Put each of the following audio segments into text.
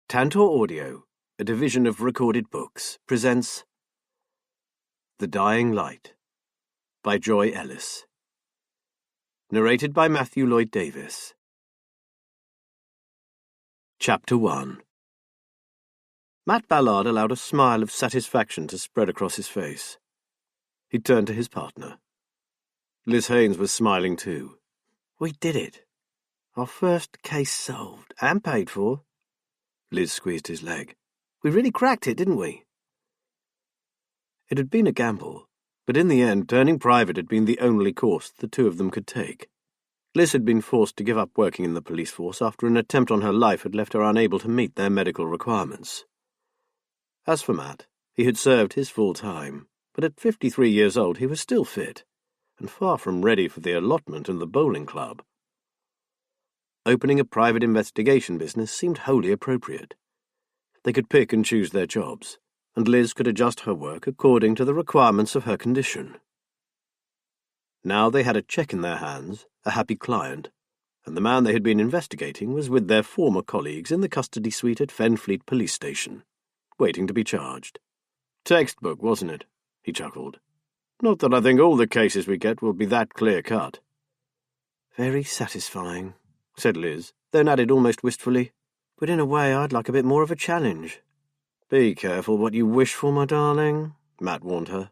Tantor Audio, a division of Recorded Books, presents The Dying Light by Joy Ellis. Narrated by Matthew Lloyd Davis. Chapter 1. Matt Ballard allowed a smile of satisfaction to spread across his face. He turned to his partner. Liz Haynes was smiling too. "We did it. Our first case solved and paid for." Liz squeezed his leg. "We really cracked it, didn't we?" It had been a gamble, but in the end turning private had been the only course the two of them could take. Liz had been forced to give up working in the police force after an attempt on her life had left her unable to meet their medical requirements. As for Matt, he had served his full time, but at 53 years old he was still fit, and far from ready for the allotment and the bowling club. Opening a private investigation business seemed wholly appropriate. They could pick and choose their jobs, and Liz could adjust her work according to the requirements of her condition. Now they had a check in their hands, a happy client, and the man they had been investigating was with their former colleagues in the custody suite at Fenfleet Police Station, waiting to be charged. "Textbook, wasn't it?" he chuckled. "Not that I think all the cases we get will be that clear-cut." "Very satisfying," said Liz, then added almost wistfully, "but in a way I'd like a bit more of a challenge." "Be careful what you wish for, my darling," Matt warned her.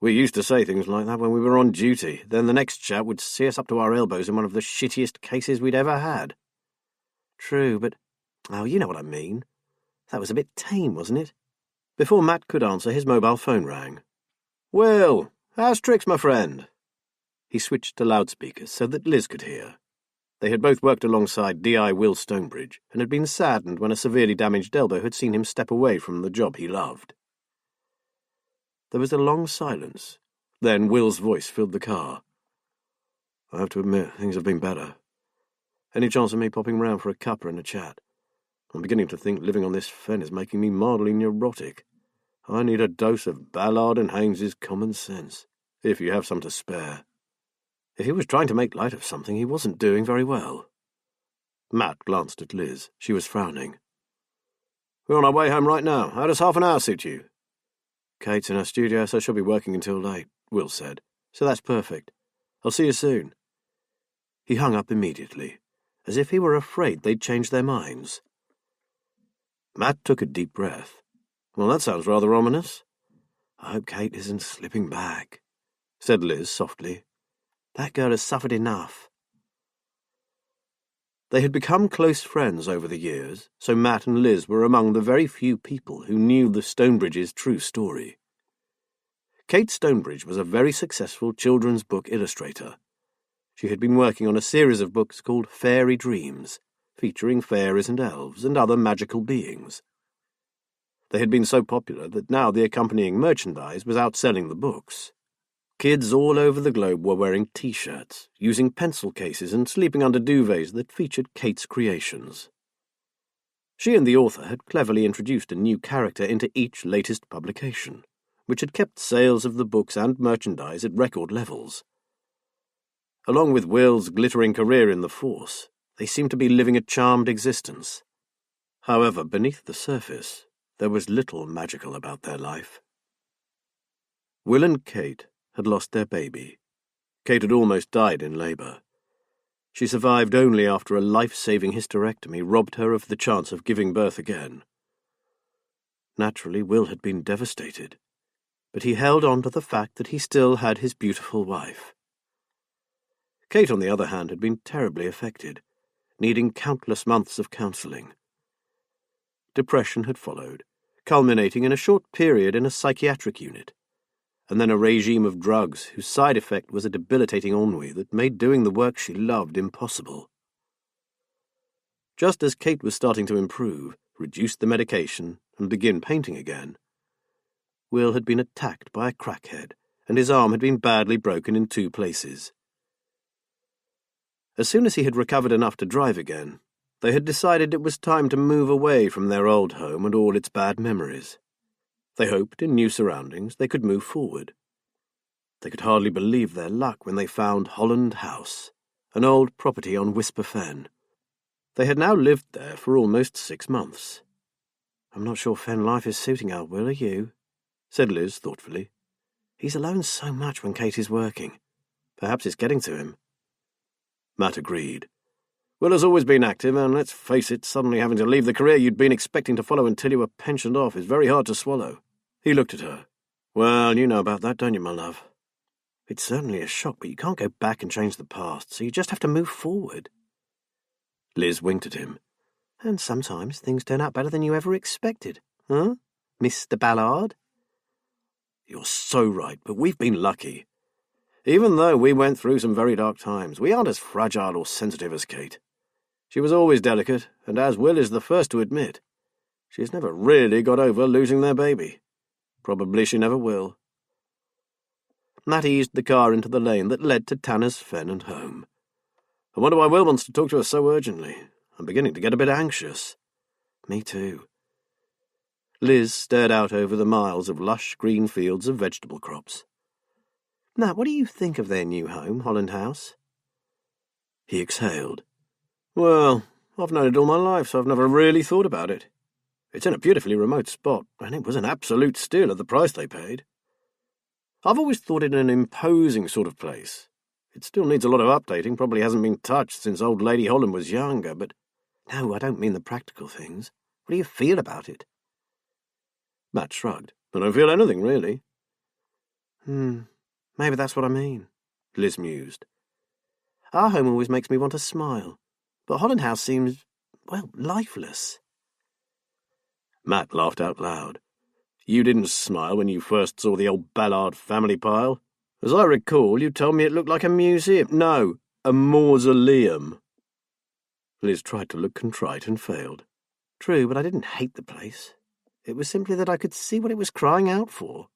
"We used to say things like that when we were on duty, then the next chap would see us up to our elbows in one of the shittiest cases we'd ever had." "True, but... oh, you know what I mean. That was a bit tame, wasn't it?" Before Matt could answer, his mobile phone rang. "Will, how's tricks, my friend?" He switched to loudspeakers so that Liz could hear. They had both worked alongside D.I. Will Stonebridge and had been saddened when a severely damaged elbow had seen him step away from the job he loved. There was a long silence. Then Will's voice filled the car. "I have to admit, things have been better. Any chance of me popping round for a cuppa and a chat? I'm beginning to think living on this fen is making me mildly neurotic. I need a dose of Ballard and Haynes's common sense, if you have some to spare." If he was trying to make light of something, he wasn't doing very well. Matt glanced at Liz. She was frowning. "We're on our way home right now. How does half an hour suit you?" "Kate's in her studio, so she'll be working until late," Will said. "So that's perfect. I'll see you soon." He hung up immediately, as if he were afraid they'd change their minds. Matt took a deep breath. "Well, that sounds rather ominous." "I hope Kate isn't slipping back," said Liz softly. "That girl has suffered enough." They had become close friends over the years, so Matt and Liz were among the very few people who knew the Stonebridges' true story. Kate Stonebridge was a very successful children's book illustrator. She had been working on a series of books called Fairy Dreams, featuring fairies and elves and other magical beings. They had been so popular that now the accompanying merchandise was outselling the books. Kids all over the globe were wearing T-shirts, using pencil cases and sleeping under duvets that featured Kate's creations. She and the author had cleverly introduced a new character into each latest publication, which had kept sales of the books and merchandise at record levels. Along with Will's glittering career in the force, they seemed to be living a charmed existence. However, beneath the surface, there was little magical about their life. Will and Kate had lost their baby. Kate had almost died in labour. She survived only after a life-saving hysterectomy robbed her of the chance of giving birth again. Naturally, Will had been devastated, but he held on to the fact that he still had his beautiful wife. Kate, on the other hand, had been terribly affected, needing countless months of counselling. Depression had followed, culminating in a short period in a psychiatric unit, and then a regime of drugs whose side effect was a debilitating ennui that made doing the work she loved impossible. Just as Kate was starting to improve, reduce the medication, and begin painting again, Will had been attacked by a crackhead, and his arm had been badly broken in 2 places. As soon as he had recovered enough to drive again, they had decided it was time to move away from their old home and all its bad memories. They hoped, in new surroundings, they could move forward. They could hardly believe their luck when they found Holland House, an old property on Whisper Fen. They had now lived there for almost 6 months, I'm not sure fen life is suiting our Will, are you? Said Liz thoughtfully. He's alone so much when Katie's working. Perhaps it's getting to him. Matt agreed. Will has always been active, and let's face it, suddenly having to leave the career you'd been expecting to follow until you were pensioned off is very hard to swallow. He looked at her. Well, you know about that, don't you, my love? It's certainly a shock, but you can't go back and change the past, so you just have to move forward. Liz winked at him. And sometimes things turn out better than you ever expected. Huh, Mr. Ballard? You're so right, but we've been lucky. Even though we went through some very dark times, we aren't as fragile or sensitive as Kate. She was always delicate, and as Will is the first to admit, she's never really got over losing their baby. Probably she never will. Matt eased the car into the lane that led to Tanner's Fen and home. I wonder why Will wants to talk to us so urgently. I'm beginning to get a bit anxious. Me too. Liz stared out over the miles of lush green fields of vegetable crops. Matt, what do you think of their new home, Holland House? He exhaled. Well, I've known it all my life, so I've never really thought about it. It's in a beautifully remote spot, and it was an absolute steal at the price they paid. I've always thought it an imposing sort of place. It still needs a lot of updating, probably hasn't been touched since old Lady Holland was younger, but... No, I don't mean the practical things. What do you feel about it? Matt shrugged. I don't feel anything, really. Maybe that's what I mean, Liz mused. Our home always makes me want to smile, but Holland House seems, well, lifeless. Matt laughed out loud. You didn't smile when you first saw the old Ballard family pile. As I recall, you told me it looked like a museum. No, a mausoleum. Liz tried to look contrite and failed. True, but I didn't hate the place. It was simply that I could see what it was crying out for.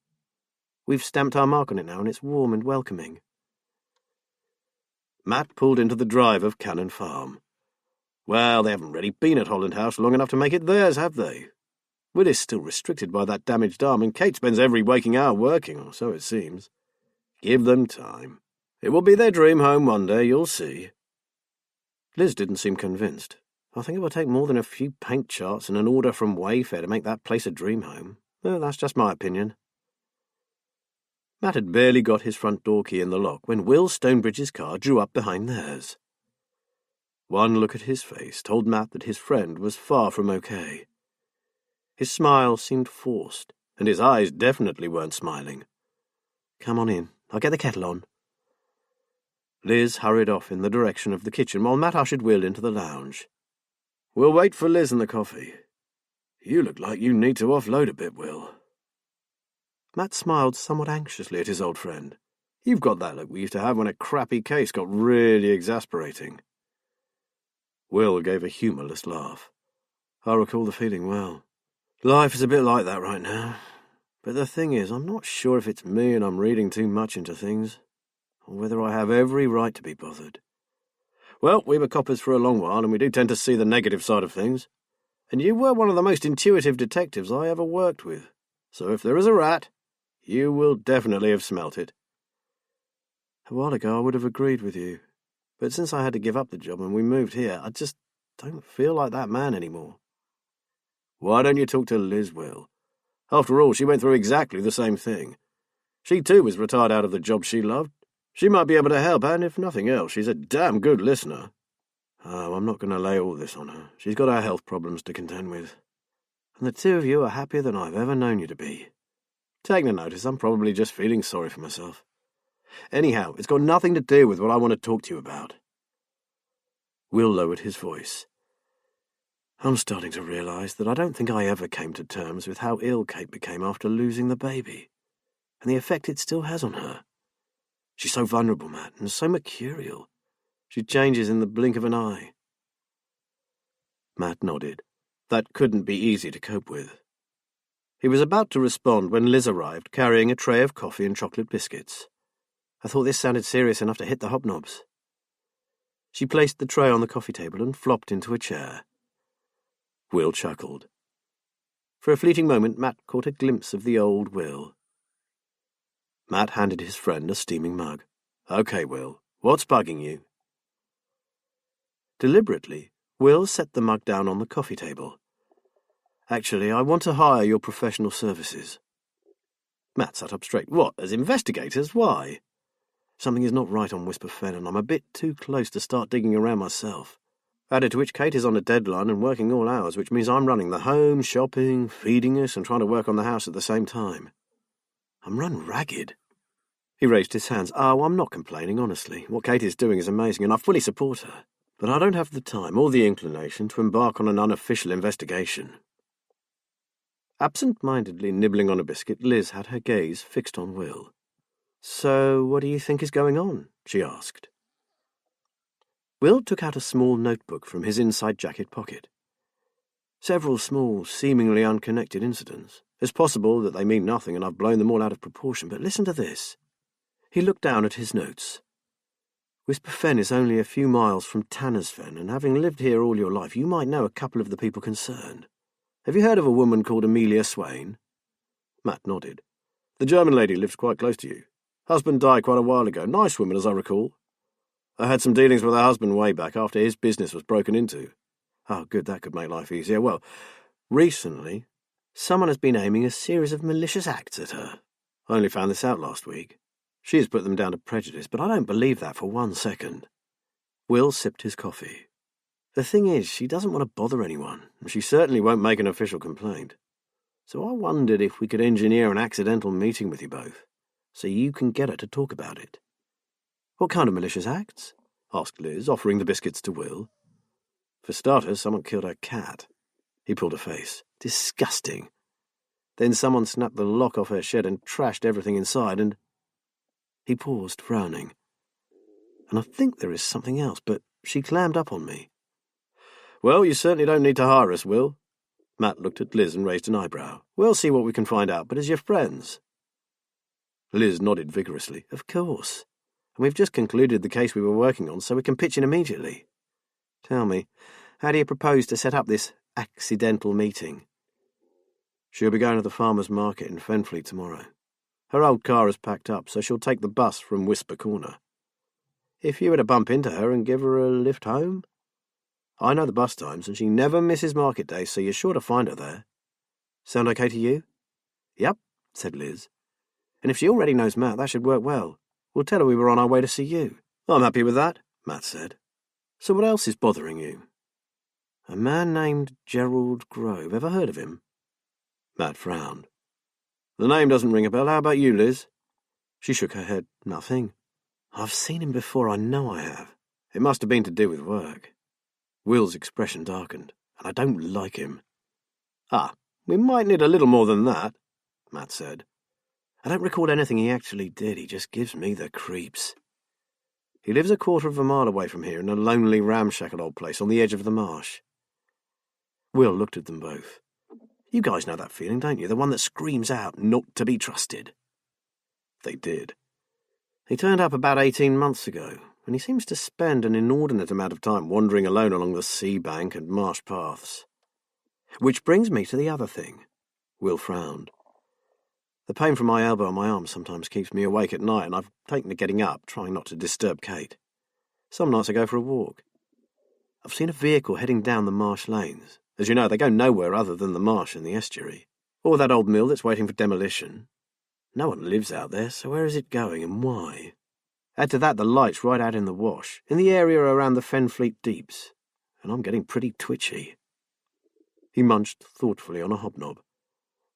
We've stamped our mark on it now, and it's warm and welcoming. Matt pulled into the drive of Cannon Farm. Well, they haven't really been at Holland House long enough to make it theirs, have they? Will is still restricted by that damaged arm, and Kate spends every waking hour working, or so it seems. Give them time. It will be their dream home one day, you'll see. Liz didn't seem convinced. I think it will take more than a few paint charts and an order from Wayfair to make that place a dream home. Well, that's just my opinion. Matt had barely got his front door key in the lock when Will Stonebridge's car drew up behind theirs. One look at his face told Matt that his friend was far from okay. His smile seemed forced, and his eyes definitely weren't smiling. Come on in. I'll get the kettle on. Liz hurried off in the direction of the kitchen while Matt ushered Will into the lounge. We'll wait for Liz and the coffee. You look like you need to offload a bit, Will. Matt smiled somewhat anxiously at his old friend. You've got that look we used to have when a crappy case got really exasperating. Will gave a humourless laugh. I recall the feeling well. Life is a bit like that right now. But the thing is, I'm not sure if it's me and I'm reading too much into things, or whether I have every right to be bothered. Well, we were coppers for a long while, and we do tend to see the negative side of things. And you were one of the most intuitive detectives I ever worked with. So if there is a rat, you will definitely have smelt it. A while ago I would have agreed with you, but since I had to give up the job and we moved here, I just don't feel like that man anymore. Why don't you talk to Liz, Will? After all, she went through exactly the same thing. She too was retired out of the job she loved. She might be able to help, and if nothing else, she's a damn good listener. Oh, I'm not going to lay all this on her. She's got her health problems to contend with. And the two of you are happier than I've ever known you to be. Take no notice, I'm probably just feeling sorry for myself. Anyhow, it's got nothing to do with what I want to talk to you about. Will lowered his voice. I'm starting to realise that I don't think I ever came to terms with how ill Kate became after losing the baby, and the effect it still has on her. She's so vulnerable, Matt, and so mercurial. She changes in the blink of an eye. Matt nodded. That couldn't be easy to cope with. He was about to respond when Liz arrived, carrying a tray of coffee and chocolate biscuits. I thought this sounded serious enough to hit the hobnobs. She placed the tray on the coffee table and flopped into a chair. Will chuckled. For a fleeting moment, Matt caught a glimpse of the old Will. Matt handed his friend a steaming mug. Okay, Will, what's bugging you? Deliberately, Will set the mug down on the coffee table. Actually, I want to hire your professional services. Matt sat up straight. What, as investigators? Why? Something is not right on Whisper Fen, and I'm a bit too close to start digging around myself. Added to which Kate is on a deadline and working all hours, which means I'm running the home, shopping, feeding us, and trying to work on the house at the same time. I'm run ragged. He raised his hands. Oh, I'm not complaining, honestly. What Kate is doing is amazing, and I fully support her. But I don't have the time or the inclination to embark on an unofficial investigation. Absent-mindedly nibbling on a biscuit, Liz had her gaze fixed on Will. So, what do you think is going on? She asked. Will took out a small notebook from his inside jacket pocket. Several small, seemingly unconnected incidents. It's possible that they mean nothing and I've blown them all out of proportion, but listen to this. He looked down at his notes. Whisper Fen is only a few miles from Tanner's Fen, and having lived here all your life, you might know a couple of the people concerned. Have you heard of a woman called Amelia Swain? Matt nodded. The German lady lives quite close to you. Husband died quite a while ago. Nice woman, as I recall. I had some dealings with her husband way back after his business was broken into. Oh, good, that could make life easier. Well, recently, someone has been aiming a series of malicious acts at her. I only found this out last week. She has put them down to prejudice, but I don't believe that for 1 second. Will sipped his coffee. The thing is, she doesn't want to bother anyone, and she certainly won't make an official complaint. So I wondered if we could engineer an accidental meeting with you both, so you can get her to talk about it. What kind of malicious acts? Asked Liz, offering the biscuits to Will. For starters, someone killed her cat. He pulled a face. Disgusting. Then someone snapped the lock off her shed and trashed everything inside, and... He paused, frowning. And I think there is something else, but she clammed up on me. Well, you certainly don't need to hire us, Will. Matt looked at Liz and raised an eyebrow. We'll see what we can find out, but as your friends. Liz nodded vigorously. Of course. And we've just concluded the case we were working on, so we can pitch in immediately. Tell me, how do you propose to set up this accidental meeting? She'll be going to the farmer's market in Fenfleet tomorrow. Her old car is packed up, so she'll take the bus from Whisper Corner. If you were to bump into her and give her a lift home? I know the bus times, and she never misses market day, so you're sure to find her there. Sound okay to you? Yep, said Liz. And if she already knows Matt, that should work well. We'll tell her we were on our way to see you. I'm happy with that, Matt said. So what else is bothering you? A man named Gerald Grove. Ever heard of him? Matt frowned. The name doesn't ring a bell. How about you, Liz? She shook her head. Nothing. I've seen him before, I know I have. It must have been to do with work. Will's expression darkened, and I don't like him. Ah, we might need a little more than that, Matt said. I don't recall anything he actually did. He just gives me the creeps. He lives a quarter of a mile away from here in a lonely, ramshackle old place on the edge of the marsh. Will looked at them both. You guys know that feeling, don't you? The one that screams out, not to be trusted. They did. He turned up about 18 months ago, and he seems to spend an inordinate amount of time wandering alone along the sea bank and marsh paths. Which brings me to the other thing. Will frowned. The pain from my elbow and my arm sometimes keeps me awake at night, and I've taken to getting up, trying not to disturb Kate. Some nights I go for a walk. I've seen a vehicle heading down the marsh lanes. As you know, they go nowhere other than the marsh and the estuary. Or that old mill that's waiting for demolition. No one lives out there, so where is it going and why? Add to that the lights right out in the wash, in the area around the Fenfleet Deeps, and I'm getting pretty twitchy. He munched thoughtfully on a hobnob.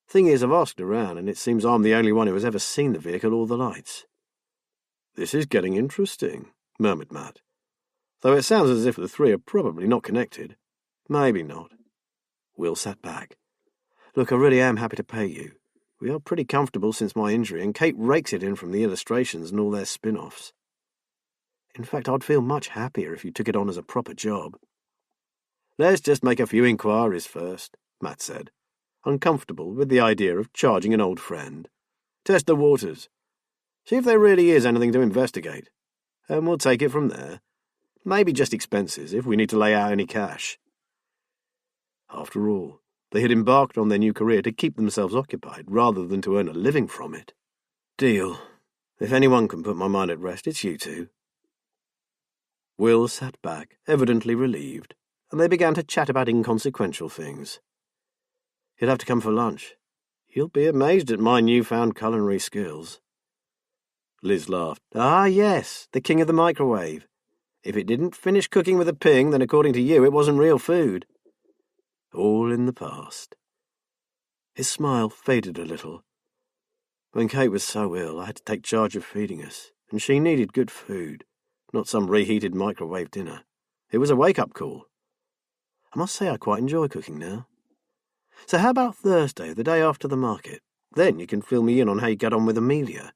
Thing is, I've asked around, and it seems I'm the only one who has ever seen the vehicle or the lights. This is getting interesting, murmured Matt. Though it sounds as if the three are probably not connected. Maybe not. Will sat back. Look, I really am happy to pay you. We are pretty comfortable since my injury, and Kate rakes it in from the illustrations and all their spin-offs. In fact, I'd feel much happier if you took it on as a proper job. Let's just make a few inquiries first, Matt said, uncomfortable with the idea of charging an old friend. Test the waters. See if there really is anything to investigate. And we'll take it from there. Maybe just expenses, if we need to lay out any cash. After all, they had embarked on their new career to keep themselves occupied rather than to earn a living from it. Deal. If anyone can put my mind at rest, it's you two. Will sat back, evidently relieved, and they began to chat about inconsequential things. You'd have to come for lunch. You'll be amazed at my newfound culinary skills." Liz laughed. "Ah, yes, the king of the microwave. If it didn't finish cooking with a ping, then according to you it wasn't real food." All in the past. His smile faded a little. "When Kate was so ill, I had to take charge of feeding us, and she needed good food, not some reheated microwave dinner. It was a wake-up call. I must say I quite enjoy cooking now. So how about Thursday, the day after the market? Then you can fill me in on how you get on with Amelia.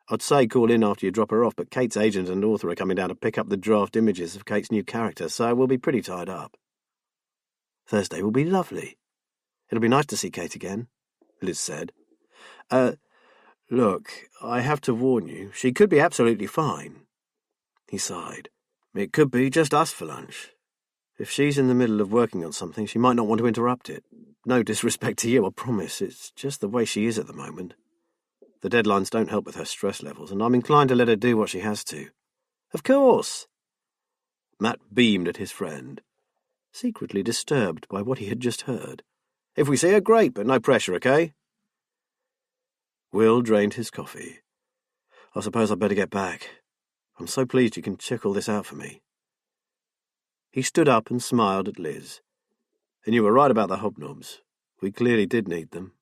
I'd say call in after you drop her off, but Kate's agent and author are coming down to pick up the draft images of Kate's new character, so we'll be pretty tied up." "Thursday will be lovely. It'll be nice to see Kate again," Liz said. Look, I have to warn you, she could be absolutely fine." He sighed. "It could be just us for lunch. If she's in the middle of working on something, she might not want to interrupt it. No disrespect to you, I promise. It's just the way she is at the moment. The deadlines don't help with her stress levels, and I'm inclined to let her do what she has to." "Of course." Matt beamed at his friend, secretly disturbed by what he had just heard. "If we see her, great, but no pressure, okay?" Will drained his coffee. "I suppose I'd better get back. I'm so pleased you can check all this out for me." He stood up and smiled at Liz. "And you were right about the hobnobs. We clearly did need them."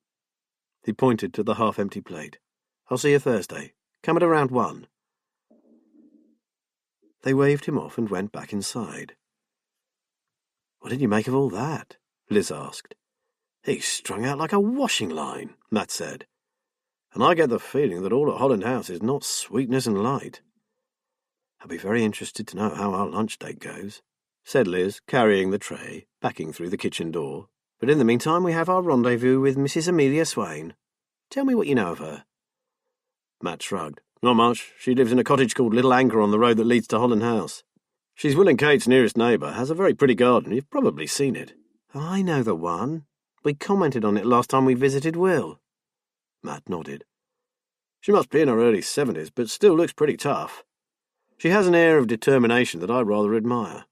He pointed to the half-empty plate. "I'll see you Thursday. Come at around 1. They waved him off and went back inside. "What did you make of all that?" Liz asked. "He's strung out like a washing line," Matt said. "And I get the feeling that all at Holland House is not sweetness and light." "I'll be very interested to know how our lunch date goes," said Liz, carrying the tray, backing through the kitchen door. "But in the meantime we have our rendezvous with Mrs. Amelia Swain. Tell me what you know of her." Matt shrugged. "Not much. She lives in a cottage called Little Anchor on the road that leads to Holland House. She's Will and Kate's nearest neighbour, has a very pretty garden. You've probably seen it." "I know the one. We commented on it last time we visited Will." Matt nodded. "She must be in her early 70s, but still looks pretty tough. She has an air of determination that I rather admire.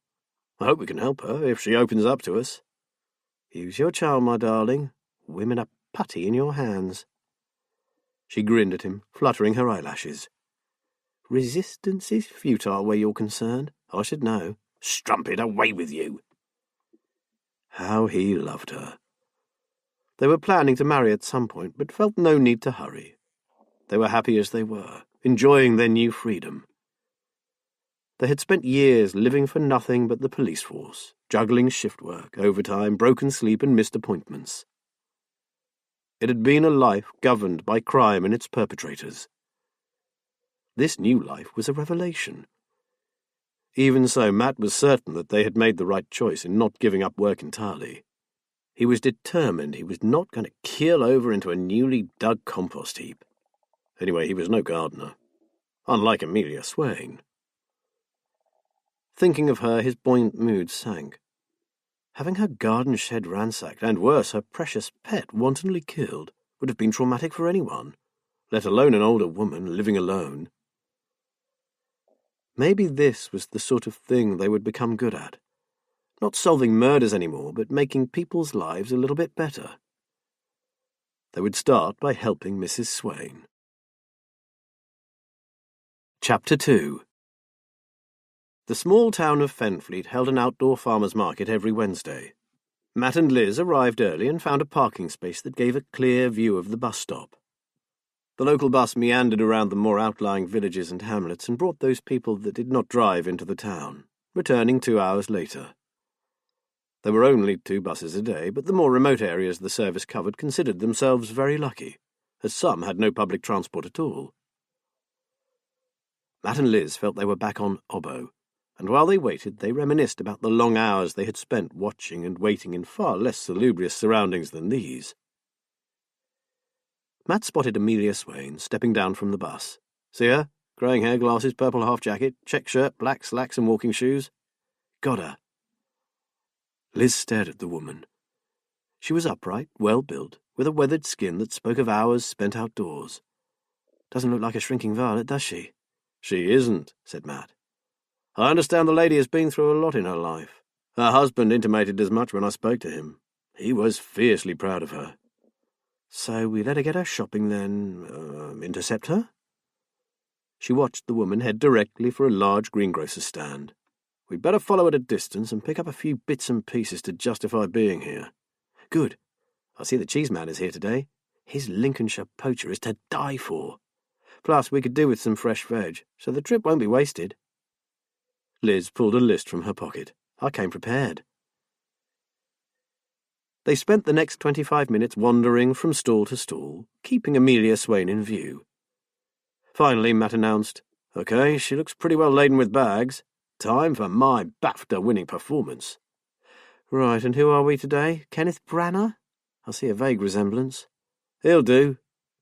I hope we can help her, if she opens up to us." "Use your charm, my darling. Women are putty in your hands." She grinned at him, fluttering her eyelashes. "Resistance is futile where you're concerned. I should know." "Strumpet, away with you." How he loved her. They were planning to marry at some point, but felt no need to hurry. They were happy as they were, enjoying their new freedom. They had spent years living for nothing but the police force, juggling shift work, overtime, broken sleep, and missed appointments. It had been a life governed by crime and its perpetrators. This new life was a revelation. Even so, Matt was certain that they had made the right choice in not giving up work entirely. He was determined he was not going to keel over into a newly dug compost heap. Anyway, he was no gardener, unlike Amelia Swain. Thinking of her, his buoyant mood sank. Having her garden shed ransacked, and worse, her precious pet wantonly killed, would have been traumatic for anyone, let alone an older woman living alone. Maybe this was the sort of thing they would become good at. Not solving murders anymore, but making people's lives a little bit better. They would start by helping Mrs. Swain. Chapter 2. The small town of Fenfleet held an outdoor farmers' market every Wednesday. Matt and Liz arrived early and found a parking space that gave a clear view of the bus stop. The local bus meandered around the more outlying villages and hamlets and brought those people that did not drive into the town, returning 2 hours later. There were only 2 buses a day, but the more remote areas the service covered considered themselves very lucky, as some had no public transport at all. Matt and Liz felt they were back on Obbo, and while they waited, they reminisced about the long hours they had spent watching and waiting in far less salubrious surroundings than these. Matt spotted Amelia Swain stepping down from the bus. "See her? Greying hair, glasses, purple half-jacket, check shirt, black slacks and walking shoes." "Got her." Liz stared at the woman. She was upright, well-built, with a weathered skin that spoke of hours spent outdoors. "Doesn't look like a shrinking violet, does she?" "She isn't," said Matt. "I understand the lady has been through a lot in her life. Her husband intimated as much when I spoke to him. He was fiercely proud of her. So we let her get her shopping then, intercept her? She watched the woman head directly for a large greengrocer's stand. We'd better follow at a distance and pick up a few bits and pieces to justify being here. Good. I see the cheese man is here today. His Lincolnshire poacher is to die for. Plus, we could do with some fresh veg, so the trip won't be wasted. Liz pulled a list from her pocket. I came prepared. They spent the next 25 minutes wandering from stall to stall, keeping Amelia Swain in view. Finally, Matt announced, "Okay, she looks pretty well laden with bags. Time for my BAFTA-winning performance." "Right, and who are we today? Kenneth Branagh? I see a vague resemblance." "He'll do.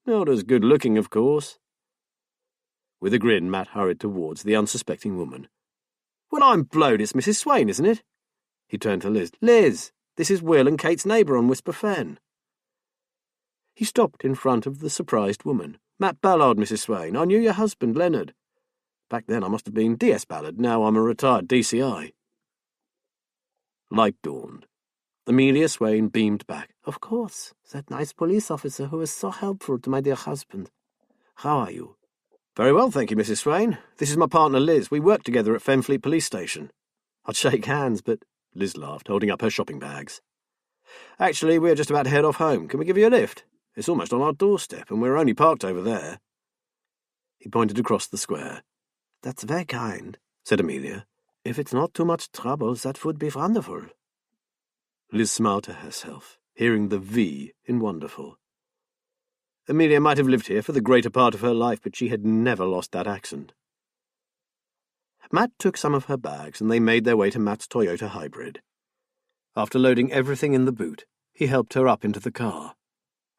Not as good-looking, of course." With a grin, Matt hurried towards the unsuspecting woman. "Well, I'm blowed, it's Mrs. Swain, isn't it?" He turned to Liz. "Liz, this is Will and Kate's neighbour on Whisper Fen." He stopped in front of the surprised woman. "Matt Ballard, Mrs. Swain. I knew your husband, Leonard. Back then I must have been D.S. Ballard. Now I'm a retired DCI." Light dawned. Amelia Swain beamed back. "Of course, that nice police officer who was so helpful to my dear husband. How are you?" "Very well, thank you, Mrs. Swain. This is my partner, Liz. We work together at Fenfleet Police Station." "I'd shake hands, but—" Liz laughed, holding up her shopping bags. "Actually, we're just about to head off home. Can we give you a lift? It's almost on our doorstep, and we're only parked over there." He pointed across the square. "That's very kind," said Amelia. "If it's not too much trouble, that would be wonderful." Liz smiled to herself, hearing the V in wonderful. Amelia might have lived here for the greater part of her life, but she had never lost that accent. Matt took some of her bags, and they made their way to Matt's Toyota Hybrid. After loading everything in the boot, he helped her up into the car.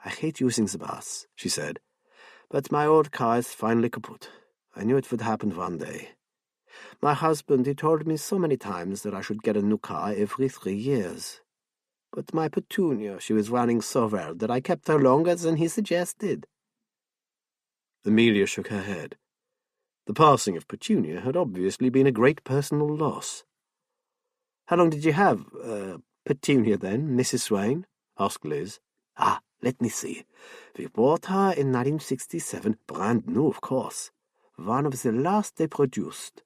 "I hate using the bus," she said, "but my old car is finally kaput. I knew it would happen one day. My husband, he told me so many times that I should get a new car every 3 years. But my Petunia, she was running so well that I kept her longer than he suggested." Amelia shook her head. The passing of Petunia had obviously been a great personal loss. "How long did you have, Petunia then, Mrs. Swain?" asked Liz. Let me see. We bought her in 1967, brand new, of course. One of the last they produced."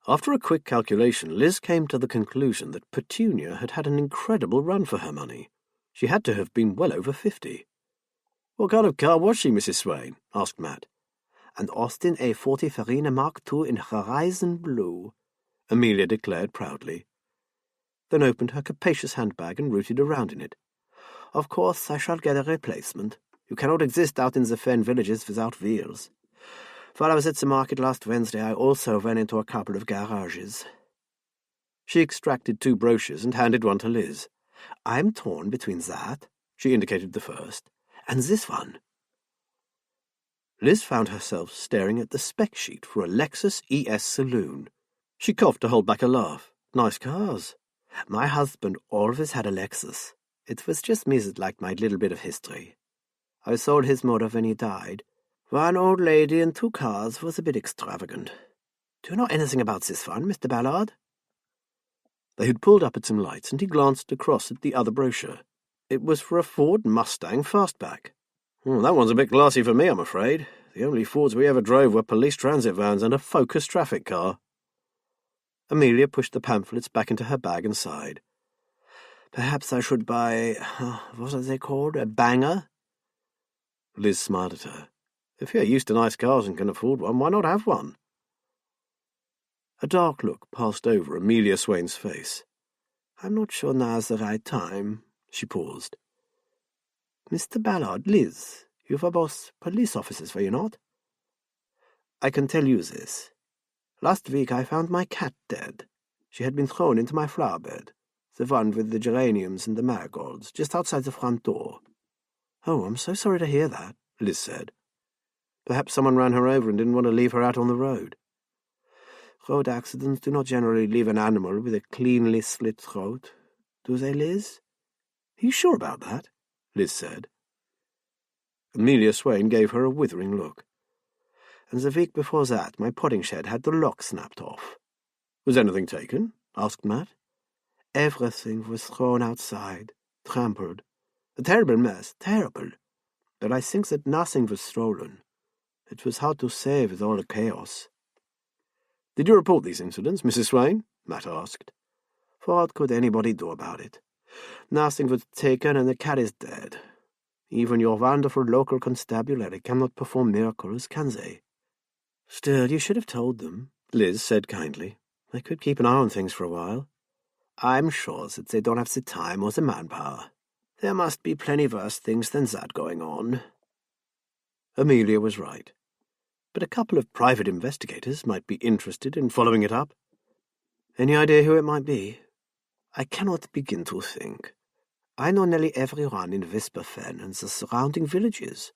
After a quick calculation, Liz came to the conclusion that Petunia had had an incredible run for her money. She had to have been well over 50. "What kind of car was she, Mrs. Swain?" asked Matt. "An Austin A40 Farina Mark II in horizon blue," Amelia declared proudly, then opened her capacious handbag and rooted around in it. "Of course, I shall get a replacement. You cannot exist out in the Fen villages without wheels. While I was at the market last Wednesday, I also ran into a couple of garages." She extracted 2 brochures and handed one to Liz. "I'm torn between that," she indicated the first, "and this one." Liz found herself staring at the spec sheet for a Lexus ES Saloon. She coughed to hold back a laugh. "Nice cars. My husband always had a Lexus. It was just me that liked my little bit of history. I sold his motor when he died. One old lady and 2 cars was a bit extravagant. Do you know anything about this one, Mr. Ballard?" They had pulled up at some lights, and he glanced across at the other brochure. It was for a Ford Mustang Fastback. "That one's a bit classy for me, I'm afraid. The only Fords we ever drove were police transit vans and a Focus traffic car." Amelia pushed the pamphlets back into her bag and sighed. "Perhaps I should buy, what are they called, a banger?" Liz smiled at her. "If you're used to nice cars and can afford one, why not have one?" A dark look passed over Amelia Swain's face. "I'm not sure now's the right time," she paused. "Mr. Ballard, Liz, you were both police officers, were you not? I can tell you this. Last week I found my cat dead. She had been thrown into my flower bed, the one with the geraniums and the marigolds, just outside the front door." "Oh, I'm so sorry to hear that," Liz said. "Perhaps someone ran her over and didn't want to leave her out on the road." "Road accidents do not generally leave an animal with a cleanly slit throat, do they, Liz?" "Are you sure about that?" Liz said. Amelia Swain gave her a withering look. "And the week before that, my potting shed had the lock snapped off." "Was anything taken?" asked Matt. "Everything was thrown outside," trampled. A terrible mess, terrible. But I think that nothing was stolen. It was hard to say with all the chaos. Did you report these incidents, Mrs. Swain? Matt asked. What could anybody do about it? Nothing was taken and the cat is dead. Even your wonderful local constabulary cannot perform miracles, can they? Still, you should have told them, Liz said kindly. They could keep an eye on things for a while. I'm sure that they don't have the time or the manpower. There must be plenty worse things than that going on. Amelia was right. But a couple of private investigators might be interested in following it up. Any idea who it might be? I cannot begin to think. I know nearly everyone in Whisperfen and the surrounding villages.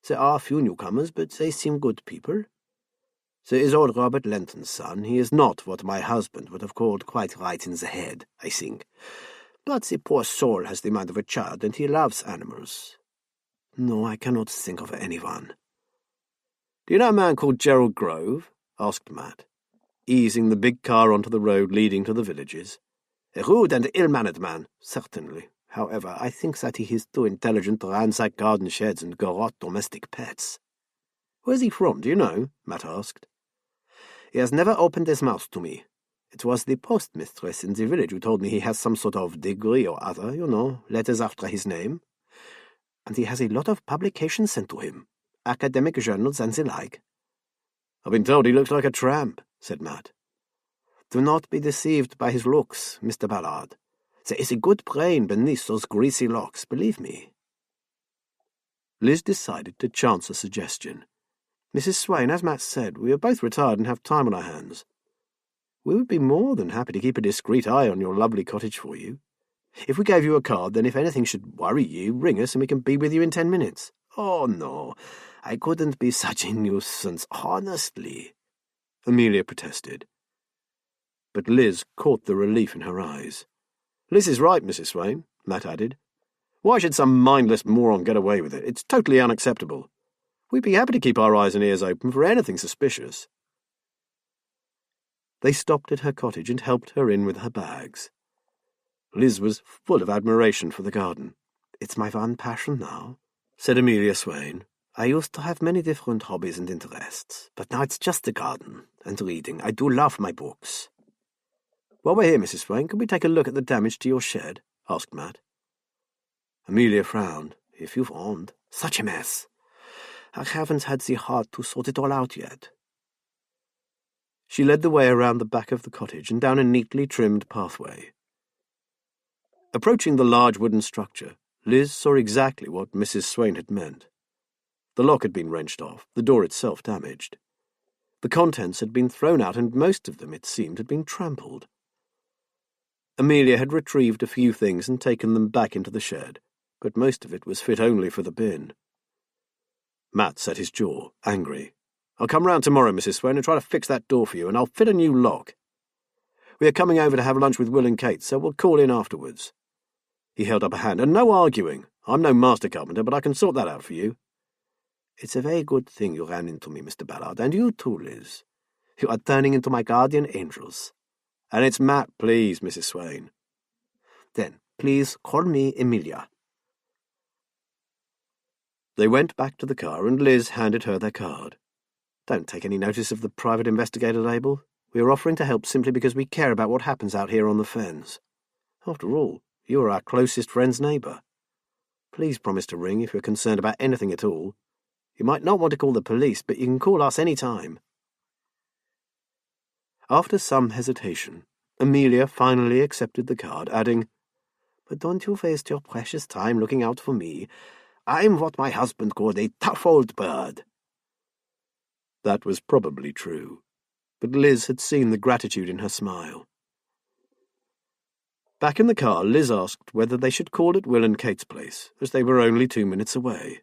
There are a few newcomers, but they seem good people. There is old Robert Lenton's son. He is not what my husband would have called quite right in the head, I think. But the poor soul has the mind of a child, and he loves animals. No, I cannot think of anyone. Do you know a man called Gerald Grove? Asked Matt, easing the big car onto the road leading to the villages. A rude and ill-mannered man, certainly. However, I think that he is too intelligent to ransack garden sheds and garrote domestic pets. Where's he from, do you know? Matt asked. He has never opened his mouth to me. It was the postmistress in the village who told me he has some sort of degree or other, letters after his name. And he has a lot of publications sent to him, academic journals and the like. I've been told he looks like a tramp, said Matt. Do not be deceived by his looks, Mr. Ballard. There is a good brain beneath those greasy locks, believe me. Liz decided to chance a suggestion. Mrs. Swain, as Matt said, we are both retired and have time on our hands. We would be more than happy to keep a discreet eye on your lovely cottage for you. If we gave you a card, then if anything should worry you, ring us and we can be with you in 10 minutes. Oh, no, I couldn't be such a nuisance, honestly, Amelia protested. But Liz caught the relief in her eyes. Liz is right, Mrs. Swain, Matt added. Why should some mindless moron get away with it? It's totally unacceptable. We'd be happy to keep our eyes and ears open for anything suspicious. They stopped at her cottage and helped her in with her bags. Liz was full of admiration for the garden. It's my one passion now, said Amelia Swain. I used to have many different hobbies and interests, but now it's just the garden and reading. I do love my books. While we're here, Mrs. Swain, can we take a look at the damage to your shed? Asked Matt. Amelia frowned. If you want. Such a mess. I haven't had the heart to sort it all out yet. She led the way around the back of the cottage and down a neatly trimmed pathway. Approaching the large wooden structure, Liz saw exactly what Mrs. Swain had meant. The lock had been wrenched off, the door itself damaged. The contents had been thrown out, and most of them, it seemed, had been trampled. Amelia had retrieved a few things and taken them back into the shed, but most of it was fit only for the bin. Matt set his jaw, angry. I'll come round tomorrow, Mrs. Swain, and try to fix that door for you, and I'll fit a new lock. We are coming over to have lunch with Will and Kate, so we'll call in afterwards. He held up a hand. And no arguing. I'm no master carpenter, but I can sort that out for you. It's a very good thing you ran into me, Mr. Ballard, and you too, Liz. You are turning into my guardian angels. And it's Matt, please, Mrs. Swain. Then, please call me Amelia. They went back to the car, and Liz handed her their card. Don't take any notice of the private investigator label. We are offering to help simply because we care about what happens out here on the fens. After all, you are our closest friend's neighbour. Please promise to ring if you're concerned about anything at all. You might not want to call the police, but you can call us any time. After some hesitation, Amelia finally accepted the card, adding, But don't you waste your precious time looking out for me. I'm what my husband called a tough old bird. That was probably true, but Liz had seen the gratitude in her smile. Back in the car, Liz asked whether they should call at Will and Kate's place, as they were only 2 minutes away.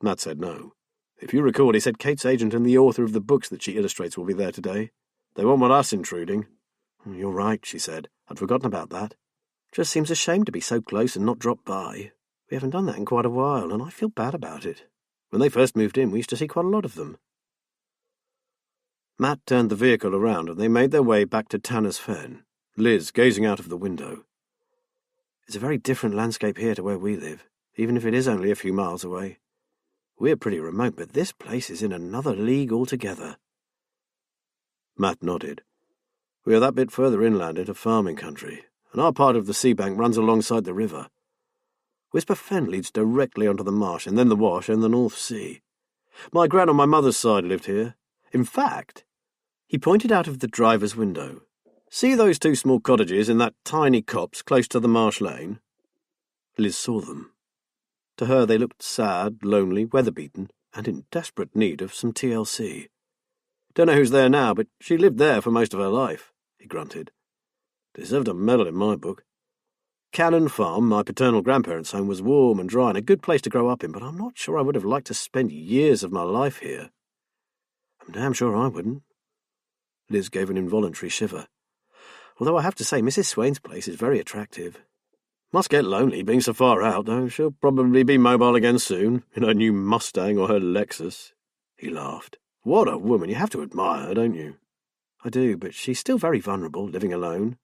Matt said no. If you recall, he said Kate's agent and the author of the books that she illustrates will be there today. They won't want us intruding. You're right, she said. I'd forgotten about that. Just seems a shame to be so close and not drop by. We haven't done that in quite a while, and I feel bad about it. When they first moved in, we used to see quite a lot of them. Matt turned the vehicle around, and they made their way back to Tanner's Fen, Liz gazing out of the window. It's a very different landscape here to where we live, even if it is only a few miles away. We're pretty remote, but this place is in another league altogether." Matt nodded. "We are that bit further inland into farming country, and our part of the sea bank runs alongside the river. Whisper Fen leads directly onto the marsh, and then the Wash and the North Sea. My gran on my mother's side lived here. In fact," he pointed out of the driver's window, "see those two small cottages in that tiny copse close to the marsh lane?" Liz saw them. To her they looked sad, lonely, weather-beaten, and in desperate need of some TLC. "Don't know who's there now, but she lived there for most of her life," he grunted. "Deserved a medal in my book. Cannon Farm, my paternal grandparents' home, was warm and dry and a good place to grow up in, but I'm not sure I would have liked to spend years of my life here." "I'm damn sure I wouldn't." Liz gave an involuntary shiver. "Although I have to say Mrs. Swain's place is very attractive. Must get lonely being so far out, though she'll probably be mobile again soon, in her new Mustang or her Lexus." He laughed. "What a woman! You have to admire her, don't you?" "I do, but she's still very vulnerable, living alone."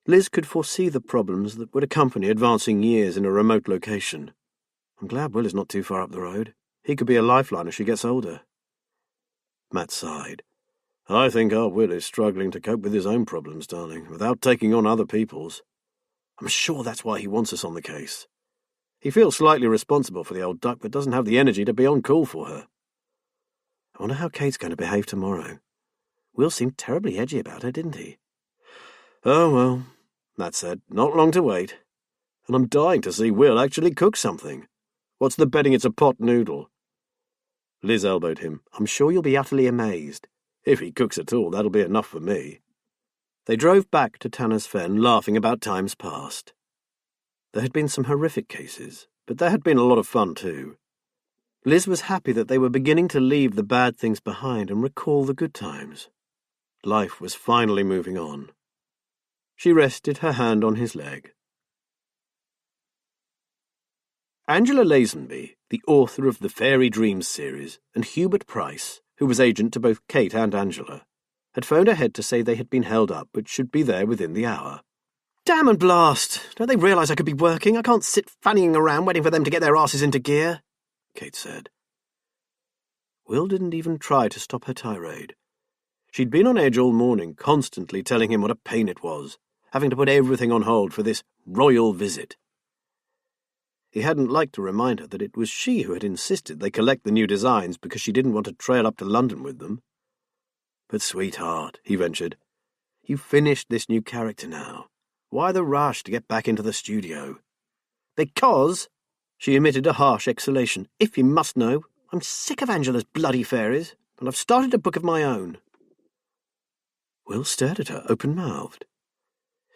Liz could foresee the problems that would accompany advancing years in a remote location. "I'm glad Will is not too far up the road. He could be a lifeline as she gets older." Matt sighed. "I think our Will is struggling to cope with his own problems, darling, without taking on other people's. I'm sure that's why he wants us on the case. He feels slightly responsible for the old duck, but doesn't have the energy to be on call for her. I wonder how Kate's going to behave tomorrow. Will seemed terribly edgy about her, didn't he?" "Oh, well," Matt said, "not long to wait. And I'm dying to see Will actually cook something. What's the betting it's a pot noodle?" Liz elbowed him. "I'm sure you'll be utterly amazed. If he cooks at all, that'll be enough for me." They drove back to Tanner's Fen, laughing about times past. There had been some horrific cases, but there had been a lot of fun too. Liz was happy that they were beginning to leave the bad things behind and recall the good times. Life was finally moving on. She rested her hand on his leg. Angela Lazenby, the author of the Fairy Dreams series, and Hubert Price, who was agent to both Kate and Angela, had phoned ahead to say they had been held up but should be there within the hour. "Damn and blast! Don't they realise I could be working? I can't sit fannying around waiting for them to get their asses into gear," Kate said. Will didn't even try to stop her tirade. She'd been on edge all morning, constantly telling him what a pain it was, having to put everything on hold for this royal visit. He hadn't liked to remind her that it was she who had insisted they collect the new designs because she didn't want to trail up to London with them. "But, sweetheart," he ventured, "you've finished this new character now. Why the rush to get back into the studio?" "Because," she emitted a harsh exhalation, "if you must know, I'm sick of Angela's bloody fairies, and I've started a book of my own." Will stared at her, open-mouthed.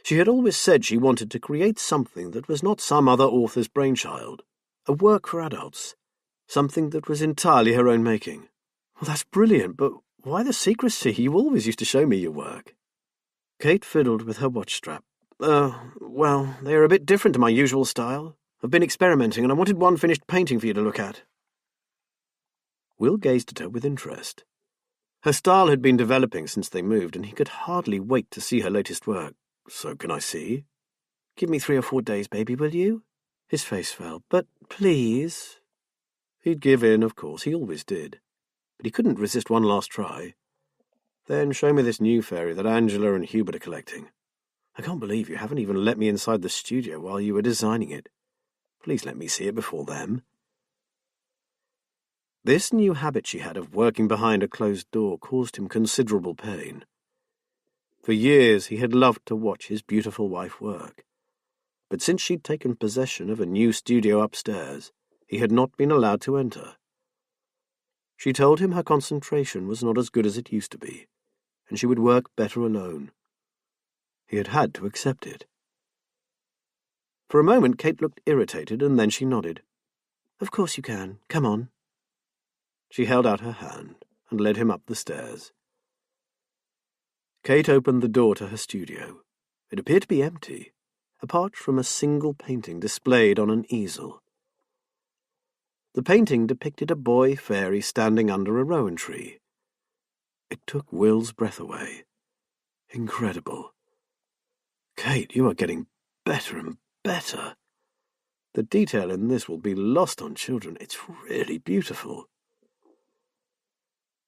She had always said she wanted to create something that was not some other author's brainchild, a work for adults, something that was entirely her own making. "Well, that's brilliant, but why the secrecy? You always used to show me your work." Kate fiddled with her watch strap. Well, they are a bit different to my usual style. I've been experimenting, and I wanted one finished painting for you to look at." Will gazed at her with interest. Her style had been developing since they moved, and he could hardly wait to see her latest work. "So can I see?" "Give me 3 or 4 days, baby, will you?" His face fell. "But please." He'd give in, of course, he always did. But he couldn't resist one last try. "Then show me this new fairy that Angela and Hubert are collecting. I can't believe you haven't even let me inside the studio while you were designing it. Please let me see it before them." This new habit she had of working behind a closed door caused him considerable pain. For years he had loved to watch his beautiful wife work, but since she'd taken possession of a new studio upstairs, he had not been allowed to enter. She told him her concentration was not as good as it used to be, and she would work better alone. He had had to accept it. For a moment Kate looked irritated, and then she nodded. "Of course you can. Come on." She held out her hand and led him up the stairs. Kate opened the door to her studio. It appeared to be empty, apart from a single painting displayed on an easel. The painting depicted a boy fairy standing under a rowan tree. It took Will's breath away. Incredible. "Kate, you are getting better and better. The detail in this will be lost on children. It's really beautiful.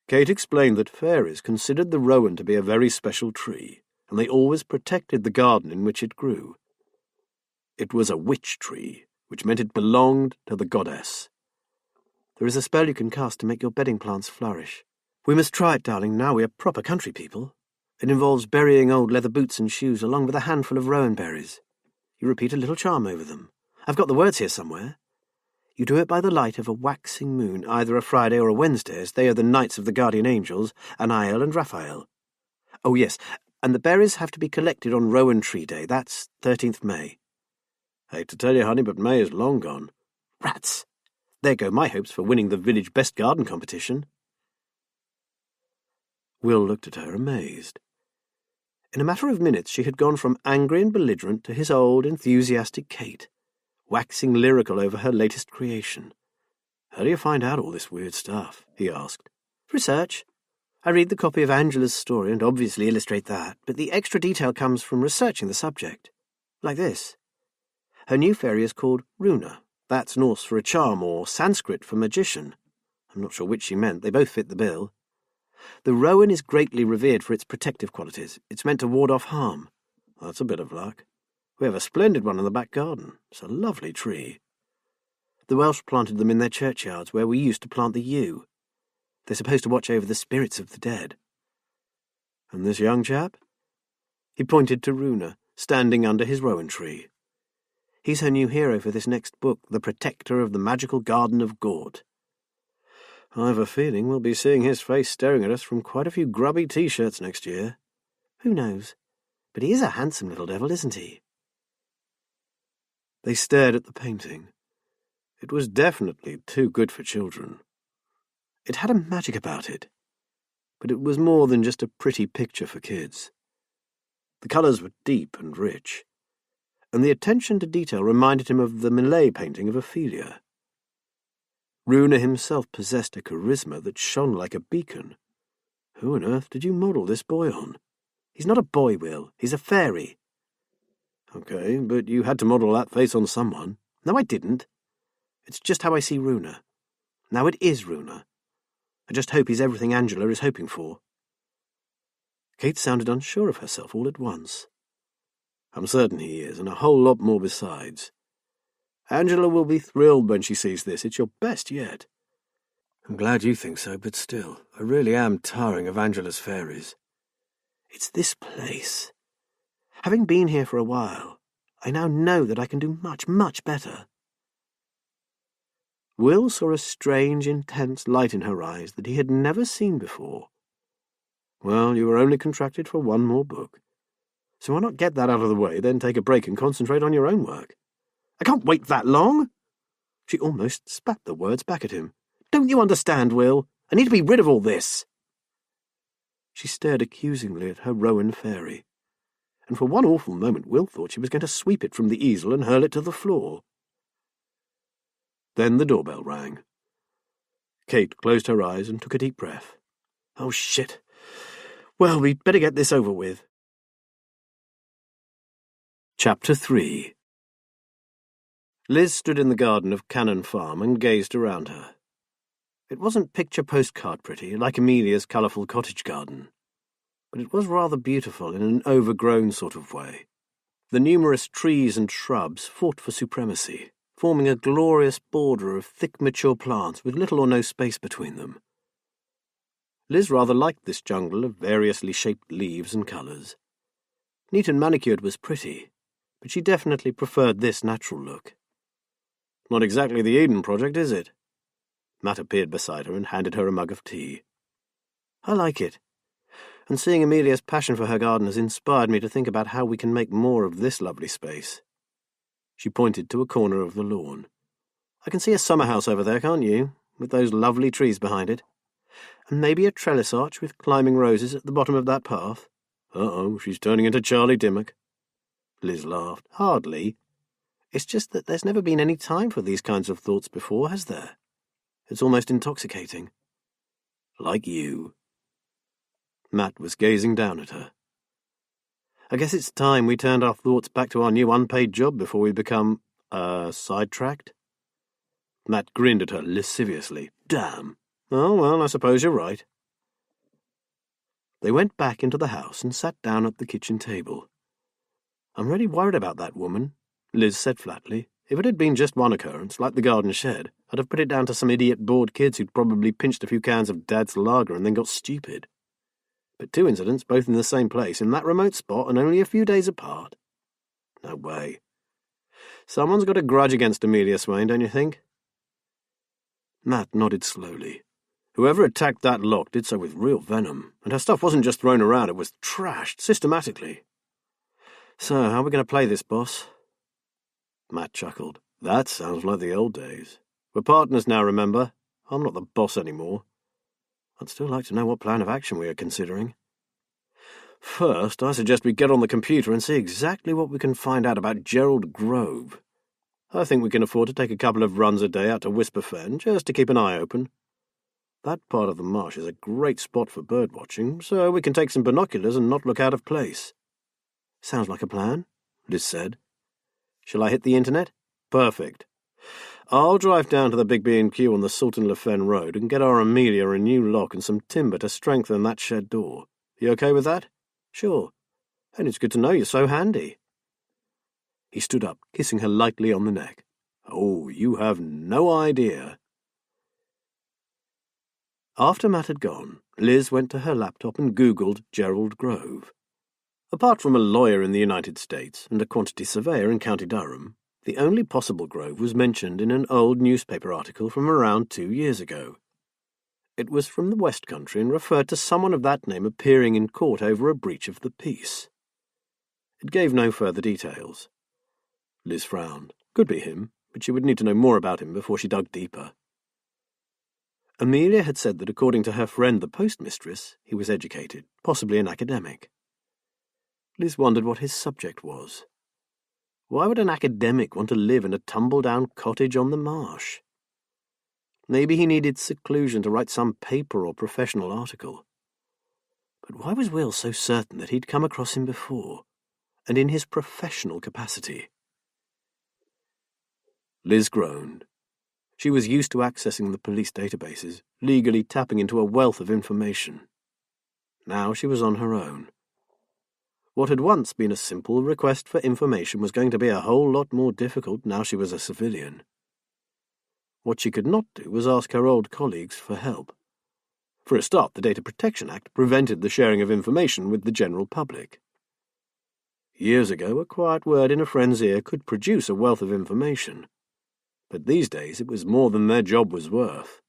Kate explained that fairies considered the rowan to be a very special tree, and they always protected the garden in which it grew. It was a witch tree, which meant it belonged to the goddess. There is a spell you can cast to make your bedding plants flourish. We must try it, darling, now we are proper country people. It involves burying old leather boots and shoes along with a handful of rowan berries. You repeat a little charm over them. I've got the words here somewhere. You do it by the light of a waxing moon, either a Friday or a Wednesday, as they are the nights of the guardian angels, Anael and Raphael. Oh, yes, and the berries have to be collected on Rowan Tree Day. That's 13th May. Hate to tell you, honey, but May is long gone. Rats! There go my hopes for winning the village best garden competition. Will looked at her, amazed. In a matter of minutes she had gone from angry and belligerent to his old, enthusiastic Kate, waxing lyrical over her latest creation. How do you find out all this weird stuff? He asked. Research. I read the copy of Angela's story and obviously illustrate that, but the extra detail comes from researching the subject. Like this. Her new fairy is called Runa. That's Norse for a charm, or Sanskrit for magician. I'm not sure which she meant. They both fit the bill. The rowan is greatly revered for its protective qualities. It's meant to ward off harm. That's a bit of luck. We have a splendid one in the back garden. It's a lovely tree. The Welsh planted them in their churchyards, where we used to plant the yew. They're supposed to watch over the spirits of the dead. And this young chap? He pointed to Runa, standing under his rowan tree. He's her new hero for this next book, The Protector of the Magical Garden of Gort. I've a feeling we'll be seeing his face staring at us from quite a few grubby T-shirts next year. Who knows? But he is a handsome little devil, isn't he? They stared at the painting. It was definitely too good for children. It had a magic about it, but it was more than just a pretty picture for kids. The colours were deep and rich, and the attention to detail reminded him of the Millet painting of Ophelia. Runa himself possessed a charisma that shone like a beacon. Who on earth did you model this boy on? He's not a boy, Will. He's a fairy. Okay, but you had to model that face on someone. No, I didn't. It's just how I see Runa. Now it is Runa. I just hope he's everything Angela is hoping for. Kate sounded unsure of herself all at once. I'm certain he is, and a whole lot more besides. Angela will be thrilled when she sees this. It's your best yet. I'm glad you think so, but still, I really am tiring of Angela's fairies. It's this place. Having been here for a while, I now know that I can do much, much better. Will saw a strange, intense light in her eyes that he had never seen before. Well, you were only contracted for one more book. So why not get that out of the way, then take a break and concentrate on your own work? I can't wait that long. She almost spat the words back at him. Don't you understand, Will? I need to be rid of all this. She stared accusingly at her rowan fairy, and for one awful moment Will thought she was going to sweep it from the easel and hurl it to the floor. Then the doorbell rang. Kate closed her eyes and took a deep breath. Oh, shit. Well, we'd better get this over with. Chapter 3. Liz stood in the garden of Cannon Farm and gazed around her. It wasn't picture-postcard pretty, like Amelia's colourful cottage garden, but it was rather beautiful in an overgrown sort of way. The numerous trees and shrubs fought for supremacy, forming a glorious border of thick, mature plants with little or no space between them. Liz rather liked this jungle of variously shaped leaves and colours. Neat and manicured was pretty, but she definitely preferred this natural look. Not exactly the Eden Project, is it? Matt appeared beside her and handed her a mug of tea. I like it, and seeing Amelia's passion for her garden has inspired me to think about how we can make more of this lovely space. She pointed to a corner of the lawn. I can see a summer house over there, can't you, with those lovely trees behind it? And maybe a trellis arch with climbing roses at the bottom of that path. Uh-oh, she's turning into Charlie Dimmock. Liz laughed. Hardly. It's just that there's never been any time for these kinds of thoughts before, has there? It's almost intoxicating. Like you. Matt was gazing down at her. I guess it's time we turned our thoughts back to our new unpaid job before we become, sidetracked. Matt grinned at her lasciviously. Damn. Oh, well, I suppose you're right. They went back into the house and sat down at the kitchen table. I'm really worried about that woman, Liz said flatly. If it had been just one occurrence, like the garden shed, I'd have put it down to some idiot bored kids who'd probably pinched a few cans of Dad's lager and then got stupid. But 2 incidents, both in the same place, in that remote spot, and only a few days apart. No way. Someone's got a grudge against Amelia Swain, don't you think? Matt nodded slowly. Whoever attacked that lock did so with real venom, and her stuff wasn't just thrown around, it was trashed, systematically. So, how are we going to play this, boss? Matt chuckled. That sounds like the old days. We're partners now, remember? I'm not the boss anymore. I'd still like to know what plan of action we are considering. First, I suggest we get on the computer and see exactly what we can find out about Gerald Grove. I think we can afford to take a couple of runs a day out to Whisper Fen, just to keep an eye open. That part of the marsh is a great spot for birdwatching, so we can take some binoculars and not look out of place. Sounds like a plan, Liz said. Shall I hit the internet? Perfect. I'll drive down to the big B&Q on the Sultan Le Fen Road and get our Amelia a new lock and some timber to strengthen that shed door. You okay with that? Sure. And it's good to know you're so handy. He stood up, kissing her lightly on the neck. Oh, you have no idea. After Matt had gone, Liz went to her laptop and Googled Gerald Grove. Apart from a lawyer in the United States and a quantity surveyor in County Durham, the only possible Grove was mentioned in an old newspaper article from around 2 years ago. It was from the West Country and referred to someone of that name appearing in court over a breach of the peace. It gave no further details. Liz frowned. Could be him, but she would need to know more about him before she dug deeper. Amelia had said that according to her friend the postmistress, he was educated, possibly an academic. Liz wondered what his subject was. Why would an academic want to live in a tumble-down cottage on the marsh? Maybe he needed seclusion to write some paper or professional article. But why was Will so certain that he'd come across him before, and in his professional capacity? Liz groaned. She was used to accessing the police databases, legally tapping into a wealth of information. Now she was on her own. What had once been a simple request for information was going to be a whole lot more difficult now she was a civilian. What she could not do was ask her old colleagues for help. For a start, the Data Protection Act prevented the sharing of information with the general public. Years ago, a quiet word in a friend's ear could produce a wealth of information. But these days it was more than their job was worth.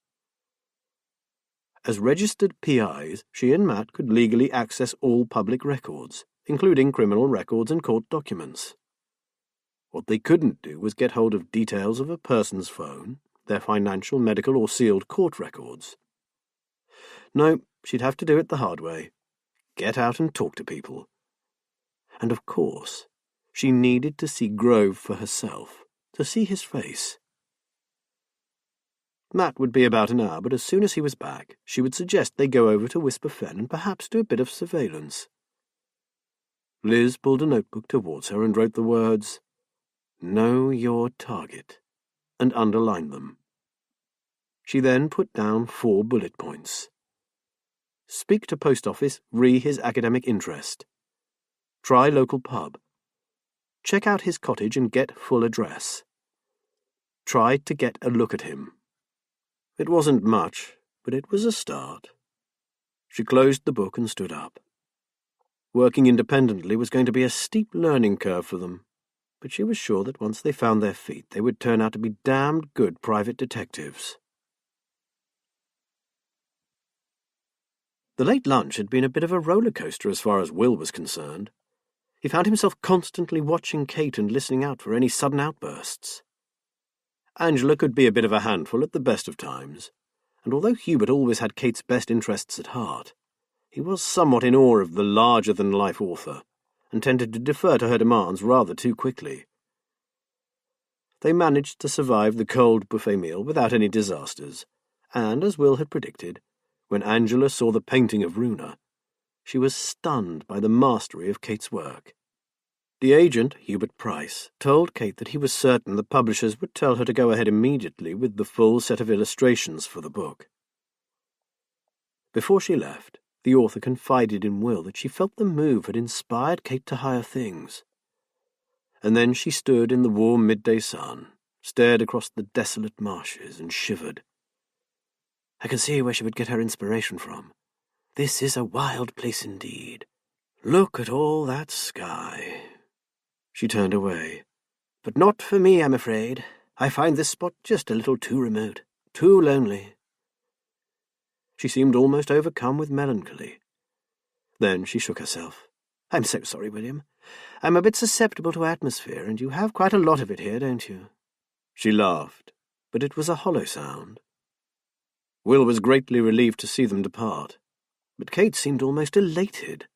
As registered PIs, she and Matt could legally access all public records, including criminal records and court documents. What they couldn't do was get hold of details of a person's phone, their financial, medical, or sealed court records. No, she'd have to do it the hard way. Get out and talk to people. And of course, she needed to see Grove for herself, to see his face. Matt would be about an hour, but as soon as he was back, she would suggest they go over to Whisper Fen and perhaps do a bit of surveillance. Liz pulled a notebook towards her and wrote the words, "Know your target," and underlined them. She then put down 4 bullet points. Speak to post office, re his academic interest. Try local pub. Check out his cottage and get full address. Try to get a look at him. It wasn't much, but it was a start. She closed the book and stood up. Working independently was going to be a steep learning curve for them, but she was sure that once they found their feet, they would turn out to be damned good private detectives. The late lunch had been a bit of a roller coaster as far as Will was concerned. He found himself constantly watching Kate and listening out for any sudden outbursts. Angela could be a bit of a handful at the best of times, and although Hubert always had Kate's best interests at heart, he was somewhat in awe of the larger-than-life author, and tended to defer to her demands rather too quickly. They managed to survive the cold buffet meal without any disasters, and, as Will had predicted, when Angela saw the painting of Runa, She was stunned by the mastery of Kate's work. The agent, Hubert Price, told Kate that he was certain the publishers would tell her to go ahead immediately with the full set of illustrations for the book. Before she left, the author confided in Will that she felt the move had inspired Kate to higher things. And then she stood in the warm midday sun, stared across the desolate marshes, and shivered. I can see where she would get her inspiration from. This is a wild place indeed. Look at all that sky. She turned away. But not for me, I'm afraid. I find this spot just a little too remote, too lonely. She seemed almost overcome with melancholy. Then she shook herself. I'm so sorry, William. I'm a bit susceptible to atmosphere, and you have quite a lot of it here, don't you? She laughed, but it was a hollow sound. Will was greatly relieved to see them depart, but Kate seemed almost elated.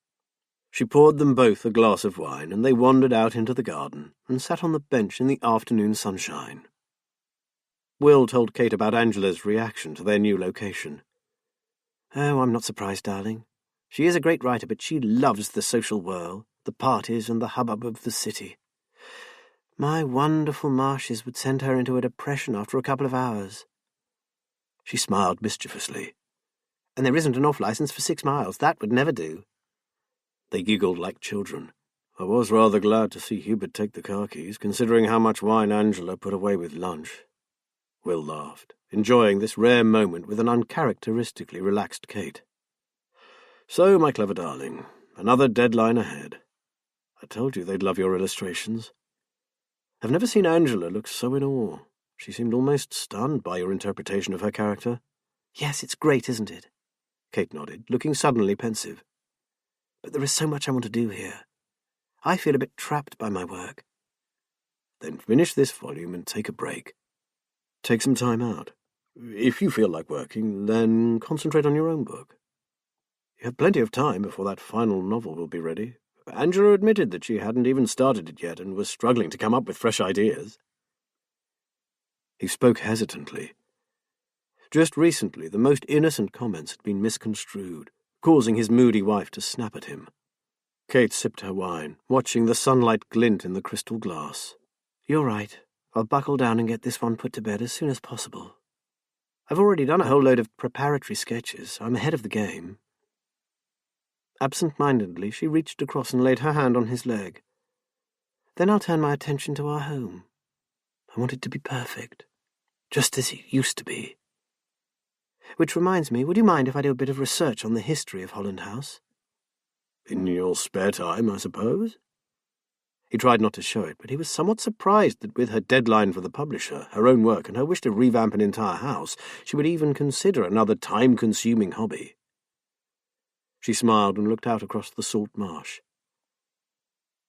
She poured them both a glass of wine, and they wandered out into the garden and sat on the bench in the afternoon sunshine. Will told Kate about Angela's reaction to their new location. Oh, I'm not surprised, darling. She is a great writer, but she loves the social whirl, the parties and the hubbub of the city. My wonderful marshes would send her into a depression after a couple of hours. She smiled mischievously. And there isn't an off-licence for 6 miles. That would never do. They giggled like children. I was rather glad to see Hubert take the car keys, considering how much wine Angela put away with lunch. Will laughed, enjoying this rare moment with an uncharacteristically relaxed Kate. So, my clever darling, another deadline ahead. I told you they'd love your illustrations. I've never seen Angela look so in awe. She seemed almost stunned by your interpretation of her character. Yes, it's great, isn't it? Kate nodded, looking suddenly pensive. But there is so much I want to do here. I feel a bit trapped by my work. Then finish this volume and take a break. Take some time out. If you feel like working, then concentrate on your own book. You have plenty of time before that final novel will be ready. Angela admitted that she hadn't even started it yet and was struggling to come up with fresh ideas. He spoke hesitantly. Just recently, the most innocent comments had been misconstrued, causing his moody wife to snap at him. Kate sipped her wine, watching the sunlight glint in the crystal glass. You're right. I'll buckle down and get this one put to bed as soon as possible. I've already done a whole load of preparatory sketches. I'm ahead of the game. Absent-mindedly, she reached across and laid her hand on his leg. Then I'll turn my attention to our home. I want it to be perfect, just as it used to be. Which reminds me, would you mind if I do a bit of research on the history of Holland House? In your spare time, I suppose? He tried not to show it, but he was somewhat surprised that with her deadline for the publisher, her own work, and her wish to revamp an entire house, she would even consider another time-consuming hobby. She smiled and looked out across the salt marsh.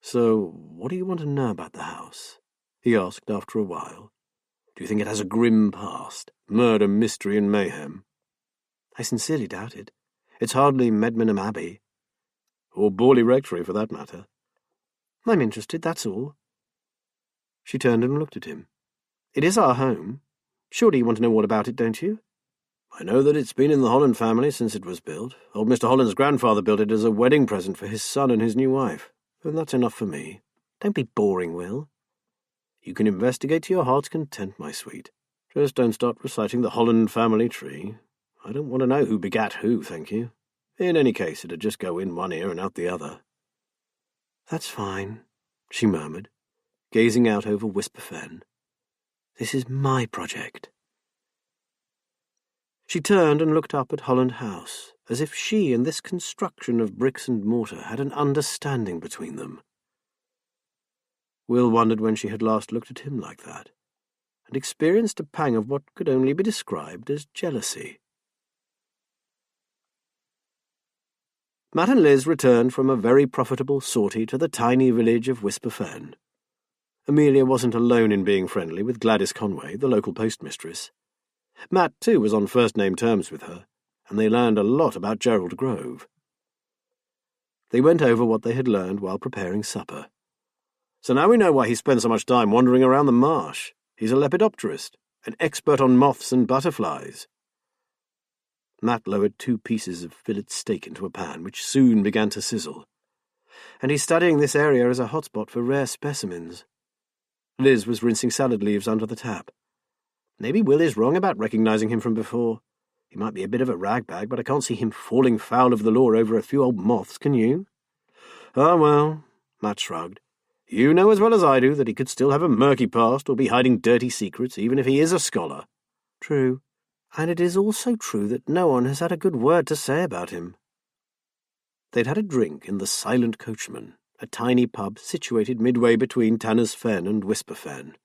So, what do you want to know about the house? He asked after a while. Do you think it has a grim past? Murder, mystery, and mayhem? I sincerely doubt it. It's hardly Medmenham Abbey. Or Borley Rectory, for that matter. I'm interested, that's all. She turned and looked at him. It is our home. Surely you want to know all about it, don't you? I know that it's been in the Holland family since it was built. Old Mr. Holland's grandfather built it as a wedding present for his son and his new wife. And that's enough for me. Don't be boring, Will. You can investigate to your heart's content, my sweet. Just don't start reciting the Holland family tree. I don't want to know who begat who, thank you. In any case, it'd just go in one ear and out the other. That's fine, she murmured, gazing out over Whisper Fen. This is my project. She turned and looked up at Holland House, as if she and this construction of bricks and mortar had an understanding between them. Will wondered when she had last looked at him like that, and experienced a pang of what could only be described as jealousy. Matt and Liz returned from a very profitable sortie to the tiny village of Whisper Fen. Amelia wasn't alone in being friendly with Gladys Conway, the local postmistress. Matt, too, was on first-name terms with her, and they learned a lot about Gerald Grove. They went over what they had learned while preparing supper. So now we know why he spent so much time wandering around the marsh. He's a lepidopterist, an expert on moths and butterflies. Matt lowered 2 pieces of fillet steak into a pan, which soon began to sizzle. And he's studying this area as a hotspot for rare specimens. Liz was rinsing salad leaves under the tap. Maybe Will is wrong about recognizing him from before. He might be a bit of a ragbag, but I can't see him falling foul of the law over a few old moths, can you? Ah, well, Matt shrugged. You know as well as I do that he could still have a murky past or be hiding dirty secrets, even if he is a scholar. True. And it is also true that no one has had a good word to say about him. They'd had a drink in the Silent Coachman, a tiny pub situated midway between Tanner's Fen and Whisper Fen.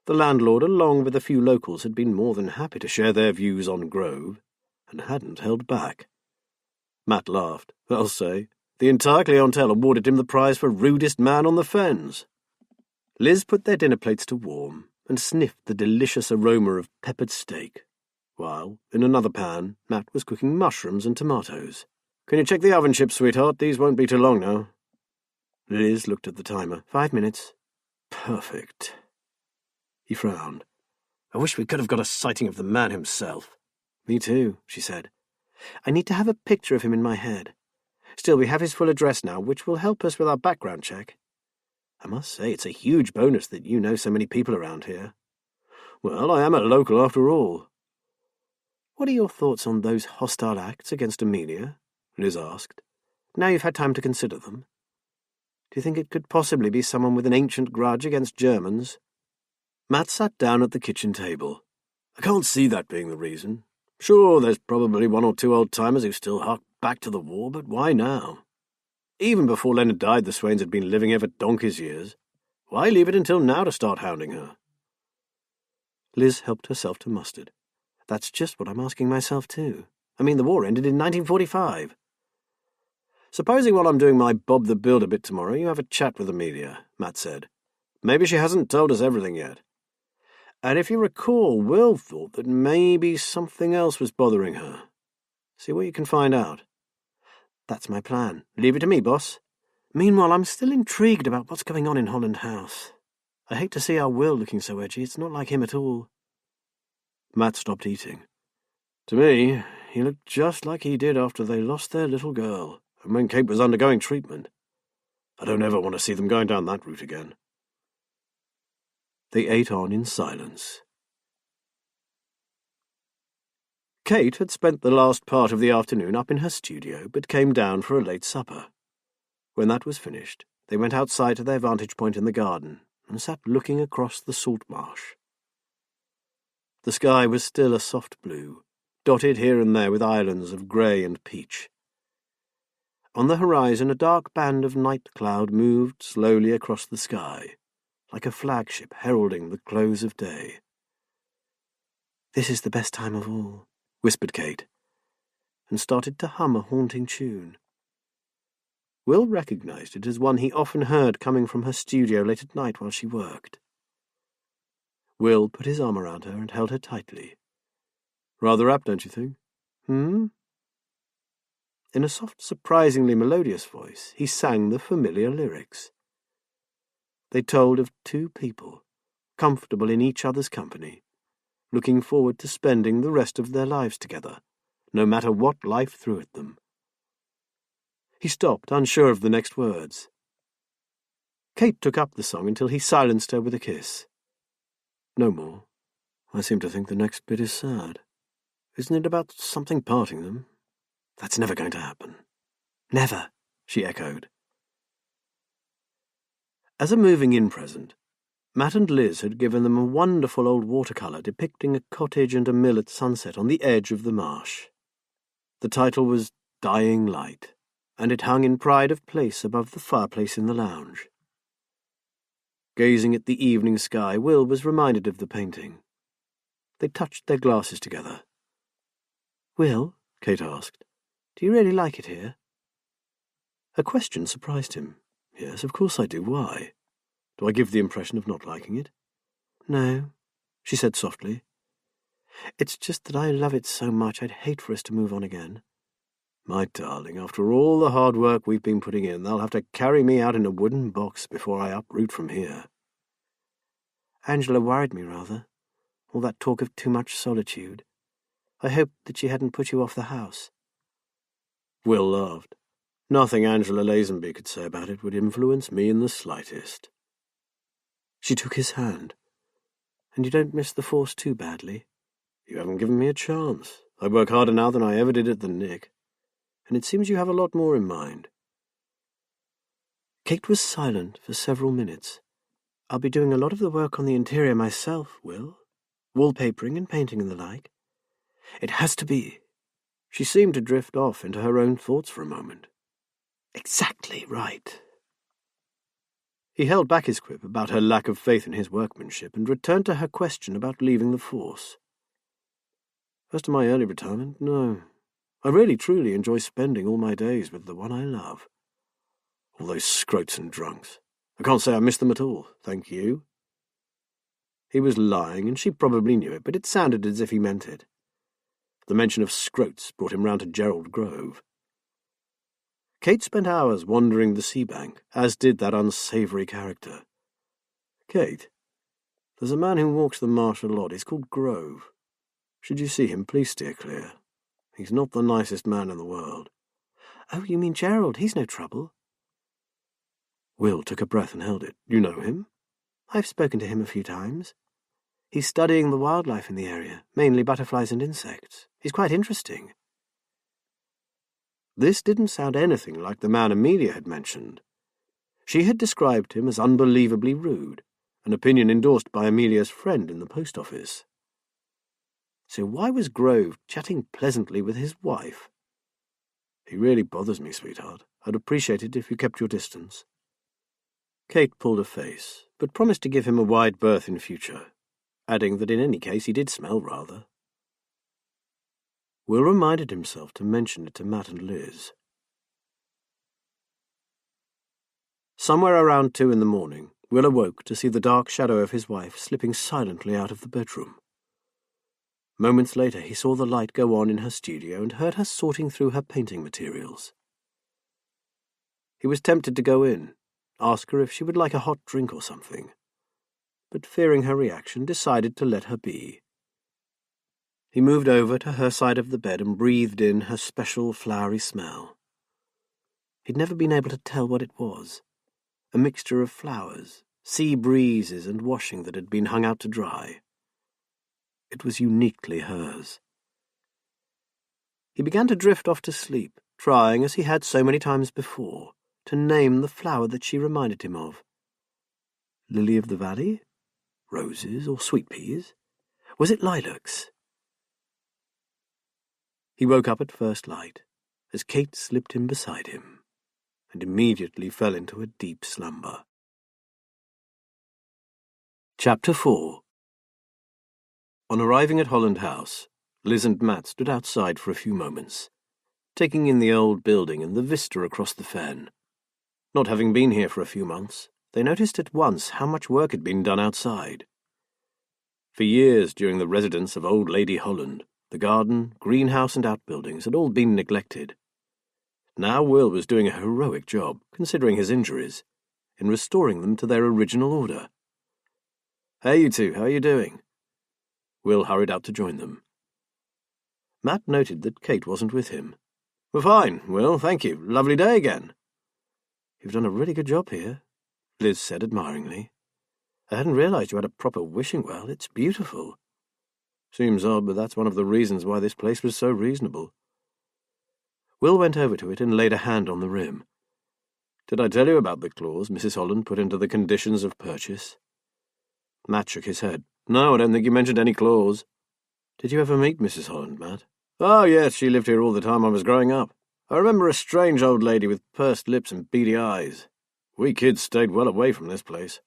The landlord, along with a few locals, had been more than happy to share their views on Grove, and hadn't held back. Matt laughed. I'll say, the entire clientele awarded him the prize for rudest man on the Fens. Liz put their dinner plates to warm and sniffed the delicious aroma of peppered steak, while, in another pan, Matt was cooking mushrooms and tomatoes. Can you check the oven chips, sweetheart? These won't be too long now. Liz looked at the timer. 5 minutes. Perfect. He frowned. I wish we could have got a sighting of the man himself. Me too, she said. I need to have a picture of him in my head. Still, we have his full address now, which will help us with our background check. I must say it's a huge bonus that you know so many people around here. Well, I am a local after all. What are your thoughts on those hostile acts against Amelia? Liz asked. Now you've had time to consider them. Do you think it could possibly be someone with an ancient grudge against Germans? Matt sat down at the kitchen table. I can't see that being the reason. Sure, there's probably 1 or 2 old-timers who still hark back to the war, but why now? Even before Leonard died, the Swains had been living here for donkey's years. Why leave it until now to start hounding her? Liz helped herself to mustard. That's just what I'm asking myself too. I mean, the war ended in 1945. Supposing while I'm doing my Bob the Builder bit tomorrow, you have a chat with Amelia, Matt said. Maybe she hasn't told us everything yet. And if you recall, Will thought that maybe something else was bothering her. See what you can find out. That's my plan. Leave it to me, boss. Meanwhile, I'm still intrigued about what's going on in Holland House. I hate to see our Will looking so edgy. It's not like him at all. Matt stopped eating. To me, he looked just like he did after they lost their little girl, and when Kate was undergoing treatment. I don't ever want to see them going down that route again. They ate on in silence. Kate had spent the last part of the afternoon up in her studio, but came down for a late supper. When that was finished, they went outside to their vantage point in the garden and sat looking across the salt marsh. The sky was still a soft blue, dotted here and there with islands of grey and peach. On the horizon, a dark band of night cloud moved slowly across the sky, like a flagship heralding the close of day. This is the best time of all, whispered Kate, and started to hum a haunting tune. Will recognized it as one he often heard coming from her studio late at night while she worked. Will put his arm around her and held her tightly. Rather apt, don't you think? In a soft, surprisingly melodious voice, he sang the familiar lyrics. They told of 2 people, comfortable in each other's company, looking forward to spending the rest of their lives together, no matter what life threw at them. He stopped, unsure of the next words. Kate took up the song until he silenced her with a kiss. No more. I seem to think the next bit is sad. Isn't it about something parting them? That's never going to happen. Never, she echoed. As a moving-in present, Matt and Liz had given them a wonderful old watercolour depicting a cottage and a mill at sunset on the edge of the marsh. The title was Dying Light, and it hung in pride of place above the fireplace in the lounge. Gazing at the evening sky, Will was reminded of the painting. They touched their glasses together. Will, Kate asked, do you really like it here? Her question surprised him. Yes, of course I do. Why? Do I give the impression of not liking it? No, she said softly. It's just that I love it so much I'd hate for us to move on again. My darling, after all the hard work we've been putting in, they'll have to carry me out in a wooden box before I uproot from here. Angela worried me rather. All that talk of too much solitude. I hoped that she hadn't put you off the house." Will laughed. Nothing Angela Lazenby could say about it would influence me in the slightest. She took his hand. "And you don't miss the force too badly?" "You haven't given me a chance. I work harder now than I ever did at the Nick. And it seems you have a lot more in mind." Kate was silent for several minutes. "I'll be doing a lot of the work on the interior myself, Will. Wallpapering and painting and the like. It has to be." She seemed to drift off into her own thoughts for a moment. "Exactly right." He held back his quip about her lack of faith in his workmanship and returned to her question about leaving the force. "As to my early retirement, no. I really truly enjoy spending all my days with the one I love. All those scroats and drunks. I can't say I miss them at all, thank you." He was lying, and she probably knew it, but it sounded as if he meant it. The mention of scroats brought him round to Gerald Grove. Kate spent hours wandering the sea bank, as did that unsavoury character. "Kate, there's a man who walks the marsh a lot. He's called Grove. Should you see him, please steer clear. He's not the nicest man in the world." "Oh, you mean Gerald? He's no trouble." Will took a breath and held it. "You know him?" "I've spoken to him a few times. He's studying the wildlife in the area, mainly butterflies and insects. He's quite interesting." This didn't sound anything like the man Amelia had mentioned. She had described him as unbelievably rude, an opinion endorsed by Amelia's friend in the post office. So why was Grove chatting pleasantly with his wife? "He really bothers me, sweetheart. I'd appreciate it if you kept your distance." Kate pulled a face, but promised to give him a wide berth in future, adding that in any case he did smell rather. Will reminded himself to mention it to Matt and Liz. Somewhere around 2 in the morning, Will awoke to see the dark shadow of his wife slipping silently out of the bedroom. Moments later he saw the light go on in her studio and heard her sorting through her painting materials. He was tempted to go in, ask her if she would like a hot drink or something, but fearing her reaction, decided to let her be. He moved over to her side of the bed and breathed in her special flowery smell. He'd never been able to tell what it was, a mixture of flowers, sea breezes and washing that had been hung out to dry. It was uniquely hers. He began to drift off to sleep, trying, as he had so many times before, to name the flower that she reminded him of. Lily of the valley? Roses or sweet peas? Was it lilacs? He woke up at first light, as Kate slipped in beside him, and immediately fell into a deep slumber. Chapter 4. On arriving at Holland House, Liz and Matt stood outside for a few moments, taking in the old building and the vista across the fen. Not having been here for a few months, they noticed at once how much work had been done outside. For years during the residence of old Lady Holland, the garden, greenhouse and outbuildings had all been neglected. Now Will was doing a heroic job, considering his injuries, in restoring them to their original order. "Hey, you two, how are you doing?" Will hurried out to join them. Matt noted that Kate wasn't with him. "We're fine, Will, thank you. Lovely day again." "You've done a really good job here," Liz said admiringly. "I hadn't realized you had a proper wishing well. It's beautiful." "Seems odd, but that's one of the reasons why this place was so reasonable." Will went over to it and laid a hand on the rim. "Did I tell you about the clause Mrs. Holland put into the conditions of purchase?" Matt shook his head. "No, I don't think you mentioned any clause." "Did you ever meet Mrs. Holland, Matt?" "Oh, yes, she lived here all the time I was growing up. I remember a strange old lady with pursed lips and beady eyes. We kids stayed well away from this place.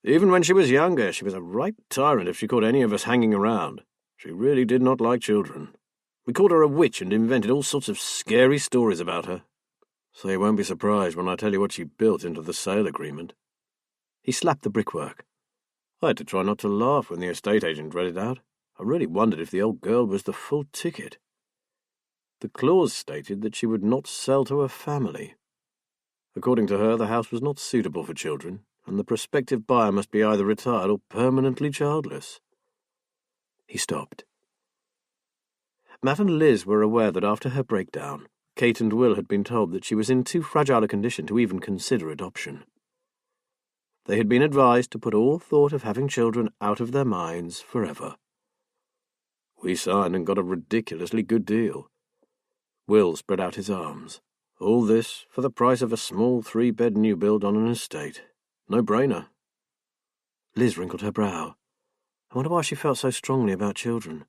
Even when she was younger, she was a right tyrant if she caught any of us hanging around. She really did not like children. We called her a witch and invented all sorts of scary stories about her. So you won't be surprised when I tell you what she built into the sale agreement." He slapped the brickwork. I had to try not to laugh when the estate agent read it out. I really wondered if the old girl was the full ticket. The clause stated that she would not sell to her family. According to her, the house was not suitable for children, and the prospective buyer must be either retired or permanently childless. He stopped. Matt and Liz were aware that after her breakdown, Kate and Will had been told that she was in too fragile a condition to even consider adoption. They had been advised to put all thought of having children out of their minds forever. We signed and got a ridiculously good deal. Will spread out his arms. All this for the price of a small 3-bed new build on an estate. No-brainer. Liz wrinkled her brow. I wonder why she felt so strongly about children.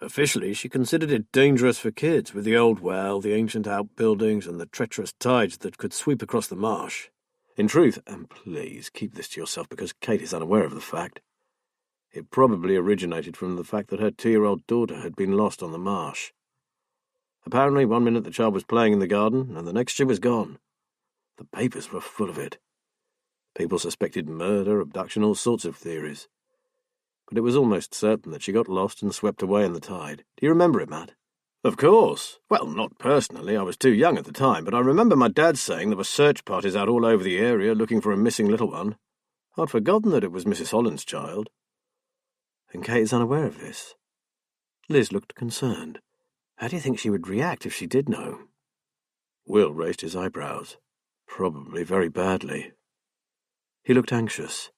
Officially, she considered it dangerous for kids, with the old well, the ancient outbuildings, and the treacherous tides that could sweep across the marsh. In truth, and please keep this to yourself because Kate is unaware of the fact, it probably originated from the fact that her 2-year-old daughter had been lost on the marsh. Apparently, one minute the child was playing in the garden, and the next she was gone. The papers were full of it. People suspected murder, abduction, all sorts of theories. But it was almost certain that she got lost and swept away in the tide. Do you remember it, Matt? Of course. Well, not personally. I was too young at the time, but I remember my dad saying there were search parties out all over the area looking for a missing little one. I'd forgotten that it was Mrs. Holland's child. And Kate is unaware of this. Liz looked concerned. How do you think she would react if she did know? Will raised his eyebrows. Probably very badly. He looked anxious.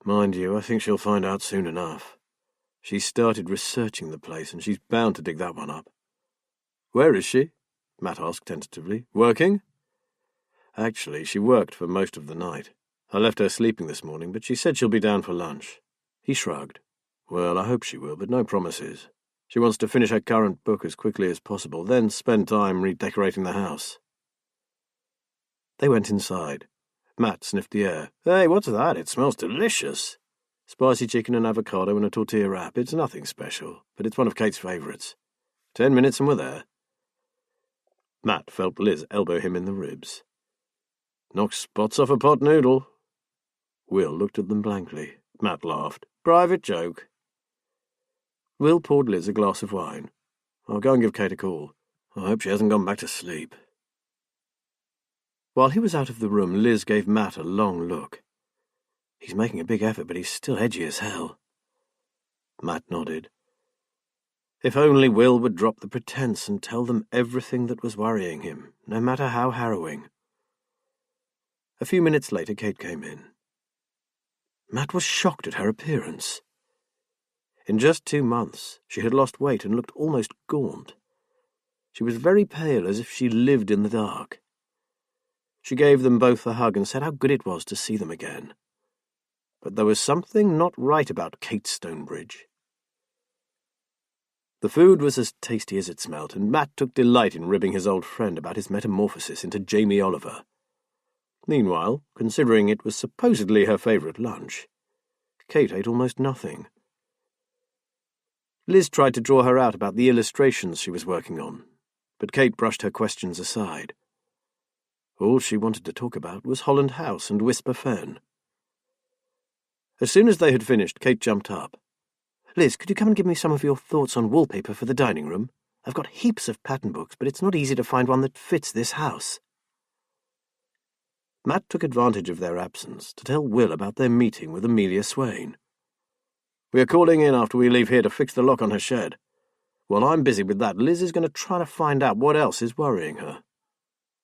Mind you, I think she'll find out soon enough. She's started researching the place, and she's bound to dig that one up. Where is she? Matt asked tentatively. Working? Actually, she worked for most of the night. I left her sleeping this morning, but she said she'll be down for lunch. He shrugged. Well, I hope she will, but no promises. She wants to finish her current book as quickly as possible, then spend time redecorating the house. They went inside. Matt sniffed the air. Hey, what's that? It smells delicious. Spicy chicken and avocado in a tortilla wrap. It's nothing special, but it's one of Kate's favourites. 10 minutes and we're there. Matt felt Liz elbow him in the ribs. Knocks spots off a pot noodle. Will looked at them blankly. Matt laughed. Private joke. Will poured Liz a glass of wine. I'll go and give Kate a call. I hope she hasn't gone back to sleep. While he was out of the room, Liz gave Matt a long look. He's making a big effort, but he's still edgy as hell. Matt nodded. If only Will would drop the pretense and tell them everything that was worrying him, no matter how harrowing. A few minutes later, Kate came in. Matt was shocked at her appearance. In just 2 months, she had lost weight and looked almost gaunt. She was very pale, as if she lived in the dark. She gave them both a hug and said how good it was to see them again. But there was something not right about Kate Stonebridge. The food was as tasty as it smelt, and Matt took delight in ribbing his old friend about his metamorphosis into Jamie Oliver. Meanwhile, considering it was supposedly her favourite lunch, Kate ate almost nothing. Liz tried to draw her out about the illustrations she was working on, but Kate brushed her questions aside. All she wanted to talk about was Holland House and Whisper Fen. As soon as they had finished, Kate jumped up. Liz, could you come and give me some of your thoughts on wallpaper for the dining room? I've got heaps of pattern books, but it's not easy to find one that fits this house. Matt took advantage of their absence to tell Will about their meeting with Amelia Swain. We are calling in after we leave here to fix the lock on her shed. While I'm busy with that, Liz is going to try to find out what else is worrying her.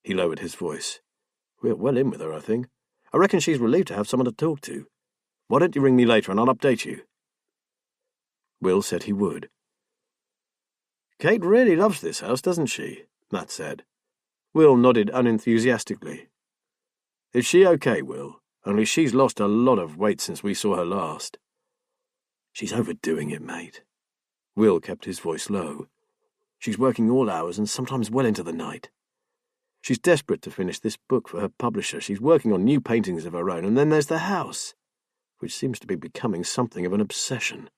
He lowered his voice. We're well in with her, I think. I reckon she's relieved to have someone to talk to. Why don't you ring me later and I'll update you? Will said he would. Kate really loves this house, doesn't she? Matt said. Will nodded unenthusiastically. Is she okay, Will? Only she's lost a lot of weight since we saw her last. She's overdoing it, mate. Will kept his voice low. She's working all hours and sometimes well into the night. She's desperate to finish this book for her publisher. She's working on new paintings of her own, and then there's the house, which seems to be becoming something of an obsession.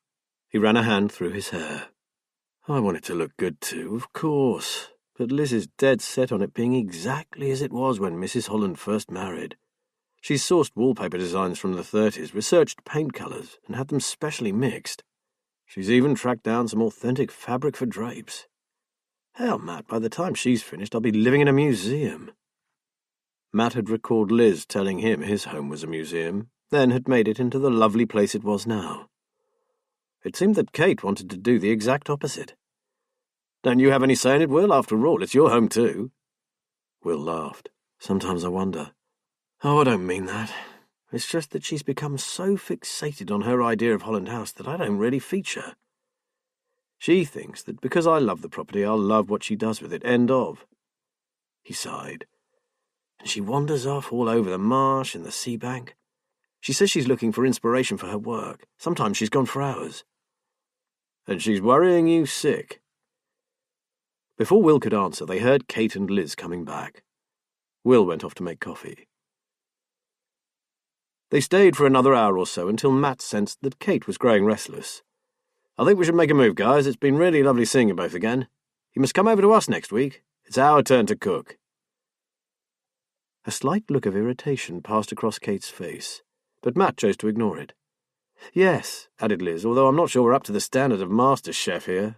He ran a hand through his hair. I want it to look good too, of course, but Liz is dead set on it being exactly as it was when Mrs. Holland first married. She's sourced wallpaper designs from the 30s, researched paint colours, and had them specially mixed. She's even tracked down some authentic fabric for drapes. Hell, Matt, by the time she's finished, I'll be living in a museum. Matt had recalled Liz telling him his home was a museum, then had made it into the lovely place it was now. It seemed that Kate wanted to do the exact opposite. "Don't you have any say in it, Will? After all, it's your home too." Will laughed. "Sometimes I wonder." "Oh, I don't mean that. It's just that she's become so fixated on her idea of Holland House that I don't really feature. She thinks that because I love the property, I'll love what she does with it. End of." He sighed. "And she wanders off all over the marsh and the sea bank. She says she's looking for inspiration for her work. Sometimes she's gone for hours." "And she's worrying you sick." Before Will could answer, they heard Kate and Liz coming back. Will went off to make coffee. They stayed for another hour or so until Matt sensed that Kate was growing restless. "I think we should make a move, guys. It's been really lovely seeing you both again. You must come over to us next week. It's our turn to cook." A slight look of irritation passed across Kate's face, but Matt chose to ignore it. "Yes," added Liz, "although I'm not sure we're up to the standard of master chef here."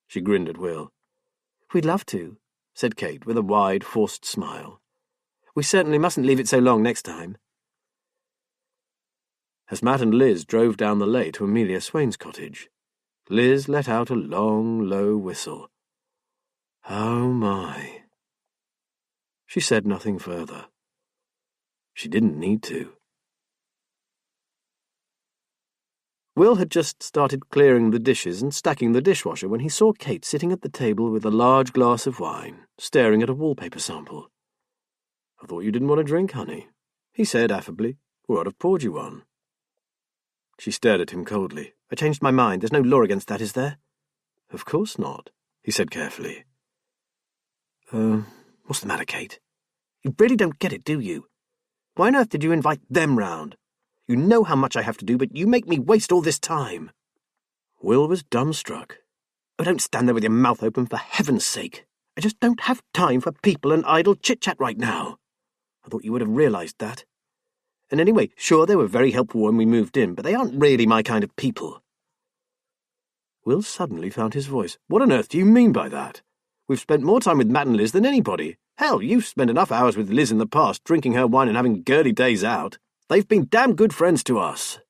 She grinned at Will. "We'd love to," said Kate with a wide, forced smile. "We certainly mustn't leave it so long next time." As Matt and Liz drove down the lane to Amelia Swain's cottage, Liz let out a long, low whistle. "Oh, my." She said nothing further. She didn't need to. Will had just started clearing the dishes and stacking the dishwasher when he saw Kate sitting at the table with a large glass of wine, staring at a wallpaper sample. "I thought you didn't want a drink, honey," he said affably, "or I'd have poured you one." She stared at him coldly. "I changed my mind. There's no law against that, is there?" "Of course not," he said carefully. What's the matter, Kate? You really don't get it, do you? Why on earth did you invite them round? You know how much I have to do, but you make me waste all this time." Will was dumbstruck. "Oh, don't stand there with your mouth open, for heaven's sake. I just don't have time for people and idle chit-chat right now. I thought you would have realised that. And anyway, sure, they were very helpful when we moved in, but they aren't really my kind of people." Will suddenly found his voice. "What on earth do you mean by that? We've spent more time with Matt and Liz than anybody. Hell, you've spent enough hours with Liz in the past, drinking her wine and having girly days out. They've been damn good friends to us."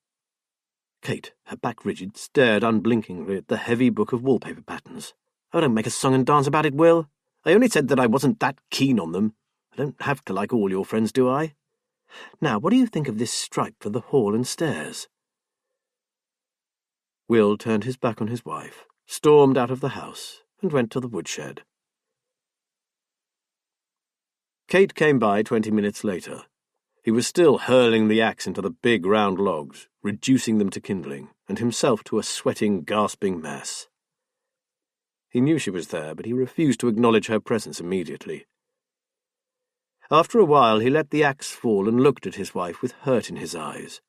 Kate, her back rigid, stared unblinkingly at the heavy book of wallpaper patterns. "Oh, don't make a song and dance about it, Will. I only said that I wasn't that keen on them. I don't have to like all your friends, do I? Now, what do you think of this stripe for the hall and stairs?" Will turned his back on his wife, stormed out of the house, and went to the woodshed. Kate came by 20 minutes later. He was still hurling the axe into the big round logs, reducing them to kindling, and himself to a sweating, gasping mess. He knew she was there, but he refused to acknowledge her presence immediately. After a while he let the axe fall and looked at his wife with hurt in his eyes.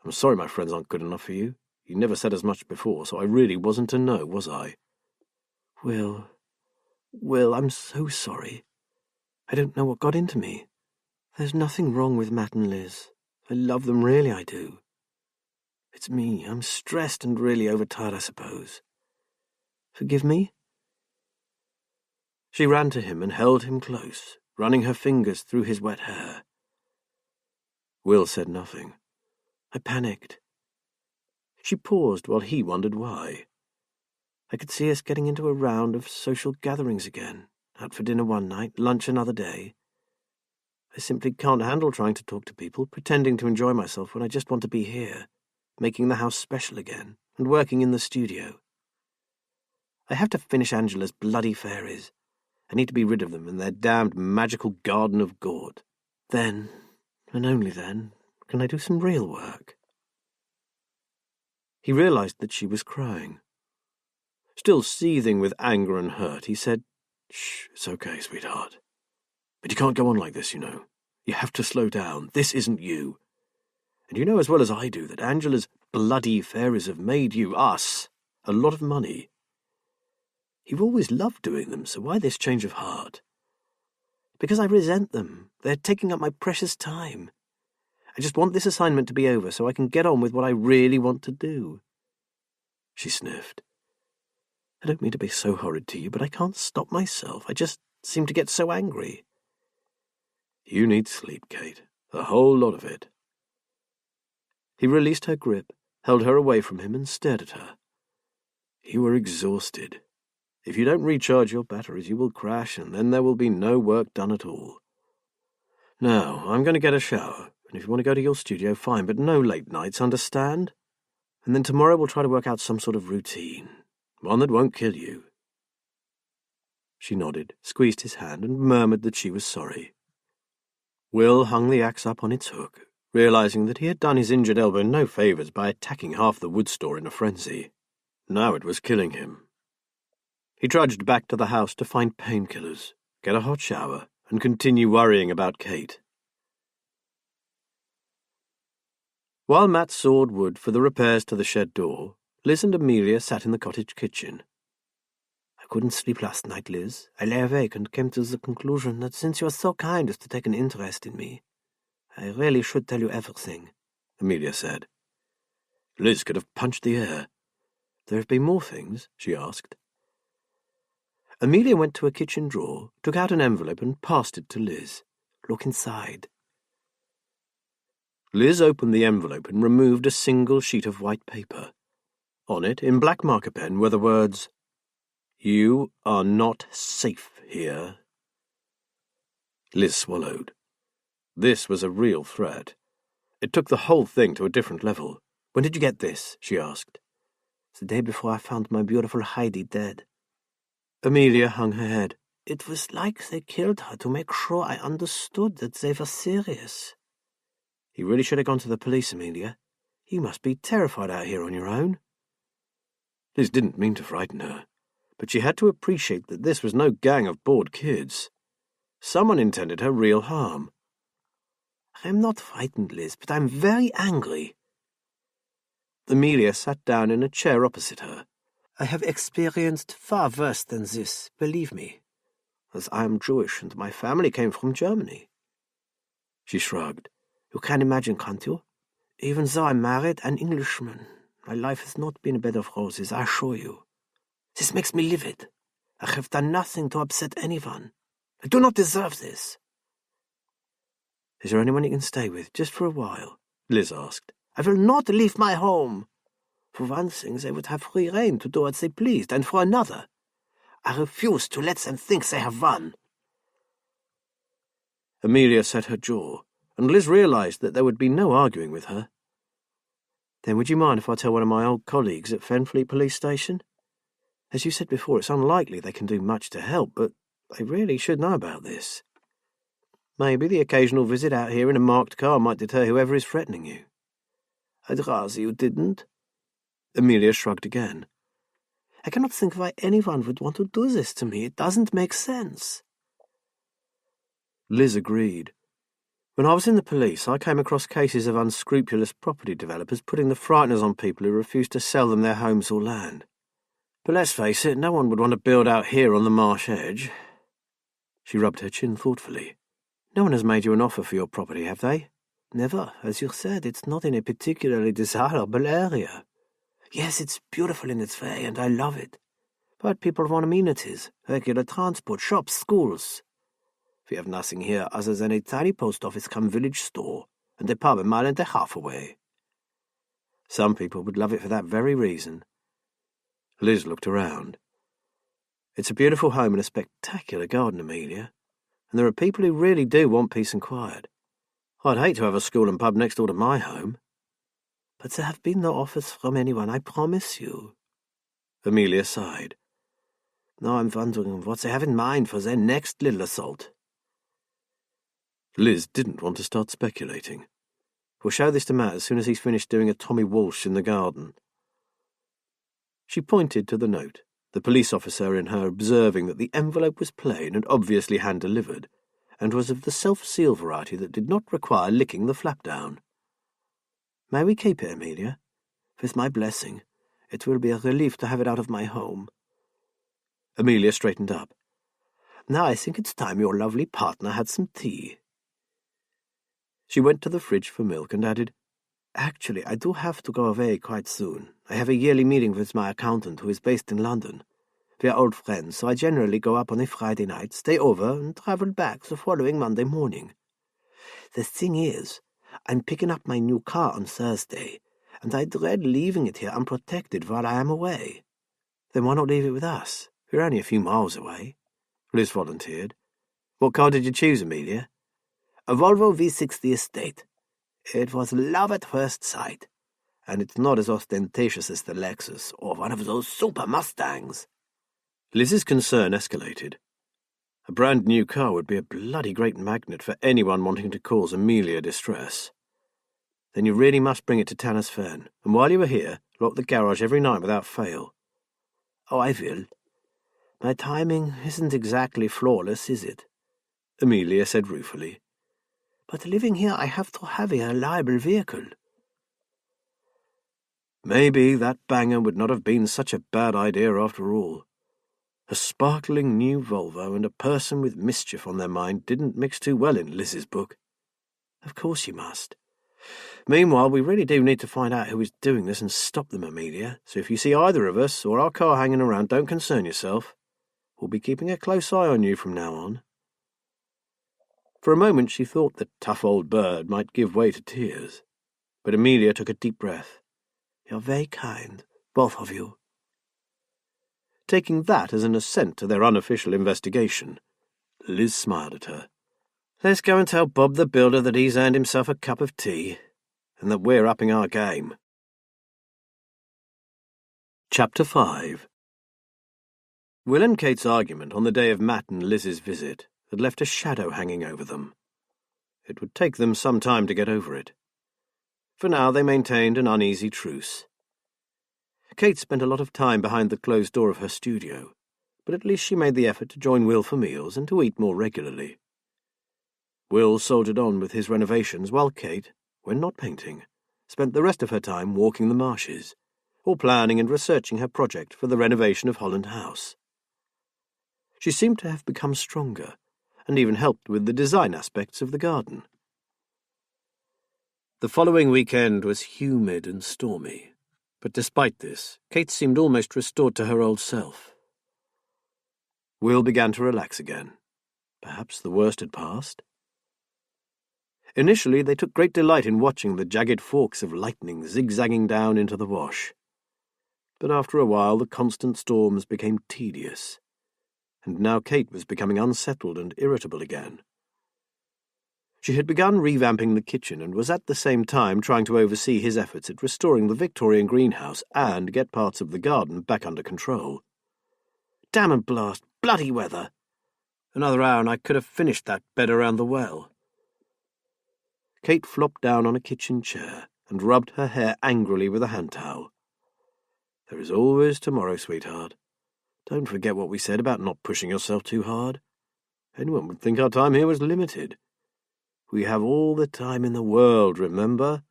"I'm sorry my friends aren't good enough for you. You never said as much before, so I really wasn't to know, was I?" Will, I'm so sorry. I don't know what got into me. There's nothing wrong with Matt and Liz. I love them, really I do. It's me. I'm stressed and really overtired, I suppose. Forgive me?" She ran to him and held him close, running her fingers through his wet hair. Will said nothing. I panicked. She paused while he wondered why. I could see us getting into a round of social gatherings again, out for dinner one night, lunch another day. I simply can't handle trying to talk to people, pretending to enjoy myself when I just want to be here, making the house special again, and working in the studio. I have to finish Angela's bloody fairies. I need to be rid of them and their damned magical garden of Gort. Then, and only then, can I do some real work." He realised that she was crying. Still seething with anger and hurt, he said, "Shh, it's okay, sweetheart. But you can't go on like this, you know. You have to slow down. This isn't you. And you know as well as I do that Angela's bloody fairies have made you, us, a lot of money. You've always loved doing them, so why this change of heart? Because I resent them. They're taking up my precious time. I just want this assignment to be over so I can get on with what I really want to do." She sniffed. "I don't mean to be so horrid to you, but I can't stop myself. I just seem to get so angry." "You need sleep, Kate. A whole lot of it." He released her grip held her away from him and stared at her. "You are exhausted. If you don't recharge your batteries, you will crash, and then there will be no work done at all. Now, I'm going to get a shower, and if you want to go to your studio, fine, but no late nights, understand? And then tomorrow we'll try to work out some sort of routine, one that won't kill you." She nodded, squeezed his hand, and murmured that she was sorry. Will hung the axe up on its hook, realizing that he had done his injured elbow no favours by attacking half the wood store in a frenzy. Now it was killing him. He trudged back to the house to find painkillers, get a hot shower, and continue worrying about Kate. While Matt sawed wood for the repairs to the shed door, Liz and Amelia sat in the cottage kitchen. "I couldn't sleep last night, Liz. I lay awake and came to the conclusion that since you are so kind as to take an interest in me, I really should tell you everything," Amelia said. Liz could have punched the air. "There have been more things?" she asked. Amelia went to a kitchen drawer, took out an envelope and passed it to Liz. "Look inside." Liz opened the envelope and removed a single sheet of white paper. On it, in black marker pen, were the words, "You are not safe here." Liz swallowed. This was a real threat. It took the whole thing to a different level. "When did you get this?" she asked. "The day before I found my beautiful Heidi dead." Amelia hung her head. "It was like they killed her to make sure I understood that they were serious." "You really should have gone to the police, Amelia. You must be terrified out here on your own." Liz didn't mean to frighten her, but she had to appreciate that this was no gang of bored kids. Someone intended her real harm. "I'm not frightened, Liz, but I'm very angry." Amelia sat down in a chair opposite her. "I have experienced far worse than this, believe me, as I am Jewish and my family came from Germany." She shrugged. "You can imagine, can't you? Even though I'm married an Englishman, my life has not been a bed of roses, I assure you. This makes me livid. I have done nothing to upset anyone. I do not deserve this." "Is there anyone you can stay with, just for a while?" Liz asked. "I will not leave my home. For one thing, they would have free rein to do what they pleased, and for another, I refuse to let them think they have won." Amelia set her jaw, and Liz realized that there would be no arguing with her. "Then would you mind if I tell one of my old colleagues at Fenfleet Police Station? As you said before, it's unlikely they can do much to help, but they really should know about this. Maybe the occasional visit out here in a marked car might deter whoever is threatening you." "I'd rather you didn't." Amelia shrugged again. "I cannot think why anyone would want to do this to me. It doesn't make sense." Liz agreed. "When I was in the police, I came across cases of unscrupulous property developers putting the frighteners on people who refused to sell them their homes or land. But let's face it, no one would want to build out here on the marsh edge." She rubbed her chin thoughtfully. "No one has made you an offer for your property, have they?" "Never. As you said, it's not in a particularly desirable area. Yes, it's beautiful in its way, and I love it. But people want amenities, regular transport, shops, schools. We have nothing here other than a tiny post office come village store, and a pub a mile and a half away." "Some people would love it for that very reason." Liz looked around. "It's a beautiful home and a spectacular garden, Amelia, and there are people who really do want peace and quiet. I'd hate to have a school and pub next door to my home." "But there have been no offers from anyone, I promise you." Amelia sighed. "Now I'm wondering what they have in mind for their next little assault." Liz didn't want to start speculating. "We'll show this to Matt as soon as he's finished doing a Tommy Walsh in the garden." She pointed to the note, the police officer in her observing that the envelope was plain and obviously hand-delivered, and was of the self-seal variety that did not require licking the flap down. "May we keep it, Amelia? With my blessing, it will be a relief to have it out of my home." Amelia straightened up. "Now I think it's time your lovely partner had some tea." She went to the fridge for milk and added, "Actually, I do have to go away quite soon. I have a yearly meeting with my accountant who is based in London. We are old friends, so I generally go up on a Friday night, stay over, and travel back the following Monday morning. The thing is, I'm picking up my new car on Thursday, and I dread leaving it here unprotected while I am away." "Then why not leave it with us? We're only a few miles away," Liz volunteered. "What car did you choose, Amelia?" "A Volvo V60 Estate. It was love at first sight, and it's not as ostentatious as the Lexus or one of those super Mustangs." Liz's concern escalated. A brand new car would be a bloody great magnet for anyone wanting to cause Amelia distress. "Then you really must bring it to Tanner's Fen, and while you are here, lock the garage every night without fail." "Oh, I will. My timing isn't exactly flawless, is it?" Amelia said ruefully. "But living here, I have to have a reliable vehicle." Maybe that banger would not have been such a bad idea after all. A sparkling new Volvo and a person with mischief on their mind didn't mix too well in Liz's book. "Of course you must. Meanwhile, we really do need to find out who is doing this and stop them, Amelia, so if you see either of us or our car hanging around, don't concern yourself. We'll be keeping a close eye on you from now on." For a moment she thought the tough old bird might give way to tears, but Amelia took a deep breath. "You're very kind, both of you." Taking that as an assent to their unofficial investigation, Liz smiled at her. "Let's go and tell Bob the Builder that he's earned himself a cup of tea, and that we're upping our game." Chapter 5. Will and Kate's argument on the day of Matt and Liz's visit had left a shadow hanging over them. It would take them some time to get over it. For now they maintained an uneasy truce. Kate spent a lot of time behind the closed door of her studio, but at least she made the effort to join Will for meals and to eat more regularly. Will soldiered on with his renovations while Kate, when not painting, spent the rest of her time walking the marshes, or planning and researching her project for the renovation of Holland House. She seemed to have become stronger, and even helped with the design aspects of the garden. The following weekend was humid and stormy, but despite this, Kate seemed almost restored to her old self. Will began to relax again. Perhaps the worst had passed. Initially, they took great delight in watching the jagged forks of lightning zigzagging down into the wash. But after a while, the constant storms became tedious, and now Kate was becoming unsettled and irritable again. She had begun revamping the kitchen and was at the same time trying to oversee his efforts at restoring the Victorian greenhouse and get parts of the garden back under control. "Damn and blast, bloody weather! Another hour and I could have finished that bed around the well." Kate flopped down on a kitchen chair and rubbed her hair angrily with a hand towel. "There is always tomorrow, sweetheart. Don't forget what we said about not pushing yourself too hard. Anyone would think our time here was limited. We have all the time in the world, remember?"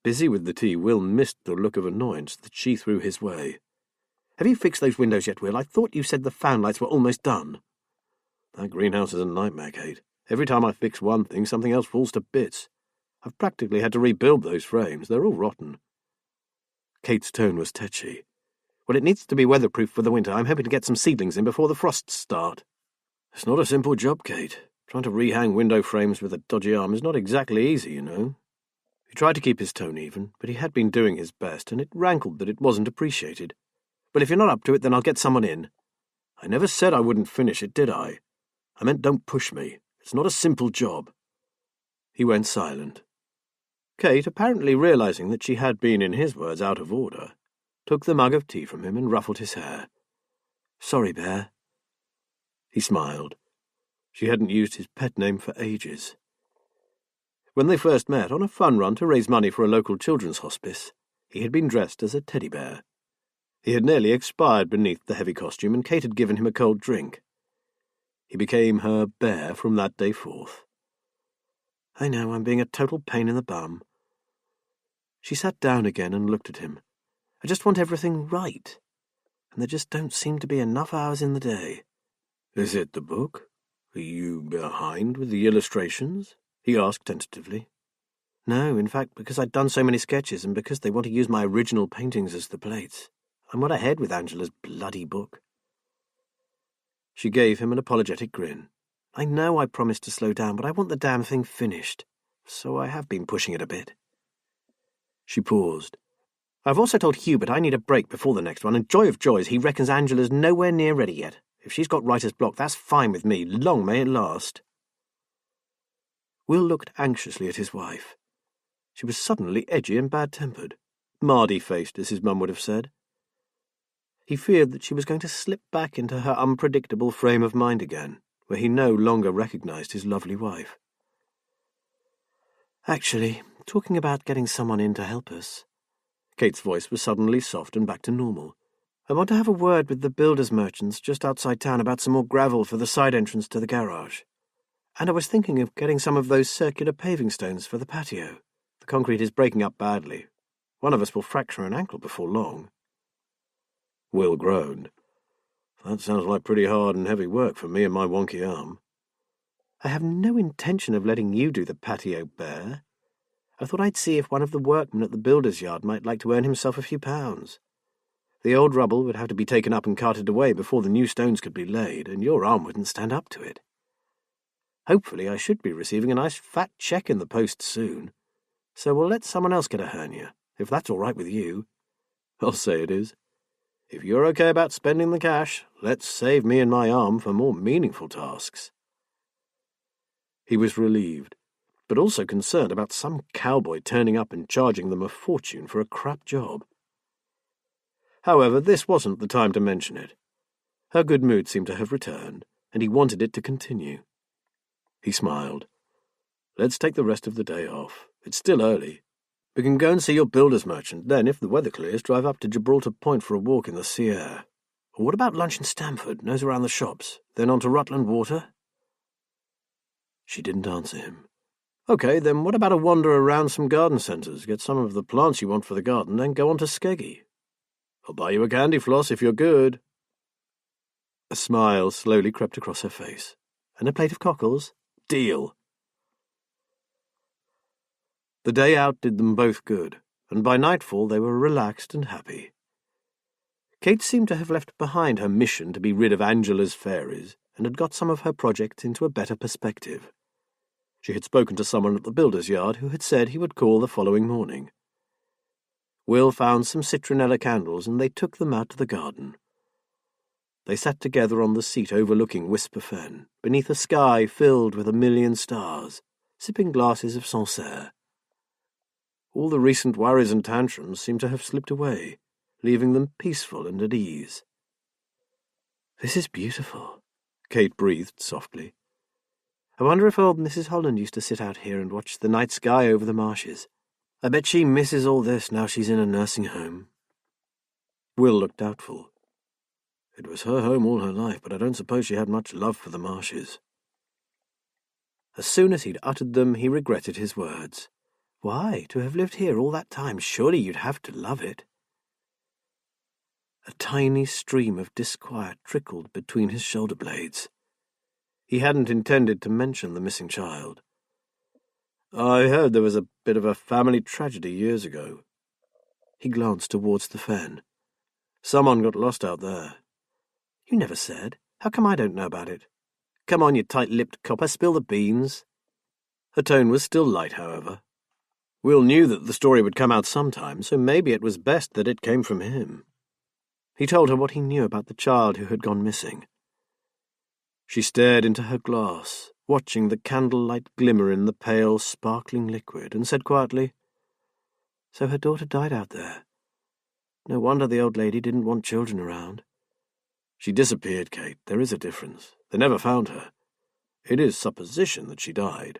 Busy with the tea, Will missed the look of annoyance that she threw his way. "Have you fixed those windows yet, Will? I thought you said the fan lights were almost done." "That greenhouse is a nightmare, Kate. Every time I fix one thing, something else falls to bits. I've practically had to rebuild those frames. They're all rotten." Kate's tone was tetchy. "Well, it needs to be weatherproof for the winter. I'm hoping to get some seedlings in before the frosts start." "It's not a simple job, Kate. Trying to rehang window frames with a dodgy arm is not exactly easy, you know." He tried to keep his tone even, but he had been doing his best, and it rankled that it wasn't appreciated. "Well, if you're not up to it, then I'll get someone in." "I never said I wouldn't finish it, did I? I meant don't push me. It's not a simple job." He went silent. Kate, apparently realizing that she had been, in his words, out of order, took the mug of tea from him and ruffled his hair. "Sorry, Bear." He smiled. She hadn't used his pet name for ages. When they first met on a fun run to raise money for a local children's hospice, he had been dressed as a teddy bear. He had nearly expired beneath the heavy costume, and Kate had given him a cold drink. He became her bear from that day forth. "I know, I'm being a total pain in the bum." She sat down again and looked at him. "I just want everything right, and there just don't seem to be enough hours in the day." "Is it the book? Are you behind with the illustrations?" he asked tentatively. "No, in fact, because I'd done so many sketches and because they want to use my original paintings as the plates. I'm well ahead with Angela's bloody book." She gave him an apologetic grin. "I know I promised to slow down, but I want the damn thing finished, so I have been pushing it a bit." She paused. "I've also told Hubert I need a break before the next one, and joy of joys, he reckons Angela's nowhere near ready yet. If she's got writer's block, that's fine with me. Long may it last." Will looked anxiously at his wife. She was suddenly edgy and bad-tempered, mardy-faced, as his mum would have said. He feared that she was going to slip back into her unpredictable frame of mind again, where he no longer recognised his lovely wife. "Actually, talking about getting someone in to help us." Kate's voice was suddenly soft and back to normal. "I want to have a word with the builders' merchants just outside town about some more gravel for the side entrance to the garage. And I was thinking of getting some of those circular paving stones for the patio. The concrete is breaking up badly. One of us will fracture an ankle before long." Will groaned. "That sounds like pretty hard and heavy work for me and my wonky arm." "I have no intention of letting you do the patio, Bear. I thought I'd see if one of the workmen at the builder's yard might like to earn himself a few pounds. The old rubble would have to be taken up and carted away before the new stones could be laid, and your arm wouldn't stand up to it. Hopefully I should be receiving a nice fat cheque in the post soon, so we'll let someone else get a hernia, if that's all right with you." "I'll say it is. If you're okay about spending the cash, let's save me and my arm for more meaningful tasks." He was relieved, but also concerned about some cowboy turning up and charging them a fortune for a crap job. However, this wasn't the time to mention it. Her good mood seemed to have returned, and he wanted it to continue. He smiled. "Let's take the rest of the day off. It's still early. We can go and see your builder's merchant, then, if the weather clears, drive up to Gibraltar Point for a walk in the sea air. Or what about lunch in Stamford, nose around the shops, then on to Rutland Water?" She didn't answer him. "OK, then what about a wander around some garden centres, get some of the plants you want for the garden, then go on to Skeggy? I'll buy you a candy floss if you're good." A smile slowly crept across her face. "And a plate of cockles? Deal." The day out did them both good, and by nightfall they were relaxed and happy. Kate seemed to have left behind her mission to be rid of Angela's fairies, and had got some of her projects into a better perspective. She had spoken to someone at the builder's yard who had said he would call the following morning. Will found some citronella candles, and they took them out to the garden. They sat together on the seat overlooking Whisper Fen, beneath a sky filled with a million stars, sipping glasses of Sancerre. All the recent worries and tantrums seemed to have slipped away, leaving them peaceful and at ease. "This is beautiful," Kate breathed softly. "I wonder if old Mrs. Holland used to sit out here and watch the night sky over the marshes. I bet she misses all this now she's in a nursing home." Will looked doubtful. It was her home all her life, but I don't suppose she had much love for the marshes. As soon as he'd uttered them, he regretted his words. Why, to have lived here all that time, surely you'd have to love it. A tiny stream of disquiet trickled between his shoulder blades. He hadn't intended to mention the missing child. "I heard there was a bit of a family tragedy years ago." He glanced towards the fen. "Someone got lost out there." "You never said. How come I don't know about it?" "Come on, you tight-lipped copper, spill the beans." Her tone was still light, however. Will knew that the story would come out sometime, so maybe it was best that it came from him. He told her what he knew about the child who had gone missing. She stared into her glass, watching the candlelight glimmer in the pale, sparkling liquid, and said quietly, "So her daughter died out there. No wonder the old lady didn't want children around." "She disappeared, Kate. There is a difference. They never found her. It is supposition that she died."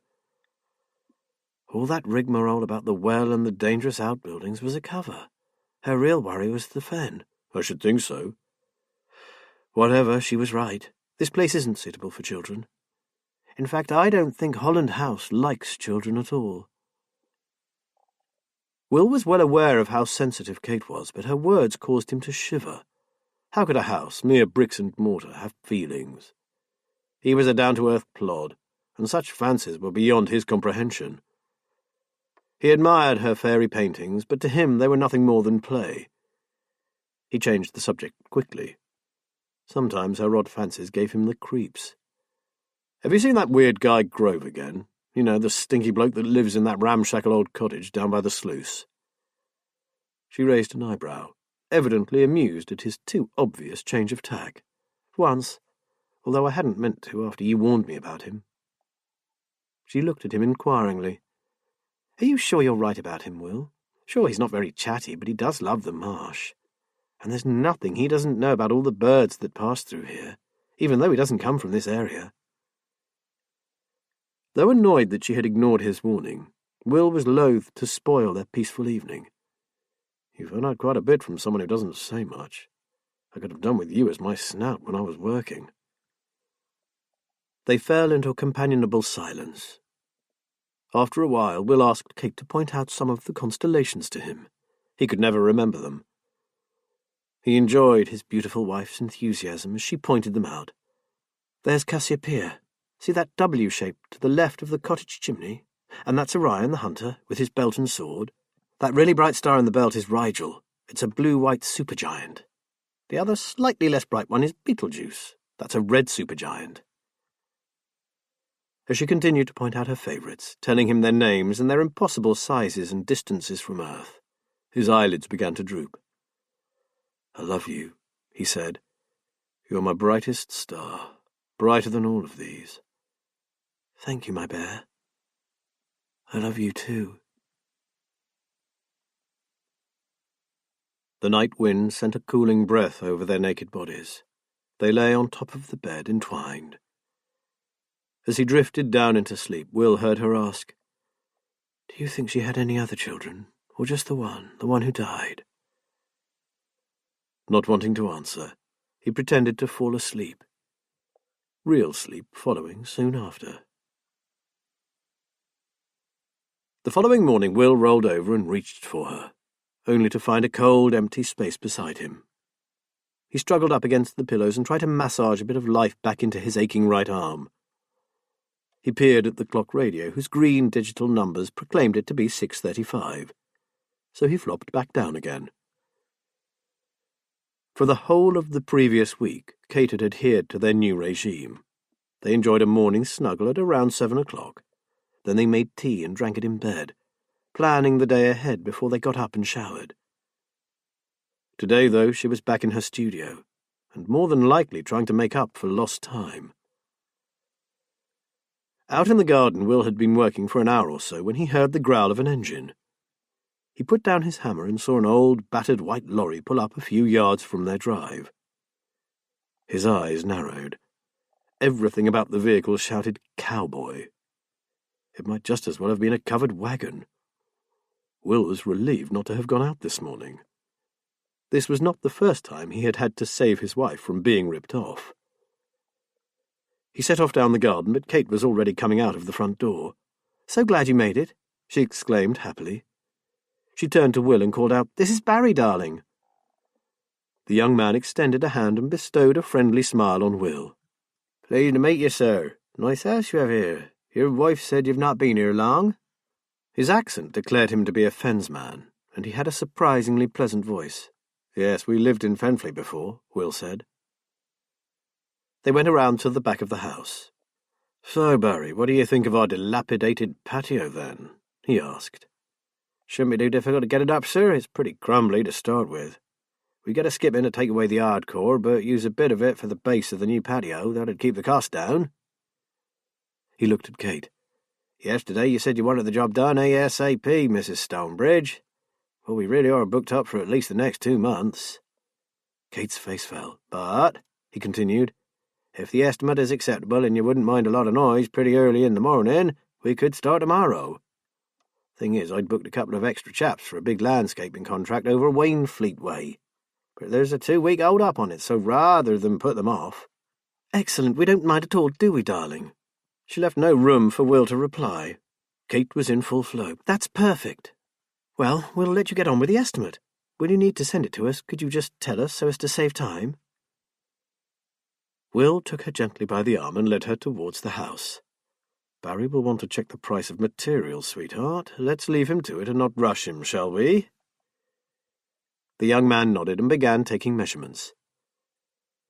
All that rigmarole about the well and the dangerous outbuildings was a cover. Her real worry was the fen. "I should think so." "Whatever, she was right. This place isn't suitable for children. In fact, I don't think Holland House likes children at all." Will was well aware of how sensitive Kate was, but her words caused him to shiver. How could a house, mere bricks and mortar, have feelings? He was a down-to-earth plod, and such fancies were beyond his comprehension. He admired her fairy paintings, but to him they were nothing more than play. He changed the subject quickly. Sometimes her odd fancies gave him the creeps. "Have you seen that weird guy Grove again? You know, the stinky bloke that lives in that ramshackle old cottage down by the sluice?" She raised an eyebrow, evidently amused at his too obvious change of tack. Once, although I hadn't meant to after you warned me about him. She looked at him inquiringly. Are you sure you're right about him, Will? Sure, he's not very chatty, but he does love the marsh. And there's nothing he doesn't know about all the birds that pass through here, even though he doesn't come from this area. Though annoyed that she had ignored his warning, Will was loath to spoil their peaceful evening. You found out quite a bit from someone who doesn't say much. I could have done with you as my snout when I was working. They fell into a companionable silence. After a while, Will asked Kate to point out some of the constellations to him. He could never remember them. He enjoyed his beautiful wife's enthusiasm as she pointed them out. There's Cassiopeia. See that W shape to the left of the cottage chimney? And that's Orion the hunter, with his belt and sword. That really bright star in the belt is Rigel. It's a blue-white supergiant. The other slightly less bright one is Betelgeuse. That's a red supergiant. As she continued to point out her favourites, telling him their names and their impossible sizes and distances from Earth, his eyelids began to droop. I love you, he said. You're my brightest star, brighter than all of these. Thank you, my bear. I love you too. The night wind sent a cooling breath over their naked bodies. They lay on top of the bed, entwined. As he drifted down into sleep, Will heard her ask, Do you think she had any other children, or just the one who died? Not wanting to answer, he pretended to fall asleep. Real sleep following soon after. The following morning Will rolled over and reached for her, only to find a cold, empty space beside him. He struggled up against the pillows and tried to massage a bit of life back into his aching right arm. He peered at the clock radio, whose green digital numbers proclaimed it to be 6:35, so he flopped back down again. For the whole of the previous week, Kate had adhered to their new regime. They enjoyed a morning snuggle at around 7 o'clock. Then they made tea and drank it in bed, planning the day ahead before they got up and showered. Today, though, she was back in her studio, and more than likely trying to make up for lost time. Out in the garden, Will had been working for an hour or so when he heard the growl of an engine. He put down his hammer and saw an old, battered white lorry pull up a few yards from their drive. His eyes narrowed. Everything about the vehicle shouted cowboy. It might just as well have been a covered wagon. Will was relieved not to have gone out this morning. This was not the first time he had had to save his wife from being ripped off. He set off down the garden, but Kate was already coming out of the front door. So glad you made it, she exclaimed happily. She turned to Will and called out, This is Barry, darling. The young man extended a hand and bestowed a friendly smile on Will. Pleased to meet you, sir. Nice house you have here. Your wife said you've not been here long. His accent declared him to be a Fensman, and he had a surprisingly pleasant voice. Yes, we lived in Fenfleet before, Will said. They went around to the back of the house. So, Barry, what do you think of our dilapidated patio, then? He asked. Shouldn't be too difficult to get it up, sir. It's pretty crumbly to start with. We get a skip in to take away the hardcore, but use a bit of it for the base of the new patio. That'd keep the cost down. He looked at Kate. Yesterday you said you wanted the job done ASAP, Mrs. Stonebridge. Well, we really are booked up for at least the next 2 months. Kate's face fell. But, he continued, if the estimate is acceptable and you wouldn't mind a lot of noise pretty early in the morning, we could start tomorrow. Thing is, I'd booked a couple of extra chaps for a big landscaping contract over Wainfleet way. But there's a 2-week hold-up on it, so rather than put them off... Excellent, we don't mind at all, do we, darling? She left no room for Will to reply. Kate was in full flow. That's perfect. Well, we'll let you get on with the estimate. When you need to send it to us, could you just tell us so as to save time? Will took her gently by the arm and led her towards the house. Barry will want to check the price of materials, sweetheart. Let's leave him to it and not rush him, shall we? The young man nodded and began taking measurements.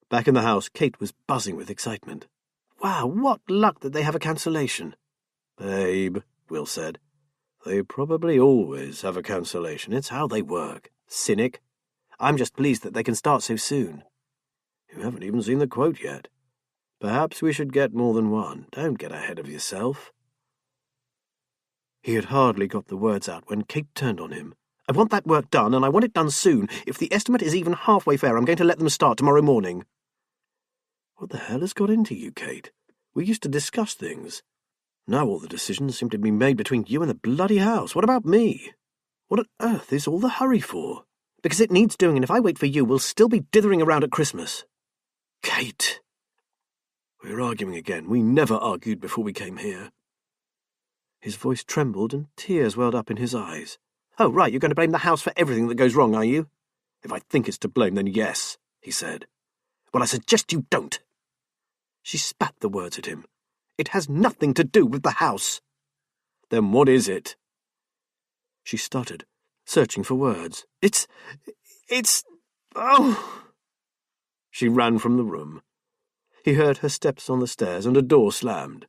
Back in the house, Kate was buzzing with excitement. Wow, what luck that they have a cancellation. Babe, Will said, they probably always have a cancellation. It's how they work. Cynic. I'm just pleased that they can start so soon. You haven't even seen the quote yet. Perhaps we should get more than one. Don't get ahead of yourself. He had hardly got the words out when Kate turned on him. I want that work done, and I want it done soon. If the estimate is even halfway fair, I'm going to let them start tomorrow morning. What the hell has got into you, Kate? We used to discuss things. Now all the decisions seem to be made between you and the bloody house. What about me? What on earth is all the hurry for? Because it needs doing, and if I wait for you, we'll still be dithering around at Christmas. Kate! We're arguing again. We never argued before we came here. His voice trembled and tears welled up in his eyes. Oh, right, you're going to blame the house for everything that goes wrong, are you? If I think it's to blame, then yes, he said. Well, I suggest you don't. She spat the words at him. It has nothing to do with the house. Then what is it? She stuttered, searching for words. It's... Oh! She ran from the room. He heard her steps on the stairs and a door slammed.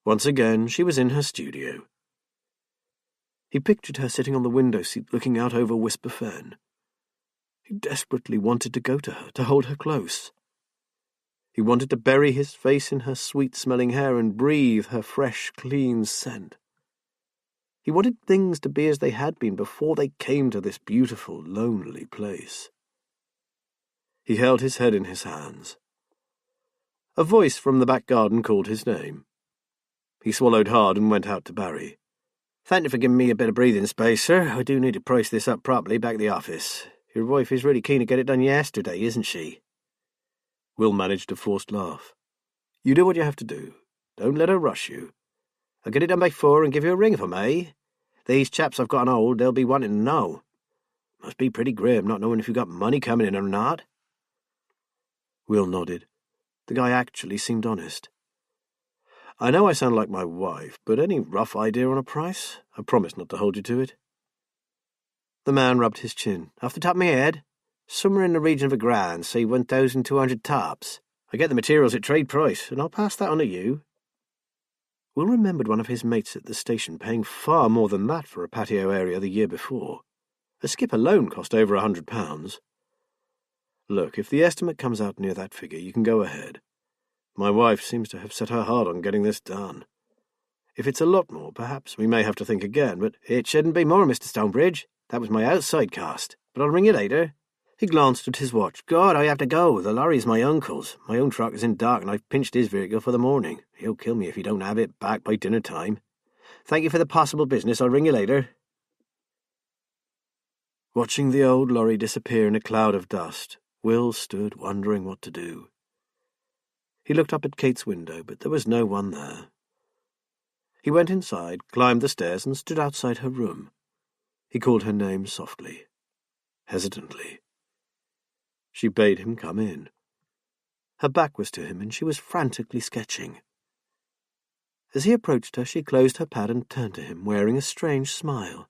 Once again, she was in her studio. He pictured her sitting on the window seat looking out over Whisper Fen. He desperately wanted to go to her, to hold her close. He wanted to bury his face in her sweet-smelling hair and breathe her fresh, clean scent. He wanted things to be as they had been before they came to this beautiful, lonely place. He held his head in his hands. A voice from the back garden called his name. He swallowed hard and went out to Barry. Thank you for giving me a bit of breathing space, sir. I do need to price this up properly back at the office. Your wife is really keen to get it done yesterday, isn't she? Will managed a forced laugh. You do what you have to do. Don't let her rush you. I'll get it done by 4 and give you a ring if I may. These chaps I've got on hold, they'll be wanting to know. Must be pretty grim not knowing if you've got money coming in or not. Will nodded. The guy actually seemed honest. I know I sound like my wife, but any rough idea on a price? I promise not to hold you to it. The man rubbed his chin. Off the top of my head, somewhere in the region of £1,000, say 1,200 tops. I get the materials at trade price, and I'll pass that on to you. Will remembered one of his mates at the station paying far more than that for a patio area the year before. A skip alone cost over £100. Look, if the estimate comes out near that figure, you can go ahead. My wife seems to have set her heart on getting this done. If it's a lot more, perhaps we may have to think again, but it shouldn't be more, Mr. Stonebridge. That was my outside cost, but I'll ring you later. He glanced at his watch. God, I have to go. The lorry's my uncle's. My own truck is in dark, and I've pinched his vehicle for the morning. He'll kill me if he don't have it back by dinner time. Thank you for the possible business. I'll ring you later. Watching the old lorry disappear in a cloud of dust, Will stood wondering what to do. He looked up at Kate's window, but there was no one there. He went inside, climbed the stairs, and stood outside her room. He called her name softly, hesitantly. She bade him come in. Her back was to him, and she was frantically sketching. As he approached her, she closed her pad and turned to him, wearing a strange smile.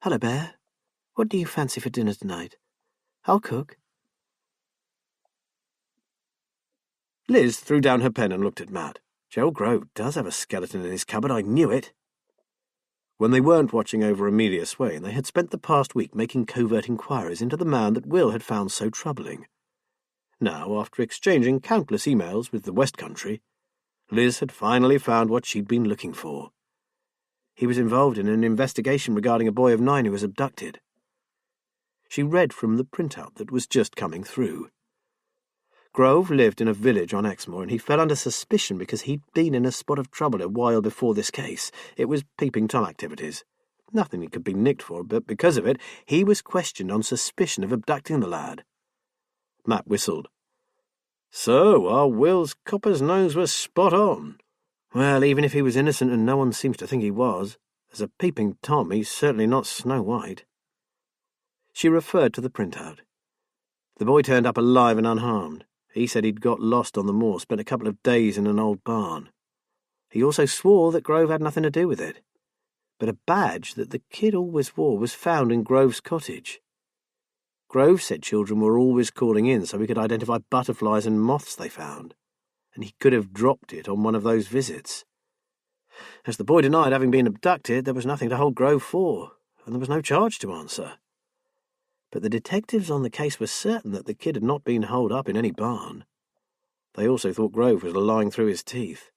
Hello, Bear. What do you fancy for dinner tonight? I'll cook. Liz threw down her pen and looked at Matt. Gerald Grove does have a skeleton in his cupboard, I knew it. When they weren't watching over Amelia Swain, they had spent the past week making covert inquiries into the man that Will had found so troubling. Now, after exchanging countless emails with the West Country, Liz had finally found what she'd been looking for. He was involved in an investigation regarding a boy of 9 who was abducted. She read from the printout that was just coming through. Grove lived in a village on Exmoor, and he fell under suspicion because he'd been in a spot of trouble a while before this case. It was peeping Tom activities. Nothing he could be nicked for, but because of it, he was questioned on suspicion of abducting the lad. Matt whistled. So, our Will's copper's nose was spot on. Well, even if he was innocent, and no one seems to think he was, as a peeping Tom, he's certainly not Snow White. She referred to the printout. The boy turned up alive and unharmed. He said he'd got lost on the moor, spent a couple of days in an old barn. He also swore that Grove had nothing to do with it. But a badge that the kid always wore was found in Grove's cottage. Grove said children were always calling in so he could identify butterflies and moths they found, and he could have dropped it on one of those visits. As the boy denied having been abducted, there was nothing to hold Grove for, and there was no charge to answer. But the detectives on the case were certain that the kid had not been holed up in any barn. They also thought Grove was lying through his teeth.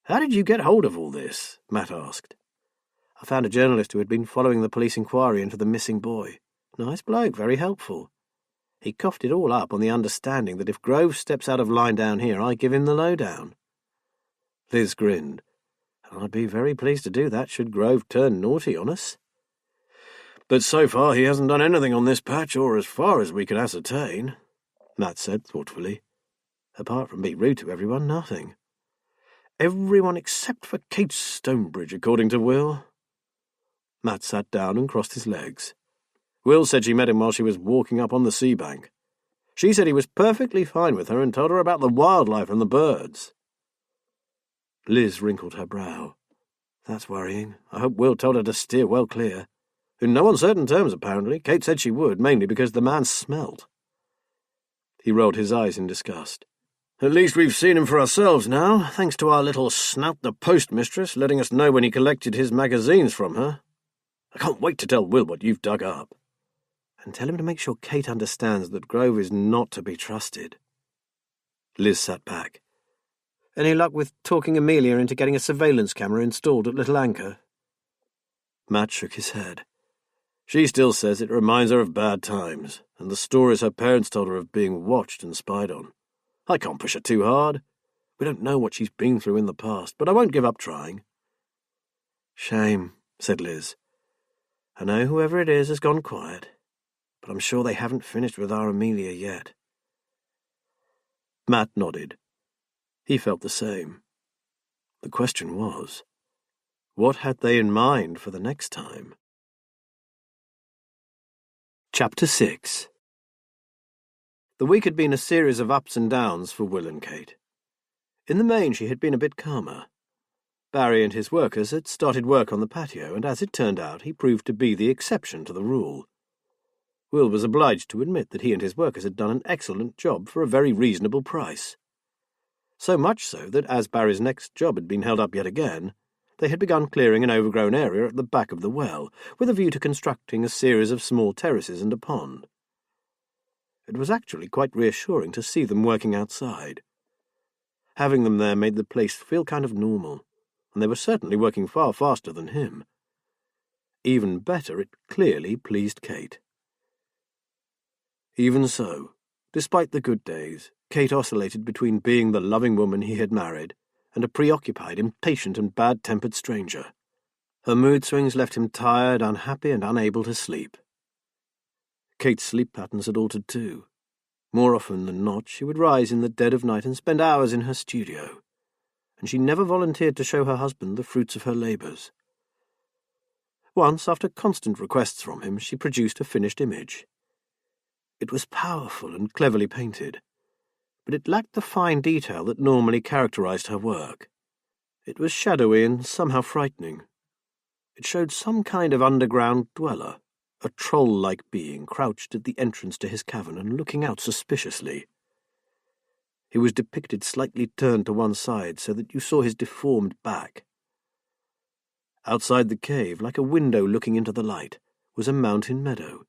"How did you get hold of all this?" Matt asked. "I found a journalist who had been following the police inquiry into the missing boy. Nice bloke, very helpful. He coughed it all up on the understanding that if Grove steps out of line down here, I give him the lowdown." Liz grinned. "I'd be very pleased to do that should Grove turn naughty on us." "But so far he hasn't done anything on this patch, or as far as we can ascertain," Matt said thoughtfully. "Apart from be rude to everyone, nothing. Everyone except for Kate Stonebridge, according to Will." Matt sat down and crossed his legs. "Will said she met him while she was walking up on the sea bank. She said he was perfectly fine with her and told her about the wildlife and the birds." Liz wrinkled her brow. "That's worrying. I hope Will told her to steer well clear. In no uncertain terms, apparently. Kate said she would, mainly because the man smelt." He rolled his eyes in disgust. "At least we've seen him for ourselves now, thanks to our little snout the postmistress letting us know when he collected his magazines from her. I can't wait to tell Will what you've dug up. And tell him to make sure Kate understands that Grove is not to be trusted." Liz sat back. "Any luck with talking Amelia into getting a surveillance camera installed at Little Anchor?" Matt shook his head. "She still says it reminds her of bad times, and the stories her parents told her of being watched and spied on. I can't push her too hard. We don't know what she's been through in the past, but I won't give up trying." "Shame," said Liz. "I know whoever it is has gone quiet, but I'm sure they haven't finished with our Amelia yet." Matt nodded. He felt the same. The question was, what had they in mind for the next time? Chapter 6. The week had been a series of ups and downs for Will and Kate. In the main, she had been a bit calmer. Barry and his workers had started work on the patio, and as it turned out, he proved to be the exception to the rule. Will was obliged to admit that he and his workers had done an excellent job for a very reasonable price. So much so that as Barry's next job had been held up yet again, they had begun clearing an overgrown area at the back of the well, with a view to constructing a series of small terraces and a pond. It was actually quite reassuring to see them working outside. Having them there made the place feel kind of normal, and they were certainly working far faster than him. Even better, it clearly pleased Kate. Even so, despite the good days, Kate oscillated between being the loving woman he had married and a preoccupied, impatient and bad-tempered stranger. Her mood swings left him tired, unhappy and unable to sleep. Kate's sleep patterns had altered too. More often than not, she would rise in the dead of night and spend hours in her studio, and she never volunteered to show her husband the fruits of her labours. Once, after constant requests from him, she produced a finished image. It was powerful and cleverly painted, but it lacked the fine detail that normally characterized her work. It was shadowy and somehow frightening. It showed some kind of underground dweller, a troll-like being crouched at the entrance to his cavern and looking out suspiciously. He was depicted slightly turned to one side so that you saw his deformed back. Outside the cave, like a window looking into the light, was a mountain meadow.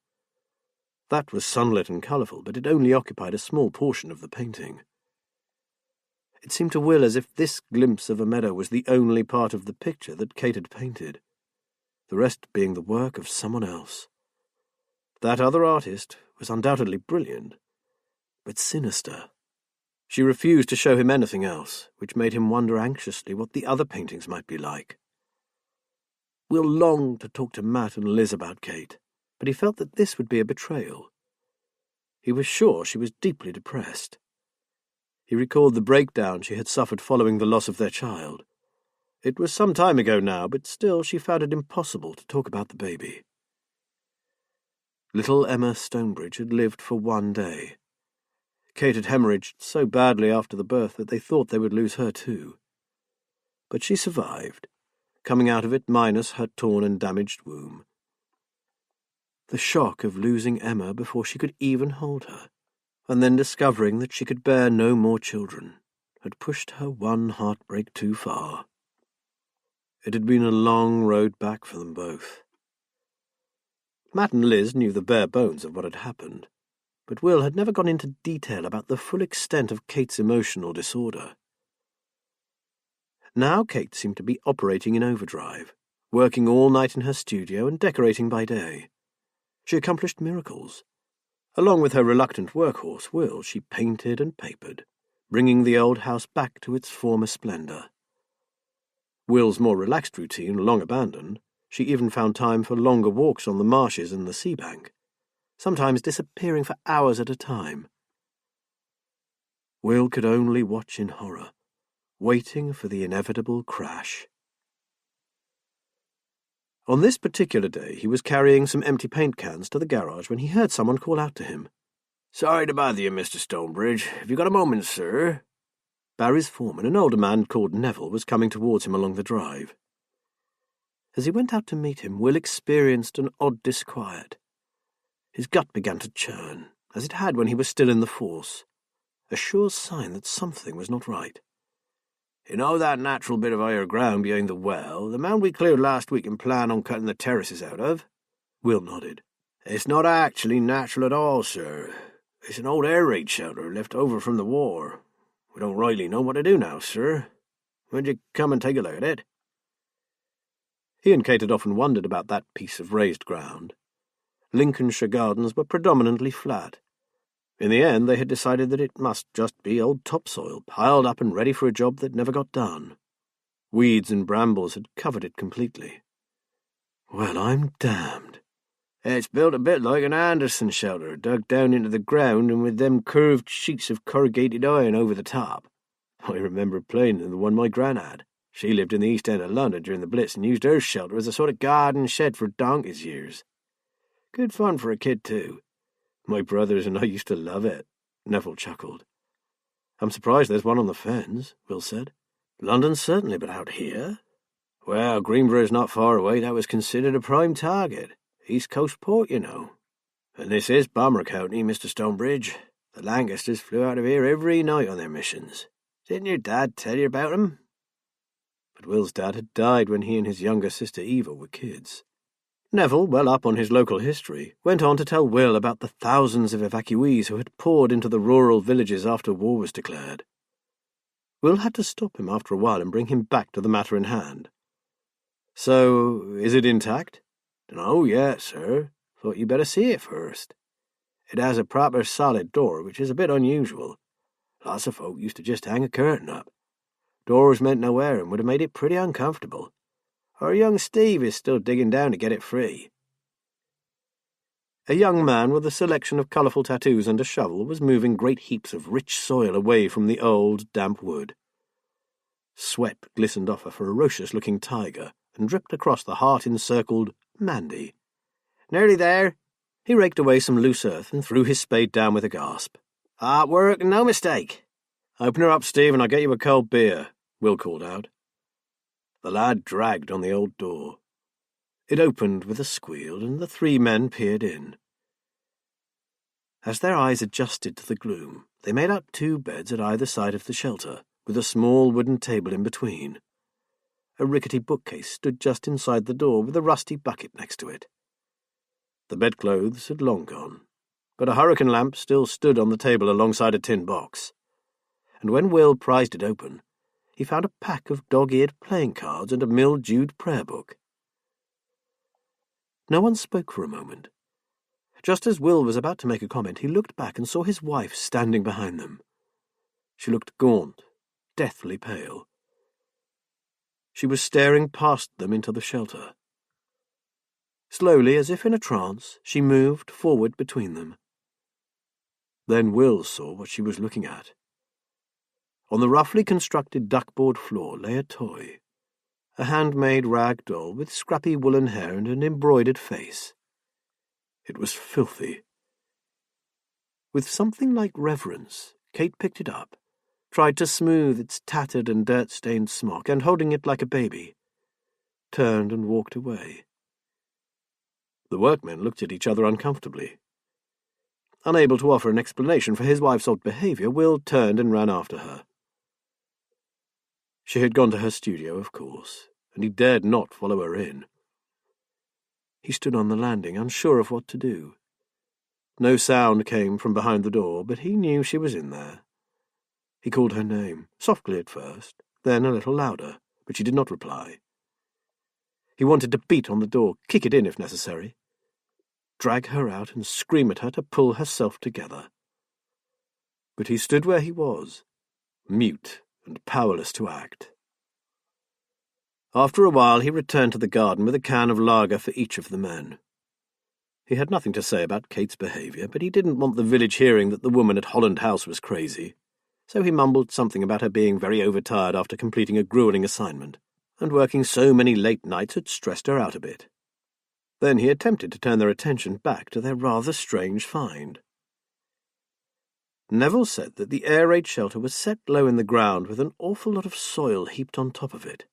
That was sunlit and colourful, but it only occupied a small portion of the painting. It seemed to Will as if this glimpse of a meadow was the only part of the picture that Kate had painted, the rest being the work of someone else. That other artist was undoubtedly brilliant, but sinister. She refused to show him anything else, which made him wonder anxiously what the other paintings might be like. Will longed to talk to Matt and Liz about Kate, but he felt that this would be a betrayal. He was sure she was deeply depressed. He recalled the breakdown she had suffered following the loss of their child. It was some time ago now, but still she found it impossible to talk about the baby. Little Emma Stonebridge had lived for one day. Kate had hemorrhaged so badly after the birth that they thought they would lose her too. But she survived, coming out of it minus her torn and damaged womb. The shock of losing Emma before she could even hold her, and then discovering that she could bear no more children, had pushed her one heartbreak too far. It had been a long road back for them both. Matt and Liz knew the bare bones of what had happened, but Will had never gone into detail about the full extent of Kate's emotional disorder. Now Kate seemed to be operating in overdrive, working all night in her studio and decorating by day. She accomplished miracles. Along with her reluctant workhorse, Will, she painted and papered, bringing the old house back to its former splendour. Will's more relaxed routine long abandoned, she even found time for longer walks on the marshes and the sea bank, sometimes disappearing for hours at a time. Will could only watch in horror, waiting for the inevitable crash. On this particular day, he was carrying some empty paint cans to the garage when he heard someone call out to him. "Sorry to bother you, Mr. Stonebridge. Have you got a moment, sir?" Barry's foreman, an older man called Neville, was coming towards him along the drive. As he went out to meet him, Will experienced an odd disquiet. His gut began to churn, as it had when he was still in the force, a sure sign that something was not right. "You know that natural bit of higher ground behind the well, the mound we cleared last week and plan on cutting the terraces out of?" Will nodded. "It's not actually natural at all, sir. It's an old air raid shelter left over from the war. We don't rightly know what to do now, sir. Would you come and take a look at it?" He and Kate had often wondered about that piece of raised ground. Lincolnshire gardens were predominantly flat. In the end, they had decided that it must just be old topsoil, piled up and ready for a job that never got done. Weeds and brambles had covered it completely. "Well, I'm damned." "It's built a bit like an Anderson shelter, dug down into the ground and with them curved sheets of corrugated iron over the top. I remember playing in the one my gran had. She lived in the East End of London during the Blitz and used her shelter as a sort of garden shed for donkey's years. Good fun for a kid, too. My brothers and I used to love it," Neville chuckled. "I'm surprised there's one on the fens," Will said. "London certainly, but out here?" "Well, Greenborough's not far away. That was considered a prime target. East Coast port, you know. And this is Bomber County, Mr. Stonebridge. The Lancasters flew out of here every night on their missions. Didn't your dad tell you about 'em?" But Will's dad had died when he and his younger sister Eva were kids. Neville, well up on his local history, went on to tell Will about the thousands of evacuees who had poured into the rural villages after war was declared. Will had to stop him after a while and bring him back to the matter in hand. "So, is it intact?" "Dunno yet, sir. Thought you'd better see it first. It has a proper solid door, which is a bit unusual. Lots of folk used to just hang a curtain up. Doors meant no air and would have made it pretty uncomfortable. Our young Steve is still digging down to get it free." A young man with a selection of colourful tattoos and a shovel was moving great heaps of rich soil away from the old, damp wood. Sweat glistened off a ferocious-looking tiger and dripped across the heart-encircled Mandy. "Nearly there." He raked away some loose earth and threw his spade down with a gasp. "Hard work, no mistake." "Open her up, Steve, and I'll get you a cold beer," Will called out. The lad dragged on the old door. It opened with a squeal, and the three men peered in. As their eyes adjusted to the gloom, they made out two beds at either side of the shelter, with a small wooden table in between. A rickety bookcase stood just inside the door with a rusty bucket next to it. The bedclothes had long gone, but a hurricane lamp still stood on the table alongside a tin box. And when Will prized it open, he found a pack of dog-eared playing cards and a mildewed prayer book. No one spoke for a moment. Just as Will was about to make a comment, he looked back and saw his wife standing behind them. She looked gaunt, deathly pale. She was staring past them into the shelter. Slowly, as if in a trance, she moved forward between them. Then Will saw what she was looking at. On the roughly constructed duckboard floor lay a toy, a handmade rag doll with scrappy woolen hair and an embroidered face. It was filthy. With something like reverence, Kate picked it up, tried to smooth its tattered and dirt-stained smock, and holding it like a baby, turned and walked away. The workmen looked at each other uncomfortably. Unable to offer an explanation for his wife's odd behaviour, Will turned and ran after her. She had gone to her studio, of course, and he dared not follow her in. He stood on the landing, unsure of what to do. No sound came from behind the door, but he knew she was in there. He called her name, softly at first, then a little louder, but she did not reply. He wanted to beat on the door, kick it in if necessary, drag her out and scream at her to pull herself together. But he stood where he was, mute and powerless to act. After a while he returned to the garden with a can of lager for each of the men. He had nothing to say about Kate's behaviour, but he didn't want the village hearing that the woman at Holland House was crazy, so he mumbled something about her being very overtired after completing a gruelling assignment, and working so many late nights had stressed her out a bit. Then he attempted to turn their attention back to their rather strange find. Neville said that the air raid shelter was set low in the ground with an awful lot of soil heaped on top of it.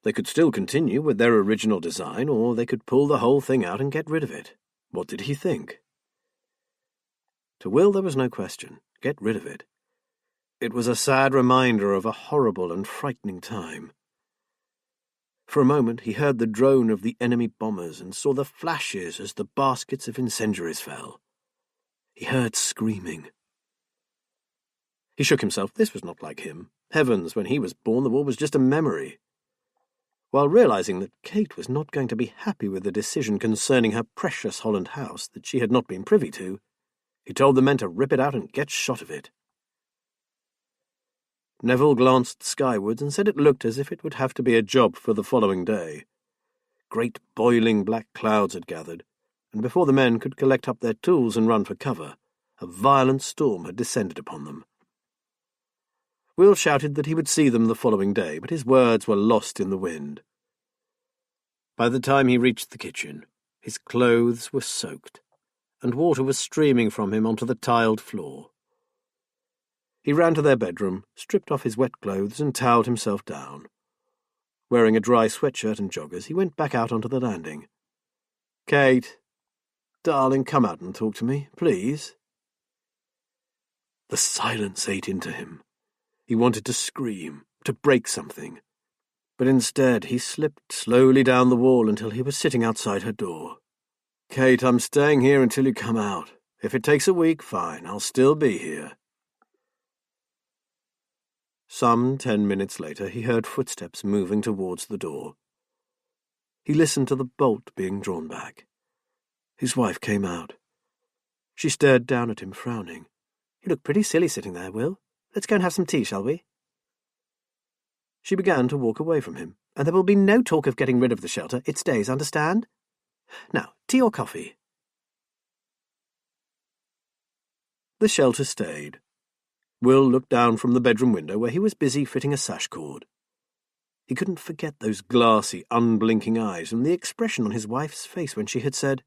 They could still continue with their original design, or they could pull the whole thing out and get rid of it. What did he think? To Will there was no question. Get rid of it. It was a sad reminder of a horrible and frightening time. For a moment he heard the drone of the enemy bombers and saw the flashes as the baskets of incendiaries fell. He heard screaming. He shook himself. This was not like him. Heavens, when he was born, the war was just a memory. While realizing that Kate was not going to be happy with the decision concerning her precious Holland house that she had not been privy to, he told the men to rip it out and get shot of it. Neville glanced skywards and said it looked as if it would have to be a job for the following day. Great boiling black clouds had gathered, and before the men could collect up their tools and run for cover, a violent storm had descended upon them. Will shouted that he would see them the following day, but his words were lost in the wind. By the time he reached the kitchen, his clothes were soaked, and water was streaming from him onto the tiled floor. He ran to their bedroom, stripped off his wet clothes, and towelled himself down. Wearing a dry sweatshirt and joggers, he went back out onto the landing. "Kate, darling, come out and talk to me, please." The silence ate into him. He wanted to scream, to break something, but instead he slipped slowly down the wall until he was sitting outside her door. "Kate, I'm staying here until you come out. If it takes a week, fine, I'll still be here." Some 10 minutes later he heard footsteps moving towards the door. He listened to the bolt being drawn back. His wife came out. She stared down at him, frowning. "You look pretty silly sitting there, Will. Let's go and have some tea, shall we?" She began to walk away from him. "And there will be no talk of getting rid of the shelter. It stays, understand? Now, tea or coffee?" The shelter stayed. Will looked down from the bedroom window where he was busy fitting a sash cord. He couldn't forget those glassy, unblinking eyes and the expression on his wife's face when she had said,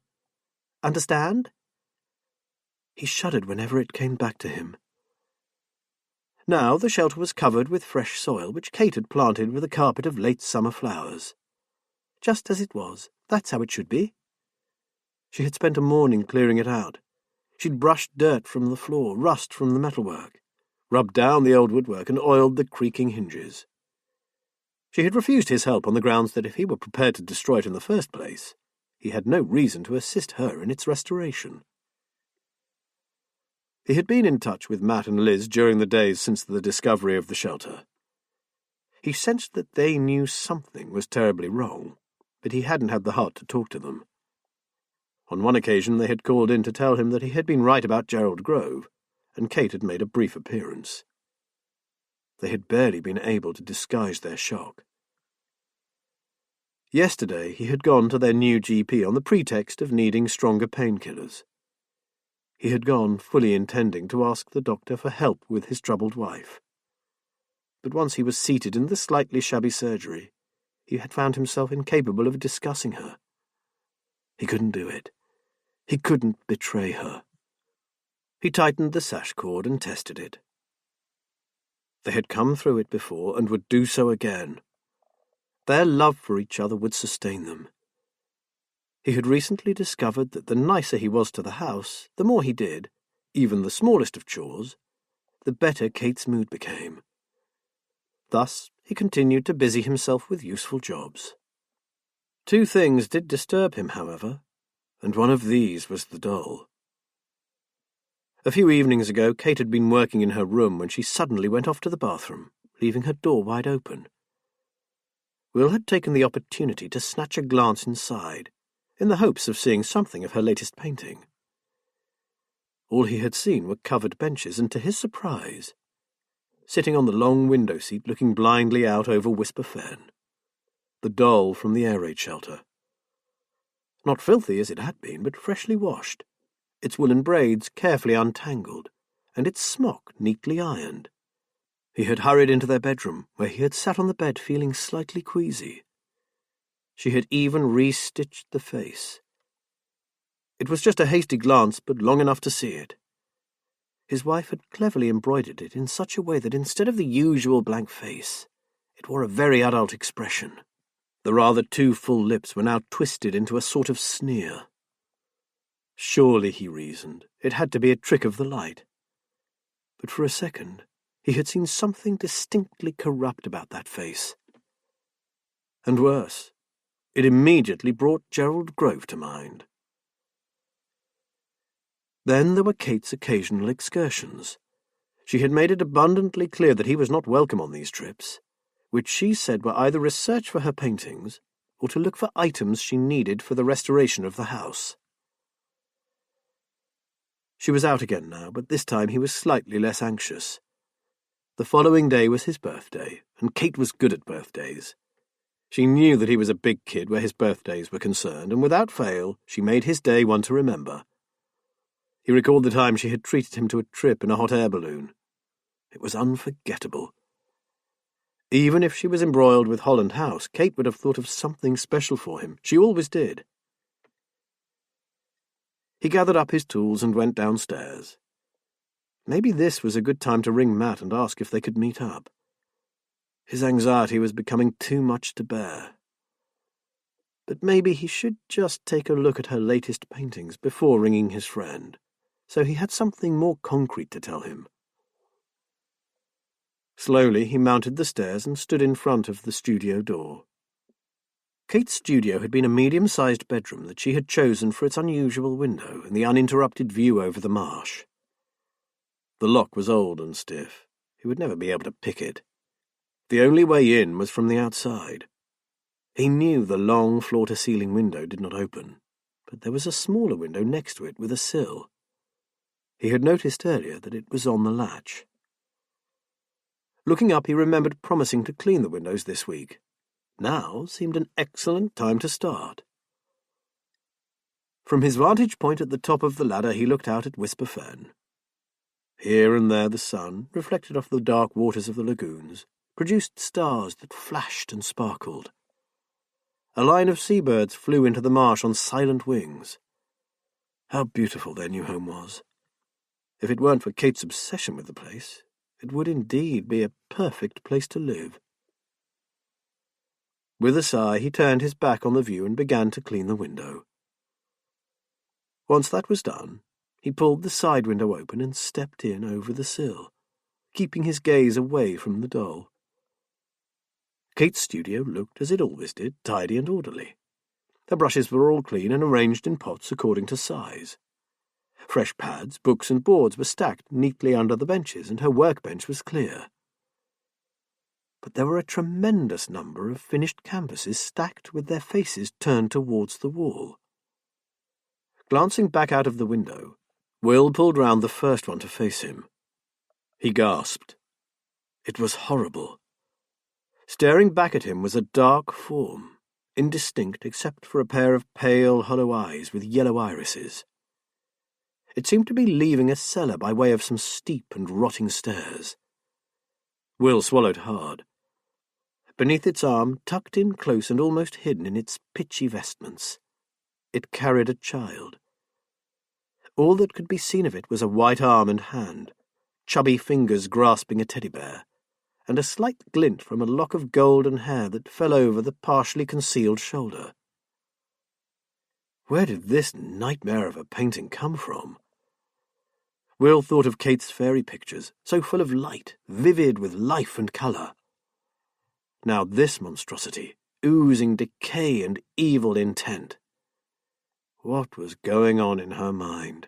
"Understand?" He shuddered whenever it came back to him. Now the shelter was covered with fresh soil, which Kate had planted with a carpet of late summer flowers. Just as it was. That's how it should be. She had spent a morning clearing it out. She'd brushed dirt from the floor, rust from the metalwork, rubbed down the old woodwork and oiled the creaking hinges. She had refused his help on the grounds that if he were prepared to destroy it in the first place, he had no reason to assist her in its restoration. He had been in touch with Matt and Liz during the days since the discovery of the shelter. He sensed that they knew something was terribly wrong, but he hadn't had the heart to talk to them. On one occasion they had called in to tell him that he had been right about Gerald Grove, and Kate had made a brief appearance. They had barely been able to disguise their shock. Yesterday he had gone to their new GP on the pretext of needing stronger painkillers. He had gone fully intending to ask the doctor for help with his troubled wife. But once he was seated in the slightly shabby surgery, he had found himself incapable of discussing her. He couldn't do it. He couldn't betray her. He tightened the sash cord and tested it. They had come through it before and would do so again. Their love for each other would sustain them. He had recently discovered that the nicer he was to the house, the more he did, even the smallest of chores, the better Kate's mood became. Thus he continued to busy himself with useful jobs. Two things did disturb him, however, and one of these was the doll. A few evenings ago, Kate had been working in her room when she suddenly went off to the bathroom, leaving her door wide open. Will had taken the opportunity to snatch a glance inside, in the hopes of seeing something of her latest painting. All he had seen were covered benches, and to his surprise, sitting on the long window seat looking blindly out over Whisper Fen, the doll from the air raid shelter. Not filthy as it had been, but freshly washed, its woolen braids carefully untangled, and its smock neatly ironed. He had hurried into their bedroom, where he had sat on the bed feeling slightly queasy. She had even re-stitched the face. It was just a hasty glance, but long enough to see it. His wife had cleverly embroidered it in such a way that instead of the usual blank face, it wore a very adult expression. The rather too full lips were now twisted into a sort of sneer. Surely, he reasoned, it had to be a trick of the light. But for a second, he had seen something distinctly corrupt about that face. And worse, it immediately brought Gerald Grove to mind. Then there were Kate's occasional excursions. She had made it abundantly clear that he was not welcome on these trips, which she said were either research for her paintings or to look for items she needed for the restoration of the house. She was out again now, but this time he was slightly less anxious. The following day was his birthday, and Kate was good at birthdays. She knew that he was a big kid where his birthdays were concerned, and without fail she made his day one to remember. He recalled the time she had treated him to a trip in a hot air balloon. It was unforgettable. Even if she was embroiled with Holland House, Kate would have thought of something special for him. She always did. He gathered up his tools and went downstairs. Maybe this was a good time to ring Matt and ask if they could meet up. His anxiety was becoming too much to bear. But maybe he should just take a look at her latest paintings before ringing his friend, so he had something more concrete to tell him. Slowly he mounted the stairs and stood in front of the studio door. Kate's studio had been a medium-sized bedroom that she had chosen for its unusual window and the uninterrupted view over the marsh. The lock was old and stiff. He would never be able to pick it. The only way in was from the outside. He knew the long floor-to-ceiling window did not open, but there was a smaller window next to it with a sill. He had noticed earlier that it was on the latch. Looking up, he remembered promising to clean the windows this week. Now seemed an excellent time to start. From his vantage point at the top of the ladder, he looked out at Whisper Fen. Here and there the sun, reflected off the dark waters of the lagoons, produced stars that flashed and sparkled. A line of seabirds flew into the marsh on silent wings. How beautiful their new home was. If it weren't for Kate's obsession with the place, it would indeed be a perfect place to live. With a sigh, he turned his back on the view and began to clean the window. Once that was done, he pulled the side window open and stepped in over the sill, keeping his gaze away from the doll. Kate's studio looked, as it always did, tidy and orderly. Her brushes were all clean and arranged in pots according to size. Fresh pads, books and boards were stacked neatly under the benches, and her workbench was clear. But there were a tremendous number of finished canvases stacked with their faces turned towards the wall. Glancing back out of the window, Will pulled round the first one to face him. He gasped. It was horrible. Staring back at him was a dark form, indistinct except for a pair of pale, hollow eyes with yellow irises. It seemed to be leaving a cellar by way of some steep and rotting stairs. Will swallowed hard. Beneath its arm, tucked in close and almost hidden in its pitchy vestments, it carried a child. All that could be seen of it was a white arm and hand, chubby fingers grasping a teddy bear, and a slight glint from a lock of golden hair that fell over the partially concealed shoulder. Where did this nightmare of a painting come from? Will thought of Kate's fairy pictures, so full of light, vivid with life and colour. Now this monstrosity, oozing decay and evil intent. What was going on in her mind?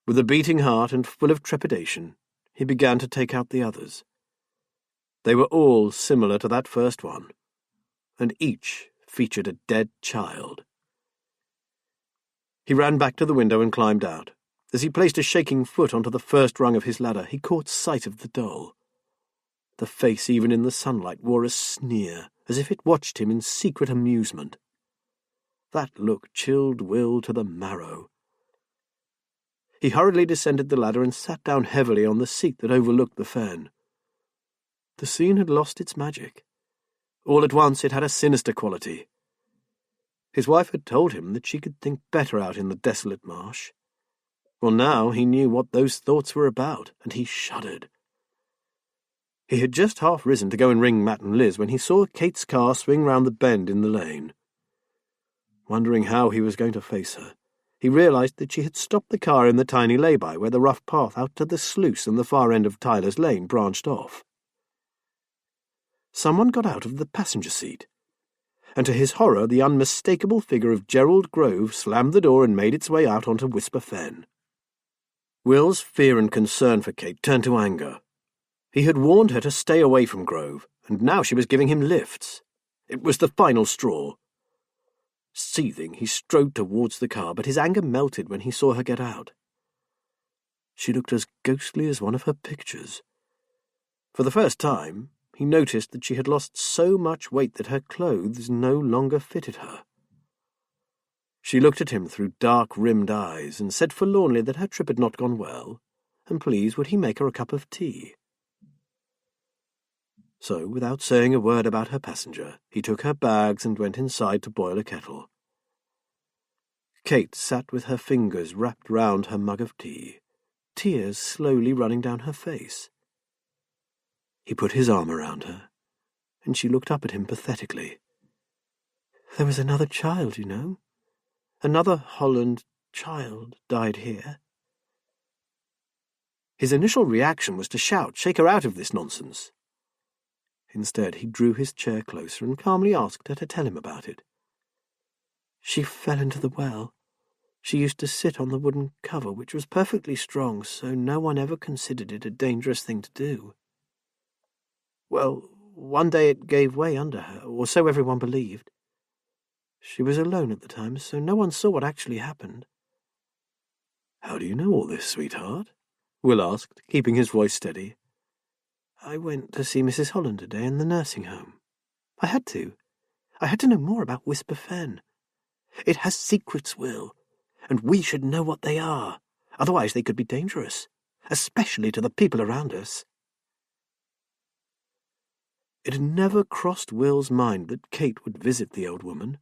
With a beating heart and full of trepidation, he began to take out the others. They were all similar to that first one, and each featured a dead child. He ran back to the window and climbed out. As he placed a shaking foot onto the first rung of his ladder, he caught sight of the doll. The face, even in the sunlight, wore a sneer, as if it watched him in secret amusement. That look chilled Will to the marrow. He hurriedly descended the ladder and sat down heavily on the seat that overlooked the fen. The scene had lost its magic. All at once it had a sinister quality. His wife had told him that she could think better out in the desolate marsh. Well, now he knew what those thoughts were about, and he shuddered. He had just half risen to go and ring Matt and Liz when he saw Kate's car swing round the bend in the lane. Wondering how he was going to face her, he realised that she had stopped the car in the tiny lay-by where the rough path out to the sluice and the far end of Tyler's Lane branched off. Someone got out of the passenger seat, and to his horror the unmistakable figure of Gerald Grove slammed the door and made its way out onto Whisper Fen. Will's fear and concern for Kate turned to anger. He had warned her to stay away from Grove, and now she was giving him lifts. It was the final straw. Seething, he strode towards the car, but his anger melted when he saw her get out. She looked as ghostly as one of her pictures. For the first time, he noticed that she had lost so much weight that her clothes no longer fitted her. She looked at him through dark-rimmed eyes and said forlornly that her trip had not gone well, and please would he make her a cup of tea. So, without saying a word about her passenger, he took her bags and went inside to boil a kettle. Kate sat with her fingers wrapped round her mug of tea, tears slowly running down her face. He put his arm around her, and she looked up at him pathetically. There was another child, you know. Another Holland child died here. His initial reaction was to shout, shake her out of this nonsense. Instead, he drew his chair closer and calmly asked her to tell him about it. She fell into the well. She used to sit on the wooden cover, which was perfectly strong, so no one ever considered it a dangerous thing to do. Well, one day it gave way under her, or so everyone believed. She was alone at the time, so no one saw what actually happened. "How do you know all this, sweetheart?" Will asked, keeping his voice steady. "I went to see Mrs. Holland today in the nursing home. I had to. I had to know more about Whisper Fen. It has secrets, Will, and we should know what they are. Otherwise they could be dangerous, especially to the people around us." It had never crossed Will's mind that Kate would visit the old woman.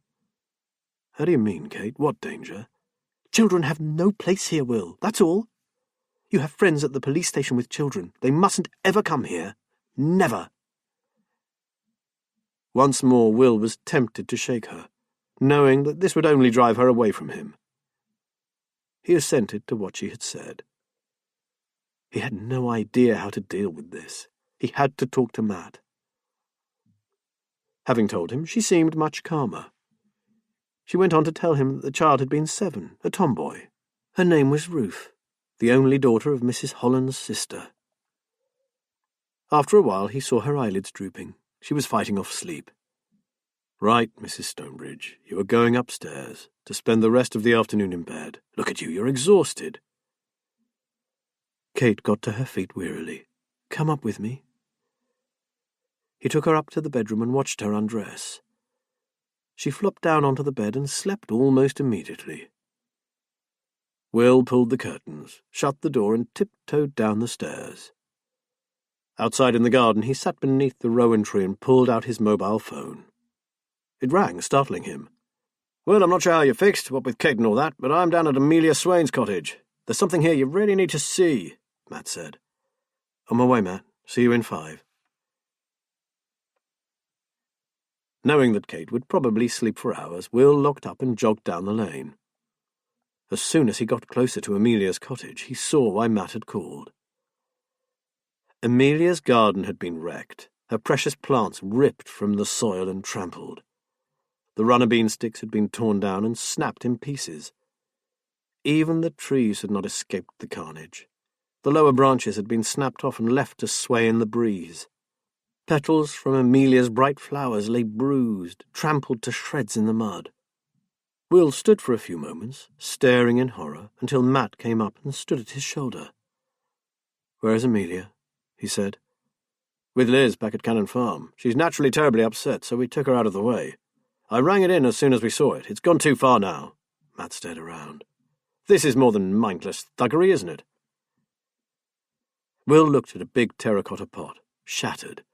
"How do you mean, Kate? What danger?" "Children have no place here, Will, that's all. You have friends at the police station with children. They mustn't ever come here. Never." Once more Will was tempted to shake her, knowing that this would only drive her away from him. He assented to what she had said. He had no idea how to deal with this. He had to talk to Matt. Having told him, she seemed much calmer. She went on to tell him that the child had been 7, a tomboy. Her name was Ruth, the only daughter of Mrs. Holland's sister. After a while he saw her eyelids drooping. She was fighting off sleep. "Right, Mrs. Stonebridge, you are going upstairs to spend the rest of the afternoon in bed. Look at you, you're exhausted." Kate got to her feet wearily. "Come up with me." He took her up to the bedroom and watched her undress. She flopped down onto the bed and slept almost immediately. Will pulled the curtains, shut the door, and tiptoed down the stairs. Outside in the garden, he sat beneath the rowan tree and pulled out his mobile phone. It rang, startling him. "Well, I'm not sure how you're fixed, what with Kate and all that, but I'm down at Amelia Swain's cottage. There's something here you really need to see," Matt said. "On my way, Matt. See you in 5. Knowing that Kate would probably sleep for hours, Will locked up and jogged down the lane. As soon as he got closer to Amelia's cottage, he saw why Matt had called. Amelia's garden had been wrecked, Her precious plants ripped from the soil and trampled. The runner bean sticks had been torn down and snapped in pieces. Even the trees had not escaped the carnage. The lower branches had been snapped off and left to sway in the breeze. Petals from Amelia's bright flowers lay bruised, trampled to shreds in the mud. Will stood for a few moments, staring in horror, until Matt came up and stood at his shoulder. "Where's Amelia?" he said. "With Liz back at Cannon Farm. She's naturally terribly upset, so we took her out of the way. I rang it in as soon as we saw it. It's gone too far now." Matt stared around. "This is more than mindless thuggery, isn't it?" Will looked at a big terracotta pot, shattered,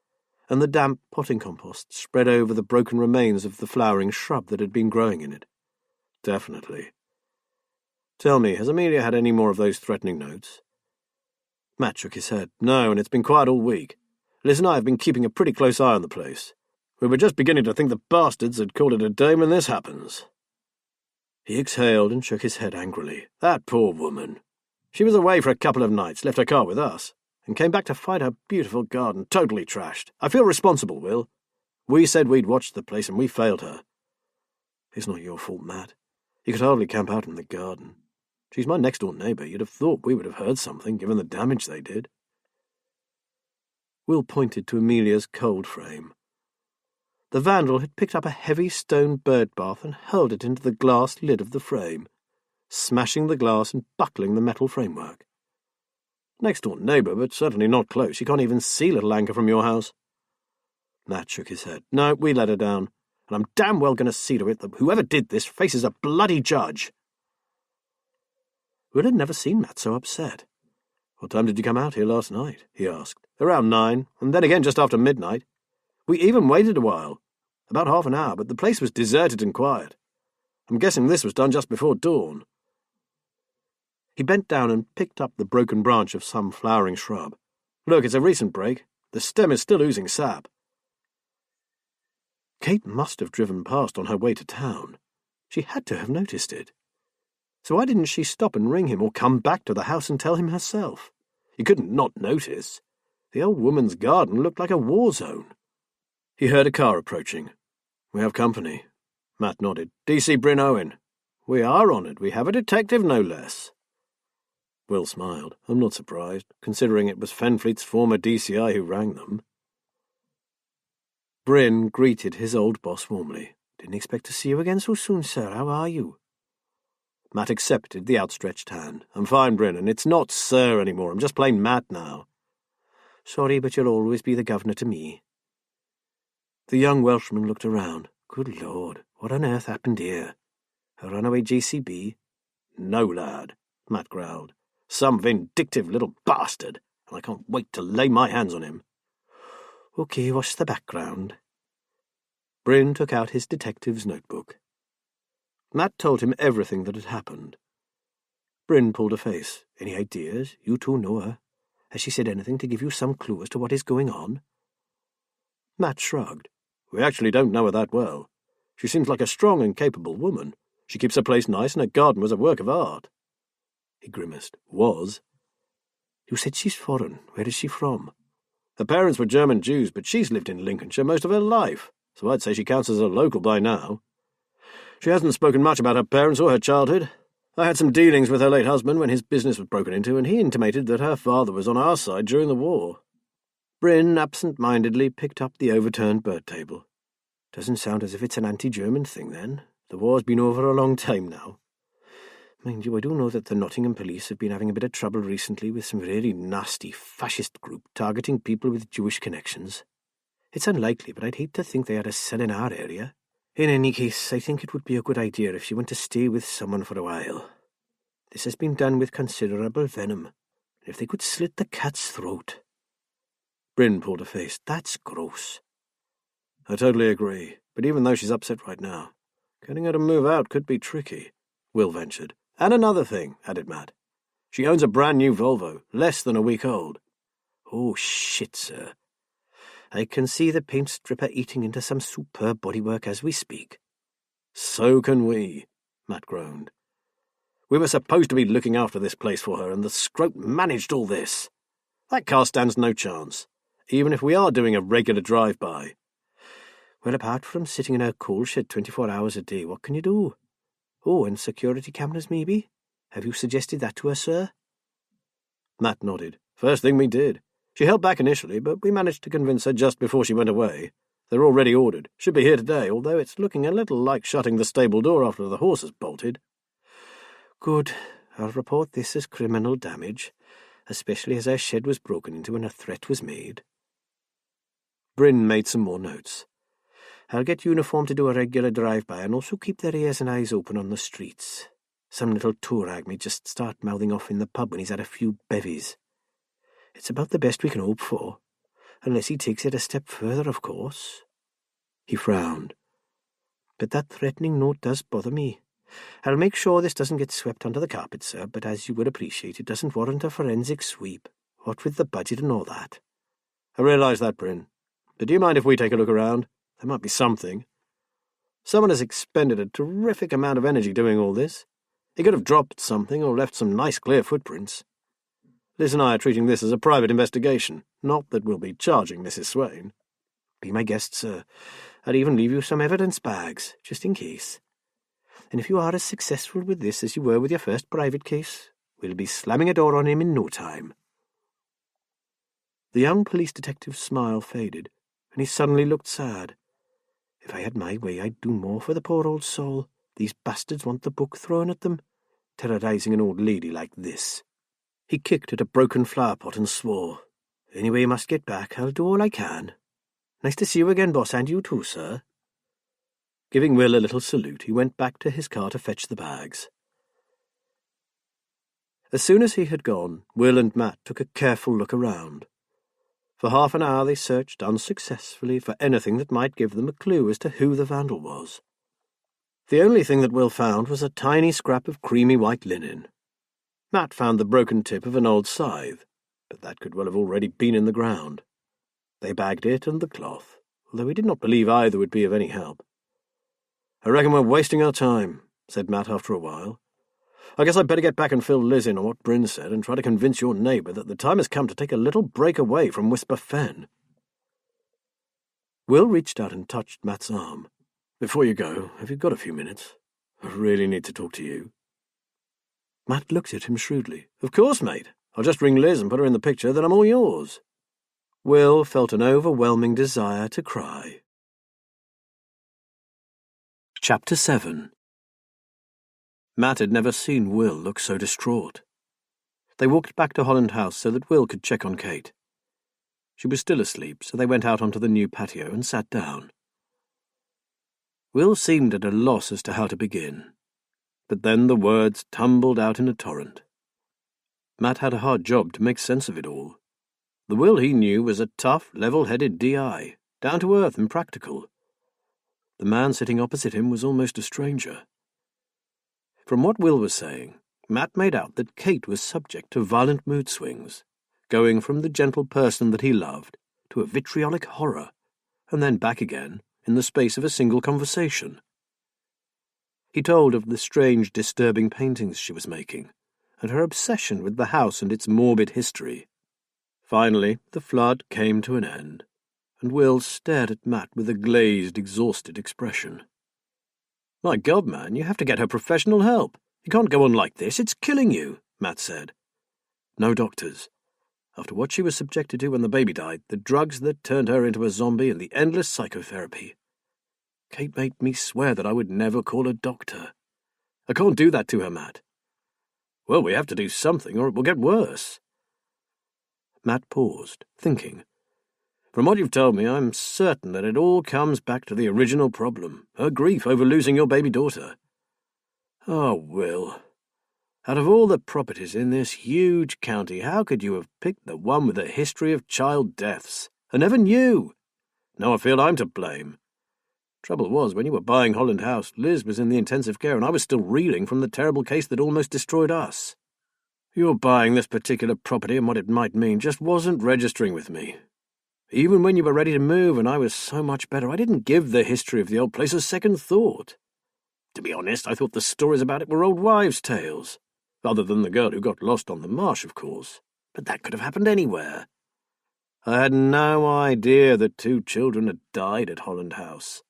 and the damp potting compost spread over the broken remains of the flowering shrub that had been growing in it. "Definitely. Tell me, has Amelia had any more of those threatening notes?" Matt shook his head. "No, and it's been quiet all week. Liz and I have been keeping a pretty close eye on the place. We were just beginning to think the bastards had called it a day when this happens." He exhaled and shook his head angrily. "That poor woman. She was away for a couple of nights, left her car with us, and came back to find her beautiful garden totally trashed. I feel responsible, Will. We said we'd watch the place and we failed her." "It's not your fault, Matt. You could hardly camp out in the garden. She's my next-door neighbour. You'd have thought we would have heard something, given the damage they did." Will pointed to Amelia's cold frame. The vandal had picked up a heavy stone bird bath and hurled it into the glass lid of the frame, smashing the glass and buckling the metal framework. "Next-door neighbour, but certainly not close. You can't even see little Anchor from your house." Matt shook his head. "No, we let her down, and I'm damn well going to see to it that whoever did this faces a bloody judge." Will had never seen Matt so upset. "What time did you come out here last night?" he asked. "Around 9, and then again just after midnight. We even waited a while, about half an hour, but the place was deserted and quiet. I'm guessing this was done just before dawn." He bent down and picked up the broken branch of some flowering shrub. "Look, it's a recent break. The stem is still oozing sap." Kate must have driven past on her way to town. She had to have noticed it. So why didn't she stop and ring him or come back to the house and tell him herself? He couldn't not notice. The old woman's garden looked like a war zone. He heard a car approaching. "We have company." Matt nodded. "DC Bryn Owen." "We are honoured. We have a detective, no less." Will smiled. "I'm not surprised, considering it was Fenfleet's former DCI who rang them." Bryn greeted his old boss warmly. "Didn't expect to see you again so soon, sir. How are you?" Matt accepted the outstretched hand. "I'm fine, Bryn, and it's not sir anymore. I'm just plain Matt now." "Sorry, but you'll always be the governor to me." The young Welshman looked around. "Good Lord, what on earth happened here? A runaway JCB?" "No, lad," Matt growled. "Some vindictive little bastard, and I can't wait to lay my hands on him." "Okay, what's the background?" Bryn took out his detective's notebook. Matt told him everything that had happened. Bryn pulled a face. "Any ideas? You two know her. Has she said anything to give you some clue as to what is going on?" Matt shrugged. "We actually don't know her that well. She seems like a strong and capable woman. She keeps her place nice, and her garden was a work of art." He grimaced. "Was?" "You said she's foreign. Where is she from?" "Her parents were German Jews, but she's lived in Lincolnshire most of her life, so I'd say she counts as a local by now. She hasn't spoken much about her parents or her childhood. I had some dealings with her late husband when his business was broken into, and he intimated that her father was on our side during the war." Bryn absent-mindedly picked up the overturned bird table. "Doesn't sound as if it's an anti-German thing, then. The war's been over a long time now. Mind you, I do know that the Nottingham police have been having a bit of trouble recently with some really nasty fascist group targeting people with Jewish connections. It's unlikely, but I'd hate to think they had a cell in our area. In any case, I think it would be a good idea if she went to stay with someone for a while. This has been done with considerable venom, and if they could slit the cat's throat." Bryn pulled a face. "That's gross." "I totally agree, but even though she's upset right now, getting her to move out could be tricky," Will ventured. "And another thing," added Matt. "She owns a brand new Volvo, less than a week old." "Oh, shit, sir. I can see the paint stripper eating into some superb bodywork as we speak." "So can we," Matt groaned. "We were supposed to be looking after this place for her, and the scrote managed all this. That car stands no chance. even if we are doing a regular drive-by. Well, apart from sitting in her coal shed 24 hours a day, what can you do? Oh, and security cameras, maybe? Have you suggested that to her, sir? Matt nodded. First thing we did. She held back initially, but we managed to convince her just before she went away. They're already ordered. Should be here today, although it's looking a little like shutting the stable door after the horse has bolted. Good. I'll report this as criminal damage, especially as her shed was broken into and a threat was made. Bryn made some more notes. I'll get uniform to do a regular drive-by and also keep their ears and eyes open on the streets. Some little tourag may just start mouthing off in the pub when he's had a few bevies. It's about the best we can hope for, unless he takes it a step further, of course. He frowned. But that threatening note does bother me. I'll make sure this doesn't get swept under the carpet, sir, but as you would appreciate, it doesn't warrant a forensic sweep, what with the budget and all that. I realise that, Bryn. But do you mind if we take a look around? There might be something. Someone has expended a terrific amount of energy doing all this. He could have dropped something or left some nice clear footprints. Liz and I are treating this as a private investigation, not that we'll be charging Mrs. Swain. Be my guest, sir. I'll even leave you some evidence bags, just in case. And if you are as successful with this as you were with your first private case, we'll be slamming a door on him in no time. The young police detective's smile faded, and he suddenly looked sad. If I had my way, I'd do more for the poor old soul. These bastards want the book thrown at them, terrorizing an old lady like this. He kicked at a broken flower pot and swore. Anyway, you must get back. I'll do all I can. Nice to see you again, boss, and you too, sir. Giving Will a little salute, he went back to his car to fetch the bags. As soon as he had gone, Will and Matt took a careful look around. For half an hour they searched unsuccessfully for anything that might give them a clue as to who the vandal was. The only thing that Will found was a tiny scrap of creamy white linen. Matt found the broken tip of an old scythe, but that could well have already been in the ground. They bagged it and the cloth, although he did not believe either would be of any help. "I reckon we're wasting our time," said Matt after a while. "I guess I'd better get back and fill Liz in on what Bryn said and try to convince your neighbour that the time has come to take a little break away from Whisper Fen." Will reached out and touched Matt's arm. "Before you go, have you got a few minutes? I really need to talk to you." Matt looked at him shrewdly. "Of course, mate. I'll just ring Liz and put her in the picture, then I'm all yours." Will felt an overwhelming desire to cry. Chapter 7. Matt had never seen Will look so distraught. They walked back to Holland House so that Will could check on Kate. She was still asleep, so they went out onto the new patio and sat down. Will seemed at a loss as to how to begin, but then the words tumbled out in a torrent. Matt had a hard job to make sense of it all. The Will he knew was a tough, level-headed DI, down to earth and practical. The man sitting opposite him was almost a stranger. From what Will was saying, Matt made out that Kate was subject to violent mood swings, going from the gentle person that he loved to a vitriolic horror, and then back again in the space of a single conversation. He told of the strange, disturbing paintings she was making, and her obsession with the house and its morbid history. Finally, the flood came to an end, and Will stared at Matt with a glazed, exhausted expression. "My God, man, you have to get her professional help. You can't go on like this. It's killing you," Matt said. "No doctors. After what she was subjected to when the baby died, the drugs that turned her into a zombie and the endless psychotherapy. Kate made me swear that I would never call a doctor. I can't do that to her, Matt." "Well, we have to do something, or it will get worse." Matt paused, thinking. "From what you've told me, I'm certain that it all comes back to the original problem, her grief over losing your baby daughter. Oh, Will, out of all the properties in this huge county, how could you have picked the one with a history of child deaths? I never knew. Now I feel I'm to blame. Trouble was, when you were buying Holland House, Liz was in the intensive care and I was still reeling from the terrible case that almost destroyed us. Your buying this particular property and what it might mean just wasn't registering with me. Even when you were ready to move and I was so much better, I didn't give the history of the old place a second thought. To be honest, I thought the stories about it were old wives' tales. Other than the girl who got lost on the marsh, of course. But that could have happened anywhere. I had no idea that 2 children had died at Holland House.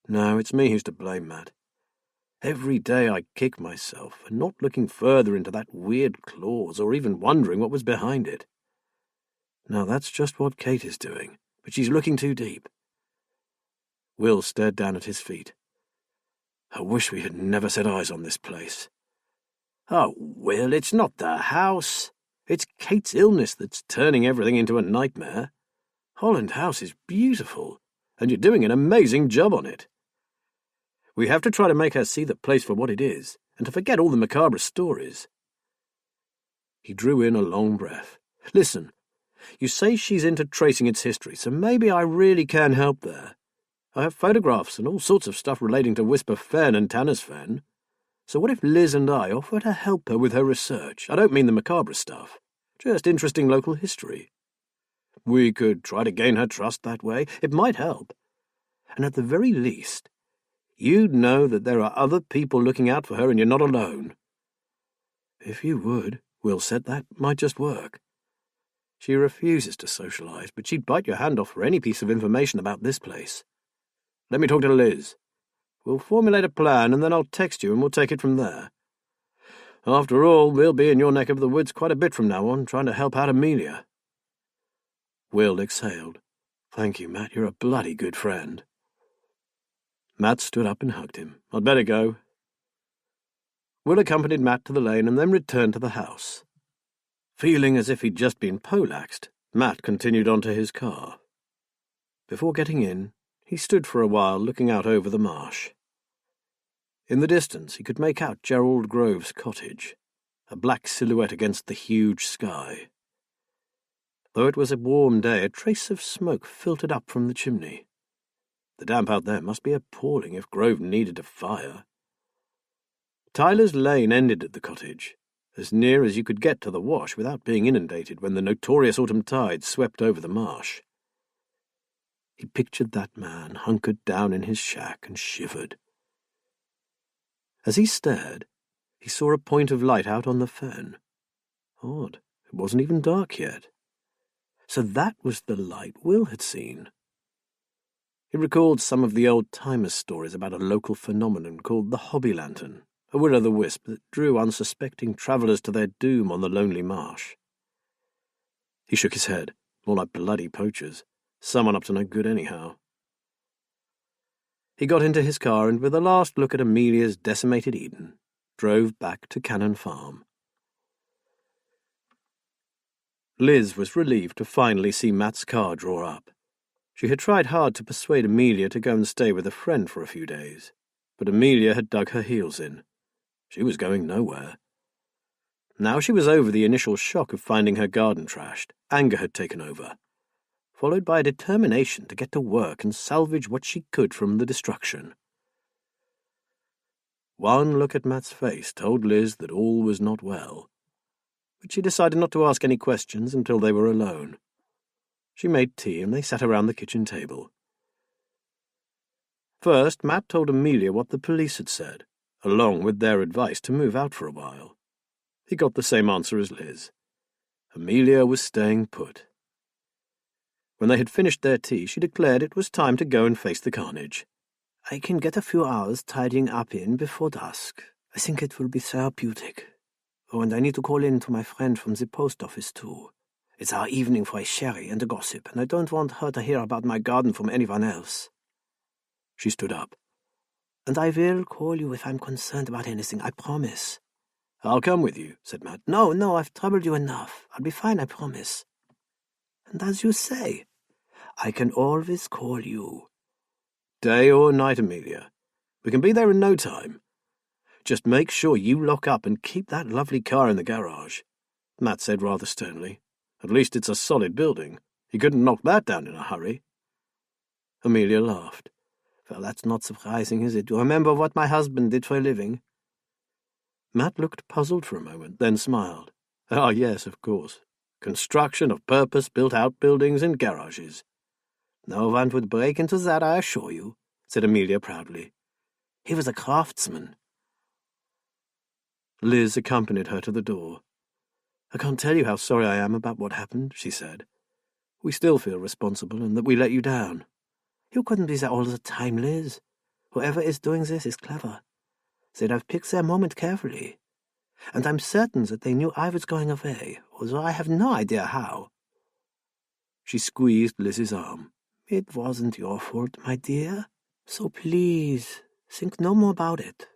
No, it's me who's to blame, Matt. Every day I kick myself for not looking further into that weird clause or even wondering what was behind it. Now that's just what Kate is doing, but she's looking too deep. Will stared down at his feet. I wish we had never set eyes on this place. Oh, Will, it's not the house. It's Kate's illness that's turning everything into a nightmare. Holland House is beautiful, and you're doing an amazing job on it. We have to try to make her see the place for what it is, and to forget all the macabre stories. He drew in a long breath. Listen, you say she's into tracing its history, so maybe I really can help there. I have photographs and all sorts of stuff relating to Whisper Fen and Tanner's Fen. So what if Liz and I offer to help her with her research? I don't mean the macabre stuff, just interesting local history. We could try to gain her trust that way. It might help. And at the very least, you'd know that there are other people looking out for her and you're not alone. If you would, Will said, that might just work. She refuses to socialize, but she'd bite your hand off for any piece of information about this place. Let me talk to Liz. We'll formulate a plan, and then I'll text you, and we'll take it from there. After all, we'll be in your neck of the woods quite a bit from now on, trying to help out Amelia. Will exhaled. Thank you, Matt. You're a bloody good friend. Matt stood up and hugged him. I'd better go. Will accompanied Matt to the lane and then returned to the house. Feeling as if he'd just been poleaxed, Matt continued on to his car. Before getting in, he stood for a while looking out over the marsh. In the distance he could make out Gerald Grove's cottage, a black silhouette against the huge sky. Though it was a warm day, a trace of smoke filtered up from the chimney. The damp out there must be appalling if Grove needed a fire. Tyler's Lane ended at the cottage, as near as you could get to the wash without being inundated when the notorious autumn tide swept over the marsh. He pictured that man hunkered down in his shack and shivered. As he stared, he saw a point of light out on the fen. Odd, it wasn't even dark yet. So that was the light Will had seen. He recalled some of the old-timers' stories about a local phenomenon called the hobby lantern, a will-o'-the-wisp that drew unsuspecting travellers to their doom on the lonely marsh. He shook his head, more like bloody poachers. Someone up to no good anyhow. He got into his car and, with a last look at Amelia's decimated Eden, drove back to Cannon Farm. Liz was relieved to finally see Matt's car draw up. She had tried hard to persuade Amelia to go and stay with a friend for a few days, but Amelia had dug her heels in. She was going nowhere. Now she was over the initial shock of finding her garden trashed. Anger had taken over, followed by a determination to get to work and salvage what she could from the destruction. One look at Matt's face told Liz that all was not well, but she decided not to ask any questions until they were alone. She made tea and they sat around the kitchen table. First, Matt told Amelia what the police had said, along with their advice to move out for a while. He got the same answer as Liz. Amelia was staying put. When they had finished their tea, she declared it was time to go and face the carnage. I can get a few hours tidying up in before dusk. I think it will be therapeutic. Oh, and I need to call in to my friend from the post office, too. It's our evening for a sherry and a gossip, and I don't want her to hear about my garden from anyone else. She stood up. And I will call you if I'm concerned about anything, I promise. I'll come with you, said Matt. No, I've troubled you enough. I'll be fine, I promise. And as you say, I can always call you. Day or night, Amelia. We can be there in no time. Just make sure you lock up and keep that lovely car in the garage, Matt said rather sternly. At least it's a solid building. You couldn't knock that down in a hurry. Amelia laughed. Well, that's not surprising, is it? You remember what my husband did for a living? Matt looked puzzled for a moment, then smiled. Ah, yes, of course. Construction of purpose-built outbuildings and garages. No one would break into that, I assure you, said Amelia proudly. He was a craftsman. Liz accompanied her to the door. I can't tell you how sorry I am about what happened, she said. We still feel responsible and that we let you down. You couldn't be there all the time, Liz. Whoever is doing this is clever. They'd have picked their moment carefully. And I'm certain that they knew I was going away, although I have no idea how. She squeezed Liz's arm. It wasn't your fault, my dear. So please, think no more about it.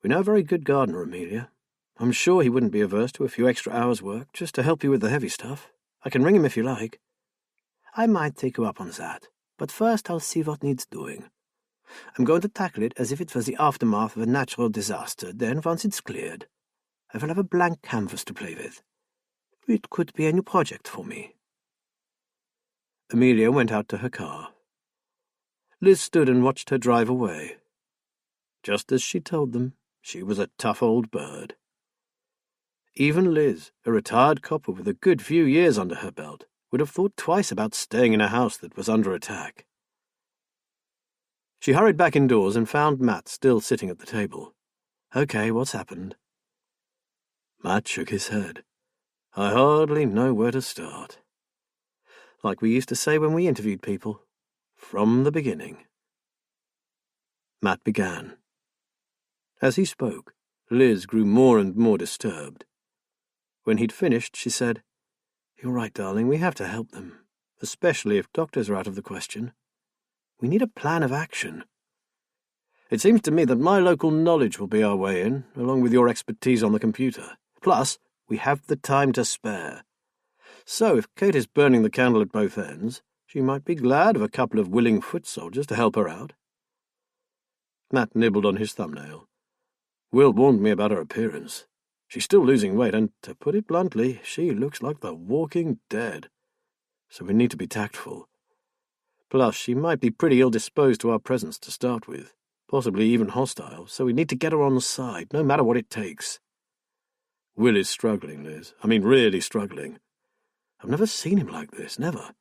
We know a very good gardener, Amelia. I'm sure he wouldn't be averse to a few extra hours' work, just to help you with the heavy stuff. I can ring him if you like. I might take you up on that, but first I'll see what needs doing. I'm going to tackle it as if it was the aftermath of a natural disaster. Then, once it's cleared, I will have a blank canvas to play with. It could be a new project for me. Amelia went out to her car. Liz stood and watched her drive away. Just as she told them, she was a tough old bird. Even Liz, a retired copper with a good few years under her belt, would have thought twice about staying in a house that was under attack. She hurried back indoors and found Matt still sitting at the table. Okay, what's happened? Matt shook his head. I hardly know where to start. Like we used to say when we interviewed people, from the beginning. Matt began. As he spoke, Liz grew more and more disturbed. When he'd finished, she said, You're right, darling, we have to help them, especially if doctors are out of the question. We need a plan of action. It seems to me that my local knowledge will be our way in, along with your expertise on the computer. Plus, we have the time to spare. So if Kate is burning the candle at both ends, she might be glad of a couple of willing foot soldiers to help her out. Matt nibbled on his thumbnail. Will warned me about her appearance. She's still losing weight, and, to put it bluntly, she looks like the walking dead. So we need to be tactful. Plus, she might be pretty ill-disposed to our presence to start with, possibly even hostile, so we need to get her on the side, no matter what it takes. Will is struggling, Liz. I mean, really struggling. I've never seen him like this, never.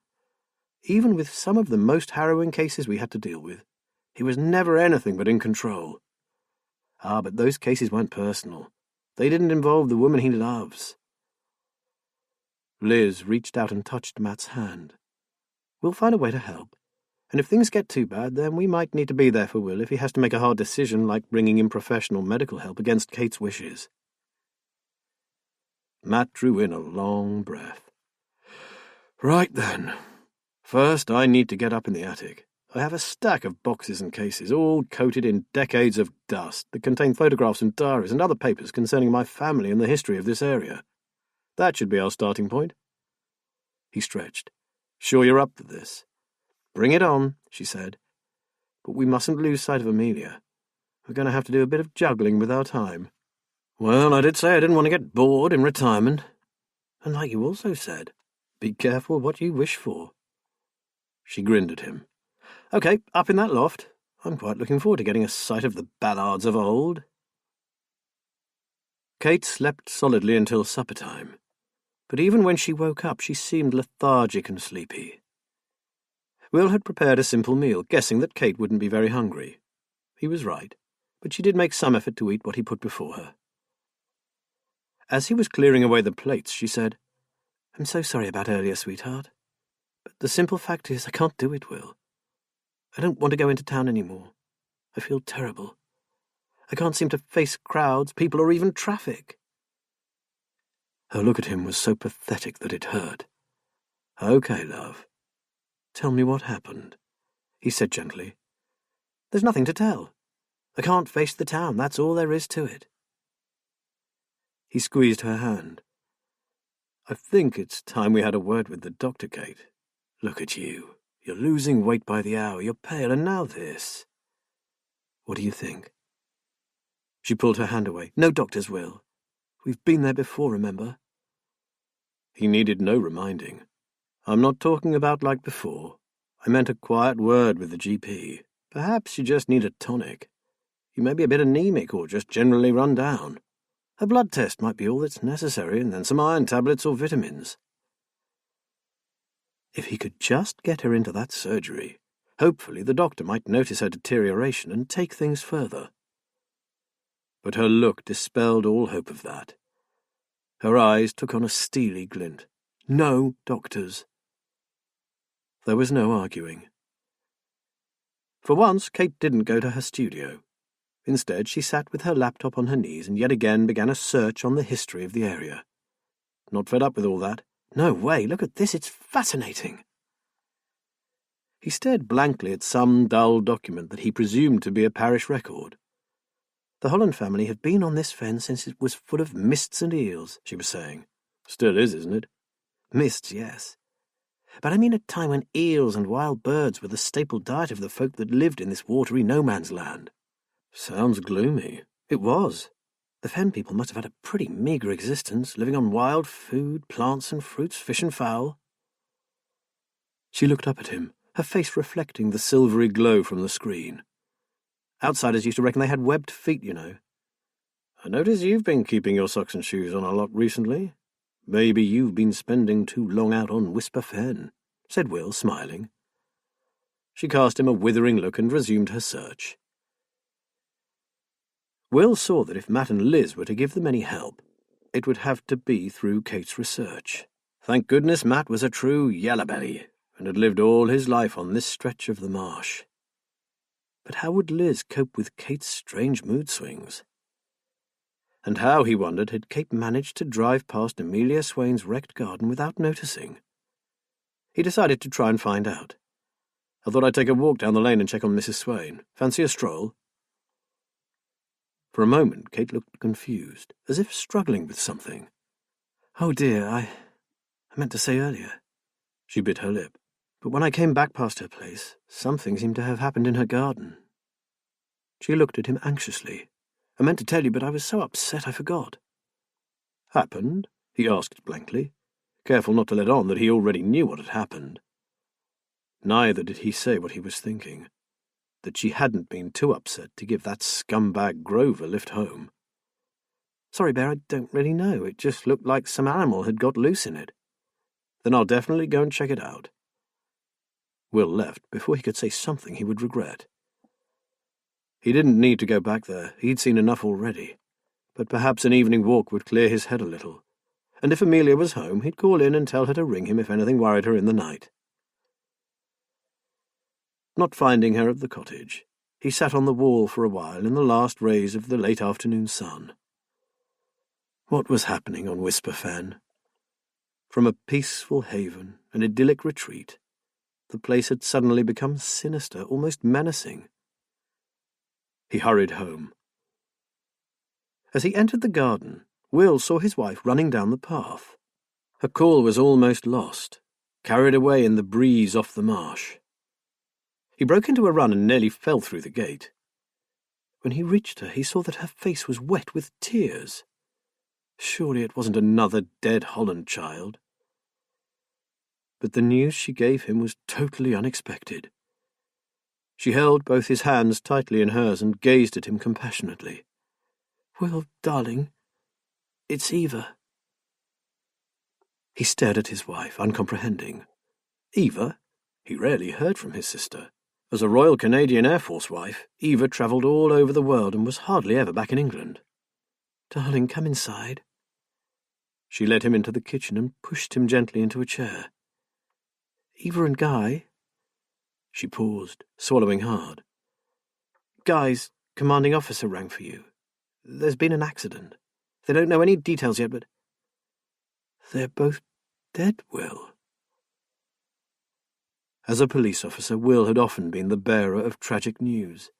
Even with some of the most harrowing cases we had to deal with, he was never anything but in control. But those cases weren't personal. They didn't involve the woman he loves. Liz reached out and touched Matt's hand. We'll find a way to help. And if things get too bad, then we might need to be there for Will if he has to make a hard decision like bringing in professional medical help against Kate's wishes. Matt drew in a long breath. Right then. First, I need to get up in the attic. I have a stack of boxes and cases, all coated in decades of dust, that contain photographs and diaries and other papers concerning my family and the history of this area. That should be our starting point. He stretched. Sure you're up for this? Bring it on, she said. But we mustn't lose sight of Amelia. We're going to have to do a bit of juggling with our time. Well, I did say I didn't want to get bored in retirement. And like you also said, be careful what you wish for. She grinned at him. Okay, up in that loft. I'm quite looking forward to getting a sight of the Ballards of old. Kate slept solidly until supper time. But even when she woke up, she seemed lethargic and sleepy. Will had prepared a simple meal, guessing that Kate wouldn't be very hungry. He was right, but she did make some effort to eat what he put before her. As he was clearing away the plates, she said, I'm so sorry about earlier, sweetheart. But the simple fact is I can't do it, Will. I don't want to go into town anymore. I feel terrible. I can't seem to face crowds, people, or even traffic. Her look at him was so pathetic that it hurt. Okay, love. Tell me what happened, he said gently. There's nothing to tell. I can't face the town, that's all there is to it. He squeezed her hand. I think it's time we had a word with the doctor, Kate. Look at you. You're losing weight by the hour, you're pale, and now this. What do you think? She pulled her hand away. No doctors will. We've been there before, remember? He needed no reminding. I'm not talking about like before. I meant a quiet word with the GP. Perhaps you just need a tonic. You may be a bit anemic or just generally run down. A blood test might be all that's necessary, and then some iron tablets or vitamins. If he could just get her into that surgery, hopefully the doctor might notice her deterioration and take things further. But her look dispelled all hope of that. Her eyes took on a steely glint. No doctors. There was no arguing. For once, Kate didn't go to her studio. Instead, she sat with her laptop on her knees and yet again began a search on the history of the area. Not fed up with all that. No way, look at this, it's fascinating. He stared blankly at some dull document that he presumed to be a parish record. The Holland family have been on this fen since it was full of mists and eels, she was saying. Still is, isn't it? Mists, yes. But I mean a time when eels and wild birds were the staple diet of the folk that lived in this watery no-man's land. Sounds gloomy. It was. The fen people must have had a pretty meagre existence, living on wild food, plants and fruits, fish and fowl. She looked up at him, her face reflecting the silvery glow from the screen. Outsiders used to reckon they had webbed feet, you know. I notice you've been keeping your socks and shoes on a lot recently. Maybe you've been spending too long out on Whisper Fen, said Will, smiling. She cast him a withering look and resumed her search. Will saw that if Matt and Liz were to give them any help, it would have to be through Kate's research. Thank goodness Matt was a true yellowbelly and had lived all his life on this stretch of the marsh. But how would Liz cope with Kate's strange mood swings? And how, he wondered, had Kate managed to drive past Amelia Swain's wrecked garden without noticing? He decided to try and find out. I thought I'd take a walk down the lane and check on Mrs. Swain. Fancy a stroll? For a moment, Kate looked confused, as if struggling with something. Oh dear, I meant to say earlier. She bit her lip. But when I came back past her place, something seemed to have happened in her garden. She looked at him anxiously. I meant to tell you, but I was so upset I forgot. Happened? He asked blankly, careful not to let on that he already knew what had happened. Neither did he say what he was thinking, that she hadn't been too upset to give that scumbag Grove a lift home. Sorry, Bear, I don't really know. It just looked like some animal had got loose in it. Then I'll definitely go and check it out. Will left before he could say something he would regret. He didn't need to go back there. He'd seen enough already. But perhaps an evening walk would clear his head a little. And if Amelia was home, he'd call in and tell her to ring him if anything worried her in the night. Not finding her at the cottage, he sat on the wall for a while in the last rays of the late afternoon sun. What was happening on Whisper Fen? From a peaceful haven, an idyllic retreat, the place had suddenly become sinister, almost menacing. He hurried home. As he entered the garden, Will saw his wife running down the path. Her call was almost lost, carried away in the breeze off the marsh. He broke into a run and nearly fell through the gate. When he reached her, he saw that her face was wet with tears. Surely it wasn't another dead Holland child. But the news she gave him was totally unexpected. She held both his hands tightly in hers and gazed at him compassionately. Will, darling, it's Eva. He stared at his wife, uncomprehending. Eva? He rarely heard from his sister. As a Royal Canadian Air Force wife, Eva travelled all over the world and was hardly ever back in England. Darling, come inside. She led him into the kitchen and pushed him gently into a chair. Eva and Guy... She paused, swallowing hard. Guy's commanding officer rang for you. There's been an accident. They don't know any details yet, but... They're both dead, Will. As a police officer, Will had often been the bearer of tragic news.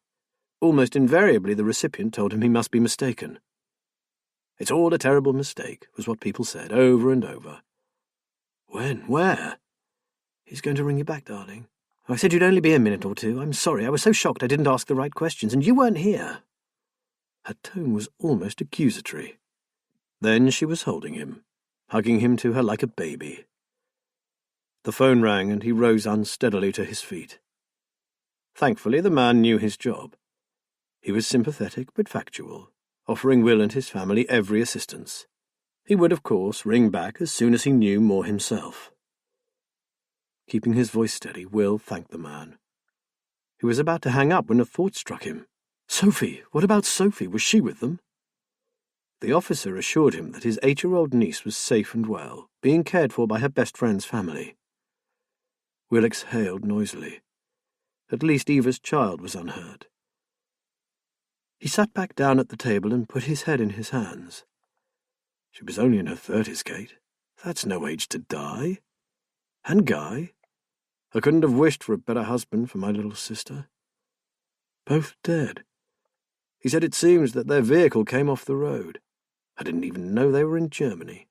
Almost invariably the recipient told him he must be mistaken. It's all a terrible mistake, was what people said, over and over. When? Where? He's going to ring you back, darling. I said you'd only be a minute or two. I'm sorry, I was so shocked I didn't ask the right questions, and you weren't here. Her tone was almost accusatory. Then she was holding him, hugging him to her like a baby. The phone rang, and he rose unsteadily to his feet. Thankfully, the man knew his job. He was sympathetic but factual, offering Will and his family every assistance. He would, of course, ring back as soon as he knew more himself. Keeping his voice steady, Will thanked the man. He was about to hang up when a thought struck him. Sophie! What about Sophie? Was she with them? The officer assured him that his 8-year-old niece was safe and well, being cared for by her best friend's family. Will exhaled noisily. At least Eva's child was unhurt. He sat back down at the table and put his head in his hands. She was only in her 30s, Kate. That's no age to die. And Guy. I couldn't have wished for a better husband for my little sister. Both dead. He said it seems that their vehicle came off the road. I didn't even know they were in Germany.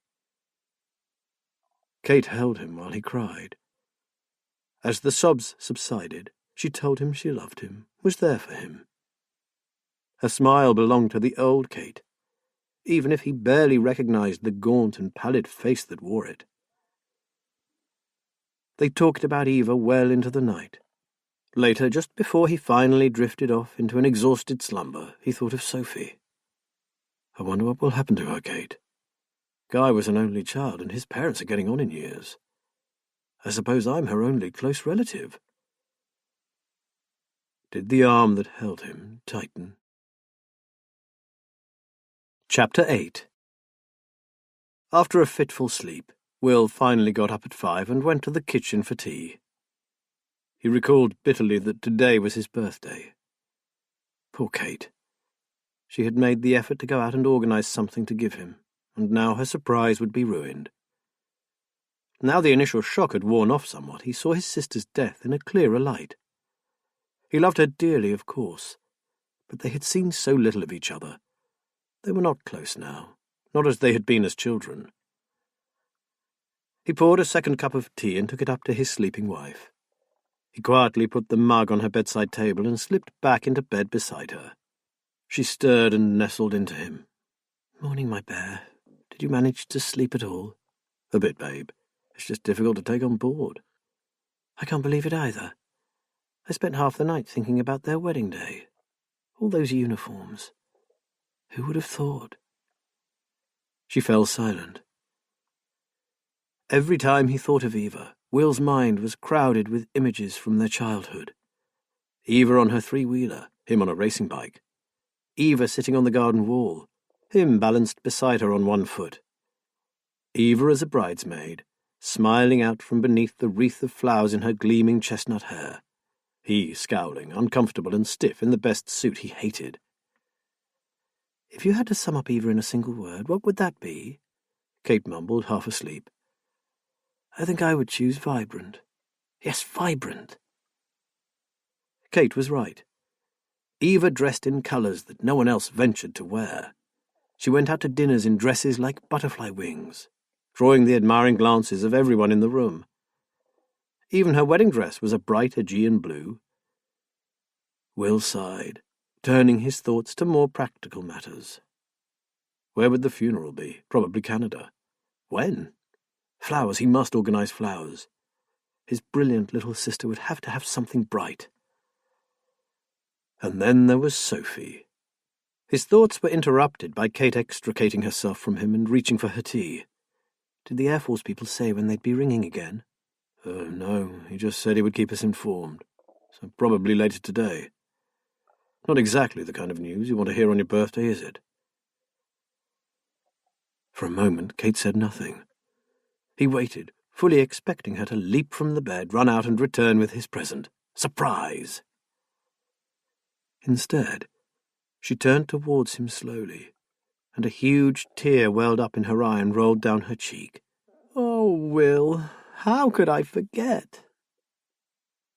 Kate held him while he cried. As the sobs subsided, she told him she loved him, was there for him. Her smile belonged to the old Kate, even if he barely recognized the gaunt and pallid face that wore it. They talked about Eva well into the night. Later, just before he finally drifted off into an exhausted slumber, he thought of Sophie. I wonder what will happen to her, Kate. Guy was an only child, and his parents are getting on in years. I suppose I'm her only close relative. Did the arm that held him tighten? Chapter 8. After a fitful sleep, Will finally got up at 5 and went to the kitchen for tea. He recalled bitterly that today was his birthday. Poor Kate. She had made the effort to go out and organize something to give him, and now her surprise would be ruined. Now the initial shock had worn off somewhat, he saw his sister's death in a clearer light. He loved her dearly, of course, but they had seen so little of each other. They were not close now, not as they had been as children. He poured a second cup of tea and took it up to his sleeping wife. He quietly put the mug on her bedside table and slipped back into bed beside her. She stirred and nestled into him. "Morning, my bear. Did you manage to sleep at all?" "A bit, babe. It's just difficult to take on board." "I can't believe it either. I spent half the night thinking about their wedding day. All those uniforms. Who would have thought?" She fell silent. Every time he thought of Eva, Will's mind was crowded with images from their childhood. Eva on her three-wheeler, him on a racing bike. Eva sitting on the garden wall, him balanced beside her on one foot. Eva as a bridesmaid, smiling out from beneath the wreath of flowers in her gleaming chestnut hair. He scowling, uncomfortable and stiff in the best suit he hated. "If you had to sum up Eva in a single word, what would that be?" Kate mumbled, half asleep. "I think I would choose vibrant. Yes, vibrant." Kate was right. Eva dressed in colours that no one else ventured to wear. She went out to dinners in dresses like butterfly wings, drawing the admiring glances of everyone in the room. Even her wedding dress was a bright Aegean blue. Will sighed, turning his thoughts to more practical matters. Where would the funeral be? Probably Canada. When? Flowers, he must organize flowers. His brilliant little sister would have to have something bright. And then there was Sophie. His thoughts were interrupted by Kate extricating herself from him and reaching for her tea. Did the Air Force people say when they'd be ringing again? No, he just said he would keep us informed. So probably later today. Not exactly the kind of news you want to hear on your birthday, is it? For a moment, Kate said nothing. He waited, fully expecting her to leap from the bed, run out and return with his present. Surprise! Instead, she turned towards him slowly, and a huge tear welled up in her eye and rolled down her cheek. "Oh, Will, how could I forget?"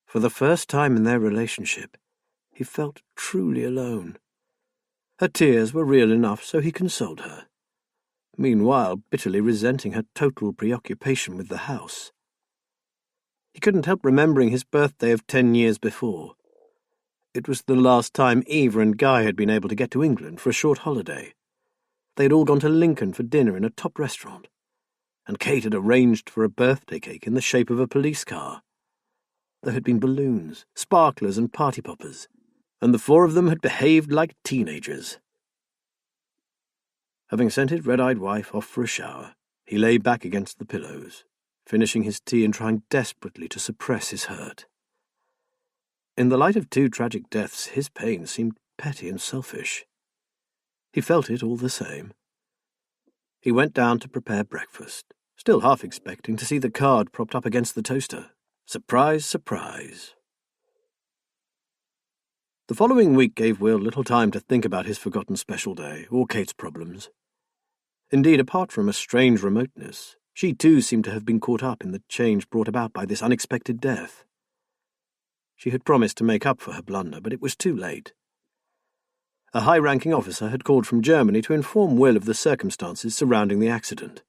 For the first time in their relationship, he felt truly alone. Her tears were real enough, so he consoled her, meanwhile bitterly resenting her total preoccupation with the house. He couldn't help remembering his birthday of 10 years before. It was the last time Eva and Guy had been able to get to England for a short holiday. They had all gone to Lincoln for dinner in a top restaurant, and Kate had arranged for a birthday cake in the shape of a police car. There had been balloons, sparklers and party poppers, and the four of them had behaved like teenagers. Having sent his red-eyed wife off for a shower, he lay back against the pillows, finishing his tea and trying desperately to suppress his hurt. In the light of 2 tragic deaths, his pain seemed petty and selfish. He felt it all the same. He went down to prepare breakfast, still half expecting to see the card propped up against the toaster. Surprise, surprise. The following week gave Will little time to think about his forgotten special day, or Kate's problems. Indeed, apart from a strange remoteness, she too seemed to have been caught up in the change brought about by this unexpected death. She had promised to make up for her blunder, but it was too late. A high-ranking officer had called from Germany to inform Will of the circumstances surrounding the accident.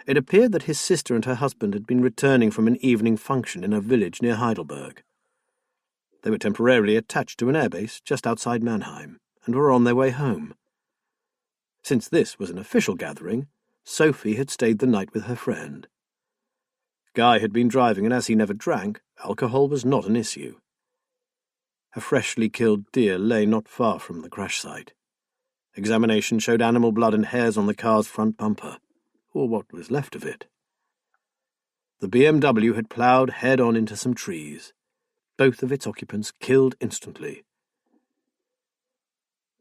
It appeared that his sister and her husband had been returning from an evening function in a village near Heidelberg. They were temporarily attached to an airbase just outside Mannheim, and were on their way home. Since this was an official gathering, Sophie had stayed the night with her friend. Guy had been driving, and as he never drank, alcohol was not an issue. A freshly killed deer lay not far from the crash site. Examination showed animal blood and hairs on the car's front bumper, or what was left of it. The BMW had ploughed head-on into some trees, both of its occupants killed instantly.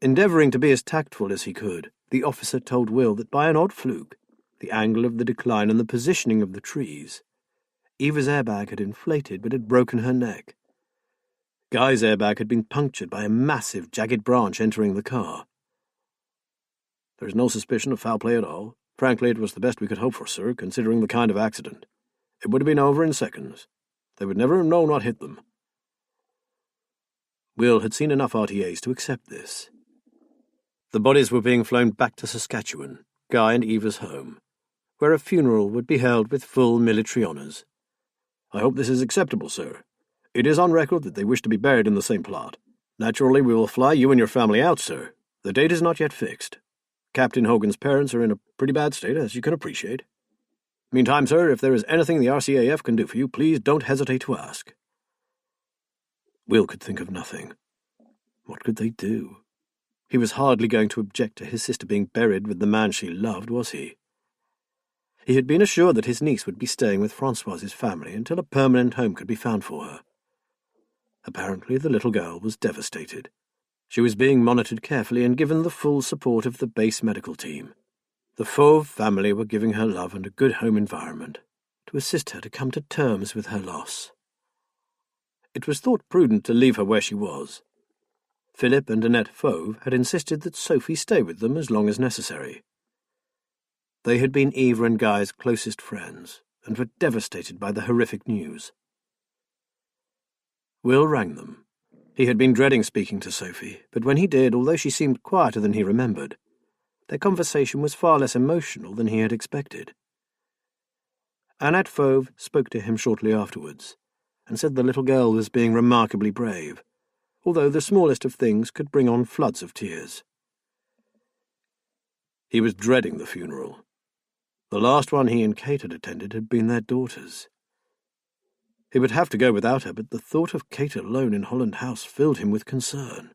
Endeavouring to be as tactful as he could, the officer told Will that by an odd fluke, the angle of the decline and the positioning of the trees, Eva's airbag had inflated but had broken her neck. Guy's airbag had been punctured by a massive, jagged branch entering the car. "There is no suspicion of foul play at all. Frankly, it was the best we could hope for, sir, considering the kind of accident. It would have been over in seconds. They would never have known what hit them." Will had seen enough RTAs to accept this. The bodies were being flown back to Saskatchewan, Guy and Eva's home, where a funeral would be held with full military honours. "I hope this is acceptable, sir. It is on record that they wish to be buried in the same plot. Naturally, we will fly you and your family out, sir. The date is not yet fixed. Captain Hogan's parents are in a pretty bad state, as you can appreciate. Meantime, sir, if there is anything the RCAF can do for you, please don't hesitate to ask." Will could think of nothing. What could they do? He was hardly going to object to his sister being buried with the man she loved, was he? He had been assured that his niece would be staying with Francoise's family until a permanent home could be found for her. Apparently the little girl was devastated. She was being monitored carefully and given the full support of the base medical team. The Fauve family were giving her love and a good home environment to assist her to come to terms with her loss. It was thought prudent to leave her where she was. Philip and Annette Fauve had insisted that Sophie stay with them as long as necessary. They had been Eva and Guy's closest friends, and were devastated by the horrific news. Will rang them. He had been dreading speaking to Sophie, but when he did, although she seemed quieter than he remembered, their conversation was far less emotional than he had expected. Annette Fauve spoke to him shortly afterwards, and said the little girl was being remarkably brave, although the smallest of things could bring on floods of tears. He was dreading the funeral. The last one he and Kate had attended had been their daughter's. He would have to go without her, but the thought of Kate alone in Holland House filled him with concern.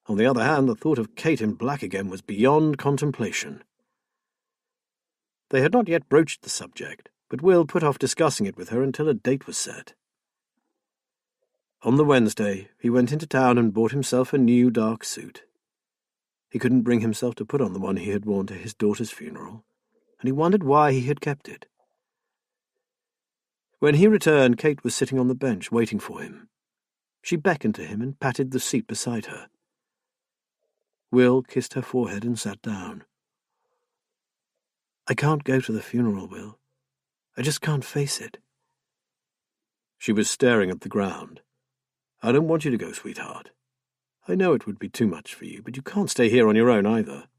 On the other hand, the thought of Kate in black again was beyond contemplation. They had not yet broached the subject, but Will put off discussing it with her until a date was set. On the Wednesday, he went into town and bought himself a new dark suit. He couldn't bring himself to put on the one he had worn to his daughter's funeral, and he wondered why he had kept it. When he returned, Kate was sitting on the bench waiting for him. She beckoned to him and patted the seat beside her. Will kissed her forehead and sat down. "I can't go to the funeral, Will. I just can't face it." She was staring at the ground. "I don't want you to go, sweetheart. I know it would be too much for you, but you can't stay here on your own either.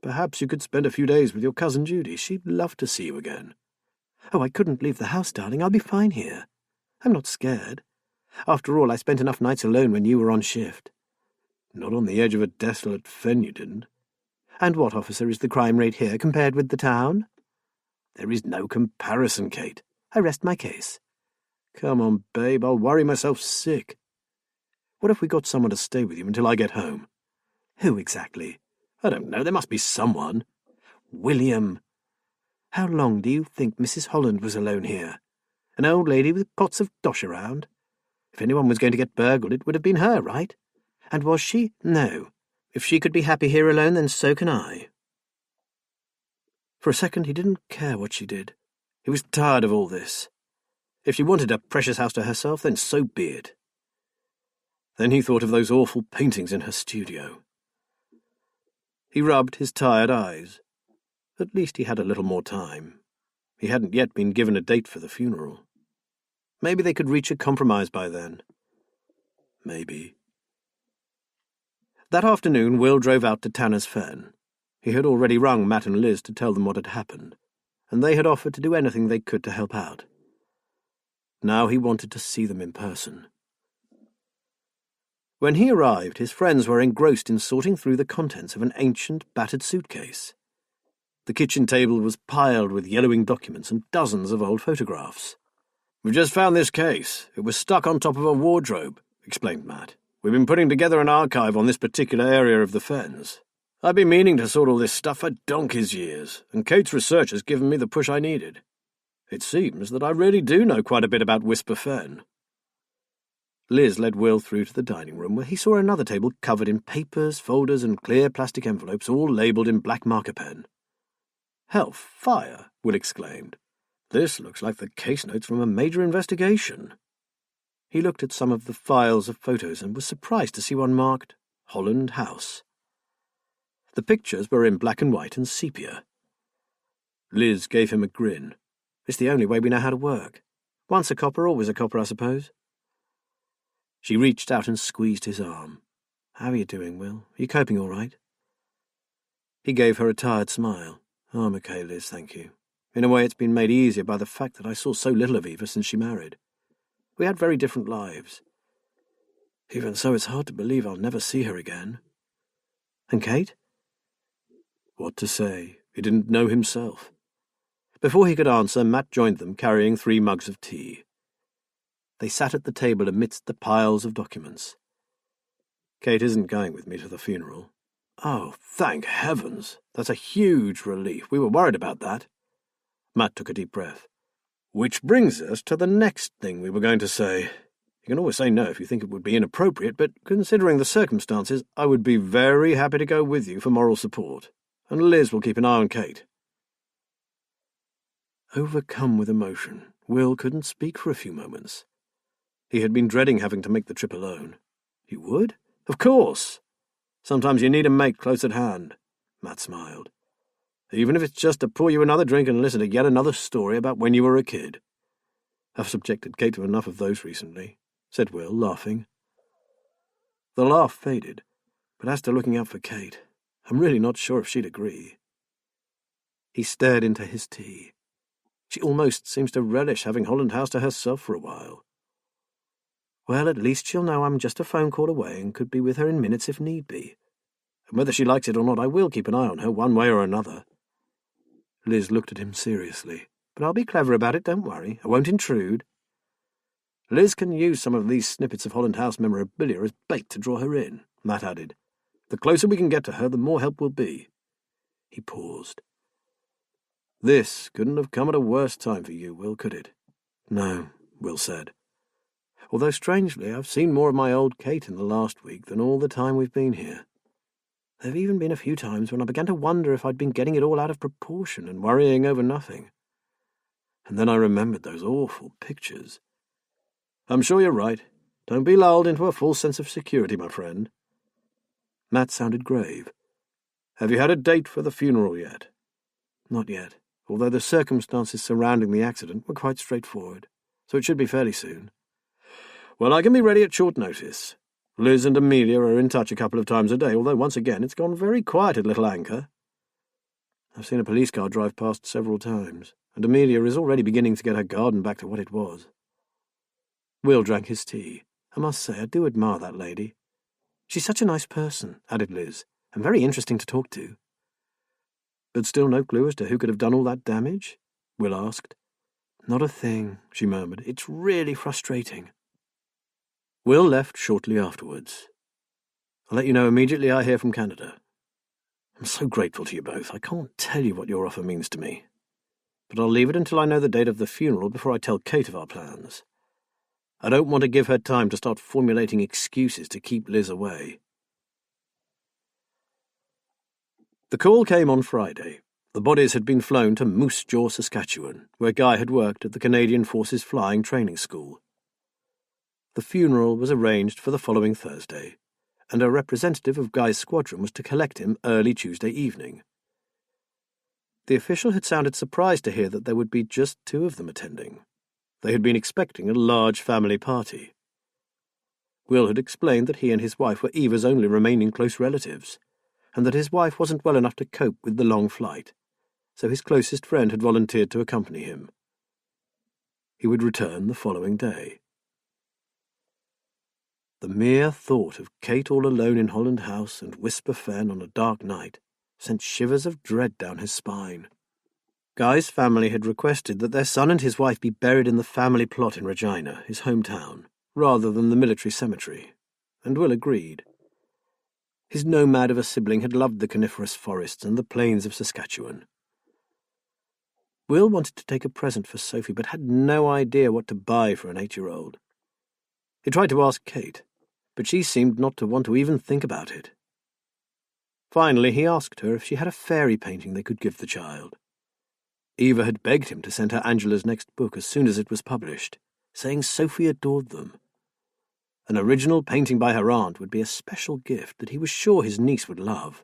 Perhaps you could spend a few days with your cousin Judy. She'd love to see you again." "Oh, I couldn't leave the house, darling. I'll be fine here. I'm not scared. After all, I spent enough nights alone when you were on shift." "Not on the edge of a desolate fen, you didn't." "And what, officer, is the crime rate here compared with the town?" "There is no comparison, Kate." "I rest my case." "Come on, babe, I'll worry myself sick." "What if we got someone to stay with you until I get home?" "Who exactly?" "I don't know. There must be someone." "William." "How long do you think Mrs. Holland was alone here? An old lady with pots of dosh around? If anyone was going to get burgled, it would have been her, right? And was she? No. If she could be happy here alone, then so can I." For a second he didn't care what she did. He was tired of all this. If she wanted a precious house to herself, then so be it. Then he thought of those awful paintings in her studio. He rubbed his tired eyes. At least he had a little more time. He hadn't yet been given a date for the funeral. Maybe they could reach a compromise by then. Maybe. That afternoon, Will drove out to Tanner's Fen. He had already rung Matt and Liz to tell them what had happened, and they had offered to do anything they could to help out. Now he wanted to see them in person. When he arrived, his friends were engrossed in sorting through the contents of an ancient, battered suitcase. The kitchen table was piled with yellowing documents and dozens of old photographs. "We've just found this case. It was stuck on top of a wardrobe," explained Matt. "We've been putting together an archive on this particular area of the Fens. I've been meaning to sort all this stuff for donkey's years, and Kate's research has given me the push I needed. It seems that I really do know quite a bit about Whisper Fen." Liz led Will through to the dining room, where he saw another table covered in papers, folders, and clear plastic envelopes, all labelled in black marker pen. "Hellfire!" Will exclaimed. "This looks like the case notes from a major investigation." He looked at some of the files of photos and was surprised to see one marked Holland House. The pictures were in black and white and sepia. Liz gave him a grin. "It's the only way we know how to work. Once a copper, always a copper, I suppose." She reached out and squeezed his arm. "How are you doing, Will? Are you coping all right?" He gave her a tired smile. "Oh, I'm okay, Liz, thank you. In a way, it's been made easier by the fact that I saw so little of Eva since she married. We had very different lives. Even so, it's hard to believe I'll never see her again." "And Kate?" What to say? He didn't know himself. Before he could answer, Matt joined them, carrying 3 mugs of tea. They sat at the table amidst the piles of documents. "Kate isn't going with me to the funeral." "Oh, thank heavens! That's a huge relief. We were worried about that." Matt took a deep breath. "Which brings us to the next thing we were going to say. You can always say no if you think it would be inappropriate, but considering the circumstances, I would be very happy to go with you for moral support, and Liz will keep an eye on Kate." Overcome with emotion, Will couldn't speak for a few moments. He had been dreading having to make the trip alone. "You would? Of course! Sometimes you need a mate close at hand," Matt smiled. "Even if it's just to pour you another drink and listen to yet another story about when you were a kid. I've subjected Kate to enough of those recently," said Will, laughing. The laugh faded, but as to looking out for Kate, I'm really not sure if she'd agree. He stared into his tea. She almost seems to relish having Holland House to herself for a while. Well, at least she'll know I'm just a phone call away and could be with her in minutes if need be. And whether she likes it or not, I will keep an eye on her one way or another. Liz looked at him seriously. "But I'll be clever about it, don't worry. I won't intrude." "Liz can use some of these snippets of Holland House memorabilia as bait to draw her in," Matt added. "The closer we can get to her, the more help will be." He paused. "This couldn't have come at a worse time for you, Will, could it?" "No," Will said. "Although, strangely, I've seen more of my old Kate in the last week than all the time we've been here. There have even been a few times when I began to wonder if I'd been getting it all out of proportion and worrying over nothing. And then I remembered those awful pictures. I'm sure you're right. Don't be lulled into a false sense of security, my friend." Matt sounded grave. "Have you had a date for the funeral yet?" "Not yet, although the circumstances surrounding the accident were quite straightforward, so it should be fairly soon." "Well, I can be ready at short notice. Liz and Amelia are in touch a couple of times a day, although once again it's gone very quiet at Little Anchor. I've seen a police car drive past several times, and Amelia is already beginning to get her garden back to what it was." Will drank his tea. "I must say, I do admire that lady. She's such a nice person," added Liz, "and very interesting to talk to." "But still no clue as to who could have done all that damage?" Will asked. "Not a thing," she murmured. "It's really frustrating." Will left shortly afterwards. "I'll let you know immediately I hear from Canada. I'm so grateful to you both. I can't tell you what your offer means to me. But I'll leave it until I know the date of the funeral before I tell Kate of our plans. I don't want to give her time to start formulating excuses to keep Liz away." The call came on Friday. The bodies had been flown to Moose Jaw, Saskatchewan, where Guy had worked at the Canadian Forces Flying Training School. The funeral was arranged for the following Thursday, and a representative of Guy's squadron was to collect him early Tuesday evening. The official had sounded surprised to hear that there would be just 2 of them attending. They had been expecting a large family party. Will had explained that he and his wife were Eva's only remaining close relatives, and that his wife wasn't well enough to cope with the long flight, so his closest friend had volunteered to accompany him. He would return the following day. The mere thought of Kate all alone in Holland House and Whisper Fen on a dark night sent shivers of dread down his spine. Guy's family had requested that their son and his wife be buried in the family plot in Regina, his hometown, rather than the military cemetery, and Will agreed. His nomad of a sibling had loved the coniferous forests and the plains of Saskatchewan. Will wanted to take a present for Sophie, but had no idea what to buy for an 8-year-old. He tried to ask Kate, but she seemed not to want to even think about it. Finally, he asked her if she had a fairy painting they could give the child. Eva had begged him to send her Angela's next book as soon as it was published, saying Sophie adored them. An original painting by her aunt would be a special gift that he was sure his niece would love.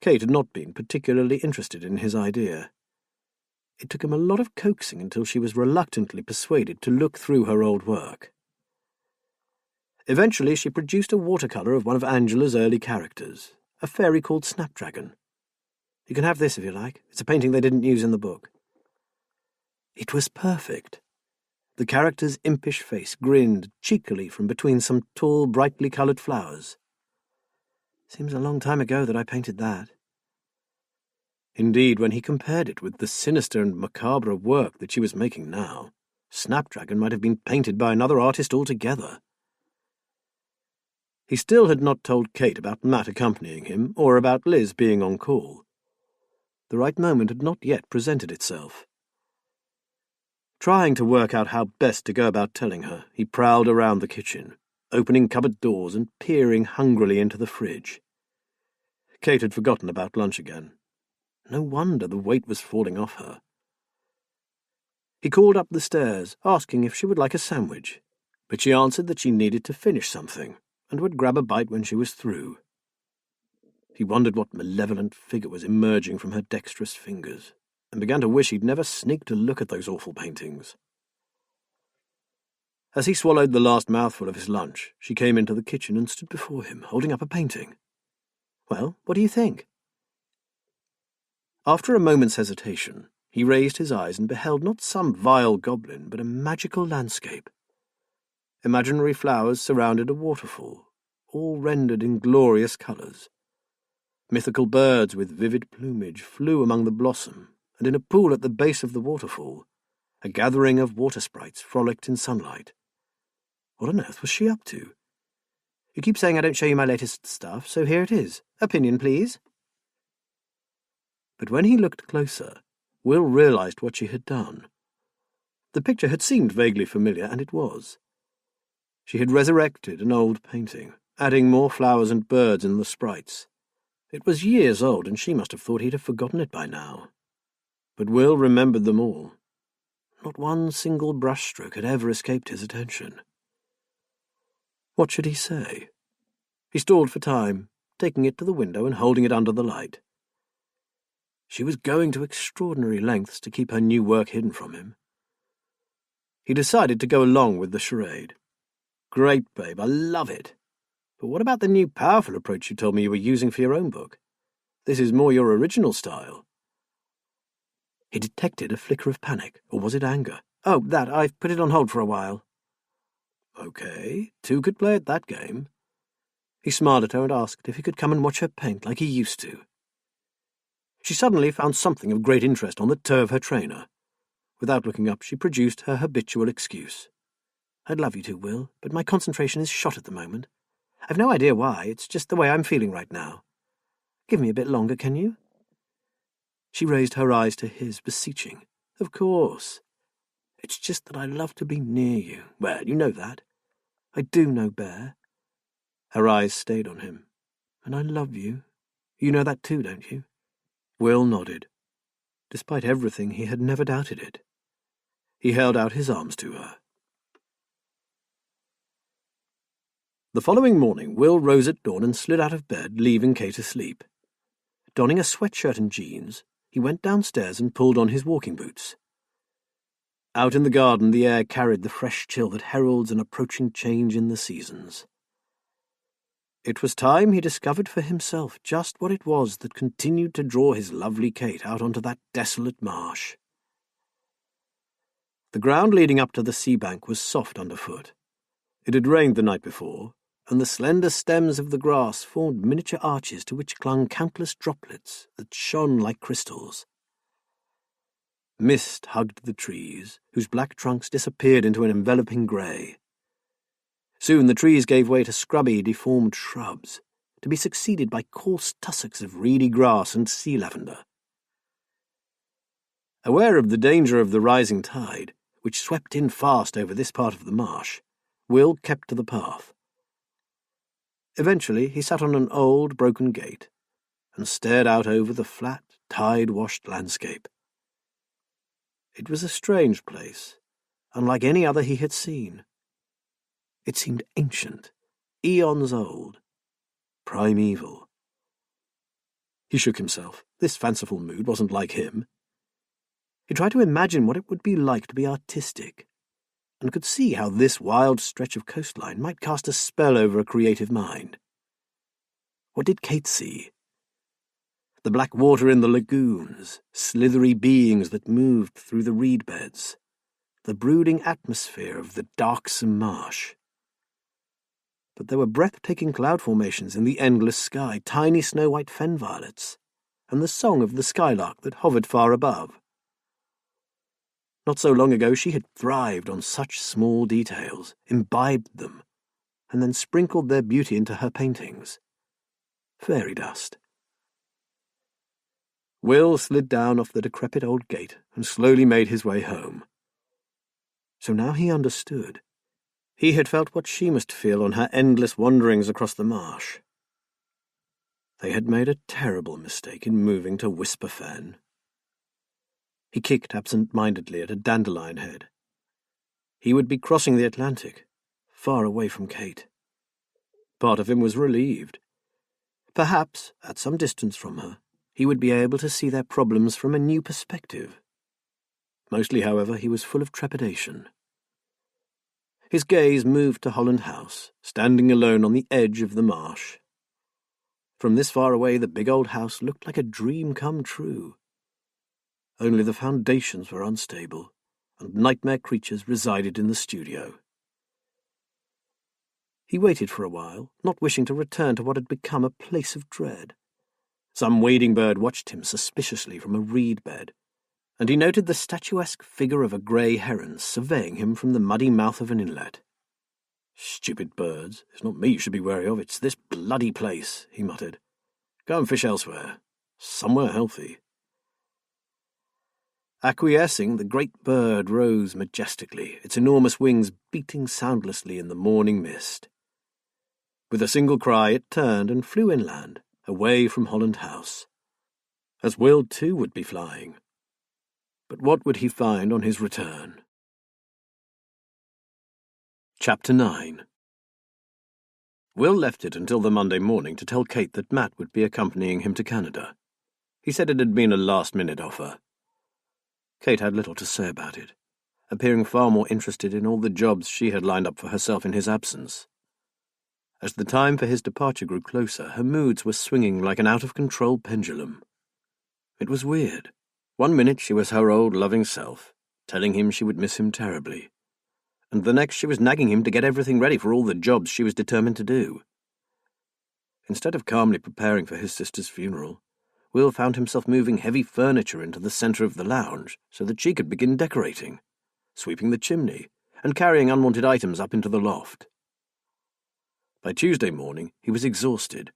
Kate had not been particularly interested in his idea. It took him a lot of coaxing until she was reluctantly persuaded to look through her old work. Eventually she produced a watercolour of one of Angela's early characters, a fairy called Snapdragon. You can have this if you like. It's a painting they didn't use in the book. It was perfect. The character's impish face grinned cheekily from between some tall, brightly coloured flowers. Seems a long time ago that I painted that. Indeed, when he compared it with the sinister and macabre work that she was making now, Snapdragon might have been painted by another artist altogether. He still had not told Kate about Matt accompanying him, or about Liz being on call. The right moment had not yet presented itself. Trying to work out how best to go about telling her, he prowled around the kitchen, opening cupboard doors and peering hungrily into the fridge. Kate had forgotten about lunch again. No wonder the weight was falling off her. He called up the stairs, asking if she would like a sandwich, but she answered that she needed to finish something, and would grab a bite when she was through. He wondered what malevolent figure was emerging from her dexterous fingers, and began to wish he'd never sneaked a look at those awful paintings. As he swallowed the last mouthful of his lunch, she came into the kitchen and stood before him, holding up a painting. "Well, what do you think?" After a moment's hesitation, he raised his eyes and beheld not some vile goblin, but a magical landscape. Imaginary flowers surrounded a waterfall, all rendered in glorious colours. Mythical birds with vivid plumage flew among the blossom, and in a pool at the base of the waterfall, a gathering of water sprites frolicked in sunlight. What on earth was she up to? "You keep saying I don't show you my latest stuff, so here it is. Opinion, please." But when he looked closer, Will realised what she had done. The picture had seemed vaguely familiar, and it was. She had resurrected an old painting, adding more flowers and birds in the sprites. It was years old, and she must have thought he'd have forgotten it by now. But Will remembered them all. Not one single brushstroke had ever escaped his attention. What should he say? He stalled for time, taking it to the window and holding it under the light. She was going to extraordinary lengths to keep her new work hidden from him. He decided to go along with the charade. "Great, babe, I love it. But what about the new powerful approach you told me you were using for your own book? This is more your original style." He detected a flicker of panic, or was it anger? "Oh, that, I've put it on hold for a while." "Okay, 2 could play at that game." He smiled at her and asked if he could come and watch her paint like he used to. She suddenly found something of great interest on the toe of her trainer. Without looking up, she produced her habitual excuse. "I'd love you to, Will, but my concentration is shot at the moment. I've no idea why, it's just the way I'm feeling right now. Give me a bit longer, can you?" She raised her eyes to his, beseeching. "Of course. It's just that I love to be near you. Well, you know that. I do know, Bear." Her eyes stayed on him. "And I love you. You know that too, don't you?" Will nodded. Despite everything, he had never doubted it. He held out his arms to her. The following morning, Will rose at dawn and slid out of bed, leaving Kate asleep. Donning a sweatshirt and jeans, he went downstairs and pulled on his walking boots. Out in the garden, the air carried the fresh chill that heralds an approaching change in the seasons. It was time he discovered for himself just what it was that continued to draw his lovely Kate out onto that desolate marsh. The ground leading up to the sea bank was soft underfoot. It had rained the night before, and the slender stems of the grass formed miniature arches to which clung countless droplets that shone like crystals. Mist hugged the trees, whose black trunks disappeared into an enveloping grey. Soon the trees gave way to scrubby, deformed shrubs, to be succeeded by coarse tussocks of reedy grass and sea lavender. Aware of the danger of the rising tide, which swept in fast over this part of the marsh, Will kept to the path. Eventually he sat on an old, broken gate and stared out over the flat, tide-washed landscape. It was a strange place, unlike any other he had seen. It seemed ancient, eons old, primeval. He shook himself. This fanciful mood wasn't like him. He tried to imagine what it would be like to be artistic, and could see how this wild stretch of coastline might cast a spell over a creative mind. What did Kate see? The black water in the lagoons, slithery beings that moved through the reed beds, the brooding atmosphere of the darksome marsh. But there were breathtaking cloud formations in the endless sky, tiny snow-white fen violets, and the song of the skylark that hovered far above. Not so long ago she had thrived on such small details, imbibed them, and then sprinkled their beauty into her paintings. Fairy dust. Will slid down off the decrepit old gate and slowly made his way home. So now he understood. He had felt what she must feel on her endless wanderings across the marsh. They had made a terrible mistake in moving to Whisper Fen. He kicked absent-mindedly at a dandelion head. He would be crossing the Atlantic, far away from Kate. Part of him was relieved. Perhaps, at some distance from her, he would be able to see their problems from a new perspective. Mostly, however, he was full of trepidation. His gaze moved to Holland House, standing alone on the edge of the marsh. From this far away, the big old house looked like a dream come true. Only the foundations were unstable, and nightmare creatures resided in the studio. He waited for a while, not wishing to return to what had become a place of dread. Some wading bird watched him suspiciously from a reed bed, and he noted the statuesque figure of a grey heron surveying him from the muddy mouth of an inlet. "Stupid birds. It's not me you should be wary of, it's this bloody place," he muttered. "Go and fish elsewhere. Somewhere healthy." Acquiescing, the great bird rose majestically, its enormous wings beating soundlessly in the morning mist. With a single cry it turned and flew inland, away from Holland House. As Will too would be flying. But what would he find on his return? Chapter 9. Will left it until the Monday morning to tell Kate that Matt would be accompanying him to Canada. He said it had been a last-minute offer. Kate had little to say about it, appearing far more interested in all the jobs she had lined up for herself in his absence. As the time for his departure grew closer, her moods were swinging like an out-of-control pendulum. It was weird. One minute she was her old loving self, telling him she would miss him terribly, and the next she was nagging him to get everything ready for all the jobs she was determined to do. Instead of calmly preparing for his sister's funeral, Will found himself moving heavy furniture into the centre of the lounge so that she could begin decorating, sweeping the chimney, and carrying unwanted items up into the loft. By Tuesday morning he was exhausted,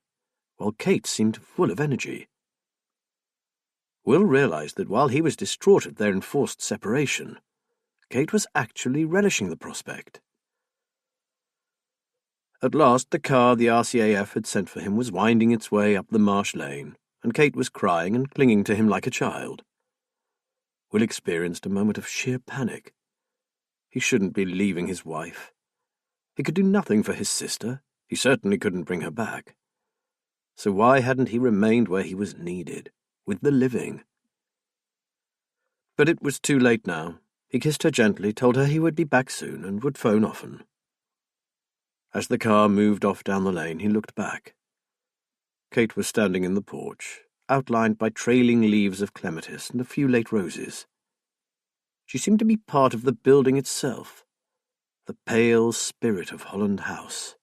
while Kate seemed full of energy. Will realized that while he was distraught at their enforced separation, Kate was actually relishing the prospect. At last the car the RCAF had sent for him was winding its way up the marsh lane, and Kate was crying and clinging to him like a child. Will experienced a moment of sheer panic. He shouldn't be leaving his wife. He could do nothing for his sister. He certainly couldn't bring her back. So why hadn't he remained where he was needed, with the living? But it was too late now. He kissed her gently, told her he would be back soon and would phone often. As the car moved off down the lane, he looked back. Kate was standing in the porch, outlined by trailing leaves of clematis and a few late roses. She seemed to be part of the building itself, the pale spirit of Holland House.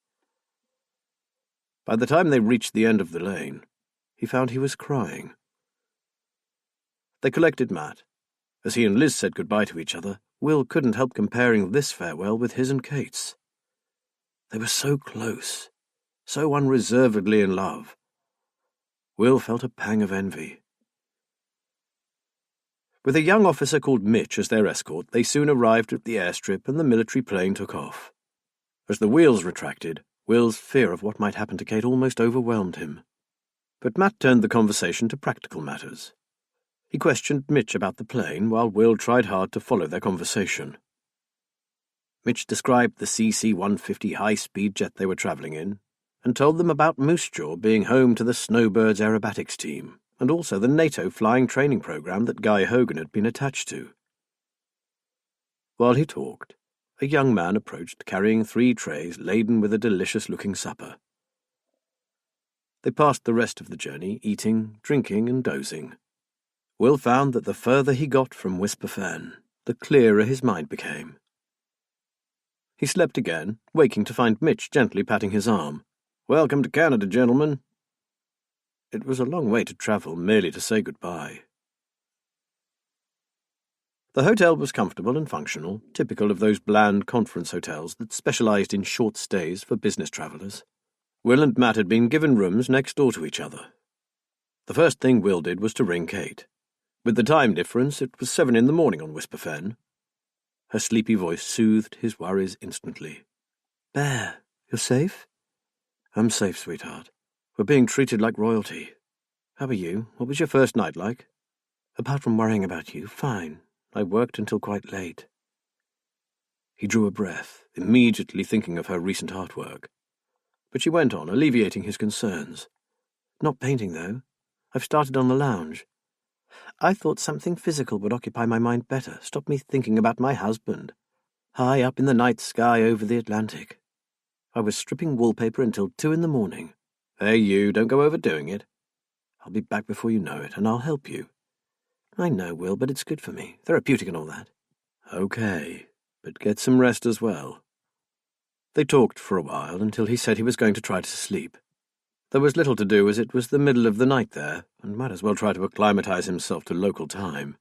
By the time they reached the end of the lane, he found he was crying. They collected Matt. As he and Liz said goodbye to each other, Will couldn't help comparing this farewell with his and Kate's. They were so close, so unreservedly in love. Will felt a pang of envy. With a young officer called Mitch as their escort, they soon arrived at the airstrip and the military plane took off. As the wheels retracted, Will's fear of what might happen to Kate almost overwhelmed him. But Matt turned the conversation to practical matters. He questioned Mitch about the plane, while Will tried hard to follow their conversation. Mitch described the CC-150 high-speed jet they were travelling in, and told them about Moose Jaw being home to the Snowbirds aerobatics team, and also the NATO flying training program that Guy Hogan had been attached to. While he talked, a young man approached carrying 3 trays laden with a delicious-looking supper. They passed the rest of the journey, eating, drinking, and dozing. Will found that the further he got from Whisper Fen, the clearer his mind became. He slept again, waking to find Mitch gently patting his arm. "Welcome to Canada, gentlemen." It was a long way to travel merely to say goodbye. The hotel was comfortable and functional, typical of those bland conference hotels that specialized in short stays for business travellers. Will and Matt had been given rooms next door to each other. The first thing Will did was to ring Kate. With the time difference, it was 7 in the morning on Whisper Fen. Her sleepy voice soothed his worries instantly. "Bear, you're safe?" "I'm safe, sweetheart. We're being treated like royalty. How are you? What was your first night like?" "Apart from worrying about you, fine. I worked until quite late." He drew a breath, immediately thinking of her recent artwork. But she went on, alleviating his concerns. "Not painting, though. I've started on the lounge. I thought something physical would occupy my mind better, stop me thinking about my husband. High up in the night sky over the Atlantic. I was stripping wallpaper until 2 in the morning. Hey, you, don't go overdoing it. I'll be back before you know it, and I'll help you." "I know, Will, but it's good for me. Therapeutic and all that." "Okay, but get some rest as well." They talked for a while until he said he was going to try to sleep. There was little to do as it was the middle of the night there, and might as well try to acclimatize himself to local time.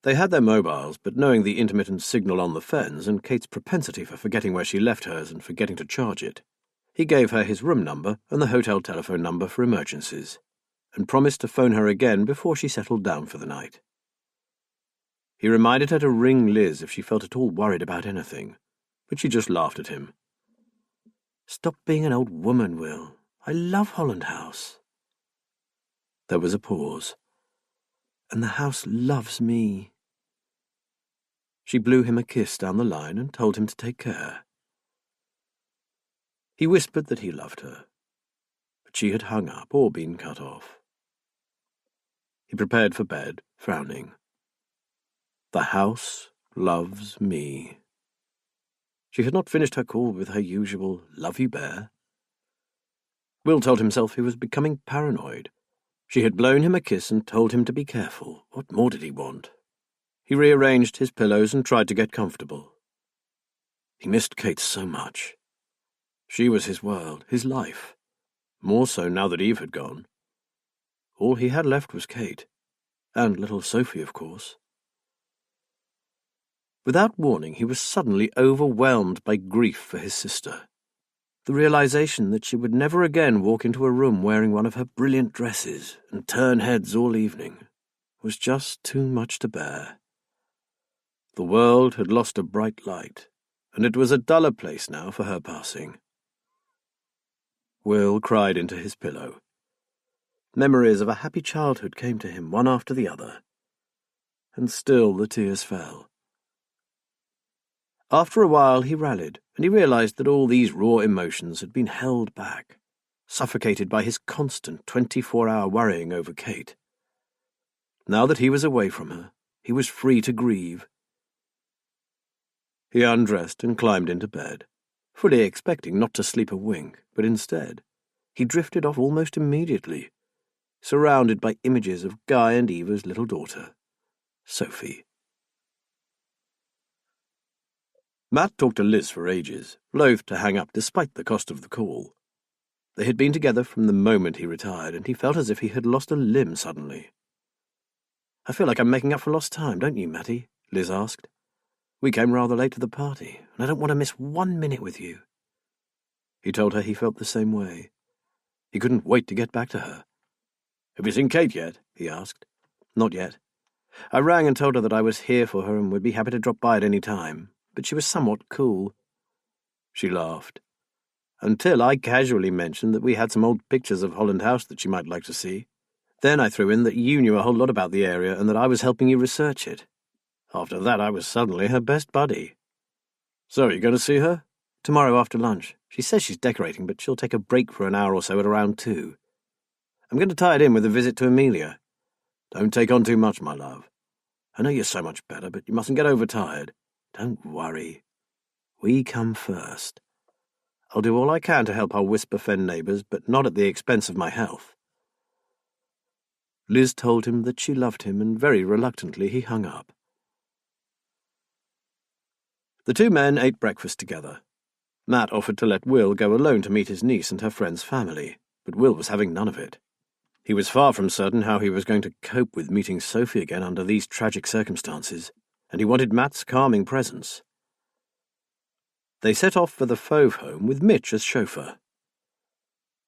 They had their mobiles, but knowing the intermittent signal on the fens and Kate's propensity for forgetting where she left hers and forgetting to charge it, he gave her his room number and the hotel telephone number for emergencies, and promised to phone her again before she settled down for the night. He reminded her to ring Liz if she felt at all worried about anything, but she just laughed at him. "Stop being an old woman, Will. I love Holland House." There was a pause. "And the house loves me." She blew him a kiss down the line and told him to take care. He whispered that he loved her, but she had hung up or been cut off. He prepared for bed, frowning. The house loves me. She had not finished her call with her usual "love you, Bear." Will told himself he was becoming paranoid. She had blown him a kiss and told him to be careful. What more did he want? He rearranged his pillows and tried to get comfortable. He missed Kate so much. She was his world, his life. More so now that Eve had gone. All he had left was Kate. And little Sophie, of course. Without warning, he was suddenly overwhelmed by grief for his sister. The realization that she would never again walk into a room wearing one of her brilliant dresses and turn heads all evening was just too much to bear. The world had lost a bright light, and it was a duller place now for her passing. Will cried into his pillow. Memories of a happy childhood came to him one after the other. And still the tears fell. After a while he rallied, and he realized that all these raw emotions had been held back, suffocated by his constant 24-hour worrying over Kate. Now that he was away from her, he was free to grieve. He undressed and climbed into bed, fully expecting not to sleep a wink, but instead he drifted off almost immediately, surrounded by images of Guy and Eva's little daughter, Sophie. Matt talked to Liz for ages, loath to hang up despite the cost of the call. They had been together from the moment he retired, and he felt as if he had lost a limb suddenly. "I feel like I'm making up for lost time, don't you, Matty?" Liz asked. "We came rather late to the party, and I don't want to miss 1 minute with you." He told her he felt the same way. He couldn't wait to get back to her. "Have you seen Kate yet?" he asked. "Not yet. I rang and told her that I was here for her and would be happy to drop by at any time, but she was somewhat cool." She laughed. "Until I casually mentioned that we had some old pictures of Holland House that she might like to see. Then I threw in that you knew a whole lot about the area and that I was helping you research it. After that, I was suddenly her best buddy." "So, you going to see her?" "Tomorrow after lunch. She says she's decorating, but she'll take a break for an hour or so at around 2. I'm going to tie it in with a visit to Amelia. Don't take on too much, my love. I know you're so much better, but you mustn't get overtired. Don't worry. We come first. I'll do all I can to help our whisper-fen neighbours, but not at the expense of my health." Liz told him that she loved him, and very reluctantly he hung up. The two men ate breakfast together. Matt offered to let Will go alone to meet his niece and her friend's family, but Will was having none of it. He was far from certain how he was going to cope with meeting Sophie again under these tragic circumstances, and he wanted Matt's calming presence. They set off for the Fauve home with Mitch as chauffeur.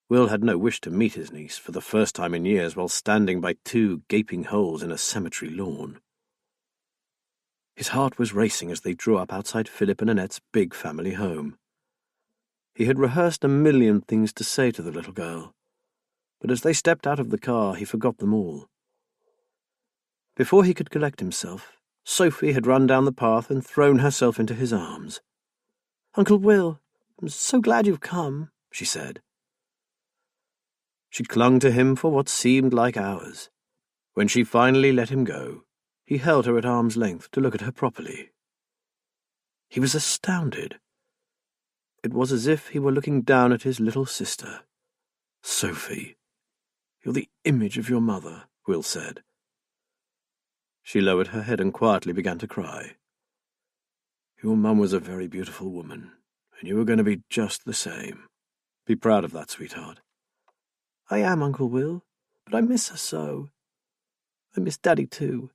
Will had no wish to meet his niece for the first time in years while standing by 2 gaping holes in a cemetery lawn. His heart was racing as they drew up outside Philip and Annette's big family home. He had rehearsed a million things to say to the little girl, but as they stepped out of the car he forgot them all. Before he could collect himself, Sophie had run down the path and thrown herself into his arms. "Uncle Will, I'm so glad you've come," she said. She clung to him for what seemed like hours. When she finally let him go, he held her at arm's length to look at her properly. He was astounded. It was as if he were looking down at his little sister. "Sophie, you're the image of your mother," Will said. She lowered her head and quietly began to cry. "Your mum was a very beautiful woman, and you were going to be just the same. Be proud of that, sweetheart." "I am, Uncle Will, but I miss her so. I miss Daddy too,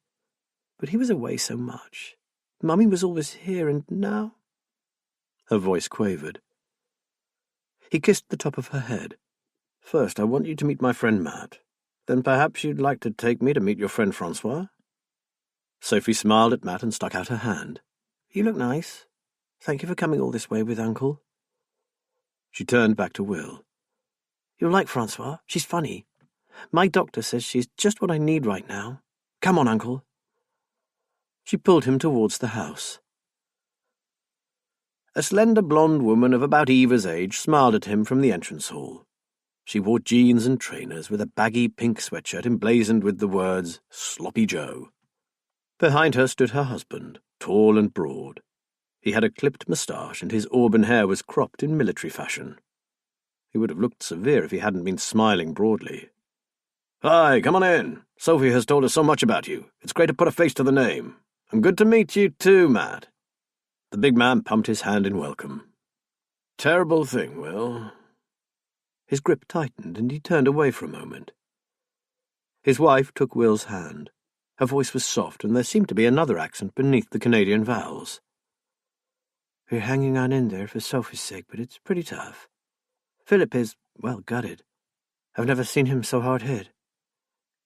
but he was away so much. Mummy was always here, and now—" Her voice quavered. He kissed the top of her head. "First, I want you to meet my friend Matt. Then perhaps you'd like to take me to meet your friend Francois?" Sophie smiled at Matt and stuck out her hand. "You look nice. Thank you for coming all this way with Uncle." She turned back to Will. "You'll like Francois. She's funny. My doctor says she's just what I need right now. Come on, Uncle." She pulled him towards the house. A slender blonde woman of about Eva's age smiled at him from the entrance hall. She wore jeans and trainers with a baggy pink sweatshirt emblazoned with the words, "Sloppy Joe." Behind her stood her husband, tall and broad. He had a clipped moustache and his auburn hair was cropped in military fashion. He would have looked severe if he hadn't been smiling broadly. "Hi, come on in. Sophie has told us so much about you. It's great to put a face to the name. And good to meet you too, Matt." The big man pumped his hand in welcome. "Terrible thing, Will." His grip tightened and he turned away for a moment. His wife took Will's hand. Her voice was soft and there seemed to be another accent beneath the Canadian vowels. "We're hanging on in there for Sophie's sake, but it's pretty tough. Philip is, well, gutted. I've never seen him so hard hit.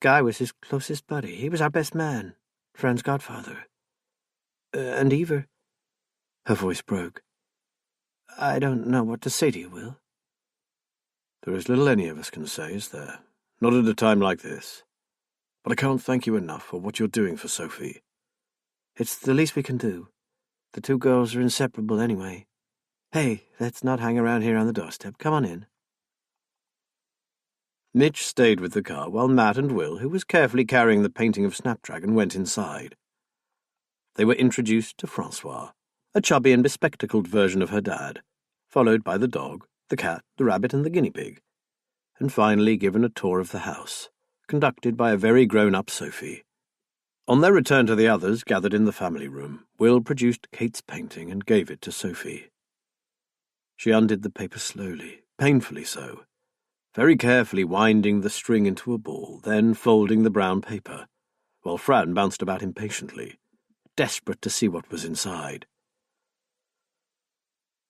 Guy was his closest buddy. He was our best man, Fran's godfather. And Eva—" Her voice broke. "I don't know what to say to you, Will." "There is little any of us can say, is there? Not at a time like this. But I can't thank you enough for what you're doing for Sophie. It's the least we can do. The two girls are inseparable anyway. Hey, let's not hang around here on the doorstep. Come on in. Mitch stayed with the car while Matt and Will, who was carefully carrying the painting of Snapdragon, went inside. They were introduced to Francois, a chubby and bespectacled version of her dad, followed by the dog, the cat, the rabbit, and the guinea pig, and finally given a tour of the house, conducted by a very grown-up Sophie. On their return to the others gathered in the family room, Will produced Kate's painting and gave it to Sophie. She undid the paper slowly, painfully so, very carefully winding the string into a ball, then folding the brown paper, while Fran bounced about impatiently, desperate to see what was inside.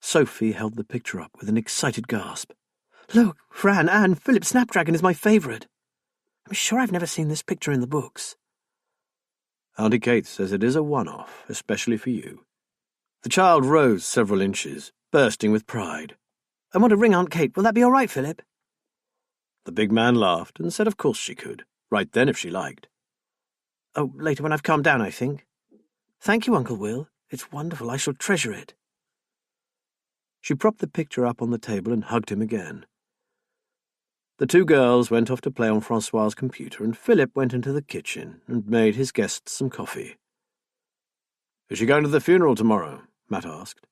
Sophie held the picture up with an excited gasp. Look, Fran, Anne, Philip Snapdragon is my favourite. I'm sure I've never seen this picture in the books. Auntie Kate says it is a one-off, especially for you. The child rose several inches, bursting with pride. I want to ring Aunt Kate. Will that be all right, Philip? The big man laughed and said of course she could, right then if she liked. Oh, later when I've calmed down, I think. Thank you, Uncle Will. It's wonderful. I shall treasure it. She propped the picture up on the table and hugged him again. The two girls went off to play on Francois's computer, and Philip went into the kitchen and made his guests some coffee. Is she going to the funeral tomorrow? Matt asked.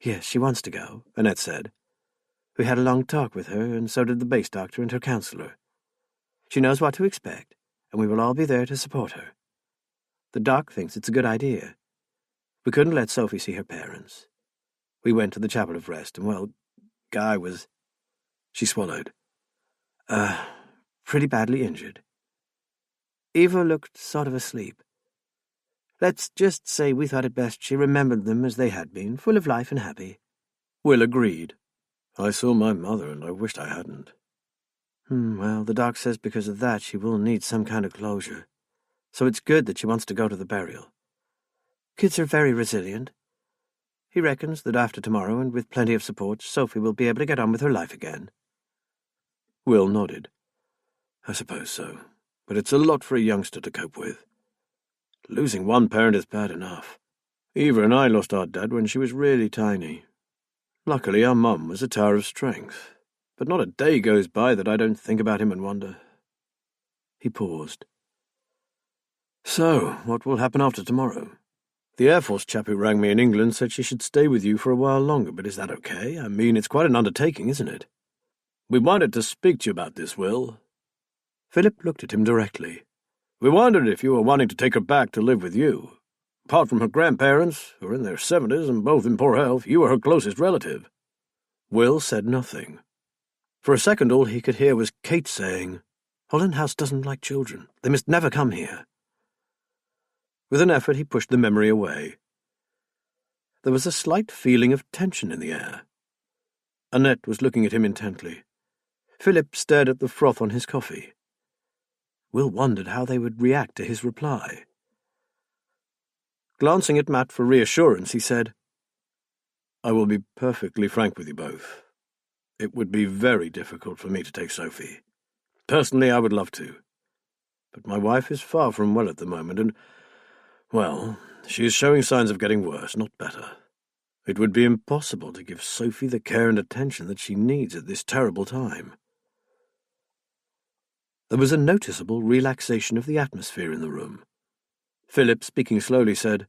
Yes, she wants to go, Annette said. We had a long talk with her, and so did the base doctor and her counsellor. She knows what to expect, and we will all be there to support her. The doc thinks it's a good idea. We couldn't let Sophie see her parents. We went to the Chapel of Rest, and, well, Guy was... She swallowed. Pretty badly injured. Eva looked sort of asleep. Let's just say we thought it best she remembered them as they had been, full of life and happy. Will agreed. I saw my mother, and I wished I hadn't. Well, the doc says because of that she will need some kind of closure. So it's good that she wants to go to the burial. Kids are very resilient. He reckons that after tomorrow, and with plenty of support, Sophie will be able to get on with her life again. Will nodded. I suppose so, but it's a lot for a youngster to cope with. Losing one parent is bad enough. Eva and I lost our dad when she was really tiny. Luckily, our mum was a tower of strength, but not a day goes by that I don't think about him and wonder. He paused. So, what will happen after tomorrow? The Air Force chap who rang me in England said she should stay with you for a while longer, but is that okay? I mean, it's quite an undertaking, isn't it? We wanted to speak to you about this, Will. Philip looked at him directly. We wondered if you were wanting to take her back to live with you. Apart from her grandparents, who are in their 70s and both in poor health, you were her closest relative. Will said nothing. For a second all he could hear was Kate saying, Holland House doesn't like children. They must never come here. With an effort he pushed the memory away. There was a slight feeling of tension in the air. Annette was looking at him intently. Philip stared at the froth on his coffee. Will wondered how they would react to his reply. Glancing at Matt for reassurance, he said, I will be perfectly frank with you both. It would be very difficult for me to take Sophie. Personally, I would love to. But my wife is far from well at the moment, and, well, she is showing signs of getting worse, not better. It would be impossible to give Sophie the care and attention that she needs at this terrible time. There was a noticeable relaxation of the atmosphere in the room. Philip, speaking slowly, said,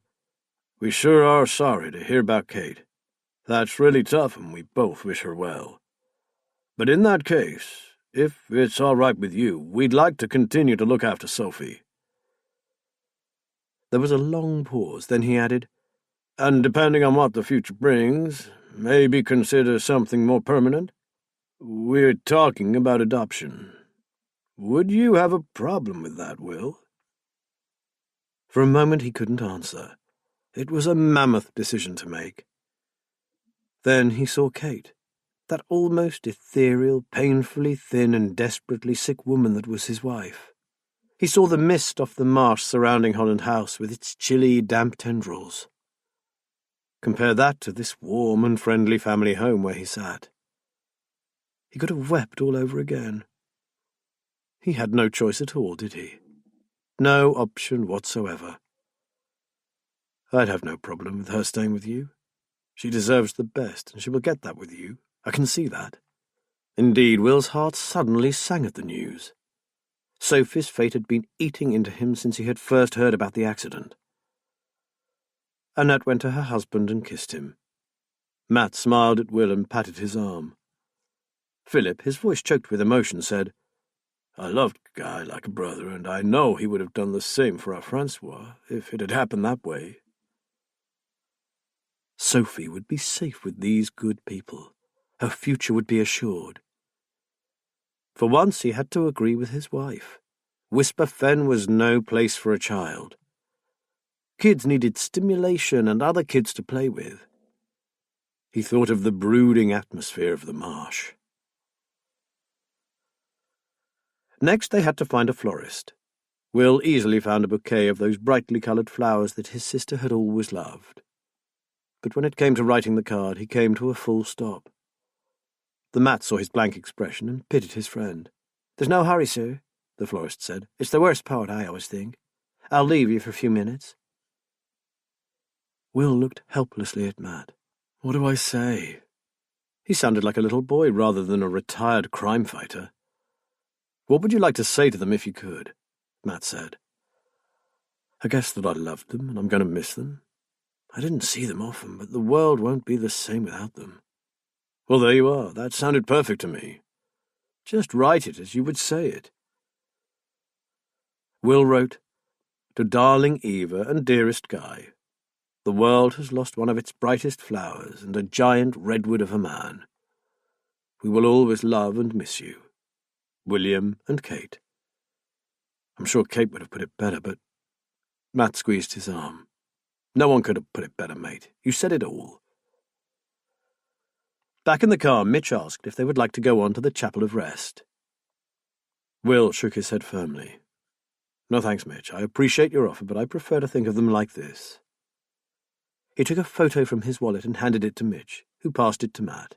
We sure are sorry to hear about Kate. That's really tough, and we both wish her well. But in that case, if it's all right with you, we'd like to continue to look after Sophie. There was a long pause, then he added, And depending on what the future brings, maybe consider something more permanent? We're talking about adoption. Would you have a problem with that, Will? For a moment he couldn't answer. It was a mammoth decision to make. Then he saw Kate, that almost ethereal, painfully thin and desperately sick woman that was his wife. He saw the mist off the marsh surrounding Holland House with its chilly, damp tendrils. Compare that to this warm and friendly family home where he sat. He could have wept all over again. He had no choice at all, did he? No option whatsoever. I'd have no problem with her staying with you. She deserves the best, and she will get that with you. I can see that. Indeed, Will's heart suddenly sang at the news. Sophie's fate had been eating into him since he had first heard about the accident. Annette went to her husband and kissed him. Matt smiled at Will and patted his arm. Philip, his voice choked with emotion, said, I loved Guy like a brother, and I know he would have done the same for our Francois if it had happened that way. Sophie would be safe with these good people. Her future would be assured. For once he had to agree with his wife. Whisper Fen was no place for a child. Kids needed stimulation and other kids to play with. He thought of the brooding atmosphere of the marsh. Next they had to find a florist. Will easily found a bouquet of those brightly coloured flowers that his sister had always loved. But when it came to writing the card, he came to a full stop. The Mat saw his blank expression and pitied his friend. There's no hurry, sir, the florist said. It's the worst part, I always think. I'll leave you for a few minutes. Will looked helplessly at Matt. What do I say? He sounded like a little boy rather than a retired crime fighter. What would you like to say to them if you could? Matt said. I guess that I loved them and I'm going to miss them. I didn't see them often, but the world won't be the same without them. Well, there you are. That sounded perfect to me. Just write it as you would say it. Will wrote, To darling Eva and dearest Guy, the world has lost one of its brightest flowers and a giant redwood of a man. We will always love and miss you. William and Kate. I'm sure Kate would have put it better, but... Matt squeezed his arm. No one could have put it better, mate. You said it all. Back in the car, Mitch asked if they would like to go on to the Chapel of Rest. Will shook his head firmly. No thanks, Mitch. I appreciate your offer, but I prefer to think of them like this. He took a photo from his wallet and handed it to Mitch, who passed it to Matt.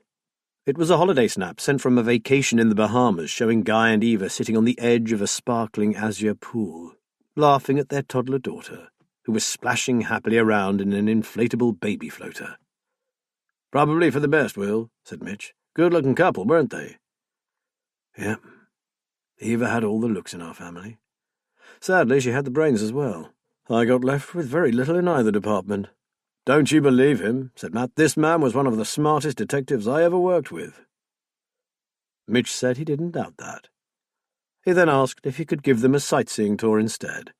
It was a holiday snap sent from a vacation in the Bahamas, showing Guy and Eva sitting on the edge of a sparkling azure pool, laughing at their toddler daughter, who was splashing happily around in an inflatable baby floater. Probably for the best, Will, said Mitch. Good-looking couple, weren't they? Yep. Eva had all the looks in our family. Sadly, she had the brains as well. I got left with very little in either department. Don't you believe him, said Matt. This man was one of the smartest detectives I ever worked with. Mitch said he didn't doubt that. He then asked if he could give them a sightseeing tour instead.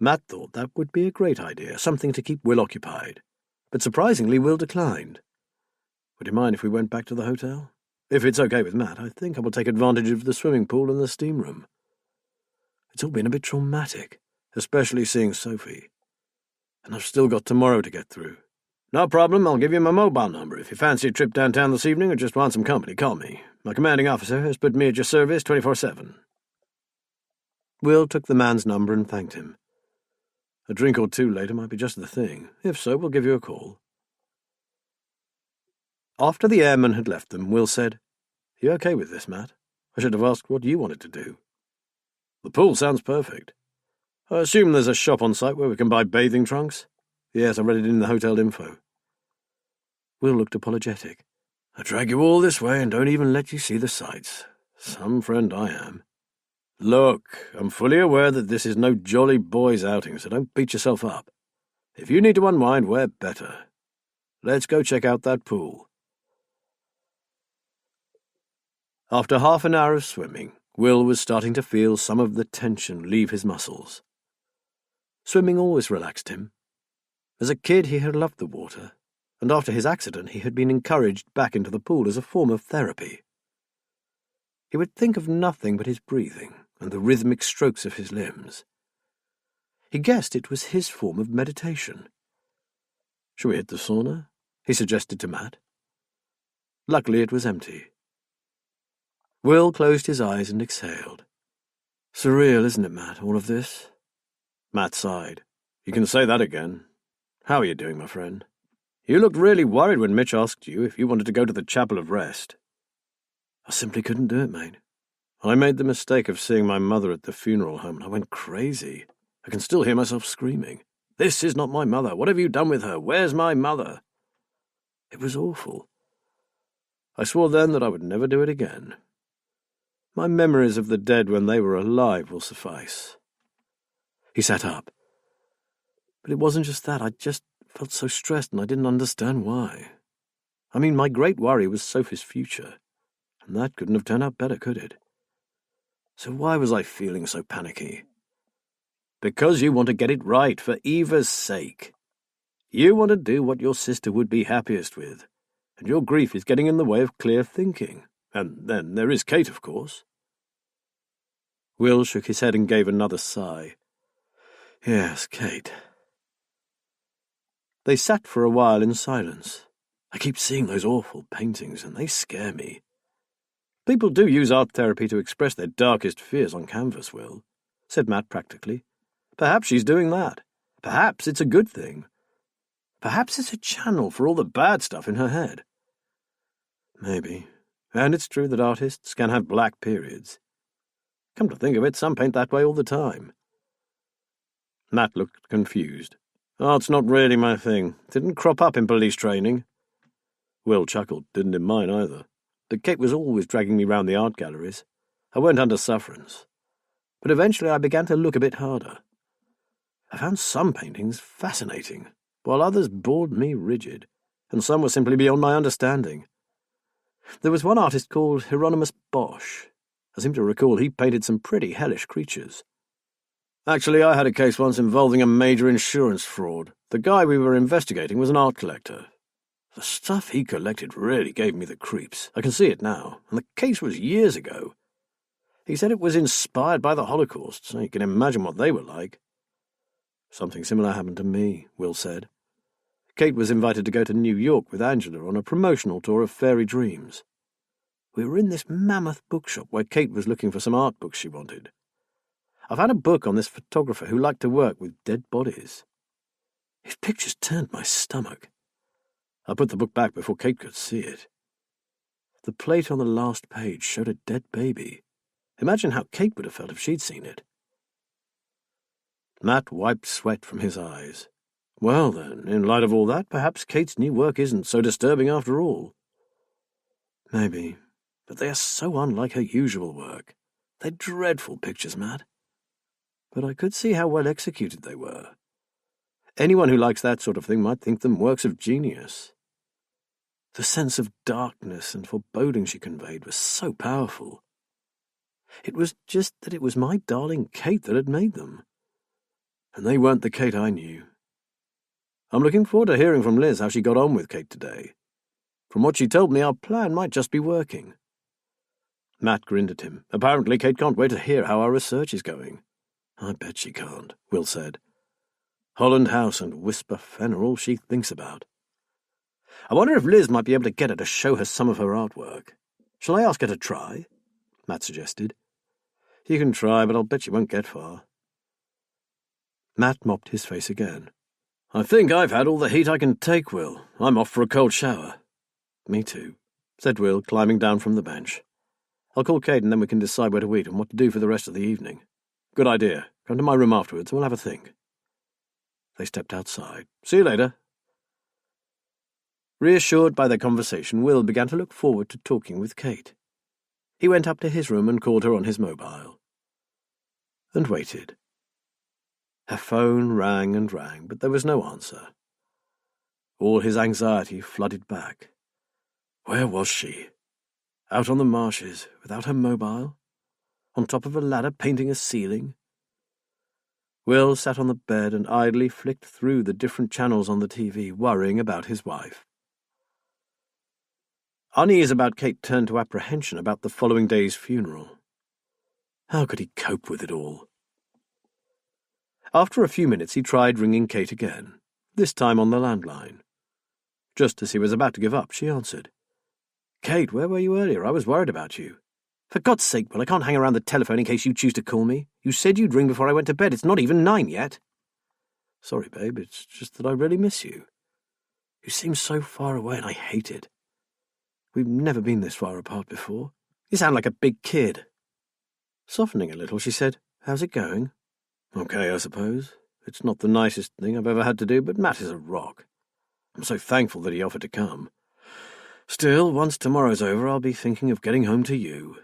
Matt thought that would be a great idea, something to keep Will occupied. But surprisingly, Will declined. Would you mind if we went back to the hotel? If it's okay with Matt, I think I will take advantage of the swimming pool and the steam room. It's all been a bit traumatic, especially seeing Sophie. And I've still got tomorrow to get through. No problem, I'll give you my mobile number. If you fancy a trip downtown this evening or just want some company, call me. My commanding officer has put me at your service 24/7. Will took the man's number and thanked him. A drink or two later might be just the thing. If so, we'll give you a call. After the airman had left them, Will said, You okay with this, Matt? I should have asked what you wanted to do. The pool sounds perfect. I assume there's a shop on site where we can buy bathing trunks? Yes, I read it in the hotel info. Will looked apologetic. I drag you all this way and don't even let you see the sights. Some friend I am. Look, I'm fully aware that this is no jolly boys' outing, so don't beat yourself up. If you need to unwind, where better? Let's go check out that pool. After half an hour of swimming, Will was starting to feel some of the tension leave his muscles. Swimming always relaxed him. As a kid, he had loved the water, and after his accident, he had been encouraged back into the pool as a form of therapy. He would think of nothing but his breathing and the rhythmic strokes of his limbs. He guessed it was his form of meditation. Shall we hit the sauna? He suggested to Matt. Luckily, it was empty. Will closed his eyes and exhaled. Surreal, isn't it, Matt, all of this? Matt sighed. You can say that again. How are you doing, my friend? You looked really worried when Mitch asked you if you wanted to go to the Chapel of Rest. I simply couldn't do it, mate. I made the mistake of seeing my mother at the funeral home, and I went crazy. I can still hear myself screaming. This is not my mother. What have you done with her? Where's my mother? It was awful. I swore then that I would never do it again. My memories of the dead when they were alive will suffice. He sat up. But it wasn't just that. I just felt so stressed and I didn't understand why. I mean, my great worry was Sophie's future, and that couldn't have turned out better, could it? So why was I feeling so panicky? Because you want to get it right, for Eva's sake. You want to do what your sister would be happiest with, and your grief is getting in the way of clear thinking. And then there is Kate, of course. Will shook his head and gave another sigh. Yes, Kate. They sat for a while in silence. I keep seeing those awful paintings, and they scare me. People do use art therapy to express their darkest fears on canvas, Will, said Matt practically. Perhaps she's doing that. Perhaps it's a good thing. Perhaps it's a channel for all the bad stuff in her head. Maybe. And it's true that artists can have black periods. Come to think of it, some paint that way all the time. Matt looked confused. Art's not really my thing. Didn't crop up in police training. Will chuckled. Didn't in mine either. But Kate was always dragging me round the art galleries. I went under sufferance. But eventually I began to look a bit harder. I found some paintings fascinating, while others bored me rigid, and some were simply beyond my understanding. There was one artist called Hieronymus Bosch. I seem to recall he painted some pretty hellish creatures. Actually, I had a case once involving a major insurance fraud. The guy we were investigating was an art collector. The stuff he collected really gave me the creeps. I can see it now, and the case was years ago. He said it was inspired by the Holocaust, so you can imagine what they were like. Something similar happened to me, Will said. Kate was invited to go to New York with Angela on a promotional tour of Fairy Dreams. We were in this mammoth bookshop where Kate was looking for some art books she wanted. I found a book on this photographer who liked to work with dead bodies. His pictures turned my stomach. I put the book back before Kate could see it. The plate on the last page showed a dead baby. Imagine how Kate would have felt if she'd seen it. Matt wiped sweat from his eyes. Well then, in light of all that, perhaps Kate's new work isn't so disturbing after all. Maybe, but they are so unlike her usual work. They're dreadful pictures, Matt. But I could see how well executed they were. Anyone who likes that sort of thing might think them works of genius. The sense of darkness and foreboding she conveyed was so powerful. It was just that it was my darling Kate that had made them. And they weren't the Kate I knew. I'm looking forward to hearing from Liz how she got on with Kate today. From what she told me, our plan might just be working. Matt grinned at him. Apparently Kate can't wait to hear how our research is going. I bet she can't, Will said. Holland House and Whisper Fen are all she thinks about. I wonder if Liz might be able to get her to show her some of her artwork. Shall I ask her to try? Matt suggested. You can try, but I'll bet you won't get far. Matt mopped his face again. I think I've had all the heat I can take, Will. I'm off for a cold shower. Me too, said Will, climbing down from the bench. I'll call Kate and then we can decide where to eat and what to do for the rest of the evening. Good idea. Come to my room afterwards and we'll have a think. They stepped outside. See you later. Reassured by their conversation, Will began to look forward to talking with Kate. He went up to his room and called her on his mobile. And waited. Her phone rang and rang, but there was no answer. All his anxiety flooded back. Where was she? Out on the marshes, without her mobile? On top of a ladder painting a ceiling? Will sat on the bed and idly flicked through the different channels on the TV, worrying about his wife. Unease about Kate turned to apprehension about the following day's funeral. How could he cope with it all? After a few minutes he tried ringing Kate again, this time on the landline. Just as he was about to give up, she answered. Kate, where were you earlier? I was worried about you. For God's sake, Will, I can't hang around the telephone in case you choose to call me. You said you'd ring before I went to bed. It's not even 9 yet. Sorry, babe, it's just that I really miss you. You seem so far away and I hate it. We've never been this far apart before. You sound like a big kid. Softening a little, she said, "How's it going?" "Okay, I suppose. It's not the nicest thing I've ever had to do, but Matt is a rock. I'm so thankful that he offered to come. Still, once tomorrow's over, I'll be thinking of getting home to you."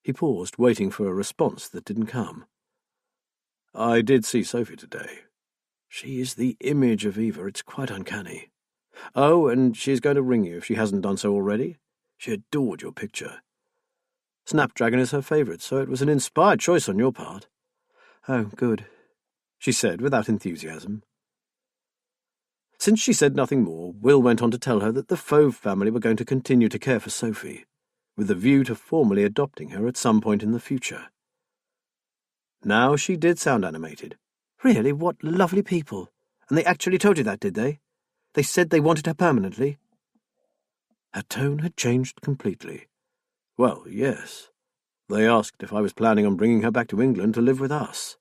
He paused, waiting for a response that didn't come. "I did see Sophie today. She is the image of Eva. It's quite uncanny. Oh, and she's going to ring you if she hasn't done so already. She adored your picture. Snapdragon is her favourite, so it was an inspired choice on your part." "Oh, good," she said without enthusiasm. Since she said nothing more, Will went on to tell her that the Fauve family were going to continue to care for Sophie, with a view to formally adopting her at some point in the future. Now she did sound animated. "Really, what lovely people. And they actually told you that, did they? They said they wanted her permanently?" Her tone had changed completely. "Well, yes. They asked if I was planning on bringing her back to England to live with us."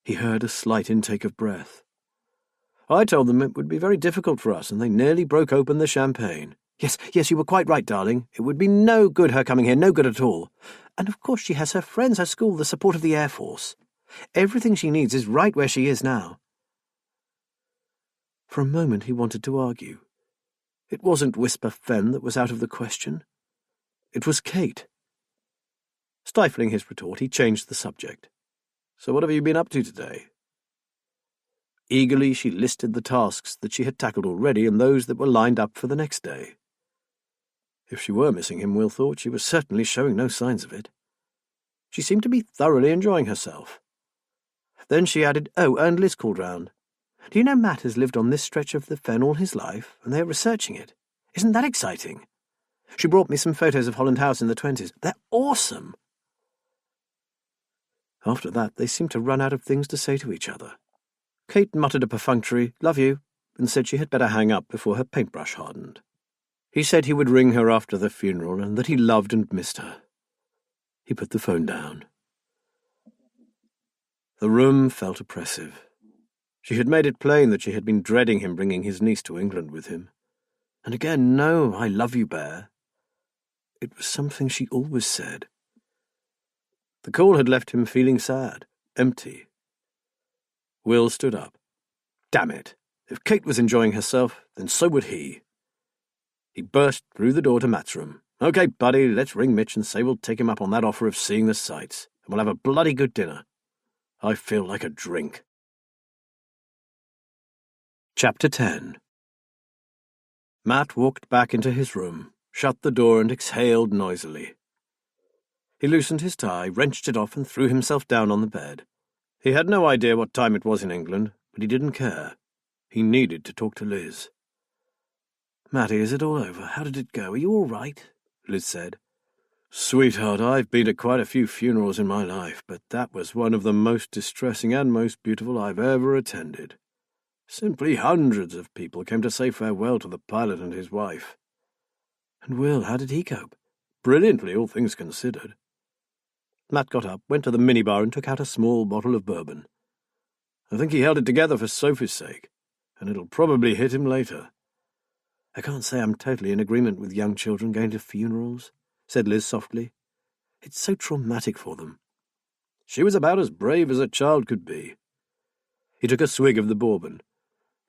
He heard a slight intake of breath. "I told them it would be very difficult for us, and they nearly broke open the champagne. Yes, you were quite right, darling. It would be no good her coming here, no good at all. And of course she has her friends, her school, the support of the Air Force. Everything she needs is right where she is now." For a moment he wanted to argue. It wasn't Whisper Fen that was out of the question. It was Kate. Stifling his retort, he changed the subject. "So what have you been up to today?" Eagerly she listed the tasks that she had tackled already and those that were lined up for the next day. If she were missing him, Will thought, she was certainly showing no signs of it. She seemed to be thoroughly enjoying herself. Then she added, "Oh, and Liz called round. Do you know Matt has lived on this stretch of the fen all his life, and they are researching it? Isn't that exciting? She brought me some photos of Holland House in the 20s. They're awesome." After that, they seemed to run out of things to say to each other. Kate muttered a perfunctory "love you," and said she had better hang up before her paintbrush hardened. He said he would ring her after the funeral and that he loved and missed her. He put the phone down. The room felt oppressive. She had made it plain that she had been dreading him bringing his niece to England with him. And again, no "I love you, Bear." It was something she always said. The call had left him feeling sad, empty. Will stood up. Damn it! If Kate was enjoying herself, then so would he. He burst through the door to Matt's room. "Okay, buddy, let's ring Mitch and say we'll take him up on that offer of seeing the sights, and we'll have a bloody good dinner. I feel like a drink." Chapter 10. Matt walked back into his room, shut the door and exhaled noisily. He loosened his tie, wrenched it off and threw himself down on the bed. He had no idea what time it was in England, but he didn't care. He needed to talk to Liz. "Matty, is it all over? How did it go? Are you all right?" Liz said. "Sweetheart, I've been to quite a few funerals in my life, but that was one of the most distressing and most beautiful I've ever attended. Simply hundreds of people came to say farewell to the pilot and his wife." "And Will, how did he cope?" "Brilliantly, all things considered." Matt got up, went to the minibar and took out a small bottle of bourbon. "I think he held it together for Sophie's sake, and it'll probably hit him later." "I can't say I'm totally in agreement with young children going to funerals," said Liz softly. "It's so traumatic for them." "She was about as brave as a child could be." He took a swig of the bourbon.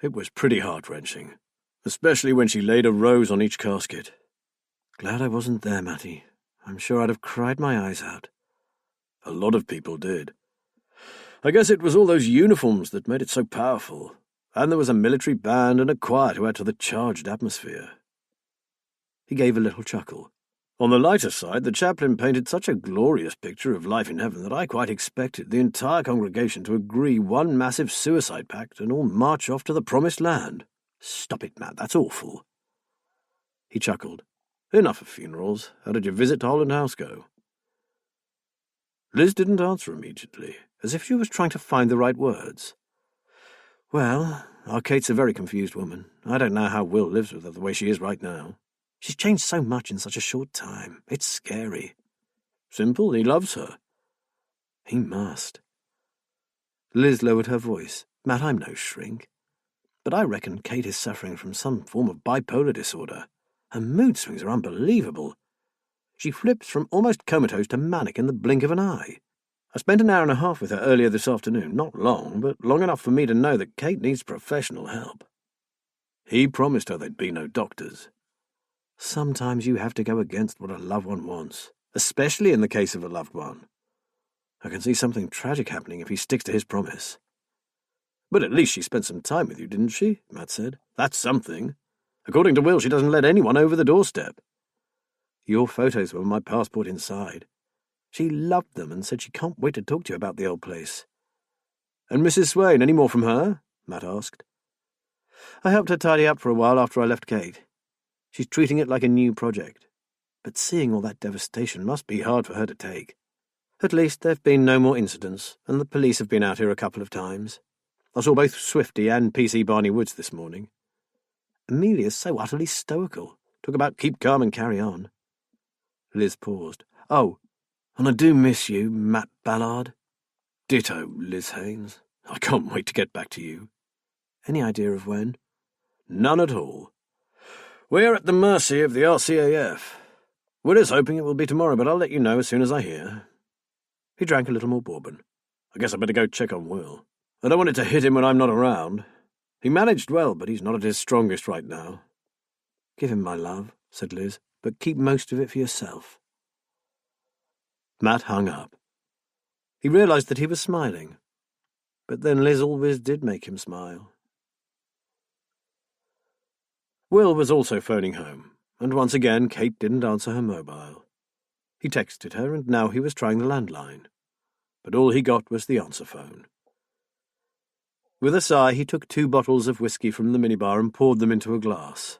It was pretty heart-wrenching, especially when she laid a rose on each casket. "Glad I wasn't there, Matty. I'm sure I'd have cried my eyes out." "A lot of people did. I guess it was all those uniforms that made it so powerful. And there was a military band and a choir to add to the charged atmosphere." He gave a little chuckle. "On the lighter side, the chaplain painted such a glorious picture of life in heaven that I quite expected the entire congregation to agree one massive suicide pact and all march off to the promised land." "Stop it, Matt, that's awful." He chuckled. "Enough of funerals. How did your visit to Holland House go?" Liz didn't answer immediately, as if she was trying to find the right words. "Well, our Kate's a very confused woman. I don't know how Will lives with her the way she is right now. She's changed so much in such a short time. It's scary." "Simple, he loves her." "He must." Liz lowered her voice. "Matt, I'm no shrink. But I reckon Kate is suffering from some form of bipolar disorder. Her mood swings are unbelievable. She flips from almost comatose to manic in the blink of an eye. I spent an hour and a half with her earlier this afternoon. Not long, but long enough for me to know that Kate needs professional help. He promised her there'd be no doctors. Sometimes you have to go against what a loved one wants, especially in the case of a loved one. I can see something tragic happening if he sticks to his promise. But at least she spent some time with you, didn't she? Matt said. That's something. According to Will, she doesn't let anyone over the doorstep. Your photos were my passport inside. She loved them and said she can't wait to talk to you about the old place. And Mrs. Swain, any more from her? Matt asked. I helped her tidy up for a while after I left Kate. She's treating it like a new project. But seeing all that devastation must be hard for her to take. At least there've been no more incidents, and the police have been out here a couple of times. I saw both Swifty and PC Barney Woods this morning. Amelia's so utterly stoical. Talk about keep calm and carry on. Liz paused. Oh, and I do miss you, Matt Ballard. Ditto, Liz Haynes. I can't wait to get back to you. Any idea of when? None at all. We're at the mercy of the RCAF. Will is hoping it will be tomorrow, but I'll let you know as soon as I hear. He drank a little more bourbon. I guess I better go check on Will. I don't want it to hit him when I'm not around. He managed well, but he's not at his strongest right now. Give him my love, said Liz, but keep most of it for yourself. Matt hung up. He realised that he was smiling. But then Liz always did make him smile. Will was also phoning home, and once again Kate didn't answer her mobile. He texted her, and now he was trying the landline. But all he got was the answer phone. With a sigh, he took 2 bottles of whiskey from the minibar and poured them into a glass.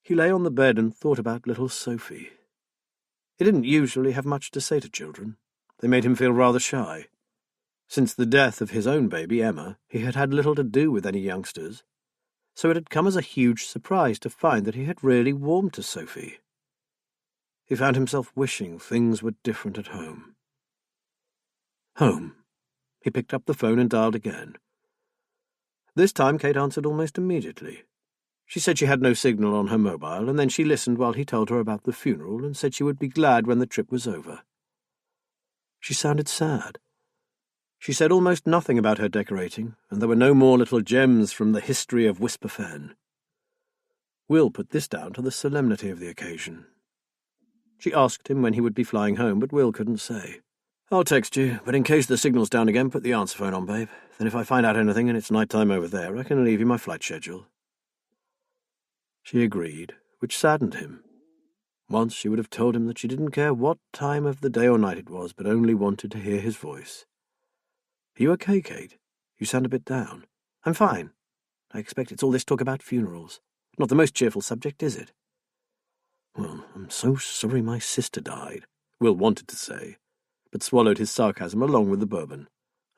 He lay on the bed and thought about little Sophie. He didn't usually have much to say to children. They made him feel rather shy. Since the death of his own baby, Emma, he had had little to do with any youngsters, so it had come as a huge surprise to find that he had really warmed to Sophie. He found himself wishing things were different at home. Home. He picked up the phone and dialed again. This time Kate answered almost immediately. She said she had no signal on her mobile, and then she listened while he told her about the funeral and said she would be glad when the trip was over. She sounded sad. She said almost nothing about her decorating, and there were no more little gems from the history of Whisper Fen. Will put this down to the solemnity of the occasion. She asked him when he would be flying home, but Will couldn't say. I'll text you, but in case the signal's down again, put the answer phone on, babe. Then if I find out anything and it's night time over there, I can leave you my flight schedule. She agreed, which saddened him. Once she would have told him that she didn't care what time of the day or night it was, but only wanted to hear his voice. Are you okay, Kate? You sound a bit down. I'm fine. I expect it's all this talk about funerals. Not the most cheerful subject, is it? Well, I'm so sorry my sister died, Will wanted to say, but swallowed his sarcasm along with the bourbon.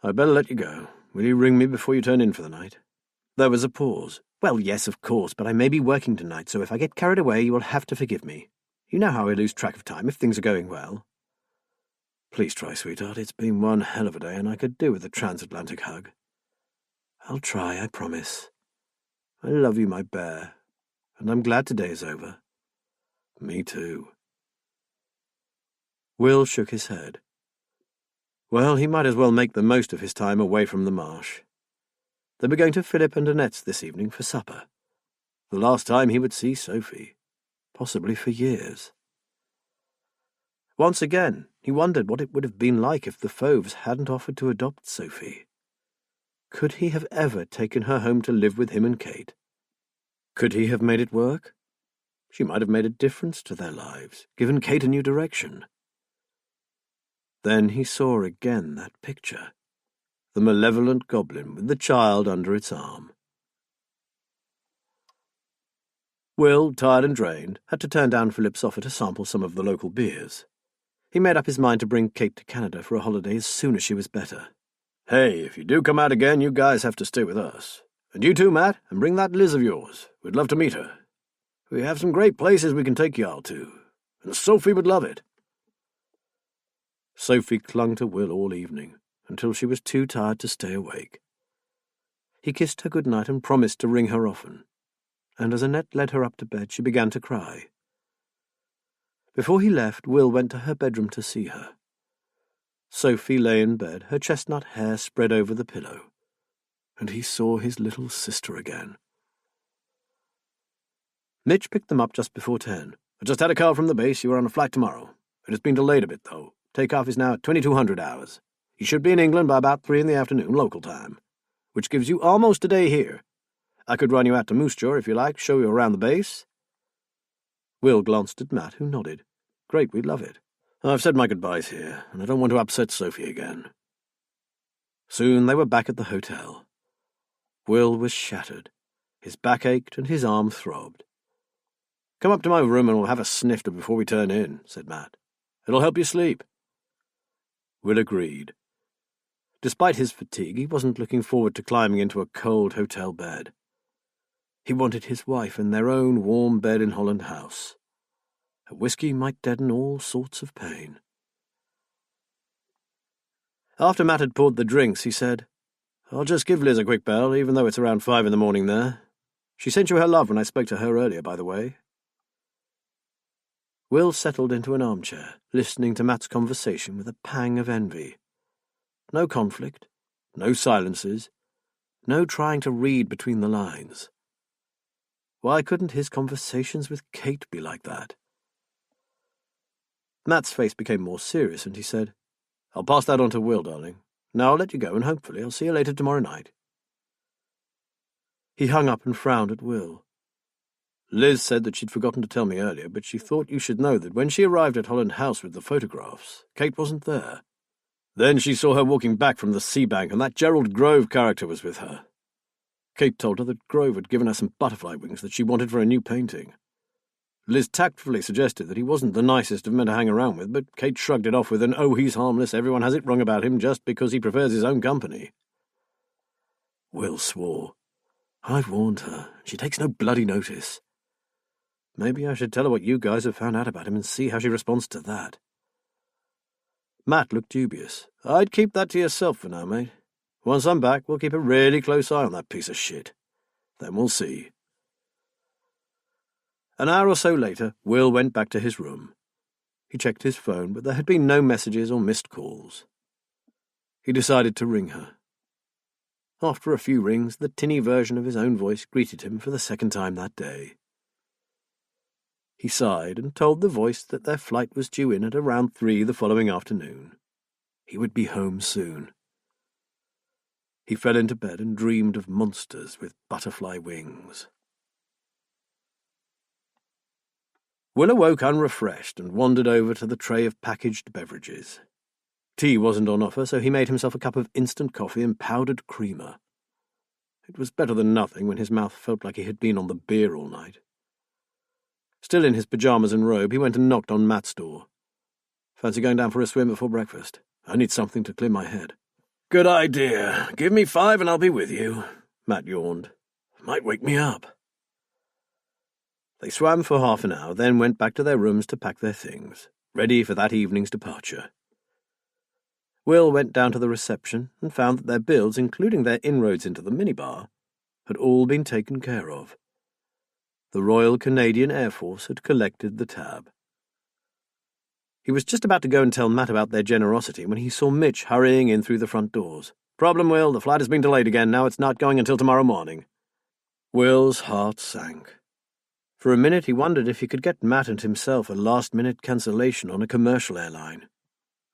I'd better let you go. Will you ring me before you turn in for the night? There was a pause. Well, yes, of course, but I may be working tonight, so if I get carried away, you will have to forgive me. You know how I lose track of time if things are going well. Please try, sweetheart. It's been one hell of a day, and I could do with a transatlantic hug. I'll try, I promise. I love you, my bear, and I'm glad today is over. Me too. Will shook his head. Well, he might as well make the most of his time away from the marsh. They were going to Philip and Annette's this evening for supper. The last time he would see Sophie, possibly for years. Once again, he wondered what it would have been like if the Fauves hadn't offered to adopt Sophie. Could he have ever taken her home to live with him and Kate? Could he have made it work? She might have made a difference to their lives, given Kate a new direction. Then he saw again that picture, the malevolent goblin with the child under its arm. Will, tired and drained, had to turn down Philip's offer to sample some of the local beers. He made up his mind to bring Kate to Canada for a holiday as soon as she was better. Hey, if you do come out again, you guys have to stay with us. And you too, Matt, and bring that Liz of yours. We'd love to meet her. We have some great places we can take you all to, and Sophie would love it. Sophie clung to Will all evening, until she was too tired to stay awake. He kissed her good night and promised to ring her often, and as Annette led her up to bed, she began to cry. Before he left, Will went to her bedroom to see her. Sophie lay in bed, her chestnut hair spread over the pillow, and he saw his little sister again. Mitch picked them up just before 10. I just had a call from the base. You are on a flight tomorrow. It has been delayed a bit, though. Takeoff is now at 2200 hours. You should be in England by about 3 in the afternoon, local time, which gives you almost a day here. I could run you out to Moose Jaw if you like, show you around the base. Will glanced at Matt, who nodded. Great, we'd love it. I've said my goodbyes here, and I don't want to upset Sophie again. Soon they were back at the hotel. Will was shattered. His back ached and his arm throbbed. Come up to my room and we'll have a snifter before we turn in, said Matt. It'll help you sleep. Will agreed. Despite his fatigue, he wasn't looking forward to climbing into a cold hotel bed. He wanted his wife in their own warm bed in Holland House. A whiskey might deaden all sorts of pain. After Matt had poured the drinks, he said, I'll just give Liz a quick bell, even though it's around 5 in the morning there. She sent you her love when I spoke to her earlier, by the way. Will settled into an armchair, listening to Matt's conversation with a pang of envy. No conflict, no silences, no trying to read between the lines. Why couldn't his conversations with Kate be like that? Matt's face became more serious, and he said, I'll pass that on to Will, darling. Now I'll let you go, and hopefully I'll see you later tomorrow night. He hung up and frowned at Will. Liz said that she'd forgotten to tell me earlier, but she thought you should know that when she arrived at Holland House with the photographs, Kate wasn't there. Then she saw her walking back from the sea bank, and that Gerald Grove character was with her. Kate told her that Grove had given her some butterfly wings that she wanted for a new painting. Liz tactfully suggested that he wasn't the nicest of men to hang around with, but Kate shrugged it off with an, oh, he's harmless, everyone has it wrong about him just because he prefers his own company. Will swore. I've warned her. She takes no bloody notice. Maybe I should tell her what you guys have found out about him and see how she responds to that. Matt looked dubious. I'd keep that to yourself for now, mate. Once I'm back, we'll keep a really close eye on that piece of shit. Then we'll see. An hour or so later, Will went back to his room. He checked his phone, but there had been no messages or missed calls. He decided to ring her. After a few rings, the tinny version of his own voice greeted him for the second time that day. He sighed and told the voice that their flight was due in at around 3 the following afternoon. He would be home soon. He fell into bed and dreamed of monsters with butterfly wings. Will awoke unrefreshed and wandered over to the tray of packaged beverages. Tea wasn't on offer, so he made himself a cup of instant coffee and powdered creamer. It was better than nothing when his mouth felt like he had been on the beer all night. Still in his pyjamas and robe, he went and knocked on Matt's door. Fancy going down for a swim before breakfast? I need something to clear my head. Good idea. Give me 5 and I'll be with you, Matt yawned. Might wake me up. They swam for half an hour, then went back to their rooms to pack their things, ready for that evening's departure. Will went down to the reception and found that their bills, including their inroads into the minibar, had all been taken care of. The Royal Canadian Air Force had collected the tab. He was just about to go and tell Matt about their generosity when he saw Mitch hurrying in through the front doors. Problem, Will, the flight has been delayed again. Now it's not going until tomorrow morning. Will's heart sank. For a minute he wondered if he could get Matt and himself a last-minute cancellation on a commercial airline.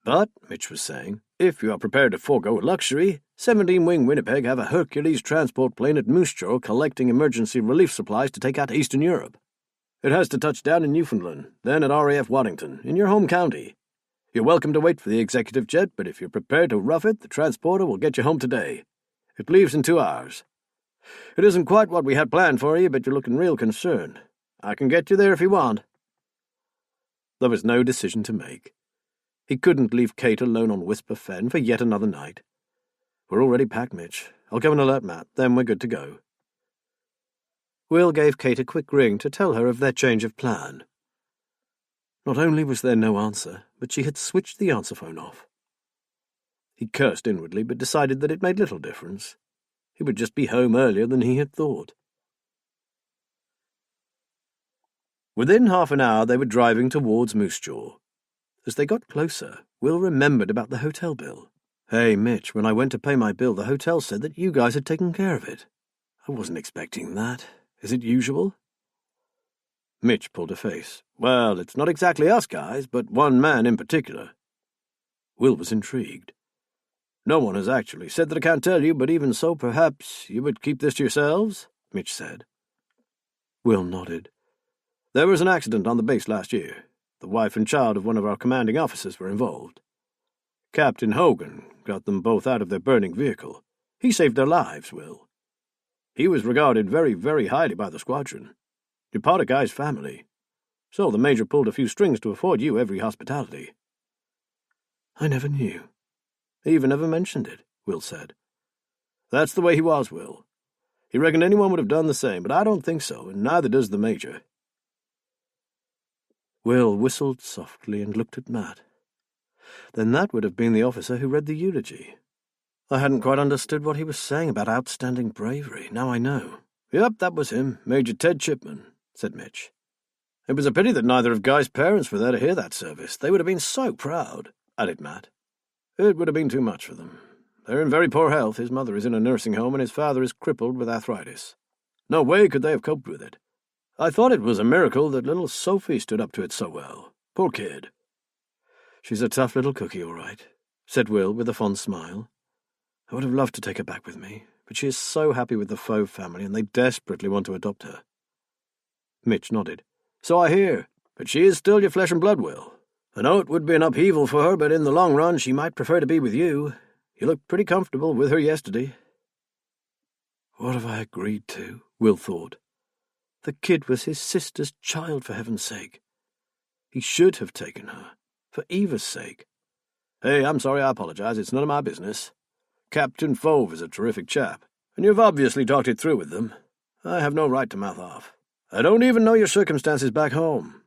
But, Mitch was saying, if you are prepared to forego luxury, 17-wing Winnipeg have a Hercules transport plane at Moose Jaw collecting emergency relief supplies to take out to Eastern Europe. It has to touch down in Newfoundland, then at RAF Waddington, in your home county. You're welcome to wait for the executive jet, but if you're prepared to rough it, the transporter will get you home today. It leaves in 2 hours. It isn't quite what we had planned for you, but you're looking real concerned. I can get you there if you want. There was no decision to make. He couldn't leave Kate alone on Whisper Fen for yet another night. We're already packed, Mitch. I'll go and alert Matt, then we're good to go. Will gave Kate a quick ring to tell her of their change of plan. Not only was there no answer, but she had switched the answer phone off. He cursed inwardly, but decided that it made little difference. He would just be home earlier than he had thought. Within half an hour they were driving towards Moose Jaw. As they got closer, Will remembered about the hotel bill. "Hey, Mitch, when I went to pay my bill, the hotel said that you guys had taken care of it. I wasn't expecting that. Is it usual?" Mitch pulled a face. "Well, it's not exactly us guys, but one man in particular." Will was intrigued. "No one has actually said that I can't tell you, but even so, perhaps you would keep this to yourselves?" Mitch said. Will nodded. "There was an accident on the base last year. The wife and child of one of our commanding officers were involved. Captain Hogan got them both out of their burning vehicle. He saved their lives, Will. He was regarded very, very highly by the squadron. You're part of Guy's family. So the Major pulled a few strings to afford you every hospitality." "I never knew." "He even never mentioned it," Will said. "That's the way he was, Will. He reckoned anyone would have done the same, but I don't think so, and neither does the Major." Will whistled softly and looked at Matt. Then that would have been the officer who read the eulogy. "I hadn't quite understood what he was saying about outstanding bravery. Now I know." "Yep, that was him, Major Ted Chipman," said Mitch. "It was a pity that neither of Guy's parents were there to hear that service. They would have been so proud," added Matt. "It would have been too much for them. They're in very poor health. His mother is in a nursing home, and his father is crippled with arthritis. No way could they have coped with it. I thought it was a miracle that little Sophie stood up to it so well. Poor kid." "She's a tough little cookie, all right," said Will with a fond smile. "I would have loved to take her back with me, but she is so happy with the Fauve family, and they desperately want to adopt her." Mitch nodded. "So I hear, but she is still your flesh and blood, Will. I know it would be an upheaval for her, but in the long run she might prefer to be with you. You looked pretty comfortable with her yesterday." What have I agreed to? Will thought. The kid was his sister's child, for heaven's sake. He should have taken her, for Eva's sake. "Hey, I'm sorry, I apologize. It's none of my business. Captain Fauve is a terrific chap, and you've obviously talked it through with them. I have no right to mouth off. I don't even know your circumstances back home."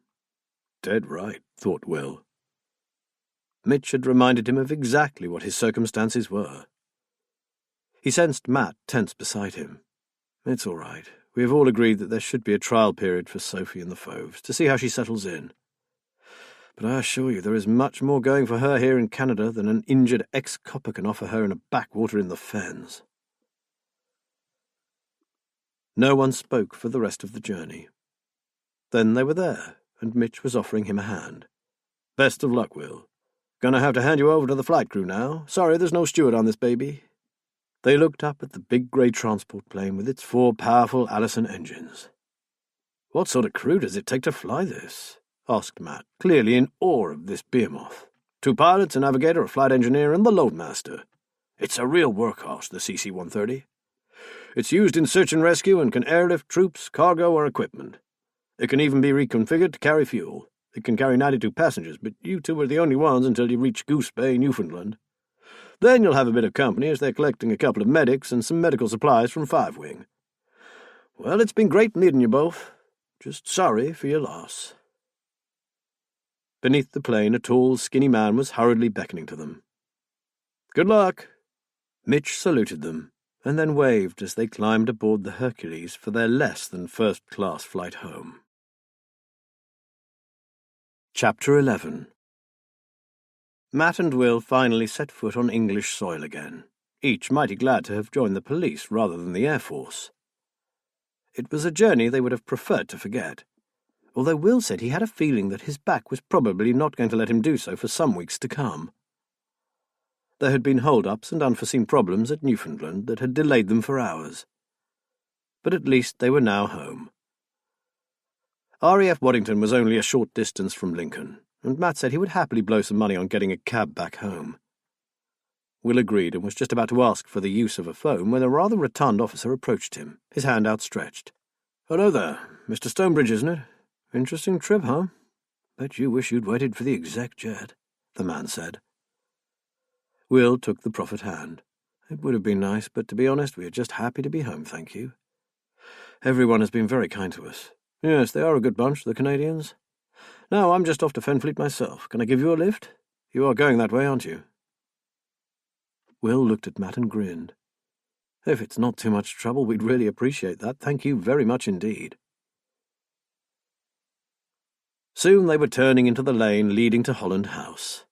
Dead right, thought Will. Mitch had reminded him of exactly what his circumstances were. He sensed Matt tense beside him. "It's all right. We have all agreed that there should be a trial period for Sophie and the Fauves, to see how she settles in. But I assure you there is much more going for her here in Canada than an injured ex-copper can offer her in a backwater in the fens." No one spoke for the rest of the journey. Then they were there, and Mitch was offering him a hand. "Best of luck, Will. Gonna have to hand you over to the flight crew now. Sorry there's no steward on this baby." They looked up at the big grey transport plane with its 4 powerful Allison engines. "What sort of crew does it take to fly this?" asked Matt, clearly in awe of this behemoth. 2 pilots, a navigator, a flight engineer, and the loadmaster. It's a real workhorse, the CC-130. It's used in search and rescue and can airlift troops, cargo, or equipment. It can even be reconfigured to carry fuel. It can carry 92 passengers, but you 2 are the only ones until you reach Goose Bay, Newfoundland. Then you'll have a bit of company as they're collecting a couple of medics and some medical supplies from 5 Wing. Well, it's been great meeting you both. Just sorry for your loss." Beneath the plane, a tall, skinny man was hurriedly beckoning to them. "Good luck." Mitch saluted them, and then waved as they climbed aboard the Hercules for their less-than-first-class flight home. Chapter 11. Matt and Will finally set foot on English soil again, each mighty glad to have joined the police rather than the Air Force. It was a journey they would have preferred to forget, although Will said he had a feeling that his back was probably not going to let him do so for some weeks to come. There had been hold-ups and unforeseen problems at Newfoundland that had delayed them for hours. But at least they were now home. RAF Waddington was only a short distance from Lincoln, and Matt said he would happily blow some money on getting a cab back home. Will agreed and was just about to ask for the use of a phone when a rather rotund officer approached him, his hand outstretched. "Hello there. Mr. Stonebridge, isn't it? Interesting trip, huh? Bet you wish you'd waited for the exec jet," the man said. Will took the proffered hand. "It would have been nice, but to be honest, we are just happy to be home, thank you. Everyone has been very kind to us. Yes, they are a good bunch, the Canadians. Now, I'm just off to Fenfleet myself. Can I give you a lift? You are going that way, aren't you?" Will looked at Matt and grinned. "If it's not too much trouble, we'd really appreciate that. Thank you very much indeed." Soon they were turning into the lane leading to Holland House.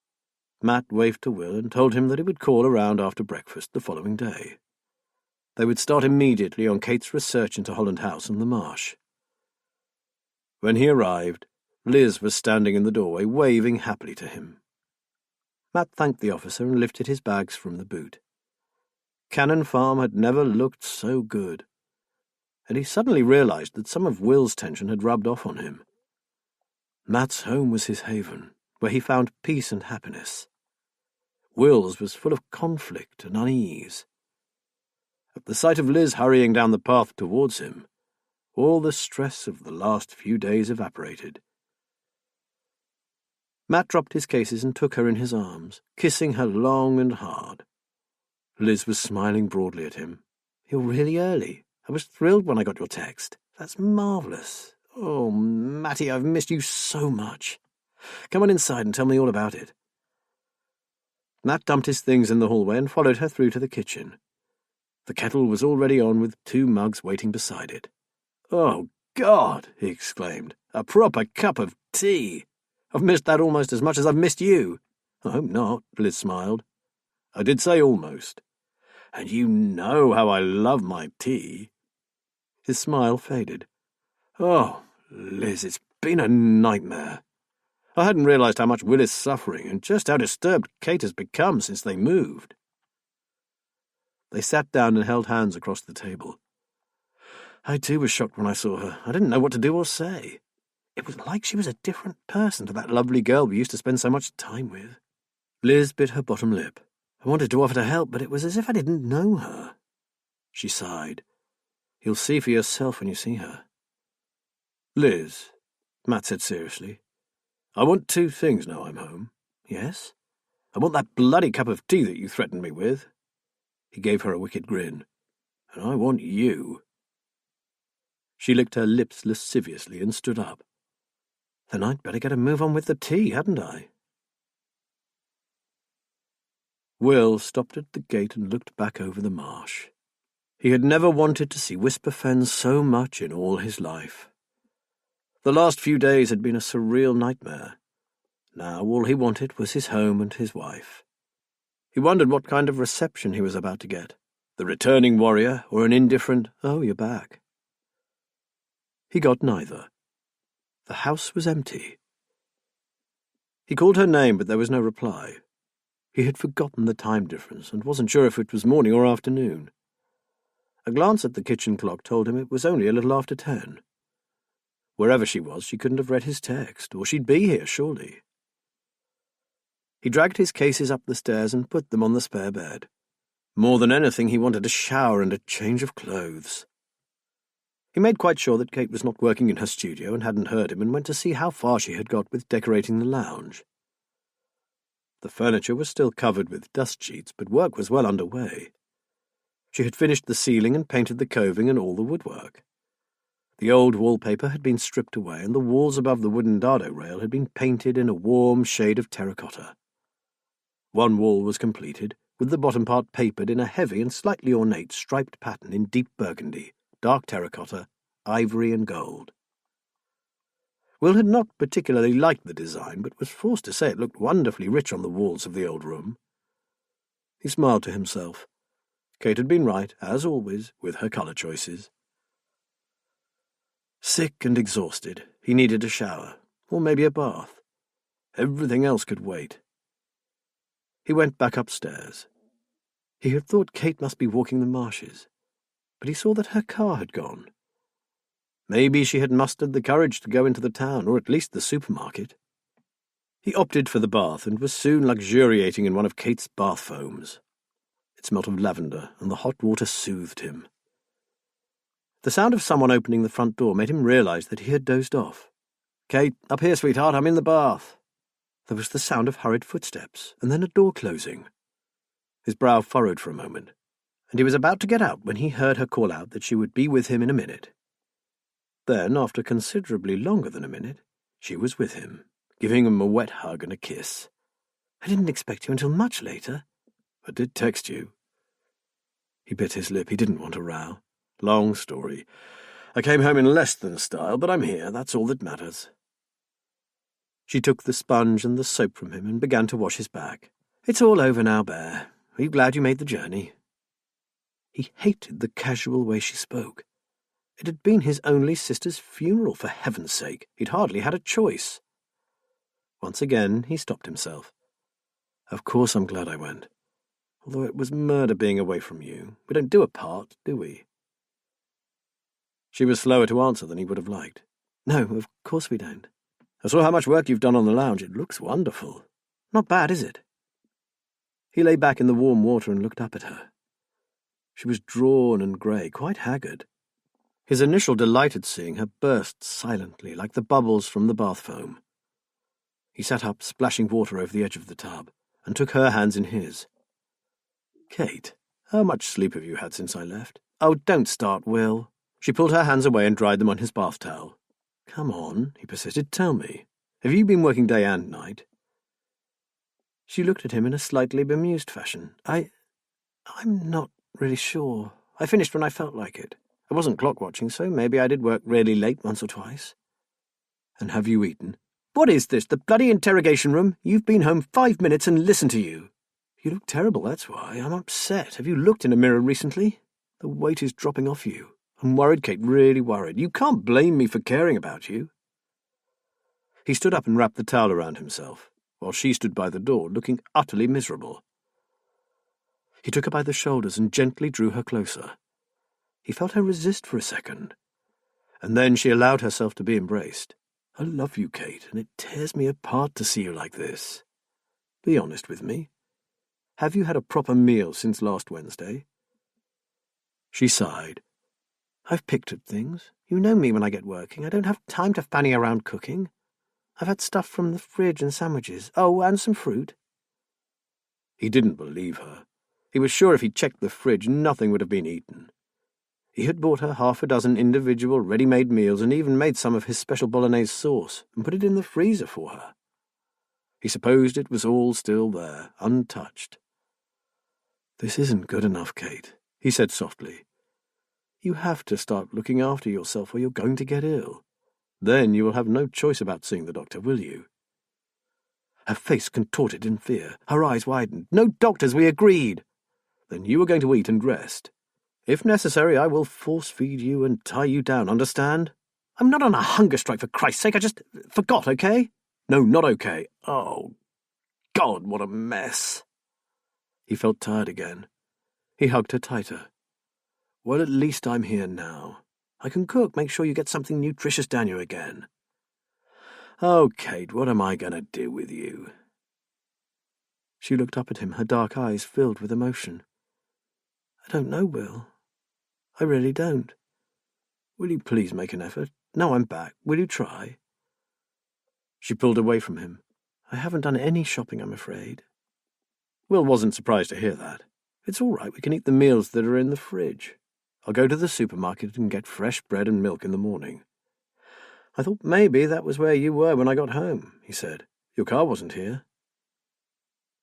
Matt waved to Will and told him that he would call around after breakfast the following day. They would start immediately on Kate's research into Holland House and the marsh. When he arrived, Liz was standing in the doorway, waving happily to him. Matt thanked the officer and lifted his bags from the boot. Cannon Farm had never looked so good, and he suddenly realized that some of Will's tension had rubbed off on him. Matt's home was his haven, where he found peace and happiness. Will's was full of conflict and unease. At the sight of Liz hurrying down the path towards him, all the stress of the last few days evaporated. Matt dropped his cases and took her in his arms, kissing her long and hard. Liz was smiling broadly at him. "You're really early. I was thrilled when I got your text. That's marvellous. Oh, Matty, I've missed you so much. Come on inside and tell me all about it." Matt dumped his things in the hallway and followed her through to the kitchen. The kettle was already on with 2 mugs waiting beside it. "Oh, God!" he exclaimed. "A proper cup of tea! I've missed that almost as much as I've missed you." "I hope not," Liz smiled. "I did say almost. And you know how I love my tea." His smile faded. "Oh, Liz, it's been a nightmare. I hadn't realized how much Will is suffering and just how disturbed Kate has become since they moved." They sat down and held hands across the table. "I too was shocked when I saw her. I didn't know what to do or say. It was like she was a different person to that lovely girl we used to spend so much time with." Liz bit her bottom lip. "I wanted to offer to help, but it was as if I didn't know her." She sighed. "You'll see for yourself when you see her." "Liz," Matt said seriously, "I want 2 things now I'm home." "Yes?" "I want that bloody cup of tea that you threatened me with." He gave her a wicked grin. "And I want you." She licked her lips lasciviously and stood up. "Then I'd better get a move on with the tea, hadn't I?" Will stopped at the gate and looked back over the marsh. He had never wanted to see Whisper Fen so much in all his life. The last few days had been a surreal nightmare. Now all he wanted was his home and his wife. He wondered what kind of reception he was about to get, the returning warrior or an indifferent, "Oh, you're back." He got neither. The house was empty. He called her name, but there was no reply. He had forgotten the time difference and wasn't sure if it was morning or afternoon. A glance at the kitchen clock told him it was only a little after 10. Wherever she was, she couldn't have read his text, or she'd be here, surely. He dragged his cases up the stairs and put them on the spare bed. More than anything, he wanted a shower and a change of clothes. He made quite sure that Kate was not working in her studio and hadn't heard him, and went to see how far she had got with decorating the lounge. The furniture was still covered with dust sheets, but work was well underway. She had finished the ceiling and painted the coving and all the woodwork. The old wallpaper had been stripped away, and the walls above the wooden dado rail had been painted in a warm shade of terracotta. One wall was completed, with the bottom part papered in a heavy and slightly ornate striped pattern in deep burgundy, dark terracotta, ivory and gold. Will had not particularly liked the design, but was forced to say it looked wonderfully rich on the walls of the old room. He smiled to himself. Kate had been right, as always, with her colour choices. Sick and exhausted, he needed a shower, or maybe a bath. Everything else could wait. He went back upstairs. He had thought Kate must be walking the marshes, but he saw that her car had gone. Maybe she had mustered the courage to go into the town, or at least the supermarket. He opted for the bath and was soon luxuriating in one of Kate's bath foams. It smelt of lavender, and the hot water soothed him. The sound of someone opening the front door made him realize that he had dozed off. "Kate, up here, sweetheart, I'm in the bath." There was the sound of hurried footsteps, and then a door closing. His brow furrowed for a moment, and he was about to get out when he heard her call out that she would be with him in a minute. Then, after considerably longer than a minute, she was with him, giving him a wet hug and a kiss. "I didn't expect you until much later." "I did text you." He bit his lip. He didn't want a row. "Long story. I came home in less than style, but I'm here. That's all that matters." She took the sponge and the soap from him and began to wash his back. "It's all over now, Bear. Are you glad you made the journey?" He hated the casual way she spoke. It had been his only sister's funeral, for heaven's sake. He'd hardly had a choice. Once again he stopped himself. "Of course I'm glad I went. Although it was murder being away from you. We don't do a part, do we?" She was slower to answer than he would have liked. "No, of course we don't. I saw how much work you've done on the lounge. It looks wonderful. Not bad, is it?" He lay back in the warm water and looked up at her. She was drawn and grey, quite haggard. His initial delight at seeing her burst silently, like the bubbles from the bath foam. He sat up, splashing water over the edge of the tub, and took her hands in his. "Kate, how much sleep have you had since I left?" "Oh, don't start, Will." She pulled her hands away and dried them on his bath towel. "Come on," he persisted, "tell me. Have you been working day and night?" She looked at him in a slightly bemused fashion. I'm not really sure. I finished when I felt like it. I wasn't clock-watching, so maybe I did work really late once or twice." "And have you eaten?" "What is this, the bloody interrogation room? You've been home 5 minutes and listened to you." "You look terrible, that's why. I'm upset. Have you looked in a mirror recently? The weight is dropping off you. I'm worried, Kate, really worried. You can't blame me for caring about you." He stood up and wrapped the towel around himself, while she stood by the door, looking utterly miserable. He took her by the shoulders and gently drew her closer. He felt her resist for a second, and then she allowed herself to be embraced. "I love you, Kate, and it tears me apart to see you like this. Be honest with me. Have you had a proper meal since last Wednesday?" She sighed. "I've picked at things. You know me when I get working. I don't have time to fanny around cooking. I've had stuff from the fridge and sandwiches. Oh, and some fruit." He didn't believe her. He was sure if he'd checked the fridge, nothing would have been eaten. He had bought her 6 individual ready-made meals and even made some of his special bolognese sauce and put it in the freezer for her. He supposed it was all still there, untouched. "This isn't good enough, Kate," he said softly. "You have to start looking after yourself or you're going to get ill. Then you will have no choice about seeing the doctor, will you?" Her face contorted in fear. Her eyes widened. "No doctors, we agreed." "Then you are going to eat and rest. If necessary, I will force-feed you and tie you down, understand?" "I'm not on a hunger strike, for Christ's sake. I just forgot, okay?" "No, not okay. Oh, God, what a mess." He felt tired again. He hugged her tighter. "Well, at least I'm here now. I can cook, make sure you get something nutritious down you again." "Oh, Kate, what am I going to do with you?" She looked up at him, her dark eyes filled with emotion. "I don't know, Will. I really don't. Will you please make an effort? Now I'm back. Will you try?" She pulled away from him. "I haven't done any shopping, I'm afraid." Will wasn't surprised to hear that. "It's all right, we can eat the meals that are in the fridge. I'll go to the supermarket and get fresh bread and milk in the morning." "I thought maybe that was where you were when I got home," he said. "Your car wasn't here."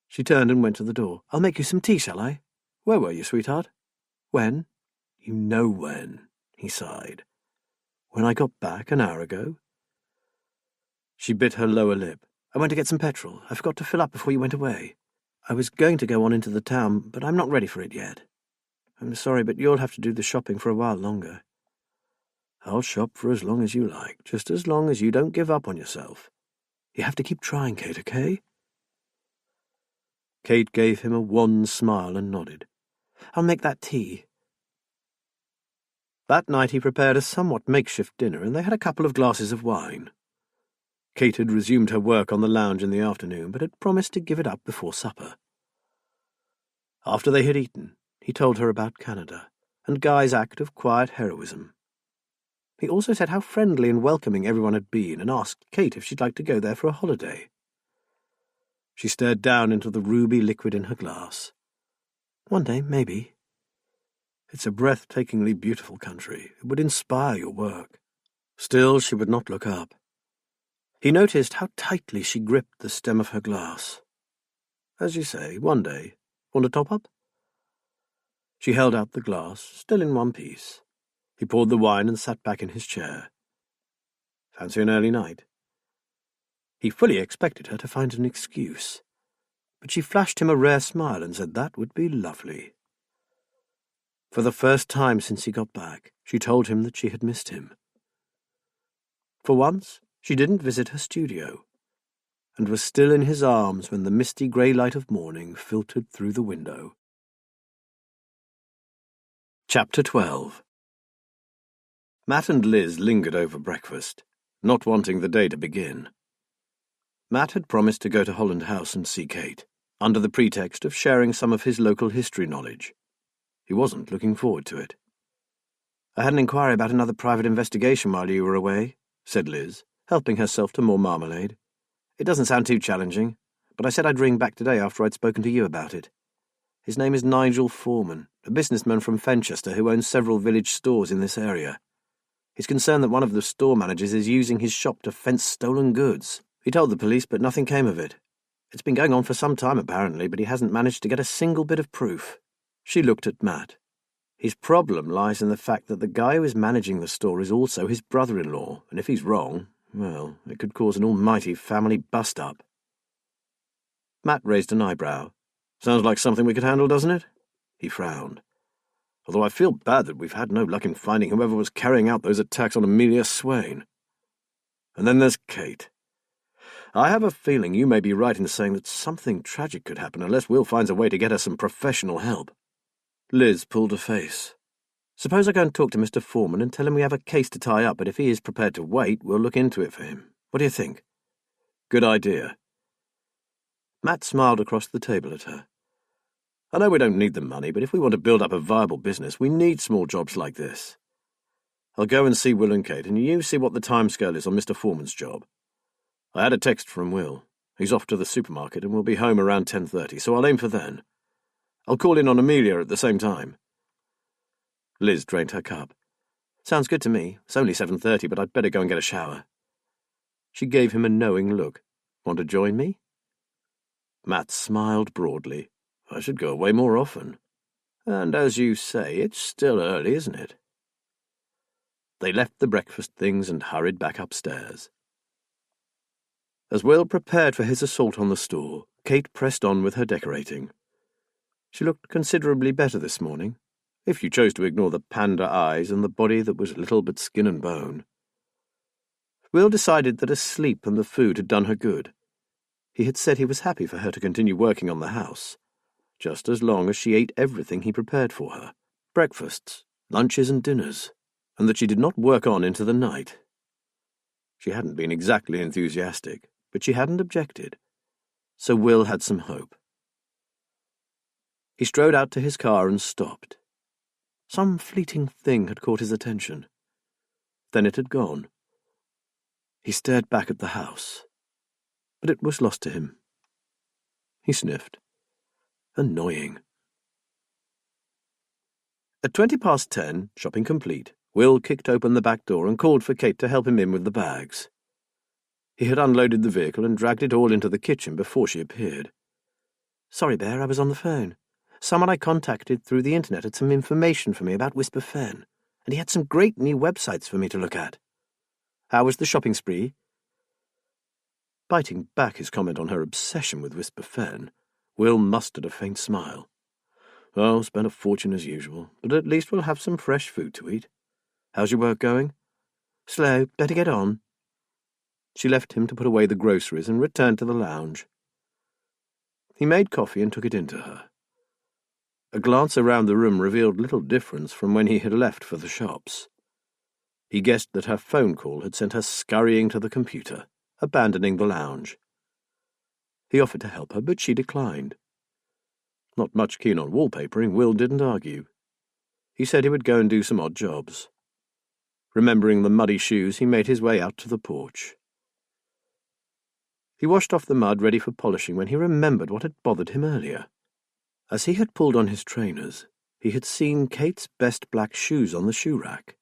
She turned and went to the door. "I'll make you some tea, shall I?" "Where were you, sweetheart?" "When?" "You know when," he sighed. "When I got back an hour ago." She bit her lower lip. "I went to get some petrol. I forgot to fill up before you went away. I was going to go on into the town, but I'm not ready for it yet. I'm sorry, but you'll have to do the shopping for a while longer." "I'll shop for as long as you like, just as long as you don't give up on yourself. You have to keep trying, Kate, okay?" Kate gave him a wan smile and nodded. "I'll make that tea." That night he prepared a somewhat makeshift dinner, and they had a couple of glasses of wine. Kate had resumed her work on the lounge in the afternoon, but had promised to give it up before supper. After they had eaten, he told her about Canada, and Guy's act of quiet heroism. He also said how friendly and welcoming everyone had been, and asked Kate if she'd like to go there for a holiday. She stared down into the ruby liquid in her glass. "One day, maybe. It's a breathtakingly beautiful country. It would inspire your work." Still, she would not look up. He noticed how tightly she gripped the stem of her glass. "As you say, one day. Want a top-up?" She held out the glass, still in one piece. He poured the wine and sat back in his chair. "Fancy an early night?" He fully expected her to find an excuse, but she flashed him a rare smile and said that would be lovely. For the first time since he got back, she told him that she had missed him. For once, she didn't visit her studio, and was still in his arms when the misty grey light of morning filtered through the window. Chapter 12. Matt and Liz lingered over breakfast, not wanting the day to begin. Matt had promised to go to Holland House and see Kate, under the pretext of sharing some of his local history knowledge. He wasn't looking forward to it. "I had an inquiry about another private investigation while you were away," said Liz, helping herself to more marmalade. "It doesn't sound too challenging, but I said I'd ring back today after I'd spoken to you about it. His name is Nigel Foreman, a businessman from Fenchester who owns several village stores in this area. He's concerned that one of the store managers is using his shop to fence stolen goods. He told the police, but nothing came of it. It's been going on for some time, apparently, but he hasn't managed to get a single bit of proof." She looked at Matt. His problem lies in the fact that the guy who is managing the store is also his brother-in-law, and if he's wrong, well, it could cause an almighty family bust-up. Matt raised an eyebrow. "Sounds like something we could handle, doesn't it?" He frowned. "Although I feel bad that we've had no luck in finding whoever was carrying out those attacks on Amelia Swain. And then there's Kate. I have a feeling you may be right in saying that something tragic could happen unless Will finds a way to get her some professional help." Liz pulled a face. "Suppose I go and talk to Mr. Foreman and tell him we have a case to tie up, but if he is prepared to wait, we'll look into it for him. What do you think?" "Good idea." Matt smiled across the table at her. "I know we don't need the money, but if we want to build up a viable business, we need small jobs like this. I'll go and see Will and Kate, and you see what the timescale is on Mr. Foreman's job. I had a text from Will. He's off to the supermarket and will be home around 10:30, so I'll aim for then. I'll call in on Amelia at the same time." Liz drained her cup. "Sounds good to me. It's only 7:30, but I'd better go and get a shower." She gave him a knowing look. "Want to join me?" Matt smiled broadly. "I should go away more often. And as you say, it's still early, isn't it?" They left the breakfast things and hurried back upstairs. As Will prepared for his assault on the store, Kate pressed on with her decorating. She looked considerably better this morning, if you chose to ignore the panda eyes and the body that was little but skin and bone. Will decided that a sleep and the food had done her good. He had said he was happy for her to continue working on the house, just as long as she ate everything he prepared for her, breakfasts, lunches and dinners, and that she did not work on into the night. She hadn't been exactly enthusiastic, but she hadn't objected, so Will had some hope. He strode out to his car and stopped. Some fleeting thing had caught his attention. Then it had gone. He stared back at the house, but it was lost to him. He sniffed. Annoying. At 10:20, shopping complete, Will kicked open the back door and called for Kate to help him in with the bags. He had unloaded the vehicle and dragged it all into the kitchen before she appeared. "Sorry, Bear, I was on the phone. Someone I contacted through the internet had some information for me about Whisper Fen, and he had some great new websites for me to look at. How was the shopping spree?" Biting back his comment on her obsession with Whisper Fen, Will mustered a faint smile. "Oh, spent a fortune as usual, but at least we'll have some fresh food to eat. How's your work going?" "Slow, better get on." She left him to put away the groceries and returned to the lounge. He made coffee and took it into her. A glance around the room revealed little difference from when he had left for the shops. He guessed that her phone call had sent her scurrying to the computer, abandoning the lounge. He offered to help her, but she declined. Not much keen on wallpapering, Will didn't argue. He said he would go and do some odd jobs. Remembering the muddy shoes, he made his way out to the porch. He washed off the mud ready for polishing when he remembered what had bothered him earlier. As he had pulled on his trainers, he had seen Kate's best black shoes on the shoe rack,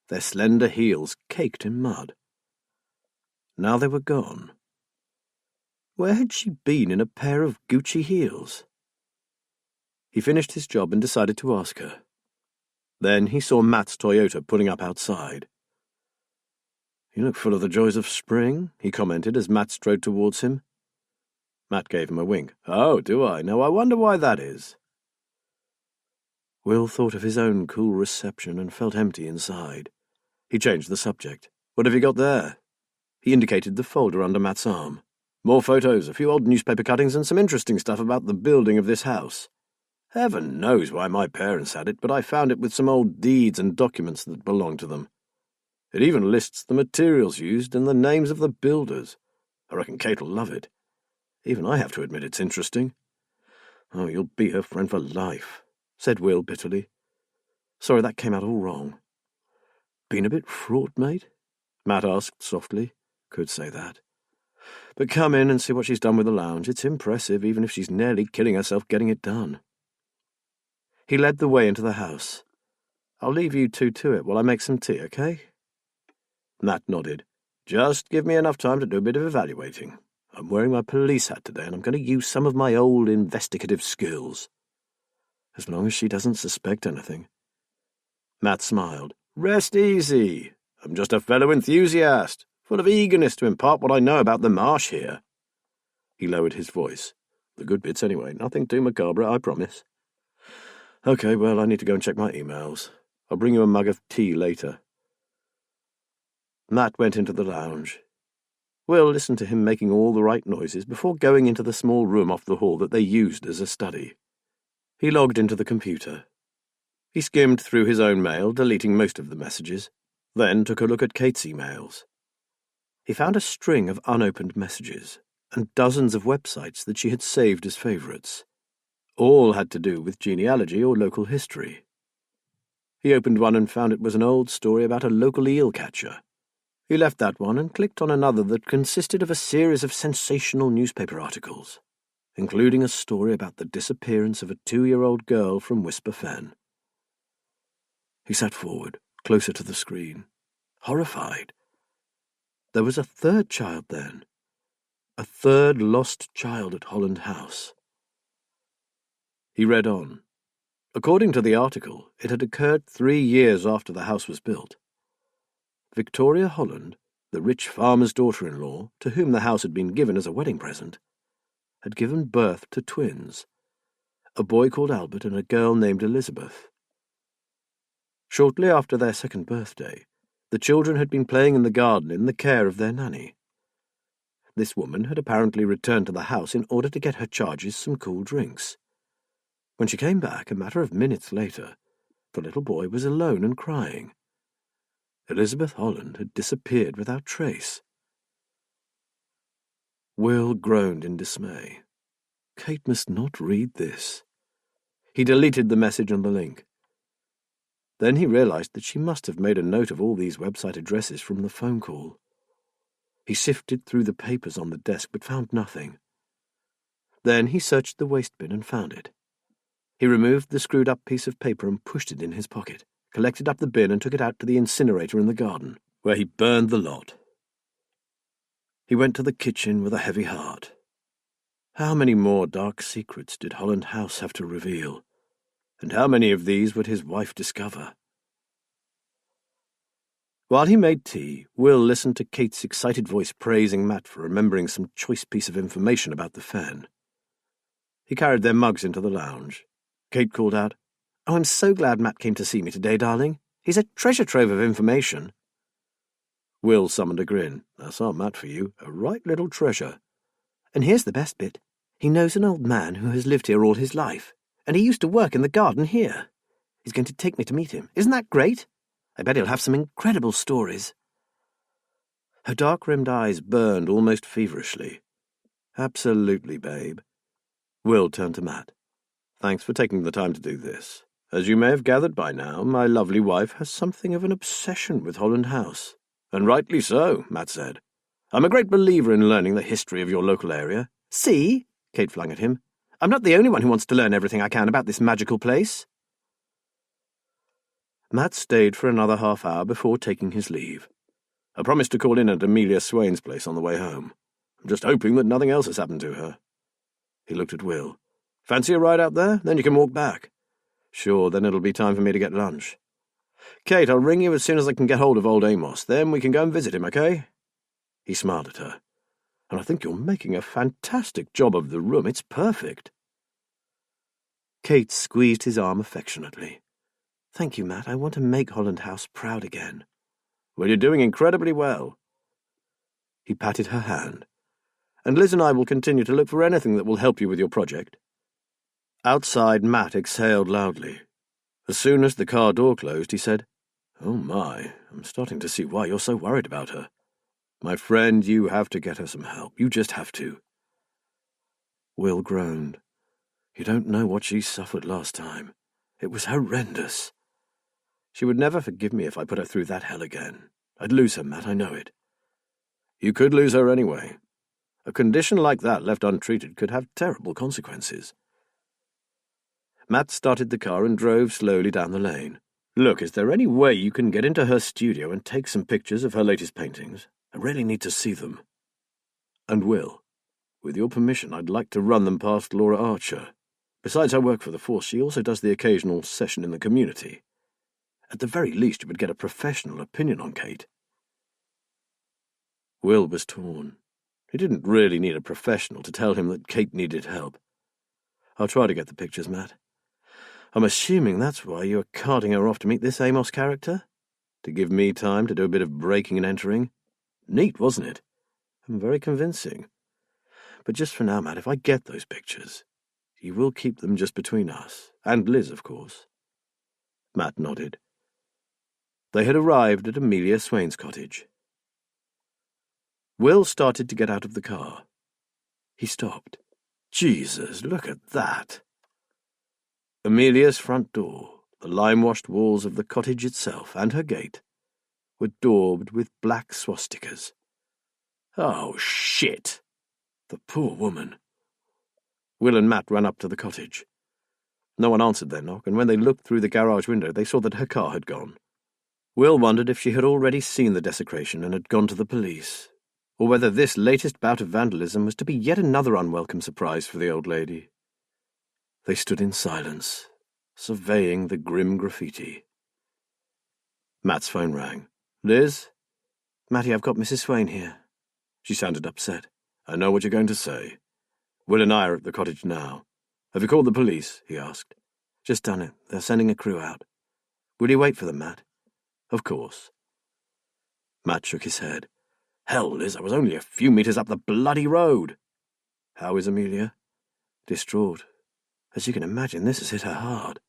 their slender heels caked in mud. Now they were gone. Where had she been in a pair of Gucci heels? He finished his job and decided to ask her. Then he saw Matt's Toyota pulling up outside. You look full of the joys of spring, he commented as Matt strode towards him. Matt gave him a wink. Oh, do I? Now I wonder why that is. Will thought of his own cool reception and felt empty inside. He changed the subject. What have you got there? He indicated the folder under Matt's arm. More photos, a few old newspaper cuttings, and some interesting stuff about the building of this house. Heaven knows why my parents had it, but I found it with some old deeds and documents that belong to them. It even lists the materials used and the names of the builders. I reckon Kate'll love it. Even I have to admit it's interesting. Oh, you'll be her friend for life, said Will bitterly. Sorry that came out all wrong. Been a bit fraught, mate? Matt asked softly. Could say that. But come in and see what she's done with the lounge. It's impressive, even if she's nearly killing herself getting it done. He led the way into the house. I'll leave you two to it while I make some tea, okay? Matt nodded. Just give me enough time to do a bit of evaluating. I'm wearing my police hat today, and I'm going to use some of my old investigative skills. As long as she doesn't suspect anything. Matt smiled. Rest easy. I'm just a fellow enthusiast, full of eagerness to impart what I know about the marsh here. He lowered his voice. The good bits anyway, nothing too macabre, I promise. Okay, well, I need to go and check my emails. I'll bring you a mug of tea later. Matt went into the lounge. Will listened to him making all the right noises before going into the small room off the hall that they used as a study. He logged into the computer. He skimmed through his own mail, deleting most of the messages, then took a look at Kate's emails. He found a string of unopened messages and dozens of websites that she had saved as favourites. All had to do with genealogy or local history. He opened one and found it was an old story about a local eel catcher. He left that one and clicked on another that consisted of a series of sensational newspaper articles, including a story about the disappearance of a 2-year-old girl from Whisper Fen. He sat forward, closer to the screen, horrified. There was a third child then, a third lost child at Holland House. He read on. According to the article, it had occurred 3 years after the house was built. Victoria Holland, the rich farmer's daughter-in-law, to whom the house had been given as a wedding present, had given birth to twins, a boy called Albert and a girl named Elizabeth. Shortly after their second birthday, the children had been playing in the garden in the care of their nanny. This woman had apparently returned to the house in order to get her charges some cool drinks. When she came back, a matter of minutes later, the little boy was alone and crying. Elizabeth Holland had disappeared without trace. Will groaned in dismay. Kate must not read this. He deleted the message and the link. Then he realized that she must have made a note of all these website addresses from the phone call. He sifted through the papers on the desk but found nothing. Then he searched the waste bin and found it. He removed the screwed-up piece of paper and pushed it in his pocket, collected up the bin and took it out to the incinerator in the garden, where he burned the lot. He went to the kitchen with a heavy heart. How many more dark secrets did Holland House have to reveal? And how many of these would his wife discover? While he made tea, Will listened to Kate's excited voice praising Matt for remembering some choice piece of information about the Fen. He carried their mugs into the lounge. Kate called out, "Oh, I'm so glad Matt came to see me today, darling. He's a treasure trove of information." Will summoned a grin. "That's our Matt for you, a right little treasure." "And here's the best bit. He knows an old man who has lived here all his life, and he used to work in the garden here. He's going to take me to meet him. Isn't that great? I bet he'll have some incredible stories." Her dark-rimmed eyes burned almost feverishly. "Absolutely, babe." Will turned to Matt. "Thanks for taking the time to do this. As you may have gathered by now, my lovely wife has something of an obsession with Holland House. And rightly so," Matt said. "I'm a great believer in learning the history of your local area." "See?" Kate flung at him. "I'm not the only one who wants to learn everything I can about this magical place." Matt stayed for another half hour before taking his leave. "I promised to call in at Amelia Swain's place on the way home. I'm just hoping that nothing else has happened to her." He looked at Will. "Fancy a ride out there? Then you can walk back." "Sure, then it'll be time for me to get lunch." Kate, I'll ring you as soon as I can get hold of old Amos. Then we can go and visit him, okay? He smiled at her. And I think you're making a fantastic job of the room. It's perfect. Kate squeezed his arm affectionately. Thank you, Matt. I want to make Holland House proud again. Well, you're doing incredibly well. He patted her hand. And Liz and I will continue to look for anything that will help you with your project. Outside, Matt exhaled loudly. As soon as the car door closed, he said, Oh my, I'm starting to see why you're so worried about her. My friend, you have to get her some help. You just have to. Will groaned. You don't know what she suffered last time. It was horrendous. She would never forgive me if I put her through that hell again. I'd lose her, Matt, I know it. You could lose her anyway. A condition like that left untreated could have terrible consequences. Matt started the car and drove slowly down the lane. Look, is there any way you can get into her studio and take some pictures of her latest paintings? I really need to see them. And Will, with your permission, I'd like to run them past Laura Archer. Besides her work for the force, she also does the occasional session in the community. At the very least, you would get a professional opinion on Kate. Will was torn. He didn't really need a professional to tell him that Kate needed help. I'll try to get the pictures, Matt. I'm assuming that's why you were carting her off to meet this Amos character? To give me time to do a bit of breaking and entering? Neat, wasn't it? And very convincing. But just for now, Matt, if I get those pictures, you will keep them just between us. And Liz, of course. Matt nodded. They had arrived at Amelia Swain's cottage. Will started to get out of the car. He stopped. Jesus, look at that. Amelia's front door, the lime-washed walls of the cottage itself, and her gate, were daubed with black swastikas. Oh, shit! The poor woman. Will and Matt ran up to the cottage. No one answered their knock, and when they looked through the garage window, they saw that her car had gone. Will wondered if she had already seen the desecration and had gone to the police, or whether this latest bout of vandalism was to be yet another unwelcome surprise for the old lady. They stood in silence, surveying the grim graffiti. Matt's phone rang. Liz? Matty, I've got Mrs. Swain here. She sounded upset. I know what you're going to say. Will and I are at the cottage now. Have you called the police? He asked. Just done it. They're sending a crew out. Will you wait for them, Matt? Of course. Matt shook his head. Hell, Liz, I was only a few meters up the bloody road. How is Amelia? Distraught. As you can imagine, this has hit her hard.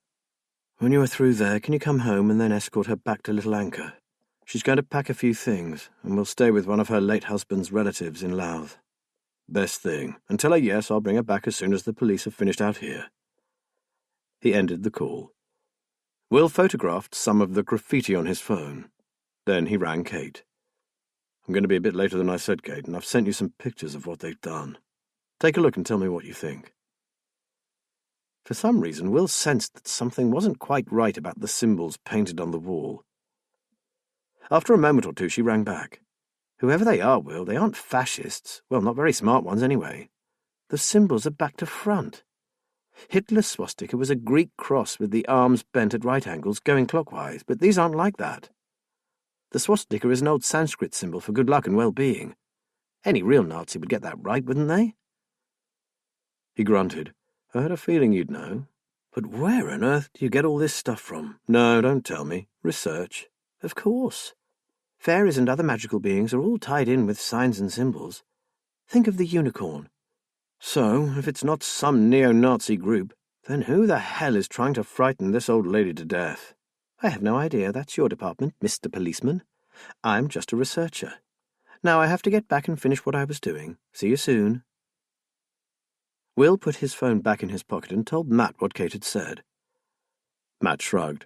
When you are through there, can you come home and then escort her back to Little Anchor? She's going to pack a few things, and will stay with one of her late husband's relatives in Louth. Best thing. And tell her yes, I'll bring her back as soon as the police have finished out here. He ended the call. Will photographed some of the graffiti on his phone. Then he rang Kate. I'm going to be a bit later than I said, Kate, and I've sent you some pictures of what they've done. Take a look and tell me what you think. For some reason, Will sensed that something wasn't quite right about the symbols painted on the wall. After a moment or two, she rang back. Whoever they are, Will, they aren't fascists. Well, not very smart ones anyway. The symbols are back to front. Hitler's swastika was a Greek cross with the arms bent at right angles going clockwise, but these aren't like that. The swastika is an old Sanskrit symbol for good luck and well-being. Any real Nazi would get that right, wouldn't they? He grunted. I had a feeling you'd know. But where on earth do you get all this stuff from? No, don't tell me. Research. Of course. Fairies and other magical beings are all tied in with signs and symbols. Think of the unicorn. So, if it's not some neo-Nazi group, then who the hell is trying to frighten this old lady to death? I have no idea. That's your department, Mr. Policeman. I'm just a researcher. Now I have to get back and finish what I was doing. See you soon. Will put his phone back in his pocket and told Matt what Kate had said. Matt shrugged.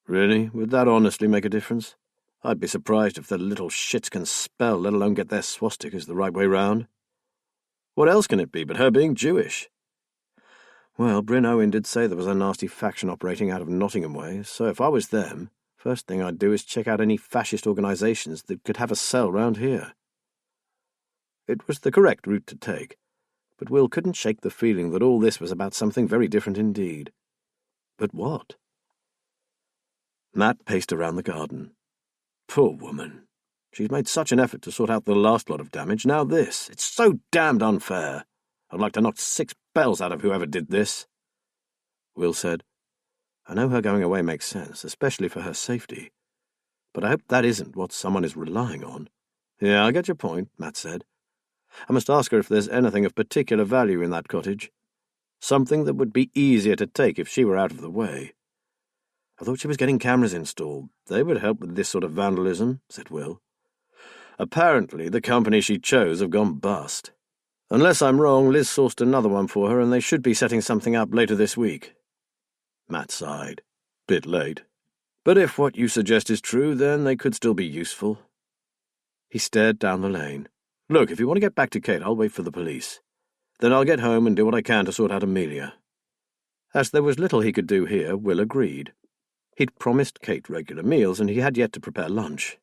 Really? Would that honestly make a difference? I'd be surprised if the little shits can spell, let alone get their swastikas the right way round. What else can it be but her being Jewish? Well, Bryn Owen did say there was a nasty faction operating out of Nottingham way, so if I was them, first thing I'd do is check out any fascist organisations that could have a cell round here. It was the correct route to take, but Will couldn't shake the feeling that all this was about something very different indeed. But what? Matt paced around the garden. Poor woman. She's made such an effort to sort out the last lot of damage, now this. It's so damned unfair. I'd like to knock 6 bells out of whoever did this. Will said, I know her going away makes sense, especially for her safety. But I hope that isn't what someone is relying on. Yeah, I get your point, Matt said. I must ask her if there's anything of particular value in that cottage. Something that would be easier to take if she were out of the way. I thought she was getting cameras installed. They would help with this sort of vandalism, said Will. Apparently, the company she chose have gone bust. Unless I'm wrong, Liz sourced another one for her, and they should be setting something up later this week. Matt sighed. Bit late. But if what you suggest is true, then they could still be useful. He stared down the lane. Look, if you want to get back to Kate, I'll wait for the police. Then I'll get home and do what I can to sort out Amelia. As there was little he could do here, Will agreed. He'd promised Kate regular meals, and he had yet to prepare lunch.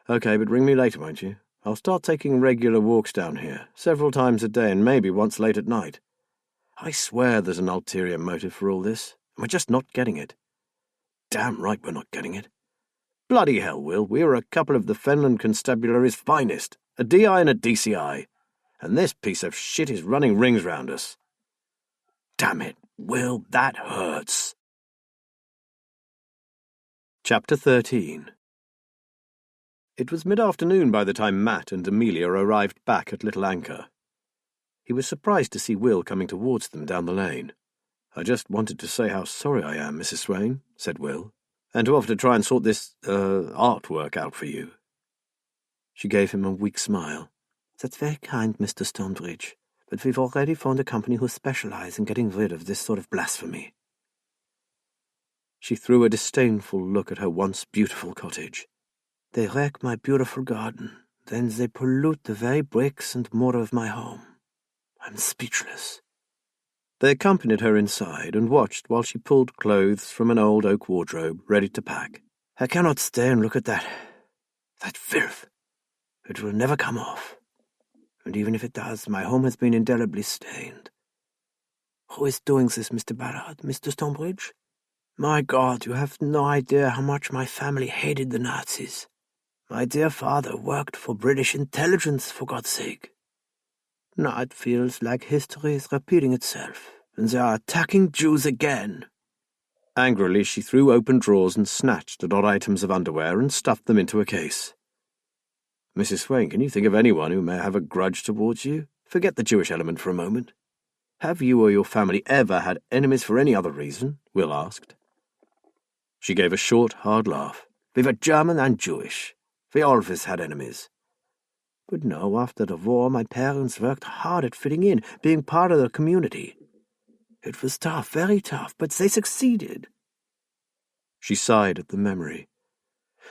Okay, but ring me later, won't you? I'll start taking regular walks down here, several times a day and maybe once late at night. I swear there's an ulterior motive for all this, and we're just not getting it. Damn right we're not getting it. Bloody hell, Will, we are a couple of the Fenland Constabulary's finest, a DI and a DCI, and this piece of shit is running rings round us. Damn it, Will, that hurts. Chapter 13. It was mid-afternoon by the time Matt and Amelia arrived back at Little Anchor. He was surprised to see Will coming towards them down the lane. I just wanted to say how sorry I am, Mrs. Swain, said Will, and to offer to try and sort this, artwork out for you. She gave him a weak smile. That's very kind, Mr. Stonebridge, but we've already found a company who specialize in getting rid of this sort of blasphemy. She threw a disdainful look at her once beautiful cottage. They wreck my beautiful garden, then they pollute the very bricks and mortar of my home. I'm speechless. They accompanied her inside and watched while she pulled clothes from an old oak wardrobe, ready to pack. I cannot stay and look at that filth. It will never come off. And even if it does, my home has been indelibly stained. Who is doing this, Mr. Ballard, Mr. Stonebridge? My God, you have no idea how much my family hated the Nazis. My dear father worked for British intelligence, for God's sake. Now it feels like history is repeating itself, and they are attacking Jews again. Angrily, she threw open drawers and snatched at odd items of underwear and stuffed them into a case. Mrs. Swain, can you think of anyone who may have a grudge towards you? Forget the Jewish element for a moment. Have you or your family ever had enemies for any other reason? Will asked. She gave a short, hard laugh. We were German and Jewish. We always had enemies. But no, after the war, my parents worked hard at fitting in, being part of the community. It was tough, very tough, but they succeeded. She sighed at the memory.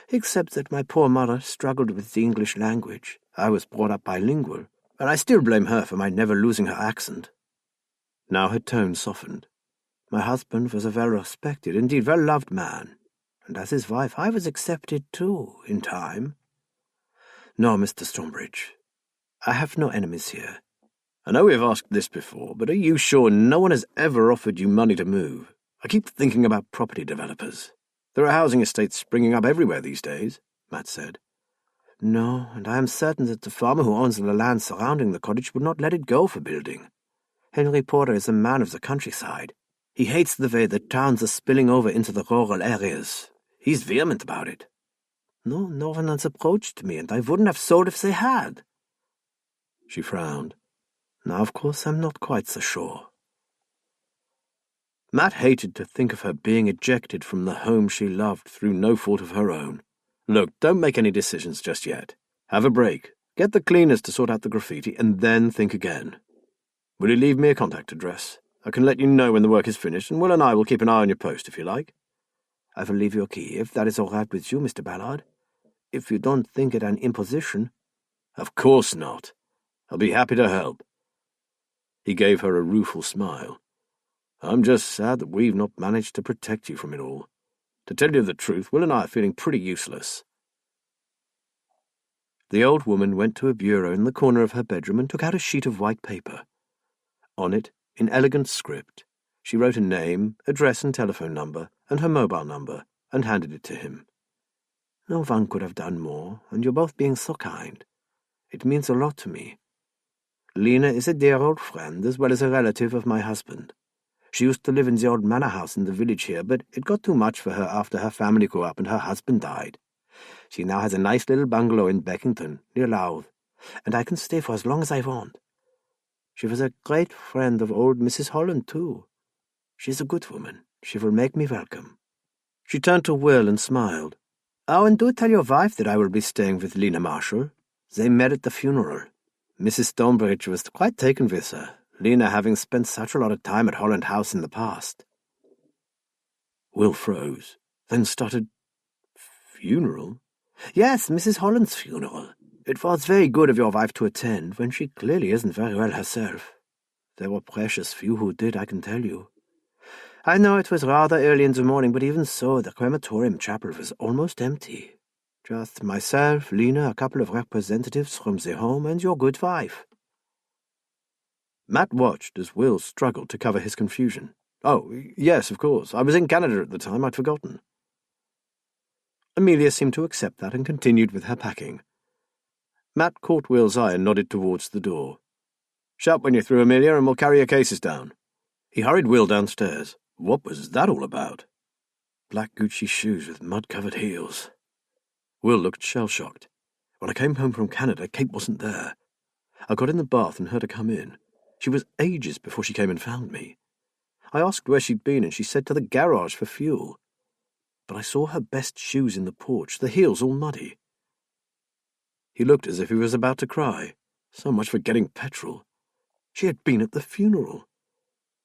Except that my poor mother struggled with the English language. I was brought up bilingual, and I still blame her for my never losing her accent. Now her tone softened. My husband was a well-respected, indeed well-loved man, and as his wife I was accepted too, in time. No, Mr. Stonebridge, I have no enemies here. I know we've asked this before, but are you sure no one has ever offered you money to move? I keep thinking about property developers. There are housing estates springing up everywhere these days, Matt said. No, and I am certain that the farmer who owns the land surrounding the cottage would not let it go for building. Henry Porter is a man of the countryside. He hates the way that towns are spilling over into the rural areas. He's vehement about it. No one has approached me, and I wouldn't have sold if they had. She frowned. Now, of course, I'm not quite so sure. Matt hated to think of her being ejected from the home she loved through no fault of her own. Look, don't make any decisions just yet. Have a break. Get the cleaners to sort out the graffiti, and then think again. Will you leave me a contact address? I can let you know when the work is finished, and Will and I will keep an eye on your post if you like. I will leave your key, if that is all right with you, Mr. Ballard. If you don't think it an imposition. Of course not. I'll be happy to help. He gave her a rueful smile. I'm just sad that we've not managed to protect you from it all. To tell you the truth, Will and I are feeling pretty useless. The old woman went to a bureau in the corner of her bedroom and took out a sheet of white paper. On it, in elegant script, she wrote a name, address and telephone number, and her mobile number, and handed it to him. "No one could have done more, and you're both being so kind. It means a lot to me. Lena is a dear old friend as well as a relative of my husband. She used to live in the old manor house in the village here, but it got too much for her after her family grew up and her husband died. She now has a nice little bungalow in Beckington, near Louth, and I can stay for as long as I want. She was a great friend of old Mrs. Holland, too. She's a good woman. She will make me welcome." She turned to Will and smiled. "Oh, and do tell your wife that I will be staying with Lena Marshall. They met at the funeral. Mrs. Stonebridge was quite taken with her, Lena having spent such a lot of time at Holland House in the past." Will froze, then stuttered, "Funeral?" "Yes, Mrs. Holland's funeral. It was very good of your wife to attend, when she clearly isn't very well herself. There were precious few who did, I can tell you. I know it was rather early in the morning, but even so, the crematorium chapel was almost empty. Just myself, Lena, a couple of representatives from the home, and your good wife." Matt watched as Will struggled to cover his confusion. "Oh, yes, of course. I was in Canada at the time. I'd forgotten." Amelia seemed to accept that and continued with her packing. Matt caught Will's eye and nodded towards the door. "Shout when you're through, Amelia, and we'll carry your cases down." He hurried Will downstairs. What was that all about? Black Gucci shoes with mud-covered heels. Will looked shell-shocked. "When I came home from Canada, Kate wasn't there. I got in the bath and heard her come in. She was ages before she came and found me. I asked where she'd been, and she said to the garage for fuel. But I saw her best shoes in the porch, the heels all muddy." He looked as if he was about to cry. So much for getting petrol. She had been at the funeral.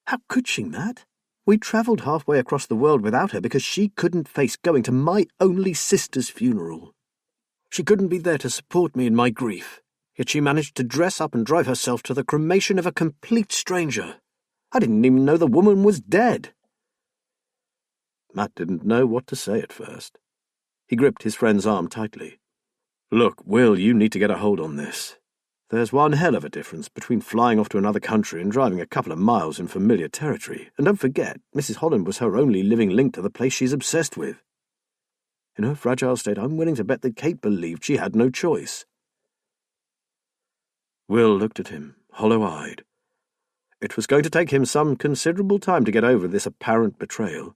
How could she, Matt? We travelled halfway across the world without her because she couldn't face going to my only sister's funeral. She couldn't be there to support me in my grief, yet she managed to dress up and drive herself to the cremation of a complete stranger. I didn't even know the woman was dead." Matt didn't know what to say at first. He gripped his friend's arm tightly. "Look, Will, you need to get a hold on this. There's one hell of a difference between flying off to another country and driving a couple of miles in familiar territory. And don't forget, Mrs. Holland was her only living link to the place she's obsessed with. In her fragile state, I'm willing to bet that Kate believed she had no choice." Will looked at him, hollow-eyed. It was going to take him some considerable time to get over this apparent betrayal.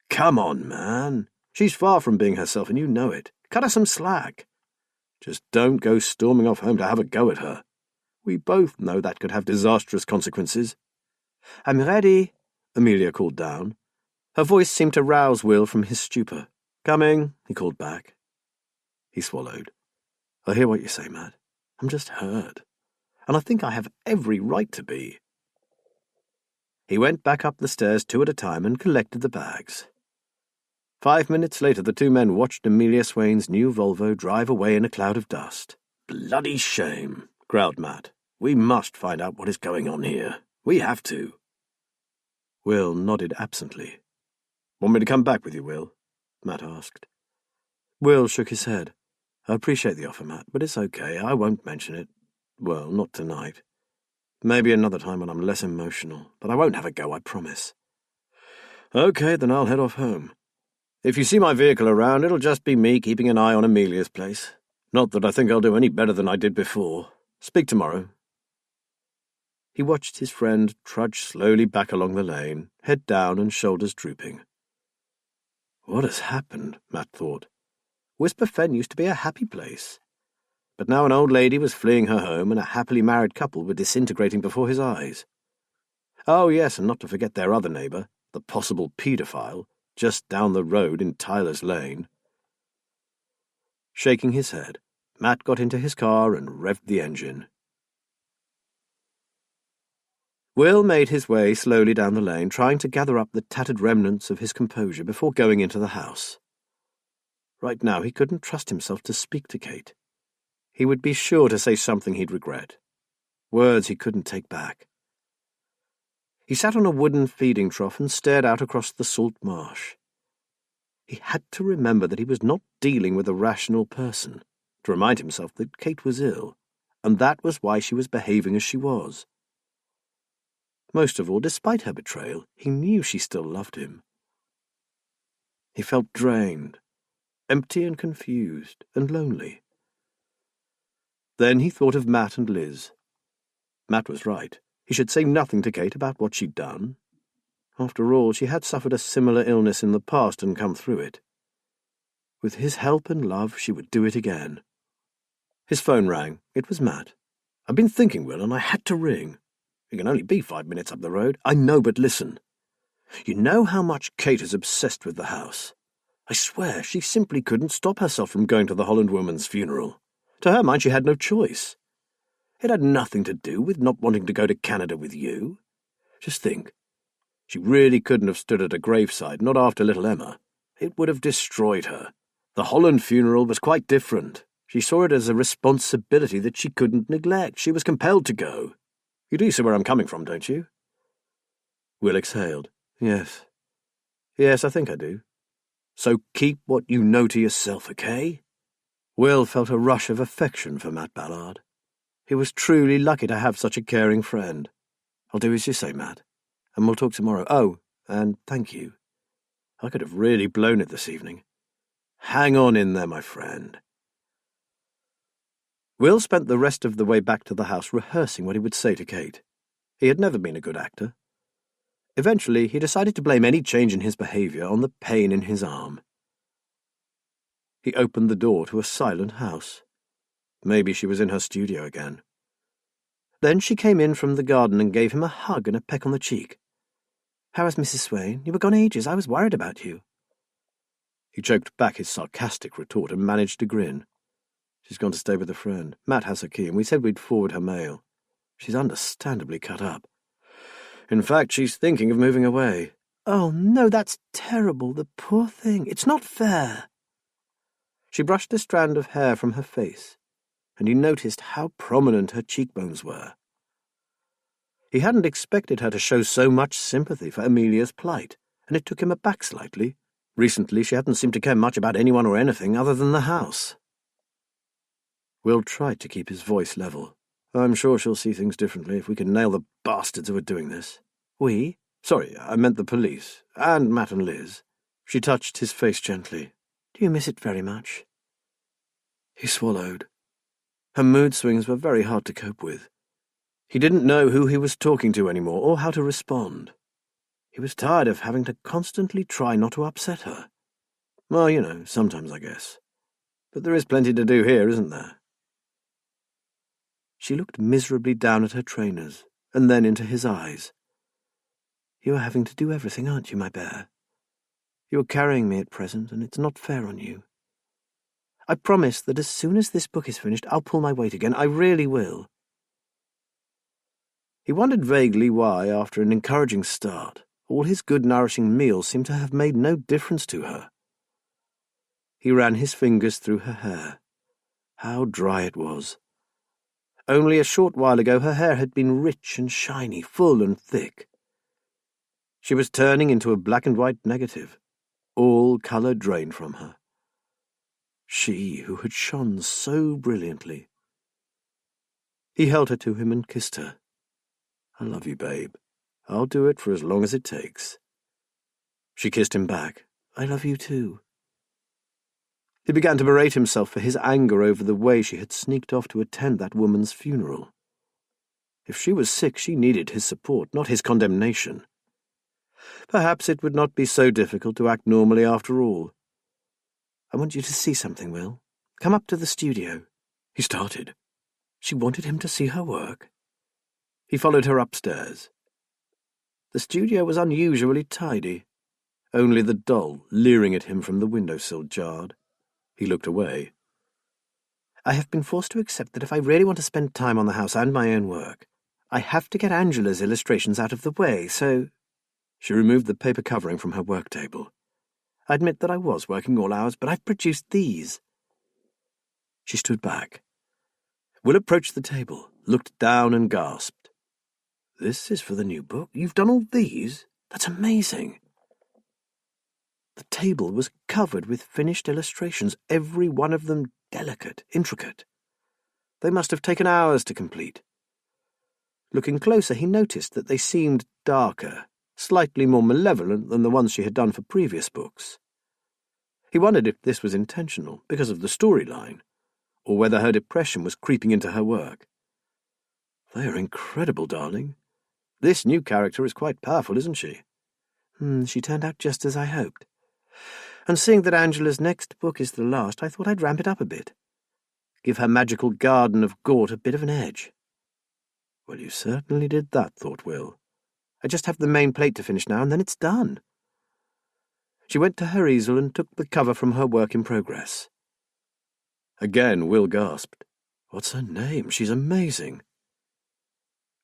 "Come on, man. She's far from being herself, and you know it. Cut her some slack. Just don't go storming off home to have a go at her. We both know that could have disastrous consequences." "I'm ready," Amelia called down. Her voice seemed to rouse Will from his stupor. "Coming," he called back. He swallowed. "I hear what you say, Matt. I'm just hurt. And I think I have every right to be." He went back up the stairs 2 at a time and collected the bags. 5 minutes later, the 2 men watched Amelia Swain's new Volvo drive away in a cloud of dust. "Bloody shame," growled Matt. "We must find out what is going on here. We have to." Will nodded absently. "Want me to come back with you, Will?" Matt asked. Will shook his head. "I appreciate the offer, Matt, but it's okay. I won't mention it. Well, not tonight. Maybe another time when I'm less emotional, but I won't have a go, I promise." "Okay, then I'll head off home. If you see my vehicle around, it'll just be me keeping an eye on Amelia's place. Not that I think I'll do any better than I did before. Speak tomorrow." He watched his friend trudge slowly back along the lane, head down and shoulders drooping. What has happened, Matt thought. Whisper Fen used to be a happy place. But now an old lady was fleeing her home and a happily married couple were disintegrating before his eyes. Oh yes, and not to forget their other neighbour, the possible paedophile, just down the road in Tyler's Lane. Shaking his head, Matt got into his car and revved the engine. Will made his way slowly down the lane, trying to gather up the tattered remnants of his composure before going into the house. Right now he couldn't trust himself to speak to Kate. He would be sure to say something he'd regret. Words he couldn't take back. He sat on a wooden feeding trough and stared out across the salt marsh. He had to remember that he was not dealing with a rational person, to remind himself that Kate was ill, and that was why she was behaving as she was. Most of all, despite her betrayal, he knew she still loved him. He felt drained, empty and confused and lonely. Then he thought of Matt and Liz. Matt was right. He should say nothing to Kate about what she'd done. After all, she had suffered a similar illness in the past and come through it. With his help and love, she would do it again. His phone rang. It was Matt. "I've been thinking, Will, and I had to ring. It can only be 5 minutes up the road. I know, but listen. You know how much Kate is obsessed with the house. I swear she simply couldn't stop herself from going to the Holland woman's funeral. To her mind, she had no choice. It had nothing to do with not wanting to go to Canada with you. Just think. She really couldn't have stood at a graveside, not after little Emma. It would have destroyed her. The Holland funeral was quite different. She saw it as a responsibility that she couldn't neglect. She was compelled to go. You do see where I'm coming from, don't you?" Will exhaled. Yes, I think I do. So keep what you know to yourself, okay? Will felt a rush of affection for Matt Ballard. He was truly lucky to have such a caring friend. "I'll do as you say, Matt, and we'll talk tomorrow. Oh, and thank you. I could have really blown it this evening. Hang on in there, my friend." Will spent the rest of the way back to the house rehearsing what he would say to Kate. He had never been a good actor. Eventually, he decided to blame any change in his behaviour on the pain in his arm. He opened the door to a silent house. Maybe she was in her studio again. Then she came in from the garden and gave him a hug and a peck on the cheek. "How is Mrs. Swain? You were gone ages. I was worried about you." He choked back his sarcastic retort and managed to grin. "She's gone to stay with a friend. Matt has her key, and we said we'd forward her mail. She's understandably cut up. In fact, she's thinking of moving away." "Oh, no, that's terrible. The poor thing. It's not fair." She brushed a strand of hair from her face, and he noticed how prominent her cheekbones were. He hadn't expected her to show so much sympathy for Amelia's plight, and it took him aback slightly. Recently, she hadn't seemed to care much about anyone or anything other than the house. Will tried to keep his voice level. "I'm sure she'll see things differently if we can nail the bastards who are doing this." "We?" "Sorry, I meant the police, and Matt and Liz." She touched his face gently. "Do you miss it very much?" He swallowed. Her mood swings were very hard to cope with. He didn't know who he was talking to anymore or how to respond. He was tired of having to constantly try not to upset her. Well, you know, sometimes I guess. But there is plenty to do here, isn't there? She looked miserably down at her trainers, and then into his eyes. "You are having to do everything, aren't you, my bear? You are carrying me at present, and it's not fair on you. I promise that as soon as this book is finished, I'll pull my weight again. I really will." He wondered vaguely why, after an encouraging start, all his good nourishing meals seemed to have made no difference to her. He ran his fingers through her hair. How dry it was. Only a short while ago her hair had been rich and shiny, full and thick. She was turning into a black and white negative, all colour drained from her. She who had shone so brilliantly. He held her to him and kissed her. "I love you, babe. I'll do it for as long as it takes." She kissed him back. "I love you too." He began to berate himself for his anger over the way she had sneaked off to attend that woman's funeral. If she was sick, she needed his support, not his condemnation. Perhaps it would not be so difficult to act normally after all. "I want you to see something, Will. Come up to the studio." He started. She wanted him to see her work. He followed her upstairs. The studio was unusually tidy. Only the doll leering at him from the windowsill jarred. He looked away. "I have been forced to accept that if I really want to spend time on the house and my own work, I have to get Angela's illustrations out of the way, so—" She removed the paper covering from her work table. "I admit that I was working all hours, but I've produced these." She stood back. Will approached the table, looked down and gasped. "This is for the new book? You've done all these? That's amazing." The table was covered with finished illustrations, every one of them delicate, intricate. They must have taken hours to complete. Looking closer, he noticed that they seemed darker, slightly more malevolent than the ones she had done for previous books. He wondered if this was intentional, because of the storyline, or whether her depression was creeping into her work. They are incredible, darling. This new character is quite powerful, isn't she? She turned out just as I hoped. And seeing that Angela's next book is the last, I thought I'd ramp it up a bit. Give her magical garden of Gort a bit of an edge. Well, you certainly did that, thought Will. I just have the main plate to finish now, and then it's done. She went to her easel and took the cover from her work in progress. Again, Will gasped. What's her name? She's amazing.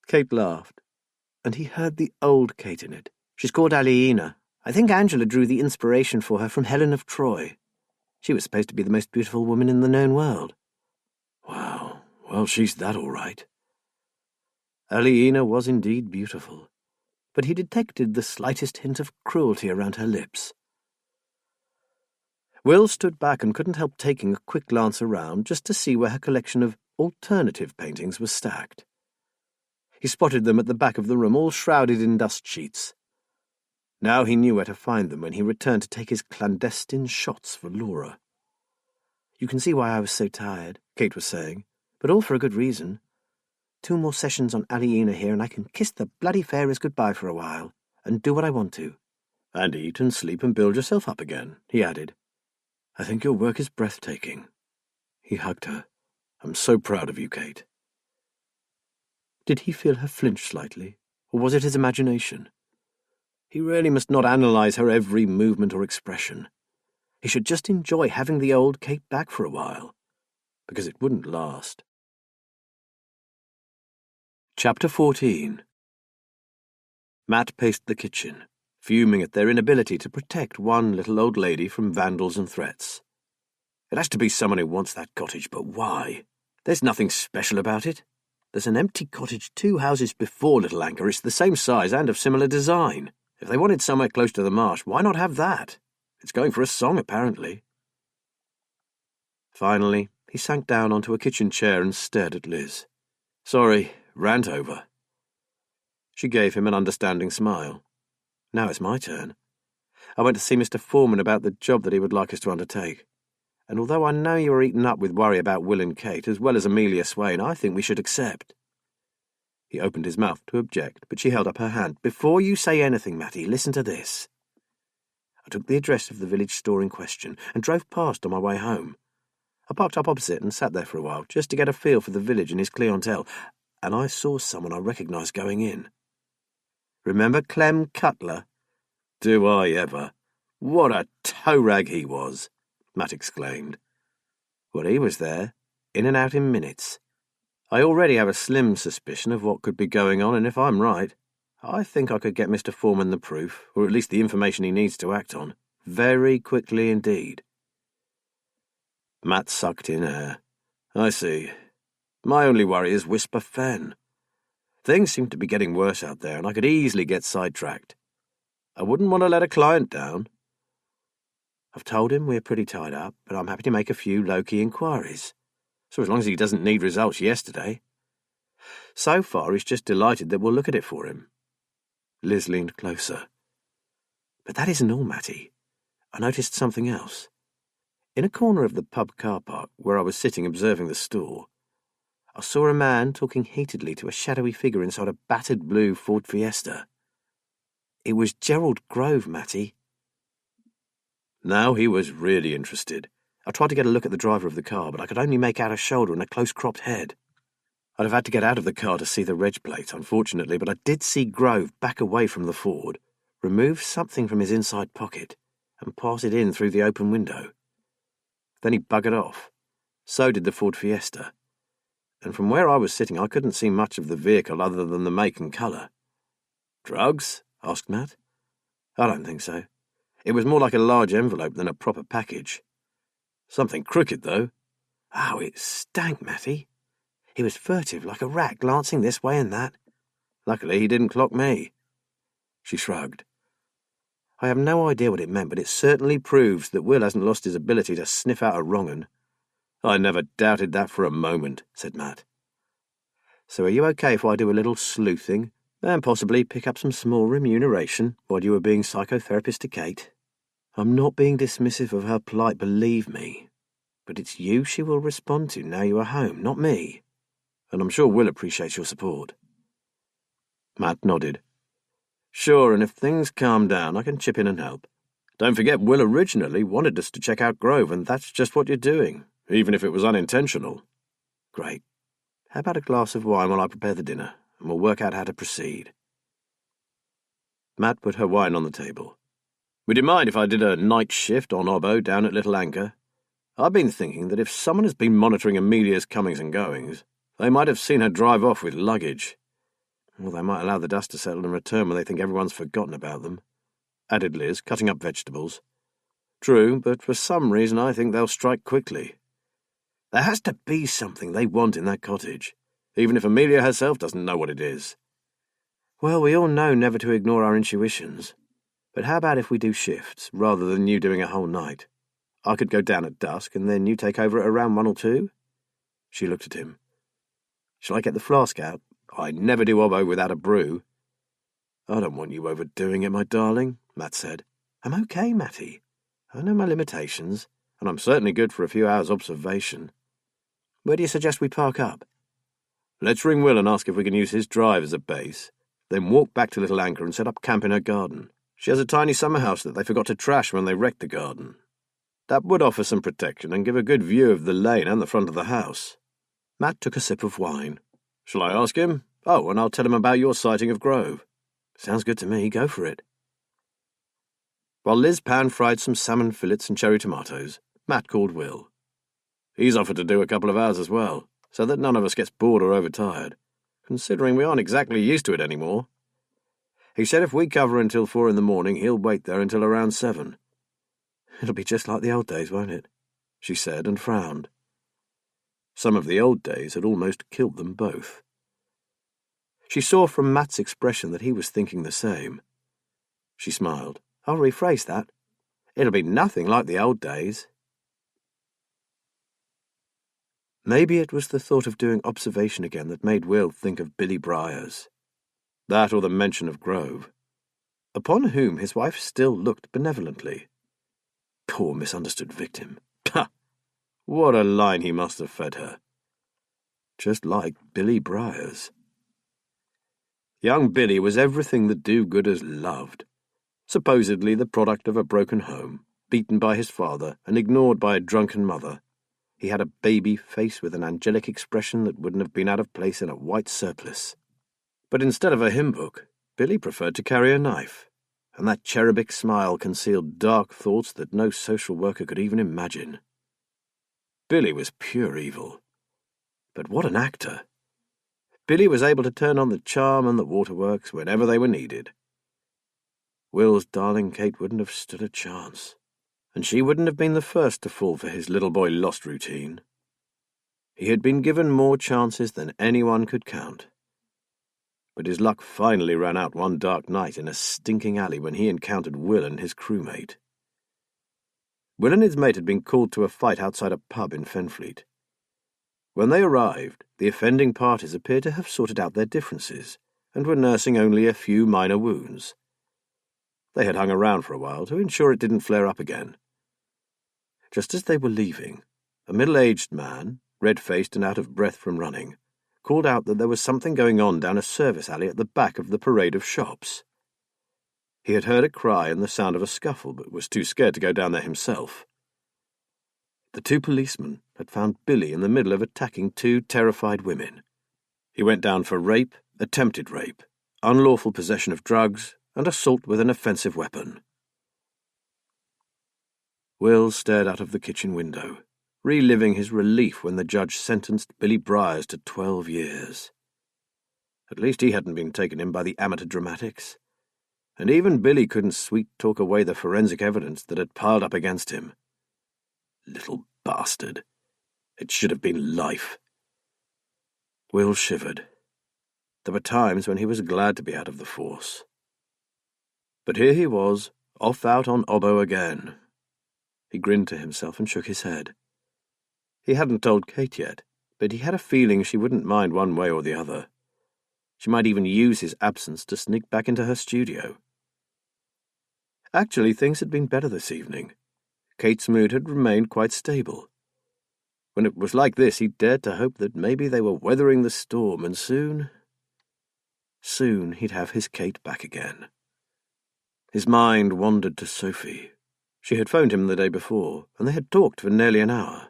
Kate laughed, and he heard the old Kate in it. She's called Aliena. I think Angela drew the inspiration for her from Helen of Troy. She was supposed to be the most beautiful woman in the known world. Wow, well, she's that all right. Aliena was indeed beautiful, but he detected the slightest hint of cruelty around her lips. Will stood back and couldn't help taking a quick glance around just to see where her collection of alternative paintings was stacked. He spotted them at the back of the room, all shrouded in dust sheets. Now he knew where to find them when he returned to take his clandestine shots for Laura. You can see why I was so tired, Kate was saying, but all for a good reason. 2 more sessions on Aliena here and I can kiss the bloody fairies goodbye for a while, and do what I want to. And eat and sleep and build yourself up again, he added. I think your work is breathtaking. He hugged her. I'm so proud of you, Kate. Did he feel her flinch slightly, or was it his imagination? He really must not analyse her every movement or expression. He should just enjoy having the old Kate back for a while, because it wouldn't last. Chapter 14. Matt paced the kitchen, fuming at their inability to protect one little old lady from vandals and threats. It has to be someone who wants that cottage, but why? There's nothing special about it. There's an empty cottage 2 houses before Little Anchor. It's the same size and of similar design. If they wanted somewhere close to the marsh, why not have that? It's going for a song, apparently. Finally, he sank down onto a kitchen chair and stared at Liz. Sorry, rant over. She gave him an understanding smile. Now it's my turn. I went to see Mr. Foreman about the job that he would like us to undertake. And although I know you are eaten up with worry about Will and Kate, as well as Amelia Swain, I think we should accept. He opened his mouth to object, but she held up her hand. Before you say anything, Matty, listen to this. I took the address of the village store in question and drove past on my way home. I parked up opposite and sat there for a while, just to get a feel for the village and his clientele, and I saw someone I recognised going in. Remember Clem Cutler? Do I ever? What a toe-rag he was, Matt exclaimed. Well, he was there, in and out in minutes. I already have a slim suspicion of what could be going on, and if I'm right, I think I could get Mr. Foreman the proof, or at least the information he needs to act on, very quickly indeed. Matt sucked in air. I see. My only worry is Whisper Fen. Things seem to be getting worse out there, and I could easily get sidetracked. I wouldn't want to let a client down. I've told him we're pretty tied up, but I'm happy to make a few low-key inquiries. So as long as he doesn't need results yesterday. So far, he's just delighted that we'll look at it for him. Liz leaned closer. But that isn't all, Matty. I noticed something else. In a corner of the pub car park, where I was sitting observing the store, I saw a man talking heatedly to a shadowy figure inside a battered blue Ford Fiesta. It was Gerald Grove, Matty. Now he was really interested. I tried to get a look at the driver of the car, but I could only make out a shoulder and a close-cropped head. I'd have had to get out of the car to see the reg plate, unfortunately, but I did see Grove back away from the Ford, remove something from his inside pocket, and pass it in through the open window. Then he buggered off. So did the Ford Fiesta. And from where I was sitting, I couldn't see much of the vehicle other than the make and colour. Drugs? Asked Matt. I don't think so. It was more like a large envelope than a proper package. Something crooked, though. Oh, it stank, Matty. He was furtive, like a rat, glancing this way and that. Luckily, he didn't clock me. She shrugged. I have no idea what it meant, but it certainly proves that Will hasn't lost his ability to sniff out a wrong-un. I never doubted that for a moment, said Matt. So are you okay if I do a little sleuthing, and possibly pick up some small remuneration while you were being psychotherapist to Kate? I'm not being dismissive of her plight, believe me. But it's you she will respond to now you are home, not me. And I'm sure Will appreciates your support. Matt nodded. Sure, and if things calm down, I can chip in and help. Don't forget, Will originally wanted us to check out Grove, and that's just what you're doing, even if it was unintentional. Great. How about a glass of wine while I prepare the dinner, and we'll work out how to proceed. Matt put her wine on the table. Would you mind if I did a night shift on Obbo down at Little Anchor? I've been thinking that if someone has been monitoring Amelia's comings and goings, they might have seen her drive off with luggage. Or they might allow the dust to settle and return when they think everyone's forgotten about them, added Liz, cutting up vegetables. True, but for some reason I think they'll strike quickly. There has to be something they want in that cottage, even if Amelia herself doesn't know what it is. Well, we all know never to ignore our intuitions. But how about if we do shifts, rather than you doing a whole night? I could go down at dusk, and then you take over at around 1 or 2? She looked at him. Shall I get the flask out? I never do Obbo without a brew. I don't want you overdoing it, my darling, Matt said. I'm okay, Matty. I know my limitations, and I'm certainly good for a few hours' observation. Where do you suggest we park up? Let's ring Will and ask if we can use his drive as a base, then walk back to Little Anchor and set up camp in her garden. She has a tiny summer house that they forgot to trash when they wrecked the garden. That would offer some protection and give a good view of the lane and the front of the house. Matt took a sip of wine. Shall I ask him? Oh, and I'll tell him about your sighting of Grove. Sounds good to me. Go for it. While Liz pan-fried some salmon fillets and cherry tomatoes, Matt called Will. He's offered to do a couple of hours as well, so that none of us gets bored or overtired, considering we aren't exactly used to it anymore. He said if we cover until 4 in the morning, he'll wait there until around 7. It'll be just like the old days, won't it? She said and frowned. Some of the old days had almost killed them both. She saw from Matt's expression that he was thinking the same. She smiled. I'll rephrase that. It'll be nothing like the old days. Maybe it was the thought of doing observation again that made Will think of Billy Briars. That or the mention of Grove, upon whom his wife still looked benevolently. Poor misunderstood victim. Pah! What a line he must have fed her. Just like Billy Briars. Young Billy was everything the do-gooders loved. Supposedly the product of a broken home, beaten by his father and ignored by a drunken mother. He had a baby face with an angelic expression that wouldn't have been out of place in a white surplice. But instead of a hymn book, Billy preferred to carry a knife, and that cherubic smile concealed dark thoughts that no social worker could even imagine. Billy was pure evil. But what an actor! Billy was able to turn on the charm and the waterworks whenever they were needed. Will's darling Kate wouldn't have stood a chance, and she wouldn't have been the first to fall for his little boy lost routine. He had been given more chances than anyone could count. But his luck finally ran out one dark night in a stinking alley when he encountered Will and his crewmate. Will and his mate had been called to a fight outside a pub in Fenfleet. When they arrived, the offending parties appeared to have sorted out their differences and were nursing only a few minor wounds. They had hung around for a while to ensure it didn't flare up again. Just as they were leaving, a middle-aged man, red-faced and out of breath from running, called out that there was something going on down a service alley at the back of the parade of shops. He had heard a cry and the sound of a scuffle, but was too scared to go down there himself. The 2 policemen had found Billy in the middle of attacking 2 terrified women. He went down for rape, attempted rape, unlawful possession of drugs, and assault with an offensive weapon. Will stared out of the kitchen window, reliving his relief when the judge sentenced Billy Briars to 12 years. At least he hadn't been taken in by the amateur dramatics, and even Billy couldn't sweet-talk away the forensic evidence that had piled up against him. Little bastard. It should have been life. Will shivered. There were times when he was glad to be out of the force. But here he was, off out on Obbo again. He grinned to himself and shook his head. He hadn't told Kate yet, but he had a feeling she wouldn't mind one way or the other. She might even use his absence to sneak back into her studio. Actually, things had been better this evening. Kate's mood had remained quite stable. When it was like this, he dared to hope that maybe they were weathering the storm, and soon he'd have his Kate back again. His mind wandered to Sophie. She had phoned him the day before, and they had talked for nearly an hour.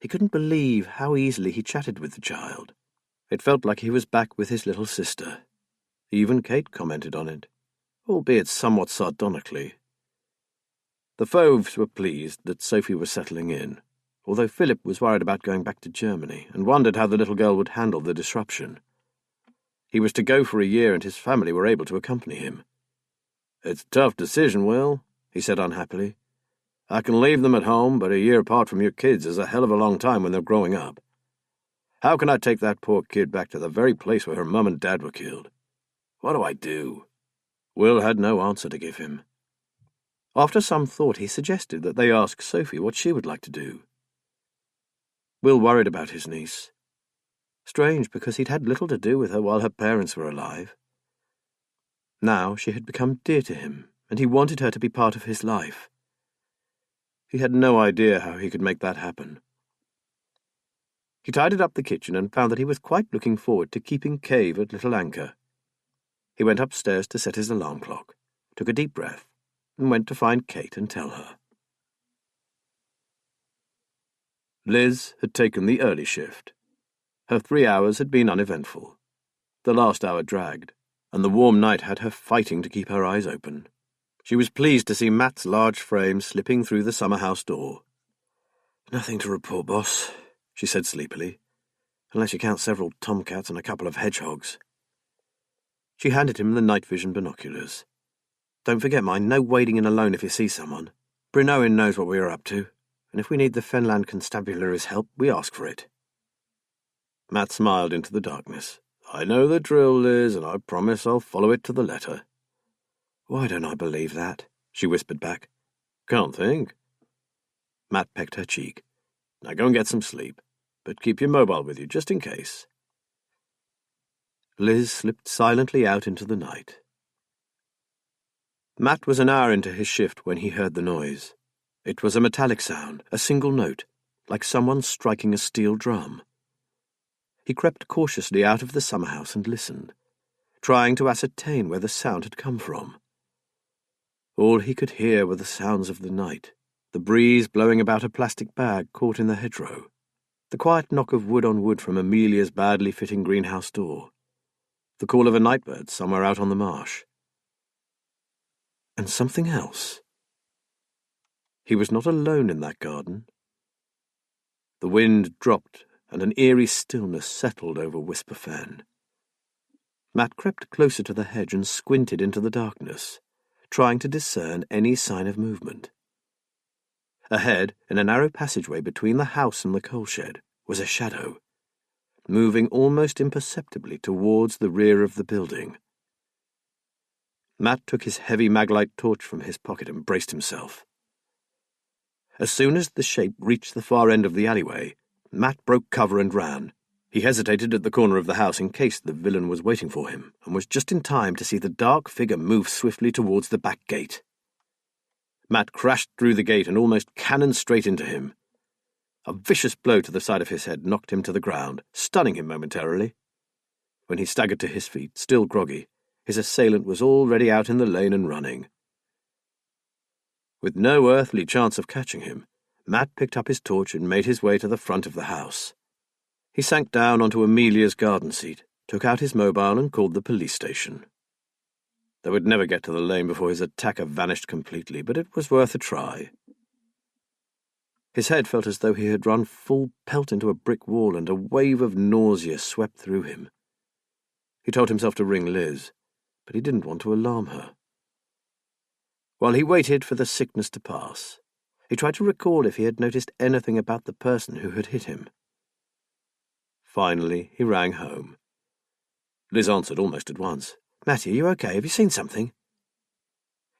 He couldn't believe how easily he chatted with the child. It felt like he was back with his little sister. Even Kate commented on it, albeit somewhat sardonically. The Fauves were pleased that Sophie was settling in, although Philip was worried about going back to Germany and wondered how the little girl would handle the disruption. He was to go for a year, and his family were able to accompany him. "It's a tough decision, Will," he said unhappily. "I can leave them at home, but a year apart from your kids is a hell of a long time when they're growing up. How can I take that poor kid back to the very place where her mum and dad were killed? What do I do?" Will had no answer to give him. After some thought, he suggested that they ask Sophie what she would like to do. Will worried about his niece. Strange, because he'd had little to do with her while her parents were alive. Now she had become dear to him, and he wanted her to be part of his life. He had no idea how he could make that happen. He tidied up the kitchen and found that he was quite looking forward to keeping Cave at Little Anchor. He went upstairs to set his alarm clock, took a deep breath, and went to find Kate and tell her. Liz had taken the early shift. Her 3 hours had been uneventful. The last hour dragged, and the warm night had her fighting to keep her eyes open. She was pleased to see Matt's large frame slipping through the summer house door. "Nothing to report, boss," she said sleepily, "unless you count several tomcats and a couple of hedgehogs." She handed him the night vision binoculars. "Don't forget, mind, no wading in alone if you see someone. Brunoin knows what we are up to, and if we need the Fenland Constabulary's help, we ask for it." Matt smiled into the darkness. "I know the drill, Liz, and I promise I'll follow it to the letter." "Why don't I believe that?" she whispered back. "Can't think." Matt pecked her cheek. "Now go and get some sleep, but keep your mobile with you, just in case." Liz slipped silently out into the night. Matt was an hour into his shift when he heard the noise. It was a metallic sound, a single note, like someone striking a steel drum. He crept cautiously out of the summer house and listened, trying to ascertain where the sound had come from. All he could hear were the sounds of the night, the breeze blowing about a plastic bag caught in the hedgerow, the quiet knock of wood on wood from Amelia's badly fitting greenhouse door, the call of a nightbird somewhere out on the marsh. And something else. He was not alone in that garden. The wind dropped, and an eerie stillness settled over Whisper Fen. Matt crept closer to the hedge and squinted into the darkness, trying to discern any sign of movement. Ahead, in a narrow passageway between the house and the coal shed, was a shadow, moving almost imperceptibly towards the rear of the building. Matt took his heavy maglite torch from his pocket and braced himself. As soon as the shape reached the far end of the alleyway, Matt broke cover and ran. He hesitated at the corner of the house in case the villain was waiting for him, and was just in time to see the dark figure move swiftly towards the back gate. Matt crashed through the gate and almost cannoned straight into him. A vicious blow to the side of his head knocked him to the ground, stunning him momentarily. When he staggered to his feet, still groggy, his assailant was already out in the lane and running. With no earthly chance of catching him, Matt picked up his torch and made his way to the front of the house. He sank down onto Amelia's garden seat, took out his mobile and called the police station. They would never get to the lane before his attacker vanished completely, but it was worth a try. His head felt as though he had run full pelt into a brick wall, and a wave of nausea swept through him. He told himself to ring Liz, but he didn't want to alarm her. While he waited for the sickness to pass, he tried to recall if he had noticed anything about the person who had hit him. Finally, he rang home. Liz answered almost at once. "Matty, are you okay? Have you seen something?"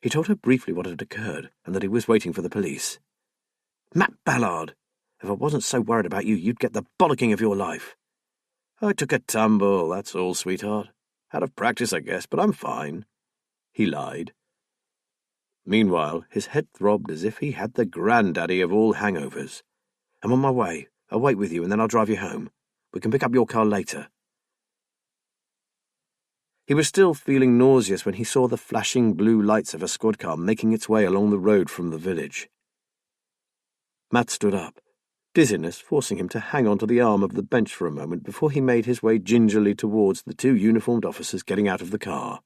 He told her briefly what had occurred, and that he was waiting for the police. "Matt Ballard! If I wasn't so worried about you, you'd get the bollocking of your life." "I took a tumble, that's all, sweetheart. Out of practice, I guess, but I'm fine." He lied. Meanwhile, his head throbbed as if he had the granddaddy of all hangovers. "I'm on my way. I'll wait with you and then I'll drive you home. We can pick up your car later." He was still feeling nauseous when he saw the flashing blue lights of a squad car making its way along the road from the village. Matt stood up, dizziness forcing him to hang onto the arm of the bench for a moment before he made his way gingerly towards the two uniformed officers getting out of the car.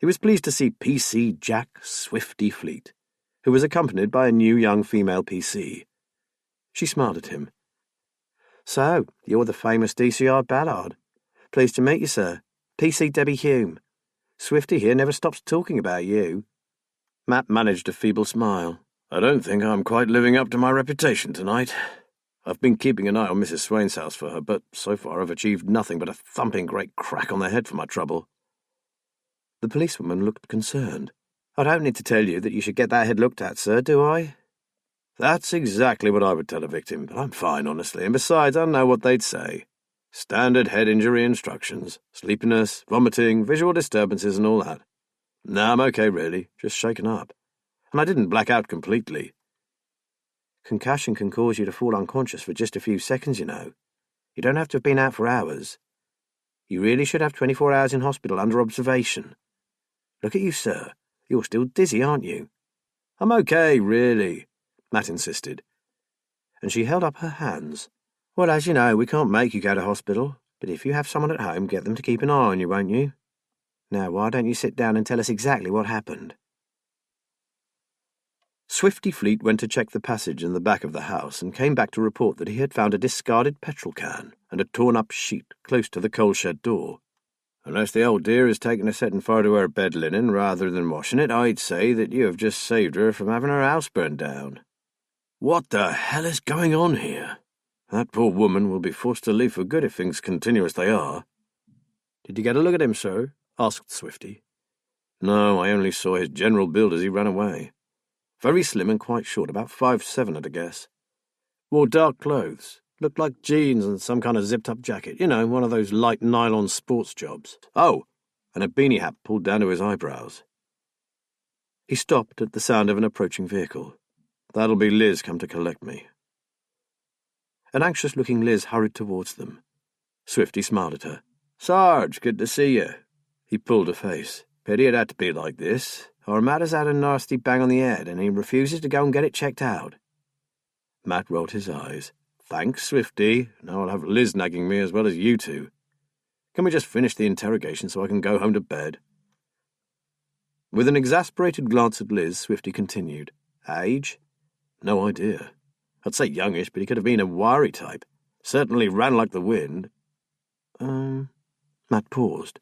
He was pleased to see PC Jack Swifty Fleet, who was accompanied by a new young female PC. She smiled at him. "So, you're the famous DCI Ballard. Pleased to meet you, sir. PC Debbie Hume. Swifty here never stops talking about you." Matt managed a feeble smile. "I don't think I'm quite living up to my reputation tonight. I've been keeping an eye on Mrs. Swain's house for her, but so far I've achieved nothing but a thumping great crack on the head for my trouble." The policewoman looked concerned. "I don't need to tell you that you should get that head looked at, sir, do I?" "That's exactly what I would tell a victim, but I'm fine, honestly, and besides, I know what they'd say. Standard head injury instructions, sleepiness, vomiting, visual disturbances and all that. No, I'm okay, really, just shaken up. And I didn't black out completely." "Concussion can cause you to fall unconscious for just a few seconds, you know. You don't have to have been out for hours. You really should have 24 hours in hospital under observation. Look at you, sir. You're still dizzy, aren't you?" "I'm okay, really," Matt insisted. And she held up her hands. "Well, as you know, we can't make you go to hospital, but if you have someone at home, get them to keep an eye on you, won't you? Now, why don't you sit down and tell us exactly what happened?" Swifty Fleet went to check the passage in the back of the house and came back to report that he had found a discarded petrol can and a torn-up sheet close to the coal shed door. "Unless the old dear has taken a setting fire to her bed linen rather than washing it, I'd say that you have just saved her from having her house burned down. What the hell is going on here? That poor woman will be forced to leave for good if things continue as they are." "Did you get a look at him, sir?" asked Swifty. "No, I only saw his general build as he ran away. Very slim and quite short, about 5'7", at a guess. Wore dark clothes. Looked like jeans and some kind of zipped-up jacket. You know, one of those light nylon sports jobs. Oh, and a beanie hat pulled down to his eyebrows." He stopped at the sound of an approaching vehicle. "That'll be Liz come to collect me." An anxious-looking Liz hurried towards them. Swifty smiled at her. "Sarge, good to see you." He pulled a face. "Pity it had to be like this. Our Matt has had a nasty bang on the head, and he refuses to go and get it checked out." Matt rolled his eyes. "Thanks, Swifty. Now I'll have Liz nagging me as well as you two. Can we just finish the interrogation so I can go home to bed?" With an exasperated glance at Liz, Swifty continued. "Age? No idea. I'd say youngish, but he could have been a wiry type. Certainly ran like the wind." Matt paused.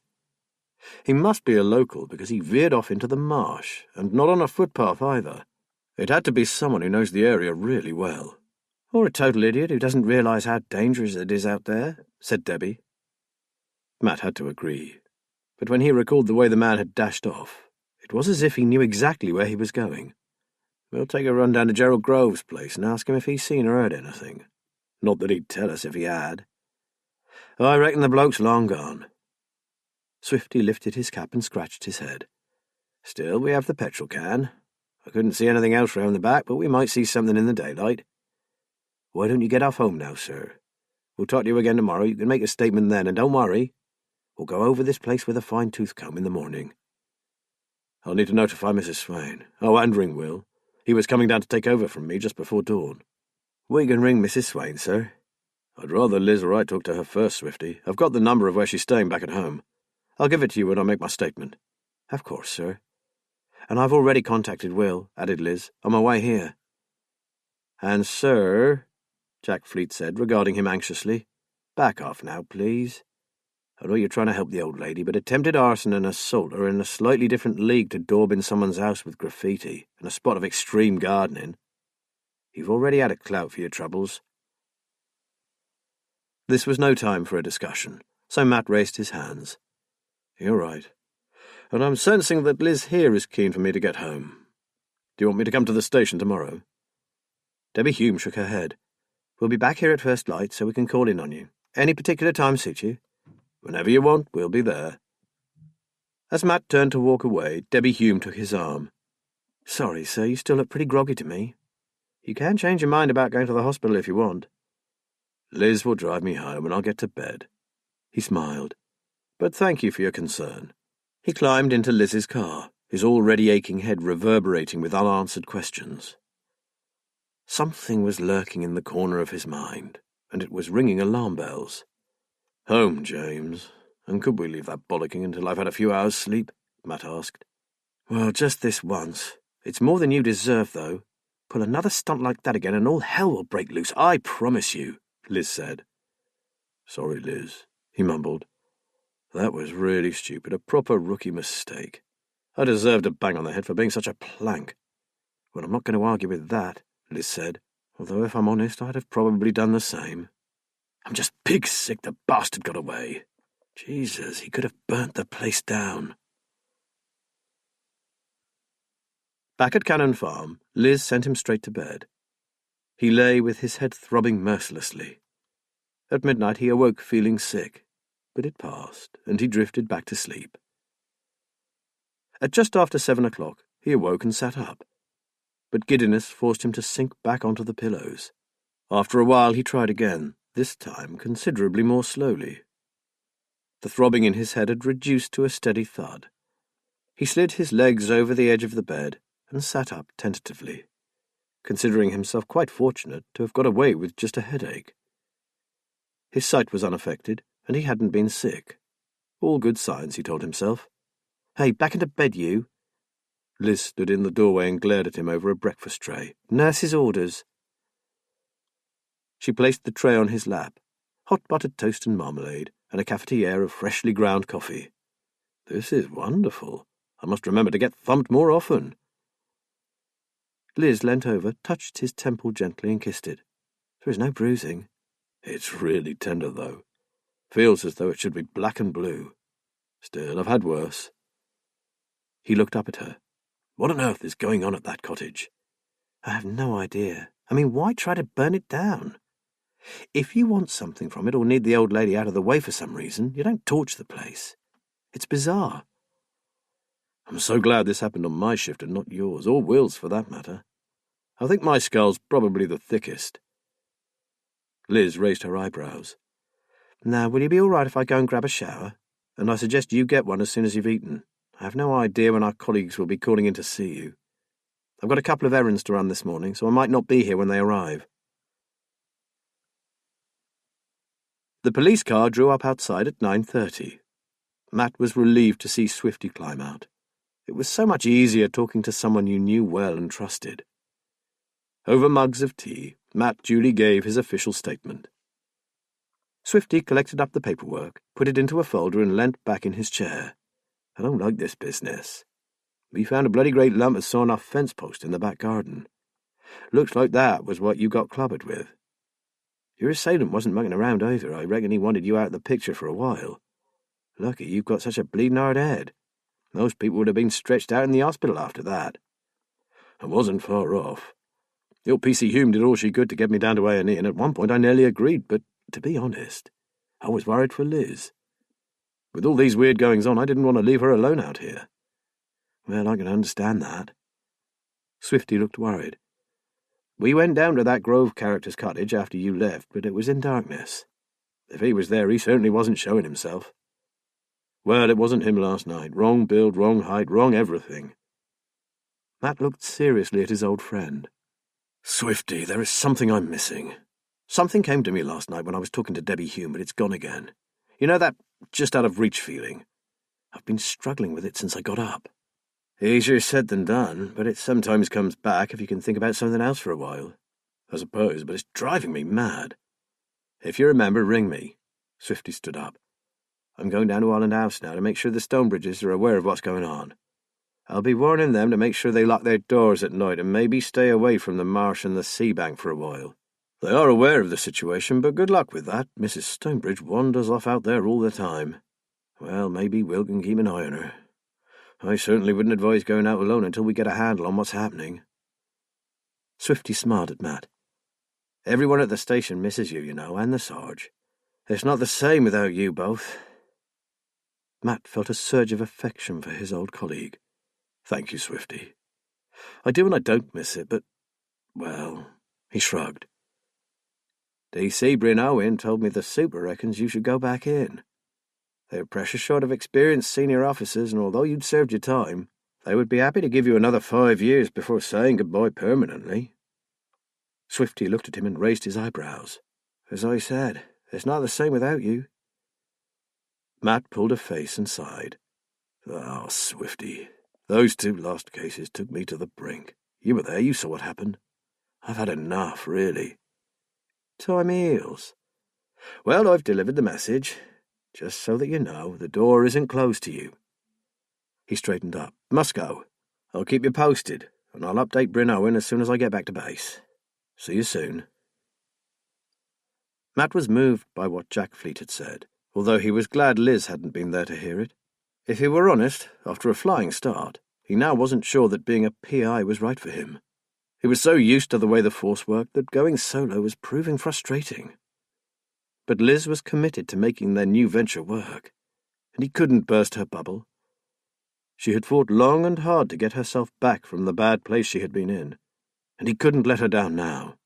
He must be a local because he veered off into the marsh, and not on a footpath either. It had to be someone who knows the area really well. "Or a total idiot who doesn't realise how dangerous it is out there," said Debbie. Matt had to agree. But when he recalled the way the man had dashed off, it was as if he knew exactly where he was going. "We'll take a run down to Gerald Grove's place and ask him if he's seen or heard anything. Not that he'd tell us if he had. I reckon the bloke's long gone." Swifty lifted his cap and scratched his head. "Still, we have the petrol can. I couldn't see anything else round the back, but we might see something in the daylight. Why don't you get off home now, sir? We'll talk to you again tomorrow. You can make a statement then, and don't worry. We'll go over this place with a fine-tooth comb in the morning." "I'll need to notify Mrs. Swain. Oh, and ring Will. He was coming down to take over from me just before dawn." "We can ring Mrs. Swain, sir." "I'd rather Liz or I talk to her first, Swifty. I've got the number of where she's staying back at home. I'll give it to you when I make my statement." "Of course, sir. And I've already contacted Will," added Liz, "on my way here." "And, sir," Jack Fleet said, regarding him anxiously, "back off now, please. I know you're trying to help the old lady, but attempted arson and assault are in a slightly different league to daubing someone's house with graffiti and a spot of extreme gardening. You've already had a clout for your troubles." This was no time for a discussion, so Matt raised his hands. "You're right. And I'm sensing that Liz here is keen for me to get home. Do you want me to come to the station tomorrow?" Debbie Hume shook her head. "We'll be back here at first light, so we can call in on you. Any particular time suit you?" "Whenever you want, we'll be there." As Matt turned to walk away, Debbie Hume took his arm. "Sorry, sir, you still look pretty groggy to me. You can change your mind about going to the hospital if you want." "Liz will drive me home and I'll get to bed." He smiled. "But thank you for your concern." He climbed into Liz's car, his already aching head reverberating with unanswered questions. Something was lurking in the corner of his mind, and it was ringing alarm bells. "Home, James. And could we leave that bollocking until I've had a few hours' sleep?" Matt asked. "Well, just this once. It's more than you deserve, though. Pull another stunt like that again and all hell will break loose, I promise you," Liz said. "Sorry, Liz," he mumbled. "That was really stupid, a proper rookie mistake. I deserved a bang on the head for being such a plank." "Well, I'm not going to argue with that," Liz said, "although if I'm honest, I'd have probably done the same. I'm just pig sick the bastard got away. Jesus, he could have burnt the place down." Back at Cannon Farm, Liz sent him straight to bed. He lay with his head throbbing mercilessly. At midnight he awoke feeling sick, but it passed, and he drifted back to sleep. At just after 7 o'clock, he awoke and sat up, but giddiness forced him to sink back onto the pillows. After a while he tried again, this time considerably more slowly. The throbbing in his head had reduced to a steady thud. He slid his legs over the edge of the bed and sat up tentatively, considering himself quite fortunate to have got away with just a headache. His sight was unaffected, and he hadn't been sick. All good signs, he told himself. "Hey, back into bed, you." Liz stood in the doorway and glared at him over a breakfast tray. "Nurse's orders." She placed the tray on his lap, hot buttered toast and marmalade, and a cafetiere of freshly ground coffee. "This is wonderful. I must remember to get thumped more often." Liz leant over, touched his temple gently and kissed it. "There is no bruising." "It's really tender, though. Feels as though it should be black and blue. Still, I've had worse." He looked up at her. "What on earth is going on at that cottage?" "I have no idea. I mean, why try to burn it down? If you want something from it or need the old lady out of the way for some reason, you don't torch the place. It's bizarre." "I'm so glad this happened on my shift and not yours, or Will's for that matter. I think my skull's probably the thickest." Liz raised her eyebrows. "Now, will you be all right if I go and grab a shower? And I suggest you get one as soon as you've eaten. I have no idea when our colleagues will be calling in to see you. I've got a couple of errands to run this morning, so I might not be here when they arrive." The police car drew up outside at 9:30. Matt was relieved to see Swifty climb out. It was so much easier talking to someone you knew well and trusted. Over mugs of tea, Matt duly gave his official statement. Swifty collected up the paperwork, put it into a folder and leant back in his chair. "I don't like this business. We found a bloody great lump of sawn-off fence post in the back garden. Looks like that was what you got clobbered with. Your assailant wasn't mucking around either. I reckon he wanted you out of the picture for a while. Lucky you've got such a bleeding hard head. Most people would have been stretched out in the hospital after that. I wasn't far off. The old PC Hume did all she could to get me down to A&E, and at one point I nearly agreed, but to be honest, I was worried for Liz. With all these weird goings-on, I didn't want to leave her alone out here." "Well, I can understand that." Swifty looked worried. "We went down to that Grove character's cottage after you left, but it was in darkness. If he was there, he certainly wasn't showing himself." "Well, it wasn't him last night. Wrong build, wrong height, wrong everything." Matt looked seriously at his old friend. "Swifty, there is something I'm missing. Something came to me last night when I was talking to Debbie Hume, but it's gone again. You know that just-out-of-reach feeling? I've been struggling with it since I got up. Easier said than done, but it sometimes comes back if you can think about something else for a while. I suppose, but it's driving me mad. If you remember, ring me." Swifty stood up. "I'm going down to Holland House now to make sure the Stonebridges are aware of what's going on. I'll be warning them to make sure they lock their doors at night and maybe stay away from the marsh and the sea bank for a while. They are aware of the situation, but good luck with that. Mrs. Stonebridge wanders off out there all the time. Well, maybe Will can keep an eye on her. I certainly wouldn't advise going out alone until we get a handle on what's happening." Swifty smiled at Matt. "Everyone at the station misses you, you know, and the Sarge. It's not the same without you both." Matt felt a surge of affection for his old colleague. "Thank you, Swifty. I do and I don't miss it, but, well," he shrugged. "DC Bryn Owen told me the super reckons you should go back in. They're precious short of experienced senior officers, and although you'd served your time, they would be happy to give you another 5 years before saying goodbye permanently." Swifty looked at him and raised his eyebrows. "As I said, it's not the same without you." Matt pulled a face and sighed. "Oh, Swifty, those 2 lost cases took me to the brink. You were there, you saw what happened. I've had enough, really." "Time heals. Well, I've delivered the message. Just so that you know, the door isn't closed to you." He straightened up. "Must go. I'll keep you posted, and I'll update Bryn Owen as soon as I get back to base. See you soon." Matt was moved by what Jack Fleet had said, although he was glad Liz hadn't been there to hear it. If he were honest, after a flying start, he now wasn't sure that being a PI was right for him. He was so used to the way the Force worked that going solo was proving frustrating. But Liz was committed to making their new venture work, and he couldn't burst her bubble. She had fought long and hard to get herself back from the bad place she had been in, and he couldn't let her down now.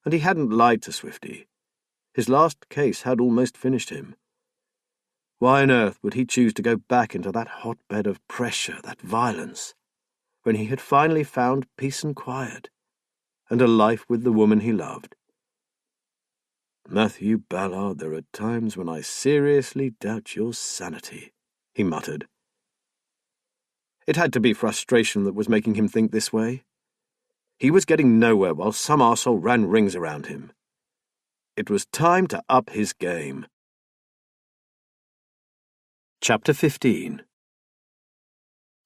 And he hadn't lied to Swifty. His last case had almost finished him. Why on earth would he choose to go back into that hotbed of pressure, that violence, when he had finally found peace and quiet, and a life with the woman he loved? "Matthew Ballard, there are times when I seriously doubt your sanity," he muttered. It had to be frustration that was making him think this way. He was getting nowhere while some arsehole ran rings around him. It was time to up his game. Chapter 15.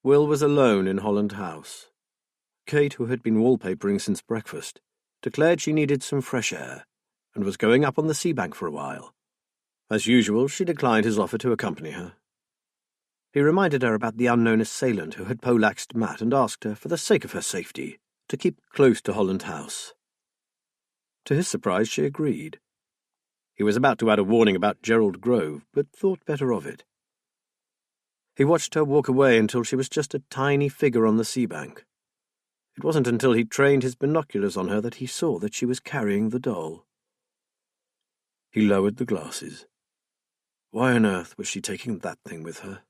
Will was alone in Holland House. Kate, who had been wallpapering since breakfast, declared she needed some fresh air, and was going up on the sea bank for a while. As usual, she declined his offer to accompany her. He reminded her about the unknown assailant who had poleaxed Matt and asked her, for the sake of her safety, to keep close to Holland House. To his surprise, she agreed. He was about to add a warning about Gerald Grove, but thought better of it. He watched her walk away until she was just a tiny figure on the sea bank. It wasn't until he trained his binoculars on her that he saw that she was carrying the doll. He lowered the glasses. Why on earth was she taking that thing with her?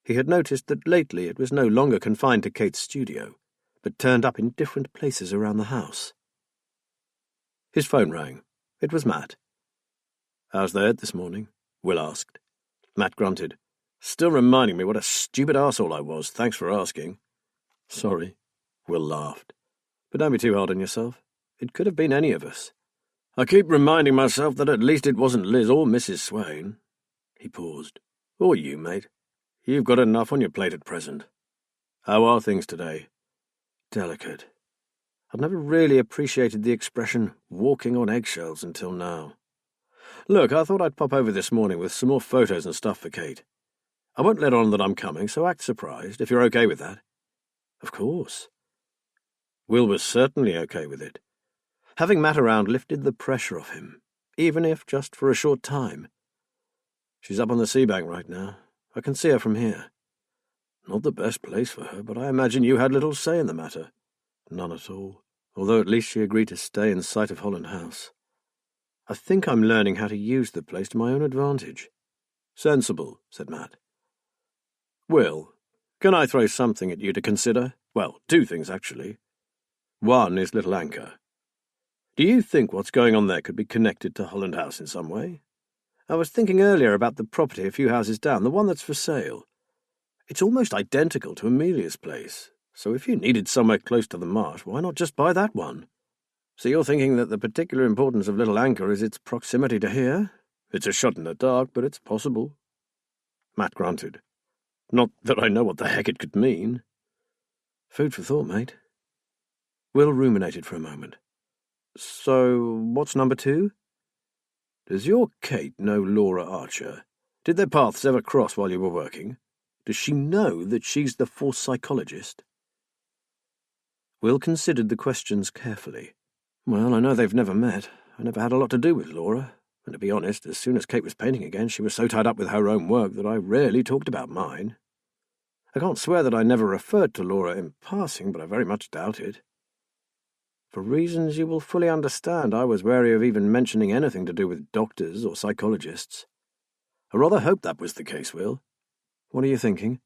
He had noticed that lately it was no longer confined to Kate's studio, but turned up in different places around the house. His phone rang. It was Matt. "How's the head this morning?" Will asked. Matt grunted. "Still reminding me what a stupid arsehole I was, thanks for asking." "Sorry," Will laughed. "But don't be too hard on yourself. It could have been any of us." "I keep reminding myself that at least it wasn't Liz or Mrs. Swain." He paused. "Or you, mate. You've got enough on your plate at present. How are things today?" "Delicate. I've never really appreciated the expression walking on eggshells until now. Look, I thought I'd pop over this morning with some more photos and stuff for Kate. I won't let on that I'm coming, so act surprised, if you're okay with that." "Of course." Will was certainly okay with it. Having Matt around lifted the pressure off him, even if just for a short time. "She's up on the sea bank right now. I can see her from here. Not the best place for her, but I imagine you had little say in the matter." "None at all, although at least she agreed to stay in sight of Holland House. I think I'm learning how to use the place to my own advantage." "Sensible," said Matt. "Will, can I throw something at you to consider? Well, 2 things, actually. One is Little Anchor. Do you think what's going on there could be connected to Holland House in some way? I was thinking earlier about the property a few houses down, the one that's for sale. It's almost identical to Amelia's place, so if you needed somewhere close to the marsh, why not just buy that one? So you're thinking that the particular importance of Little Anchor is its proximity to here? It's a shot in the dark, but it's possible." Matt grunted. "Not that I know what the heck it could mean." "Food for thought, mate." Will ruminated for a moment. "So, what's number 2? Does your Kate know Laura Archer? Did their paths ever cross while you were working? Does she know that she's the Force psychologist?" Will considered the questions carefully. "Well, I know they've never met. I never had a lot to do with Laura. And to be honest, as soon as Kate was painting again, she was so tied up with her own work that I rarely talked about mine. I can't swear that I never referred to Laura in passing, but I very much doubt it. For reasons you will fully understand, I was wary of even mentioning anything to do with doctors or psychologists. I rather hoped that was the case, Will. What are you thinking?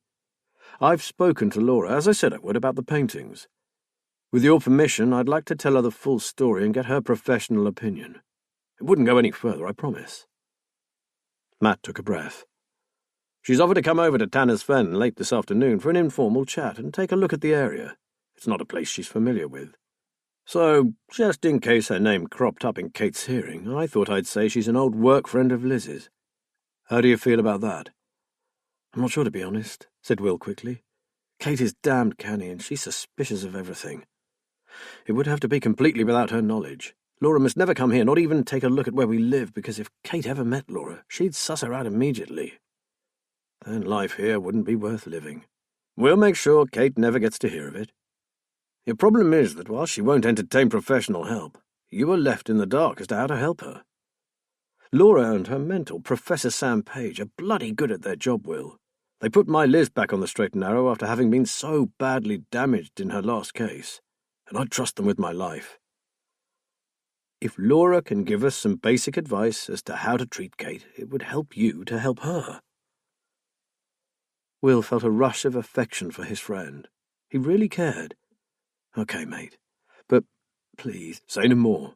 I've spoken to Laura, as I said I would, about the paintings. With your permission, I'd like to tell her the full story and get her professional opinion. It wouldn't go any further, I promise. Matt took a breath. She's offered to come over to Tanner's Fen late this afternoon for an informal chat and take a look at the area. It's not a place she's familiar with. So, just in case her name cropped up in Kate's hearing, I thought I'd say she's an old work friend of Liz's. How do you feel about that? I'm not sure, to be honest, said Will quickly. Kate is damned canny, and she's suspicious of everything. It would have to be completely without her knowledge. Laura must never come here, not even take a look at where we live, because if Kate ever met Laura, she'd suss her out immediately. Then life here wouldn't be worth living. We'll make sure Kate never gets to hear of it. Your problem is that while she won't entertain professional help, you are left in the dark as to how to help her. Laura and her mentor, Professor Sam Page, are bloody good at their job, Will. They put my Liz back on the straight and narrow after having been so badly damaged in her last case, and I trust them with my life. If Laura can give us some basic advice as to how to treat Kate, it would help you to help her. Will felt a rush of affection for his friend. He really cared. Okay, mate. But please, say no more.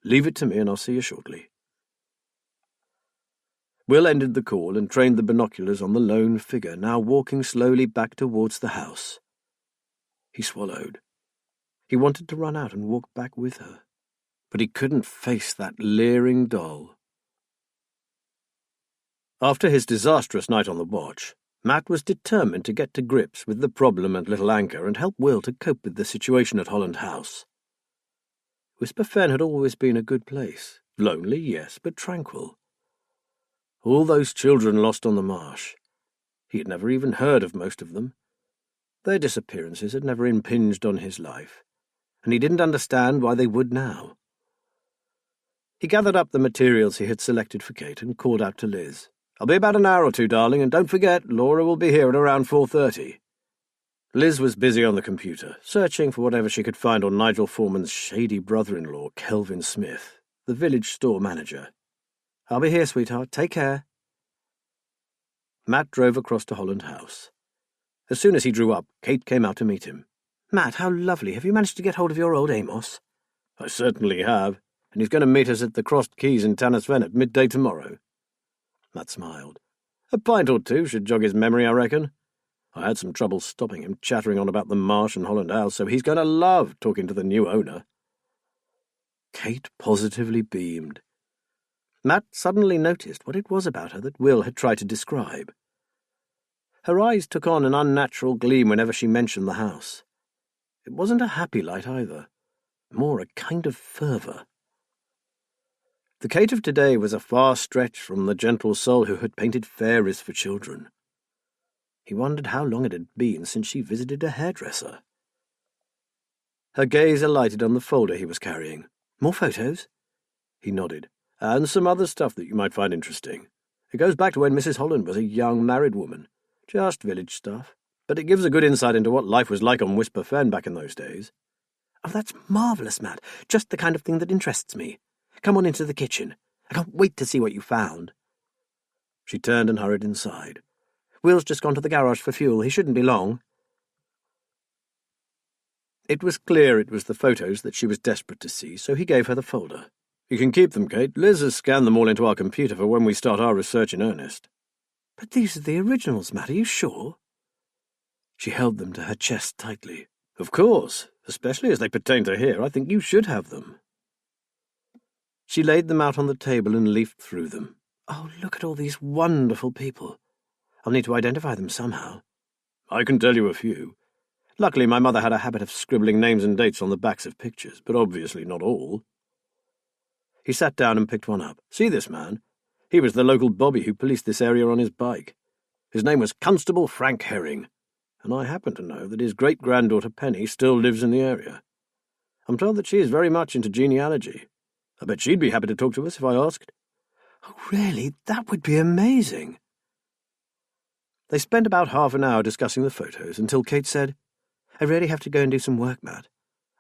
Leave it to me and I'll see you shortly. Will ended the call and trained the binoculars on the lone figure now walking slowly back towards the house. He swallowed. He wanted to run out and walk back with her, but he couldn't face that leering doll. After his disastrous night on the watch, Matt was determined to get to grips with the problem at Little Anchor and help Will to cope with the situation at Holland House. Whisper Fen had always been a good place. Lonely, yes, but tranquil. All those children lost on the marsh. He had never even heard of most of them. Their disappearances had never impinged on his life, and he didn't understand why they would now. He gathered up the materials he had selected for Kate and called out to Liz. I'll be about an hour or two, darling, and don't forget, Laura will be here at around 4:30. Liz was busy on the computer, searching for whatever she could find on Nigel Foreman's shady brother-in-law, Kelvin Smith, the village store manager. I'll be here, sweetheart. Take care. Matt drove across to Holland House. As soon as he drew up, Kate came out to meet him. Matt, how lovely. Have you managed to get hold of your old Amos? I certainly have, and he's going to meet us at the Crossed Keys in Tanner's Fen at midday tomorrow. Matt smiled. A pint or two should jog his memory, I reckon. I had some trouble stopping him chattering on about the marsh and Holland House, so he's going to love talking to the new owner. Kate positively beamed. Matt suddenly noticed what it was about her that Will had tried to describe. Her eyes took on an unnatural gleam whenever she mentioned the house. It wasn't a happy light either, more a kind of fervour. The Kate of today was a far stretch from the gentle soul who had painted fairies for children. He wondered how long it had been since she visited a hairdresser. Her gaze alighted on the folder he was carrying. More photos? He nodded. And some other stuff that you might find interesting. It goes back to when Mrs. Holland was a young married woman. Just village stuff. But it gives a good insight into what life was like on Whisper Fen back in those days. Oh, that's marvellous, Matt. Just the kind of thing that interests me. Come on into the kitchen. I can't wait to see what you found. She turned and hurried inside. Will's just gone to the garage for fuel. He shouldn't be long. It was clear it was the photos that she was desperate to see, so he gave her the folder. You can keep them, Kate. Liz has scanned them all into our computer for when we start our research in earnest. But these are the originals, Matt. Are you sure? She held them to her chest tightly. Of course. Especially as they pertain to here. I think you should have them. She laid them out on the table and leafed through them. Oh, look at all these wonderful people. I'll need to identify them somehow. I can tell you a few. Luckily, my mother had a habit of scribbling names and dates on the backs of pictures, but obviously not all. He sat down and picked one up. See this man? He was the local bobby who policed this area on his bike. His name was Constable Frank Herring, and I happen to know that his great-granddaughter Penny still lives in the area. I'm told that she is very much into genealogy. I bet she'd be happy to talk to us if I asked. Oh, really? That would be amazing. They spent about half an hour discussing the photos until Kate said, I really have to go and do some work, Matt.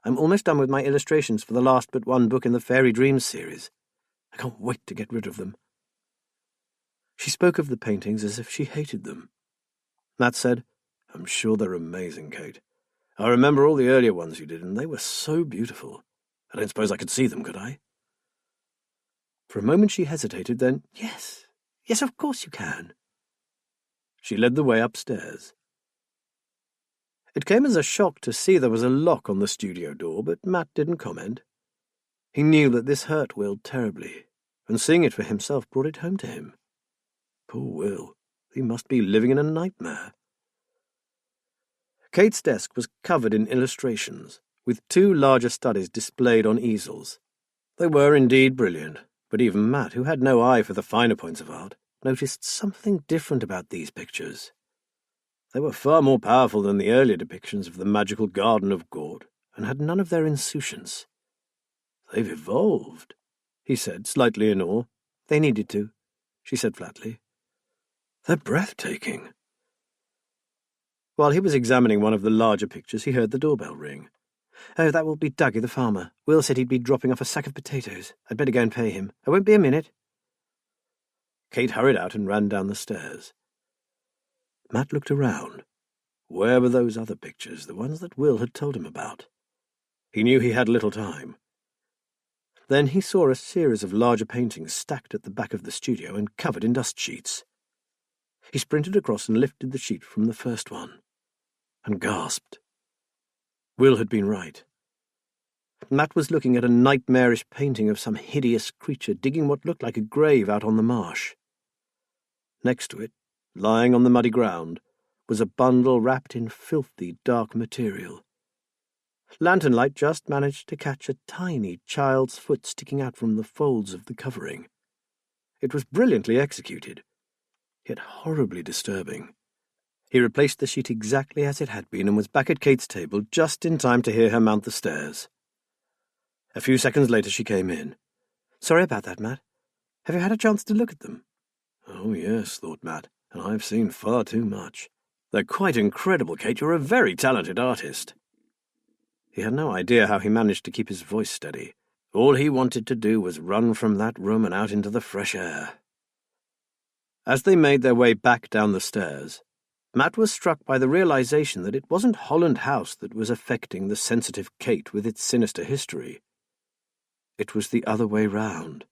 I'm almost done with my illustrations for the last but one book in the Fairy Dreams series. I can't wait to get rid of them. She spoke of the paintings as if she hated them. Matt said, I'm sure they're amazing, Kate. I remember all the earlier ones you did, and they were so beautiful. I don't suppose I could see them, could I? For a moment she hesitated, then, yes, of course you can. She led the way upstairs. It came as a shock to see there was a lock on the studio door, but Matt didn't comment. He knew that this hurt Will terribly, and seeing it for himself brought it home to him. Poor Will, he must be living in a nightmare. Kate's desk was covered in illustrations, with 2 larger studies displayed on easels. They were indeed brilliant, but even Matt, who had no eye for the finer points of art, noticed something different about these pictures. They were far more powerful than the earlier depictions of the magical garden of Gord, and had none of their insouciance. They've evolved, he said, slightly in awe. They needed to, she said flatly. They're breathtaking. While he was examining one of the larger pictures, he heard the doorbell ring. Oh, that will be Dougie the farmer. Will said he'd be dropping off a sack of potatoes. I'd better go and pay him. I won't be a minute. Kate hurried out and ran down the stairs. Matt looked around. Where were those other pictures, the ones that Will had told him about? He knew he had little time. Then he saw a series of larger paintings stacked at the back of the studio and covered in dust sheets. He sprinted across and lifted the sheet from the first one, and gasped. Will had been right. Matt was looking at a nightmarish painting of some hideous creature digging what looked like a grave out on the marsh. Next to it, lying on the muddy ground, was a bundle wrapped in filthy, dark material. Lantern light just managed to catch a tiny child's foot sticking out from the folds of the covering. It was brilliantly executed, yet horribly disturbing. He replaced the sheet exactly as it had been and was back at Kate's table just in time to hear her mount the stairs. A few seconds later she came in. Sorry about that, Matt. Have you had a chance to look at them? Oh, yes, thought Matt, and I've seen far too much. They're quite incredible, Kate. You're a very talented artist. He had no idea how he managed to keep his voice steady. All he wanted to do was run from that room and out into the fresh air. As they made their way back down the stairs, Matt was struck by the realization that it wasn't Holland House that was affecting the sensitive Kate with its sinister history. It was the other way round.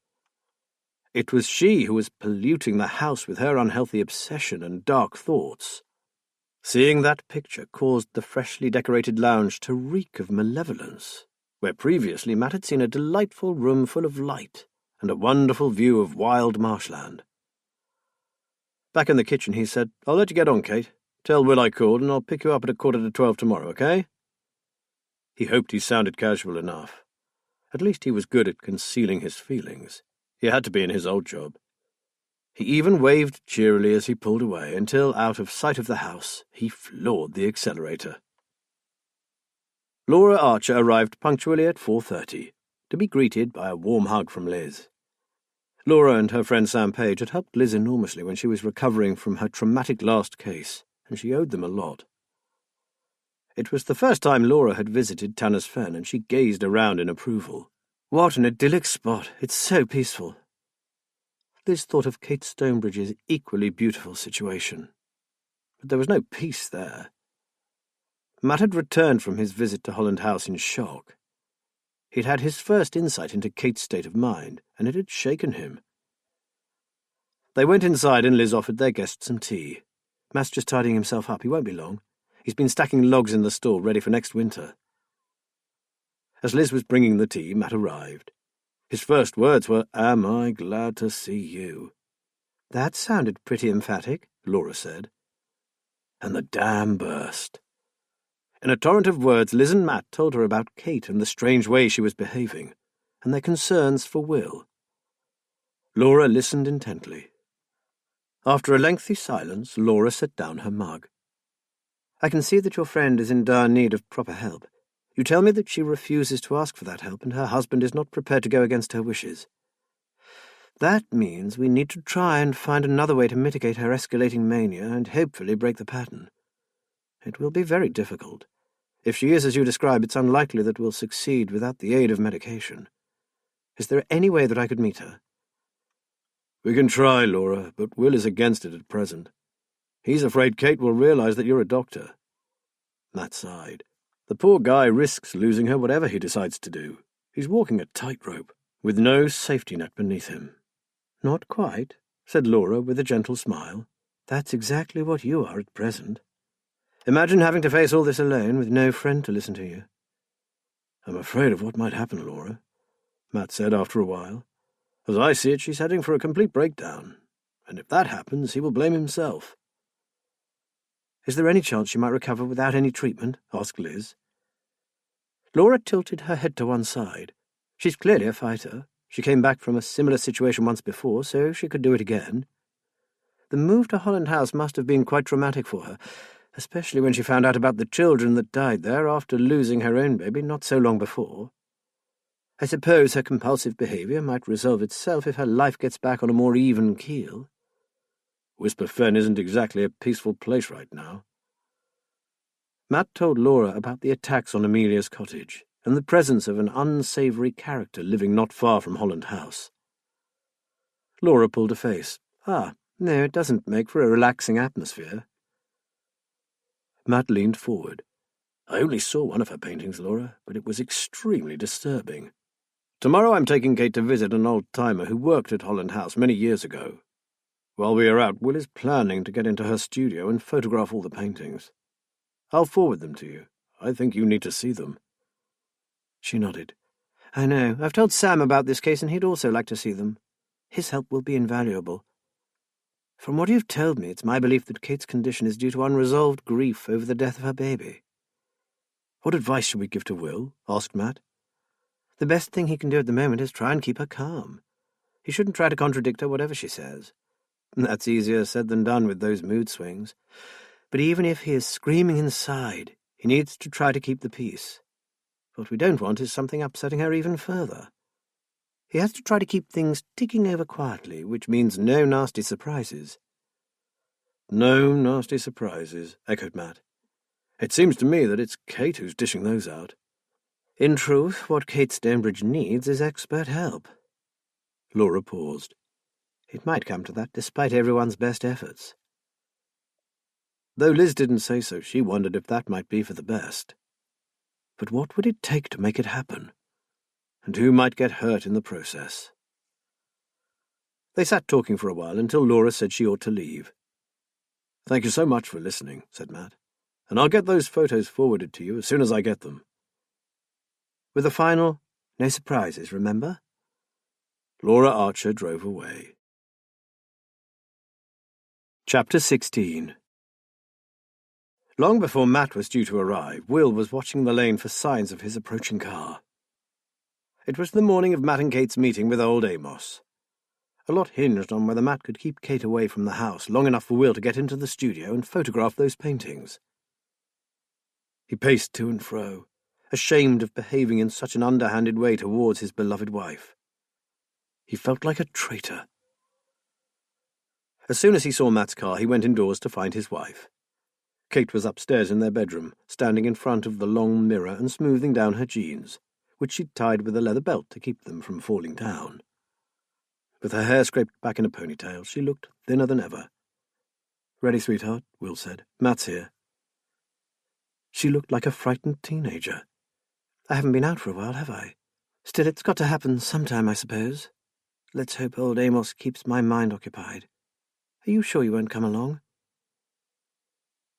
It was she who was polluting the house with her unhealthy obsession and dark thoughts. Seeing that picture caused the freshly decorated lounge to reek of malevolence, where previously Matt had seen a delightful room full of light and a wonderful view of wild marshland. Back in the kitchen he said, I'll let you get on, Kate. Tell Will I called and I'll pick you up at 11:45 tomorrow, okay? He hoped he sounded casual enough. At least he was good at concealing his feelings. He had to be in his old job. He even waved cheerily as he pulled away, until, out of sight of the house, he floored the accelerator. Laura Archer arrived punctually at 4:30, to be greeted by a warm hug from Liz. Laura and her friend Sam Page had helped Liz enormously when she was recovering from her traumatic last case, and she owed them a lot. It was the first time Laura had visited Tanner's Fen, and she gazed around in approval. What an idyllic spot! It's so peaceful. Liz thought of Kate Stonebridge's equally beautiful situation. But there was no peace there. Matt had returned from his visit to Holland House in shock. He'd had his first insight into Kate's state of mind, and it had shaken him. They went inside and Liz offered their guests some tea. Matt's just tidying himself up. He won't be long. He's been stacking logs in the store ready for next winter. As Liz was bringing the tea, Matt arrived. His first words were, Am I glad to see you? That sounded pretty emphatic, Laura said. And the dam burst. In a torrent of words, Liz and Matt told her about Kate and the strange way she was behaving, and their concerns for Will. Laura listened intently. After a lengthy silence, Laura set down her mug. I can see that your friend is in dire need of proper help. You tell me that she refuses to ask for that help, and her husband is not prepared to go against her wishes. That means we need to try and find another way to mitigate her escalating mania and hopefully break the pattern. It will be very difficult. If she is as you describe, it's unlikely that we'll succeed without the aid of medication. Is there any way that I could meet her? We can try, Laura, but Will is against it at present. He's afraid Kate will realize that you're a doctor. Matt sighed. The poor guy risks losing her whatever he decides to do. He's walking a tightrope, with no safety net beneath him. Not quite, said Laura with a gentle smile. That's exactly what you are at present. Imagine having to face all this alone with no friend to listen to you. I'm afraid of what might happen, Laura, Matt said after a while. As I see it, she's heading for a complete breakdown, and if that happens, he will blame himself. Is there any chance she might recover without any treatment? Asked Liz. Laura tilted her head to one side. She's clearly a fighter. She came back from a similar situation once before, so she could do it again. The move to Holland House must have been quite traumatic for her, especially when she found out about the children that died there after losing her own baby not so long before. I suppose her compulsive behaviour might resolve itself if her life gets back on a more even keel. Whisper Fen isn't exactly a peaceful place right now. Matt told Laura about the attacks on Amelia's cottage and the presence of an unsavoury character living not far from Holland House. Laura pulled a face. No, it doesn't make for a relaxing atmosphere. Matt leaned forward. I only saw one of her paintings, Laura, but it was extremely disturbing. Tomorrow I'm taking Kate to visit an old-timer who worked at Holland House many years ago. While we are out, Will is planning to get into her studio and photograph all the paintings. I'll forward them to you. I think you need to see them. She nodded. I know. I've told Sam about this case, and he'd also like to see them. His help will be invaluable. From what you've told me, it's my belief that Kate's condition is due to unresolved grief over the death of her baby. What advice should we give to Will? Asked Matt. The best thing he can do at the moment is try and keep her calm. He shouldn't try to contradict her whatever she says. That's easier said than done with those mood swings. But even if he is screaming inside, he needs to try to keep the peace. What we don't want is something upsetting her even further. He has to try to keep things ticking over quietly, which means no nasty surprises. No nasty surprises, echoed Matt. It seems to me that it's Kate who's dishing those out. In truth, what Kate Stonebridge needs is expert help. Laura paused. It might come to that, despite everyone's best efforts. Though Liz didn't say so, she wondered if that might be for the best. But what would it take to make it happen? And who might get hurt in the process? They sat talking for a while until Laura said she ought to leave. Thank you so much for listening, said Matt, and I'll get those photos forwarded to you as soon as I get them. With a final, no surprises, remember? Laura Archer drove away. Chapter 16. Long before Matt was due to arrive, Will was watching the lane for signs of his approaching car. It was the morning of Matt and Kate's meeting with old Amos. A lot hinged on whether Matt could keep Kate away from the house long enough for Will to get into the studio and photograph those paintings. He paced to and fro, ashamed of behaving in such an underhanded way towards his beloved wife. He felt like a traitor. As soon as he saw Matt's car, he went indoors to find his wife. Kate was upstairs in their bedroom, standing in front of the long mirror and smoothing down her jeans, which she'd tied with a leather belt to keep them from falling down. With her hair scraped back in a ponytail, she looked thinner than ever. "Ready, sweetheart," Will said. "Matt's here." She looked like a frightened teenager. I haven't been out for a while, have I? Still, it's got to happen sometime, I suppose. Let's hope old Amos keeps my mind occupied. Are you sure you won't come along?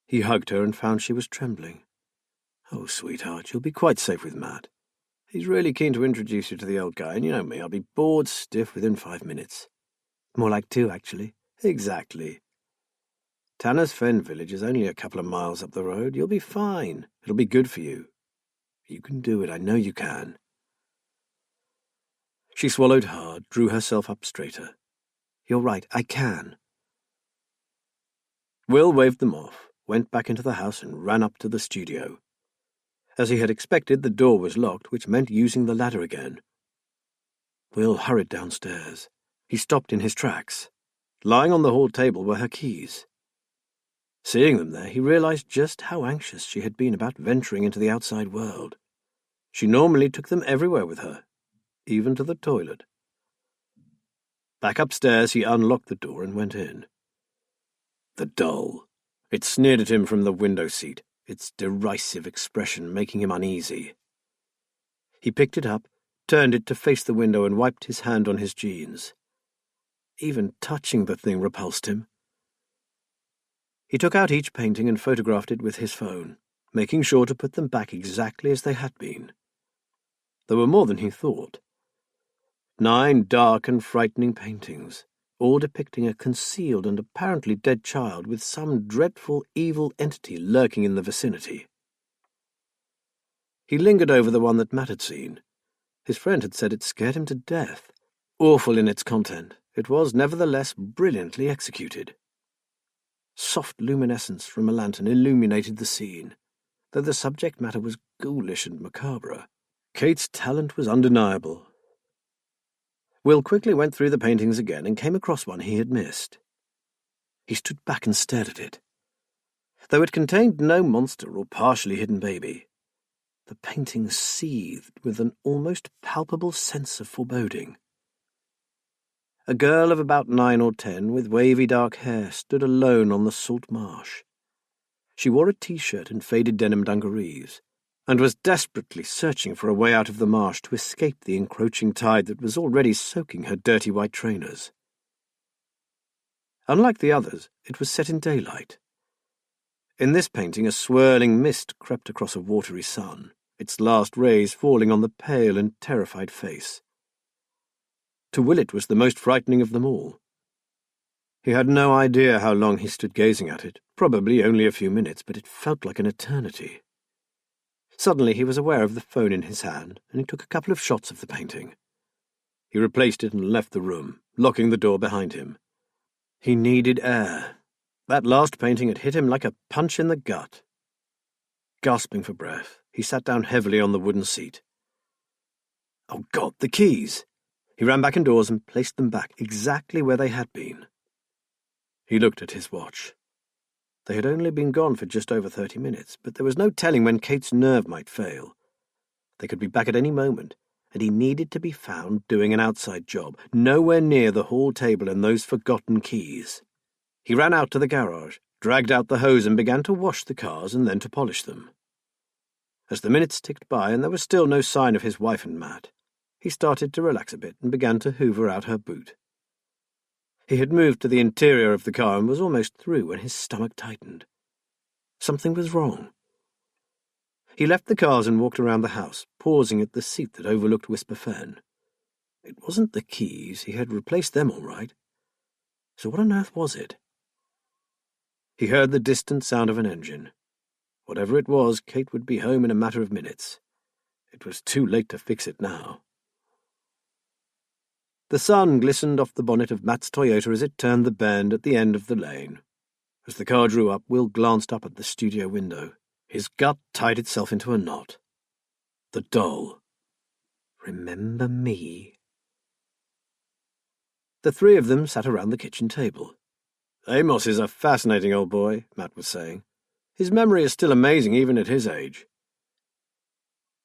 He hugged her and found she was trembling. "Oh, sweetheart, you'll be quite safe with Matt. He's really keen to introduce you to the old guy, and you know me, I'll be bored stiff within 5 minutes. More like 2, actually. Exactly. Tanner's Fen village is only a couple of miles up the road. You'll be fine. It'll be good for you. You can do it, I know you can." She swallowed hard, drew herself up straighter. "You're right, I can." Will waved them off, went back into the house and ran up to the studio. As he had expected, the door was locked, which meant using the ladder again. Will hurried downstairs. He stopped in his tracks. Lying on the hall table were her keys. Seeing them there, he realized just how anxious she had been about venturing into the outside world. She normally took them everywhere with her, even to the toilet. Back upstairs, he unlocked the door and went in. The doll. It sneered at him from the window seat, its derisive expression making him uneasy. He picked it up, turned it to face the window, and wiped his hand on his jeans. Even touching the thing repulsed him. He took out each painting and photographed it with his phone, making sure to put them back exactly as they had been. There were more than he thought. 9 dark and frightening paintings, all depicting a concealed and apparently dead child with some dreadful evil entity lurking in the vicinity. He lingered over the one that Matt had seen. His friend had said it scared him to death. Awful in its content, it was nevertheless brilliantly executed. Soft luminescence from a lantern illuminated the scene, though the subject matter was ghoulish and macabre. Kate's talent was undeniable. Will quickly went through the paintings again and came across one he had missed. He stood back and stared at it. Though it contained no monster or partially hidden baby, the painting seethed with an almost palpable sense of foreboding. A girl of about 9 or 10, with wavy dark hair, stood alone on the salt marsh. She wore a t-shirt and faded denim dungarees, and was desperately searching for a way out of the marsh to escape the encroaching tide that was already soaking her dirty white trainers. Unlike the others, it was set in daylight. In this painting, a swirling mist crept across a watery sun, its last rays falling on the pale and terrified face. To Will it was the most frightening of them all. He had no idea how long he stood gazing at it, probably only a few minutes, but it felt like an eternity. Suddenly he was aware of the phone in his hand, and he took a couple of shots of the painting. He replaced it and left the room, locking the door behind him. He needed air. That last painting had hit him like a punch in the gut. Gasping for breath, he sat down heavily on the wooden seat. Oh God, the keys! He ran back indoors and placed them back exactly where they had been. He looked at his watch. They had only been gone for just over 30 minutes, but there was no telling when Kate's nerve might fail. They could be back at any moment, and he needed to be found doing an outside job, nowhere near the hall table and those forgotten keys. He ran out to the garage, dragged out the hose and began to wash the cars and then to polish them. As the minutes ticked by and there was still no sign of his wife and Matt, he started to relax a bit and began to hoover out her boot. He had moved to the interior of the car and was almost through when his stomach tightened. Something was wrong. He left the cars and walked around the house, pausing at the seat that overlooked Whisper Fen. It wasn't the keys, he had replaced them all right. So what on earth was it? He heard the distant sound of an engine. Whatever it was, Kate would be home in a matter of minutes. It was too late to fix it now. The sun glistened off the bonnet of Matt's Toyota as it turned the bend at the end of the lane. As the car drew up, Will glanced up at the studio window. His gut tied itself into a knot. The doll. Remember me? The three of them sat around the kitchen table. Amos is a fascinating old boy, Matt was saying. His memory is still amazing even at his age.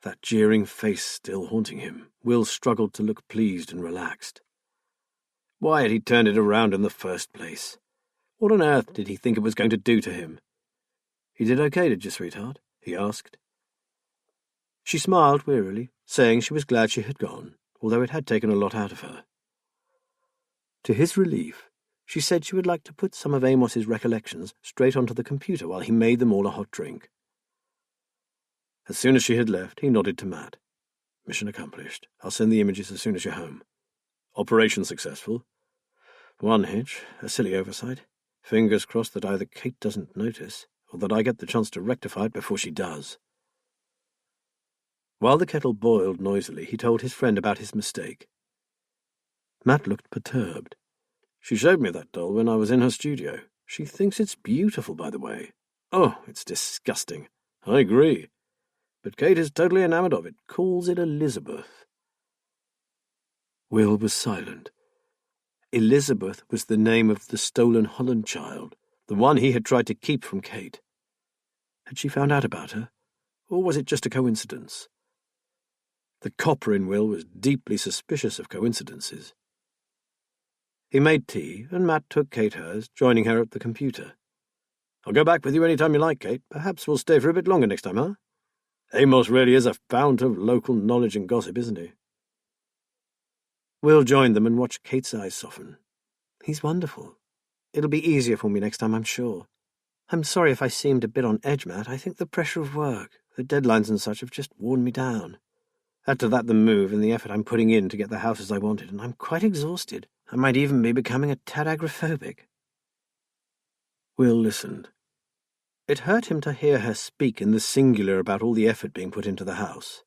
That jeering face still haunting him, Will struggled to look pleased and relaxed. Why had he turned it around in the first place? What on earth did he think it was going to do to him? You did okay, did you, sweetheart? He asked. She smiled wearily, saying she was glad she had gone, although it had taken a lot out of her. To his relief, she said she would like to put some of Amos's recollections straight onto the computer while he made them all a hot drink. As soon as she had left, he nodded to Matt. Mission accomplished. I'll send the images as soon as you're home. Operation successful. One hitch, a silly oversight. Fingers crossed that either Kate doesn't notice, or that I get the chance to rectify it before she does. While the kettle boiled noisily, he told his friend about his mistake. Matt looked perturbed. She showed me that doll when I was in her studio. She thinks it's beautiful, by the way. Oh, it's disgusting. I agree. But Kate is totally enamored of it, calls it Elizabeth. Will was silent. Elizabeth was the name of the stolen Holland child, the one he had tried to keep from Kate. Had she found out about her, or was it just a coincidence? The copper in Will was deeply suspicious of coincidences. He made tea, and Matt took Kate hers, joining her at the computer. "I'll go back with you any time you like, Kate. Perhaps we'll stay for a bit longer next time, huh? Amos really is a fount of local knowledge and gossip, isn't he?" Will joined them and watched Kate's eyes soften. "He's wonderful. It'll be easier for me next time, I'm sure. I'm sorry if I seemed a bit on edge, Matt. I think the pressure of work, the deadlines and such have just worn me down. Add to that the move and the effort I'm putting in to get the house as I wanted, and I'm quite exhausted. I might even be becoming a tad agoraphobic." Will listened. It hurt him to hear her speak in the singular about all the effort being put into the house.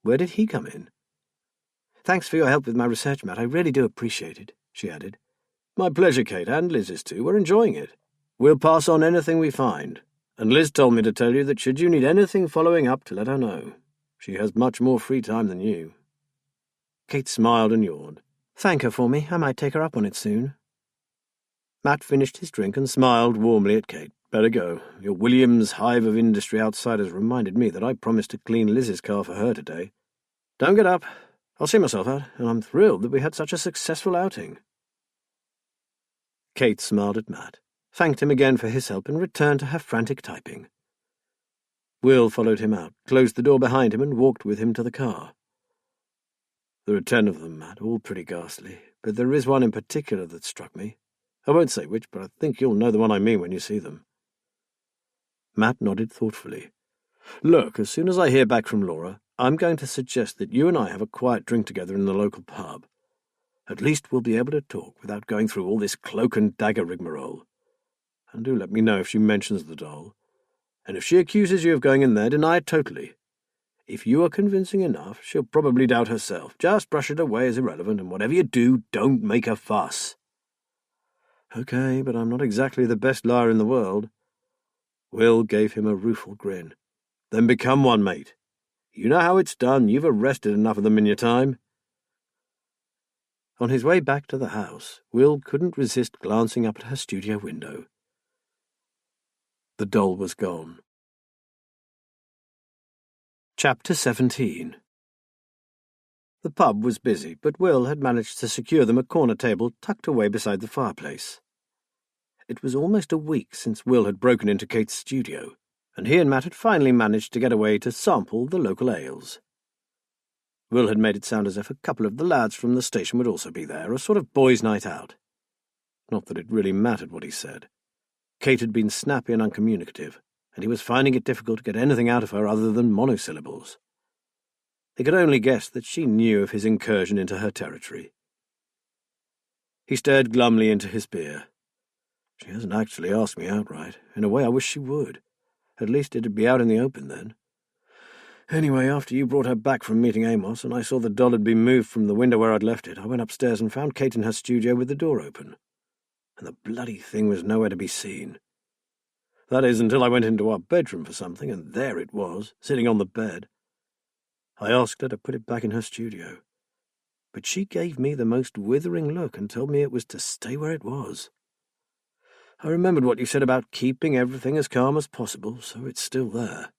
Where did he come in? "Thanks for your help with my research, Matt. I really do appreciate it," she added. "My pleasure, Kate, and Liz's too. We're enjoying it. We'll pass on anything we find. And Liz told me to tell you that should you need anything following up, to let her know. She has much more free time than you." Kate smiled and yawned. "Thank her for me. I might take her up on it soon." Matt finished his drink and smiled warmly at Kate. "Better go. Your Williams hive of industry outsiders reminded me that I promised to clean Liz's car for her today. Don't get up. I'll see myself out, and I'm thrilled that we had such a successful outing." Kate smiled at Matt, thanked him again for his help, and returned to her frantic typing. Will followed him out, closed the door behind him, and walked with him to the car. "There are 10 of them, Matt, all pretty ghastly, but there is one in particular that struck me. I won't say which, but I think you'll know the one I mean when you see them." Matt nodded thoughtfully. "Look, as soon as I hear back from Laura, I'm going to suggest that you and I have a quiet drink together in the local pub. At least we'll be able to talk without going through all this cloak and dagger rigmarole. And do let me know if she mentions the doll. And if she accuses you of going in there, deny it totally. If you are convincing enough, she'll probably doubt herself. Just brush it away as irrelevant, and whatever you do, don't make a fuss." "Okay, but I'm not exactly the best liar in the world." Will gave him a rueful grin. "Then become one, mate. You know how it's done. You've arrested enough of them in your time." On his way back to the house, Will couldn't resist glancing up at her studio window. The doll was gone. Chapter 17. The pub was busy, but Will had managed to secure them a corner table tucked away beside the fireplace. It was almost a week since Will had broken into Kate's studio, and he and Matt had finally managed to get away to sample the local ales. Will had made it sound as if a couple of the lads from the station would also be there, a sort of boys' night out. Not that it really mattered what he said. Kate had been snappy and uncommunicative, and he was finding it difficult to get anything out of her other than monosyllables. He could only guess that she knew of his incursion into her territory. He stared glumly into his beer. "She hasn't actually asked me outright. In a way, I wish she would. At least it'd be out in the open then. Anyway, after you brought her back from meeting Amos, and I saw the doll had been moved from the window where I'd left it, I went upstairs and found Kate in her studio with the door open. And the bloody thing was nowhere to be seen. That is, until I went into our bedroom for something, and there it was, sitting on the bed. I asked her to put it back in her studio, but she gave me the most withering look and told me it was to stay where it was. I remembered what you said about keeping everything as calm as possible, so it's still there.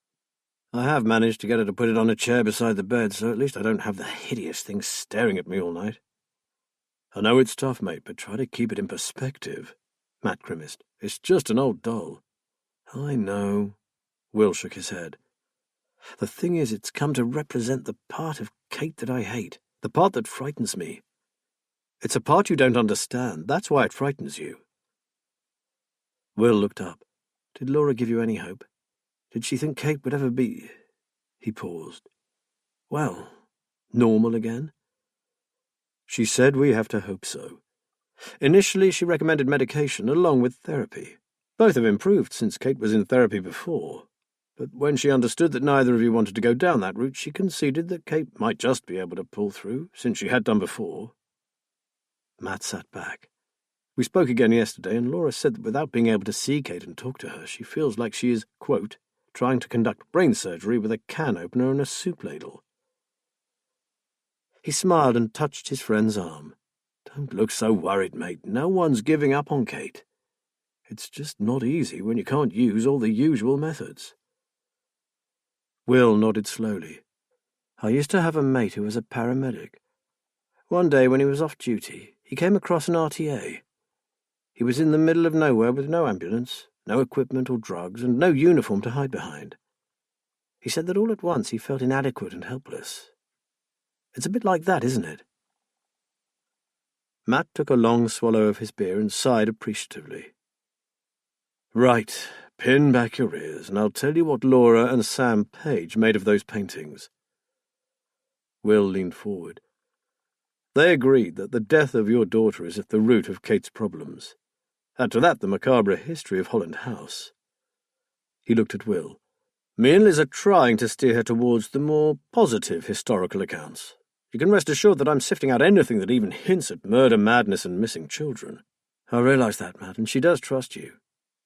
I have managed to get her to put it on a chair beside the bed, so at least I don't have the hideous thing staring at me all night. I know it's tough, mate, but try to keep it in perspective." Matt grimaced. "It's just an old doll." "I know." Will shook his head. "The thing is, it's come to represent the part of Kate that I hate, the part that frightens me. It's a part you don't understand. That's why it frightens you." Will looked up. "Did Laura give you any hope? Did she think Kate would ever be—" He paused. "Well, normal again?" "She said we have to hope so. Initially, she recommended medication along with therapy. Both have improved since Kate was in therapy before. But when she understood that neither of you wanted to go down that route, she conceded that Kate might just be able to pull through, since she had done before." Matt sat back. "We spoke again yesterday, and Laura said that without being able to see Kate and talk to her, she feels like she is, quote, trying to conduct brain surgery with a can opener and a soup ladle." He smiled and touched his friend's arm. Don't look so worried, mate. No one's giving up on Kate. It's just not easy when you can't use all the usual methods. Will nodded slowly. I used to have a mate who was a paramedic. One day when he was off duty, he came across an RTA. He was in the middle of nowhere with no ambulance, no equipment or drugs, and no uniform to hide behind. He said that all at once he felt inadequate and helpless. It's a bit like that, isn't it? Matt took a long swallow of his beer and sighed appreciatively. Right, pin back your ears, and I'll tell you what Laura and Sam Page made of those paintings. Will leaned forward. They agreed that the death of your daughter is at the root of Kate's problems. Add to that the macabre history of Holland House. He looked at Will. Me and Liz are trying to steer her towards the more positive historical accounts. You can rest assured that I'm sifting out anything that even hints at murder, madness, and missing children. I realise that, Matt, and she does trust you.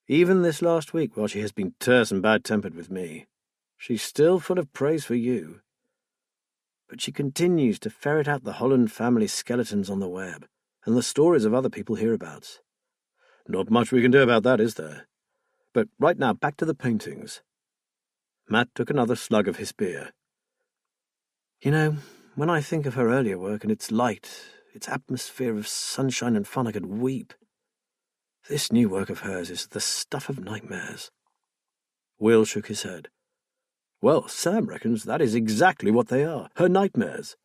Even this last week, while she has been terse and bad-tempered with me, she's still full of praise for you. But she continues to ferret out the Holland family skeletons on the web, and the stories of other people hereabouts. Not much we can do about that, is there? But right now, back to the paintings. Matt took another slug of his beer. You know, when I think of her earlier work and its light, its atmosphere of sunshine and fun, I could weep. This new work of hers is the stuff of nightmares. Will shook his head. Well, Sam reckons that is exactly what they are, her nightmares.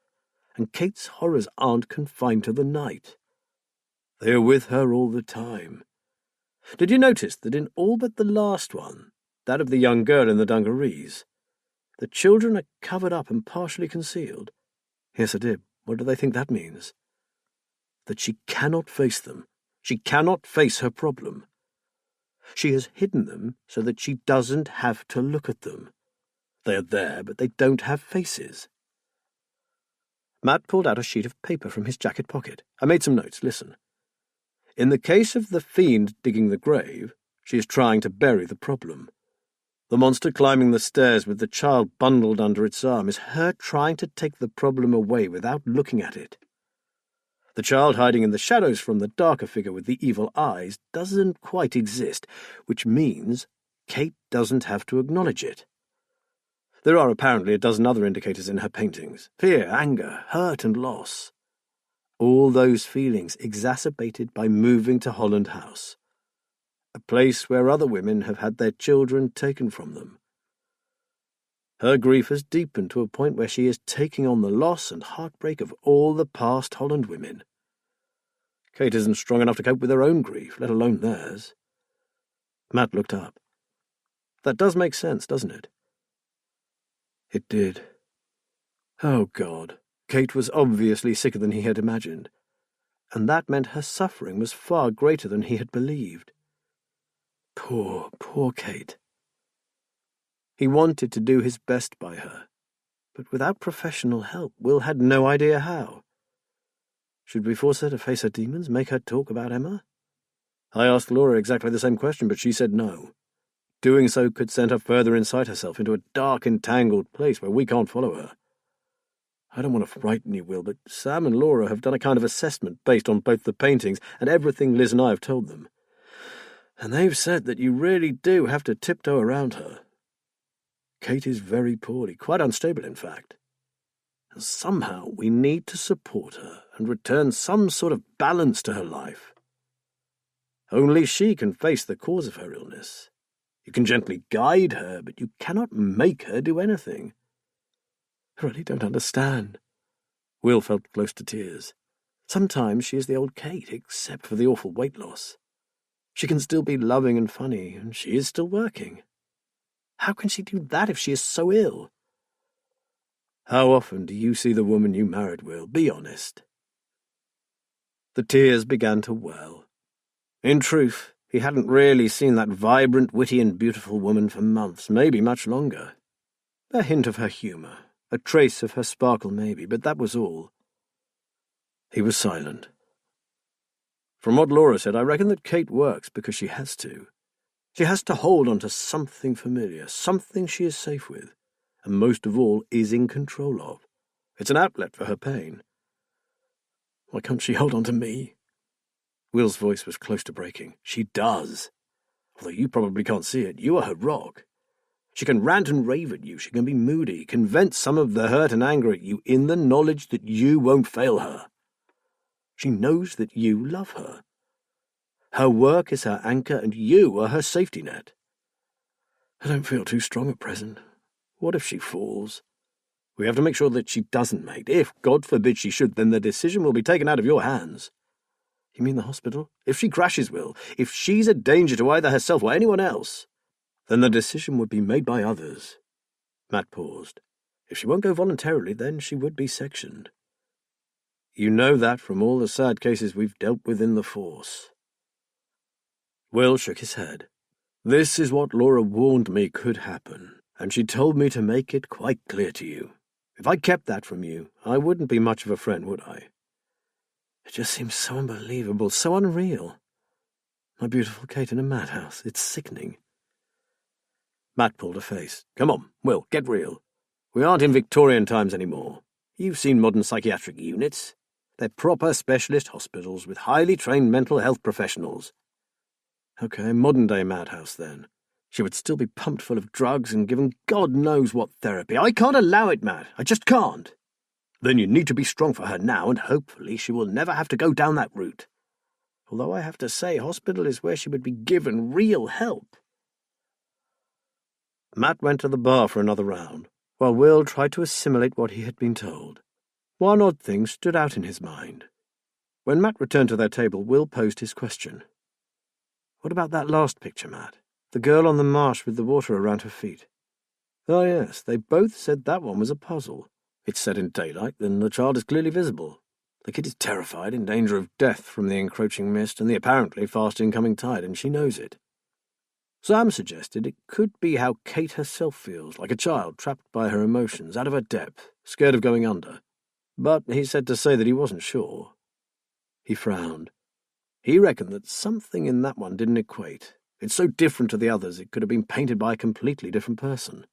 And Kate's horrors aren't confined to the night. They are with her all the time. Did you notice that in all but the last one, that of the young girl in the dungarees, the children are covered up and partially concealed? Yes, I did. What do they think that means? That she cannot face them. She cannot face her problem. She has hidden them so that she doesn't have to look at them. They are there, but they don't have faces. Matt pulled out a sheet of paper from his jacket pocket. I made some notes. Listen. In the case of the fiend digging the grave, she is trying to bury the problem. The monster climbing the stairs with the child bundled under its arm is her trying to take the problem away without looking at it. The child hiding in the shadows from the darker figure with the evil eyes doesn't quite exist, which means Kate doesn't have to acknowledge it. There are apparently a dozen other indicators in her paintings: fear, anger, hurt, and loss. All those feelings exacerbated by moving to Holland House, a place where other women have had their children taken from them. Her grief has deepened to a point where she is taking on the loss and heartbreak of all the past Holland women. Kate isn't strong enough to cope with her own grief, let alone theirs. Matt looked up. That does make sense, doesn't it? It did. Oh, God. Kate was obviously sicker than he had imagined, and that meant her suffering was far greater than he had believed. Poor, poor Kate. He wanted to do his best by her, but without professional help, Will had no idea how. Should we force her to face her demons, make her talk about Emma? I asked Laura exactly the same question, but she said no. Doing so could send her further inside herself into a dark, entangled place where we can't follow her. I don't want to frighten you, Will, but Sam and Laura have done a kind of assessment based on both the paintings and everything Liz and I have told them. And they've said that you really do have to tiptoe around her. Kate is very poorly, quite unstable, in fact. And somehow we need to support her and return some sort of balance to her life. Only she can face the cause of her illness. You can gently guide her, but you cannot make her do anything. I really don't understand. Will felt close to tears. Sometimes she is the old Kate, except for the awful weight loss. She can still be loving and funny, and she is still working. How can she do that if she is so ill? How often do you see the woman you married, Will? Be honest. The tears began to well. In truth, he hadn't really seen that vibrant, witty, and beautiful woman for months, maybe much longer. A hint of her humour, a trace of her sparkle maybe, but that was all. He was silent. From what Laura said, I reckon that Kate works because she has to. She has to hold on to something familiar, something she is safe with, and most of all is in control of. It's an outlet for her pain. Why can't she hold on to me? Will's voice was close to breaking. She does. Although you probably can't see it, you are her rock. She can rant and rave at you, she can be moody, can vent some of the hurt and anger at you in the knowledge that you won't fail her. She knows that you love her. Her work is her anchor and you are her safety net. I don't feel too strong at present. What if she falls? We have to make sure that she doesn't, mate. If, God forbid, she should, then the decision will be taken out of your hands. You mean the hospital? If she crashes, Will, if she's a danger to either herself or anyone else, then the decision would be made by others. Matt paused. If she won't go voluntarily, then she would be sectioned. You know that from all the sad cases we've dealt with in the force. Will shook his head. This is what Laura warned me could happen, and she told me to make it quite clear to you. If I kept that from you, I wouldn't be much of a friend, would I? It just seems so unbelievable, so unreal. My beautiful Kate in a madhouse. It's sickening. Matt pulled a face. Come on, Will, get real. We aren't in Victorian times anymore. You've seen modern psychiatric units. They're proper specialist hospitals with highly trained mental health professionals. Okay, modern-day madhouse, then. She would still be pumped full of drugs and given God knows what therapy. I can't allow it, Matt. I just can't. Then you need to be strong for her now, and hopefully she will never have to go down that route. Although I have to say, hospital is where she would be given real help. Matt went to the bar for another round, while Will tried to assimilate what he had been told. One odd thing stood out in his mind. When Matt returned to their table, Will posed his question. What about that last picture, Matt? The girl on the marsh with the water around her feet. Oh, yes, they both said that one was a puzzle. It's set in daylight, then the child is clearly visible. The kid is terrified, in danger of death from the encroaching mist and the apparently fast incoming tide, and she knows it. Sam suggested it could be how Kate herself feels, like a child trapped by her emotions, out of her depth, scared of going under. But he said to say that he wasn't sure. He frowned. He reckoned that something in that one didn't equate. It's so different to the others it could have been painted by a completely different person.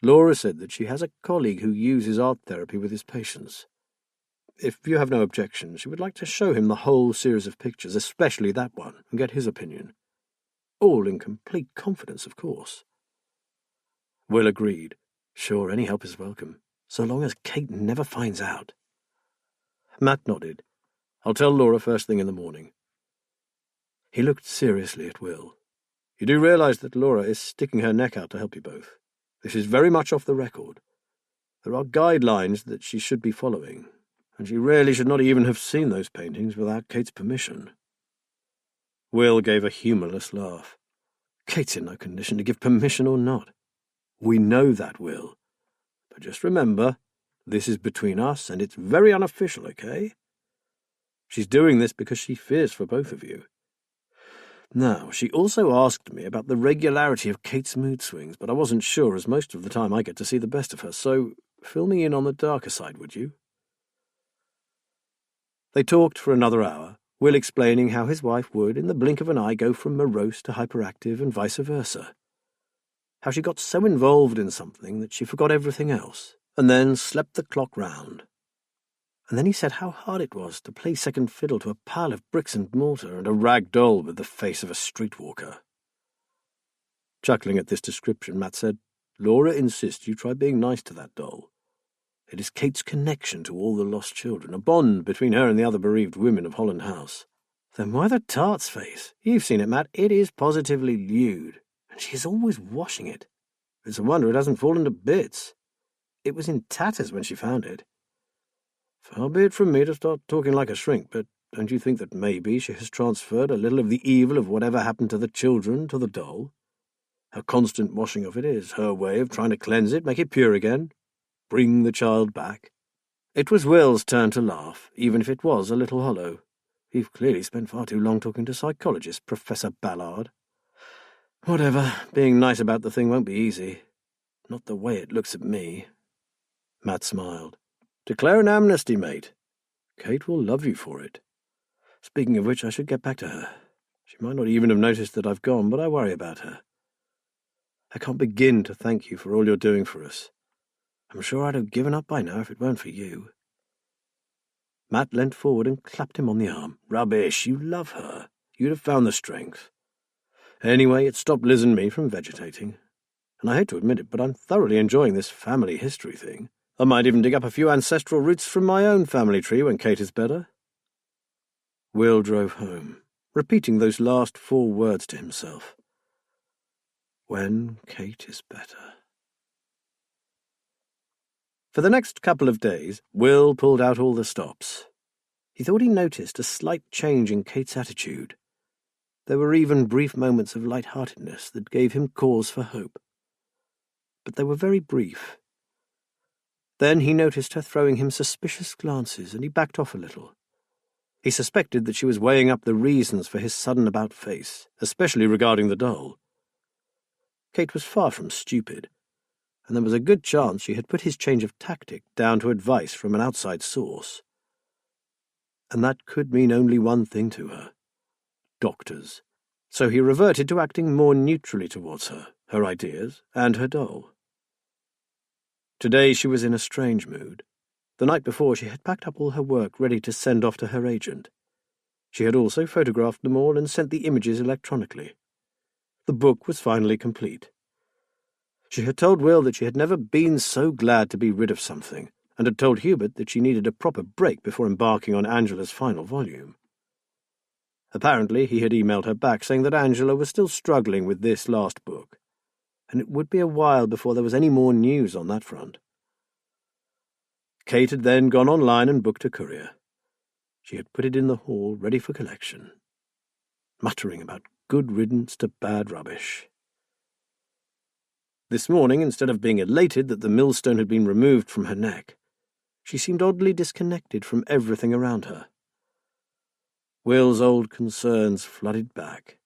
Laura said that she has a colleague who uses art therapy with his patients. If you have no objection, she would like to show him the whole series of pictures, especially that one, and get his opinion. All in complete confidence, of course. Will agreed. Sure, any help is welcome, so long as Kate never finds out. Matt nodded. I'll tell Laura first thing in the morning. He looked seriously at Will. You do realize that Laura is sticking her neck out to help you both. This is very much off the record. There are guidelines that she should be following, and she really should not even have seen those paintings without Kate's permission. Will gave a humourless laugh. Kate's in no condition to give permission or not. We know that, Will. But just remember, this is between us, and it's very unofficial, okay? She's doing this because she fears for both of you. Now, she also asked me about the regularity of Kate's mood swings, but I wasn't sure, as most of the time I get to see the best of her, so fill me in on the darker side, would you? They talked for another hour, Will explaining how his wife would, in the blink of an eye, go from morose to hyperactive and vice versa. How she got so involved in something that she forgot everything else, and then slept the clock round. And then he said how hard it was to play second fiddle to a pile of bricks and mortar and a rag doll with the face of a streetwalker. Chuckling at this description, Matt said, Laura insists you try being nice to that doll. It is Kate's connection to all the lost children, a bond between her and the other bereaved women of Holland House. Then why the tart's face? You've seen it, Matt. It is positively lewd, and she is always washing it. It's a wonder it hasn't fallen to bits. It was in tatters when she found it. Far be it from me to start talking like a shrink, but don't you think that maybe she has transferred a little of the evil of whatever happened to the children to the doll? Her constant washing of it is her way of trying to cleanse it, make it pure again, bring the child back. It was Will's turn to laugh, even if it was a little hollow. You've clearly spent far too long talking to psychologist, Professor Ballard. Whatever, being nice about the thing won't be easy. Not the way it looks at me. Matt smiled. Declare an amnesty, mate. Kate will love you for it. Speaking of which, I should get back to her. She might not even have noticed that I've gone, but I worry about her. I can't begin to thank you for all you're doing for us. I'm sure I'd have given up by now if it weren't for you. Matt leant forward and clapped him on the arm. "Rubbish, you love her. You'd have found the strength. Anyway, it stopped Liz and me from vegetating. And I hate to admit it, but I'm thoroughly enjoying this family history thing. I might even dig up a few ancestral roots from my own family tree when Kate is better." Will drove home, repeating those last 4 words to himself. When Kate is better. For the next couple of days, Will pulled out all the stops. He thought he noticed a slight change in Kate's attitude. There were even brief moments of light-heartedness that gave him cause for hope. But they were very brief. Then he noticed her throwing him suspicious glances, and he backed off a little. He suspected that she was weighing up the reasons for his sudden about-face, especially regarding the doll. Kate was far from stupid, and there was a good chance she had put his change of tactic down to advice from an outside source. And that could mean only one thing to her: doctors. So he reverted to acting more neutrally towards her, her ideas, and her doll. Today she was in a strange mood. The night before she had packed up all her work ready to send off to her agent. She had also photographed them all and sent the images electronically. The book was finally complete. She had told Will that she had never been so glad to be rid of something, and had told Hubert that she needed a proper break before embarking on Angela's final volume. Apparently he had emailed her back saying that Angela was still struggling with this last book, and it would be a while before there was any more news on that front. Kate had then gone online and booked a courier. She had put it in the hall ready for collection, muttering about good riddance to bad rubbish. This morning, instead of being elated that the millstone had been removed from her neck, she seemed oddly disconnected from everything around her. Will's old concerns flooded back.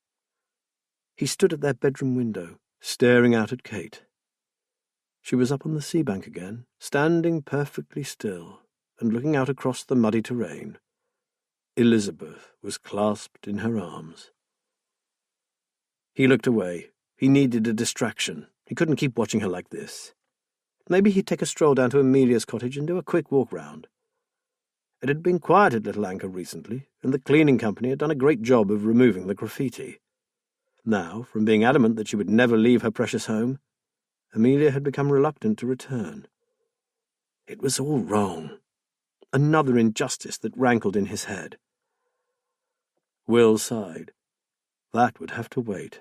He stood at their bedroom window, staring out at Kate. She was up on the sea bank again, standing perfectly still and looking out across the muddy terrain. Elizabeth was clasped in her arms. He looked away. He needed a distraction. He couldn't keep watching her like this. Maybe he'd take a stroll down to Amelia's cottage and do a quick walk round. It had been quiet at Little Anchor recently, and the cleaning company had done a great job of removing the graffiti. Now, from being adamant that she would never leave her precious home, Amelia had become reluctant to return. It was all wrong. Another injustice that rankled in his head. Will sighed. That would have to wait.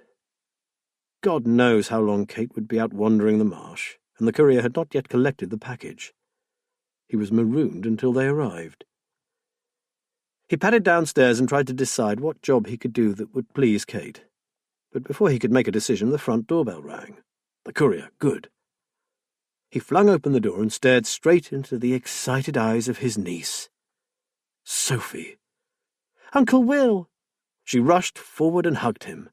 God knows how long Kate would be out wandering the marsh, and the courier had not yet collected the package. He was marooned until they arrived. He padded downstairs and tried to decide what job he could do that would please Kate. But before he could make a decision, the front doorbell rang. The courier, good. He flung open the door and stared straight into the excited eyes of his niece. Sophie. "Uncle Will!" She rushed forward and hugged him.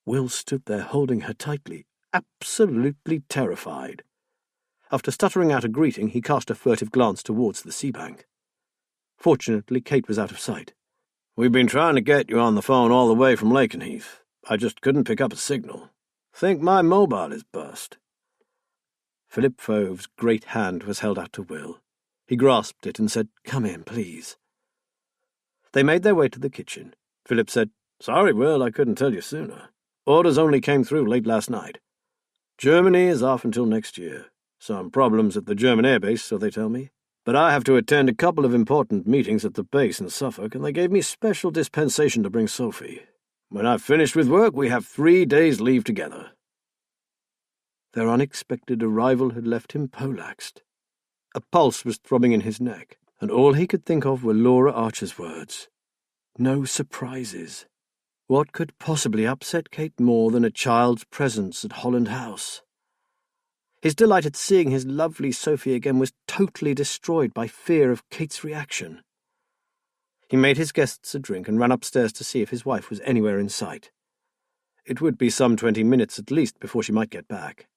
Will stood there holding her tightly, absolutely terrified. After stuttering out a greeting, he cast a furtive glance towards the sea bank. Fortunately, Kate was out of sight. "We've been trying to get you on the phone all the way from Lakenheath. I just couldn't pick up a signal. Think my mobile is bust." Philip Fove's great hand was held out to Will. He grasped it and said, "Come in, please." They made their way to the kitchen. Philip said, "Sorry, Will, I couldn't tell you sooner. Orders only came through late last night. Germany is off until next year. Some problems at the German airbase, so they tell me. But I have to attend a couple of important meetings at the base in Suffolk, and they gave me special dispensation to bring Sophie. When I've finished with work, we have 3 days' leave together." Their unexpected arrival had left him poleaxed. A pulse was throbbing in his neck, and all he could think of were Laura Archer's words. No surprises. What could possibly upset Kate more than a child's presence at Holland House? His delight at seeing his lovely Sophie again was totally destroyed by fear of Kate's reaction. He made his guests a drink and ran upstairs to see if his wife was anywhere in sight. It would be some 20 minutes at least before she might get back.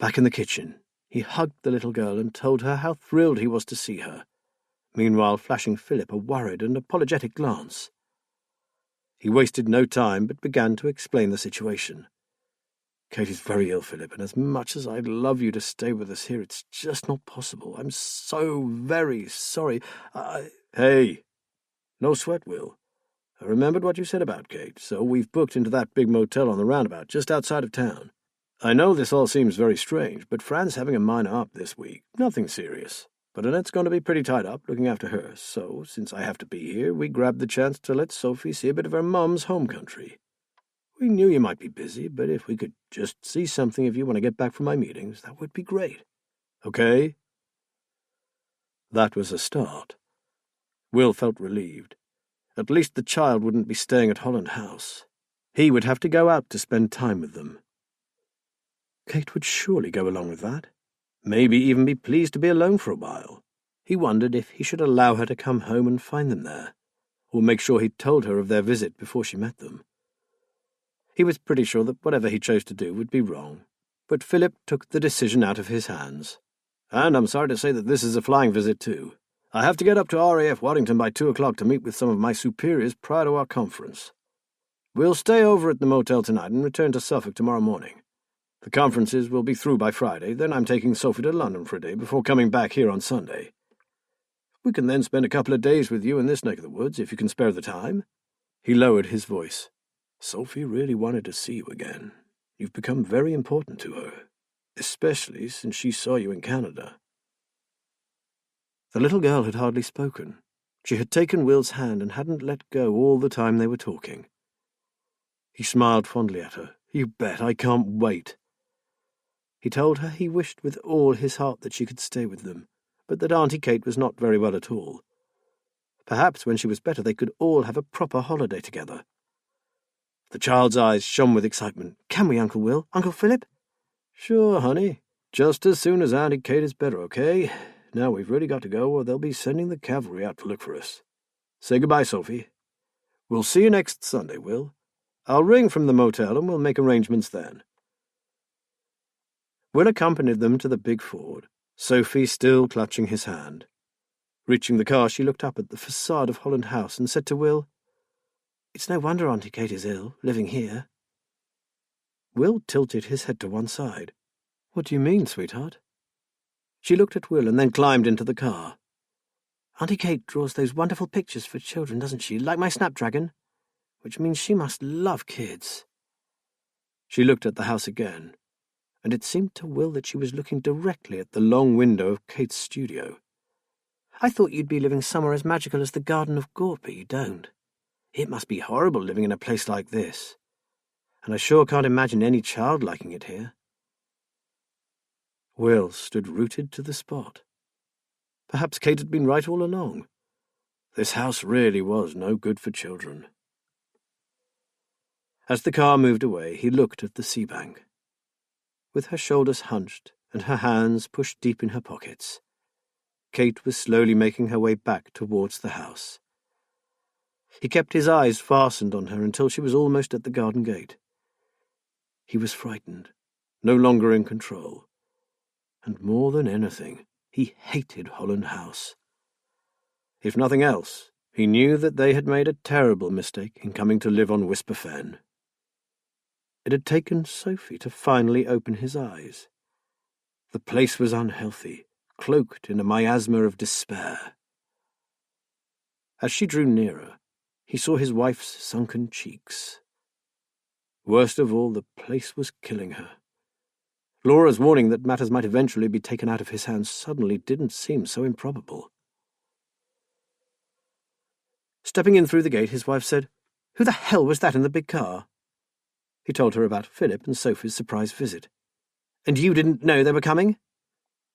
Back in the kitchen, he hugged the little girl and told her how thrilled he was to see her, meanwhile flashing Philip a worried and apologetic glance. He wasted no time but began to explain the situation. Katie's very ill, Philip, and as much as I'd love you to stay with us here, it's just not possible. I'm so very sorry. Hey, no sweat, Will. I remembered what you said about Kate, so we've booked into that big motel on the roundabout just outside of town. I know this all seems very strange, but Fran's having a minor up this week. Nothing serious. But Annette's going to be pretty tied up looking after her, so since I have to be here, we grabbed the chance to let Sophie see a bit of her mum's home country. We knew you might be busy, but if we could just see something of you when I get back from my meetings, that would be great. Okay? That was a start. Will felt relieved. At least the child wouldn't be staying at Holland House. He would have to go out to spend time with them. Kate would surely go along with that. Maybe even be pleased to be alone for a while. He wondered if he should allow her to come home and find them there, or make sure he'd told her of their visit before she met them. He was pretty sure that whatever he chose to do would be wrong, but Philip took the decision out of his hands. And I'm sorry to say that this is a flying visit too. I have to get up to RAF Waddington by 2 o'clock to meet with some of my superiors prior to our conference. We'll stay over at the motel tonight and return to Suffolk tomorrow morning. The conferences will be through by Friday, then I'm taking Sophie to London for a day before coming back here on Sunday. We can then spend a couple of days with you in this neck of the woods, if you can spare the time. He lowered his voice. Sophie really wanted to see you again. You've become very important to her, especially since she saw you in Canada. The little girl had hardly spoken. She had taken Will's hand and hadn't let go all the time they were talking. He smiled fondly at her. You bet, I can't wait. He told her he wished with all his heart that she could stay with them, but that Auntie Kate was not very well at all. Perhaps when she was better they could all have a proper holiday together. The child's eyes shone with excitement. Can we, Uncle Will? Uncle Philip? Sure, honey. Just as soon as Auntie Kate is better, okay? Now we've really got to go, or they'll be sending the cavalry out to look for us. Say goodbye, Sophie. We'll see you next Sunday, Will. I'll ring from the motel and we'll make arrangements then. Will accompanied them to the big Ford, Sophie still clutching his hand. Reaching the car, she looked up at the facade of Holland House and said to Will, It's no wonder Auntie Kate is ill, living here. Will tilted his head to one side. What do you mean, sweetheart? She looked at Will and then climbed into the car. Auntie Kate draws those wonderful pictures for children, doesn't she, like my snapdragon? Which means she must love kids. She looked at the house again, and it seemed to Will that she was looking directly at the long window of Kate's studio. I thought you'd be living somewhere as magical as the Garden of Gort, but you don't. It must be horrible living in a place like this, and I sure can't imagine any child liking it here. Will stood rooted to the spot. Perhaps Kate had been right all along. This house really was no good for children. As the car moved away, he looked at the sea bank. With her shoulders hunched and her hands pushed deep in her pockets, Kate was slowly making her way back towards the house. He kept his eyes fastened on her until she was almost at the garden gate. He was frightened, no longer in control. And more than anything, he hated Holland House. If nothing else, he knew that they had made a terrible mistake in coming to live on Whisper Fen. It had taken Sophie to finally open his eyes. The place was unhealthy, cloaked in a miasma of despair. As she drew nearer, he saw his wife's sunken cheeks. Worst of all, the place was killing her. Laura's warning that matters might eventually be taken out of his hands suddenly didn't seem so improbable. Stepping in through the gate, his wife said, "Who the hell was that in the big car?" He told her about Philip and Sophie's surprise visit. "And you didn't know they were coming?"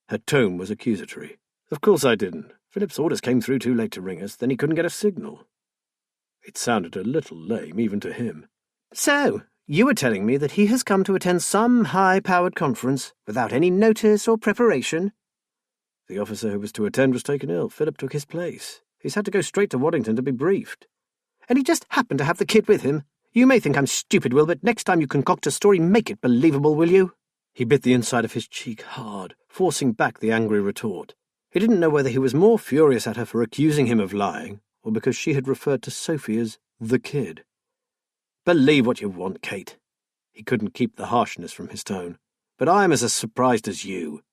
Her tone was accusatory. "Of course I didn't. Philip's orders came through too late to ring us, then he couldn't get a signal." It sounded a little lame, even to him. "So, you were telling me that he has come to attend some high-powered conference without any notice or preparation?" "The officer who was to attend was taken ill. Philip took his place. He's had to go straight to Waddington to be briefed." "And he just happened to have the kid with him? You may think I'm stupid, Will, but next time you concoct a story, make it believable, will you?" He bit the inside of his cheek hard, forcing back the angry retort. He didn't know whether he was more furious at her for accusing him of lying, or because she had referred to Sophie as the kid. "Believe what you want, Kate. He couldn't keep the harshness from his tone. "But I am as surprised as you.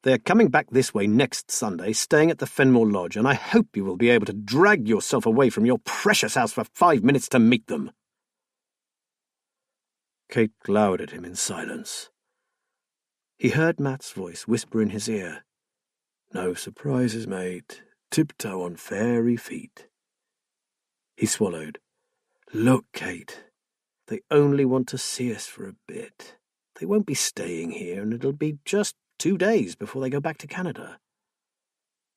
They are coming back this way next Sunday, staying at the Fenmore Lodge, and I hope you will be able to drag yourself away from your precious house for 5 minutes to meet them." Kate glowered at him in silence. He heard Matt's voice whisper in his ear, "No surprises, mate. Tiptoe on fairy feet." He swallowed. "Look, Kate, they only want to see us for a bit. They won't be staying here, and it'll be just 2 days before they go back to Canada.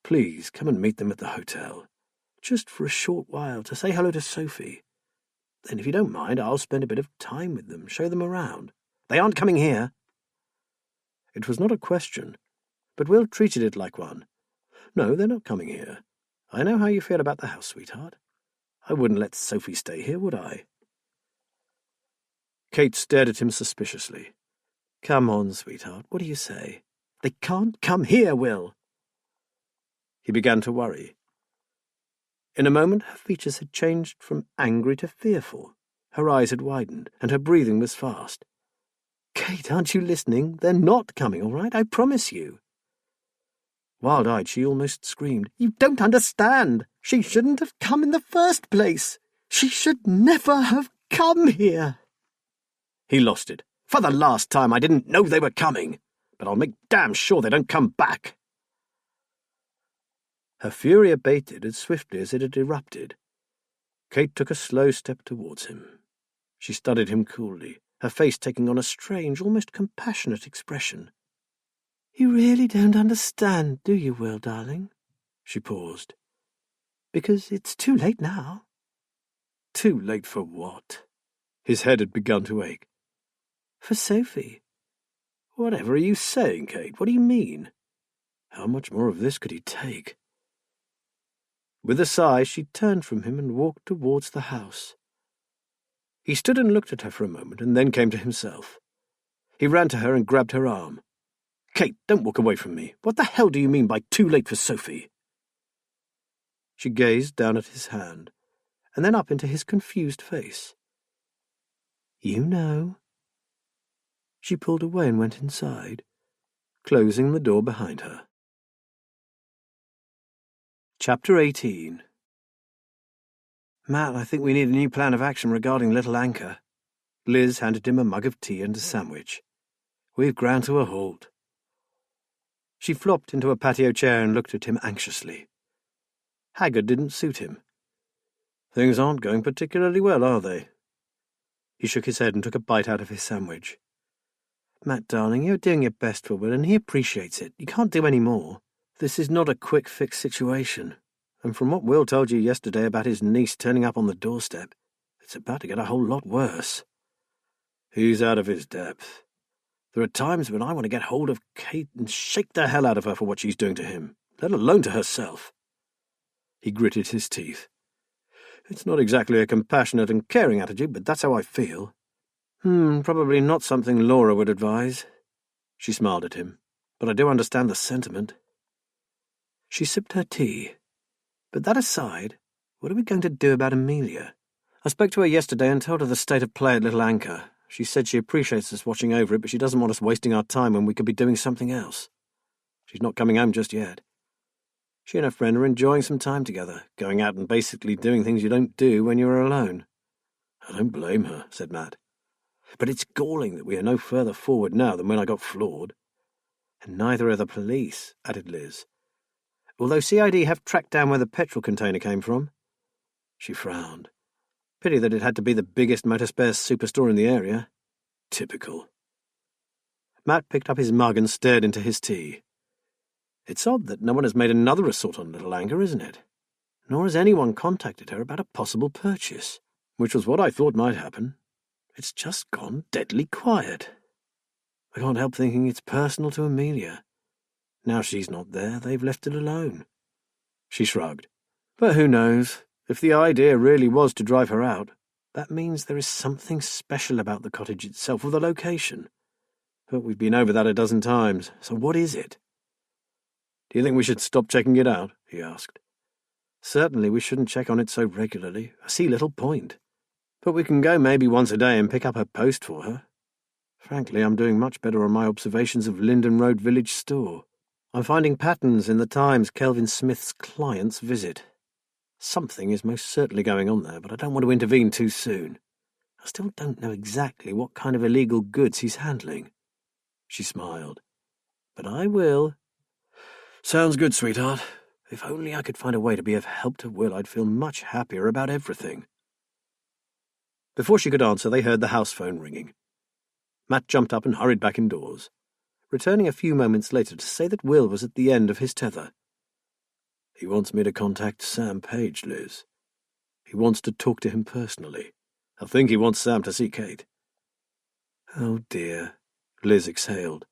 Please come and meet them at the hotel, just for a short while to say hello to Sophie. Then if you don't mind, I'll spend a bit of time with them, show them around. They aren't coming here." It was not a question, but Will treated it like one. "No, they're not coming here. I know how you feel about the house, sweetheart. I wouldn't let Sophie stay here, would I?" Kate stared at him suspiciously. "Come on, sweetheart, what do you say?" "They can't come here, Will." He began to worry. In a moment her features had changed from angry to fearful. Her eyes had widened, and her breathing was fast. "Kate, aren't you listening? They're not coming, all right? I promise you." Wild-eyed, she almost screamed, "You don't understand! She shouldn't have come in the first place! She should never have come here!" He lost it. "For the last time, I didn't know they were coming, but I'll make damn sure they don't come back." Her fury abated as swiftly as it had erupted. Kate took a slow step towards him. She studied him coolly, her face taking on a strange, almost compassionate expression. "You really don't understand, do you, Will, darling?" She paused. "Because it's too late now." "Too late for what?" His head had begun to ache. "For Sophie." "Whatever are you saying, Kate? What do you mean?" How much more of this could he take? With a sigh, she turned from him and walked towards the house. He stood and looked at her for a moment, and then came to himself. He ran to her and grabbed her arm. "Kate, don't walk away from me. What the hell do you mean by too late for Sophie?" She gazed down at his hand, and then up into his confused face. "You know." She pulled away and went inside, closing the door behind her. Chapter 18. "Matt, I think we need a new plan of action regarding Little Anchor." Liz handed him a mug of tea and a sandwich. "We've ground to a halt." She flopped into a patio chair and looked at him anxiously. Haggard didn't suit him. "Things aren't going particularly well, are they?" He shook his head and took a bite out of his sandwich. "Matt, darling, you're doing your best for Will, and he appreciates it. You can't do any more. This is not a quick-fix situation, and from what Will told you yesterday about his niece turning up on the doorstep, it's about to get a whole lot worse." "He's out of his depth. There are times when I want to get hold of Kate and shake the hell out of her for what she's doing to him, let alone to herself." He gritted his teeth. "It's not exactly a compassionate and caring attitude, but that's how I feel." Probably not something Laura would advise." She smiled at him. "But I do understand the sentiment." She sipped her tea. "But that aside, what are we going to do about Amelia? I spoke to her yesterday and told her the state of play at Little Anchor. She said she appreciates us watching over it, but she doesn't want us wasting our time when we could be doing something else. She's not coming home just yet. She and her friend are enjoying some time together, going out and basically doing things you don't do when you're alone." "I don't blame her," said Matt. "But it's galling that we are no further forward now than when I got floored." "And neither are the police," added Liz. "Although CID have tracked down where the petrol container came from." She frowned. Pity that it had to be the biggest motor spares superstore in the area. Typical. Matt picked up his mug and stared into his tea. "It's odd that no one has made another assault on Little Anchor, isn't it? Nor has anyone contacted her about a possible purchase, which was what I thought might happen. It's just gone deadly quiet. I can't help thinking it's personal to Amelia. Now she's not there, they've left it alone." She shrugged. "But who knows? If the idea really was to drive her out, that means there is something special about the cottage itself or the location. But we've been over that a dozen times, so what is it?" "Do you think we should stop checking it out?" he asked. "Certainly we shouldn't check on it so regularly. I see little point. But we can go maybe once a day and pick up her post for her. Frankly, I'm doing much better on my observations of Linden Road Village Store. I'm finding patterns in the times Kelvin Smith's clients visit. Something is most certainly going on there, but I don't want to intervene too soon. I still don't know exactly what kind of illegal goods he's handling. She smiled. But I will. Sounds good, sweetheart. If only I could find a way to be of help to Will, I'd feel much happier about everything. Before she could answer, they heard the house phone ringing. Matt jumped up and hurried back indoors, returning a few moments later to say that Will was at the end of his tether. He wants me to contact Sam Page, Liz. He wants to talk to him personally. I think he wants Sam to see Kate. Oh, dear, Liz exhaled.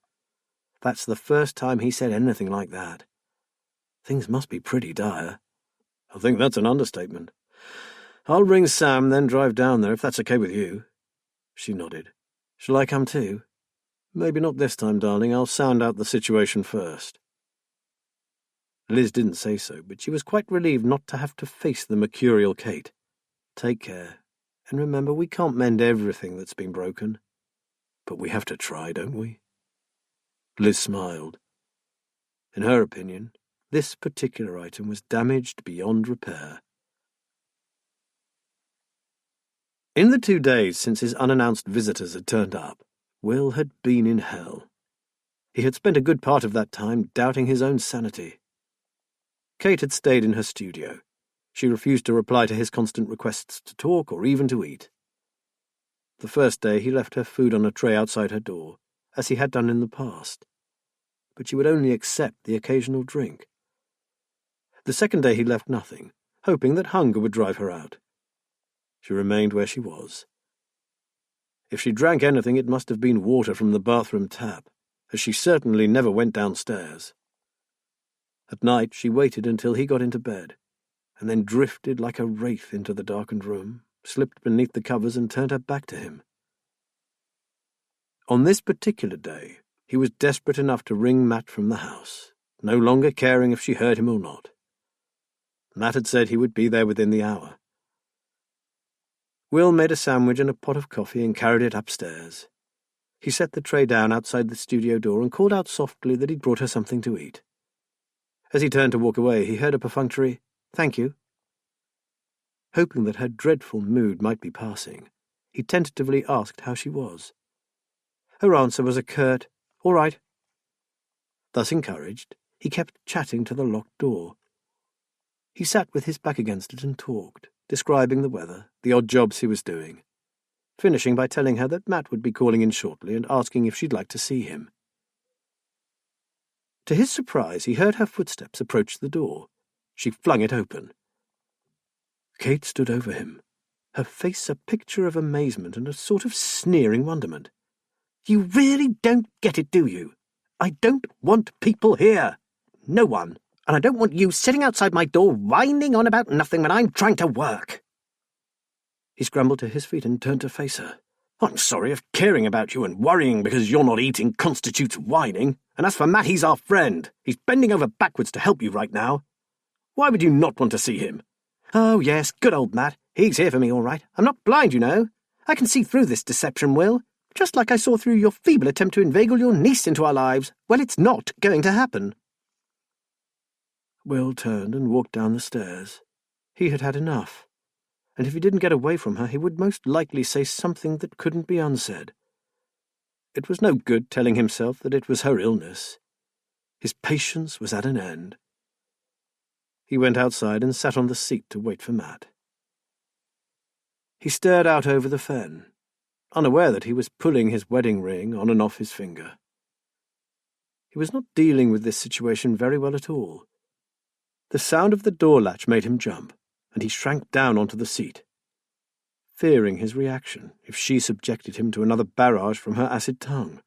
That's the first time he said anything like that. Things must be pretty dire. I think that's an understatement. I'll ring Sam, then drive down there, if that's okay with you. She nodded. Shall I come too? Maybe not this time, darling. I'll sound out the situation first. Liz didn't say so, but she was quite relieved not to have to face the mercurial Kate. Take care, and remember we can't mend everything that's been broken. But we have to try, don't we? Liz smiled. In her opinion, this particular item was damaged beyond repair. In the 2 days since his unannounced visitors had turned up, Will had been in hell. He had spent a good part of that time doubting his own sanity. Kate had stayed in her studio. She refused to reply to his constant requests to talk or even to eat. The first day he left her food on a tray outside her door, as he had done in the past. But she would only accept the occasional drink. The second day he left nothing, hoping that hunger would drive her out. She remained where she was. If she drank anything, it must have been water from the bathroom tap, as she certainly never went downstairs. At night she waited until he got into bed, and then drifted like a wraith into the darkened room, slipped beneath the covers and turned her back to him. On this particular day, he was desperate enough to ring Matt from the house, no longer caring if she heard him or not. Matt had said he would be there within the hour. Will made a sandwich and a pot of coffee and carried it upstairs. He set the tray down outside the studio door and called out softly that he'd brought her something to eat. As he turned to walk away, he heard a perfunctory, "Thank you." Hoping that her dreadful mood might be passing, he tentatively asked how she was. Her answer was a curt, "All right." Thus encouraged, he kept chatting to the locked door. He sat with his back against it and talked, describing the weather, the odd jobs he was doing, finishing by telling her that Matt would be calling in shortly and asking if she'd like to see him. To his surprise, he heard her footsteps approach the door. She flung it open. Kate stood over him, her face a picture of amazement and a sort of sneering wonderment. "You really don't get it, do you? I don't want people here. No one. And I don't want you sitting outside my door whining on about nothing when I'm trying to work." He scrambled to his feet and turned to face her. "I'm sorry if caring about you and worrying because you're not eating constitutes whining. And as for Matt, he's our friend. He's bending over backwards to help you right now. Why would you not want to see him?" "Oh, yes, good old Matt. He's here for me, all right. I'm not blind, you know. I can see through this deception, Will. Just like I saw through your feeble attempt to inveigle your niece into our lives. Well, it's not going to happen." Will turned and walked down the stairs. He had had enough, and if he didn't get away from her, he would most likely say something that couldn't be unsaid. It was no good telling himself that it was her illness. His patience was at an end. He went outside and sat on the seat to wait for Matt. He stared out over the fen, unaware that he was pulling his wedding ring on and off his finger. He was not dealing with this situation very well at all. The sound of the door latch made him jump, and he shrank down onto the seat, fearing his reaction if she subjected him to another barrage from her acid tongue.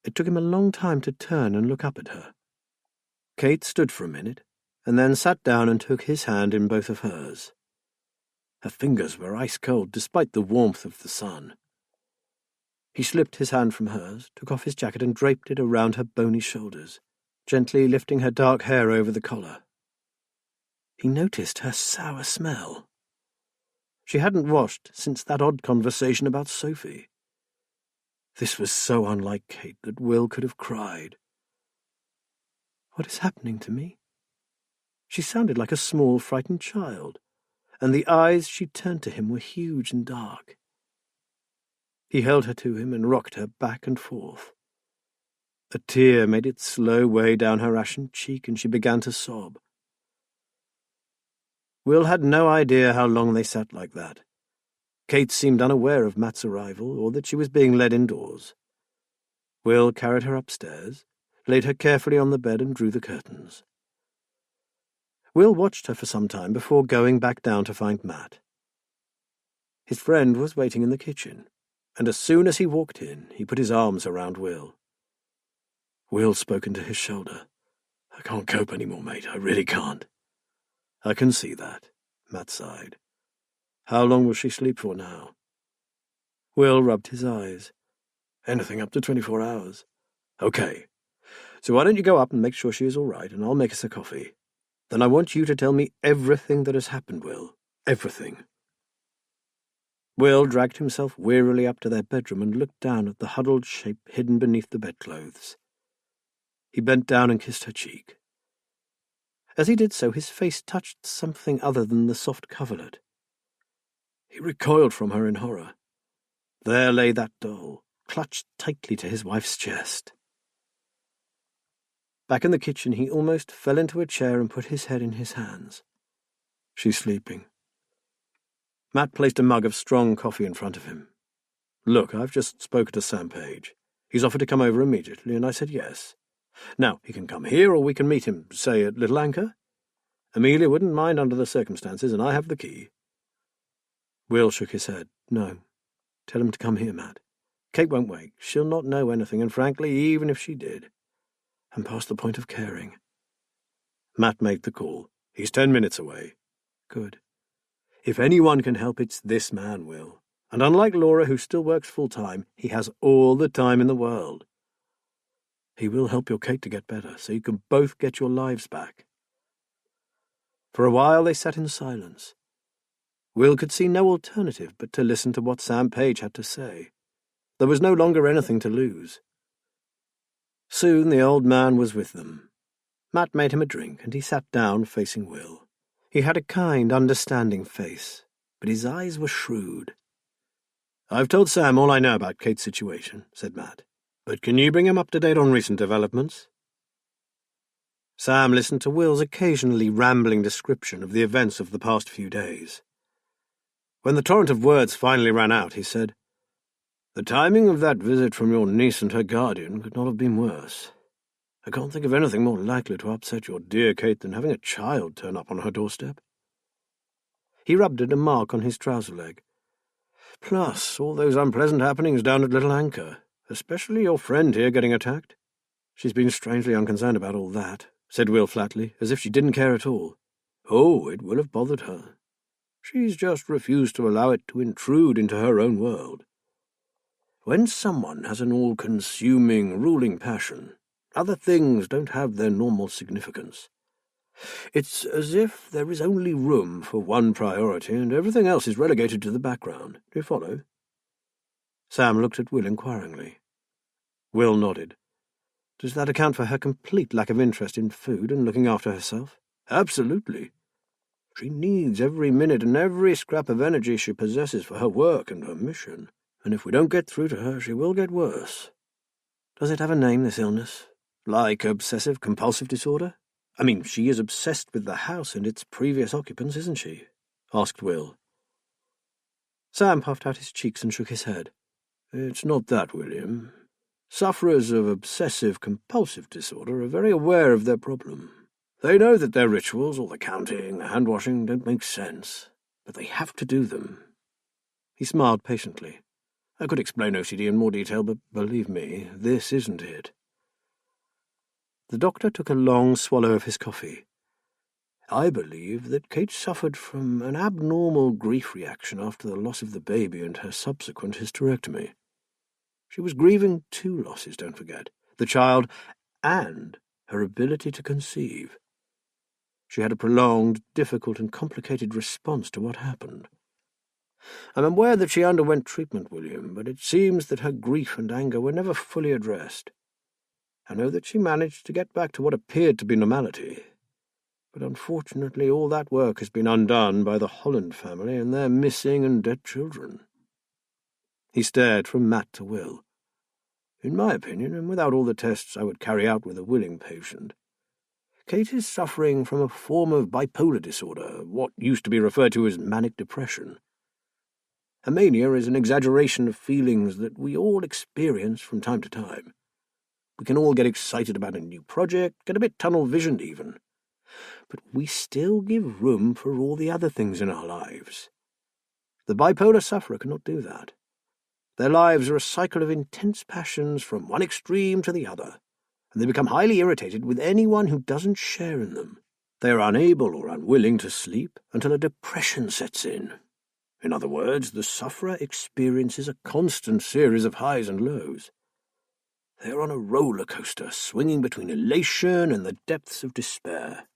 It took him a long time to turn and look up at her. Kate stood for a minute, and then sat down and took his hand in both of hers. Her fingers were ice-cold despite the warmth of the sun. He slipped his hand from hers, took off his jacket and draped it around her bony shoulders, gently lifting her dark hair over the collar. He noticed her sour smell. She hadn't washed since that odd conversation about Sophie. This was so unlike Kate that Will could have cried. What is happening to me? She sounded like a small, frightened child, and the eyes she turned to him were huge and dark. He held her to him and rocked her back and forth. A tear made its slow way down her ashen cheek, and she began to sob. Will had no idea how long they sat like that. Kate seemed unaware of Matt's arrival, or that she was being led indoors. Will carried her upstairs, laid her carefully on the bed, and drew the curtains. Will watched her for some time before going back down to find Matt. His friend was waiting in the kitchen, and as soon as he walked in, he put his arms around Will. Will spoke into his shoulder. "I can't cope any more, mate. I really can't." "I can see that," Matt sighed. "How long will she sleep for now?" Will rubbed his eyes. "Anything up to 24 hours. "Okay. So why don't you go up and make sure she is all right, and I'll make us a coffee. Then I want you to tell me everything that has happened, Will. Everything." Will dragged himself wearily up to their bedroom and looked down at the huddled shape hidden beneath the bedclothes. He bent down and kissed her cheek. As he did so, his face touched something other than the soft coverlet. He recoiled from her in horror. There lay that doll, clutched tightly to his wife's chest. Back in the kitchen, he almost fell into a chair and put his head in his hands. "She's sleeping." Matt placed a mug of strong coffee in front of him. "Look, I've just spoken to Sam Page. He's offered to come over immediately, and I said yes. Now, he can come here, or we can meet him, say, at Little Anchor. Amelia wouldn't mind under the circumstances, and I have the key." Will shook his head. "No. Tell him to come here, Matt. Kate won't wake. She'll not know anything, and frankly, even if she did, I'm past the point of caring." Matt made the call. "He's 10 minutes away." "Good. If anyone can help, it's this man, Will. And unlike Laura, who still works full-time, he has all the time in the world. He will help your Kate to get better, so you can both get your lives back." For a while they sat in silence. Will could see no alternative but to listen to what Sam Page had to say. There was no longer anything to lose. Soon the old man was with them. Matt made him a drink, and he sat down facing Will. He had a kind, understanding face, but his eyes were shrewd. "I've told Sam all I know about Kate's situation," said Matt. "But can you bring him up to date on recent developments?" Sam listened to Will's occasionally rambling description of the events of the past few days. When the torrent of words finally ran out, he said, "The timing of that visit from your niece and her guardian could not have been worse. I can't think of anything more likely to upset your dear Kate than having a child turn up on her doorstep." He rubbed at a mark on his trouser leg. "Plus, all those unpleasant happenings down at Little Anchor, especially your friend here getting attacked." "She's been strangely unconcerned about all that," said Will flatly, as if she didn't care at all. "Oh, it will have bothered her. She's just refused to allow it to intrude into her own world. When someone has an all-consuming, ruling passion, other things don't have their normal significance. It's as if there is only room for one priority and everything else is relegated to the background. Do you follow?" Sam looked at Will inquiringly. Will nodded. "Does that account for her complete lack of interest in food and looking after herself?" "Absolutely. She needs every minute and every scrap of energy she possesses for her work and her mission, and if we don't get through to her, she will get worse." "Does it have a name, this illness? Like obsessive-compulsive disorder? I mean, she is obsessed with the house and its previous occupants, isn't she?" asked Will. Sam puffed out his cheeks and shook his head. "It's not that, William. Sufferers of obsessive-compulsive disorder are very aware of their problem. They know that their rituals, all the counting, the hand-washing, don't make sense, but they have to do them." He smiled patiently. "I could explain OCD in more detail, but believe me, this isn't it." The doctor took a long swallow of his coffee. "I believe that Kate suffered from an abnormal grief reaction after the loss of the baby and her subsequent hysterectomy. She was grieving 2 losses, don't forget, the child and her ability to conceive. She had a prolonged, difficult, and complicated response to what happened. I'm aware that she underwent treatment, William, but it seems that her grief and anger were never fully addressed. I know that she managed to get back to what appeared to be normality, but unfortunately all that work has been undone by the Holland family and their missing and dead children." He stared from Matt to Will. "In my opinion, and without all the tests I would carry out with a willing patient, Kate is suffering from a form of bipolar disorder, what used to be referred to as manic depression. A mania is an exaggeration of feelings that we all experience from time to time. We can all get excited about a new project, get a bit tunnel-visioned even. But we still give room for all the other things in our lives. The bipolar sufferer cannot do that. Their lives are a cycle of intense passions from one extreme to the other, and they become highly irritated with anyone who doesn't share in them. They are unable or unwilling to sleep until a depression sets in. In other words, the sufferer experiences a constant series of highs and lows. They are on a roller coaster, swinging between elation and the depths of despair.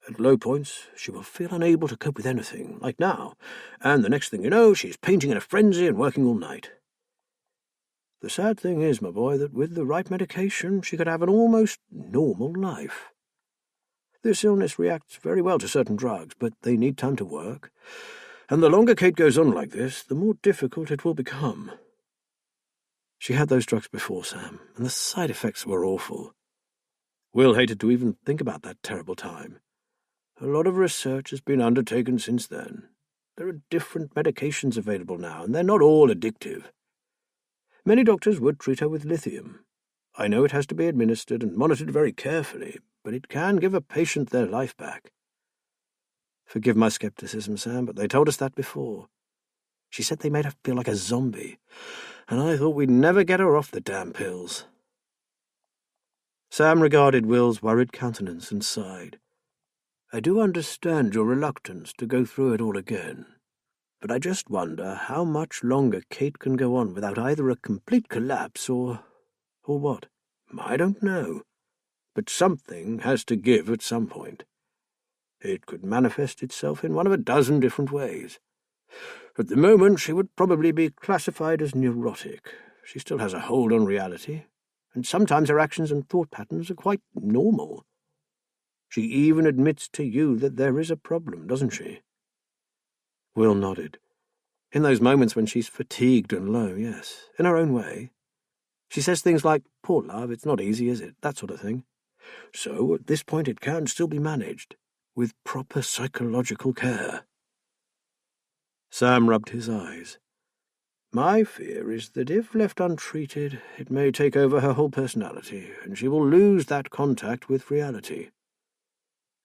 At low points, she will feel unable to cope with anything, like now, and the next thing you know, she is painting in a frenzy and working all night. The sad thing is, my boy, that with the right medication, she could have an almost normal life. This illness reacts very well to certain drugs, but they need time to work, and the longer Kate goes on like this, the more difficult it will become. She had those drugs before, Sam, and the side effects were awful. Will hated to even think about that terrible time. A lot of research has been undertaken since then. There are different medications available now, and they're not all addictive. Many doctors would treat her with lithium. I know it has to be administered and monitored very carefully, but it can give a patient their life back. Forgive my skepticism, Sam, but they told us that before. She said they made her feel like a zombie, and I thought we'd never get her off the damn pills." Sam regarded Will's worried countenance and sighed. "I do understand your reluctance to go through it all again, but I just wonder how much longer Kate can go on without either a complete collapse or what. I don't know, but something has to give at some point. It could manifest itself in one of a dozen different ways. At the moment, she would probably be classified as neurotic. She still has a hold on reality, and sometimes her actions and thought patterns are quite normal. She even admits to you that there is a problem, doesn't she?" Will nodded. "In those moments when she's fatigued and low, yes, in her own way. She says things like, 'Poor love, it's not easy, is it?' that sort of thing. So at this point it can still be managed, with proper psychological care." Sam rubbed his eyes. "My fear is that if left untreated, it may take over her whole personality, and she will lose that contact with reality.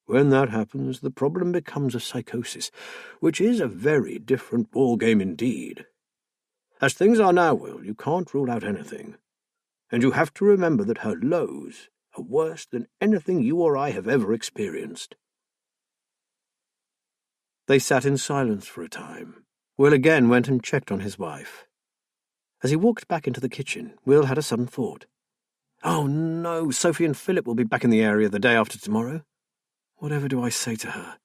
When that happens, the problem becomes a psychosis, which is a very different ballgame indeed. As things are now, Will, you can't rule out anything. And you have to remember that her lows are worse than anything you or I have ever experienced." They sat in silence for a time. Will again went and checked on his wife. As he walked back into the kitchen, Will had a sudden thought. "Oh no, Sophie and Philip will be back in the area the day after tomorrow. Whatever do I say to her?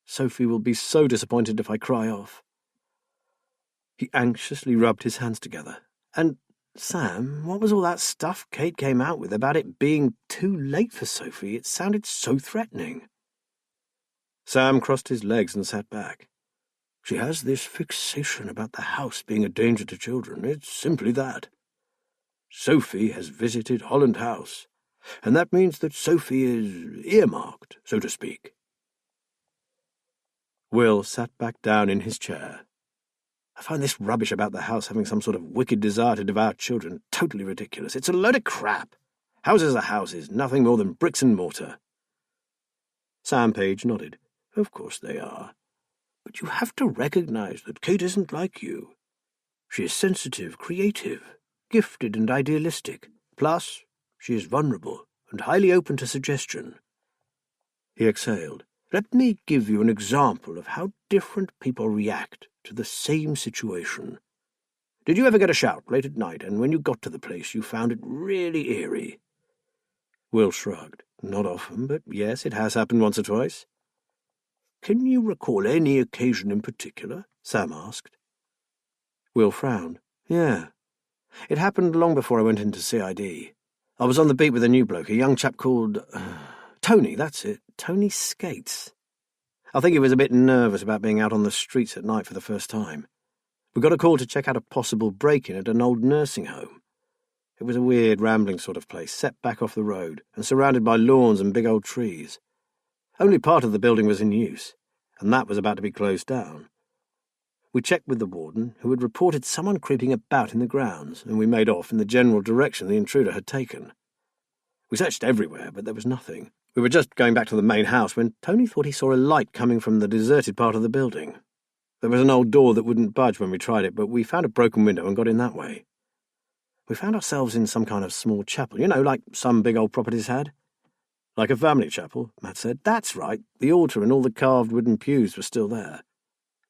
Sophie will be so disappointed if I cry off." He anxiously rubbed his hands together. "And, Sam, what was all that stuff Kate came out with about it being too late for Sophie? It sounded so threatening." Sam crossed his legs and sat back. "She has this fixation about the house being a danger to children. It's simply that. Sophie has visited Holland House, and that means that Sophie is earmarked, so to speak." Will sat back down in his chair. "I find this rubbish about the house having some sort of wicked desire to devour children totally ridiculous. It's a load of crap. Houses are houses, nothing more than bricks and mortar." Sam Page nodded. "Of course they are. But you have to recognize that Kate isn't like you. She is sensitive, creative, gifted and idealistic. Plus, she is vulnerable and highly open to suggestion." He exhaled. "Let me give you an example of how different people react to the same situation. Did you ever get a shout late at night, and when you got to the place you found it really eerie?" Will shrugged. "Not often, but yes, it has happened once or twice." "Can you recall any occasion in particular? Sam asked. Will frowned. Yeah. It happened long before I went into CID. I was on the beat with a new bloke, a young chap called... Tony, that's it. Tony Skates. I think he was a bit nervous about being out on the streets at night for the first time. We got a call to check out a possible break-in at an old nursing home. It was a weird, rambling sort of place, set back off the road, and surrounded by lawns and big old trees. Only part of the building was in use, and that was about to be closed down. We checked with the warden, who had reported someone creeping about in the grounds, and we made off in the general direction the intruder had taken. We searched everywhere, but there was nothing. We were just going back to the main house when Tony thought he saw a light coming from the deserted part of the building. There was an old door that wouldn't budge when we tried it, but we found a broken window and got in that way. We found ourselves in some kind of small chapel, like some big old properties had. Like a family chapel, Matt said. That's right, the altar and all the carved wooden pews were still there.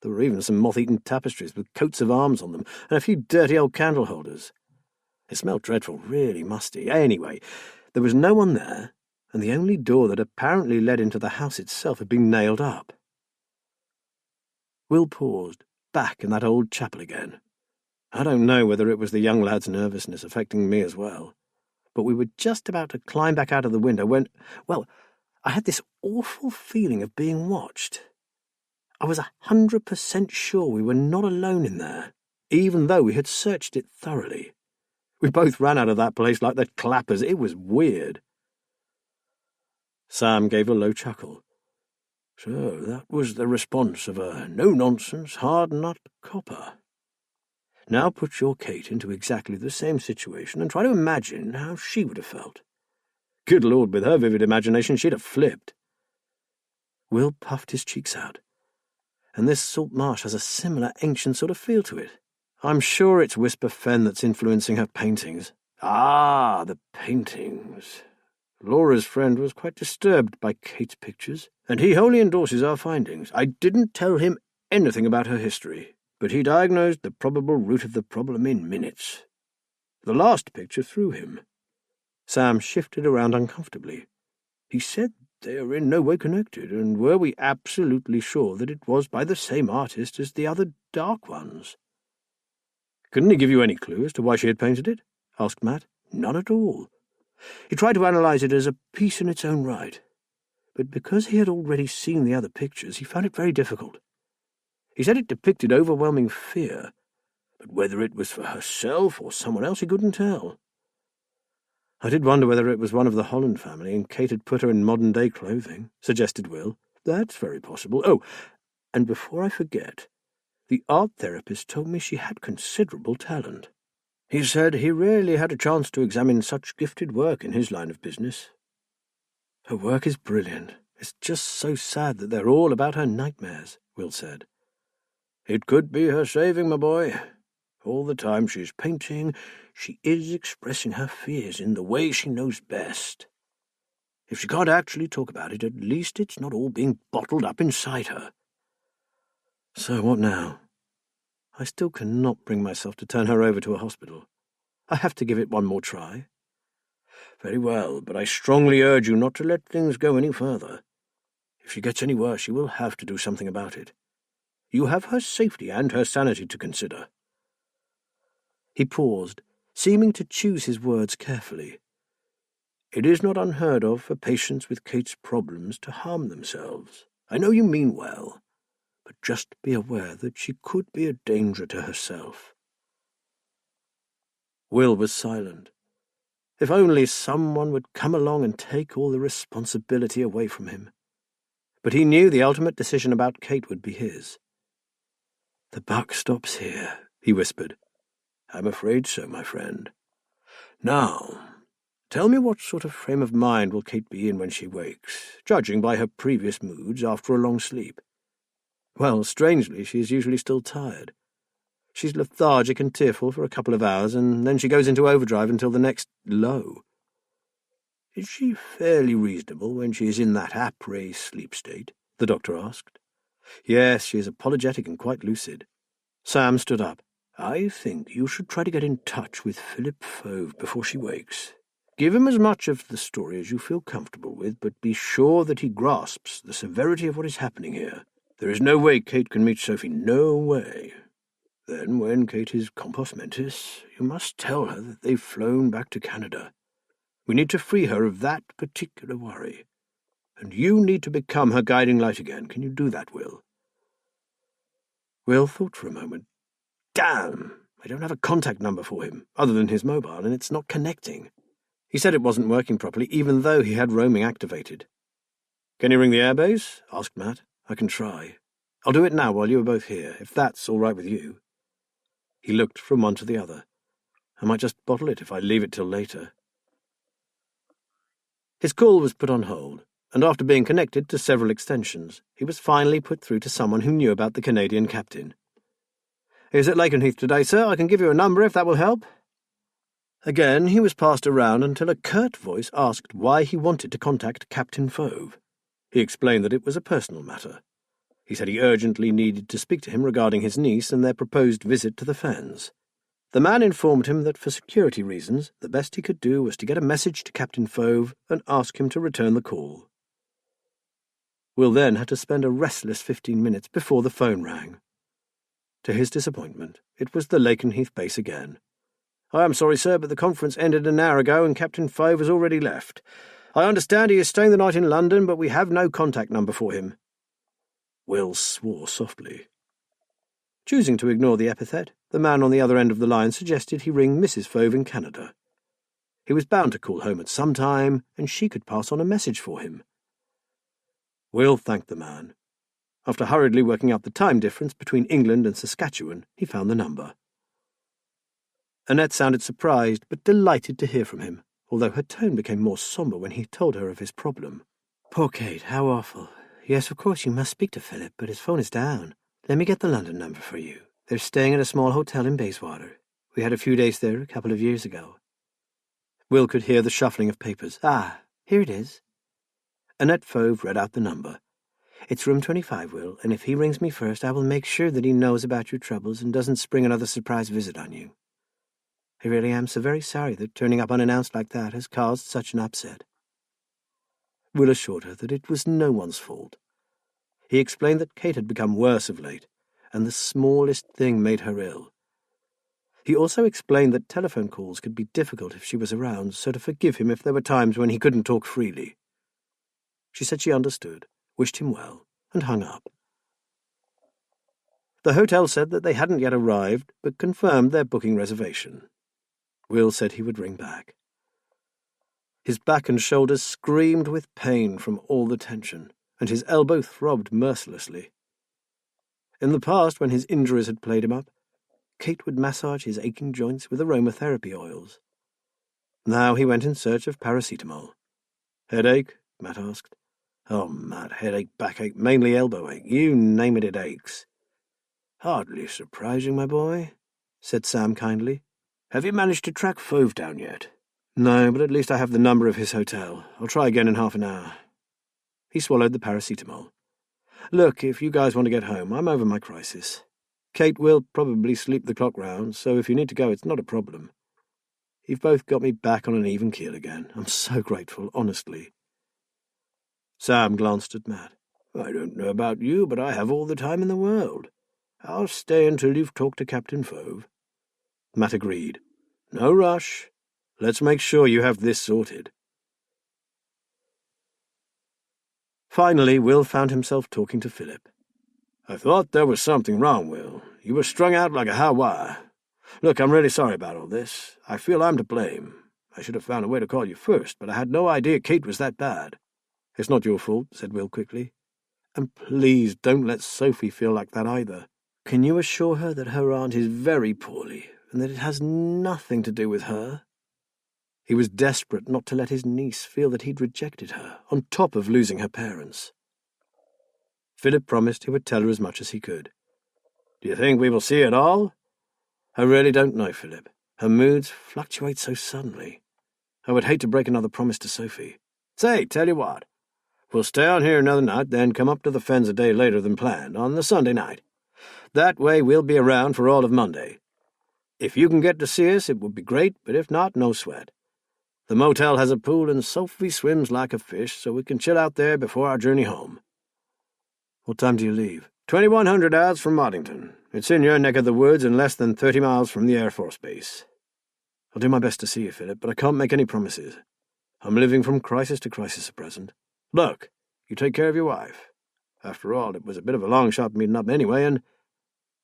There were even some moth-eaten tapestries with coats of arms on them and a few dirty old candle holders. It smelled dreadful, really musty. Anyway, there was no one there, and the only door that apparently led into the house itself had been nailed up. Will paused, back in that old chapel again. I don't know whether it was the young lad's nervousness affecting me as well, but we were just about to climb back out of the window when, I had this awful feeling of being watched. I was 100% sure we were not alone in there, even though we had searched it thoroughly. We both ran out of that place like the clappers. It was weird. Sam gave a low chuckle. So that was the response of a no-nonsense, hard-nut copper. Now put your Kate into exactly the same situation and try to imagine how she would have felt. Good Lord, with her vivid imagination, she'd have flipped. Will puffed his cheeks out. And this salt marsh has a similar ancient sort of feel to it. I'm sure it's Whisper Fen that's influencing her paintings. Ah, the paintings. Laura's friend was quite disturbed by Kate's pictures, and he wholly endorses our findings. I didn't tell him anything about her history, but he diagnosed the probable root of the problem in minutes. The last picture threw him. Sam shifted around uncomfortably. He said they are in no way connected, and were we absolutely sure that it was by the same artist as the other dark ones? Couldn't he give you any clue as to why she had painted it? Asked Matt. None at all. He tried to analyse it as a piece in its own right, but because he had already seen the other pictures, he found it very difficult. He said it depicted overwhelming fear, but whether it was for herself or someone else he couldn't tell. I did wonder whether it was one of the Holland family and Kate had put her in modern-day clothing, suggested Will. That's very possible. Oh, and before I forget, the art therapist told me she had considerable talent. He said he rarely had a chance to examine such gifted work in his line of business. Her work is brilliant. It's just so sad that they're all about her nightmares, Will said. It could be her saving, my boy. All the time she's painting, she is expressing her fears in the way she knows best. If she can't actually talk about it, at least it's not all being bottled up inside her. So what now? I still cannot bring myself to turn her over to a hospital. I have to give it one more try. Very well, but I strongly urge you not to let things go any further. If she gets any worse, you will have to do something about it. You have her safety and her sanity to consider. He paused, seeming to choose his words carefully. It is not unheard of for patients with Kate's problems to harm themselves. I know you mean well, but just be aware that she could be a danger to herself. Will was silent. If only someone would come along and take all the responsibility away from him. But he knew the ultimate decision about Kate would be his. The buck stops here, he whispered. I'm afraid so, my friend. Now, tell me what sort of frame of mind will Kate be in when she wakes, judging by her previous moods after a long sleep? Well, strangely, she is usually still tired. She's lethargic and tearful for a couple of hours, and then she goes into overdrive until the next low. Is she fairly reasonable when she is in that après sleep state? The doctor asked. Yes, she is apologetic and quite lucid. Sam stood up. I think you should try to get in touch with Philip Fove before she wakes. Give him as much of the story as you feel comfortable with, but be sure that he grasps the severity of what is happening here. There is no way Kate can meet Sophie, no way. Then, when Kate is compos mentis, you must tell her that they've flown back to Canada. We need to free her of that particular worry. And you need to become her guiding light again. Can you do that, Will?" Will thought for a moment. Damn! I don't have a contact number for him, other than his mobile, and it's not connecting. He said it wasn't working properly, even though he had roaming activated. "Can you ring the airbase?" asked Matt. "I can try. I'll do it now while you are both here, if that's all right with you." He looked from one to the other. "I might just bottle it if I leave it till later." His call was put on hold, and after being connected to several extensions, he was finally put through to someone who knew about the Canadian captain. "Is it Lakenheath today, sir? I can give you a number if that will help." Again he was passed around until a curt voice asked why he wanted to contact Captain Fove. He explained that it was a personal matter. He said he urgently needed to speak to him regarding his niece and their proposed visit to the Fens. The man informed him that for security reasons, the best he could do was to get a message to Captain Fove and ask him to return the call. Will then had to spend a restless 15 minutes before the phone rang. To his disappointment, it was the Lakenheath base again. "I am sorry, sir, but the conference ended an hour ago and Captain Fove has already left. I understand he is staying the night in London, but we have no contact number for him." Will swore softly. Choosing to ignore the epithet, the man on the other end of the line suggested he ring Mrs. Fove in Canada. He was bound to call home at some time, and she could pass on a message for him. Will thanked the man. After hurriedly working out the time difference between England and Saskatchewan, he found the number. Annette sounded surprised, but delighted to hear from him, although her tone became more sombre when he told her of his problem. "Poor Kate, how awful. Yes, of course you must speak to Philip, but his phone is down. Let me get the London number for you. They're staying at a small hotel in Bayswater. We had a few days there a couple of years ago." Will could hear the shuffling of papers. "Ah, here it is." Annette Fove read out the number. "It's room 25, Will, and if he rings me first, I will make sure that he knows about your troubles and doesn't spring another surprise visit on you. I really am so very sorry that turning up unannounced like that has caused such an upset." Will assured her that it was no one's fault. He explained that Kate had become worse of late, and the smallest thing made her ill. He also explained that telephone calls could be difficult if she was around, so to forgive him if there were times when he couldn't talk freely. She said she understood, wished him well, and hung up. The hotel said that they hadn't yet arrived, but confirmed their booking reservation. Will said he would ring back. His back and shoulders screamed with pain from all the tension, and his elbow throbbed mercilessly. In the past, when his injuries had played him up, Kate would massage his aching joints with aromatherapy oils. Now he went in search of paracetamol. "Headache?" Matt asked. "Oh, Matt, headache, backache, mainly elbow ache. You name it, it aches." "Hardly surprising, my boy," said Sam kindly. "Have you managed to track Fove down yet?" "No, but at least I have the number of his hotel. I'll try again in half an hour." He swallowed the paracetamol. "Look, if you guys want to get home, I'm over my crisis. Kate will probably sleep the clock round, so if you need to go, it's not a problem. You've both got me back on an even keel again. I'm so grateful, honestly." Sam glanced at Matt. "I don't know about you, but I have all the time in the world. I'll stay until you've talked to Captain Fove." Matt agreed. "No rush. Let's make sure you have this sorted." Finally, Will found himself talking to Philip. "I thought there was something wrong, Will. You were strung out like a high wire. Look, I'm really sorry about all this. I feel I'm to blame. I should have found a way to call you first, but I had no idea Kate was that bad." "It's not your fault," said Will quickly. "And please don't let Sophie feel like that either. Can you assure her that her aunt is very poorly, and that it has nothing to do with her?" He was desperate not to let his niece feel that he'd rejected her, on top of losing her parents. Philip promised he would tell her as much as he could. "Do you think we will see it all?" "I really don't know, Philip. Her moods fluctuate so suddenly. I would hate to break another promise to Sophie. Say, tell you what. We'll stay on here another night, then come up to the Fens a day later than planned, on the Sunday night. That way we'll be around for all of Monday. If you can get to see us, it would be great, but if not, no sweat. The motel has a pool and Sophie swims like a fish, so we can chill out there before our journey home." What time do you leave? 2,100 hours from Waddington. It's in your neck of the woods and less than 30 miles from the Air Force Base. I'll do my best to see you, Philip, but I can't make any promises. I'm living from crisis to crisis at present. Look, you take care of your wife. After all, it was a bit of a long shot meeting up anyway, and—"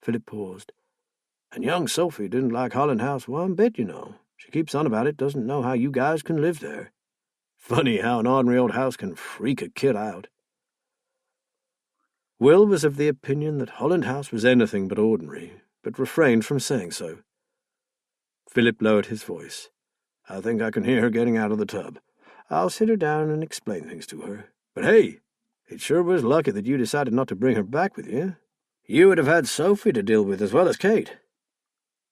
Philip paused. "And young Sophie didn't like Holland House one bit, you know. She keeps on about it, doesn't know how you guys can live there. Funny how an ordinary old house can freak a kid out." Will was of the opinion that Holland House was anything but ordinary, but refrained from saying so. Philip lowered his voice. "I think I can hear her getting out of the tub. I'll sit her down and explain things to her. But hey, it sure was lucky that you decided not to bring her back with you. You would have had Sophie to deal with as well as Kate."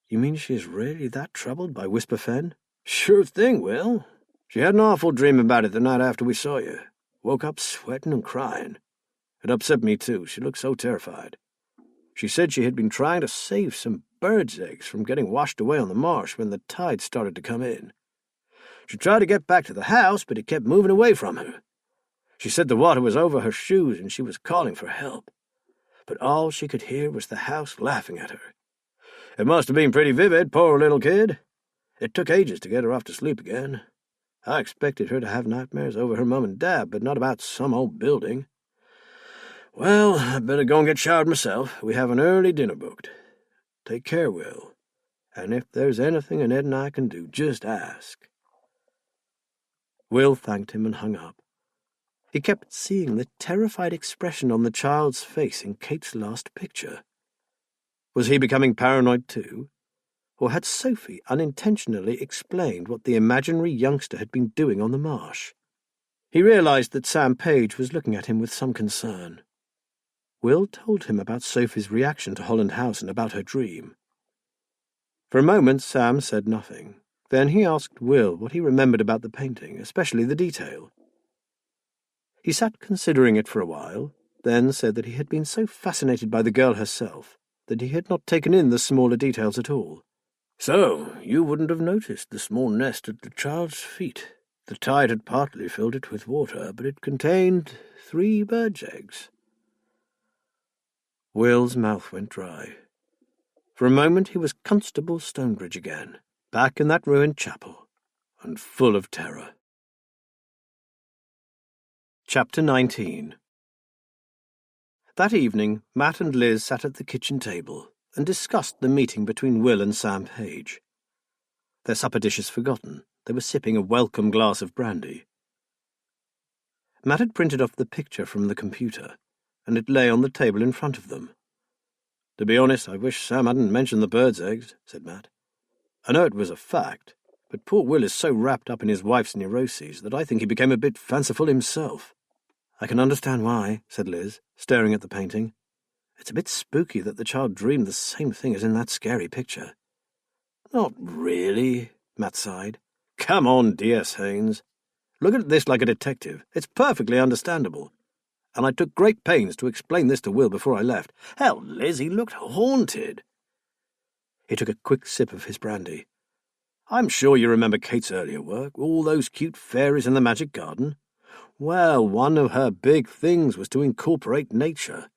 "You mean she is really that troubled by Whisper Fen?" "Sure thing, Will. She had an awful dream about it the night after we saw you. Woke up sweating and crying. It upset me, too. She looked so terrified. She said she had been trying to save some birds' eggs from getting washed away on the marsh when the tide started to come in. She tried to get back to the house, but it kept moving away from her. She said the water was over her shoes and she was calling for help. But all she could hear was the house laughing at her. It must have been pretty vivid, poor little kid. It took ages to get her off to sleep again. I expected her to have nightmares over her mum and dad, but not about some old building. Well, I'd better go and get showered myself. We have an early dinner booked. Take care, Will. And if there's anything Annette and I can do, just ask." Will thanked him and hung up. He kept seeing the terrified expression on the child's face in Kate's last picture. Was he becoming paranoid too? Or had Sophie unintentionally explained what the imaginary youngster had been doing on the marsh? He realized that Sam Page was looking at him with some concern. Will told him about Sophie's reaction to Holland House and about her dream. For a moment Sam said nothing. Then he asked Will what he remembered about the painting, especially the detail. He sat considering it for a while, then said that he had been so fascinated by the girl herself that he had not taken in the smaller details at all. "So, you wouldn't have noticed the small nest at the child's feet. The tide had partly filled it with water, but it contained 3 birds' eggs." Will's mouth went dry. For a moment he was Constable Stonebridge again, back in that ruined chapel, and full of terror. Chapter 19. That evening, Matt and Liz sat at the kitchen table and discussed the meeting between Will and Sam Page. Their supper dishes forgotten, they were sipping a welcome glass of brandy. Matt had printed off the picture from the computer, and it lay on the table in front of them. "To be honest, I wish Sam hadn't mentioned the birds' eggs," said Matt. "I know it was a fact, but poor Will is so wrapped up in his wife's neuroses that I think he became a bit fanciful himself." "I can understand why," said Liz, staring at the painting. "It's a bit spooky that the child dreamed the same thing as in that scary picture." "Not really," Matt sighed. "Come on, D.S. Haynes. Look at this like a detective. It's perfectly understandable. And I took great pains to explain this to Will before I left. Hell, Liz, he looked haunted." He took a quick sip of his brandy. "I'm sure you remember Kate's earlier work, all those cute fairies in the magic garden. Well, one of her big things was to incorporate nature.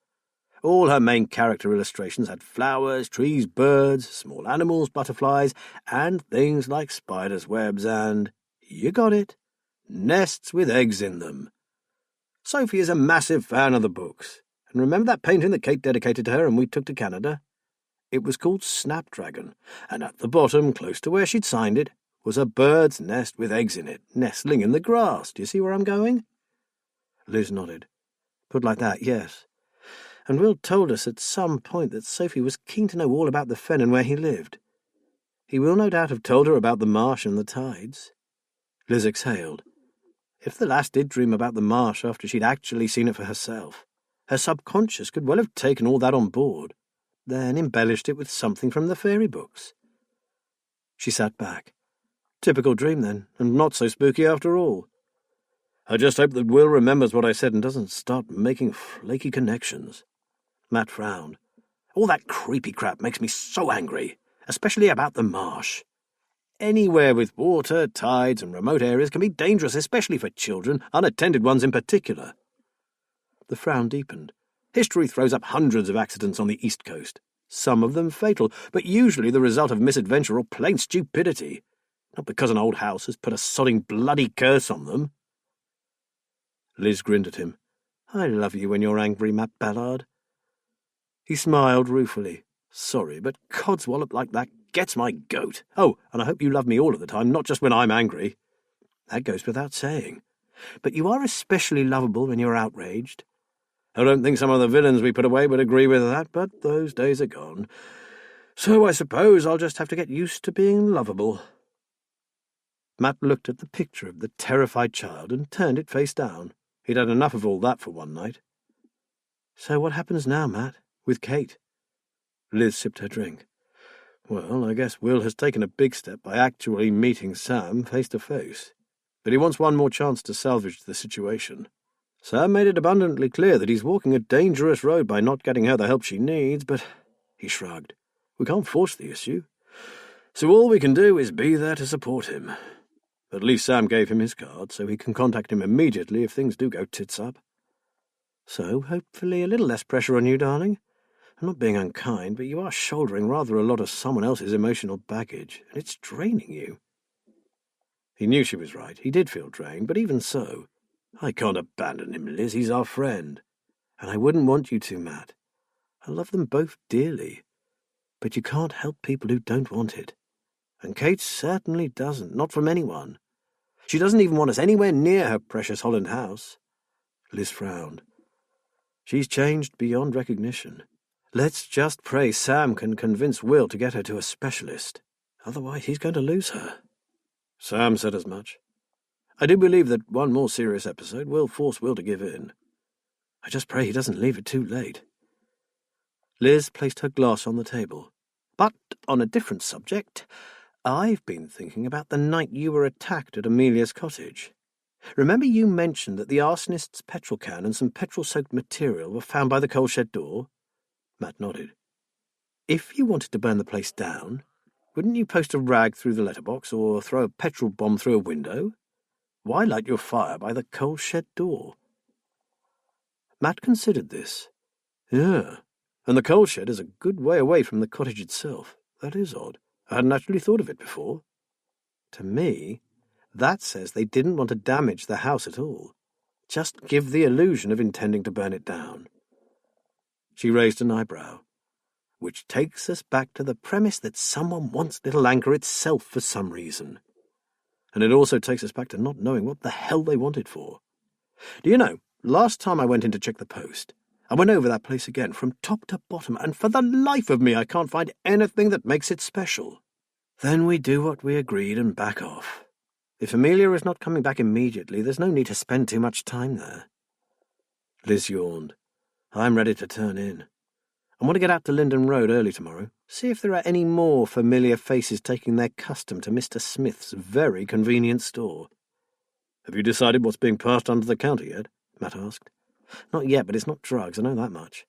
All her main character illustrations had flowers, trees, birds, small animals, butterflies, and things like spiders' webs and, you got it, nests with eggs in them. Sophie is a massive fan of the books, and remember that painting that Kate dedicated to her and we took to Canada? It was called Snapdragon, and at the bottom, close to where she'd signed it, was a bird's nest with eggs in it, nestling in the grass. Do you see where I'm going?" Liz nodded. "Put like that, yes. And Will told us at some point that Sophie was keen to know all about the fen and where he lived. He will no doubt have told her about the marsh and the tides." Liz exhaled. If the lass did dream about the marsh after she'd actually seen it for herself, her subconscious could well have taken all that on board, then embellished it with something from the fairy books. She sat back. Typical dream, then, and not so spooky after all. "I just hope that Will remembers what I said and doesn't start making flaky connections." Matt frowned. "All that creepy crap makes me so angry, especially about the marsh. Anywhere with water, tides, and remote areas can be dangerous, especially for children, unattended ones in particular." The frown deepened. History throws up hundreds of accidents on the East Coast, some of them fatal, but usually the result of misadventure or plain stupidity, not because an old house has put a sodding bloody curse on them. Liz grinned at him. I love you when you're angry, Matt Ballard. He smiled ruefully. Sorry, but codswallop like that gets my goat. Oh, and I hope you love me all of the time, not just when I'm angry. That goes without saying. But you are especially lovable when you're outraged. I don't think some of the villains we put away would agree with that, but those days are gone. So I suppose I'll just have to get used to being lovable. Matt looked at the picture of the terrified child and turned it face down. He'd had enough of all that for one night. So what happens now, Matt, with Kate? Liz sipped her drink. Well, I guess Will has taken a big step by actually meeting Sam face to face. But he wants one more chance to salvage the situation. Sam made it abundantly clear that he's walking a dangerous road by not getting her the help she needs, but he shrugged. We can't force the issue. So all we can do is be there to support him. At least Sam gave him his card, so he can contact him immediately if things do go tits up. So, hopefully a little less pressure on you, darling. I'm not being unkind, but you are shouldering rather a lot of someone else's emotional baggage, and it's draining you. He knew she was right. He did feel drained, but even so, I can't abandon him, Liz. He's our friend. And I wouldn't want you to, Matt. I love them both dearly. But you can't help people who don't want it. And Kate certainly doesn't, not from anyone. She doesn't even want us anywhere near her precious Holland house. Liz frowned. She's changed beyond recognition. Let's just pray Sam can convince Will to get her to a specialist. Otherwise, he's going to lose her. Sam said as much. I do believe that one more serious episode will force Will to give in. I just pray he doesn't leave it too late. Liz placed her glass on the table. But on a different subject, I've been thinking about the night you were attacked at Amelia's cottage. Remember you mentioned that the arsonist's petrol can and some petrol-soaked material were found by the coal shed door? Matt nodded. If you wanted to burn the place down, wouldn't you post a rag through the letterbox or throw a petrol bomb through a window? Why light your fire by the coal shed door? Matt considered this. Yeah, and the coal shed is a good way away from the cottage itself. That is odd. I hadn't actually thought of it before. To me, that says they didn't want to damage the house at all. Just give the illusion of intending to burn it down. She raised an eyebrow, which takes us back to the premise that someone wants Little Anchor itself for some reason. And it also takes us back to not knowing what the hell they want it for. Do you know, last time I went in to check the post, I went over that place again from top to bottom, and for the life of me I can't find anything that makes it special. Then we do what we agreed and back off. If Amelia is not coming back immediately, there's no need to spend too much time there. Liz yawned. I'm ready to turn in. I want to get out to Linden Road early tomorrow, see if there are any more familiar faces taking their custom to Mr. Smith's very convenient store. Have you decided what's being passed under the counter yet? Matt asked. Not yet, but it's not drugs, I know that much.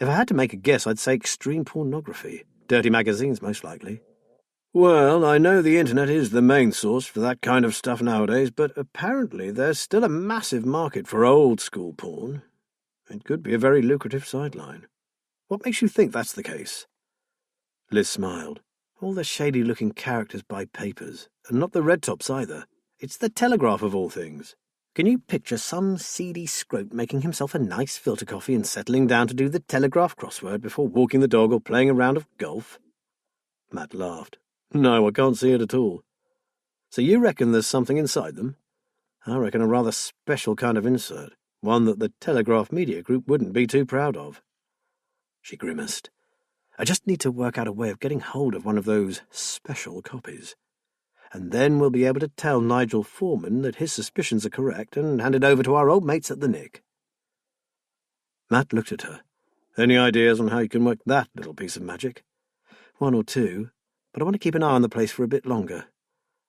If I had to make a guess, I'd say extreme pornography. Dirty magazines, most likely. Well, I know the internet is the main source for that kind of stuff nowadays, but apparently there's still a massive market for old-school porn. It could be a very lucrative sideline. What makes you think that's the case? Liz smiled. All the shady-looking characters buy papers, and not the red tops either. It's the Telegraph of all things. Can you picture some seedy scrote making himself a nice filter coffee and settling down to do the Telegraph crossword before walking the dog or playing a round of golf? Matt laughed. No, I can't see it at all. So you reckon there's something inside them? I reckon a rather special kind of insert, one that the Telegraph Media Group wouldn't be too proud of. She grimaced. I just need to work out a way of getting hold of one of those special copies. And then we'll be able to tell Nigel Foreman that his suspicions are correct and hand it over to our old mates at the Nick. Matt looked at her. Any ideas on how you can work that little piece of magic? One or two, but I want to keep an eye on the place for a bit longer.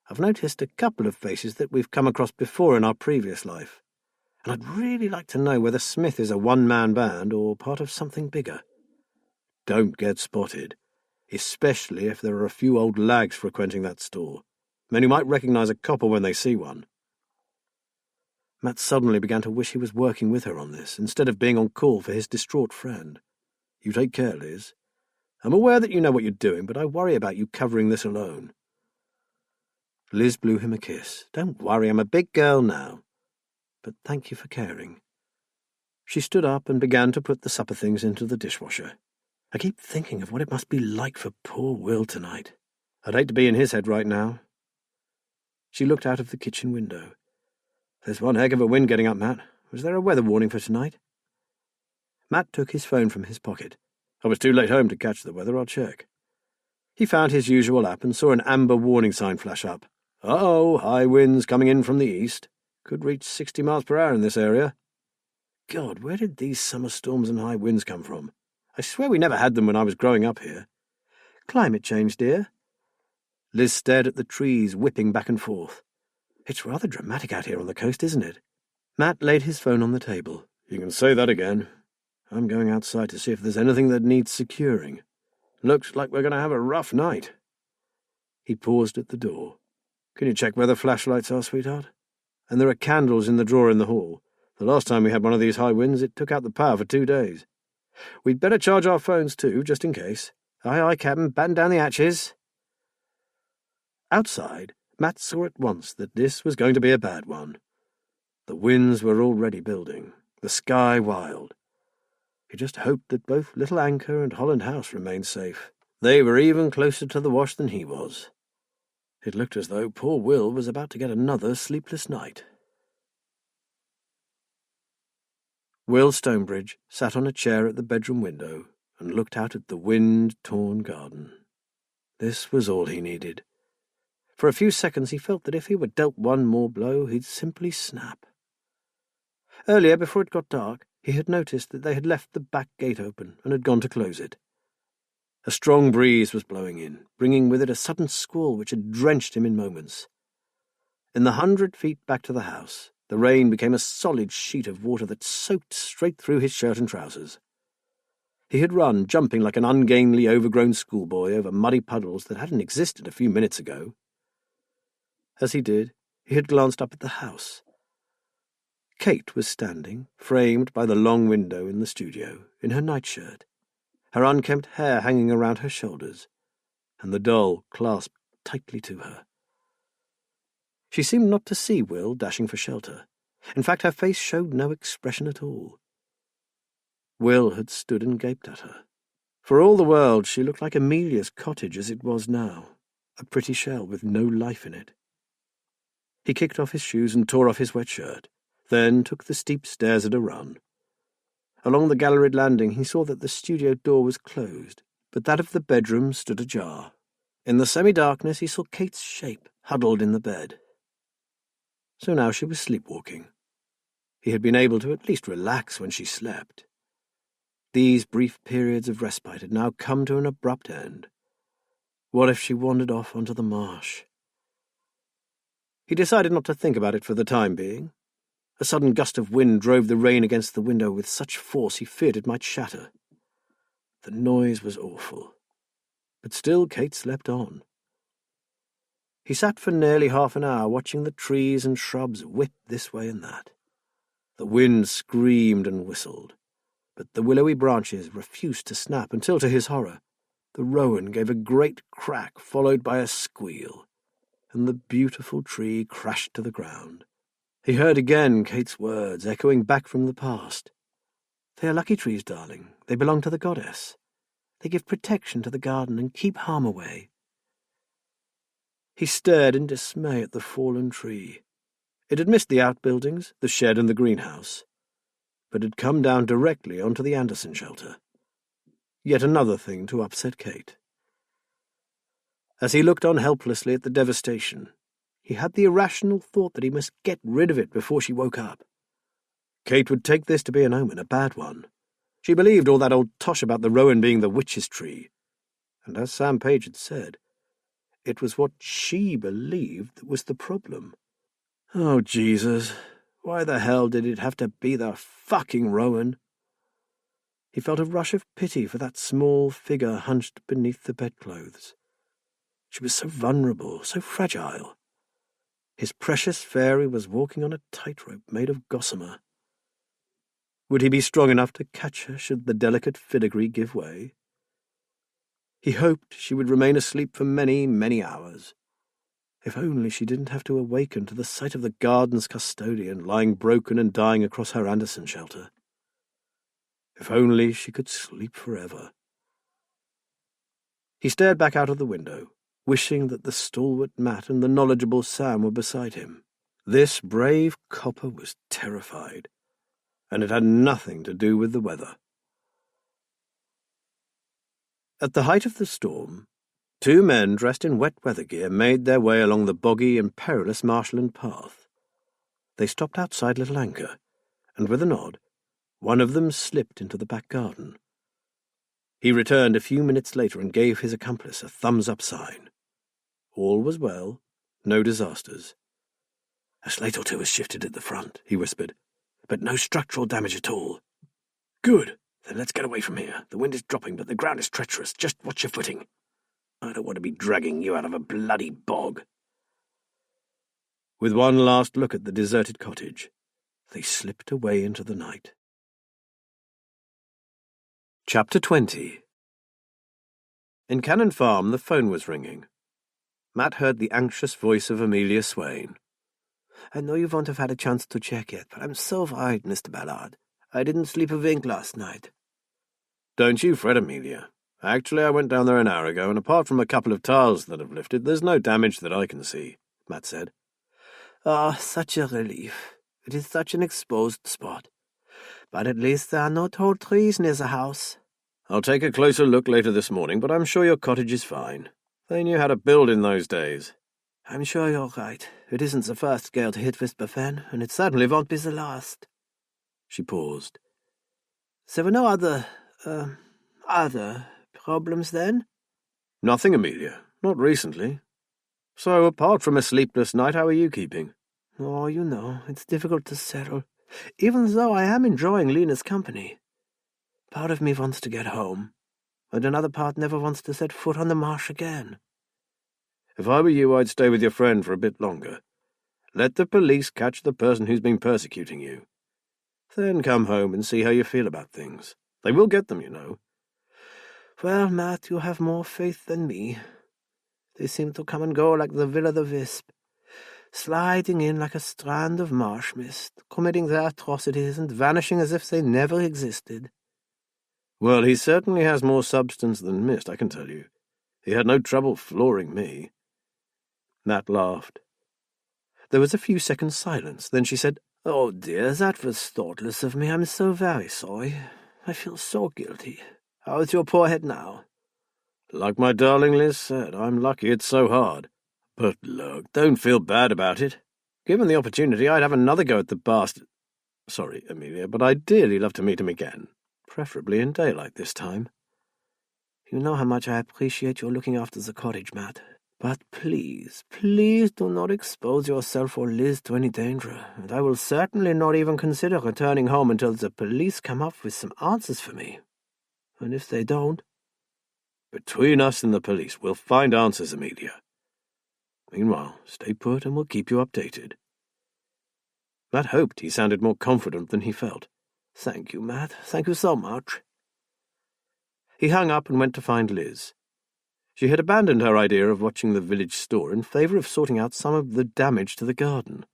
I've noticed a couple of faces that we've come across before in our previous life, and I'd really like to know whether Smith is a one-man band or part of something bigger. Don't get spotted, especially if there are a few old lags frequenting that store. Men who might recognize a copper when they see one. Matt suddenly began to wish he was working with her on this, instead of being on call for his distraught friend. "You take care, Liz. I'm aware that you know what you're doing, but I worry about you covering this alone." Liz blew him a kiss. "Don't worry, I'm a big girl now. But thank you for caring." She stood up and began to put the supper things into the dishwasher. "I keep thinking of what it must be like for poor Will tonight. I'd hate to be in his head right now." She looked out of the kitchen window. "There's one heck of a wind getting up, Matt. Was there a weather warning for tonight?" Matt took his phone from his pocket. "I was too late home to catch the weather. I'll check." He found his usual app and saw an amber warning sign flash up. "Uh-oh, high winds coming in from the east. Could reach 60 miles per hour in this area." God, where did these summer storms and high winds come from? I swear we never had them when I was growing up here. "Climate change, dear." Liz stared at the trees whipping back and forth. "It's rather dramatic out here on the coast, isn't it?" Matt laid his phone on the table. "You can say that again. I'm going outside to see if there's anything that needs securing. Looks like we're going to have a rough night." He paused at the door. "Can you check where the flashlights are, sweetheart? And there are candles in the drawer in the hall. The last time we had one of these high winds, it took out the power for 2 days. We'd better charge our phones too, just in case. Aye, aye, Captain, batten down the hatches." Outside, Matt saw at once that this was going to be a bad one. The winds were already building, the sky wild. He just hoped that both Little Anchor and Holland House remained safe. They were even closer to the wash than he was. It looked as though poor Will was about to get another sleepless night. Will Stonebridge sat on a chair at the bedroom window and looked out at the wind-torn garden. This was all he needed. For a few seconds he felt that if he were dealt one more blow, he'd simply snap. Earlier, before it got dark, he had noticed that they had left the back gate open and had gone to close it. A strong breeze was blowing in, bringing with it a sudden squall which had drenched him in moments. In the 100 feet back to the house, the rain became a solid sheet of water that soaked straight through his shirt and trousers. He had run, jumping like an ungainly, overgrown schoolboy over muddy puddles that hadn't existed a few minutes ago. As he did, he had glanced up at the house. Kate was standing, framed by the long window in the studio, in her nightshirt, her unkempt hair hanging around her shoulders, and the doll clasped tightly to her. She seemed not to see Will dashing for shelter. In fact, her face showed no expression at all. Will had stood and gaped at her. For all the world, she looked like Amelia's cottage as it was now, a pretty shell with no life in it. He kicked off his shoes and tore off his wet shirt, then took the steep stairs at a run. Along the galleried landing he saw that the studio door was closed, but that of the bedroom stood ajar. In the semi-darkness he saw Kate's shape huddled in the bed. So now she was sleepwalking. He had been able to at least relax when she slept. These brief periods of respite had now come to an abrupt end. What if she wandered off onto the marsh? He decided not to think about it for the time being. A sudden gust of wind drove the rain against the window with such force he feared it might shatter. The noise was awful, but still Kate slept on. He sat for nearly half an hour watching the trees and shrubs whip this way and that. The wind screamed and whistled, but the willowy branches refused to snap until, to his horror, the rowan gave a great crack followed by a squeal, and the beautiful tree crashed to the ground. He heard again Kate's words echoing back from the past. "They are lucky trees, darling. They belong to the goddess. They give protection to the garden and keep harm away." He stared in dismay at the fallen tree. It had missed the outbuildings, the shed and the greenhouse, but had come down directly onto the Anderson shelter. Yet another thing to upset Kate. As he looked on helplessly at the devastation, he had the irrational thought that he must get rid of it before she woke up. Kate would take this to be an omen, a bad one. She believed all that old tosh about the rowan being the witch's tree, and as Sam Page had said, it was what she believed that was the problem. Oh, Jesus, why the hell did it have to be the fucking rowan? He felt a rush of pity for that small figure hunched beneath the bedclothes. She was so vulnerable, so fragile. His precious fairy was walking on a tightrope made of gossamer. Would he be strong enough to catch her should the delicate filigree give way? He hoped she would remain asleep for many, many hours. If only she didn't have to awaken to the sight of the garden's custodian lying broken and dying across her Anderson shelter. If only she could sleep forever. He stared back out of the window, wishing that the stalwart Matt and the knowledgeable Sam were beside him. This brave copper was terrified, and it had nothing to do with the weather. At the height of the storm, 2 men dressed in wet weather gear made their way along the boggy and perilous marshland path. They stopped outside Little Anchor, and with a nod, one of them slipped into the back garden. He returned a few minutes later and gave his accomplice a thumbs-up sign. All was well, no disasters. "A slate or 2 has shifted at the front," he whispered, "but no structural damage at all." "Good. Then let's get away from here. The wind is dropping, but the ground is treacherous. Just watch your footing. I don't want to be dragging you out of a bloody bog." With one last look at the deserted cottage, they slipped away into the night. Chapter 20. In Cannon Farm, the phone was ringing. Matt heard the anxious voice of Amelia Swain. "I know you won't have had a chance to check yet, but I'm so worried, Mr. Ballard. I didn't sleep a wink last night." "Don't you fret, Amelia. Actually, I went down there an hour ago, and apart from a couple of tiles that have lifted, there's no damage that I can see," Matt said. "Oh, such a relief. It is such an exposed spot. But at least there are no tall trees near the house." "I'll take a closer look later this morning, but I'm sure your cottage is fine. They knew how to build in those days." "I'm sure you're right. It isn't the first gale to hit West Bafen, and it certainly won't be the last." She paused. "There were no other problems then?" "Nothing, Amelia. Not recently. So, apart from a sleepless night, how are you keeping?" "Oh, you know, it's difficult to settle, even though I am enjoying Lena's company. Part of me wants to get home, and another part never wants to set foot on the marsh again." "If I were you, I'd stay with your friend for a bit longer. Let the police catch the person who's been persecuting you. Then come home and see how you feel about things. They will get them, you know." "Well, Matt, you have more faith than me. They seem to come and go like the will-o'-the-wisp, sliding in like a strand of marsh mist, committing their atrocities and vanishing as if they never existed." "Well, he certainly has more substance than mist, I can tell you. He had no trouble flooring me." Matt laughed. There was a few seconds' silence. Then she said, "Oh, dear, that was thoughtless of me. I'm so very sorry. I feel so guilty. How is your poor head now?" "Like my darling Liz said, I'm lucky it's so hard. But look, don't feel bad about it. Given the opportunity, I'd have another go at the bastard. Sorry, Amelia, but I'd dearly love to meet him again, preferably in daylight this time." "You know how much I appreciate your looking after the cottage, Matt. But please, please do not expose yourself or Liz to any danger, and I will certainly not even consider returning home until the police come up with some answers for me. And if they don't—" "Between us and the police, we'll find answers, Amelia. Meanwhile, stay put and we'll keep you updated." Matt hoped he sounded more confident than he felt. "Thank you, Matt. Thank you so much." He hung up and went to find Liz. She had abandoned her idea of watching the village store in favour of sorting out some of the damage to the garden.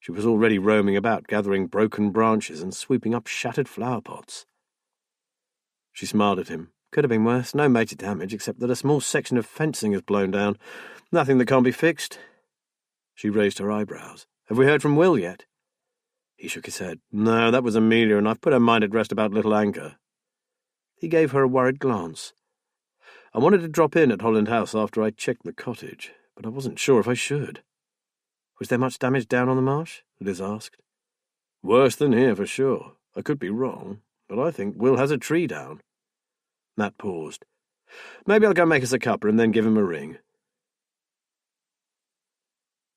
She was already roaming about, gathering broken branches and sweeping up shattered flower pots. She smiled at him. Could have been worse. No major damage, except that a small section of fencing is blown down. Nothing that can't be fixed. She raised her eyebrows. "Have we heard from Will yet?" He shook his head. "No, that was Amelia, and I've put her mind at rest about Little Anchor." He gave her a worried glance. "I wanted to drop in at Holland House after I checked the cottage, but I wasn't sure if I should." "Was there much damage down on the marsh?" Liz asked. "Worse than here, for sure. I could be wrong, but I think Will has a tree down." Matt paused. "Maybe I'll go make us a cuppa and then give him a ring."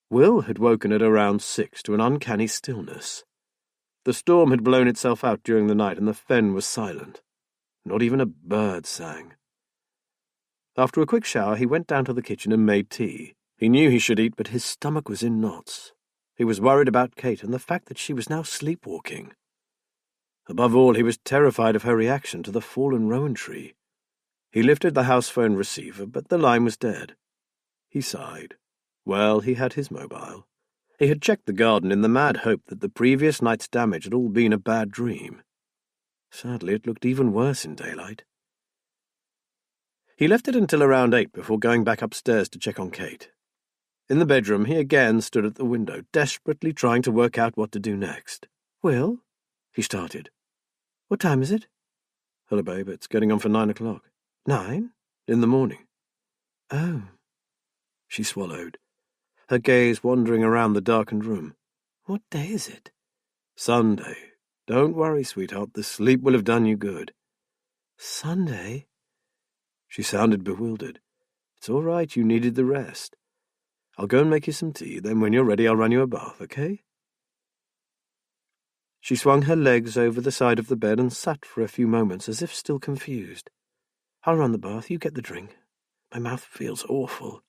Will had woken at around 6 to an uncanny stillness. The storm had blown itself out during the night and the fen was silent. Not even a bird sang. After a quick shower, he went down to the kitchen and made tea, He knew he should eat, but his stomach was in knots. He was worried about Kate and the fact that she was now sleepwalking. Above all, he was terrified of her reaction to the fallen rowan tree. He lifted the house phone receiver, but the line was dead. He sighed. Well, he had his mobile. He had checked the garden in the mad hope that the previous night's damage had all been a bad dream. Sadly, it looked even worse in daylight. He left it until around 8 before going back upstairs to check on Kate. In the bedroom, he again stood at the window, desperately trying to work out what to do next. "Will?" He started. "What time is it?" "Hello, babe, it's getting on for 9 o'clock. 9? In the morning." Oh. She swallowed, her gaze wandering around the darkened room. "What day is it?" "Sunday. Don't worry, sweetheart, the sleep will have done you good." "Sunday?" She sounded bewildered. "It's all right, you needed the rest. I'll go and make you some tea, then when you're ready I'll run you a bath, okay?" She swung her legs over the side of the bed and sat for a few moments as if still confused. "I'll run the bath, you get the drink. My mouth feels awful."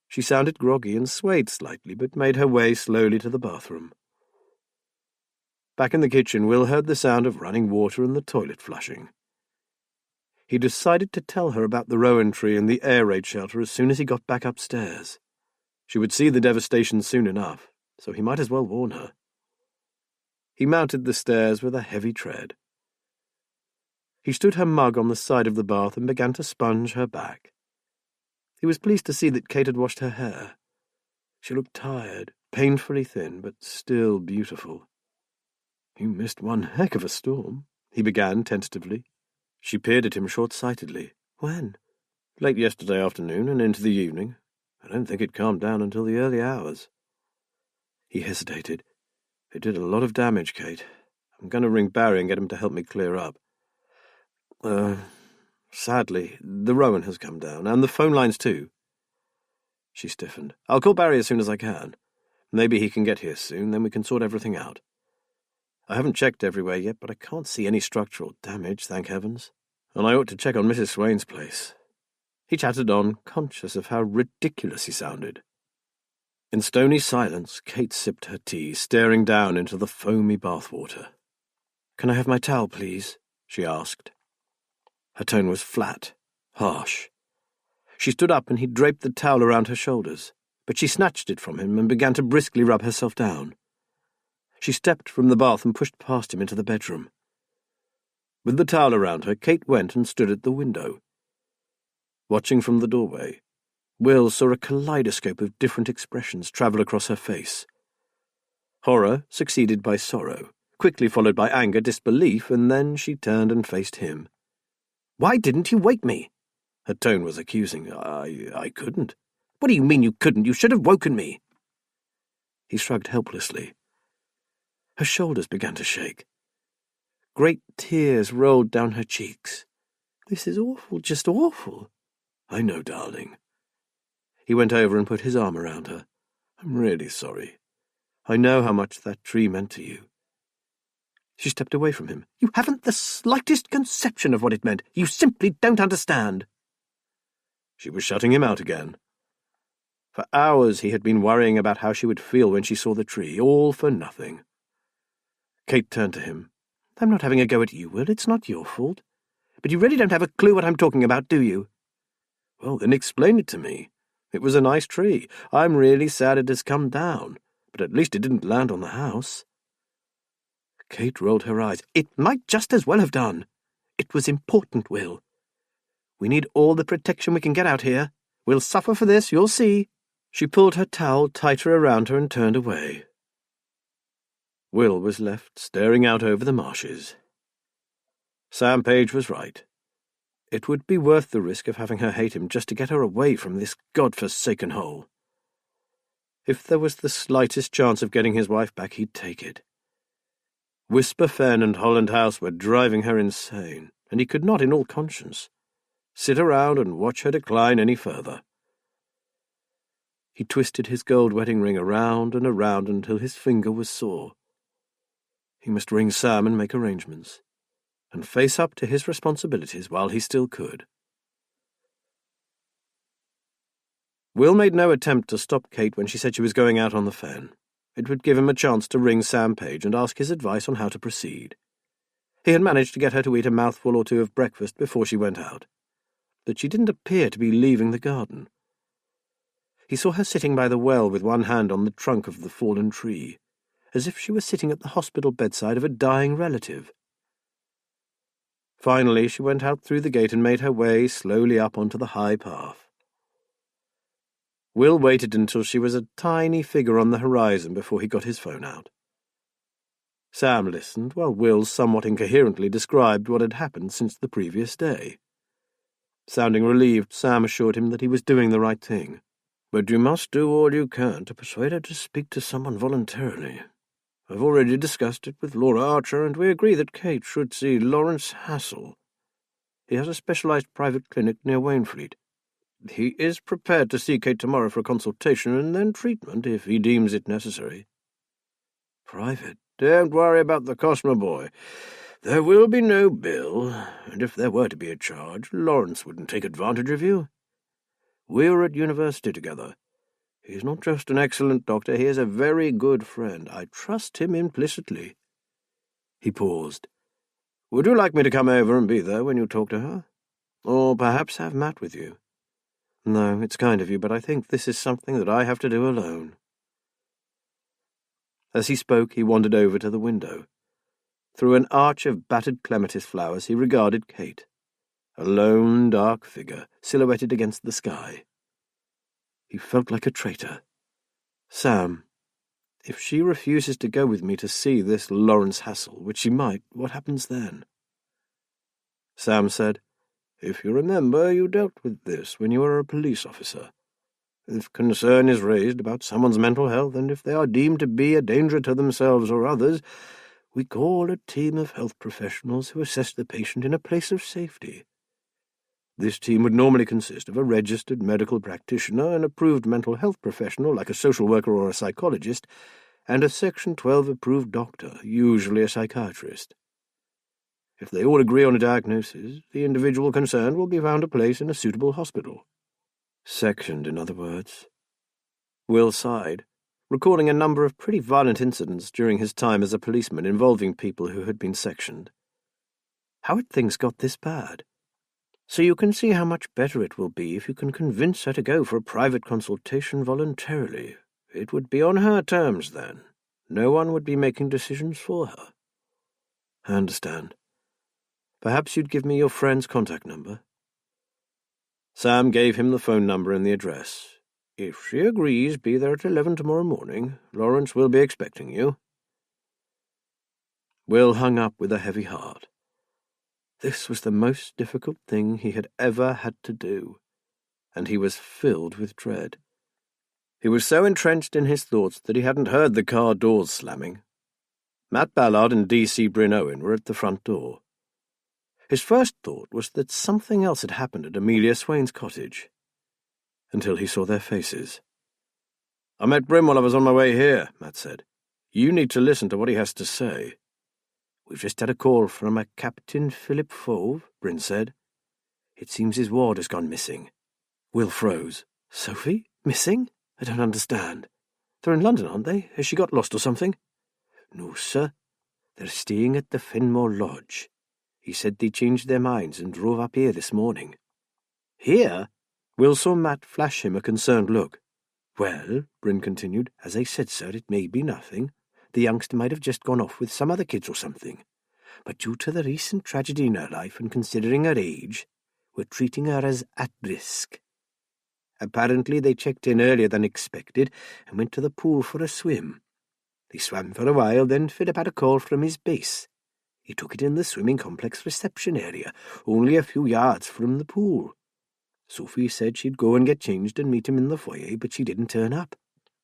She sounded groggy and swayed slightly, but made her way slowly to the bathroom. Back in the kitchen, Will heard the sound of running water and the toilet flushing. He decided to tell her about the rowan tree and the air raid shelter as soon as he got back upstairs. She would see the devastation soon enough, so he might as well warn her. He mounted the stairs with a heavy tread. He stood her mug on the side of the bath and began to sponge her back. He was pleased to see that Kate had washed her hair. She looked tired, painfully thin, but still beautiful. "You missed one heck of a storm," he began tentatively. She peered at him short-sightedly. "When?" "Late yesterday afternoon and into the evening. I don't think it calmed down until the early hours." He hesitated. "It did a lot of damage, Kate. I'm going to ring Barry and get him to help me clear up. Sadly, the rowan has come down, and the phone lines too." She stiffened. "I'll call Barry as soon as I can. Maybe he can get here soon, then we can sort everything out. I haven't checked everywhere yet, but I can't see any structural damage, thank heavens. And I ought to check on Mrs. Swain's place." He chattered on, conscious of how ridiculous he sounded. In stony silence, Kate sipped her tea, staring down into the foamy bathwater. "Can I have my towel, please?" she asked. Her tone was flat, harsh. She stood up and he draped the towel around her shoulders, but she snatched it from him and began to briskly rub herself down. She stepped from the bath and pushed past him into the bedroom. With the towel around her, Kate went and stood at the window. Watching from the doorway, Will saw a kaleidoscope of different expressions travel across her face. Horror succeeded by sorrow, quickly followed by anger, disbelief, and then she turned and faced him. "Why didn't you wake me?" Her tone was accusing. I couldn't." "What do you mean you couldn't? You should have woken me." He shrugged helplessly. Her shoulders began to shake. Great tears rolled down her cheeks. "This is awful, just awful." "I know, darling." He went over and put his arm around her. "I'm really sorry. I know how much that tree meant to you." She stepped away from him. "You haven't the slightest conception of what it meant. You simply don't understand." She was shutting him out again. For hours he had been worrying about how she would feel when she saw the tree, all for nothing. Kate turned to him. "I'm not having a go at you, Will. It's not your fault. But you really don't have a clue what I'm talking about, do you?" "Well, then explain it to me. It was a nice tree. I'm really sad it has come down, but at least it didn't land on the house." Kate rolled her eyes. "It might just as well have done. It was important, Will. We need all the protection we can get out here. We'll suffer for this, you'll see." She pulled her towel tighter around her and turned away. Will was left staring out over the marshes. Sam Page was right. It would be worth the risk of having her hate him just to get her away from this God-forsaken hole. If there was the slightest chance of getting his wife back, he'd take it. Whisper Fen and Holland House were driving her insane, and he could not, in all conscience, sit around and watch her decline any further. He twisted his gold wedding ring around and around until his finger was sore. He must ring Sam and make arrangements, and face up to his responsibilities while he still could. Will made no attempt to stop Kate when she said she was going out on the fen. It would give him a chance to ring Sam Page and ask his advice on how to proceed. He had managed to get her to eat a mouthful or two of breakfast before she went out, but she didn't appear to be leaving the garden. He saw her sitting by the well with one hand on the trunk of the fallen tree, as if she were sitting at the hospital bedside of a dying relative. Finally, she went out through the gate and made her way slowly up onto the high path. Will waited until she was a tiny figure on the horizon before he got his phone out. Sam listened while Will somewhat incoherently described what had happened since the previous day. Sounding relieved, Sam assured him that he was doing the right thing. "But you must do all you can to persuade her to speak to someone voluntarily. I've already discussed it with Laura Archer, and we agree that Kate should see Lawrence Hassel. He has a specialized private clinic near Waynfleet. He is prepared to see Kate tomorrow for a consultation and then treatment if he deems it necessary." "Private? Don't worry about the cost, my boy. There will be no bill, and if there were to be a charge, Lawrence wouldn't take advantage of you. We were at university together. He's not just an excellent doctor, he is a very good friend. I trust him implicitly." He paused. "Would you like me to come over and be there when you talk to her? Or perhaps have Matt with you?" "No, it's kind of you, but I think this is something that I have to do alone." As he spoke, he wandered over to the window. Through an arch of battered clematis flowers he regarded Kate, a lone, dark figure silhouetted against the sky. He felt like a traitor. "Sam, if she refuses to go with me to see this Lawrence Hassel, which she might, what happens then?" Sam said, "If you remember, you dealt with this when you were a police officer. If concern is raised about someone's mental health, and if they are deemed to be a danger to themselves or others, we call a team of health professionals who assess the patient in a place of safety. This team would normally consist of a registered medical practitioner, an approved mental health professional like a social worker or a psychologist, and a Section 12 approved doctor, usually a psychiatrist. If they all agree on a diagnosis, the individual concerned will be found a place in a suitable hospital." "Sectioned, in other words." Will sighed, recalling a number of pretty violent incidents during his time as a policeman involving people who had been sectioned. How had things got this bad? "So you can see how much better it will be if you can convince her to go for a private consultation voluntarily. It would be on her terms then. No one would be making decisions for her." "I understand. Perhaps you'd give me your friend's contact number?" Sam gave him the phone number and the address. "If she agrees, be there at 11 tomorrow morning. Lawrence will be expecting you." Will hung up with a heavy heart. This was the most difficult thing he had ever had to do, and he was filled with dread. He was so entrenched in his thoughts that he hadn't heard the car doors slamming. Matt Ballard and D.C. Bryn Owen were at the front door. His first thought was that something else had happened at Amelia Swain's cottage, until he saw their faces. "I met Bryn while I was on my way here," Matt said. "You need to listen to what he has to say." "We've just had a call from a Captain Philip Fove," Bryn said. "It seems his ward has gone missing." Will froze. "Sophie? Missing? I don't understand. They're in London, aren't they? Has she got lost or something?" "No, sir. They're staying at the Fenmore Lodge. He said they changed their minds and drove up here this morning." "Here?" Will saw Matt flash him a concerned look. "Well," Bryn continued, "as I said, sir, it may be nothing. The youngster might have just gone off with some other kids or something. But due to the recent tragedy in her life and considering her age, we're treating her as at risk. Apparently they checked in earlier than expected and went to the pool for a swim. They swam for a while, then Philip had a call from his base. He took it in the swimming complex reception area, only a few yards from the pool. Sophie said she'd go and get changed and meet him in the foyer, but she didn't turn up.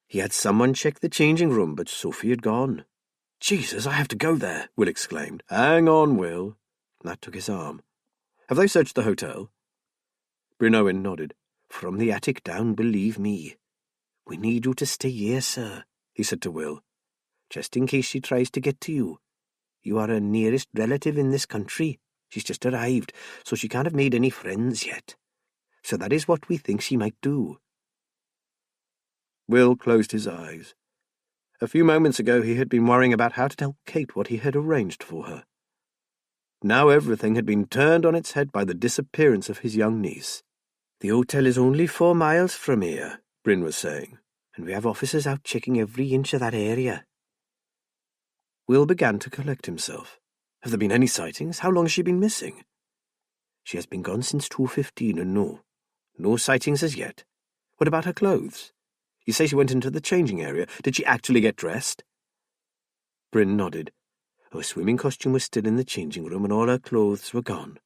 He had someone check the changing room, but Sophie had gone." "Jesus, I have to go there," Will exclaimed. "Hang on, Will." Matt took his arm. "Have they searched the hotel?" Bryn Owen nodded. "From the attic down, believe me. We need you to stay here, sir," he said to Will, "just in case she tries to get to you. You are her nearest relative in this country. She's just arrived, so she can't have made any friends yet. So that is what we think she might do. Will closed his eyes. A few moments ago he had been worrying about how to tell Kate what he had arranged for her. Now everything had been turned on its head by the disappearance of his young niece. "The hotel is only 4 miles from here," Bryn was saying, "and we have officers out checking every inch of that area." Will began to collect himself. Have there been any sightings? How long has she been missing? "She has been gone since 2:15, and no sightings as yet. What about her clothes? You say she went into the changing area. Did she actually get dressed?" Bryn nodded. Her swimming costume was still in the changing room, and all her clothes were gone.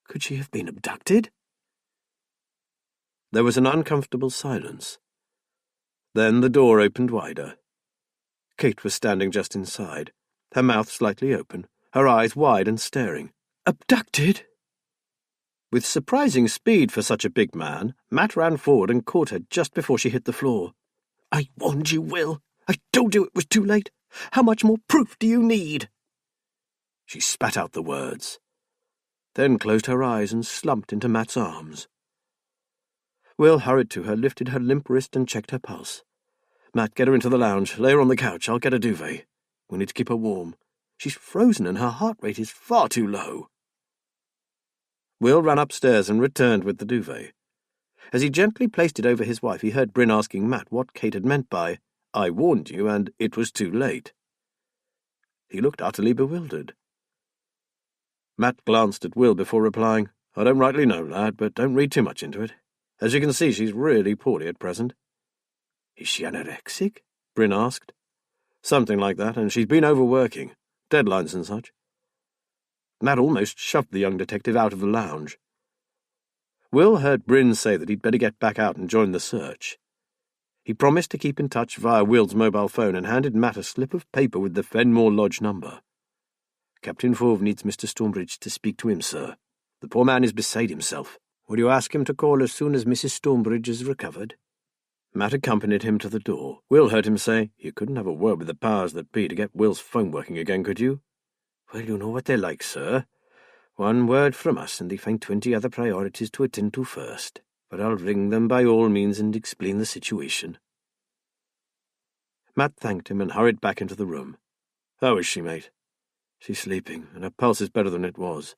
Could she have been abducted? There was an uncomfortable silence. Then the door opened wider. Kate was standing just inside, her mouth slightly open, her eyes wide and staring. Abducted? With surprising speed for such a big man, Matt ran forward and caught her just before she hit the floor. "I warned you, Will. I told you it was too late. How much more proof do you need?" She spat out the words, then closed her eyes and slumped into Matt's arms. Will hurried to her, lifted her limp wrist and checked her pulse. "Matt, get her into the lounge. Lay her on the couch. I'll get a duvet. We need to keep her warm. She's frozen and her heart rate is far too low." Will ran upstairs and returned with the duvet. As he gently placed it over his wife, he heard Bryn asking Matt what Kate had meant by, "I warned you, and it was too late." He looked utterly bewildered. Matt glanced at Will before replying, "I don't rightly know, lad, but don't read too much into it. As you can see, she's really poorly at present." "Is she anorexic?" Bryn asked. "Something like that, and she's been overworking. Deadlines and such." Matt almost shoved the young detective out of the lounge. Will heard Bryn say that he'd better get back out and join the search. He promised to keep in touch via Will's mobile phone and handed Matt a slip of paper with the Fenmore Lodge number. "Captain Fauve needs Mr. Stonebridge to speak to him, sir. The poor man is beside himself. Will you ask him to call as soon as Mrs. Stonebridge is recovered?" Matt accompanied him to the door. Will heard him say, "You couldn't have a word with the powers that be to get Will's phone working again, could you?" "Well, you know what they're like, sir. One word from us, and they find 20 other priorities to attend to first. But I'll ring them by all means and explain the situation." Matt thanked him and hurried back into the room. "How is she, mate?" "She's sleeping, and her pulse is better than it was."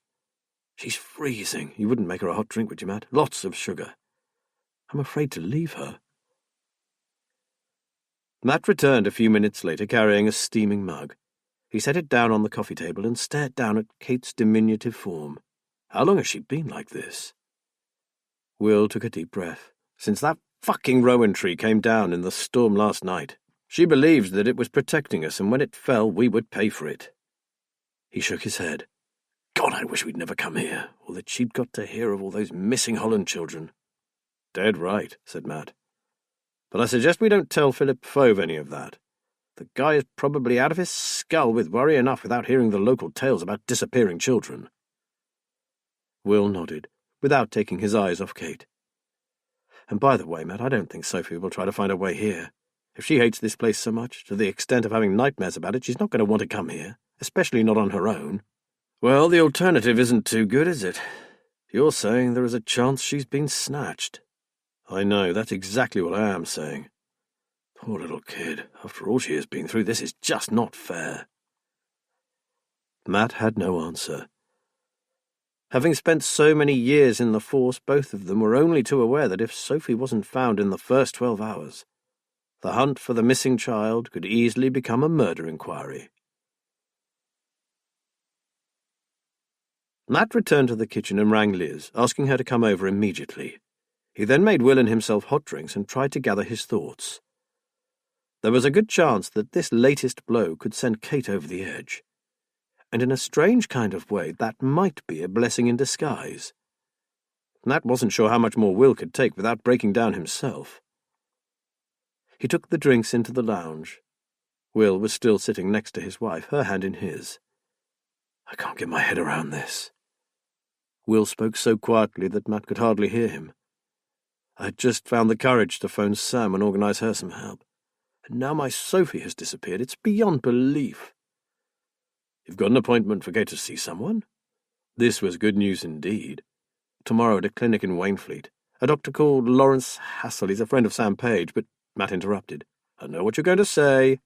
"She's freezing. You wouldn't make her a hot drink, would you, Matt? Lots of sugar." "I'm afraid to leave her." Matt returned a few minutes later carrying a steaming mug. He set it down on the coffee table and stared down at Kate's diminutive form. How long has she been like this? Will took a deep breath. Since that fucking rowan tree came down in the storm last night, she believed that it was protecting us, and when it fell, we would pay for it. He shook his head. God, I wish we'd never come here, or that she'd got to hear of all those missing Holland children. Dead right, said Matt. But I suggest we don't tell Philip Fauve any of that. The guy is probably out of his skull with worry enough without hearing the local tales about disappearing children. Will nodded, without taking his eyes off Kate. And by the way, Matt, I don't think Sophie will try to find her way here. If she hates this place so much, to the extent of having nightmares about it, she's not going to want to come here, especially not on her own. Well, the alternative isn't too good, is it? You're saying there is a chance she's been snatched. I know, that's exactly what I am saying. Poor little kid. After all she has been through, this is just not fair. Matt had no answer. Having spent so many years in the force, both of them were only too aware that if Sophie wasn't found in the first 12 hours, the hunt for the missing child could easily become a murder inquiry. Matt returned to the kitchen and rang Liz, asking her to come over immediately. He then made Will and himself hot drinks and tried to gather his thoughts. There was a good chance that this latest blow could send Kate over the edge. And in a strange kind of way, that might be a blessing in disguise. Matt wasn't sure how much more Will could take without breaking down himself. He took the drinks into the lounge. Will was still sitting next to his wife, her hand in his. I can't get my head around this. Will spoke so quietly that Matt could hardly hear him. I had just found the courage to phone Sam and organise her some help. And now my Sophie has disappeared. It's beyond belief. You've got an appointment for Kate to see someone? This was good news indeed. Tomorrow at a clinic in Wainfleet. A doctor called Lawrence Hassel. He's a friend of Sam Page, but Matt interrupted. "I know what you're going to say,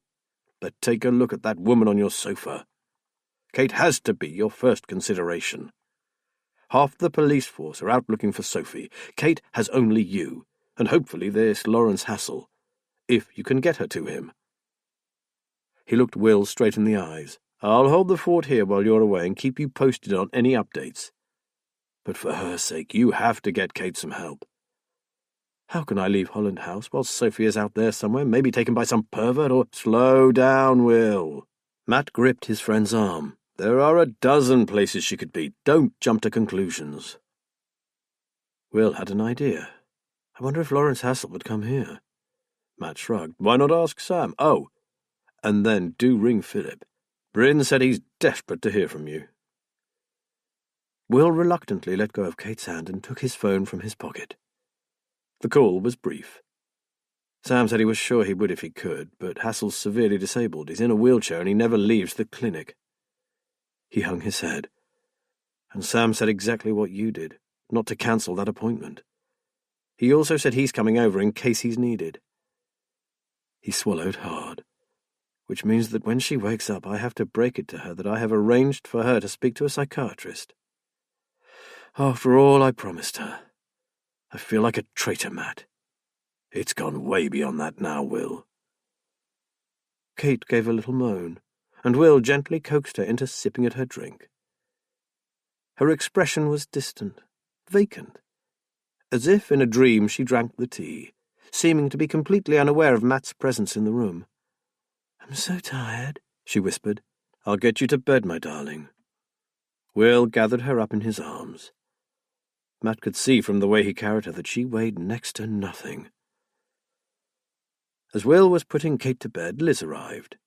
but take a look at that woman on your sofa. Kate has to be your first consideration. Half the police force are out looking for Sophie. Kate has only you, and hopefully this Lawrence Hassel, if you can get her to him." He looked Will straight in the eyes. "I'll hold the fort here while you're away and keep you posted on any updates. But for her sake, you have to get Kate some help. How can I leave Holland House while Sophie is out there somewhere, maybe taken by some pervert or—" "Slow down, Will." Matt gripped his friend's arm. "There are a dozen places she could be. Don't jump to conclusions." Will had an idea. "I wonder if Lawrence Hassel would come here." Matt shrugged. "Why not ask Sam? Oh, and then do ring Philip. Bryn said he's desperate to hear from you." Will reluctantly let go of Kate's hand and took his phone from his pocket. The call was brief. Sam said he was sure he would if he could, but Hassel's severely disabled. He's in a wheelchair and he never leaves the clinic. He hung his head. "And Sam said exactly what you did, not to cancel that appointment. He also said he's coming over in case he's needed." He swallowed hard. "Which means that when she wakes up, I have to break it to her that I have arranged for her to speak to a psychiatrist. After all I promised her. I feel like a traitor, Matt." "It's gone way beyond that now, Will." Kate gave a little moan, and Will gently coaxed her into sipping at her drink. Her expression was distant, vacant. As if in a dream she drank the tea, seeming to be completely unaware of Matt's presence in the room. "I'm so tired," she whispered. "I'll get you to bed, my darling." Will gathered her up in his arms. Matt could see from the way he carried her that she weighed next to nothing. As Will was putting Kate to bed, Liz arrived.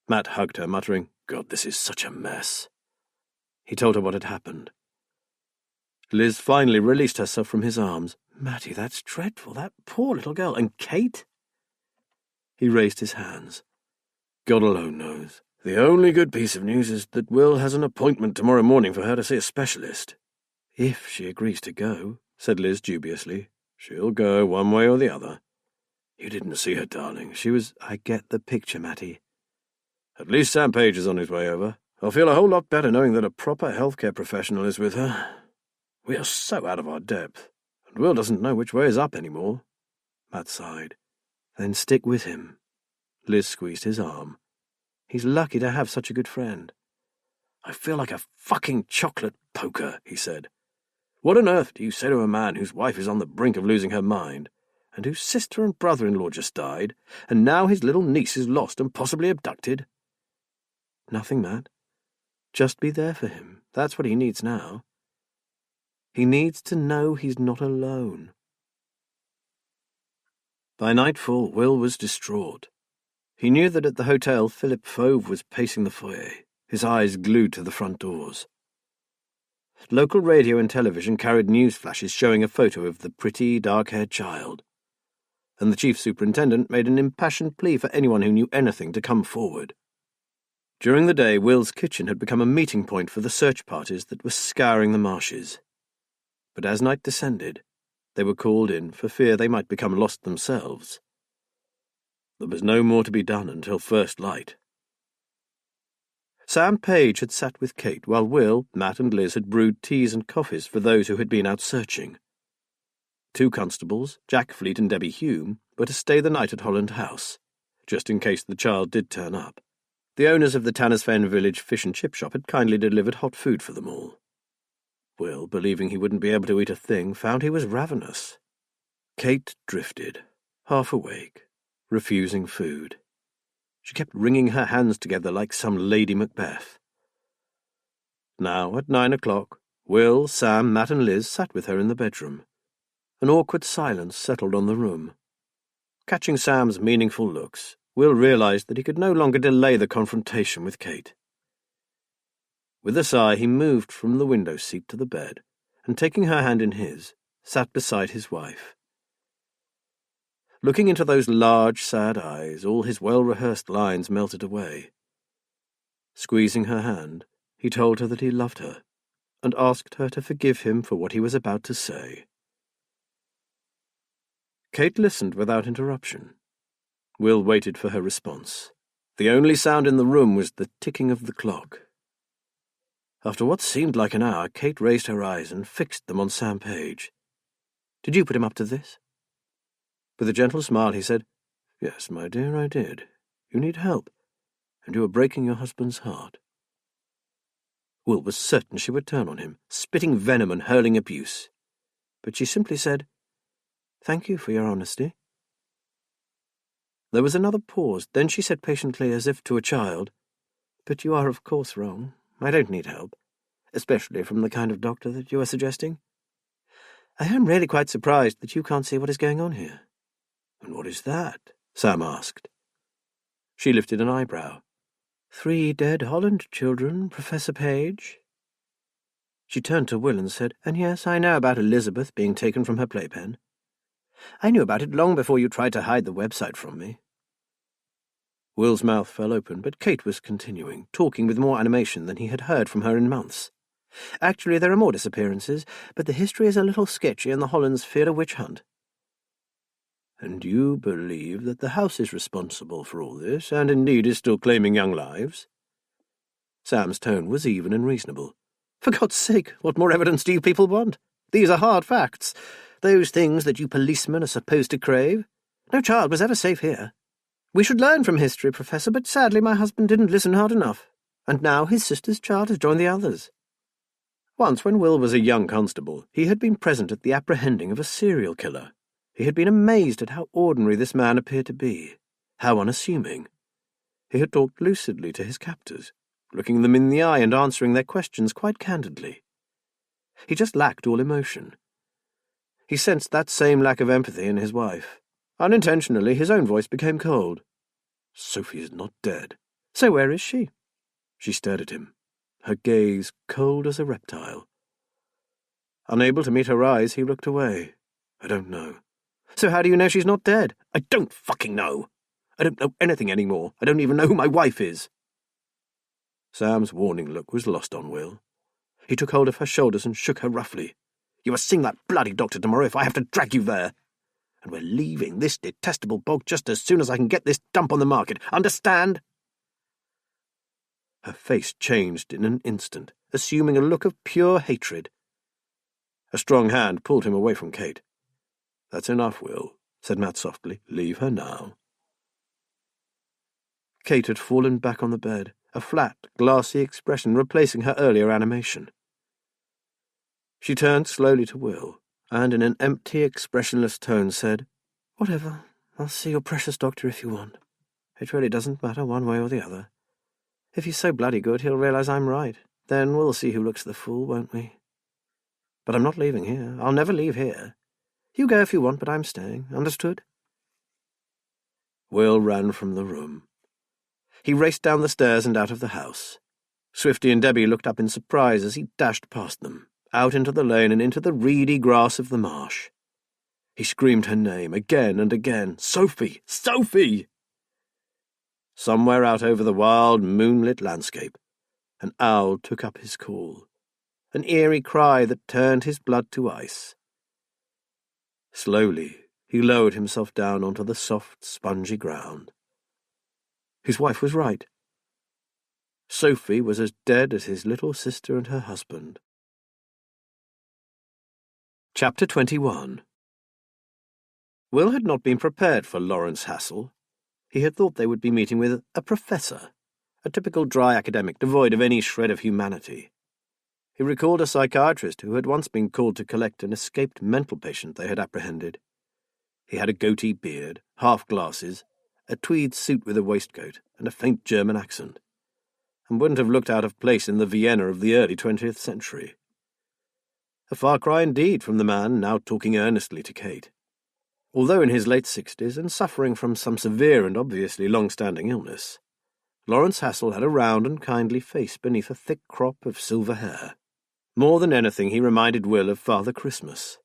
Matt hugged her, muttering, "God, this is such a mess." He told her what had happened. Liz finally released herself from his arms. "Matty, that's dreadful. That poor little girl. And Kate?" He raised his hands. "God alone knows. The only good piece of news is that Will has an appointment tomorrow morning for her to see a specialist." "If she agrees to go," said Liz dubiously. "She'll go one way or the other." "You didn't see her, darling. She was—" "I get the picture, Matty." "At least Sam Page is on his way over. I'll feel a whole lot better knowing that a proper healthcare professional is with her. We are so out of our depth, and Will doesn't know which way is up anymore." Matt sighed. "Then stick with him." Liz squeezed his arm. "He's lucky to have such a good friend." "I feel like a fucking chocolate poker," he said. "What on earth do you say to a man whose wife is on the brink of losing her mind, and whose sister and brother-in-law just died, and now his little niece is lost and possibly abducted?" "Nothing, Matt. Just be there for him. That's what he needs now. He needs to know he's not alone." By nightfall, Will was distraught. He knew that at the hotel Philip Fauve was pacing the foyer, his eyes glued to the front doors. Local radio and television carried news flashes showing a photo of the pretty, dark-haired child, and the chief superintendent made an impassioned plea for anyone who knew anything to come forward. During the day, Will's kitchen had become a meeting point for the search parties that were scouring the marshes. But as night descended, they were called in for fear they might become lost themselves. There was no more to be done until first light. Sam Page had sat with Kate while Will, Matt and Liz had brewed teas and coffees for those who had been out searching. 2 constables, Jack Fleet and Debbie Hume, were to stay the night at Holland House, just in case the child did turn up. The owners of the Tannersfen Village fish and chip shop had kindly delivered hot food for them all. Will, believing he wouldn't be able to eat a thing, found he was ravenous. Kate drifted, half awake, refusing food. She kept wringing her hands together like some Lady Macbeth. Now, at 9 o'clock, Will, Sam, Matt and Liz sat with her in the bedroom. An awkward silence settled on the room. Catching Sam's meaningful looks, Will realized that he could no longer delay the confrontation with Kate. With a sigh, he moved from the window seat to the bed, and taking her hand in his, sat beside his wife. Looking into those large, sad eyes, all his well-rehearsed lines melted away. Squeezing her hand, he told her that he loved her, and asked her to forgive him for what he was about to say. Kate listened without interruption, Will waited for her response. The only sound in the room was the ticking of the clock. After what seemed like an hour, Kate raised her eyes and fixed them on Sam Page. "Did you put him up to this?" With a gentle smile he said, "Yes, my dear, I did. You need help, and you are breaking your husband's heart." Will was certain she would turn on him, spitting venom and hurling abuse. But she simply said, "Thank you for your honesty." There was another pause, then she said patiently, as if to a child, "But you are of course wrong. I don't need help, especially from the kind of doctor that you are suggesting. I am really quite surprised that you can't see what is going on here." "And what is that?" Sam asked. She lifted an eyebrow. 3 dead Holland children, Professor Page." She turned to Will and said, "And yes, I know about Elizabeth being taken from her playpen. I knew about it long before you tried to hide the website from me." Will's mouth fell open, but Kate was continuing, talking with more animation than he had heard from her in months. "Actually, there are more disappearances, but the history is a little sketchy and the Hollands fear a witch hunt." "And you believe that the house is responsible for all this, and indeed is still claiming young lives?" Sam's tone was even and reasonable. "For God's sake, what more evidence do you people want? These are hard facts, those things that you policemen are supposed to crave. No child was ever safe here. We should learn from history, Professor, but sadly my husband didn't listen hard enough, and now his sister's child has joined the others." Once, when Will was a young constable, he had been present at the apprehending of a serial killer. He had been amazed at how ordinary this man appeared to be, how unassuming. He had talked lucidly to his captors, looking them in the eye and answering their questions quite candidly. He just lacked all emotion. He sensed that same lack of empathy in his wife. Unintentionally, his own voice became cold. "Sophie is not dead." "So where is she?" She stared at him, her gaze cold as a reptile. Unable to meet her eyes, he looked away. "I don't know." "So how do you know she's not dead?" "I don't fucking know. I don't know anything anymore. I don't even know who my wife is." Sam's warning look was lost on Will. He took hold of her shoulders and shook her roughly. "You must sing that bloody doctor tomorrow if I have to drag you there. And we're leaving this detestable bog just as soon as I can get this dump on the market. Understand?" Her face changed in an instant, assuming a look of pure hatred. A strong hand pulled him away from Kate. "That's enough, Will," said Matt softly. "Leave her now." Kate had fallen back on the bed, a flat, glassy expression replacing her earlier animation. She turned slowly to Will, and in an empty, expressionless tone said, "Whatever. I'll see your precious doctor if you want. It really doesn't matter one way or the other. If he's so bloody good, he'll realize I'm right. Then we'll see who looks the fool, won't we? But I'm not leaving here. I'll never leave here. You go if you want, but I'm staying. Understood?" Will ran from the room. He raced down the stairs and out of the house. Swifty and Debbie looked up in surprise as he dashed past them, out into the lane and into the reedy grass of the marsh. He screamed her name again and again. "Sophie! Sophie!" Somewhere out over the wild, moonlit landscape, an owl took up his call, an eerie cry that turned his blood to ice. Slowly, he lowered himself down onto the soft, spongy ground. His wife was right. Sophie was as dead as his little sister and her husband. Chapter 21. Will had not been prepared for Lawrence Hassel. He had thought they would be meeting with a professor, a typical dry academic devoid of any shred of humanity. He recalled a psychiatrist who had once been called to collect an escaped mental patient they had apprehended. He had a goatee beard, half glasses, a tweed suit with a waistcoat, and a faint German accent, and wouldn't have looked out of place in the Vienna of the early 20th century. A far cry indeed from the man now talking earnestly to Kate. Although in his late 60s and suffering from some severe and obviously long-standing illness, Lawrence Hassel had a round and kindly face beneath a thick crop of silver hair. More than anything, he reminded Will of Father Christmas.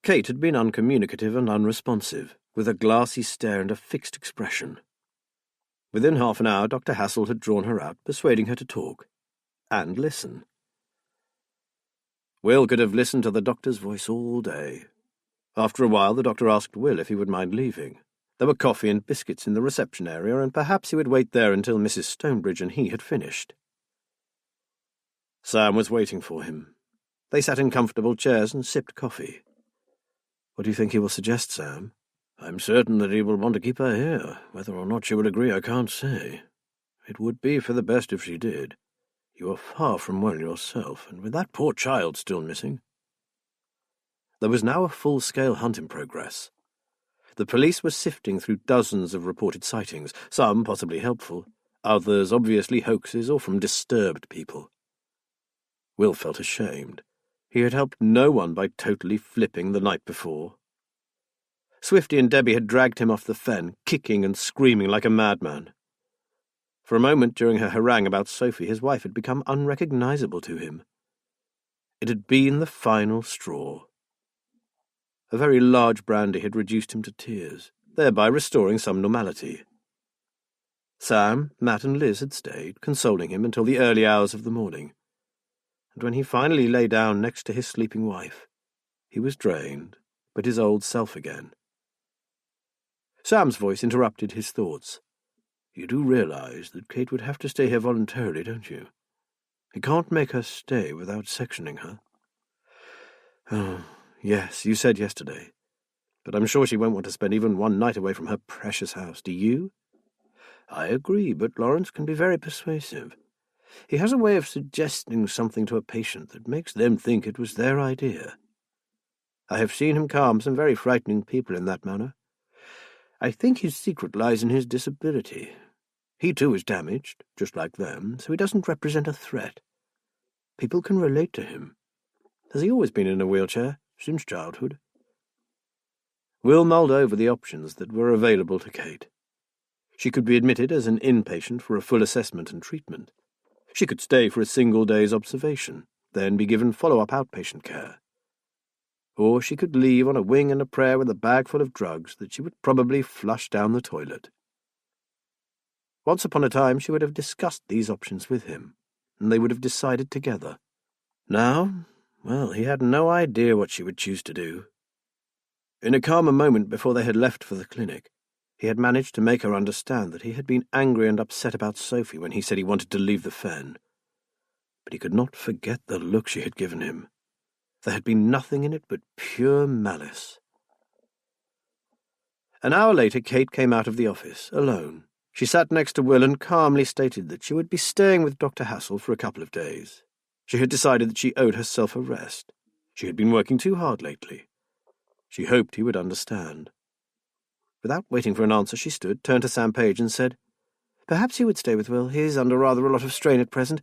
Kate had been uncommunicative and unresponsive, with a glassy stare and a fixed expression. Within half an hour, Dr. Hassel had drawn her out, persuading her to talk and listen. Will could have listened to the doctor's voice all day. After a while, the doctor asked Will if he would mind leaving. There were coffee and biscuits in the reception area, and perhaps he would wait there until Mrs. Stonebridge and he had finished. Sam was waiting for him. They sat in comfortable chairs and sipped coffee. "What do you think he will suggest, Sam?" "I'm certain that he will want to keep her here. Whether or not she would agree, I can't say. It would be for the best if she did. You are far from well yourself, and with that poor child still missing." There was now a full-scale hunt in progress. The police were sifting through dozens of reported sightings, some possibly helpful, others obviously hoaxes or from disturbed people. Will felt ashamed. He had helped no one by totally flipping the night before. Swifty and Debbie had dragged him off the fen, kicking and screaming like a madman. For a moment during her harangue about Sophie, his wife had become unrecognizable to him. It had been the final straw. A very large brandy had reduced him to tears, thereby restoring some normality. Sam, Matt and Liz had stayed, consoling him until the early hours of the morning, and when he finally lay down next to his sleeping wife, he was drained, but his old self again. Sam's voice interrupted his thoughts. "You do realize that Kate would have to stay here voluntarily, don't you? You can't make her stay without sectioning her." "Oh, yes, you said yesterday. But I'm sure she won't want to spend even one night away from her precious house. Do you?" "I agree, but Lawrence can be very persuasive. He has a way of suggesting something to a patient that makes them think it was their idea. I have seen him calm some very frightening people in that manner. I think his secret lies in his disability. He too is damaged, just like them, so he doesn't represent a threat. People can relate to him." "Has he always been in a wheelchair?" "Since childhood." Will mulled over the options that were available to Kate. She could be admitted as an inpatient for a full assessment and treatment. She could stay for a single day's observation, then be given follow-up outpatient care. Or she could leave on a wing and a prayer with a bag full of drugs that she would probably flush down the toilet. Once upon a time she would have discussed these options with him, and they would have decided together. Now, well, he had no idea what she would choose to do. In a calmer moment before they had left for the clinic, he had managed to make her understand that he had been angry and upset about Sophie when he said he wanted to leave the fen. But he could not forget the look she had given him. There had been nothing in it but pure malice. An hour later, Kate came out of the office, alone. She sat next to Will and calmly stated that she would be staying with Dr. Hassel for a couple of days. She had decided that she owed herself a rest. She had been working too hard lately. She hoped he would understand. Without waiting for an answer, she stood, turned to Sam Page and said, "Perhaps you would stay with Will. He's under rather a lot of strain at present,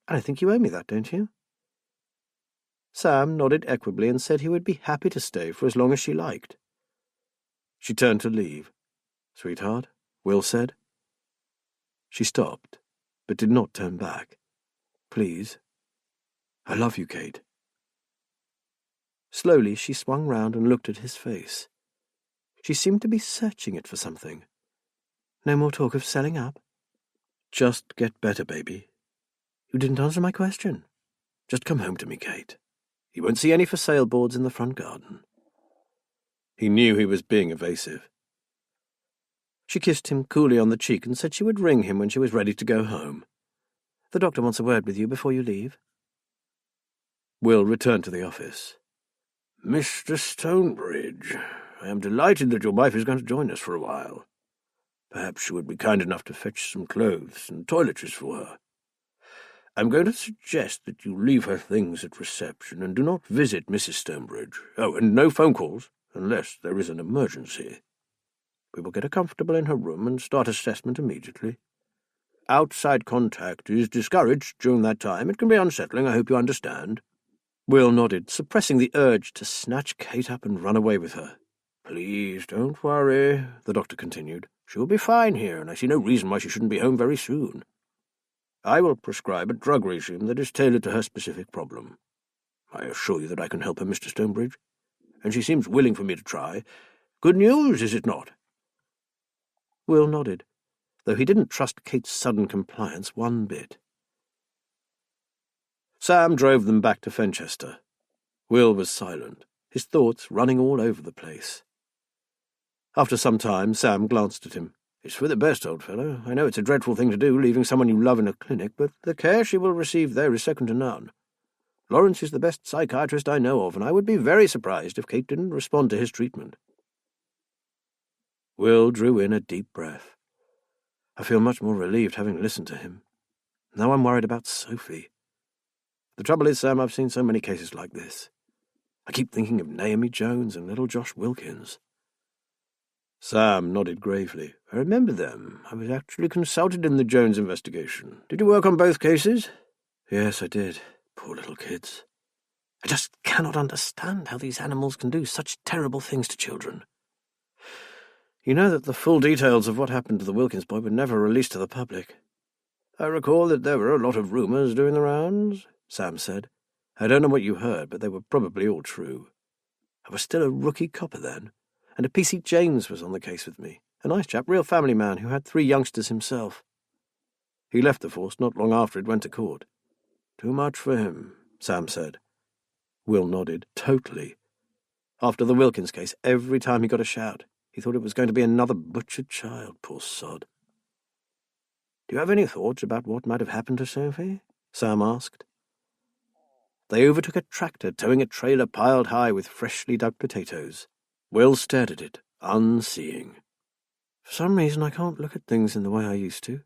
and I think you owe me that, don't you?" Sam nodded equably and said he would be happy to stay for as long as she liked. She turned to leave. "Sweetheart," Will said. She stopped, but did not turn back. "Please. I love you, Kate." Slowly she swung round and looked at his face. She seemed to be searching it for something. "No more talk of selling up?" "Just get better, baby." "You didn't answer my question." "Just come home to me, Kate. You won't see any for sale boards in the front garden." He knew he was being evasive. She kissed him coolly on the cheek and said she would ring him when she was ready to go home. "The doctor wants a word with you before you leave." Will returned to the office. "Mr. Stonebridge, I am delighted that your wife is going to join us for a while. Perhaps you would be kind enough to fetch some clothes and toiletries for her. I'm going to suggest that you leave her things at reception and do not visit Mrs. Stonebridge. Oh, and no phone calls, unless there is an emergency. We will get her comfortable in her room and start assessment immediately. Outside contact is discouraged during that time. It can be unsettling, I hope you understand." Will nodded, suppressing the urge to snatch Kate up and run away with her. "Please don't worry," the doctor continued. "She'll be fine here, and I see no reason why she shouldn't be home very soon. I will prescribe a drug regime that is tailored to her specific problem. I assure you that I can help her, Mr. Stonebridge, and she seems willing for me to try. Good news, is it not?" Will nodded, though he didn't trust Kate's sudden compliance one bit. Sam drove them back to Fenchester. Will was silent, his thoughts running all over the place. After some time, Sam glanced at him. "It's for the best, old fellow. I know it's a dreadful thing to do, leaving someone you love in a clinic, but the care she will receive there is second to none. Lawrence is the best psychiatrist I know of, and I would be very surprised if Kate didn't respond to his treatment." Will drew in a deep breath. I feel much more relieved having listened to him. Now I'm worried about Sophie. The trouble is, Sam, I've seen so many cases like this. I keep thinking of Naomi Jones and little Josh Wilkins. Sam nodded gravely. "I remember them. I was actually consulted in the Jones investigation. Did you work on both cases?" "Yes, I did. Poor little kids. I just cannot understand how these animals can do such terrible things to children. You know that the full details of what happened to the Wilkins boy were never released to the public." "I recall that there were a lot of rumours doing the rounds," Sam said. "I don't know what you heard, but they were probably all true. I was still a rookie copper then, and a PC James was on the case with me, a nice chap, real family man who had 3 youngsters himself. He left the force not long after it went to court." "Too much for him," Sam said. Will nodded. "Totally. After the Wilkins case, every time he got a shout, he thought it was going to be another butchered child, poor sod." "Do you have any thoughts about what might have happened to Sophie?" Sam asked. They overtook a tractor towing a trailer piled high with freshly dug potatoes. Will stared at it, unseeing. "For some reason I can't look at things in the way I used to.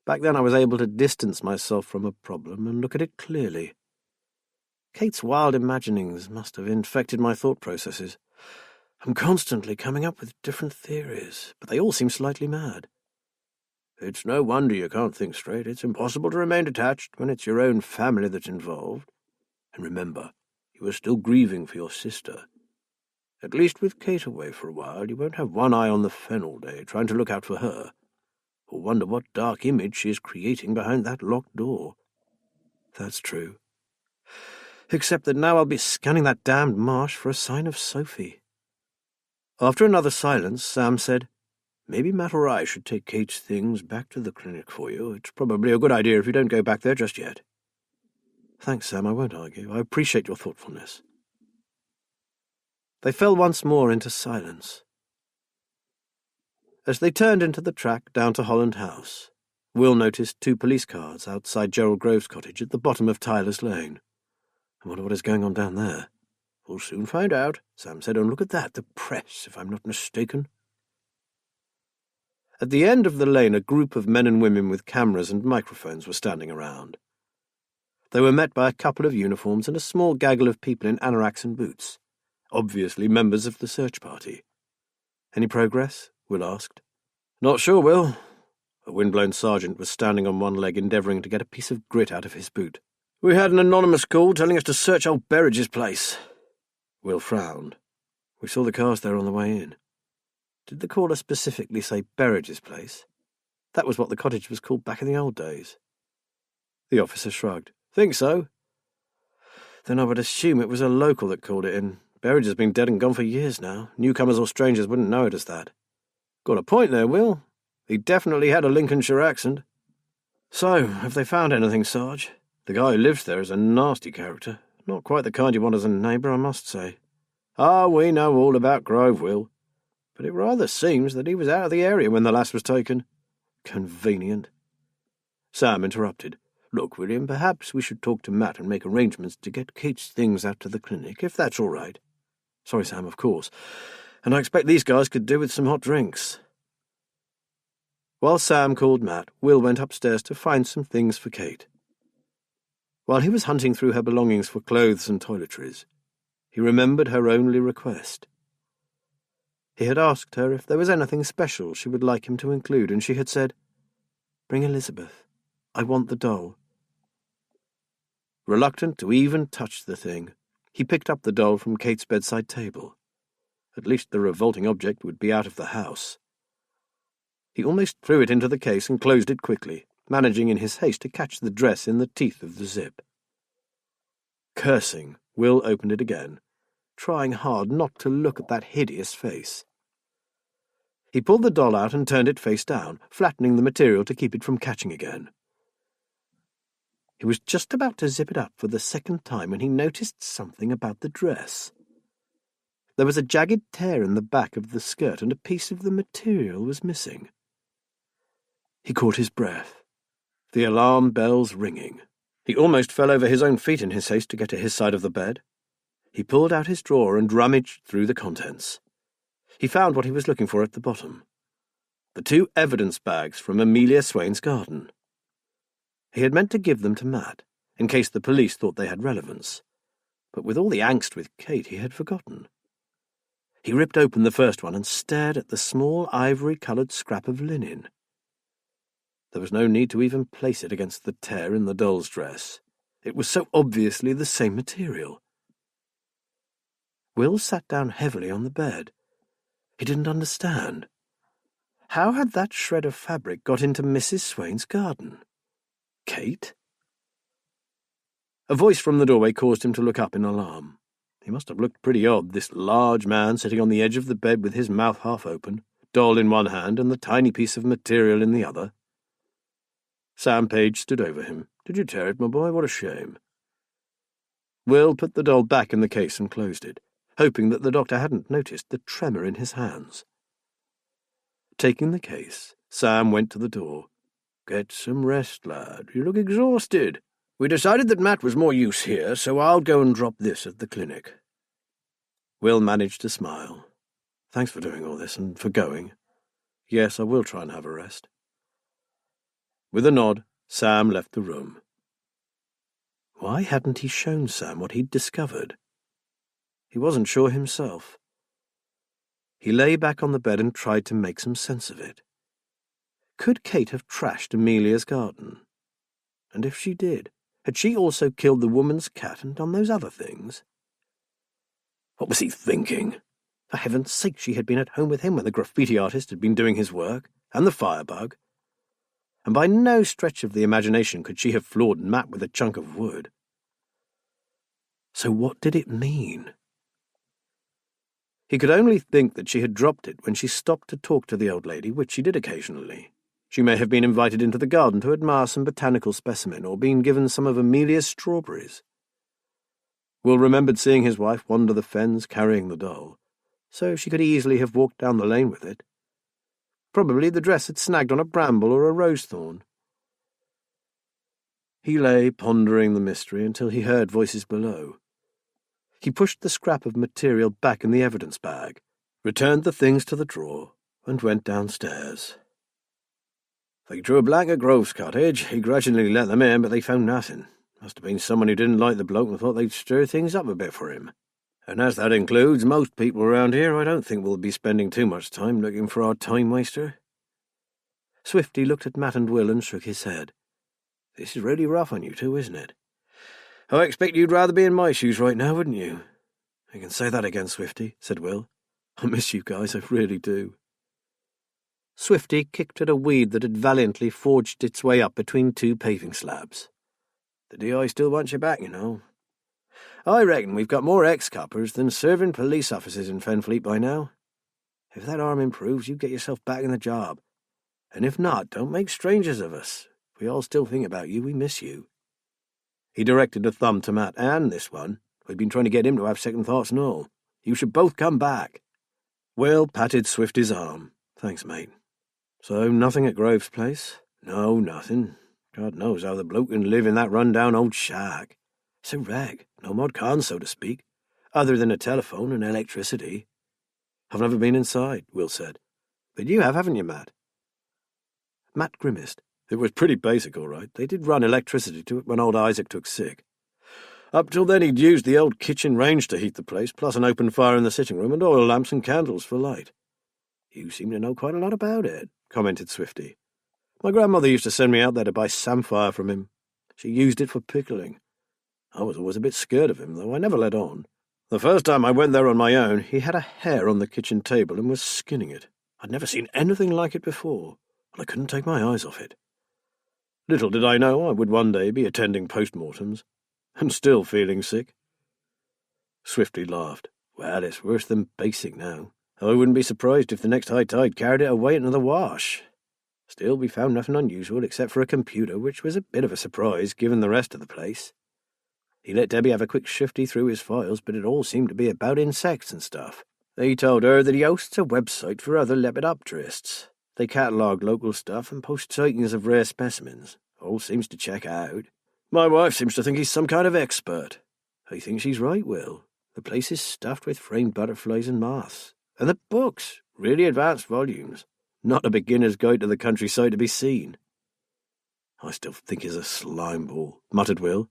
Back then I was able to distance myself from a problem and look at it clearly. Kate's wild imaginings must have infected my thought processes. I'm constantly coming up with different theories, but they all seem slightly mad." "It's no wonder you can't think straight. It's impossible to remain detached when it's your own family that's involved. And remember, you are still grieving for your sister. At least with Kate away for a while, you won't have one eye on the fen all day, trying to look out for her, or wonder what dark image she is creating behind that locked door." "That's true. Except that now I'll be scanning that damned marsh for a sign of Sophie." After another silence, Sam said, "Maybe Matt or I should take Kate's things back to the clinic for you. It's probably a good idea if you don't go back there just yet." "Thanks, Sam, I won't argue. I appreciate your thoughtfulness." They fell once more into silence. As they turned into the track down to Holland House, Will noticed 2 police cars outside Gerald Grove's cottage at the bottom of Tyler's Lane. "I wonder what is going on down there." "We'll soon find out," Sam said. "And look at that, the press, if I'm not mistaken." At the end of the lane, a group of men and women with cameras and microphones were standing around. They were met by a couple of uniforms and a small gaggle of people in anoraks and boots, obviously members of the search party. "Any progress?" Will asked. "Not sure, Will." A windblown sergeant was standing on one leg endeavouring to get a piece of grit out of his boot. "We had an anonymous call telling us to search old Berridge's place." Will frowned. "We saw the cars there on the way in." Did the caller specifically say Berridge's place? That was what the cottage was called back in the old days. The officer shrugged. "Think so?" "Then I would assume it was a local that called it in. Berridge has been dead and gone for years now. Newcomers or strangers wouldn't know it as that." "Got a point there, Will. He definitely had a Lincolnshire accent." "So, have they found anything, Sarge? The guy who lives there is a nasty character. Not quite the kind you want as a neighbour, I must say." "Ah, we know all about Grove, Will. But it rather seems that he was out of the area when the lass was taken." "Convenient." Sam interrupted. "Look, William, perhaps we should talk to Matt and make arrangements to get Kate's things out to the clinic, if that's all right." "Sorry, Sam, of course. And I expect these guys could do with some hot drinks." While Sam called Matt, Will went upstairs to find some things for Kate. While he was hunting through her belongings for clothes and toiletries, he remembered her only request. He had asked her if there was anything special she would like him to include, and she had said, "Bring Elizabeth. I want the doll." Reluctant to even touch the thing, he picked up the doll from Kate's bedside table. At least the revolting object would be out of the house. He almost threw it into the case and closed it quickly, managing in his haste to catch the dress in the teeth of the zip. Cursing, Will opened it again, trying hard not to look at that hideous face. He pulled the doll out and turned it face down, flattening the material to keep it from catching again. He was just about to zip it up for the second time when he noticed something about the dress. There was a jagged tear in the back of the skirt, and a piece of the material was missing. He caught his breath. The alarm bells ringing. He almost fell over his own feet in his haste to get to his side of the bed. He pulled out his drawer and rummaged through the contents. He found what he was looking for at the bottom. The 2 evidence bags from Amelia Swain's garden. He had meant to give them to Matt, in case the police thought they had relevance. But with all the angst with Kate, he had forgotten. He ripped open the first one and stared at the small ivory-coloured scrap of linen. There was no need to even place it against the tear in the doll's dress. It was so obviously the same material. Will sat down heavily on the bed. He didn't understand. How had that shred of fabric got into Mrs. Swain's garden? Kate? A voice from the doorway caused him to look up in alarm. He must have looked pretty odd, this large man sitting on the edge of the bed with his mouth half open, doll in one hand and the tiny piece of material in the other. Sam Page stood over him. "Did you tear it, my boy? What a shame." Will put the doll back in the case and closed it, hoping that the doctor hadn't noticed the tremor in his hands. Taking the case, Sam went to the door. "Get some rest, lad. You look exhausted. We decided that Matt was more use here, so I'll go and drop this at the clinic." Will managed to smile. "Thanks for doing all this and for going. Yes, I will try and have a rest." With a nod, Sam left the room. Why hadn't he shown Sam what he'd discovered? He wasn't sure himself. He lay back on the bed and tried to make some sense of it. Could Kate have trashed Amelia's garden? And if she did, had she also killed the woman's cat and done those other things? What was he thinking? For heaven's sake, she had been at home with him when the graffiti artist had been doing his work, and the firebug. And by no stretch of the imagination could she have floored Matt with a chunk of wood. So what did it mean? He could only think that she had dropped it when she stopped to talk to the old lady, which she did occasionally. She may have been invited into the garden to admire some botanical specimen, or been given some of Amelia's strawberries. Will remembered seeing his wife wander the fens carrying the doll, so she could easily have walked down the lane with it. Probably the dress had snagged on a bramble or a rose thorn. He lay pondering the mystery until he heard voices below. He pushed the scrap of material back in the evidence bag, returned the things to the drawer, and went downstairs. They drew a blank at Grove's cottage. He grudgingly let them in, but they found nothing. Must have been someone who didn't like the bloke and thought they'd stir things up a bit for him. And as that includes most people around here, I don't think we'll be spending too much time looking for our time-waster." Swifty looked at Matt and Will and shook his head. "This is really rough on you two, isn't it? I expect you'd rather be in my shoes right now, wouldn't you?" "You can say that again, Swifty," said Will. "I miss you guys, I really do." Swifty kicked at a weed that had valiantly forged its way up between 2 paving slabs. "The DI still wants you back, you know. I reckon we've got more ex-coppers than serving police officers in Fenfleet by now. If that arm improves, you get yourself back in the job. And if not, don't make strangers of us. We all still think about you. We miss you." He directed a thumb to Matt. "And this one. We've been trying to get him to have second thoughts and all. You should both come back." Will patted Swifty's arm. "Thanks, mate. So nothing at Grove's place?" "No, nothing. God knows how the bloke can live in that run-down old shack. It's a wreck, no mod con, so to speak, other than a telephone and electricity." "I've never been inside," Will said. "But you have, haven't you, Matt?" Matt grimaced. It was pretty basic, all right. They did run electricity to it when old Isaac took sick. Up till then he'd used the old kitchen range to heat the place, plus an open fire in the sitting room and oil lamps and candles for light. "You seem to know quite a lot about it," commented Swifty. "My grandmother used to send me out there to buy samphire from him. She used it for pickling. I was always a bit scared of him, though I never let on. The first time I went there on my own, he had a hare on the kitchen table and was skinning it. I'd never seen anything like it before, and I couldn't take my eyes off it. Little did I know I would one day be attending post-mortems, and still feeling sick." Swifty laughed. "Well, it's worse than basic now. I wouldn't be surprised if the next high tide carried it away into the wash. Still, we found nothing unusual except for a computer, which was a bit of a surprise given the rest of the place." He let Debbie have a quick shifty through his files, but it all seemed to be about insects and stuff. He told her that he hosts a website for other lepidopterists. They catalogue local stuff and post sightings of rare specimens. All seems to check out. My wife seems to think he's some kind of expert. I think she's right, Will. The place is stuffed with framed butterflies and moths. And the books, really advanced volumes. Not a beginner's guide to the countryside to be seen. I still think he's a slime ball, muttered Will.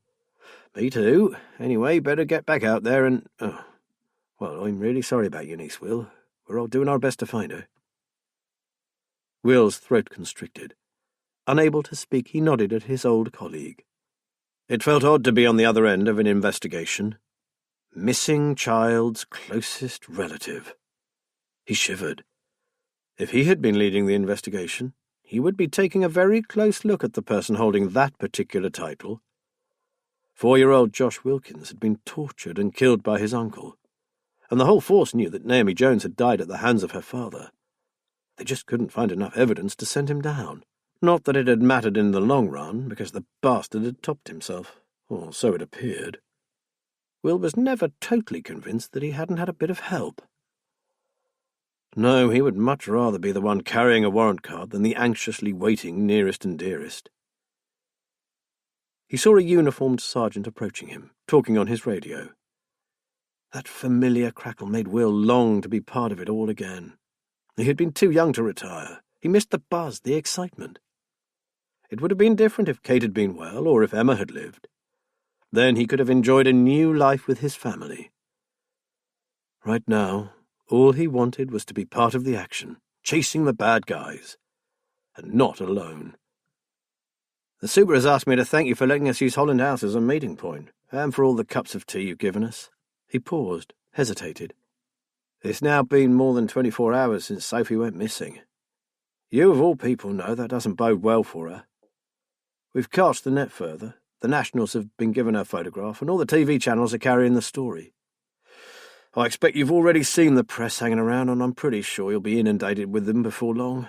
Me too. Anyway, better get back out there and... Well, I'm really sorry about your niece, Will. We're all doing our best to find her. Will's throat constricted. Unable to speak, he nodded at his old colleague. It felt odd to be on the other end of an investigation. Missing child's closest relative. He shivered. If he had been leading the investigation, he would be taking a very close look at the person holding that particular title. 4-year-old Josh Wilkins had been tortured and killed by his uncle, and the whole force knew that Naomi Jones had died at the hands of her father. They just couldn't find enough evidence to send him down. Not that it had mattered in the long run, because the bastard had topped himself, or so it appeared. Will was never totally convinced that he hadn't had a bit of help. No, he would much rather be the one carrying a warrant card than the anxiously waiting nearest and dearest. He saw a uniformed sergeant approaching him, talking on his radio. That familiar crackle made Will long to be part of it all again. He had been too young to retire. He missed the buzz, the excitement. It would have been different if Kate had been well, or if Emma had lived. Then he could have enjoyed a new life with his family. Right now, all he wanted was to be part of the action, chasing the bad guys, and not alone. The super has asked me to thank you for letting us use Holland House as a meeting point, and for all the cups of tea you've given us. He paused, hesitated. It's now been more than 24 hours since Sophie went missing. You, of all people, know that doesn't bode well for her. We've cast the net further. The Nationals have been given her photograph, and all the TV channels are carrying the story. I expect you've already seen the press hanging around, and I'm pretty sure you'll be inundated with them before long.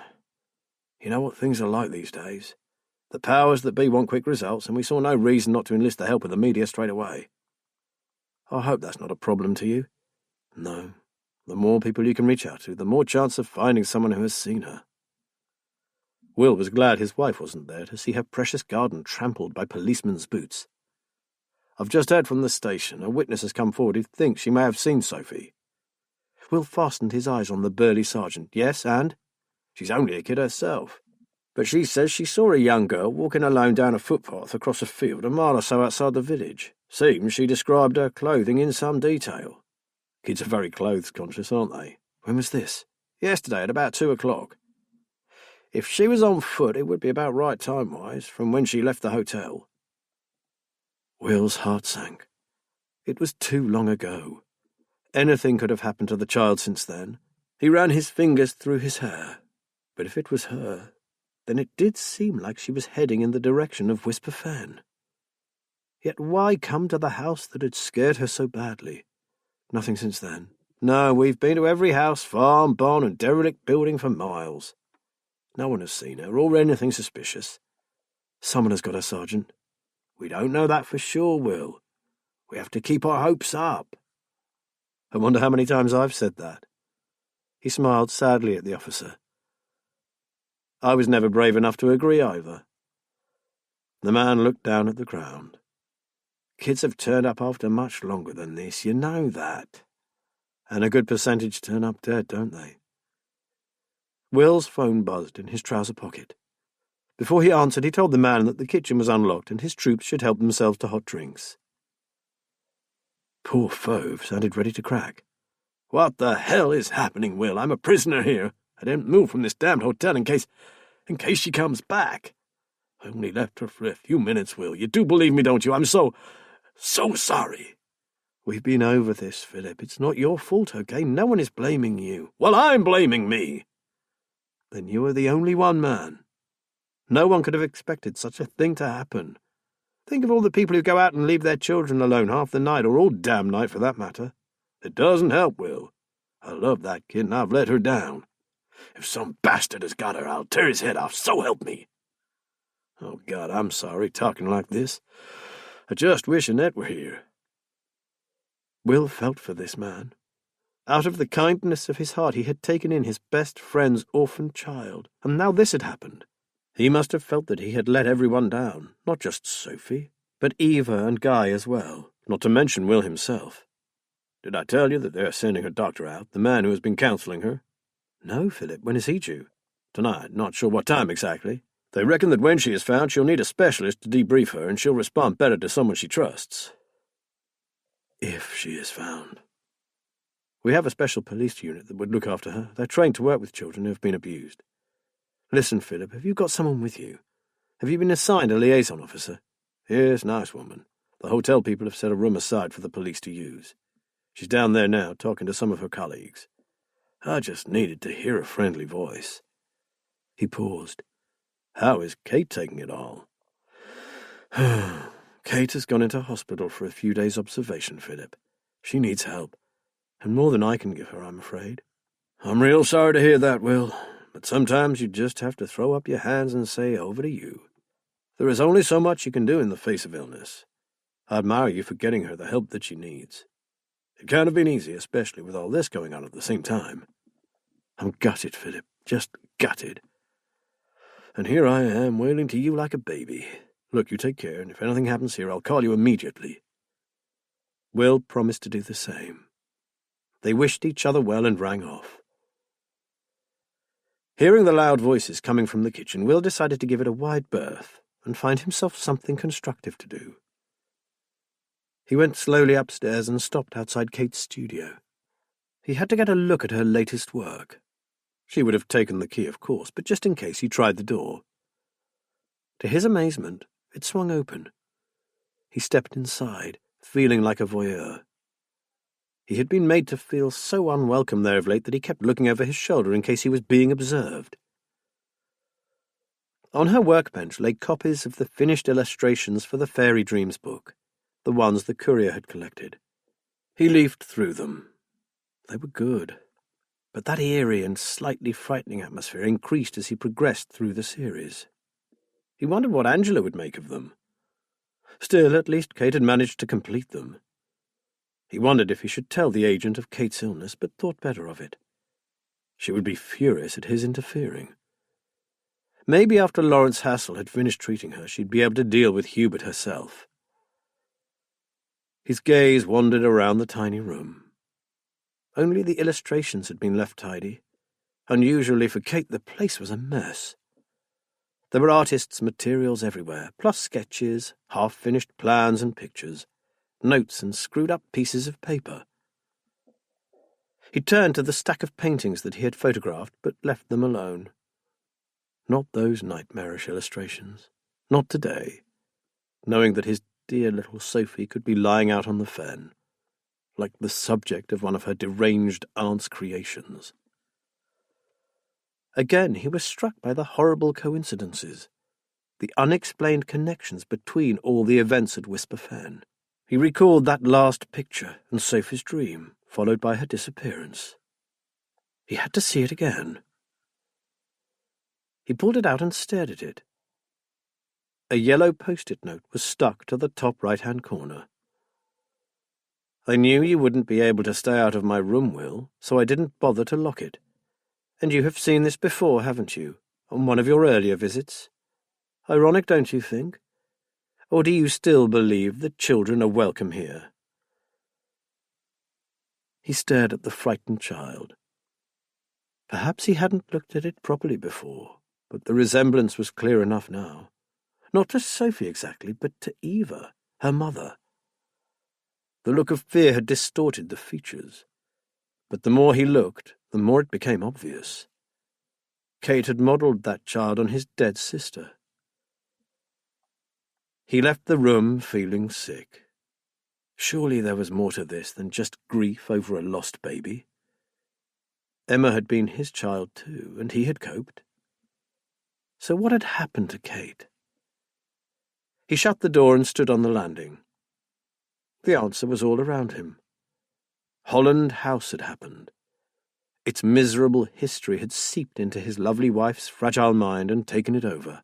You know what things are like these days. The powers that be want quick results, and we saw no reason not to enlist the help of the media straight away. I hope that's not a problem to you. No. The more people you can reach out to, the more chance of finding someone who has seen her. Will was glad his wife wasn't there to see her precious garden trampled by policemen's boots. I've just heard from the station. A witness has come forward who thinks she may have seen Sophie. Will fastened his eyes on the burly sergeant. Yes, and? She's only a kid herself. But she says she saw a young girl walking alone down a footpath across a field a mile or so outside the village. Seems she described her clothing in some detail. Kids are very clothes-conscious, aren't they? When was this? Yesterday at about 2 o'clock. If she was on foot, it would be about right time-wise, from when she left the hotel. Will's heart sank. It was too long ago. Anything could have happened to the child since then. He ran his fingers through his hair. But if it was her, then it did seem like she was heading in the direction of Whisper Fen. Yet why come to the house that had scared her so badly? Nothing since then. No, we've been to every house, farm, barn, and derelict building for miles. No one has seen her, or anything suspicious. Someone has got her, Sergeant. We don't know that for sure, Will. We have to keep our hopes up. I wonder how many times I've said that. He smiled sadly at the officer. I was never brave enough to agree either. The man looked down at the ground. Kids have turned up after much longer than this, you know that. And a good percentage turn up dead, don't they? Will's phone buzzed in his trouser pocket. Before he answered, he told the man that the kitchen was unlocked and his troops should help themselves to hot drinks. Poor Fauve sounded ready to crack. What the hell is happening, Will? I'm a prisoner here. I didn't move from this damned hotel in case she comes back. I only left her for a few minutes, Will. You do believe me, don't you? I'm so sorry. We've been over this, Philip. It's not your fault, okay? No one is blaming you. Well, I'm blaming me. Then you are the only one, man. No one could have expected such a thing to happen. Think of all the people who go out and leave their children alone half the night, or all damn night for that matter. It doesn't help, Will. I love that kid and I've let her down. If some bastard has got her, I'll tear his head off, so help me. Oh, God, I'm sorry, talking like this. I just wish Annette were here." Will felt for this man. Out of the kindness of his heart he had taken in his best friend's orphan child, and now this had happened. He must have felt that he had let everyone down, not just Sophie, but Eva and Guy as well, not to mention Will himself. "Did I tell you that they're sending her doctor out, the man who has been counselling her?" "No, Philip. When is he due?" "Tonight. Not sure what time exactly. They reckon that when she is found she'll need a specialist to debrief her, and she'll respond better to someone she trusts." If she is found. We have a special police unit that would look after her. They're trained to work with children who have been abused. Listen, Philip, have you got someone with you? Have you been assigned a liaison officer? Yes, nice woman. The hotel people have set a room aside for the police to use. She's down there now, talking to some of her colleagues. I just needed to hear a friendly voice." He paused. "How is Kate taking it all?" Kate has gone into hospital for a few days' observation, Philip. She needs help, and more than I can give her, I'm afraid. "I'm real sorry to hear that, Will, but sometimes you just have to throw up your hands and say, over to you. There is only so much you can do in the face of illness. I admire you for getting her the help that she needs. It can't have been easy, especially with all this going on at the same time." "I'm gutted, Philip, just gutted. And here I am, wailing to you like a baby. Look, you take care, and if anything happens here, I'll call you immediately." Will promised to do the same. They wished each other well and rang off. Hearing the loud voices coming from the kitchen, Will decided to give it a wide berth and find himself something constructive to do. He went slowly upstairs and stopped outside Kate's studio. He had to get a look at her latest work. She would have taken the key, of course, but just in case he tried the door. To his amazement, it swung open. He stepped inside, feeling like a voyeur. He had been made to feel so unwelcome there of late that he kept looking over his shoulder in case he was being observed. On her workbench lay copies of the finished illustrations for the Fairy Dreams book, the ones the courier had collected. He leafed through them. They were good, but that eerie and slightly frightening atmosphere increased as he progressed through the series. He wondered what Angela would make of them. Still, at least Kate had managed to complete them. He wondered if he should tell the agent of Kate's illness, but thought better of it. She would be furious at his interfering. Maybe after Lawrence Hassel had finished treating her, she'd be able to deal with Hubert herself. His gaze wandered around the tiny room. Only the illustrations had been left tidy. Unusually for Kate, the place was a mess. There were artists' materials everywhere, plus sketches, half-finished plans and pictures, notes and screwed-up pieces of paper. He turned to the stack of paintings that he had photographed, but left them alone. Not those nightmarish illustrations. Not today, knowing that his dear little Sophie could be lying out on the fen, like the subject of one of her deranged aunt's creations. Again he was struck by the horrible coincidences, the unexplained connections between all the events at Whisper Fen. He recalled that last picture and Sophie's dream, followed by her disappearance. He had to see it again. He pulled it out and stared at it. A yellow post-it note was stuck to the top right-hand corner. "I knew you wouldn't be able to stay out of my room, Will, so I didn't bother to lock it. And you have seen this before, haven't you, on one of your earlier visits? Ironic, don't you think? Or do you still believe that children are welcome here?" He stared at the frightened child. Perhaps he hadn't looked at it properly before, but the resemblance was clear enough now. Not to Sophie exactly, but to Eva, her mother. The look of fear had distorted the features, but the more he looked, the more it became obvious. Kate had modelled that child on his dead sister. He left the room feeling sick. Surely there was more to this than just grief over a lost baby. Emma had been his child too, and he had coped. So what had happened to Kate? He shut the door and stood on the landing. The answer was all around him. Holland House had happened. Its miserable history had seeped into his lovely wife's fragile mind and taken it over.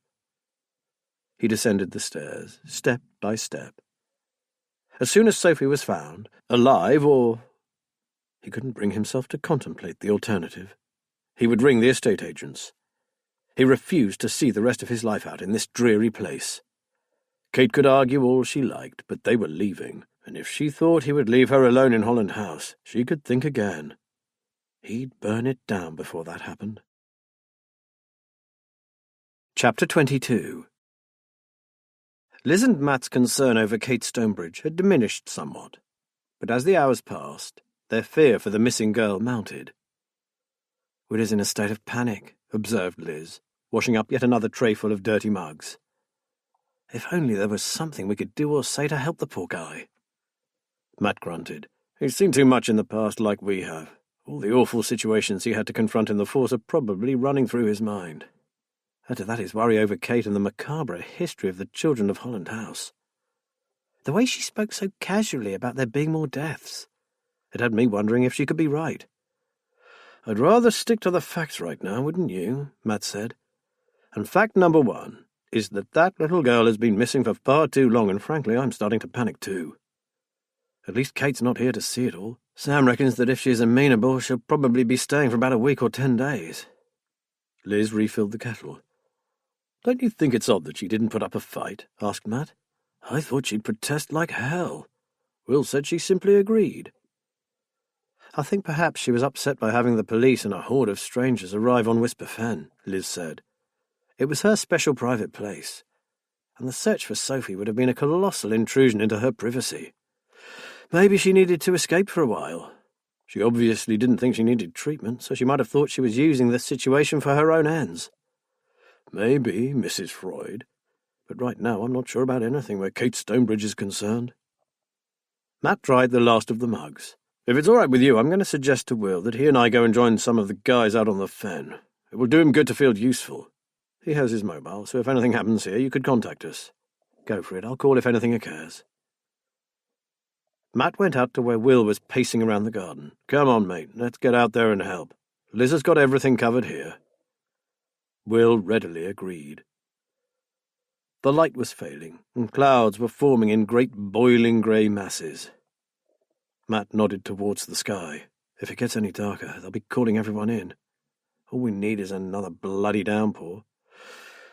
He descended the stairs, step by step, As soon as Sophie was found, alive or... He couldn't bring himself to contemplate the alternative. He would ring the estate agents. He refused to see the rest of his life out in this dreary place. Kate could argue all she liked, but they were leaving, and if she thought he would leave her alone in Holland House, she could think again. He'd burn it down before that happened. Chapter 22. Liz and Matt's concern over Kate Stonebridge had diminished somewhat, but as the hours passed, their fear for the missing girl mounted. "Will is in a state of panic," observed Liz, washing up yet another trayful of dirty mugs. "If only there was something we could do or say to help the poor guy." Matt grunted. "He's seen too much in the past like we have. All the awful situations he had to confront in the force are probably running through his mind. Add to that his worry over Kate and the macabre history of the children of Holland House. The way she spoke so casually about there being more deaths. It had me wondering if she could be right. "I'd rather stick to the facts right now, wouldn't you?" Matt said. "And fact number one is that little girl has been missing for far too long, and frankly I'm starting to panic too. At least Kate's not here to see it all. Sam reckons that if she's amenable, she'll probably be staying for about a week or 10 days. Liz refilled the kettle. "Don't you think it's odd that she didn't put up a fight?" asked Matt. "I thought she'd protest like hell. Will said she simply agreed." "I think perhaps she was upset by having the police and a horde of strangers arrive on Whisper Fen," Liz said. "It was her special private place, and the search for Sophie would have been a colossal intrusion into her privacy. Maybe she needed to escape for a while. She obviously didn't think she needed treatment, so she might have thought she was using the situation for her own ends. Maybe, Mrs. Freud, but right now I'm not sure about anything where Kate Stonebridge is concerned." Matt dried the last of the mugs. "If it's all right with you, I'm going to suggest to Will that he and I go and join some of the guys out on the fen. It will do him good to feel useful. He has his mobile, so if anything happens here, you could contact us. Go for it. I'll call if anything occurs." Matt went out to where Will was pacing around the garden. "Come on, mate. Let's get out there and help. Liz has got everything covered here." Will readily agreed. The light was failing, and clouds were forming in great boiling grey masses. Matt nodded towards the sky. "If it gets any darker, they'll be calling everyone in. All we need is another bloody downpour.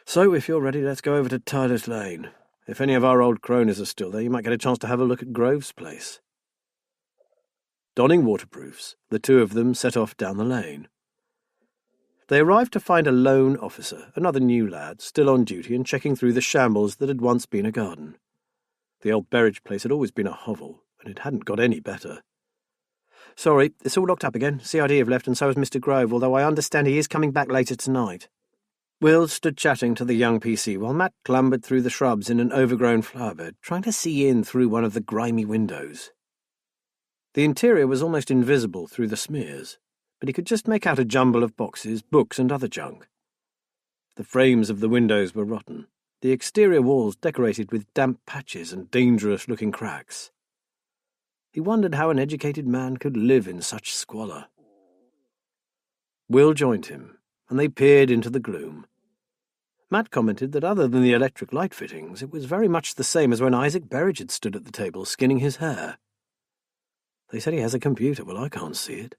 So, if you're ready, let's go over to Tyler's Lane. If any of our old cronies are still there, you might get a chance to have a look at Grove's place." Donning waterproofs, the two of them set off down the lane. They arrived to find a lone officer, another new lad, still on duty and checking through the shambles that had once been a garden. The old Berridge place had always been a hovel, and it hadn't got any better. "Sorry, it's all locked up again. CID have left, and so has Mr. Grove, although I understand he is coming back later tonight." Will stood chatting to the young PC while Matt clambered through the shrubs in an overgrown flowerbed, trying to see in through one of the grimy windows. The interior was almost invisible through the smears, but he could just make out a jumble of boxes, books, and other junk. The frames of the windows were rotten, the exterior walls decorated with damp patches and dangerous-looking cracks. He wondered how an educated man could live in such squalor. Will joined him, and they peered into the gloom. Matt commented that other than the electric light fittings, it was very much the same as when Isaac Berridge had stood at the table skinning his hair. "They said he has a computer. Well, I can't see it."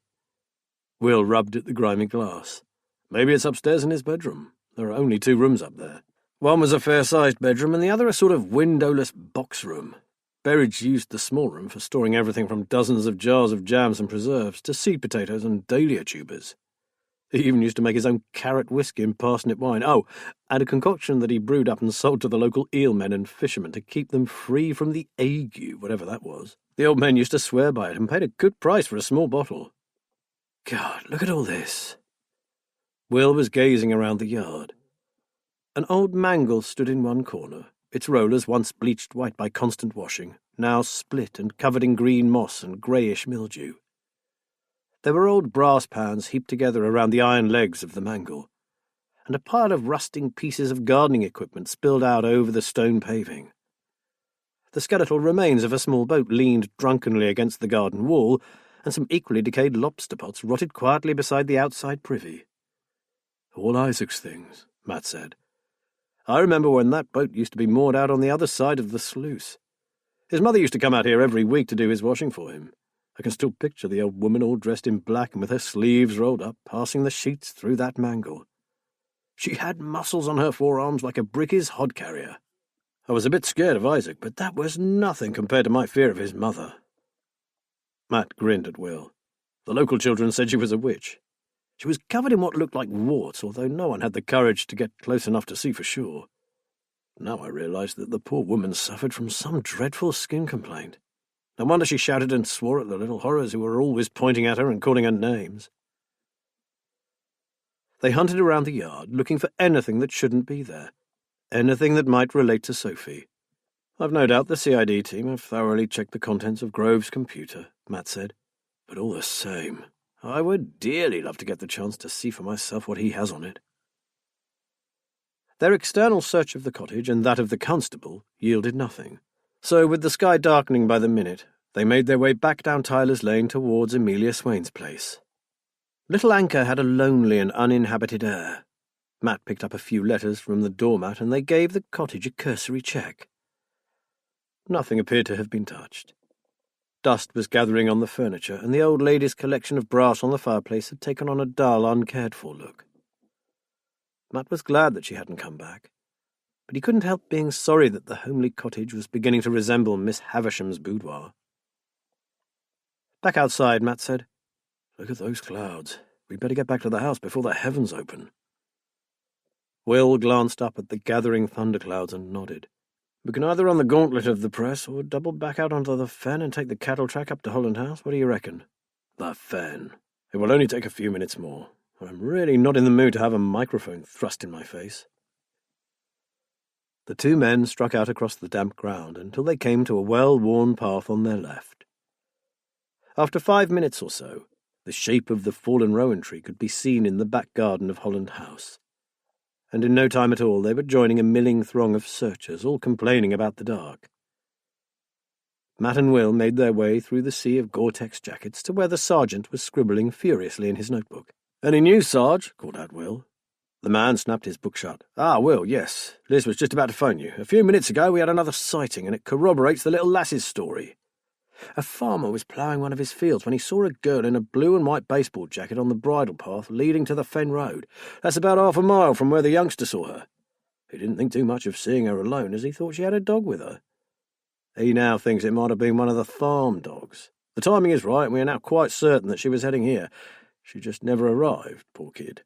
Will rubbed at the grimy glass. "Maybe it's upstairs in his bedroom. There are only 2 rooms up there. One was a fair-sized bedroom, and the other a sort of windowless box room. Berridge used the small room for storing everything from dozens of jars of jams and preserves to seed potatoes and dahlia tubers. He even used to make his own carrot whiskey and parsnip wine. Oh, and a concoction that he brewed up and sold to the local eelmen and fishermen to keep them free from the ague, whatever that was. The old men used to swear by it and paid a good price for a small bottle. God, look at all this." Will was gazing around the yard. An old mangle stood in one corner, its rollers once bleached white by constant washing, now split and covered in green moss and greyish mildew. There were old brass pans heaped together around the iron legs of the mangle, and a pile of rusting pieces of gardening equipment spilled out over the stone paving. The skeletal remains of a small boat leaned drunkenly against the garden wall, and some equally decayed lobster pots rotted quietly beside the outside privy. "All Isaac's things," Matt said. "I remember when that boat used to be moored out on the other side of the sluice. His mother used to come out here every week to do his washing for him. I can still picture the old woman all dressed in black and with her sleeves rolled up, passing the sheets through that mangle. She had muscles on her forearms like a bricky's hod carrier. I was a bit scared of Isaac, but that was nothing compared to my fear of his mother. Matt grinned at Will. The local children said she was a witch. She was covered in what looked like warts, although no one had the courage to get close enough to see for sure. Now I realized that the poor woman suffered from some dreadful skin complaint. No wonder she shouted and swore at the little horrors who were always pointing at her and calling her names. They hunted around the yard, looking for anything that shouldn't be there, anything that might relate to Sophie. I've no doubt the CID team have thoroughly checked the contents of Grove's computer, Matt said. But all the same, I would dearly love to get the chance to see for myself what he has on it. Their external search of the cottage and that of the constable yielded nothing. So, with the sky darkening by the minute, they made their way back down Tyler's Lane towards Amelia Swain's place. Little Anchor had a lonely and uninhabited air. Matt picked up a few letters from the doormat and they gave the cottage a cursory check. Nothing appeared to have been touched. Dust was gathering on the furniture, and the old lady's collection of brass on the fireplace had taken on a dull, uncared-for look. Matt was glad that she hadn't come back, but he couldn't help being sorry that the homely cottage was beginning to resemble Miss Havisham's boudoir. Back outside, Matt said, "Look at those clouds. We'd better get back to the house before the heavens open." Will glanced up at the gathering thunderclouds and nodded. "We can either run the gauntlet of the press or double back out onto the fen and take the cattle track up to Holland House. What do you reckon?" "The fen. It will only take a few minutes more. I'm really not in the mood to have a microphone thrust in my face." The two men struck out across the damp ground until they came to a well-worn path on their left. After 5 minutes or so, the shape of the fallen rowan tree could be seen in the back garden of Holland House, and in no time at all they were joining a milling throng of searchers, all complaining about the dark. Matt and Will made their way through the sea of Gore-Tex jackets to where the sergeant was scribbling furiously in his notebook. "Any news, Sarge?" called out Will. The man snapped his book shut. "Will, yes. Liz was just about to phone you. A few minutes ago we had another sighting, and it corroborates the little lass's story. A farmer was ploughing one of his fields when he saw a girl in a blue and white baseball jacket on the bridle path leading to the fen road. That's about half a mile from where the youngster saw her. He didn't think too much of seeing her alone, as he thought she had a dog with her. He now thinks it might have been one of the farm dogs. The timing is right, and we are now quite certain that she was heading here. She just never arrived, poor kid."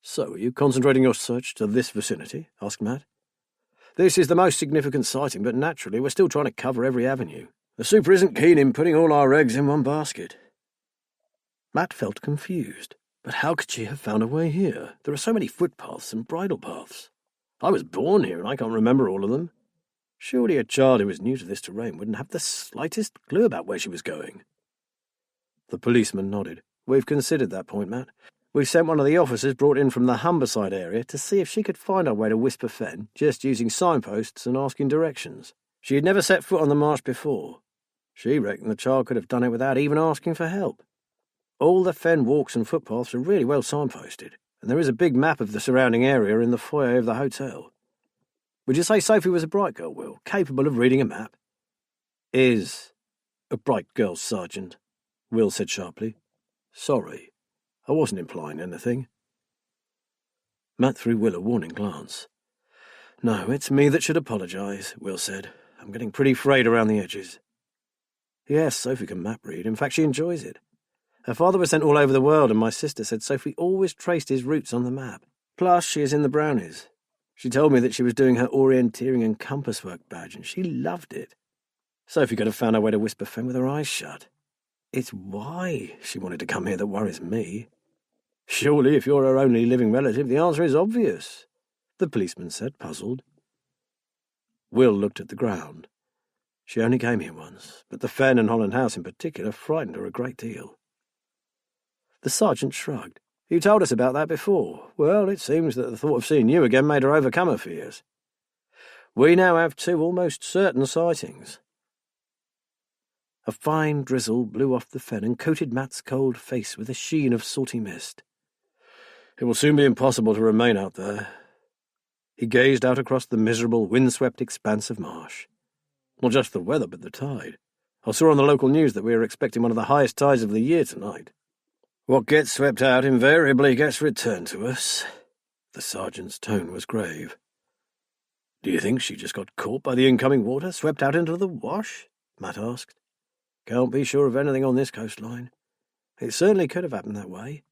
"So, are you concentrating your search to this vicinity?" asked Matt. "This is the most significant sighting, but naturally we're still trying to cover every avenue. The super isn't keen in putting all our eggs in one basket." Matt felt confused. But how could she have found her way here? There are so many footpaths and bridle paths. I was born here and I can't remember all of them. Surely a child who was new to this terrain wouldn't have the slightest clue about where she was going. The policeman nodded. "We've considered that point, Matt. We sent one of the officers brought in from the Humberside area to see if she could find her way to Whisper Fen, just using signposts and asking directions. She had never set foot on the marsh before. She reckoned the child could have done it without even asking for help. All the fen walks and footpaths are really well signposted, and there is a big map of the surrounding area in the foyer of the hotel. Would you say Sophie was a bright girl, Will, capable of reading a map?" "Is a bright girl, Sergeant," Will said sharply. "Sorry, I wasn't implying anything." Matt threw Will a warning glance. "No, it's me that should apologise," Will said. "I'm getting pretty frayed around the edges." "Yes, Sophie can map read. In fact, she enjoys it. Her father was sent all over the world, and my sister said Sophie always traced his routes on the map. Plus, she is in the Brownies. She told me that she was doing her orienteering and compass work badge, and she loved it. Sophie could have found her way to Whisper Fen with her eyes shut. It's why she wanted to come here that worries me." "Surely, if you're her only living relative, the answer is obvious," the policeman said, puzzled. Will looked at the ground. She only came here once, but the fen and Holland House in particular frightened her a great deal. The sergeant shrugged. "You told us about that before. Well, it seems that the thought of seeing you again made her overcome her fears. We now have 2 almost certain sightings." A fine drizzle blew off the fen and coated Matt's cold face with a sheen of salty mist. "It will soon be impossible to remain out there." He gazed out across the miserable, windswept expanse of marsh. Not just the weather, but the tide. I saw on the local news that we are expecting one of the highest tides of the year tonight. What gets swept out invariably gets returned to us. The sergeant's tone was grave. Do you think she just got caught by the incoming water, swept out into the wash? Matt asked. Can't be sure of anything on this coastline. It certainly could have happened that way.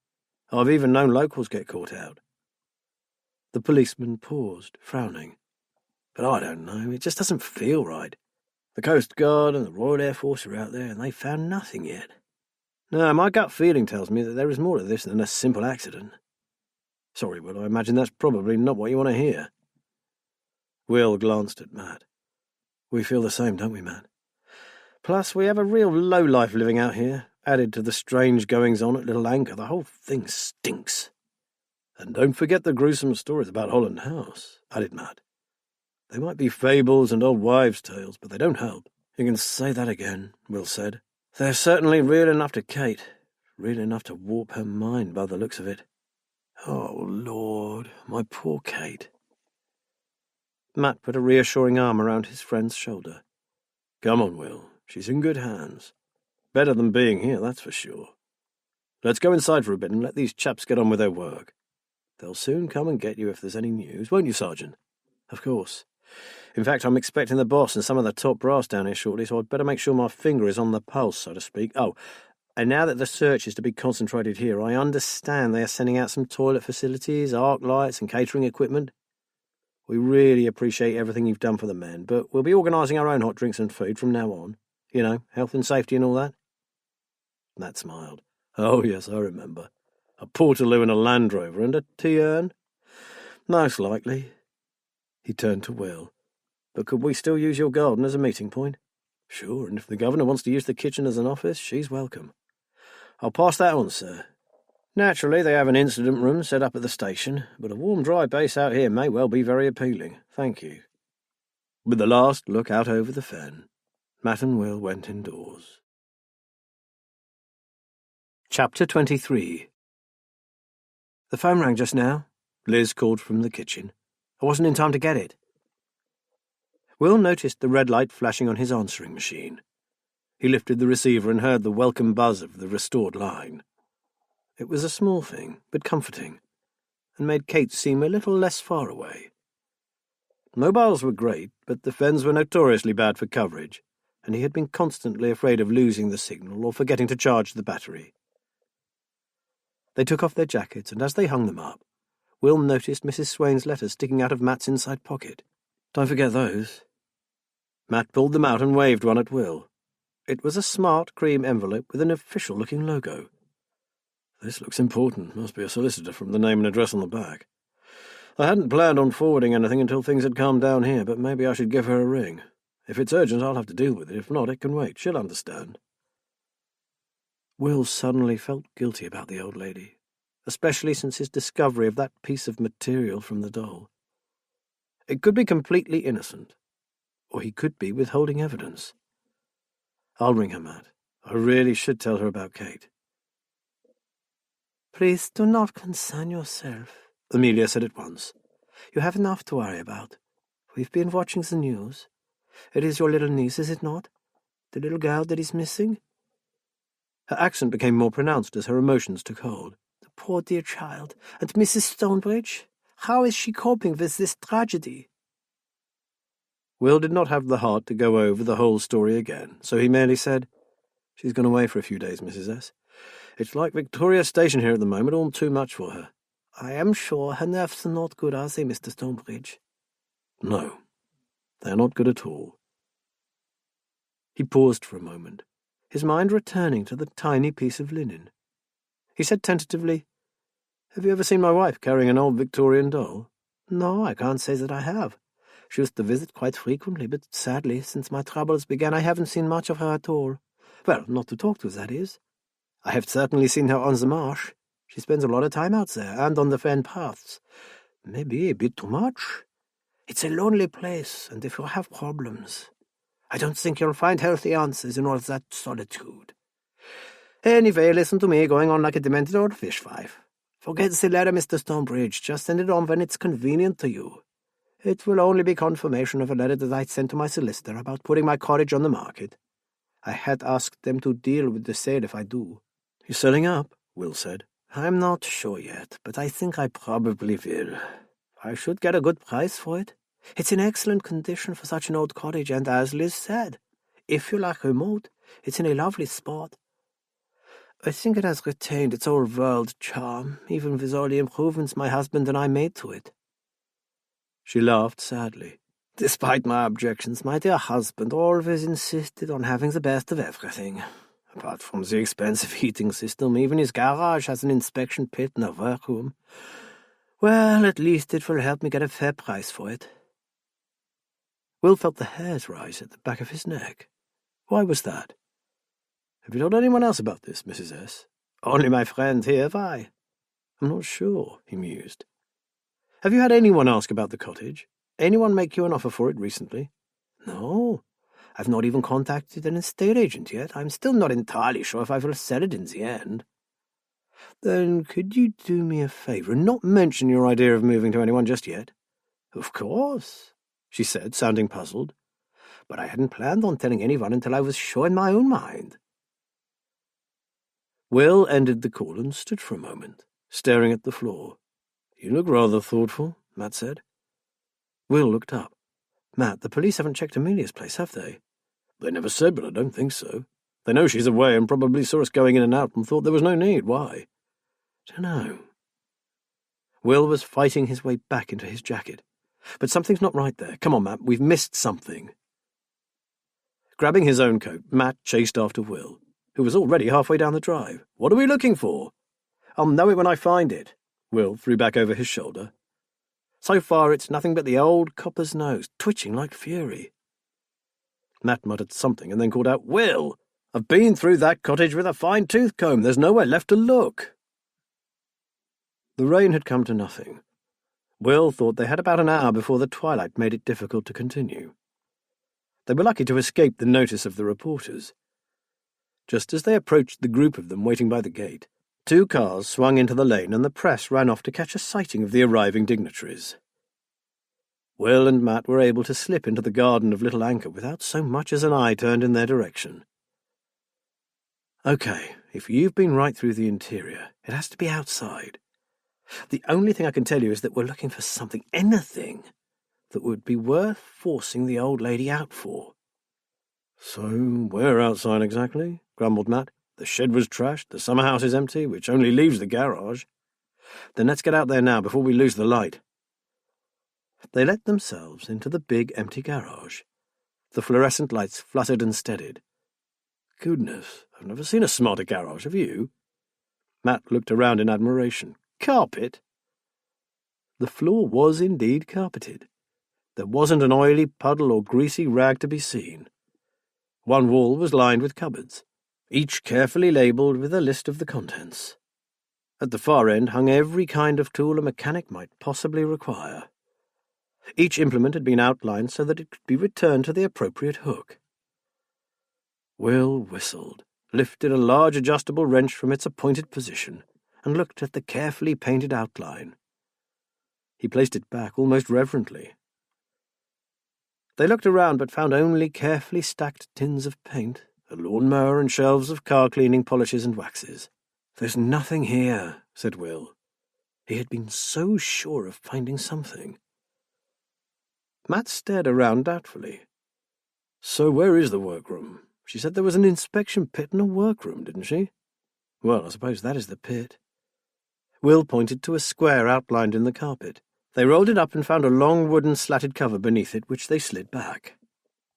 I've even known locals get caught out. The policeman paused, frowning. But I don't know, it just doesn't feel right. The Coast Guard and the Royal Air Force are out there and they've found nothing yet. No, my gut feeling tells me that there is more to this than a simple accident. Sorry, Will, I imagine that's probably not what you want to hear. Will glanced at Matt. We feel the same, don't we, Matt? Plus, we have a real lowlife living out here. Added to the strange goings-on at Little Anchor, the whole thing stinks. And don't forget the gruesome stories about Holland House, added Matt. They might be fables and old wives' tales, but they don't help. You can say that again, Will said. They're certainly real enough to Kate, real enough to warp her mind by the looks of it. Oh, Lord, my poor Kate. Matt put a reassuring arm around his friend's shoulder. Come on, Will, she's in good hands. Better than being here, that's for sure. Let's go inside for a bit and let these chaps get on with their work. They'll soon come and get you if there's any news, won't you, Sergeant? Of course. In fact, I'm expecting the boss and some of the top brass down here shortly, so I'd better make sure my finger is on the pulse, so to speak. Oh, and now that the search is to be concentrated here, I understand they are sending out some toilet facilities, arc lights and catering equipment. We really appreciate everything you've done for the men, but we'll be organising our own hot drinks and food from now on. You know, health and safety and all that. Matt smiled. Oh, yes, I remember. A Portaloo and a Land Rover and a tea urn? Most likely. He turned to Will. But could we still use your garden as a meeting point? Sure, and if the governor wants to use the kitchen as an office, she's welcome. I'll pass that on, sir. Naturally, they have an incident room set up at the station, but a warm, dry base out here may well be very appealing. Thank you. With the last look out over the fen, Matt and Will went indoors. Chapter 23. The phone rang just now, Liz called from the kitchen. I wasn't in time to get it. Will noticed the red light flashing on his answering machine. He lifted the receiver and heard the welcome buzz of the restored line. It was a small thing, but comforting, and made Kate seem a little less far away. Mobiles were great, but the fens were notoriously bad for coverage, and he had been constantly afraid of losing the signal or forgetting to charge the battery. They took off their jackets, and as they hung them up, Will noticed Mrs. Swain's letters sticking out of Matt's inside pocket. Don't forget those. Matt pulled them out and waved one at Will. It was a smart cream envelope with an official-looking logo. This looks important. Must be a solicitor from the name and address on the back. I hadn't planned on forwarding anything until things had calmed down here, but maybe I should give her a ring. If it's urgent, I'll have to deal with it. If not, it can wait. She'll understand. Will suddenly felt guilty about the old lady, especially since his discovery of that piece of material from the doll. It could be completely innocent, or he could be withholding evidence. I'll ring her, Matt. I really should tell her about Kate. Please do not concern yourself, Amelia said at once. You have enough to worry about. We've been watching the news. It is your little niece, is it not? The little girl that is missing? Her accent became more pronounced as her emotions took hold. The poor dear child. And Mrs. Stonebridge? How is she coping with this tragedy? Will did not have the heart to go over the whole story again, so he merely said, She's gone away for a few days, Mrs. S. It's like Victoria Station here at the moment, all too much for her. I am sure her nerves are not good, are they, Mr. Stonebridge? No, they are not good at all. He paused for a moment, his mind returning to the tiny piece of linen. He said tentatively, Have you ever seen my wife carrying an old Victorian doll? No, I can't say that I have. She used to visit quite frequently, but sadly, since my troubles began, I haven't seen much of her at all. Well, not to talk to, that is. I have certainly seen her on the marsh. She spends a lot of time out there, and on the fen paths. Maybe a bit too much. It's a lonely place, and if you have problems, I don't think you'll find healthy answers in all that solitude. Anyway, listen to me going on like a demented old fishwife. Forget the letter, Mr. Stonebridge. Just send it on when it's convenient to you. It will only be confirmation of a letter that I sent to my solicitor about putting my cottage on the market. I had asked them to deal with the sale if I do. You're selling up, Will said. I'm not sure yet, but I think I probably will. I should get a good price for it. It's in excellent condition for such an old cottage, and as Liz said, if you like remote, it's in a lovely spot. I think it has retained its old-world charm, even with all the improvements my husband and I made to it. She laughed sadly. Despite my objections, my dear husband always insisted on having the best of everything. Apart from the expensive heating system, even his garage has an inspection pit and a workroom. Well, at least it will help me get a fair price for it. Will felt the hairs rise at the back of his neck. Why was that? Have you told anyone else about this, Mrs. S? Only my friend here, why? I'm not sure, he mused. Have you had anyone ask about the cottage? Anyone make you an offer for it recently? No. I've not even contacted an estate agent yet. I'm still not entirely sure if I will sell it in the end. Then could you do me a favour and not mention your idea of moving to anyone just yet? Of course, she said, sounding puzzled. But I hadn't planned on telling anyone until I was sure in my own mind. Will ended the call and stood for a moment, staring at the floor. You look rather thoughtful, Matt said. Will looked up. Matt, the police haven't checked Amelia's place, have they? They never said, but I don't think so. They know she's away and probably saw us going in and out and thought there was no need. Why? Dunno. Will was fighting his way back into his jacket. But something's not right there. Come on, Matt, we've missed something. Grabbing his own coat, Matt chased after Will, who was already halfway down the drive. What are we looking for? I'll know it when I find it. Will threw back over his shoulder. So far, it's nothing but the old copper's nose, twitching like fury. Matt muttered something and then called out, Will! I've been through that cottage with a fine-tooth comb. There's nowhere left to look. The rain had come to nothing. Will thought they had about an hour before the twilight made it difficult to continue. They were lucky to escape the notice of the reporters. Just as they approached the group of them waiting by the gate, 2 cars swung into the lane and the press ran off to catch a sighting of the arriving dignitaries. Will and Matt were able to slip into the garden of Little Anchor without so much as an eye turned in their direction. Okay, if you've been right through the interior, it has to be outside. The only thing I can tell you is that we're looking for something, anything, that would be worth forcing the old lady out for. So, where outside exactly? Grumbled Matt. The shed was trashed, the summer house is empty, which only leaves the garage. Then let's get out there now before we lose the light. They let themselves into the big empty garage. The fluorescent lights fluttered and steadied. Goodness, I've never seen a smarter garage, have you? Matt looked around in admiration. Carpet? The floor was indeed carpeted. There wasn't an oily puddle or greasy rag to be seen. One wall was lined with cupboards, each carefully labelled with a list of the contents. At the far end hung every kind of tool a mechanic might possibly require. Each implement had been outlined so that it could be returned to the appropriate hook. Will whistled, lifted a large adjustable wrench from its appointed position, and looked at the carefully painted outline. He placed it back almost reverently. They looked around but found only carefully stacked tins of paint, a lawn-mower and shelves of car-cleaning polishes and waxes. There's nothing here, said Will. He had been so sure of finding something. Matt stared around doubtfully. So where is the workroom? She said there was an inspection pit and a workroom, didn't she? Well, I suppose that is the pit. Will pointed to a square outlined in the carpet. They rolled it up and found a long wooden slatted cover beneath it, which they slid back.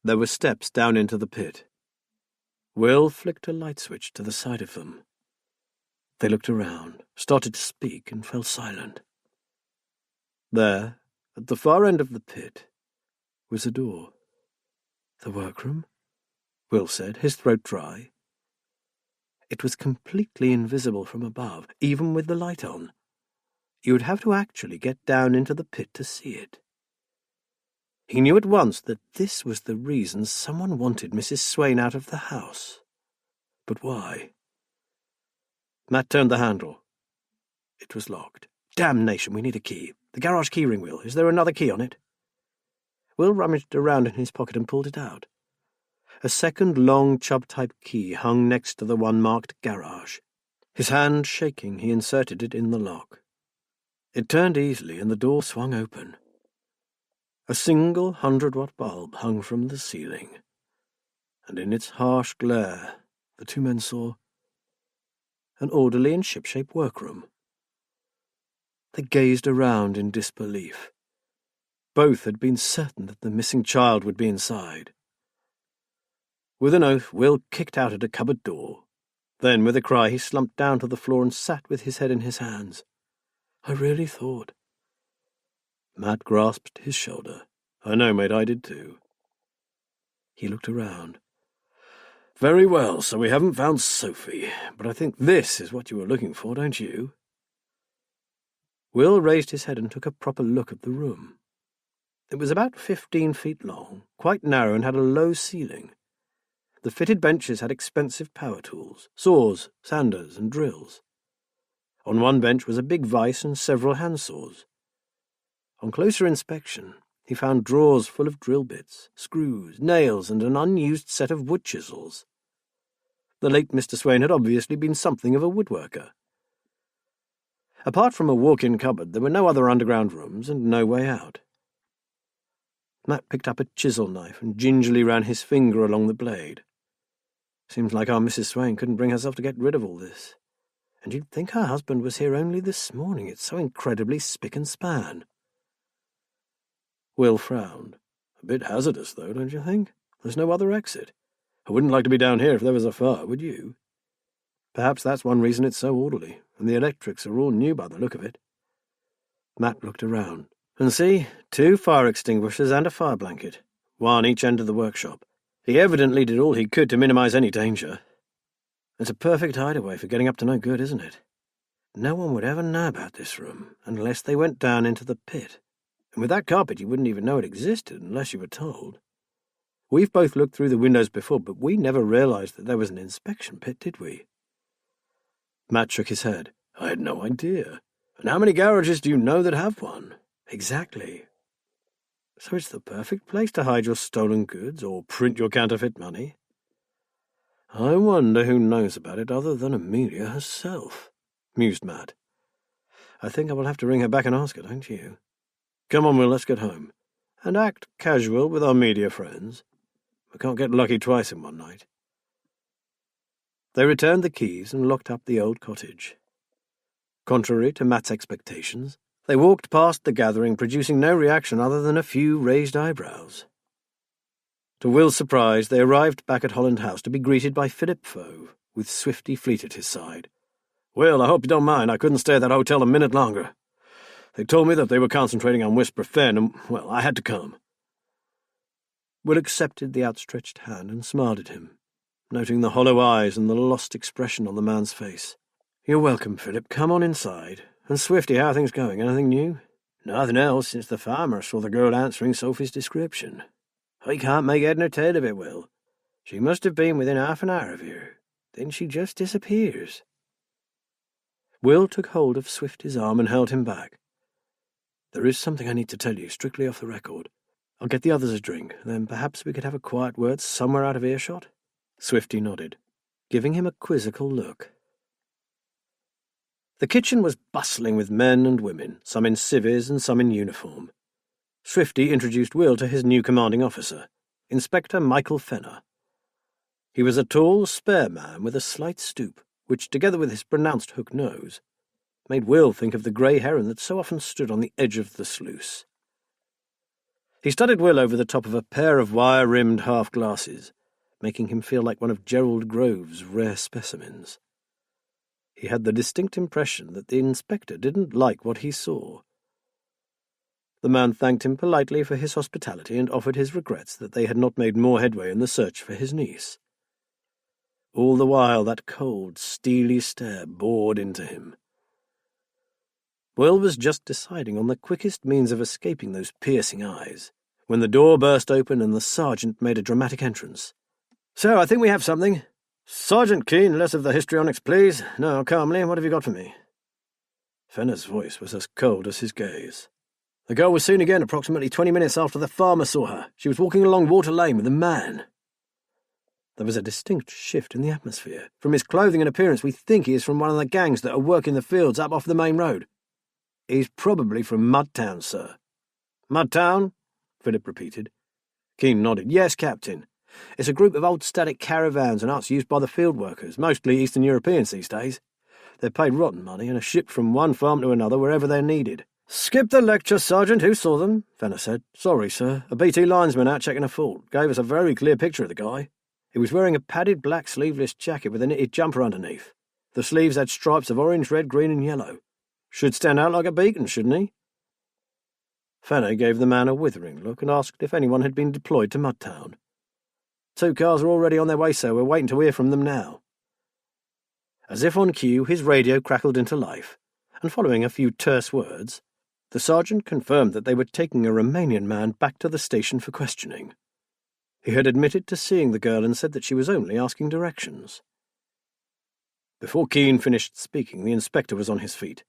There were steps down into the pit. Will flicked a light switch to the side of them. They looked around, started to speak, and fell silent. There, at the far end of the pit, was a door. The workroom? Will said, his throat dry. It was completely invisible from above, even with the light on. You would have to actually get down into the pit to see it. He knew at once that this was the reason someone wanted Mrs. Swain out of the house. But why? Matt turned the handle. It was locked. Damnation, we need a key. The garage keyring wheel. Is there another key on it? Will rummaged around in his pocket and pulled it out. A second long Chubb-type key hung next to the one marked garage. His hand shaking, he inserted it in the lock. It turned easily, and the door swung open. A single 100-watt bulb hung from the ceiling, and in its harsh glare the two men saw an orderly and ship-shape workroom. They gazed around in disbelief. Both had been certain that the missing child would be inside. With an oath, Will kicked out at a cupboard door. Then, with a cry, he slumped down to the floor and sat with his head in his hands. I really thought. Matt grasped his shoulder. I know, mate, I did too. He looked around. Very well, so we haven't found Sophie, but I think this is what you were looking for, don't you? Will raised his head and took a proper look at the room. It was about 15 feet long, quite narrow, and had a low ceiling. The fitted benches had expensive power tools, saws, sanders, and drills. On one bench was a big vise and several handsaws. On closer inspection, he found drawers full of drill bits, screws, nails, and an unused set of wood chisels. The late Mr. Swain had obviously been something of a woodworker. Apart from a walk-in cupboard, there were no other underground rooms and no way out. Matt picked up a chisel knife and gingerly ran his finger along the blade. Seems like our Mrs. Swain couldn't bring herself to get rid of all this. And you'd think her husband was here only this morning. It's so incredibly spick and span. Will frowned. A bit hazardous, though, don't you think? There's no other exit. I wouldn't like to be down here if there was a fire, would you? Perhaps that's one reason it's so orderly, and the electrics are all new by the look of it. Matt looked around. And see, 2 fire extinguishers and a fire blanket, one each end of the workshop. He evidently did all he could to minimize any danger. It's a perfect hideaway for getting up to no good, isn't it? No one would ever know about this room unless they went down into the pit. And with that carpet, you wouldn't even know it existed unless you were told. We've both looked through the windows before, but we never realized that there was an inspection pit, did we? Matt shook his head. I had no idea. And how many garages do you know that have one? Exactly. So it's the perfect place to hide your stolen goods or print your counterfeit money. I wonder who knows about it other than Amelia herself, mused Matt. I think I will have to ring her back and ask her, don't you? Come on, Will, let's get home. And act casual with our media friends. We can't get lucky twice in one night. They returned the keys and locked up the old cottage. Contrary to Matt's expectations, they walked past the gathering, producing no reaction other than a few raised eyebrows. To Will's surprise, they arrived back at Holland House to be greeted by Philip Fove, with Swifty Fleet at his side. Will, I hope you don't mind. I couldn't stay at that hotel a minute longer. They told me that they were concentrating on Whisper Fen, and, well, I had to come. Will accepted the outstretched hand and smiled at him, noting the hollow eyes and the lost expression on the man's face. You're welcome, Philip. Come on inside. And Swifty, how are things going? Anything new? Nothing else since the farmer saw the girl answering Sophie's description. I can't make head nor tail of it, Will. She must have been within half an hour of here. Then she just disappears. Will took hold of Swifty's arm and held him back. There is something I need to tell you, strictly off the record. I'll get the others a drink, then perhaps we could have a quiet word somewhere out of earshot. Swifty nodded, giving him a quizzical look. The kitchen was bustling with men and women, some in civvies and some in uniform. Swifty introduced Will to his new commanding officer, Inspector Michael Fenner. He was a tall, spare man with a slight stoop, which, together with his pronounced hook nose, made Will think of the grey heron that so often stood on the edge of the sluice. He studied Will over the top of a pair of wire-rimmed half-glasses, making him feel like one of Gerald Grove's rare specimens. He had the distinct impression that the inspector didn't like what he saw. The man thanked him politely for his hospitality and offered his regrets that they had not made more headway in the search for his niece. All the while that cold, steely stare bored into him. Will was just deciding on the quickest means of escaping those piercing eyes, when the door burst open and the sergeant made a dramatic entrance. So, I think we have something. Sergeant Keane, less of the histrionics, please. Now, calmly, what have you got for me? Fenner's voice was as cold as his gaze. The girl was seen again approximately 20 minutes after the farmer saw her. She was walking along Water Lane with a man. There was a distinct shift in the atmosphere. From his clothing and appearance, we think he is from one of the gangs that are working the fields up off the main road. He's probably from Mudtown, sir. Mudtown? Philip repeated. Keane nodded. Yes, Captain. It's a group of old static caravans and huts used by the field workers, mostly Eastern Europeans these days. They're paid rotten money and are shipped from one farm to another wherever they're needed. Skip the lecture, Sergeant. Who saw them? Fenner said. Sorry, sir. A BT linesman out checking a fault. Gave us a very clear picture of the guy. He was wearing a padded black sleeveless jacket with a knitted jumper underneath. The sleeves had stripes of orange, red, green and yellow. Should stand out like a beacon, shouldn't he? Fenner gave the man a withering look and asked if anyone had been deployed to Mudtown. 2 cars are already on their way, sir. We're waiting to hear from them now. As if on cue, his radio crackled into life, and following a few terse words, the sergeant confirmed that they were taking a Romanian man back to the station for questioning. He had admitted to seeing the girl and said that she was only asking directions. Before Keane finished speaking, the inspector was on his feet.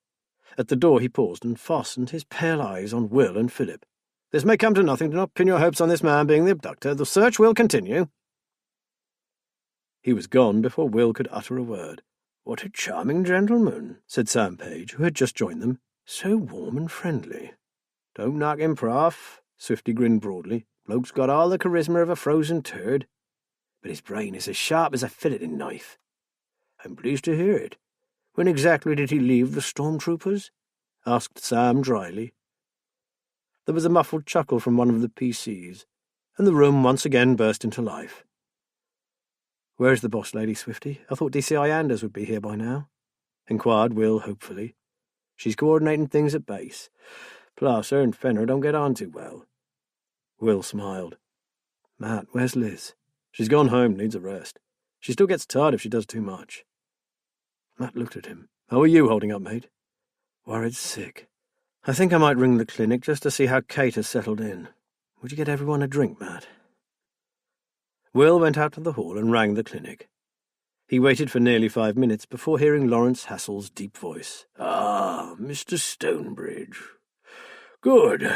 At the door he paused and fastened his pale eyes on Will and Philip. This may come to nothing. Do not pin your hopes on this man being the abductor. The search will continue. He was gone before Will could utter a word. What a charming gentleman, said Sam Page, who had just joined them. So warm and friendly. Don't knock him, Prof. Swifty grinned broadly. Bloke's got all the charisma of a frozen turd, but his brain is as sharp as a filleting knife. I'm pleased to hear it. When exactly did he leave the stormtroopers? Asked Sam dryly. There was a muffled chuckle from one of the PCs, and the room once again burst into life. Where's the boss, Lady Swifty? I thought DCI Anders would be here by now, inquired Will hopefully. She's coordinating things at base. Plus, her and Fenner don't get on too well. Will smiled. Matt, where's Liz? She's gone home, needs a rest. She still gets tired if she does too much. Matt looked at him. How are you holding up, mate? Worried sick. I think I might ring the clinic just to see how Kate has settled in. Would you get everyone a drink, Matt? Will went out to the hall and rang the clinic. He waited for nearly 5 minutes before hearing Lawrence Hassel's deep voice. Ah, Mr. Stonebridge. Good.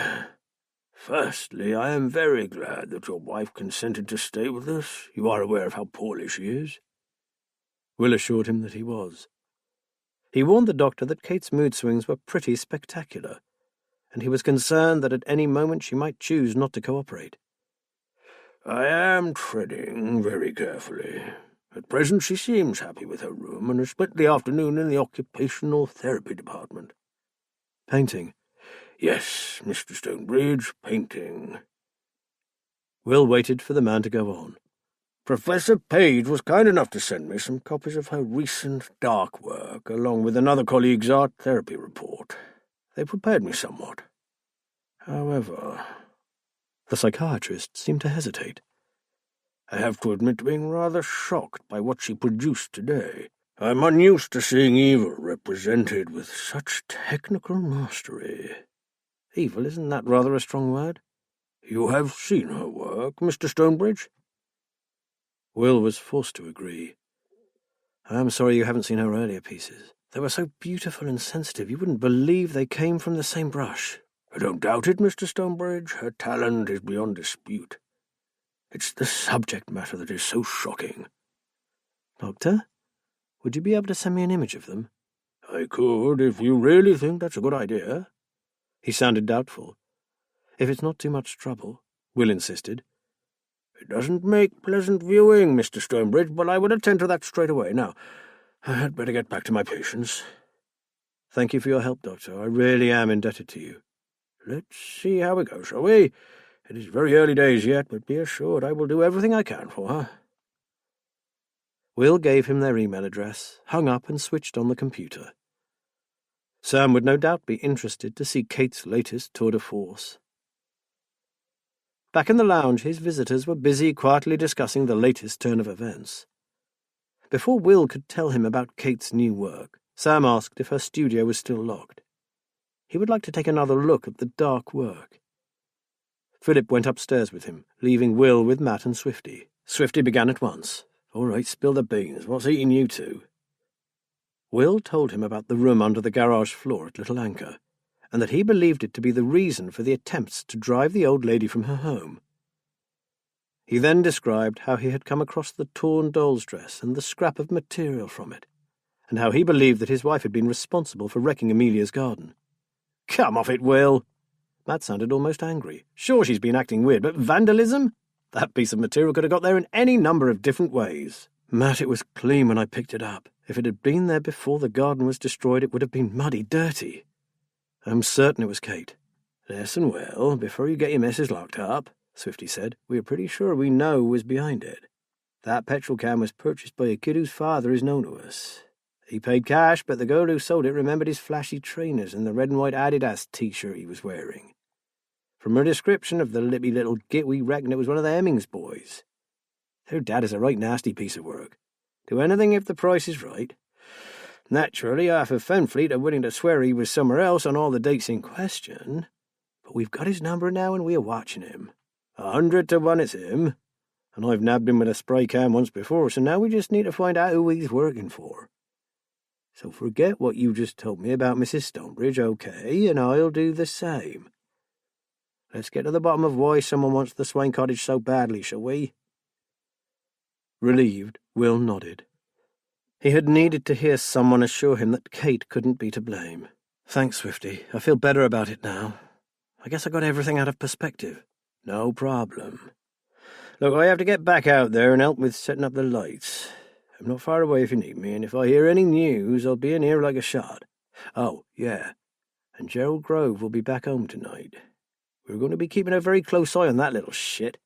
Firstly, I am very glad that your wife consented to stay with us. You are aware of how poorly she is. Will assured him that he was. He warned the doctor that Kate's mood swings were pretty spectacular, and he was concerned that at any moment she might choose not to cooperate. I am treading very carefully. At present she seems happy with her room and has spent the afternoon in the occupational therapy department. Painting? Yes, Mr. Stonebridge, painting. Will waited for the man to go on. Professor Page was kind enough to send me some copies of her recent dark work, along with another colleague's art therapy report. They prepared me somewhat. However, the psychiatrist seemed to hesitate. I have to admit to being rather shocked by what she produced today. I'm unused to seeing evil represented with such technical mastery. Evil, isn't that rather a strong word? You have seen her work, Mr. Stonebridge? Will was forced to agree. I'm sorry you haven't seen her earlier pieces. They were so beautiful and sensitive, you wouldn't believe they came from the same brush. I don't doubt it, Mr. Stonebridge. Her talent is beyond dispute. It's the subject matter that is so shocking. Doctor, would you be able to send me an image of them? I could, if you really think that's a good idea. He sounded doubtful. If it's not too much trouble, Will insisted. It doesn't make pleasant viewing, Mr. Stonebridge, but I will attend to that straight away. Now, I had better get back to my patients. Thank you for your help, Doctor. I really am indebted to you. Let's see how we go, shall we? It is very early days yet, but be assured I will do everything I can for her. Will gave him their email address, hung up and switched on the computer. Sam would no doubt be interested to see Kate's latest tour de force. Back in the lounge, his visitors were busy quietly discussing the latest turn of events. Before Will could tell him about Kate's new work, Sam asked if her studio was still locked. He would like to take another look at the dark work. Philip went upstairs with him, leaving Will with Matt and Swifty. Swifty began at once. All right, spill the beans. What's eating you two? Will told him about the room under the garage floor at Little Anchor, and that he believed it to be the reason for the attempts to drive the old lady from her home. He then described how he had come across the torn doll's dress and the scrap of material from it, and how he believed that his wife had been responsible for wrecking Amelia's garden. "Come off it, Will!" Matt sounded almost angry. "Sure, she's been acting weird, but vandalism? That piece of material could have got there in any number of different ways." "Matt, it was clean when I picked it up. If it had been there before the garden was destroyed, it would have been muddy, dirty. I'm certain it was Kate." "Listen, Will, before you get your messes locked up," Swifty said, "we are pretty sure we know who was behind it. That petrol can was purchased by a kid whose father is known to us. He paid cash, but the girl who sold it remembered his flashy trainers and the red and white Adidas t-shirt he was wearing. From her description of the lippy little git, we reckon it was one of the Hemmings boys. Their dad is a right nasty piece of work. Do anything if the price is right. Naturally, half of Fenfleet are willing to swear he was somewhere else on all the dates in question, but we've got his number now and we are watching him. 100 to 1 it's him, and I've nabbed him with a spray can once before, so now we just need to find out who he's working for. So forget what you just told me about Mrs. Stonebridge, okay, and I'll do the same. Let's get to the bottom of why someone wants the Swain cottage so badly, shall we?" Relieved, Will nodded. He had needed to hear someone assure him that Kate couldn't be to blame. "Thanks, Swifty. I feel better about it now. I guess I got everything out of perspective." "No problem. Look, I have to get back out there and help with setting up the lights. I'm not far away if you need me, and if I hear any news, I'll be in here like a shot. Oh, yeah, and Gerald Grove will be back home tonight. We're going to be keeping a very close eye on that little shit.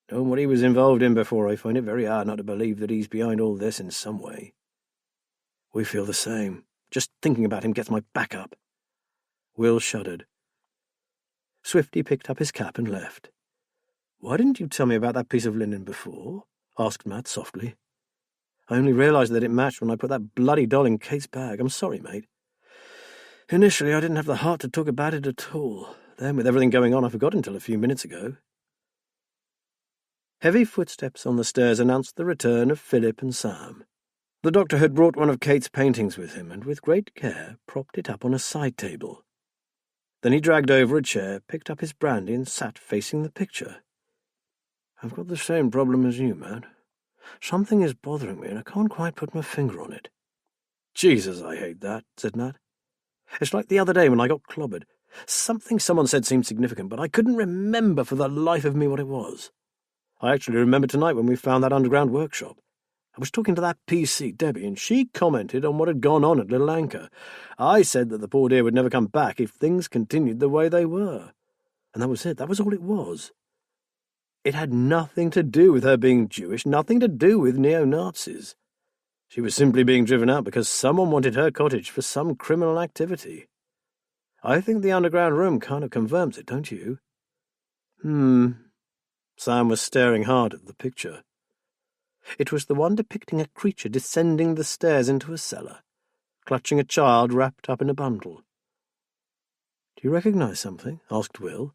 Knowing what he was involved in before, I find it very hard not to believe that he's behind all this in some way." "We feel the same. Just thinking about him gets my back up." Will shuddered. Swifty picked up his cap and left. "Why didn't you tell me about that piece of linen before?" asked Matt softly. "I only realised that it matched when I put that bloody doll in Kate's bag. I'm sorry, mate. Initially, I didn't have the heart to talk about it at all. Then, with everything going on, I forgot until a few minutes ago." Heavy footsteps on the stairs announced the return of Philip and Sam. The doctor had brought one of Kate's paintings with him, and with great care propped it up on a side table. Then he dragged over a chair, picked up his brandy, and sat facing the picture. "I've got the same problem as you, Matt. Something is bothering me, and I can't quite put my finger on it." "Jesus, I hate that," said Matt. "It's like the other day when I got clobbered. Something someone said seemed significant, but I couldn't remember for the life of me what it was. I actually remember tonight when we found that underground workshop. I was talking to that PC, Debbie, and she commented on what had gone on at Little Anchor. I said that the poor dear would never come back if things continued the way they were. And that was it. That was all it was. It had nothing to do with her being Jewish, nothing to do with neo-Nazis. She was simply being driven out because someone wanted her cottage for some criminal activity. I think the underground room kind of confirms it, don't you?" Sam was staring hard at the picture. It was the one depicting a creature descending the stairs into a cellar, clutching a child wrapped up in a bundle. "Do you recognize something?" asked Will.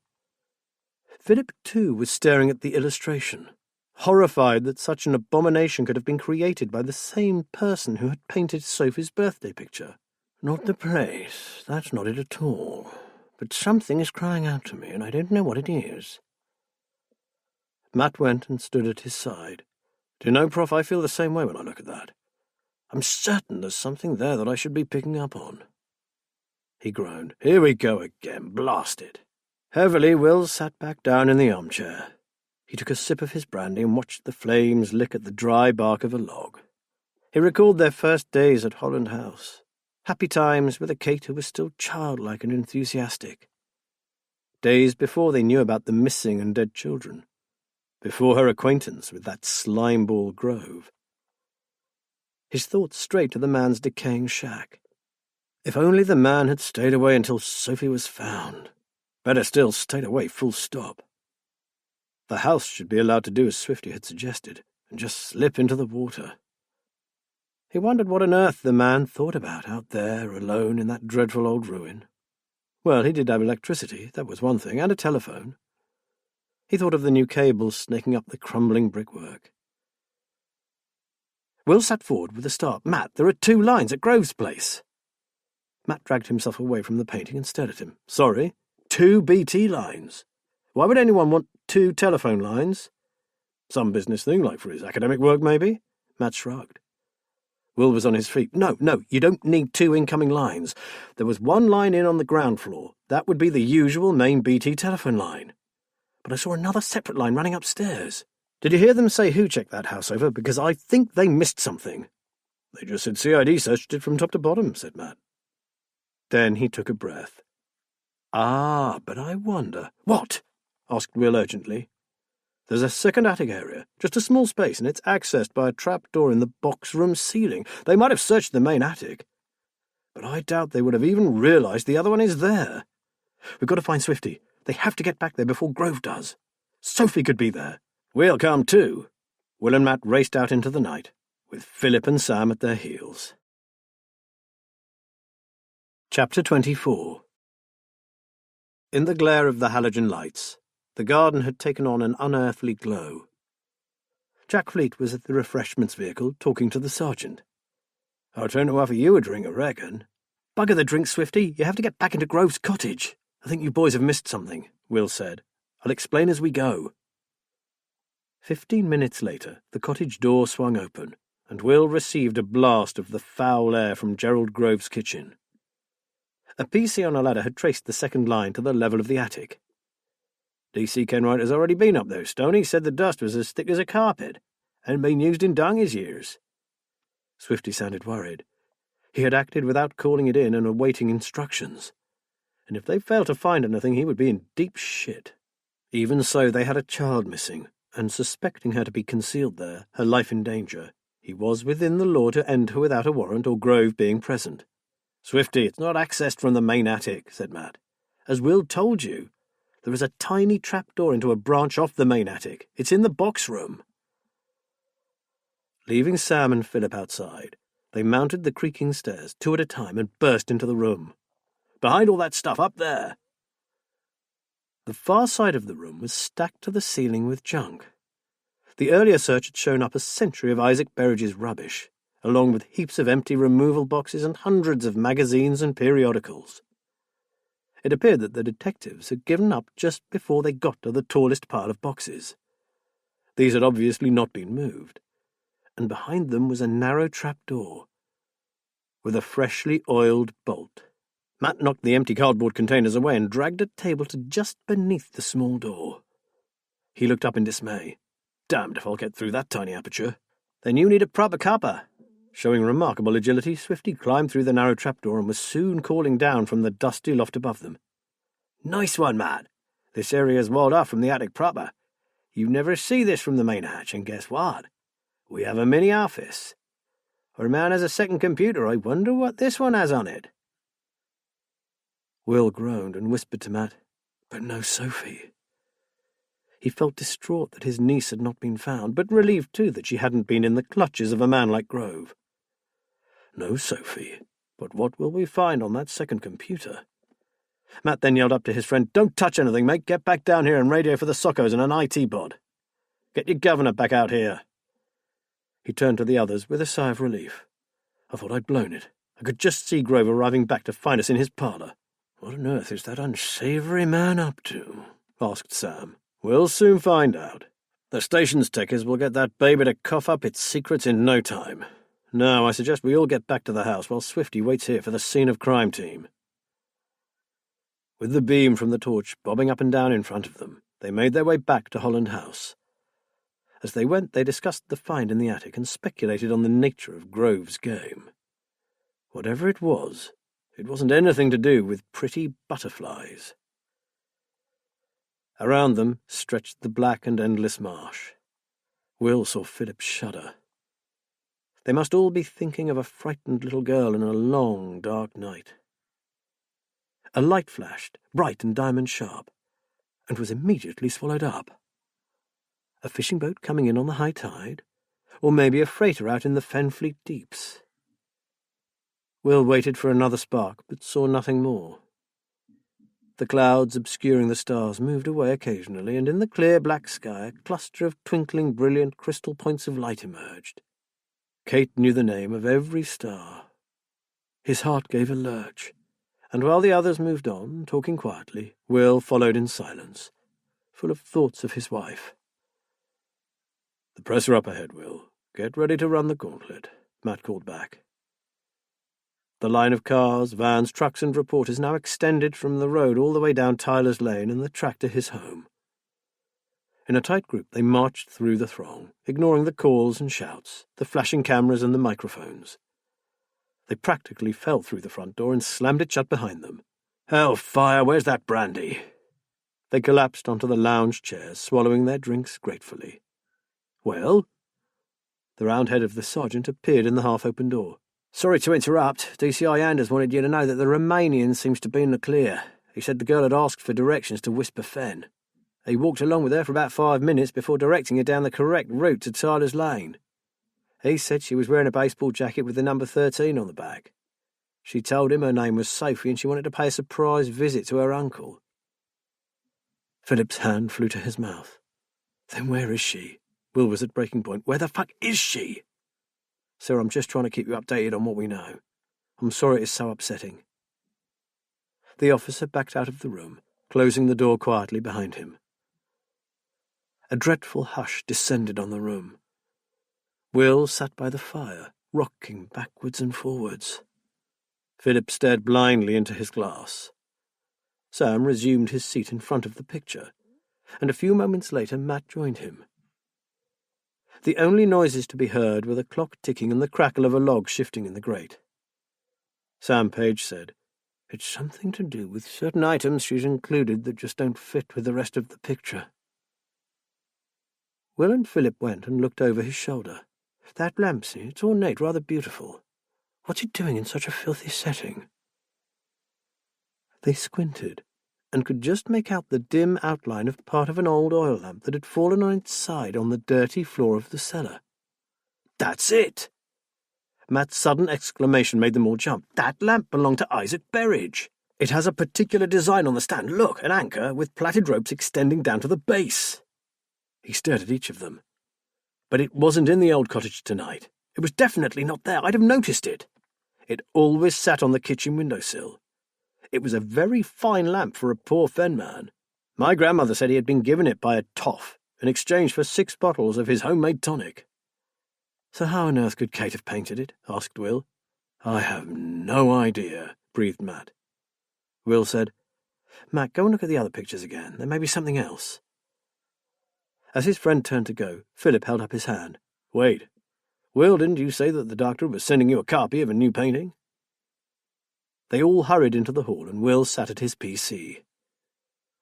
Philip, too, was staring at the illustration, horrified that such an abomination could have been created by the same person who had painted Sophie's birthday picture. "Not the place. That's not it at all. But something is crying out to me, and I don't know what it is." Matt went and stood at his side. "Do you know, Prof, I feel the same way when I look at that. I'm certain there's something there that I should be picking up on." He groaned. "Here we go again, blast it." Heavily, Will sat back down in the armchair. He took a sip of his brandy and watched the flames lick at the dry bark of a log. He recalled their first days at Holland House. Happy times with a Kate who was still childlike and enthusiastic. Days before they knew about the missing and dead children. Before her acquaintance with that slimeball Grove. His thoughts strayed to the man's decaying shack. If only the man had stayed away until Sophie was found. Better still, stayed away full stop. The house should be allowed to do as Swifty had suggested, and just slip into the water. He wondered what on earth the man thought about out there alone in that dreadful old ruin. Well, he did have electricity, that was one thing, and a telephone. He thought of the new cables snaking up the crumbling brickwork. Will sat forward with a start. "Matt, there are 2 lines at Grove's place." Matt dragged himself away from the painting and stared at him. Sorry? 2 BT lines? Why would anyone want 2 telephone lines? Some business thing, like for his academic work, maybe? Matt shrugged. Will was on his feet. No, you don't need 2 incoming lines. There was 1 line in on the ground floor. That would be the usual main BT telephone line. But I saw another separate line running upstairs. Did you hear them say who checked that house over? Because I think they missed something. They just said CID searched it from top to bottom, said Matt. Then he took a breath. Ah, but I wonder... What? Asked Will urgently. There's a second attic area, just a small space, and it's accessed by a trapdoor in the box room ceiling. They might have searched the main attic, but I doubt they would have even realised the other one is there. We've got to find Swifty. They have to get back there before Grove does. Sophie could be there. We'll come too. Will and Matt raced out into the night, with Philip and Sam at their heels. Chapter 24. In the glare of the halogen lights, the garden had taken on an unearthly glow. Jack Fleet was at the refreshments vehicle, talking to the sergeant. "I'll turn to offer you a drink, I reckon." "Bugger the drink, Swifty. You have to get back into Grove's cottage. I think you boys have missed something," Will said. "I'll explain as we go." 15 minutes later, the cottage door swung open, and Will received a blast of the foul air from Gerald Grove's kitchen. A PC on a ladder had traced the second line to the level of the attic. DC Kenwright has already been up there, Stoney. Said the dust was as thick as a carpet, and been used in Dungy's years. Swifty sounded worried. He had acted without calling it in and awaiting instructions. And if they failed to find anything, he would be in deep shit. Even so, they had a child missing, and suspecting her to be concealed there, her life in danger, he was within the law to end her without a warrant or Grove being present. "Swifty, it's not accessed from the main attic," said Matt. "As Will told you, there is a tiny trapdoor into a branch off the main attic. It's in the box room." Leaving Sam and Philip outside, they mounted the creaking stairs 2 at a time and burst into the room. "Behind all that stuff up there." The far side of the room was stacked to the ceiling with junk. The earlier search had shown up a century of Isaac Berridge's rubbish, along with heaps of empty removal boxes and hundreds of magazines and periodicals. It appeared that the detectives had given up just before they got to the tallest pile of boxes. These had obviously not been moved, and behind them was a narrow trapdoor with a freshly oiled bolt. Matt knocked the empty cardboard containers away and dragged a table to just beneath the small door. He looked up in dismay. "Damned if I'll get through that tiny aperture." "Then you need a proper cuppa." Showing remarkable agility, Swifty climbed through the narrow trapdoor and was soon calling down from the dusty loft above them. "Nice one, Matt. This area's walled off from the attic proper. You never see this from the main hatch, and guess what? We have a mini office. Our man has a second computer. I wonder what this one has on it." Will groaned and whispered to Matt, "But no Sophie." He felt distraught that his niece had not been found, but relieved too that she hadn't been in the clutches of a man like Grove. "No Sophie, but what will we find on that second computer?" Matt then yelled up to his friend, "Don't touch anything, mate. Get back down here and radio for the Soccos and an IT bod. Get your governor back out here." He turned to the others with a sigh of relief. "I thought I'd blown it. I could just see Grove arriving back to find us in his parlour." "What on earth is that unsavoury man up to?" asked Sam. "We'll soon find out. The station's techers will get that baby to cough up its secrets in no time. Now, I suggest we all get back to the house while Swifty waits here for the scene of crime team." With the beam from the torch bobbing up and down in front of them, they made their way back to Holland House. As they went, they discussed the find in the attic and speculated on the nature of Grove's game. Whatever it wasn't anything to do with pretty butterflies. Around them stretched the black and endless marsh. Will saw Philip shudder. They must all be thinking of a frightened little girl in a long, dark night. A light flashed, bright and diamond-sharp, and was immediately swallowed up. A fishing boat coming in on the high tide, or maybe a freighter out in the Fenfleet deeps. Will waited for another spark, but saw nothing more. The clouds obscuring the stars moved away occasionally, and in the clear black sky a cluster of twinkling brilliant crystal points of light emerged. Kate knew the name of every star. His heart gave a lurch, And while the others moved on, talking quietly, Will followed in silence, full of thoughts of his wife. "The press are up ahead, Will. Get ready to run the gauntlet," Matt called back. The line of cars, vans, trucks and reporters now extended from the road all the way down Tyler's Lane and the track to his home. In a tight group they marched through the throng, ignoring the calls and shouts, the flashing cameras and the microphones. They practically fell through the front door and slammed it shut behind them. "Hellfire, where's that brandy?" They collapsed onto the lounge chairs, swallowing their drinks gratefully. "Well?" The round head of the sergeant appeared in the half-open door. "Sorry to interrupt. DCI Anders wanted you to know that the Romanian seems to be in the clear. He said the girl had asked for directions to Whisper Fen. He walked along with her for about 5 minutes before directing her down the correct route to Tyler's Lane. He said she was wearing a baseball jacket with the number 13 on the back. She told him her name was Sophie and she wanted to pay a surprise visit to her uncle." Philip's hand flew to his mouth. "Then where is she?" Will was at breaking point. "Where the fuck is she?" "Sir, I'm just trying to keep you updated on what we know. I'm sorry it's so upsetting." The officer backed out of the room, closing the door quietly behind him. A dreadful hush descended on the room. Will sat by the fire, rocking backwards and forwards. Philip stared blindly into his glass. Sam resumed his seat in front of the picture, and a few moments later Matt joined him. The only noises to be heard were the clock ticking and the crackle of a log shifting in the grate. Sam Page said, "It's something to do with certain items she's included that just don't fit with the rest of the picture." Will and Philip went and looked over his shoulder. "That lamp, see, it's ornate, rather beautiful. What's it doing in such a filthy setting?" They squinted, and could just make out the dim outline of part of an old oil lamp that had fallen on its side on the dirty floor of the cellar. "That's it!" Matt's sudden exclamation made them all jump. "That lamp belonged to Isaac Berridge. It has a particular design on the stand. Look, an anchor with plaited ropes extending down to the base." He stared at each of them. "But it wasn't in the old cottage tonight. It was definitely not there. I'd have noticed it. It always sat on the kitchen windowsill. It was a very fine lamp for a poor fen man. My grandmother said he had been given it by a toff in exchange for 6 bottles of his homemade tonic." "So how on earth could Kate have painted it?" asked Will. "I have no idea," breathed Matt. Will said, "Matt, go and look at the other pictures again. There may be something else." As his friend turned to go, Philip held up his hand. "Wait. Will, didn't you say that the doctor was sending you a copy of a new painting?" They all hurried into the hall, and Will sat at his PC.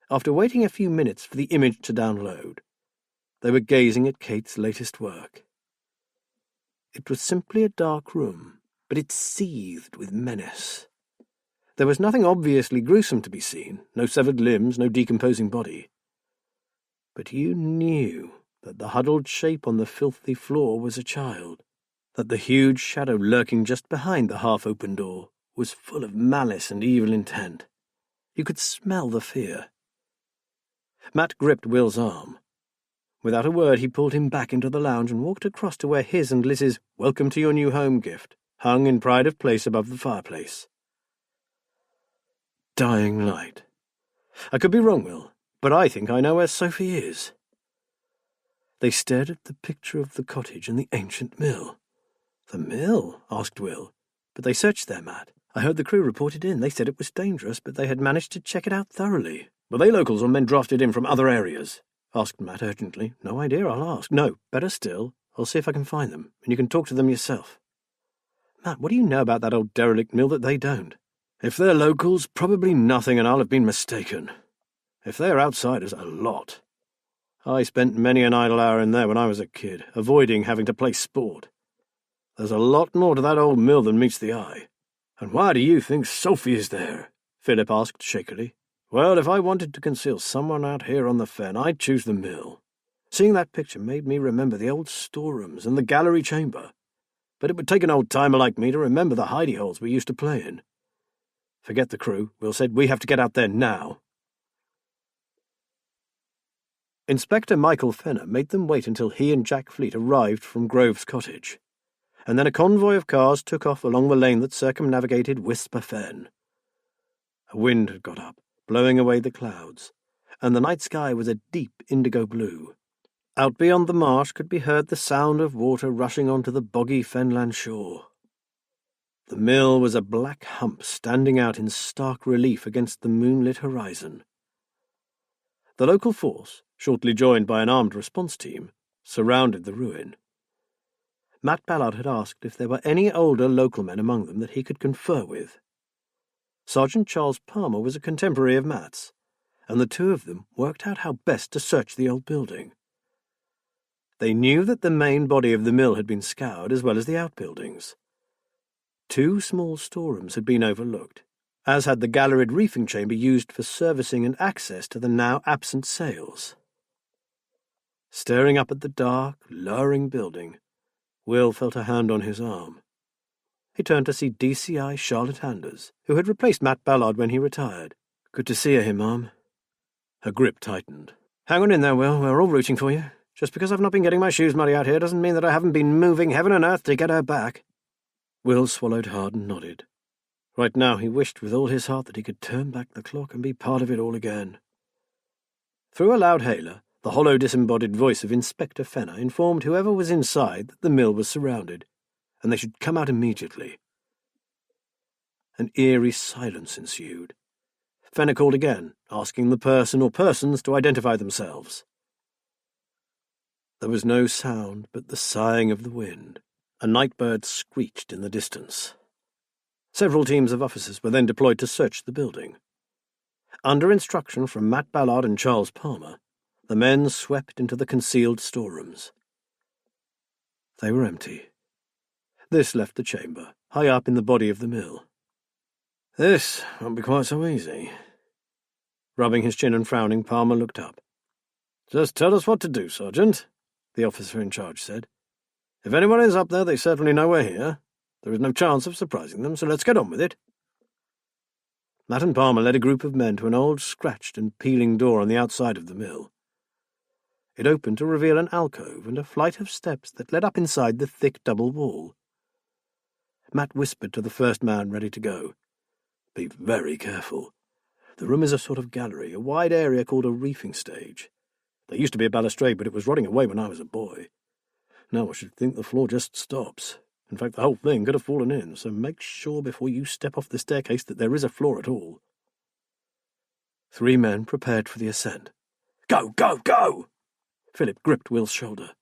After waiting a few minutes for the image to download, they were gazing at Kate's latest work. It was simply a dark room, but it seethed with menace. There was nothing obviously gruesome to be seen, no severed limbs, no decomposing body. But you knew that the huddled shape on the filthy floor was a child, that the huge shadow lurking just behind the half-open door was full of malice and evil intent. You could smell the fear. Matt gripped Will's arm. Without a word, he pulled him back into the lounge and walked across to where his and Liz's "Welcome to your new home" gift hung in pride of place above the fireplace. Dying light. I could be wrong, Will, but I think I know where Sophie is. They stared at the picture of the cottage and the ancient mill. "The mill?" asked Will. "But they searched there, Matt. I heard the crew reported in. They said it was dangerous, but they had managed to check it out thoroughly." "Were they locals or men drafted in from other areas?" asked Matt urgently. "No idea, I'll ask. No, better still, I'll see if I can find them, and you can talk to them yourself." "Matt, what do you know about that old derelict mill that they don't?" "If they're locals, probably nothing, and I'll have been mistaken. If they're outsiders, a lot. I spent many an idle hour in there when I was a kid, avoiding having to play sport. There's a lot more to that old mill than meets the eye." "And why do you think Sophie is there?" Philip asked shakily. "Well, if I wanted to conceal someone out here on the fen, I'd choose the mill. Seeing that picture made me remember the old storerooms and the gallery chamber. But it would take an old-timer like me to remember the hidey holes we used to play in. Forget the crew," Will said. "We have to get out there now." Inspector Michael Fenner made them wait until he and Jack Fleet arrived from Grove's cottage, and then a convoy of cars took off along the lane that circumnavigated Whisper Fen. A wind had got up, blowing away the clouds, and the night sky was a deep indigo blue. Out beyond the marsh could be heard the sound of water rushing onto the boggy fenland shore. The mill was a black hump standing out in stark relief against the moonlit horizon. The local force, shortly joined by an armed response team, surrounded the ruin. Matt Ballard had asked if there were any older local men among them that he could confer with. Sergeant Charles Palmer was a contemporary of Matt's, and the two of them worked out how best to search the old building. They knew that the main body of the mill had been scoured, as well as the outbuildings. 2 small storerooms had been overlooked, as had the galleried reefing chamber used for servicing and access to the now absent sails. Staring up at the dark, lowering building, Will felt a hand on his arm. He turned to see DCI Charlotte Anders, who had replaced Matt Ballard when he retired. "Good to see you here, Mom." Her grip tightened. "Hang on in there, Will. We're all rooting for you. Just because I've not been getting my shoes muddy out here doesn't mean that I haven't been moving heaven and earth to get her back." Will swallowed hard and nodded. Right now he wished with all his heart that he could turn back the clock and be part of it all again. Through a loud hailer, the hollow disembodied voice of Inspector Fenner informed whoever was inside that the mill was surrounded, and they should come out immediately. An eerie silence ensued. Fenner called again, asking the person or persons to identify themselves. There was no sound but the sighing of the wind. A night bird screeched in the distance. Several teams of officers were then deployed to search the building. Under instruction from Matt Ballard and Charles Palmer, the men swept into the concealed storerooms. They were empty. This left the chamber, high up in the body of the mill. "This won't be quite so easy." Rubbing his chin and frowning, Palmer looked up. "Just tell us what to do, Sergeant," the officer in charge said. "If anyone is up there, they certainly know we're here. There is no chance of surprising them, so let's get on with it." Matt and Palmer led a group of men to an old scratched and peeling door on the outside of the mill. It opened to reveal an alcove and a flight of steps that led up inside the thick double wall. Matt whispered to the first man ready to go. "Be very careful. The room is a sort of gallery, a wide area called a reefing stage. There used to be a balustrade, but it was rotting away when I was a boy. Now I should think the floor just stops. In fact, the whole thing could have fallen in, so make sure before you step off the staircase that there is a floor at all." 3 men prepared for the ascent. "Go, go, go!" Philip gripped Will's shoulder.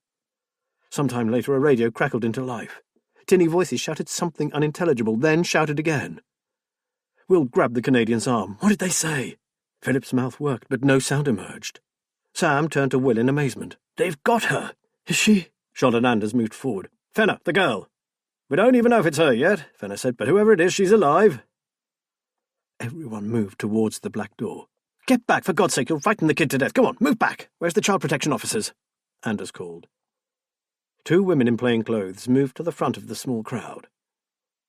Sometime later a radio crackled into life. Tinny voices shouted something unintelligible, then shouted again. Will grabbed the Canadian's arm. "What did they say?" Philip's mouth worked, but no sound emerged. Sam turned to Will in amazement. "They've got her! Is she—" Charlotte Anders moved forward. "Fenner, the girl." "We don't even know if it's her yet," Fenner said, "but whoever it is, she's alive." Everyone moved towards the black door. "Get back, for God's sake, you'll frighten the kid to death. Go on, move back. Where's the child protection officers?" Anders called. 2 women in plain clothes moved to the front of the small crowd.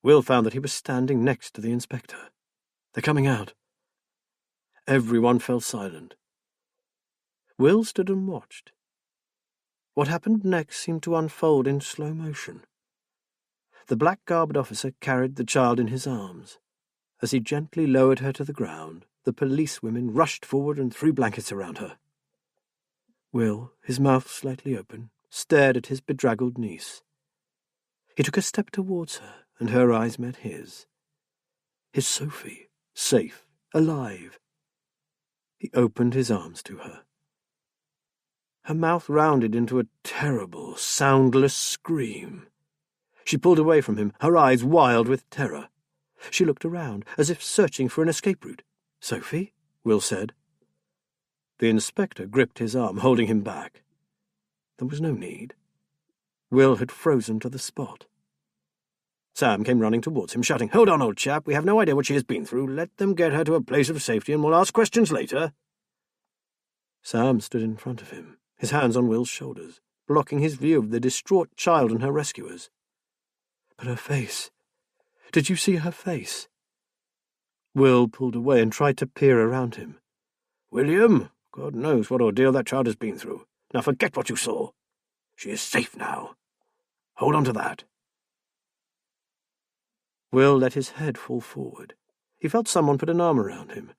Will found that he was standing next to the inspector. "They're coming out." Everyone fell silent. Will stood and watched. What happened next seemed to unfold in slow motion. The black-garbed officer carried the child in his arms. As he gently lowered her to the ground, the policewomen rushed forward and threw blankets around her. Will, his mouth slightly open, stared at his bedraggled niece. He took a step towards her, and her eyes met his. His Sophie, safe, alive. He opened his arms to her. Her mouth rounded into a terrible, soundless scream. She pulled away from him, her eyes wild with terror. She looked around, as if searching for an escape route. "Sophie?" Will said. The inspector gripped his arm, holding him back. There was no need. Will had frozen to the spot. Sam came running towards him, shouting, "Hold on, old chap, we have no idea what she has been through. Let them get her to a place of safety and we'll ask questions later." Sam stood in front of him, his hands on Will's shoulders, blocking his view of the distraught child and her rescuers. But her face. Did you see her face? Will pulled away and tried to peer around him. "William, God knows what ordeal that child has been through. Now forget what you saw. She is safe now. Hold on to that." Will let his head fall forward. He felt someone put an arm around him.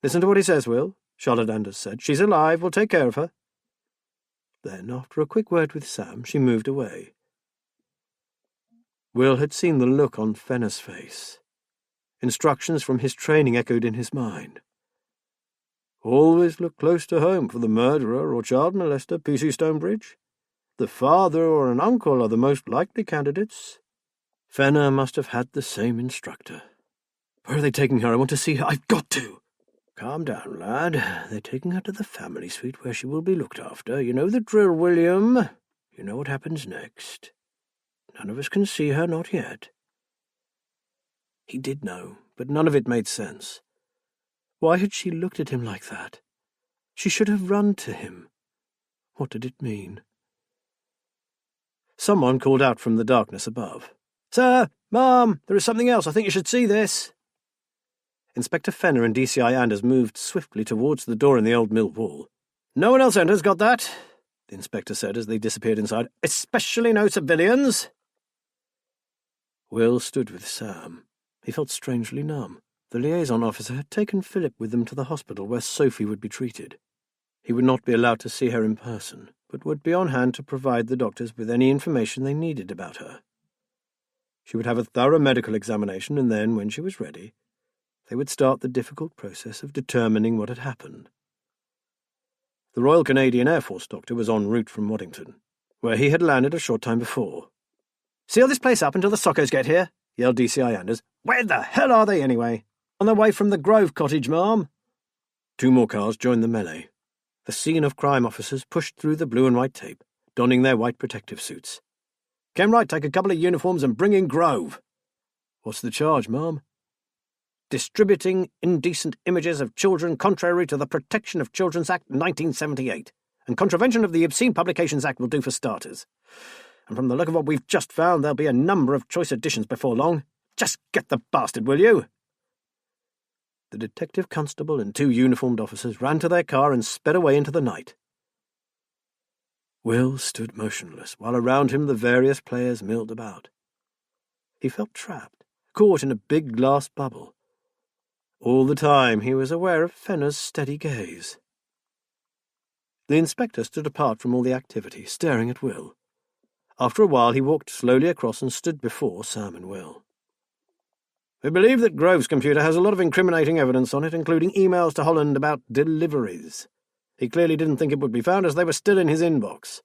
"Listen to what he says, Will," Charlotte Anders said. "She's alive. We'll take care of her." Then, after a quick word with Sam, she moved away. Will had seen the look on Fenner's face. Instructions from his training echoed in his mind. "Always look close to home for the murderer or child molester, P.C. Stonebridge. The father or an uncle are the most likely candidates." Fenner must have had the same instructor. "Where are they taking her? I want to see her. I've got to." "Calm down, lad. They're taking her to the family suite where she will be looked after. You know the drill, William. You know what happens next. None of us can see her, not yet." He did know, but none of it made sense. Why had she looked at him like that? She should have run to him. What did it mean? Someone called out from the darkness above. "Sir! Ma'am! There is something else. I think you should see this." Inspector Fenner and DCI Anders moved swiftly towards the door in the old mill wall. "No one else enters, got that?" the inspector said as they disappeared inside. "Especially no civilians." Will stood with Sam. He felt strangely numb. The liaison officer had taken Philip with them to the hospital where Sophie would be treated. He would not be allowed to see her in person, but would be on hand to provide the doctors with any information they needed about her. She would have a thorough medical examination, and then, when she was ready, they would start the difficult process of determining what had happened. The Royal Canadian Air Force doctor was en route from Waddington, where he had landed a short time before. "Seal this place up until the Sockos get here," yelled DCI Anders. "Where the hell are they, anyway?" "On their way from the Grove cottage, ma'am." 2 more cars joined the melee. The scene of crime officers pushed through the blue and white tape, donning their white protective suits. "Kenwright, take a couple of uniforms and bring in Grove." "What's the charge, ma'am?" "Distributing indecent images of children contrary to the Protection of Children's Act 1978, and contravention of the Obscene Publications Act will do for starters. And from the look of what we've just found, there'll be a number of choice additions before long. Just get the bastard, will you?" The detective constable and 2 uniformed officers ran to their car and sped away into the night. Will stood motionless, while around him the various players milled about. He felt trapped, caught in a big glass bubble. All the time he was aware of Fenner's steady gaze. The inspector stood apart from all the activity, staring at Will. After a while he walked slowly across and stood before Sam and Will. "We believe that Grove's computer has a lot of incriminating evidence on it, including emails to Holland about deliveries. He clearly didn't think it would be found, as they were still in his inbox.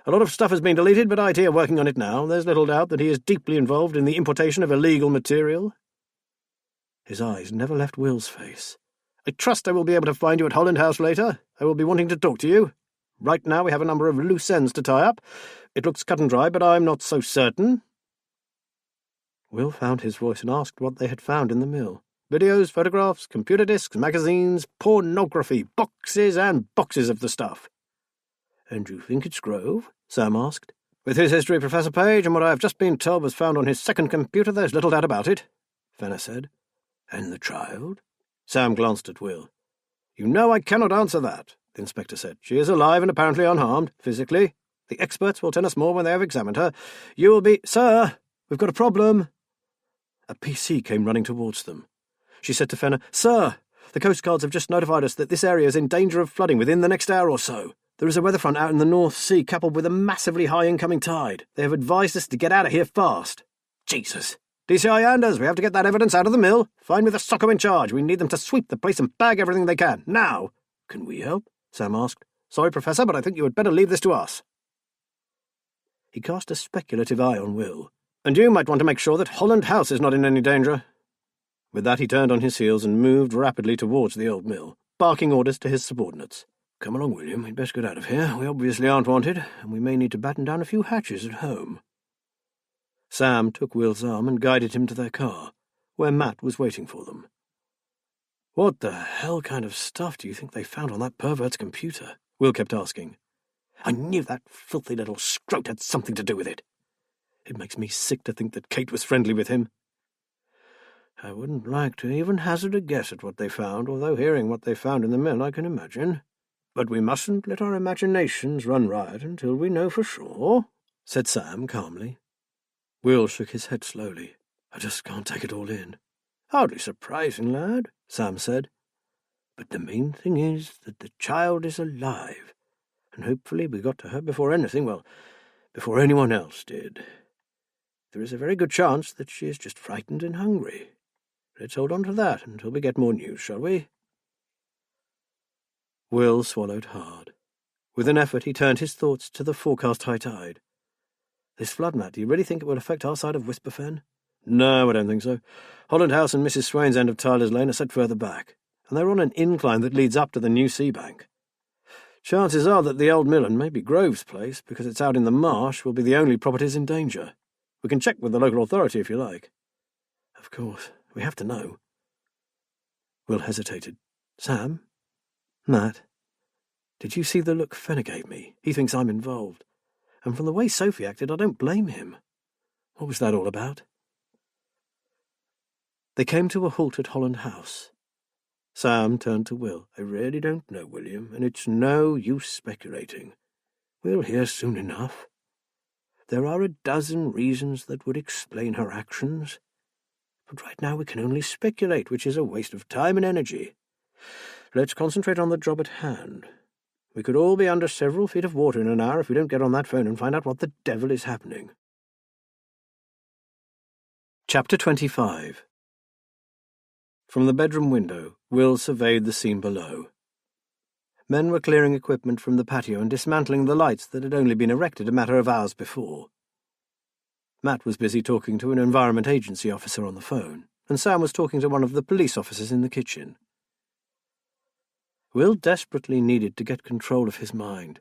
A lot of stuff has been deleted, but IT are working on it now. There's little doubt that he is deeply involved in the importation of illegal material." His eyes never left Will's face. "I trust I will be able to find you at Holland House later. I will be wanting to talk to you. Right now we have a number of loose ends to tie up. It looks cut and dry, but I'm not so certain." Will found his voice and asked what they had found in the mill. Videos, photographs, computer disks, magazines, pornography, boxes and boxes of the stuff. "And you think it's Grove?" Sam asked. "With his history, Professor Page, and what I have just been told was found on his second computer, there's little doubt about it," Fenner said. "And the child?" Sam glanced at Will. "You know I cannot answer that," the inspector said. "She is alive and apparently unharmed, physically. The experts will tell us more when they have examined her. You will be— Sir, we've got a problem." A PC came running towards them. She said to Fenner, "Sir, the Coast Guards have just notified us that this area is in danger of flooding within the next hour or so. There is a weather front out in the North Sea coupled with a massively high incoming tide. They have advised us to get out of here fast." "Jesus. DCI Anders, we have to get that evidence out of the mill. Find me the Socko in charge. We need them to sweep the place and bag everything they can. Now." "Can we help?" Sam asked. "Sorry, Professor, but I think you had better leave this to us." He cast a speculative eye on Will. "And you might want to make sure that Holland House is not in any danger." With that he turned on his heels and moved rapidly towards the old mill, barking orders to his subordinates. "Come along, William. We'd best get out of here. We obviously aren't wanted, and we may need to batten down a few hatches at home." Sam took Will's arm and guided him to their car, where Matt was waiting for them. "What the hell kind of stuff do you think they found on that pervert's computer?" Will kept asking. "I knew that filthy little scrote had something to do with it. It makes me sick to think that Kate was friendly with him." "I wouldn't like to even hazard a guess at what they found, although hearing what they found in the mill I can imagine. But we mustn't let our imaginations run riot until we know for sure," said Sam calmly. Will shook his head slowly. "I just can't take it all in. "Hardly surprising, lad," Sam said. "But the main thing is that the child is alive, and hopefully we got to her before anyone else did. There is a very good chance that she is just frightened and hungry. Let's hold on to that until we get more news, shall we?" Will swallowed hard. With an effort, he turned his thoughts to the forecast high tide. "This flood, Matt, do you really think it will affect our side of Whisperfen?" "No, I don't think so. Holland House and Mrs. Swain's end of Tyler's Lane are set further back, and they're on an incline that leads up to the new sea bank. Chances are that the old mill and maybe Grove's place, because it's out in the marsh, will be the only properties in danger. We can check with the local authority if you like." "Of course. We have to know." Will hesitated. "Sam? Matt? Did you see the look Fenner gave me? He thinks I'm involved. And from the way Sophie acted, I don't blame him. What was that all about?" They came to a halt at Holland House. Sam turned to Will. "I really don't know, William, and it's no use speculating. We'll hear soon enough. There are a dozen reasons that would explain her actions, but right now we can only speculate, which is a waste of time and energy. Let's concentrate on the job at hand. We could all be under several feet of water in an hour if we don't get on that phone and find out what the devil is happening." Chapter 25. From the bedroom window, Will surveyed the scene below. Men were clearing equipment from the patio and dismantling the lights that had only been erected a matter of hours before. Matt was busy talking to an Environment Agency officer on the phone, and Sam was talking to one of the police officers in the kitchen. Will desperately needed to get control of his mind.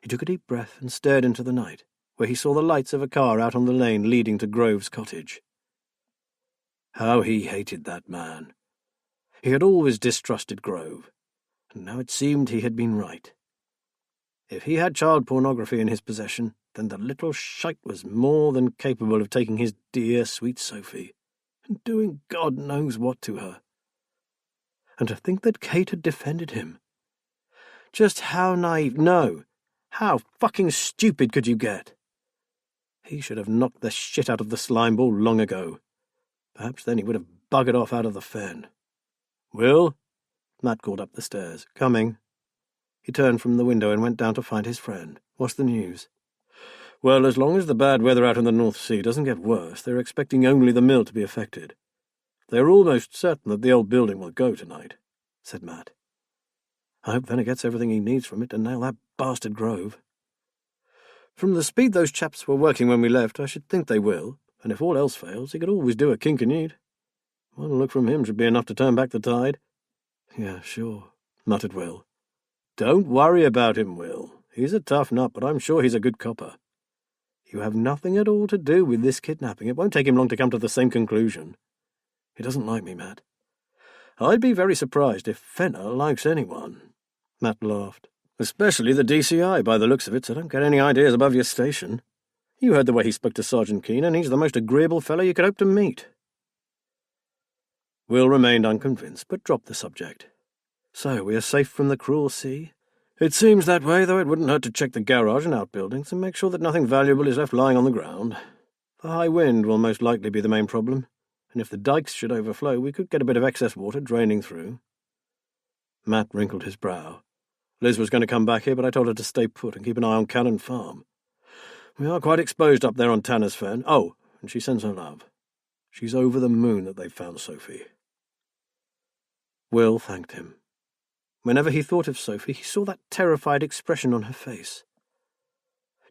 He took a deep breath and stared into the night, where he saw the lights of a car out on the lane leading to Grove's cottage. How he hated that man. He had always distrusted Grove, and now it seemed he had been right. If he had child pornography in his possession, then the little shite was more than capable of taking his dear, sweet Sophie, and doing God knows what to her. And to think that Kate had defended him. Just how naive, no, how fucking stupid could you get? He should have knocked the shit out of the slime ball long ago. Perhaps then he would have buggered off out of the fen. "Will?" Matt called up the stairs. "Coming." He turned from the window and went down to find his friend. "What's the news?" "Well, as long as the bad weather out in the North Sea doesn't get worse, they're expecting only the mill to be affected. They're almost certain that the old building will go tonight," said Matt. "I hope Venner gets everything he needs from it to nail that bastard Grove." "From the speed those chaps were working when we left, I should think they will, and if all else fails, he could always do a Kincaid. One look from him should be enough to turn back the tide." "Yeah, sure," muttered Will. "Don't worry about him, Will. He's a tough nut, but I'm sure he's a good copper. You have nothing at all to do with this kidnapping. It won't take him long to come to the same conclusion." "He doesn't like me, Matt." "I'd be very surprised if Fenner likes anyone." Matt laughed. "Especially the DCI, by the looks of it, so don't get any ideas above your station. You heard the way he spoke to Sergeant Keane, and he's the most agreeable fellow you could hope to meet." Will remained unconvinced, but dropped the subject. "So we are safe from the cruel sea?" "It seems that way, though it wouldn't hurt to check the garage and outbuildings and make sure that nothing valuable is left lying on the ground. The high wind will most likely be the main problem, and if the dikes should overflow, we could get a bit of excess water draining through." Matt wrinkled his brow. "Liz was going to come back here, but I told her to stay put and keep an eye on Cannon Farm. We are quite exposed up there on Tanner's Fen. Oh, and she sends her love. She's over the moon that they've found Sophie." Will thanked him. Whenever he thought of Sophie, he saw that terrified expression on her face.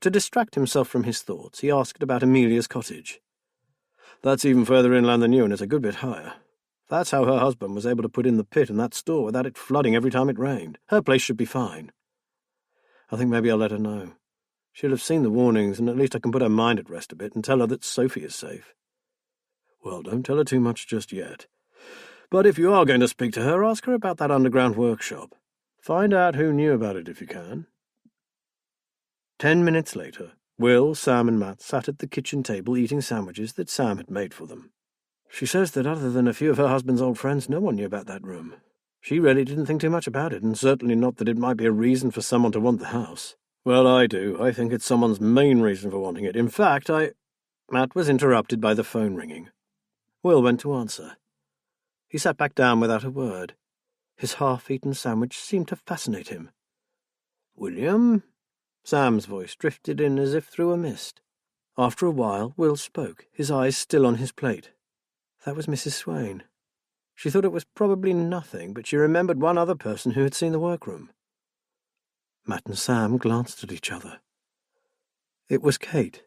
To distract himself from his thoughts, he asked about Amelia's cottage. "That's even further inland than you, and it's a good bit higher. That's how her husband was able to put in the pit in that store without it flooding every time it rained. Her place should be fine. I think maybe I'll let her know. She'll have seen the warnings, and at least I can put her mind at rest a bit and tell her that Sophie is safe." "Well, don't tell her too much just yet. But if you are going to speak to her, ask her about that underground workshop. Find out who knew about it if you can." 10 minutes later, Will, Sam and Matt sat at the kitchen table eating sandwiches that Sam had made for them. "She says that other than a few of her husband's old friends, no one knew about that room. She really didn't think too much about it, and certainly not that it might be a reason for someone to want the house." "Well, I do. I think it's someone's main reason for wanting it. In fact, Matt was interrupted by the phone ringing. Will went to answer. He sat back down without a word. His half-eaten sandwich seemed to fascinate him. "William?" Sam's voice drifted in as if through a mist. After a while, Will spoke, his eyes still on his plate. That was Mrs. Swain. She thought it was probably nothing, but she remembered one other person who had seen the workroom. Matt and Sam glanced at each other. It was Kate.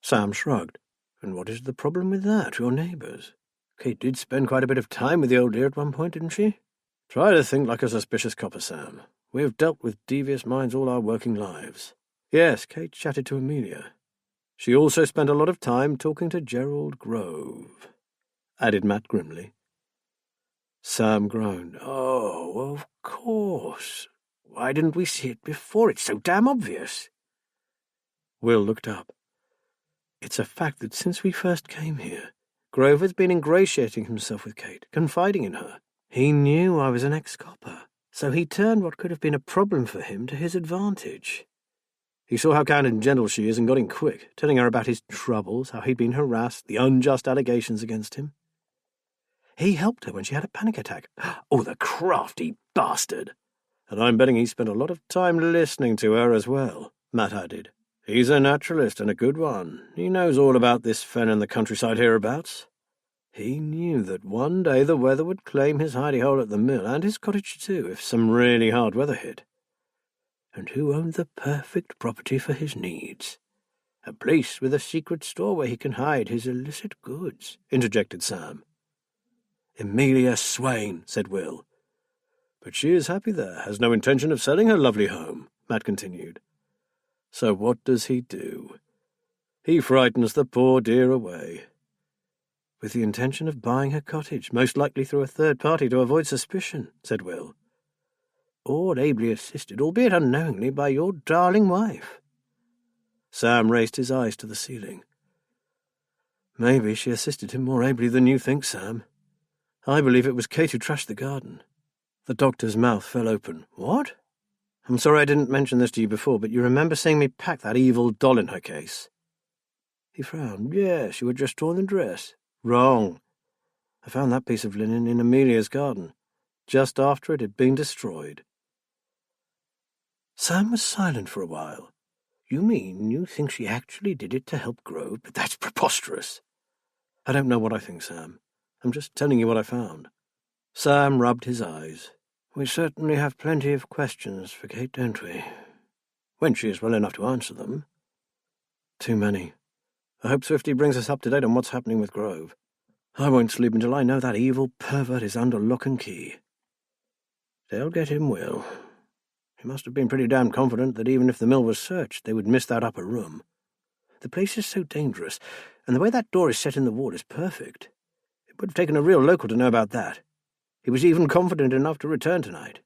Sam shrugged. "And what is the problem with that? Your neighbours. Kate did spend quite a bit of time with the old dear at one point, didn't she?" "Try to think like a suspicious copper, Sam. We have dealt with devious minds all our working lives." Yes, Kate chatted to Amelia. She also spent a lot of time talking to Gerald Grove, added Matt grimly. Sam groaned. "Oh, of course. Why didn't we see it before? It's so damn obvious." Will looked up. "It's a fact that since we first came here, Grove has been ingratiating himself with Kate, confiding in her. He knew I was an ex-copper, so he turned what could have been a problem for him to his advantage. He saw how kind and gentle she is and got in quick, telling her about his troubles, how he'd been harassed, the unjust allegations against him. He helped her when she had a panic attack. Oh, the crafty bastard! And I'm betting he spent a lot of time listening to her as well," Matt added. "He's a naturalist and a good one. He knows all about this fen and the countryside hereabouts. He knew that one day the weather would claim his hidey-hole at the mill, and his cottage too, if some really hard weather hit. And who owned the perfect property for his needs? A place with a secret store where he can hide his illicit goods," interjected Sam. "Amelia Swain," said Will. "But she is happy there, has no intention of selling her lovely home," Matt continued. "So what does he do? He frightens the poor dear away." "With the intention of buying her cottage, most likely through a third party to avoid suspicion," said Will. "Or ably assisted, albeit unknowingly, by your darling wife." Sam raised his eyes to the ceiling. "Maybe she assisted him more ably than you think, Sam. I believe it was Kate who trashed the garden." The doctor's mouth fell open. "What? I'm sorry I didn't mention this to you before, but you remember seeing me pack that evil doll in her case?" He frowned. "Yes, you had just torn the dress." "Wrong. I found that piece of linen in Amelia's garden, just after it had been destroyed." Sam was silent for a while. "You mean you think she actually did it to help Grove? But that's preposterous." "I don't know what I think, Sam. I'm just telling you what I found." Sam rubbed his eyes. "We certainly have plenty of questions for Kate, don't we? When she is well enough to answer them." "Too many. I hope Swifty brings us up to date on what's happening with Grove. I won't sleep until I know that evil pervert is under lock and key." "They'll get him, Will. He must have been pretty damn confident that even if the mill was searched, they would miss that upper room. The place is so dangerous, and the way that door is set in the wall is perfect. It would have taken a real local to know about that. He was even confident enough to return tonight."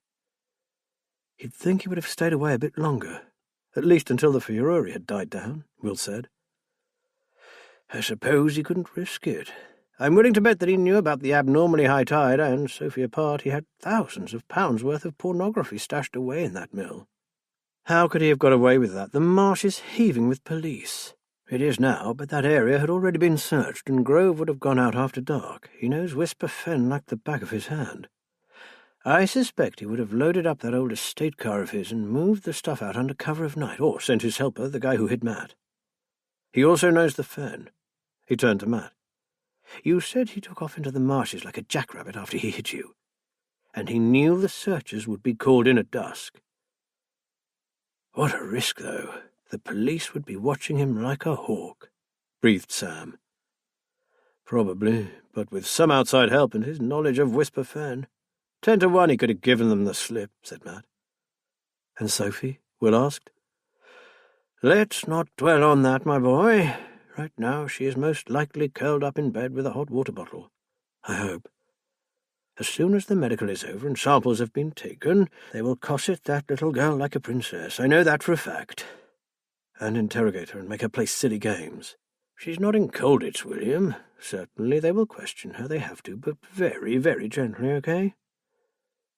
"You'd think he would have stayed away a bit longer, at least until the furore had died down," Will said. "I suppose he couldn't risk it. I'm willing to bet that he knew about the abnormally high tide, and, Sophie apart, he had thousands of pounds worth of pornography stashed away in that mill. How could he have got away with that? The marsh is heaving with police. It is now, but that area had already been searched, and Grove would have gone out after dark. He knows Whisper Fen like the back of his hand. I suspect he would have loaded up that old estate car of his and moved the stuff out under cover of night, or sent his helper, the guy who hid Matt. He also knows the Fen." He turned to Matt. "You said he took off into the marshes like a jackrabbit after he hit you, and he knew the searchers would be called in at dusk. What a risk, though. The police would be watching him like a hawk," breathed Sam. "Probably, but with some outside help and his knowledge of Whisper Fen, 10 to 1 he could have given them the slip," said Matt. "And Sophie?" Will asked. "Let's not dwell on that, my boy. Right now she is most likely curled up in bed with a hot water bottle. I hope. As soon as the medical is over and samples have been taken, they will cosset that little girl like a princess. I know that for a fact. And interrogate her and make her play silly games. She's not in Colditz, William. Certainly they will question her, they have to, but very, very gently, okay?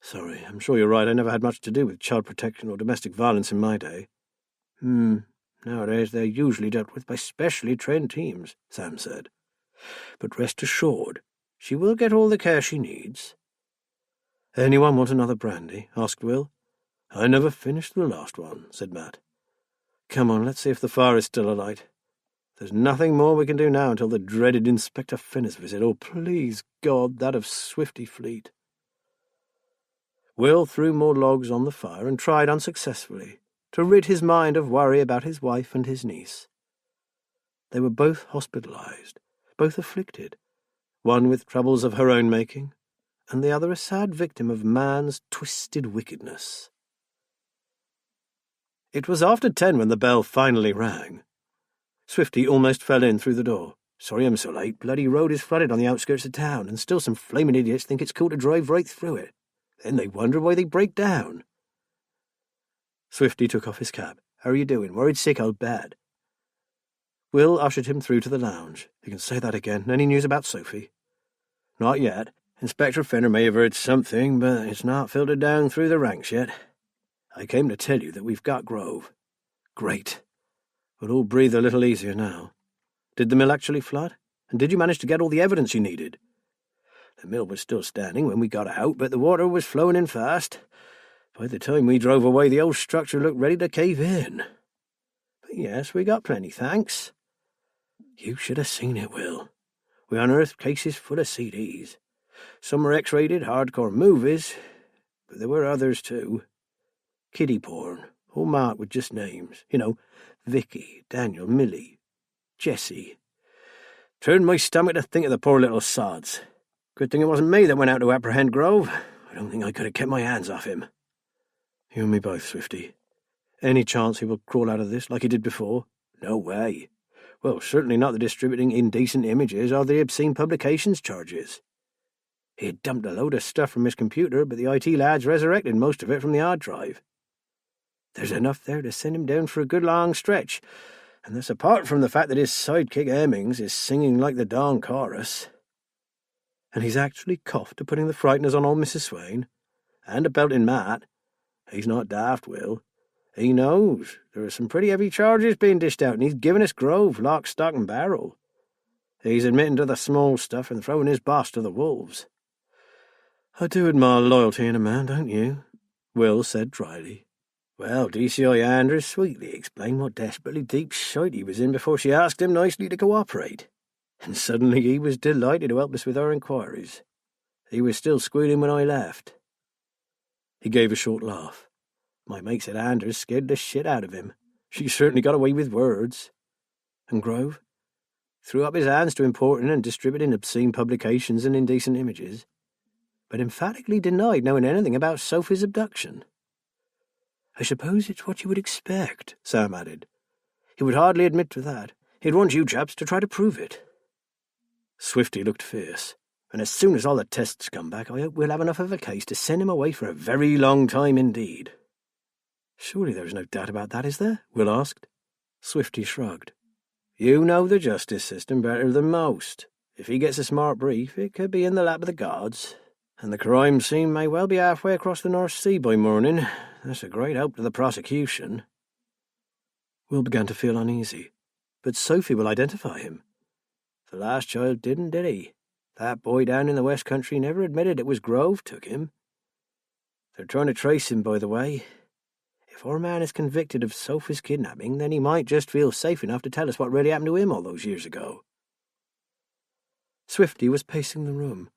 Sorry, I'm sure you're right. I never had much to do with child protection or domestic violence in my day." Nowadays they're usually dealt with by specially trained teams," Sam said. "But rest assured, She will get all the care she needs." "Anyone want another brandy?" asked Will. "I never finished the last one," said Matt. "Come on, let's see if the fire is still alight. There's nothing more we can do now until the dreaded Inspector Finner's visit. Oh, please God, that of Swifty Fleet." Will threw more logs on the fire and tried unsuccessfully to rid his mind of worry about his wife and his niece. They were both hospitalized, both afflicted, one with troubles of her own making, and the other a sad victim of man's twisted wickedness. It was after 10 when the bell finally rang. Swifty almost fell in through the door. "Sorry I'm so late. Bloody road is flooded on the outskirts of town, and still some flaming idiots think it's cool to drive right through it. Then they wonder why they break down." Swifty took off his cap. "How are you doing? Worried sick, old bad?" Will ushered him through to the lounge. "You can say that again. Any news about Sophie?" "Not yet. Inspector Fenner may have heard something, but it's not filtered down through the ranks yet. I came to tell you that we've got Grove." "Great. We'll all breathe a little easier now. Did the mill actually flood? And did you manage to get all the evidence you needed?" "The mill was still standing when we got out, but the water was flowing in fast. By the time we drove away, the old structure looked ready to cave in. But yes, we got plenty, thanks." "You should have seen it, Will. We unearthed cases full of CDs. Some were X-rated, hardcore movies, but there were others too. Kiddie porn, all marked with just names. You know, Vicky, Daniel, Millie, Jessie. Turned my stomach to think of the poor little sods. Good thing it wasn't me that went out to apprehend Grove. I don't think I could have kept my hands off him." "You and me both, Swifty. Any chance he will crawl out of this like he did before?" "No way. Well, certainly not the distributing indecent images or the obscene publications charges. He had dumped a load of stuff from his computer, but the IT lads resurrected most of it from the hard drive. There's enough there to send him down for a good long stretch, and that's apart from the fact that his sidekick Hemmings is singing like the dawn chorus. And he's actually coughed to putting the frighteners on old Mrs. Swain, and a belting Matt. He's not daft, Will. He knows there are some pretty heavy charges being dished out, and he's giving us Grove, lock, stock, and barrel. He's admitting to the small stuff and throwing his boss to the wolves." "I do admire loyalty in a man, don't you?" Will said dryly. "Well, DCI Andrews sweetly explained what desperately deep shite he was in before she asked him nicely to cooperate. And suddenly he was delighted to help us with our inquiries. He was still squealing when I left." He gave a short laugh. "My mate said Andrews scared the shit out of him. She certainly got away with words." "And Grove?" "Threw up his hands to importing and distributing obscene publications and indecent images, but emphatically denied knowing anything about Sophie's abduction." "I suppose it's what you would expect," Sam added. "He would hardly admit to that. He'd want you chaps to try to prove it." Swifty looked fierce. "And as soon as all the tests come back, I hope we'll have enough of a case to send him away for a very long time indeed." "Surely there is no doubt about that, is there?" Will asked. Swifty shrugged. "You know the justice system better than most. If he gets a smart brief, it could be in the lap of the gods. And the crime scene may well be halfway across the North Sea by morning. That's a great help to the prosecution." Will began to feel uneasy. "But Sophie will identify him." "The last child didn't, did he? That boy down in the West Country never admitted it was Grove took him. They're trying to trace him, by the way. If our man is convicted of Sophie's kidnapping, then he might just feel safe enough to tell us what really happened to him all those years ago." Swifty was pacing the room,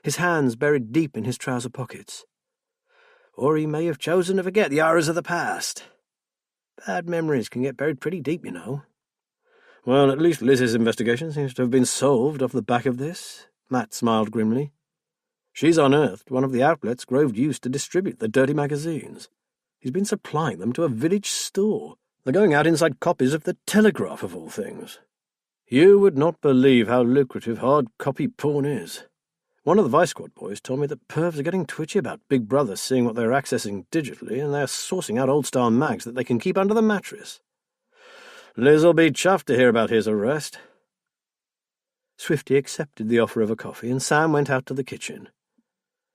his hands buried deep in his trouser pockets. "Or he may have chosen to forget the horrors of the past. Bad memories can get buried pretty deep, you know." "Well, at least Liz's investigation seems to have been solved off the back of this." Matt smiled grimly. "She's unearthed one of the outlets Grove used to distribute the dirty magazines. He's been supplying them to a village store. They're going out inside copies of the Telegraph, of all things. You would not believe how lucrative hard copy porn is. One of the Vice Squad boys told me that pervs are getting twitchy about Big Brother seeing what they're accessing digitally, and they're sourcing out old-style mags that they can keep under the mattress. Liz'll be chuffed to hear about his arrest." Swifty accepted the offer of a coffee, and Sam went out to the kitchen.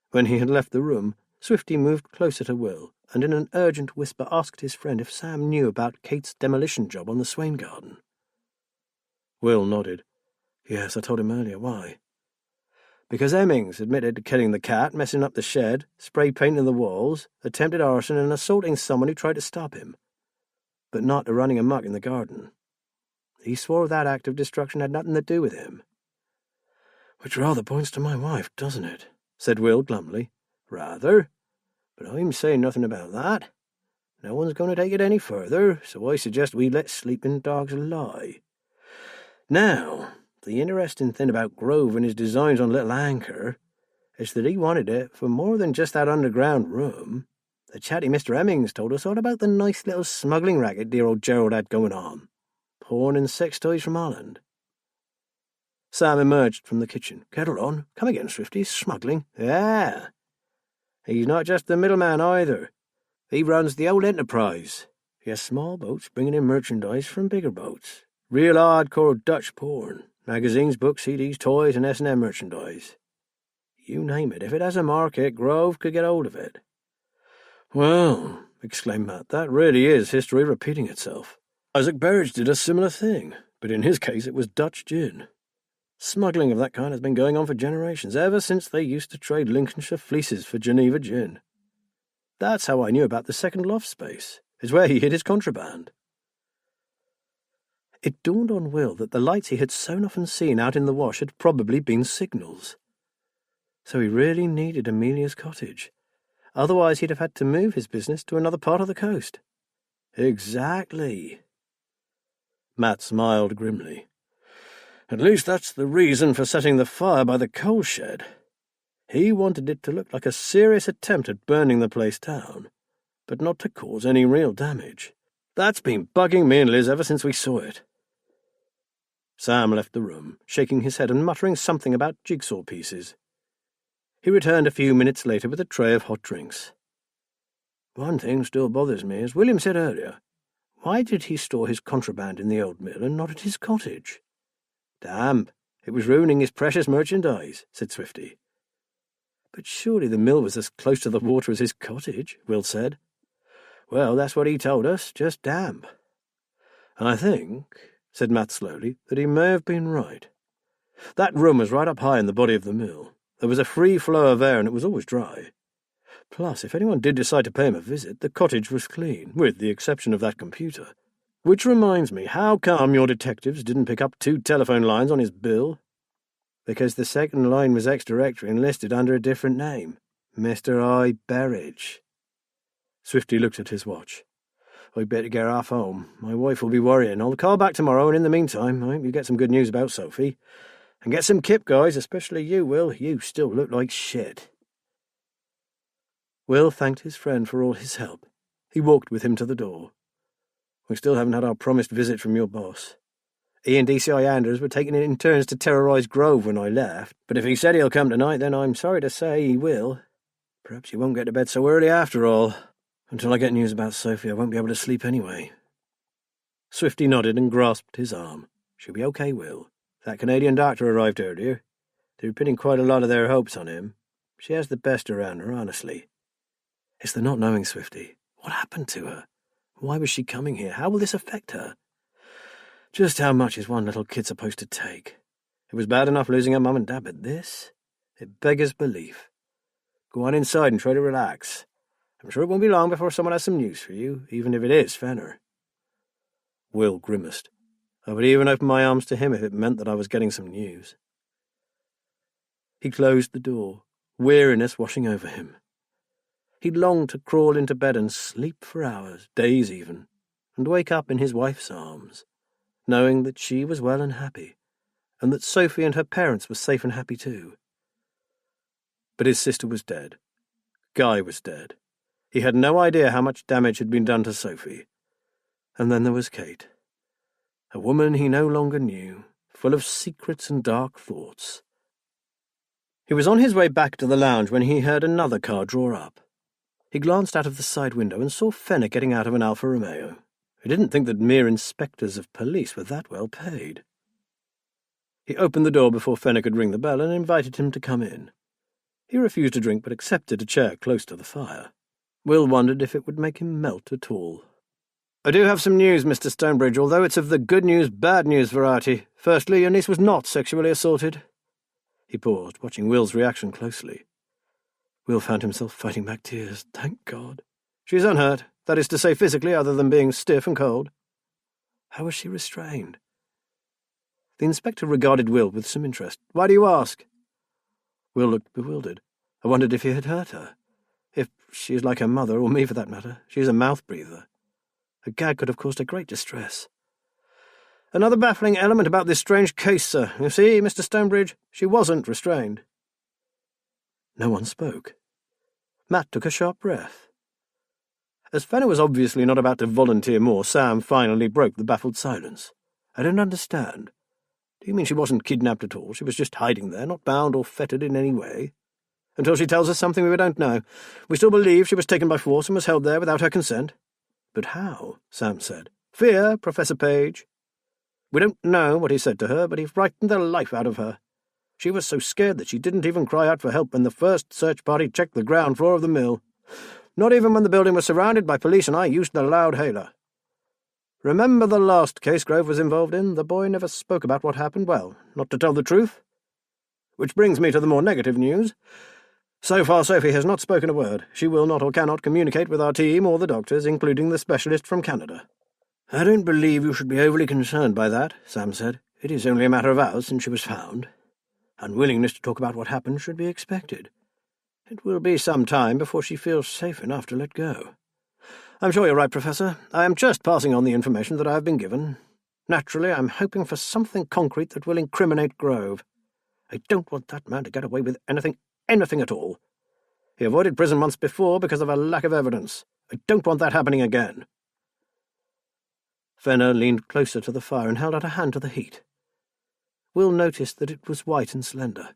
When he had left the room, Swifty moved closer to Will, and in an urgent whisper asked his friend if Sam knew about Kate's demolition job on the Swain garden. Will nodded. "Yes, I told him earlier. Why?" because Hemmings admitted to killing the cat, messing up the shed, spray painting the walls, attempted arson and assaulting someone who tried to stop him, but not to running amok in the garden. He swore that act of destruction had nothing to do with him. "Which rather points to my wife, doesn't it?" said Will glumly. "Rather. But I'm saying nothing about that. No one's going to take it any further, so I suggest we let sleeping dogs lie. Now, the interesting thing about Grove and his designs on Little Anchor is that he wanted it for more than just that underground room. The chatty Mr. Hemmings told us all about the nice little smuggling racket dear old Gerald had going on. Porn and sex toys from Holland." Sam emerged from the kitchen. "Kettle on. Come again, Swifty. Smuggling." "Yeah. He's not just the middleman either. He runs the old enterprise. He has small boats bringing in merchandise from bigger boats. Real hardcore Dutch porn. Magazines, books, CDs, toys, and S&M merchandise. You name it. If it has a market, Grove could get hold of it." "Well," exclaimed Matt, "that really is history repeating itself. Isaac Berridge did a similar thing, but in his case it was Dutch gin. Smuggling of that kind has been going on for generations, ever since they used to trade Lincolnshire fleeces for Geneva gin. That's how I knew about the second loft space. It's where he hid his contraband." It dawned on Will that the lights he had so often seen out in the wash had probably been signals. So he really needed Amelia's cottage. Otherwise he'd have had to move his business to another part of the coast. "Exactly." Matt smiled grimly. "At least that's the reason for setting the fire by the coal shed. He wanted it to look like a serious attempt at burning the place down, but not to cause any real damage. That's been bugging me and Liz ever since we saw it." Sam left the room, shaking his head and muttering something about jigsaw pieces. He returned a few minutes later with a tray of hot drinks. "One thing still bothers me, as William said earlier. Why did he store his contraband in the old mill and not at his cottage?" "Damn, it was ruining his precious merchandise," said Swifty. "But surely the mill was as close to the water as his cottage," Will said. "Well, that's what he told us, just damp." "I think," said Matt slowly, "that he may have been right. That room was right up high in the body of the mill. There was a free flow of air and it was always dry. Plus, if anyone did decide to pay him a visit, the cottage was clean, with the exception of that computer. Which reminds me, how come your detectives didn't pick up 2 telephone lines on his bill?" "Because the second line was ex-directory and listed under a different name. Mr. I. Berridge." Swifty looked at his watch. "I'd better get off home. My wife will be worrying. I'll call back tomorrow, and in the meantime, I hope you get some good news about Sophie. And get some kip, guys, especially you, Will. You still look like shit." Will thanked his friend for all his help. He walked with him to the door. "We still haven't had our promised visit from your boss. He and DCI Anders were taking it in turns to terrorise Grove when I left, but if he said he'll come tonight, then I'm sorry to say he will. Perhaps he won't get to bed so early after all. Until I get news about Sophie, I won't be able to sleep anyway." Swifty nodded and grasped his arm. "She'll be okay, Will. That Canadian doctor arrived earlier. They're pinning quite a lot of their hopes on him. She has the best around her, honestly." "It's the not knowing, Swifty. What happened to her? Why was she coming here? How will this affect her? Just how much is one little kid supposed to take? It was bad enough losing her mum and dad, but this? It beggars belief. Go on inside and try to relax. I'm sure it won't be long before someone has some news for you, even if it is Fenner." Will grimaced. I would even open my arms to him if it meant that I was getting some news. He closed the door, weariness washing over him. He longed to crawl into bed and sleep for hours, days even, and wake up in his wife's arms, knowing that she was well and happy, and that Sophie and her parents were safe and happy too. But his sister was dead. Guy was dead. He had no idea how much damage had been done to Sophie. And then there was Kate, a woman he no longer knew, full of secrets and dark thoughts. He was on his way back to the lounge when he heard another car draw up. He glanced out of the side window and saw Fenner getting out of an Alfa Romeo. He didn't think that mere inspectors of police were that well paid. He opened the door before Fenner could ring the bell and invited him to come in. He refused a drink but accepted a chair close to the fire. Will wondered if it would make him melt at all. "I do have some news, Mr. Stonebridge, although it's of the good news, bad news variety. Firstly, your niece was not sexually assaulted." He paused, watching Will's reaction closely. Will found himself fighting back tears. Thank God. She's unhurt, that is to say physically, other than being stiff and cold. How was she restrained? The inspector regarded Will with some interest. Why do you ask? Will looked bewildered. I wondered if he had hurt her. If she is like her mother, or me for that matter. She is a mouth-breather. A gag could have caused her great distress. Another baffling element about this strange case, sir. You see, Mr. Stonebridge, she wasn't restrained. No one spoke. Matt took a sharp breath. As Fenner was obviously not about to volunteer more, Sam finally broke the baffled silence. I don't understand. Do you mean she wasn't kidnapped at all? She was just hiding there, not bound or fettered in any way? Until she tells us something we don't know. We still believe she was taken by force and was held there without her consent. But how? Sam said. Fear, Professor Page. We don't know what he said to her, but he frightened the life out of her. She was so scared that she didn't even cry out for help when the first search party checked the ground floor of the mill. Not even when the building was surrounded by police and I used the loud hailer. Remember the last case Grove was involved in? The boy never spoke about what happened, well, not to tell the truth. Which brings me to the more negative news. So far, Sophie has not spoken a word. She will not or cannot communicate with our team or the doctors, including the specialist from Canada. I don't believe you should be overly concerned by that, Sam said. It is only a matter of hours since she was found. Unwillingness to talk about what happened should be expected. It will be some time before she feels safe enough to let go. I'm sure you're right, Professor. I am just passing on the information that I have been given. Naturally, I'm hoping for something concrete that will incriminate Grove. I don't want that man to get away with anything at all. He avoided prison once before because of a lack of evidence. I don't want that happening again. Fenner leaned closer to the fire and held out a hand to the heat. Will noticed that it was white and slender.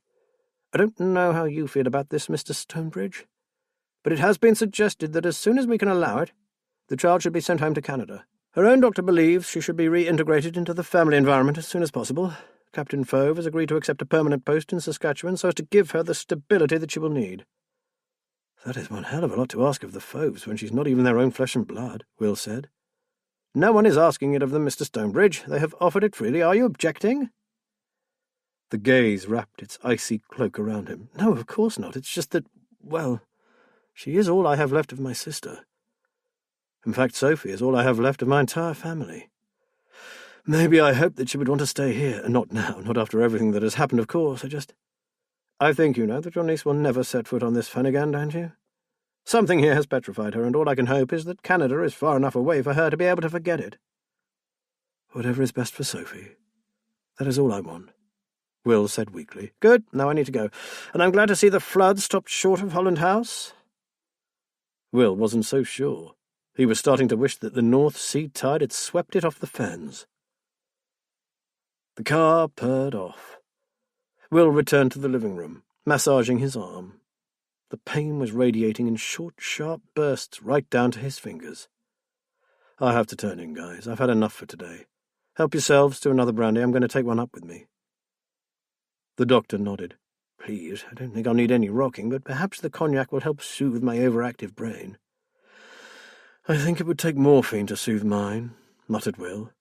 I don't know how you feel about this, Mr. Stonebridge, but it has been suggested that as soon as we can allow it, the child should be sent home to Canada. Her own doctor believes she should be reintegrated into the family environment as soon as possible. Captain Fove has agreed to accept a permanent post in Saskatchewan so as to give her the stability that she will need. That is one hell of a lot to ask of the Foves when she's not even their own flesh and blood, Will said. No one is asking it of them, Mr. Stonebridge. They have offered it freely. Are you objecting? The gaze wrapped its icy cloak around him. No, of course not. It's just that, well, she is all I have left of my sister. In fact, Sophie is all I have left of my entire family. Maybe I hoped that she would want to stay here, and not now, not after everything that has happened, of course. I think you know that your niece will never set foot on this fen again, don't you? Something here has petrified her, and all I can hope is that Canada is far enough away for her to be able to forget it. Whatever is best for Sophie. That is all I want. Will said weakly. Good, now I need to go. And I'm glad to see the flood stopped short of Holland House. Will wasn't so sure. He was starting to wish that the North Sea tide had swept it off the fens. The car purred off. Will returned to the living room, massaging his arm. The pain was radiating in short, sharp bursts right down to his fingers. I have to turn in, guys. I've had enough for today. Help yourselves to another brandy. I'm going to take one up with me. The doctor nodded. Please, I don't think I'll need any rocking, but perhaps the cognac will help soothe my overactive brain. I think it would take morphine to soothe mine, muttered Will.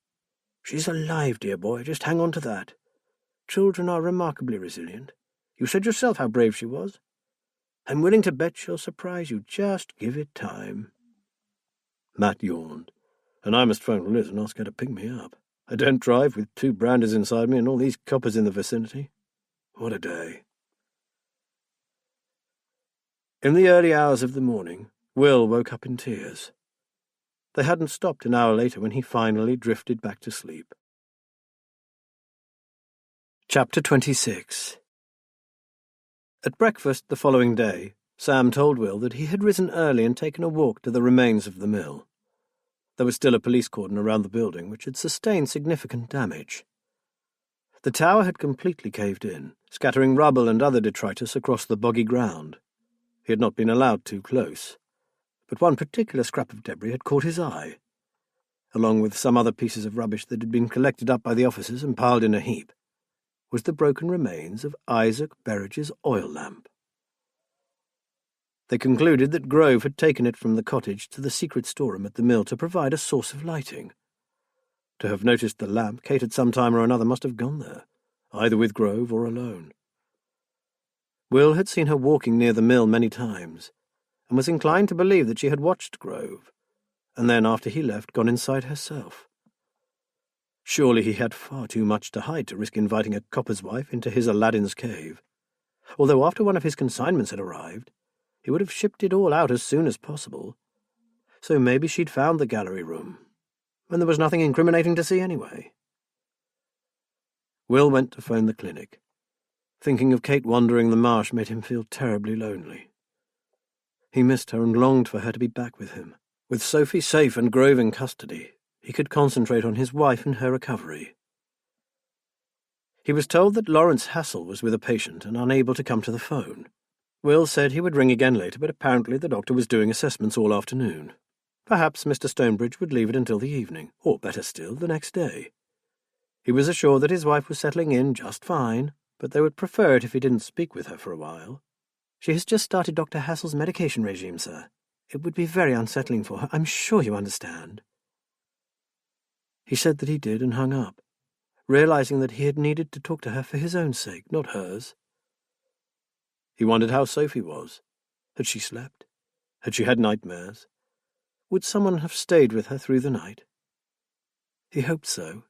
She's alive, dear boy. Just hang on to that. Children are remarkably resilient. You said yourself how brave she was. I'm willing to bet she'll surprise you. Just give it time. Matt yawned, and I must phone Liz and ask her to pick me up. I don't drive with 2 brandies inside me and all these coppers in the vicinity. What a day. In the early hours of the morning, Will woke up in tears. They hadn't stopped an hour later when he finally drifted back to sleep. Chapter 26. At breakfast the following day, Sam told Will that he had risen early and taken a walk to the remains of the mill. There was still a police cordon around the building, which had sustained significant damage. The tower had completely caved in, scattering rubble and other detritus across the boggy ground. He had not been allowed too close, but one particular scrap of debris had caught his eye, along with some other pieces of rubbish that had been collected up by the officers and piled in a heap, was the broken remains of Isaac Berridge's oil lamp. They concluded that Grove had taken it from the cottage to the secret storeroom at the mill to provide a source of lighting. To have noticed the lamp, Kate at some time or another must have gone there, either with Grove or alone. Will had seen her walking near the mill many times, and was inclined to believe that she had watched Grove, and then, after he left, gone inside herself. Surely he had far too much to hide to risk inviting a copper's wife into his Aladdin's cave, although after one of his consignments had arrived, he would have shipped it all out as soon as possible. So maybe she'd found the gallery room, and there was nothing incriminating to see anyway. Will went to phone the clinic. Thinking of Kate wandering the marsh made him feel terribly lonely. He missed her and longed for her to be back with him. With Sophie safe and Grove in custody, he could concentrate on his wife and her recovery. He was told that Lawrence Hassel was with a patient and unable to come to the phone. Will said he would ring again later, but apparently the doctor was doing assessments all afternoon. Perhaps Mr. Stonebridge would leave it until the evening, or better still, the next day. He was assured that his wife was settling in just fine, but they would prefer it if he didn't speak with her for a while. "She has just started Dr. Hassel's medication regime, sir. It would be very unsettling for her. I'm sure you understand." He said that he did and hung up, realizing that he had needed to talk to her for his own sake, not hers. He wondered how Sophie was. Had she slept? Had she had nightmares? Would someone have stayed with her through the night? He hoped so.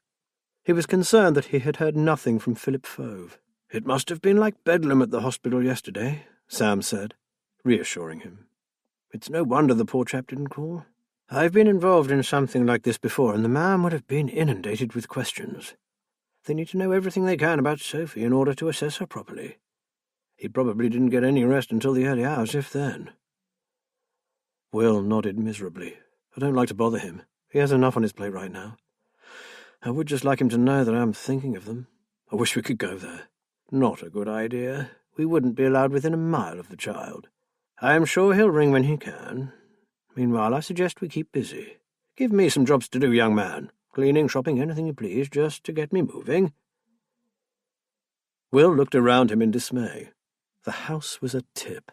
He was concerned that he had heard nothing from Philip Fove. "It must have been like bedlam at the hospital yesterday," Sam said, reassuring him. "It's no wonder the poor chap didn't call. I've been involved in something like this before, and the man would have been inundated with questions. They need to know everything they can about Sophie in order to assess her properly. He probably didn't get any rest until the early hours, if then." Will nodded miserably. "I don't like to bother him. He has enough on his plate right now. I would just like him to know that I'm thinking of them. I wish we could go there." "Not a good idea. We wouldn't be allowed within a mile of the child. I am sure he'll ring when he can. Meanwhile, I suggest we keep busy. Give me some jobs to do, young man. Cleaning, shopping, anything you please, just to get me moving." Will looked around him in dismay. The house was a tip.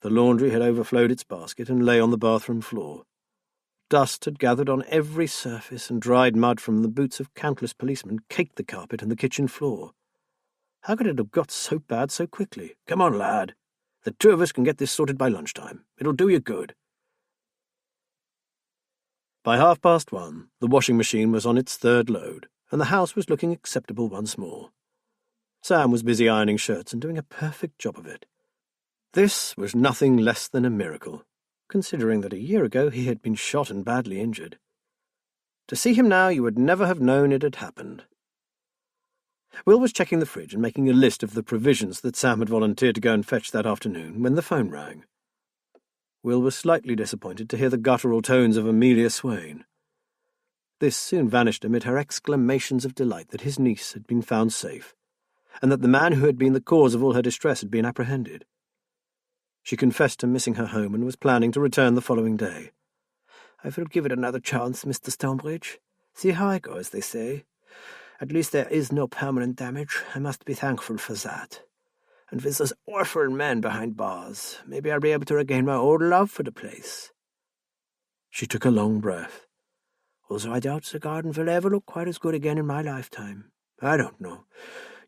The laundry had overflowed its basket and lay on the bathroom floor. Dust had gathered on every surface, and dried mud from the boots of countless policemen caked the carpet and the kitchen floor. How could it have got so bad so quickly? "Come on, lad. The two of us can get this sorted by lunchtime. It'll do you good." By 1:30, the washing machine was on its third load, and the house was looking acceptable once more. Sam was busy ironing shirts and doing a perfect job of it. This was nothing less than a miracle, considering that a year ago he had been shot and badly injured. To see him now, you would never have known it had happened. Will was checking the fridge and making a list of the provisions that Sam had volunteered to go and fetch that afternoon when the phone rang. Will was slightly disappointed to hear the guttural tones of Amelia Swain. This soon vanished amid her exclamations of delight that his niece had been found safe, and that the man who had been the cause of all her distress had been apprehended. She confessed to missing her home and was planning to return the following day. "I will give it another chance, Mr. Stonebridge. See how I go, as they say. At least there is no permanent damage. I must be thankful for that. And with those awful men behind bars, maybe I'll be able to regain my old love for the place." She took a long breath. "Although I doubt the garden will ever look quite as good again in my lifetime. I don't know.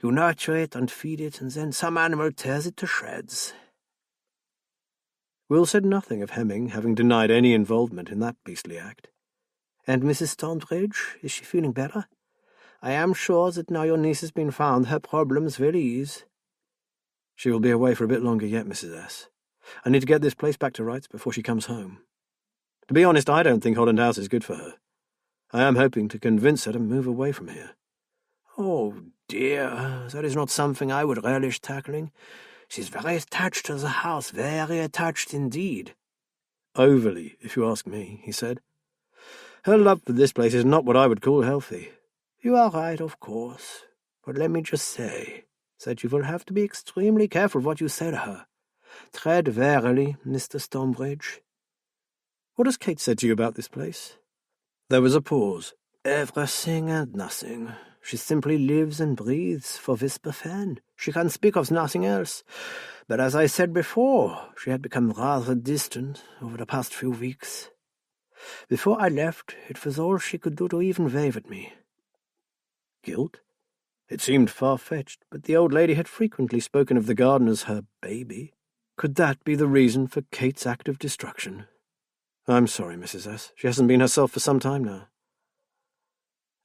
You nurture it and feed it, and then some animal tears it to shreds." Will said nothing of Hemming having denied any involvement in that beastly act. "And Mrs. Stonebridge, is she feeling better? I am sure that now your niece has been found, her problems will ease." "She will be away for a bit longer yet, Mrs. S. I need to get this place back to rights before she comes home. To be honest, I don't think Holland House is good for her. I am hoping to convince her to move away from here." "Oh, dear, that is not something I would relish tackling. She's very attached to the house, very attached indeed." "Overly, if you ask me," he said. "Her love for this place is not what I would call healthy." "You are right, of course. But let me just say that you will have to be extremely careful what you say to her. Tread warily, Mr. Stonebridge." "What has Kate said to you about this place?" There was a pause. "Everything and nothing. She simply lives and breathes for Whisper Fen. She can speak of nothing else. But as I said before, she had become rather distant over the past few weeks. Before I left, it was all she could do to even wave at me." "Guilt?" It seemed far-fetched, but the old lady had frequently spoken of the garden as her baby. Could that be the reason for Kate's act of destruction? I'm sorry, Mrs. S. She hasn't been herself for some time now.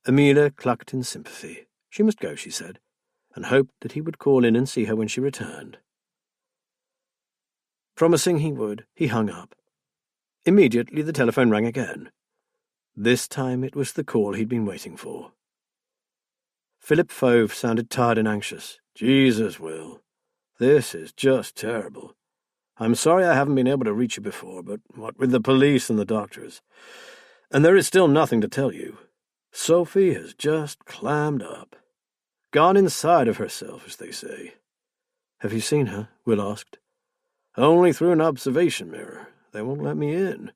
Amelia clucked in sympathy. She must go, she said, and hoped that he would call in and see her when she returned. Promising he would, he hung up. Immediately the telephone rang again. This time it was the call he'd been waiting for. Philip Fove sounded tired and anxious. Jesus, Will, this is just terrible. I'm sorry I haven't been able to reach you before, but what with the police and the doctors. And there is still nothing to tell you. Sophie has just clammed up. Gone inside of herself, as they say. Have you seen her? Will asked. Only through an observation mirror. They won't let me in.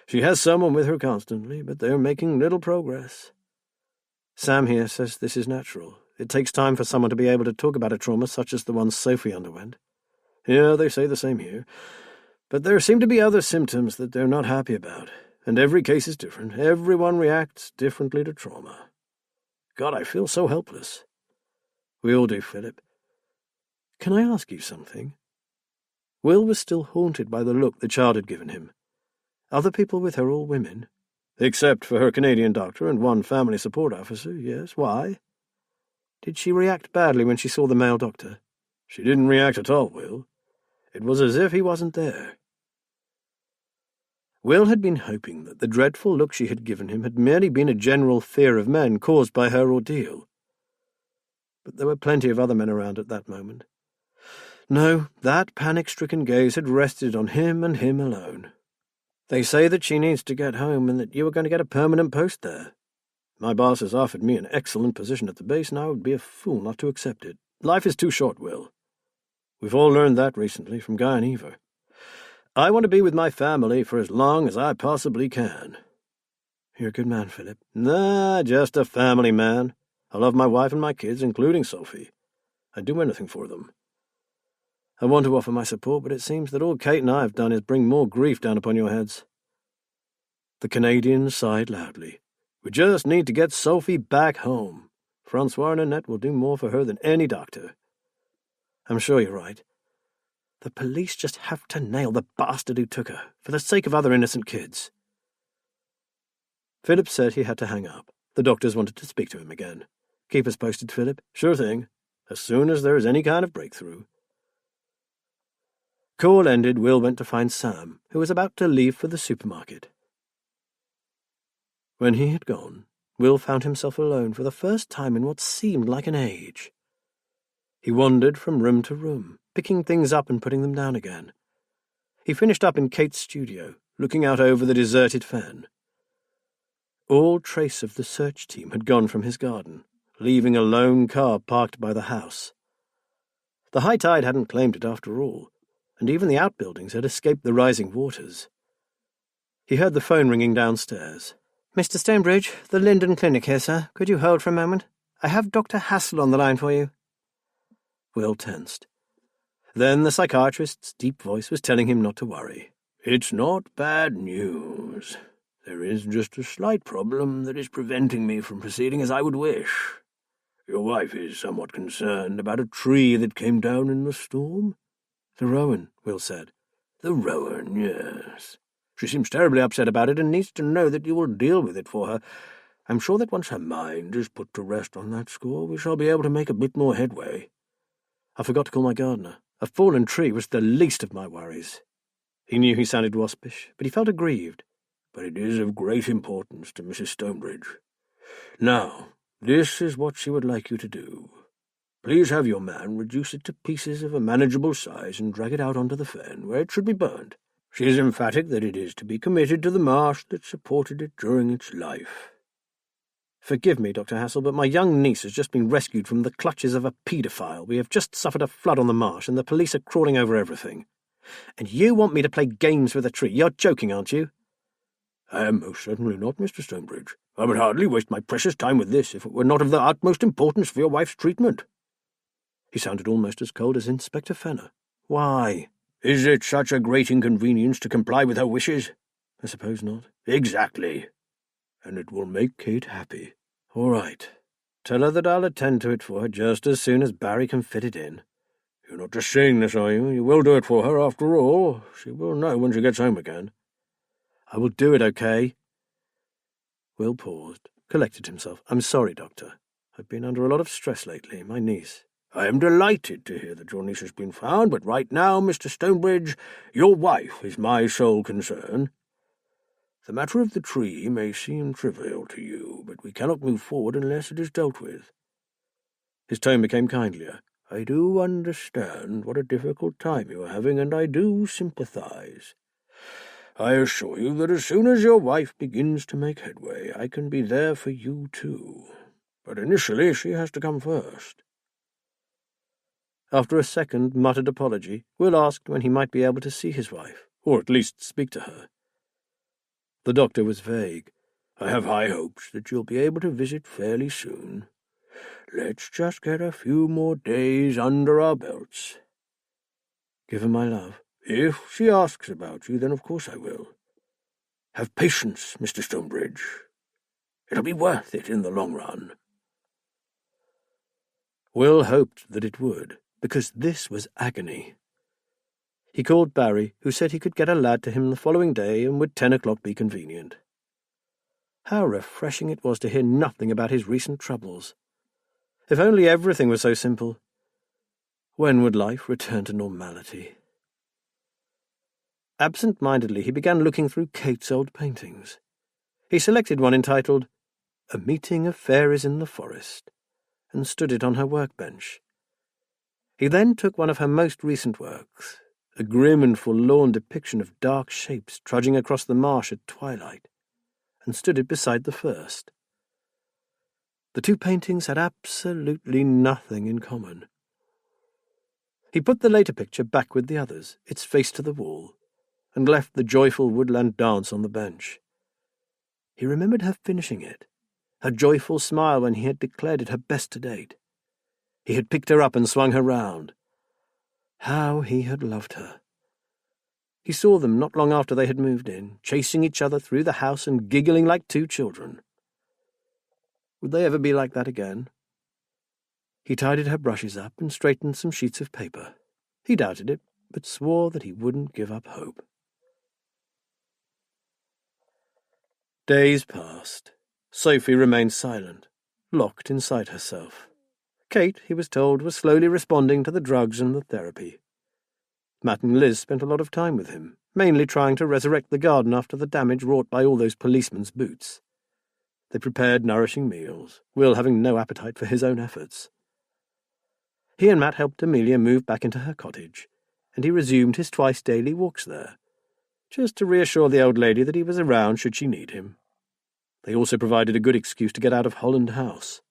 She has someone with her constantly, but they're making little progress. Sam here says this is natural. It takes time for someone to be able to talk about a trauma such as the one Sophie underwent. Yeah, they say the same here. But there seem to be other symptoms that they're not happy about, and every case is different. Everyone reacts differently to trauma. God, I feel so helpless. We all do, Philip. Can I ask you something? Will was still haunted by the look the child had given him. Other people with her all women? Except for her Canadian doctor and one family support officer, yes. Why? Did she react badly when she saw the male doctor? She didn't react at all, Will. It was as if he wasn't there. Will had been hoping that the dreadful look she had given him had merely been a general fear of men caused by her ordeal. But there were plenty of other men around at that moment. No, that panic-stricken gaze had rested on him and him alone. They say that she needs to get home and that you are going to get a permanent post there. My boss has offered me an excellent position at the base, and I would be a fool not to accept it. Life is too short, Will. We've all learned that recently from Guy and Eva. I want to be with my family for as long as I possibly can. You're a good man, Philip. Nah, just a family man. I love my wife and my kids, including Sophie. I'd do anything for them. I want to offer my support, but it seems that all Kate and I have done is bring more grief down upon your heads. The Canadian sighed loudly. We just need to get Sophie back home. Francois and Annette will do more for her than any doctor. I'm sure you're right. The police just have to nail the bastard who took her, for the sake of other innocent kids. Philip said he had to hang up. The doctors wanted to speak to him again. Keep us posted, Philip. Sure thing. As soon as there is any kind of breakthrough. Call ended, Will went to find Sam, who was about to leave for the supermarket. When he had gone, Will found himself alone for the first time in what seemed like an age. He wandered from room to room, picking things up and putting them down again. He finished up in Kate's studio, looking out over the deserted fen. All trace of the search team had gone from his garden, leaving a lone car parked by the house. The high tide hadn't claimed it after all, and even the outbuildings had escaped the rising waters. He heard the phone ringing downstairs. Mr. Stonebridge, the Linden Clinic here, sir. Could you hold for a moment? I have Dr. Hassel on the line for you. Will tensed. Then the psychiatrist's deep voice was telling him not to worry. It's not bad news. There is just a slight problem that is preventing me from proceeding as I would wish. Your wife is somewhat concerned about a tree that came down in the storm. The rowan, Will said. The rowan, yes. She seems terribly upset about it and needs to know that you will deal with it for her. I'm sure that once her mind is put to rest on that score, we shall be able to make a bit more headway. I forgot to call my gardener. A fallen tree was the least of my worries. He knew he sounded waspish, but he felt aggrieved. But it is of great importance to Mrs. Stonebridge. Now, this is what she would like you to do. Please have your man reduce it to pieces of a manageable size and drag it out onto the fen, where it should be burned. She is emphatic that it is to be committed to the marsh that supported it during its life. Forgive me, Dr. Hassel, but my young niece has just been rescued from the clutches of a paedophile. We have just suffered a flood on the marsh, and the police are crawling over everything. And you want me to play games with a tree? You're joking, aren't you? I am most certainly not, Mr. Stonebridge. I would hardly waste my precious time with this if it were not of the utmost importance for your wife's treatment. He sounded almost as cold as Inspector Fenner. Why? Is it such a great inconvenience to comply with her wishes? I suppose not. Exactly. And it will make Kate happy. All right. Tell her that I'll attend to it for her just as soon as Barry can fit it in. You're not just saying this, are you? You will do it for her, after all. She will know when she gets home again. I will do it, okay? Will paused, collected himself. I'm sorry, Doctor. I've been under a lot of stress lately. My niece. I am delighted to hear that your niece has been found, but right now, Mr. Stonebridge, your wife is my sole concern. The matter of the tree may seem trivial to you, but we cannot move forward unless it is dealt with. His tone became kindlier. I do understand what a difficult time you are having, and I do sympathize. I assure you that as soon as your wife begins to make headway, I can be there for you too. But initially she has to come first. After a second muttered apology, Will asked when he might be able to see his wife, or at least speak to her. The doctor was vague. I have high hopes that you'll be able to visit fairly soon. Let's just get a few more days under our belts. Give her my love. If she asks about you, then of course I will. Have patience, Mr. Stonebridge. It'll be worth it in the long run. Will hoped that it would, because this was agony. He called Barry, who said he could get a lad to him the following day, and would 10 o'clock be convenient. How refreshing it was to hear nothing about his recent troubles. If only everything was so simple. When would life return to normality? Absent-mindedly he began looking through Kate's old paintings. He selected one entitled A Meeting of Fairies in the Forest, and stood it on her workbench. He then took one of her most recent works, a grim and forlorn depiction of dark shapes trudging across the marsh at twilight, and stood it beside the first. The two paintings had absolutely nothing in common. He put the later picture back with the others, its face to the wall, and left the joyful woodland dance on the bench. He remembered her finishing it, her joyful smile when he had declared it her best to date. He had picked her up and swung her round. How he had loved her. He saw them not long after they had moved in, chasing each other through the house and giggling like two children. Would they ever be like that again? He tidied her brushes up and straightened some sheets of paper. He doubted it, but swore that he wouldn't give up hope. Days passed. Sophie remained silent, locked inside herself. Kate, he was told, was slowly responding to the drugs and the therapy. Matt and Liz spent a lot of time with him, mainly trying to resurrect the garden after the damage wrought by all those policemen's boots. They prepared nourishing meals, Will having no appetite for his own efforts. He and Matt helped Amelia move back into her cottage, and he resumed his twice-daily walks there, just to reassure the old lady that he was around should she need him. They also provided a good excuse to get out of Holland House.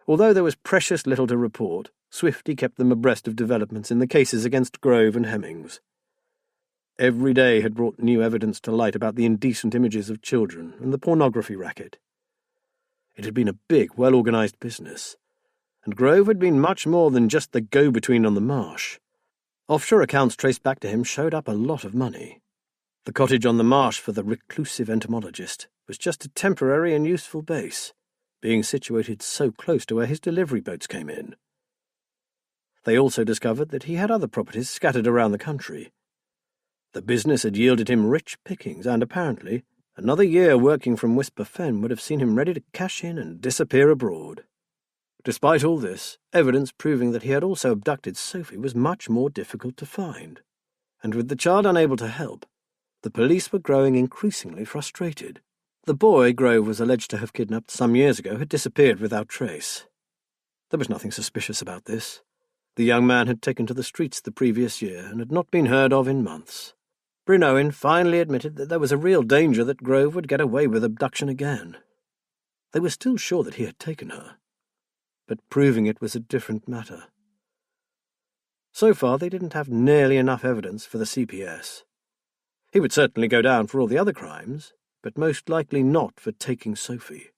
Although there was precious little to report, Swifty kept them abreast of developments in the cases against Grove and Hemmings. Every day had brought new evidence to light about the indecent images of children and the pornography racket. It had been a big, well-organized business, and Grove had been much more than just the go-between on the marsh. Offshore accounts traced back to him showed up a lot of money. The cottage on the marsh for the reclusive entomologist was just a temporary and useful base, being situated so close to where his delivery boats came in. They also discovered that he had other properties scattered around the country. The business had yielded him rich pickings, and apparently another year working from Whisper Fen would have seen him ready to cash in and disappear abroad. Despite all this, evidence proving that he had also abducted Sophie was much more difficult to find, and with the child unable to help, the police were growing increasingly frustrated. The boy Grove was alleged to have kidnapped some years ago had disappeared without trace. There was nothing suspicious about this. The young man had taken to the streets the previous year and had not been heard of in months. Bryn Owen finally admitted that there was a real danger that Grove would get away with abduction again. They were still sure that he had taken her, but proving it was a different matter. So far they didn't have nearly enough evidence for the CPS. He would certainly go down for all the other crimes, but most likely not for taking Sophie.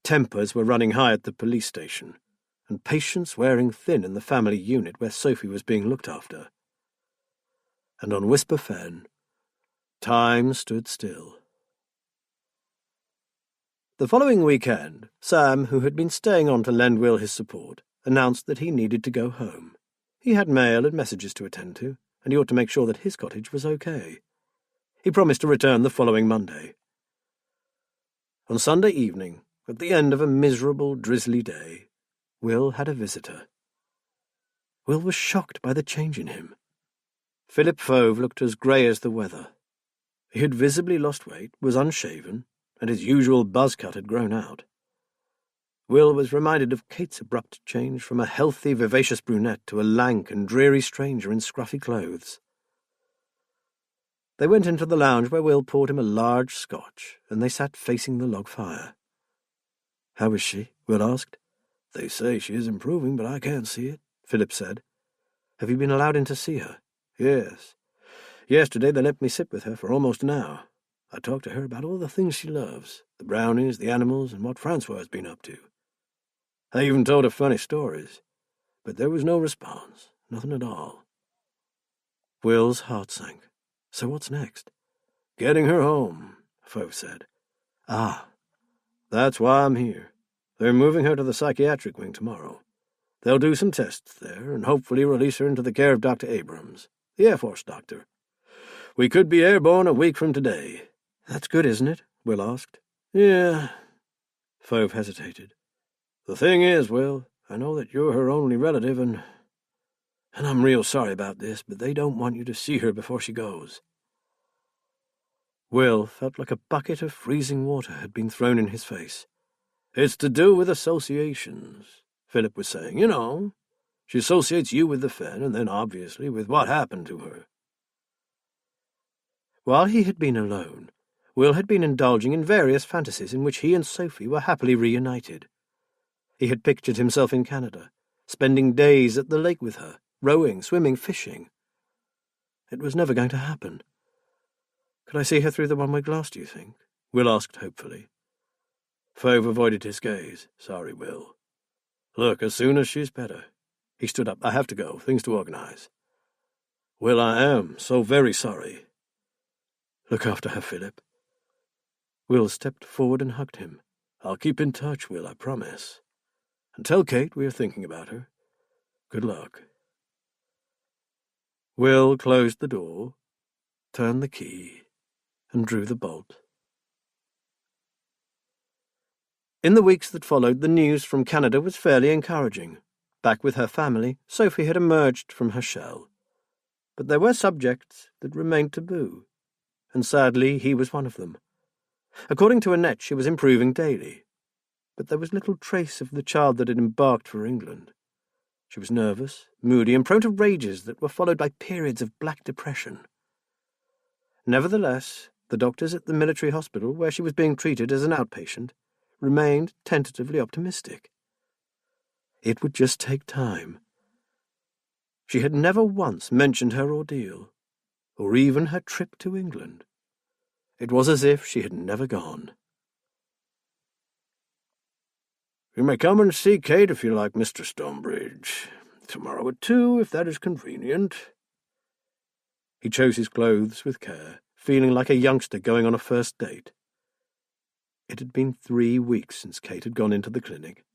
Tempers were running high at the police station, and patience wearing thin in the family unit where Sophie was being looked after. And on Whisper Fen, time stood still. The following weekend, Sam, who had been staying on to lend Will his support, announced that he needed to go home. He had mail and messages to attend to, and he ought to make sure that his cottage was okay. He promised to return the following Monday. On Sunday evening, at the end of a miserable, drizzly day, Will had a visitor. Will was shocked by the change in him. Philip Fauve looked as grey as the weather. He had visibly lost weight, was unshaven, and his usual buzz cut had grown out. Will was reminded of Kate's abrupt change from a healthy, vivacious brunette to a lank and dreary stranger in scruffy clothes. They went into the lounge where Will poured him a large Scotch, and they sat facing the log fire. "How is she?" Will asked. "They say she is improving, but I can't see it," Philip said. "Have you been allowed in to see her?" "Yes. Yesterday they let me sit with her for almost an hour. I talked to her about all the things she loves, the brownies, the animals, and what Francois has been up to. I even told her funny stories, but there was no response, nothing at all." Will's heart sank. "So what's next?" "Getting her home," Fauve said. "Ah, that's why I'm here. They're moving her to the psychiatric wing tomorrow. They'll do some tests there and hopefully release her into the care of Dr. Abrams, the Air Force doctor. We could be airborne a week from today." "That's good, isn't it?" Will asked. "Yeah." Fauve hesitated. "The thing is, Will, I know that you're her only relative, and I'm real sorry about this, but they don't want you to see her before she goes." Will felt like a bucket of freezing water had been thrown in his face. "It's to do with associations," Philip was saying. "You know, she associates you with the Fen, and then, obviously, with what happened to her." While he had been alone, Will had been indulging in various fantasies in which he and Sophie were happily reunited. He had pictured himself in Canada, spending days at the lake with her, rowing, swimming, fishing. It was never going to happen. "Could I see her through the one-way glass, do you think?" Will asked hopefully. Fauve avoided his gaze. "Sorry, Will. Look, as soon as she's better." He stood up. "I have to go. Things to organize." "Will, I am so very sorry." "Look after her, Philip." Will stepped forward and hugged him. "I'll keep in touch, Will, I promise. And tell Kate we are thinking about her. Good luck." Will closed the door, turned the key, and drew the bolt. In the weeks that followed, the news from Canada was fairly encouraging. Back with her family, Sophie had emerged from her shell. But there were subjects that remained taboo, and sadly he was one of them. According to Annette, she was improving daily, but there was little trace of the child that had embarked for England. She was nervous, moody, and prone to rages that were followed by periods of black depression. Nevertheless, the doctors at the military hospital, where she was being treated as an outpatient, remained tentatively optimistic. It would just take time. She had never once mentioned her ordeal, or even her trip to England. It was as if she had never gone. "You may come and see Kate if you like, Mr. Stonebridge. Tomorrow at 2, if that is convenient." He chose his clothes with care, feeling like a youngster going on a first date. It had been 3 weeks since Kate had gone into the clinic.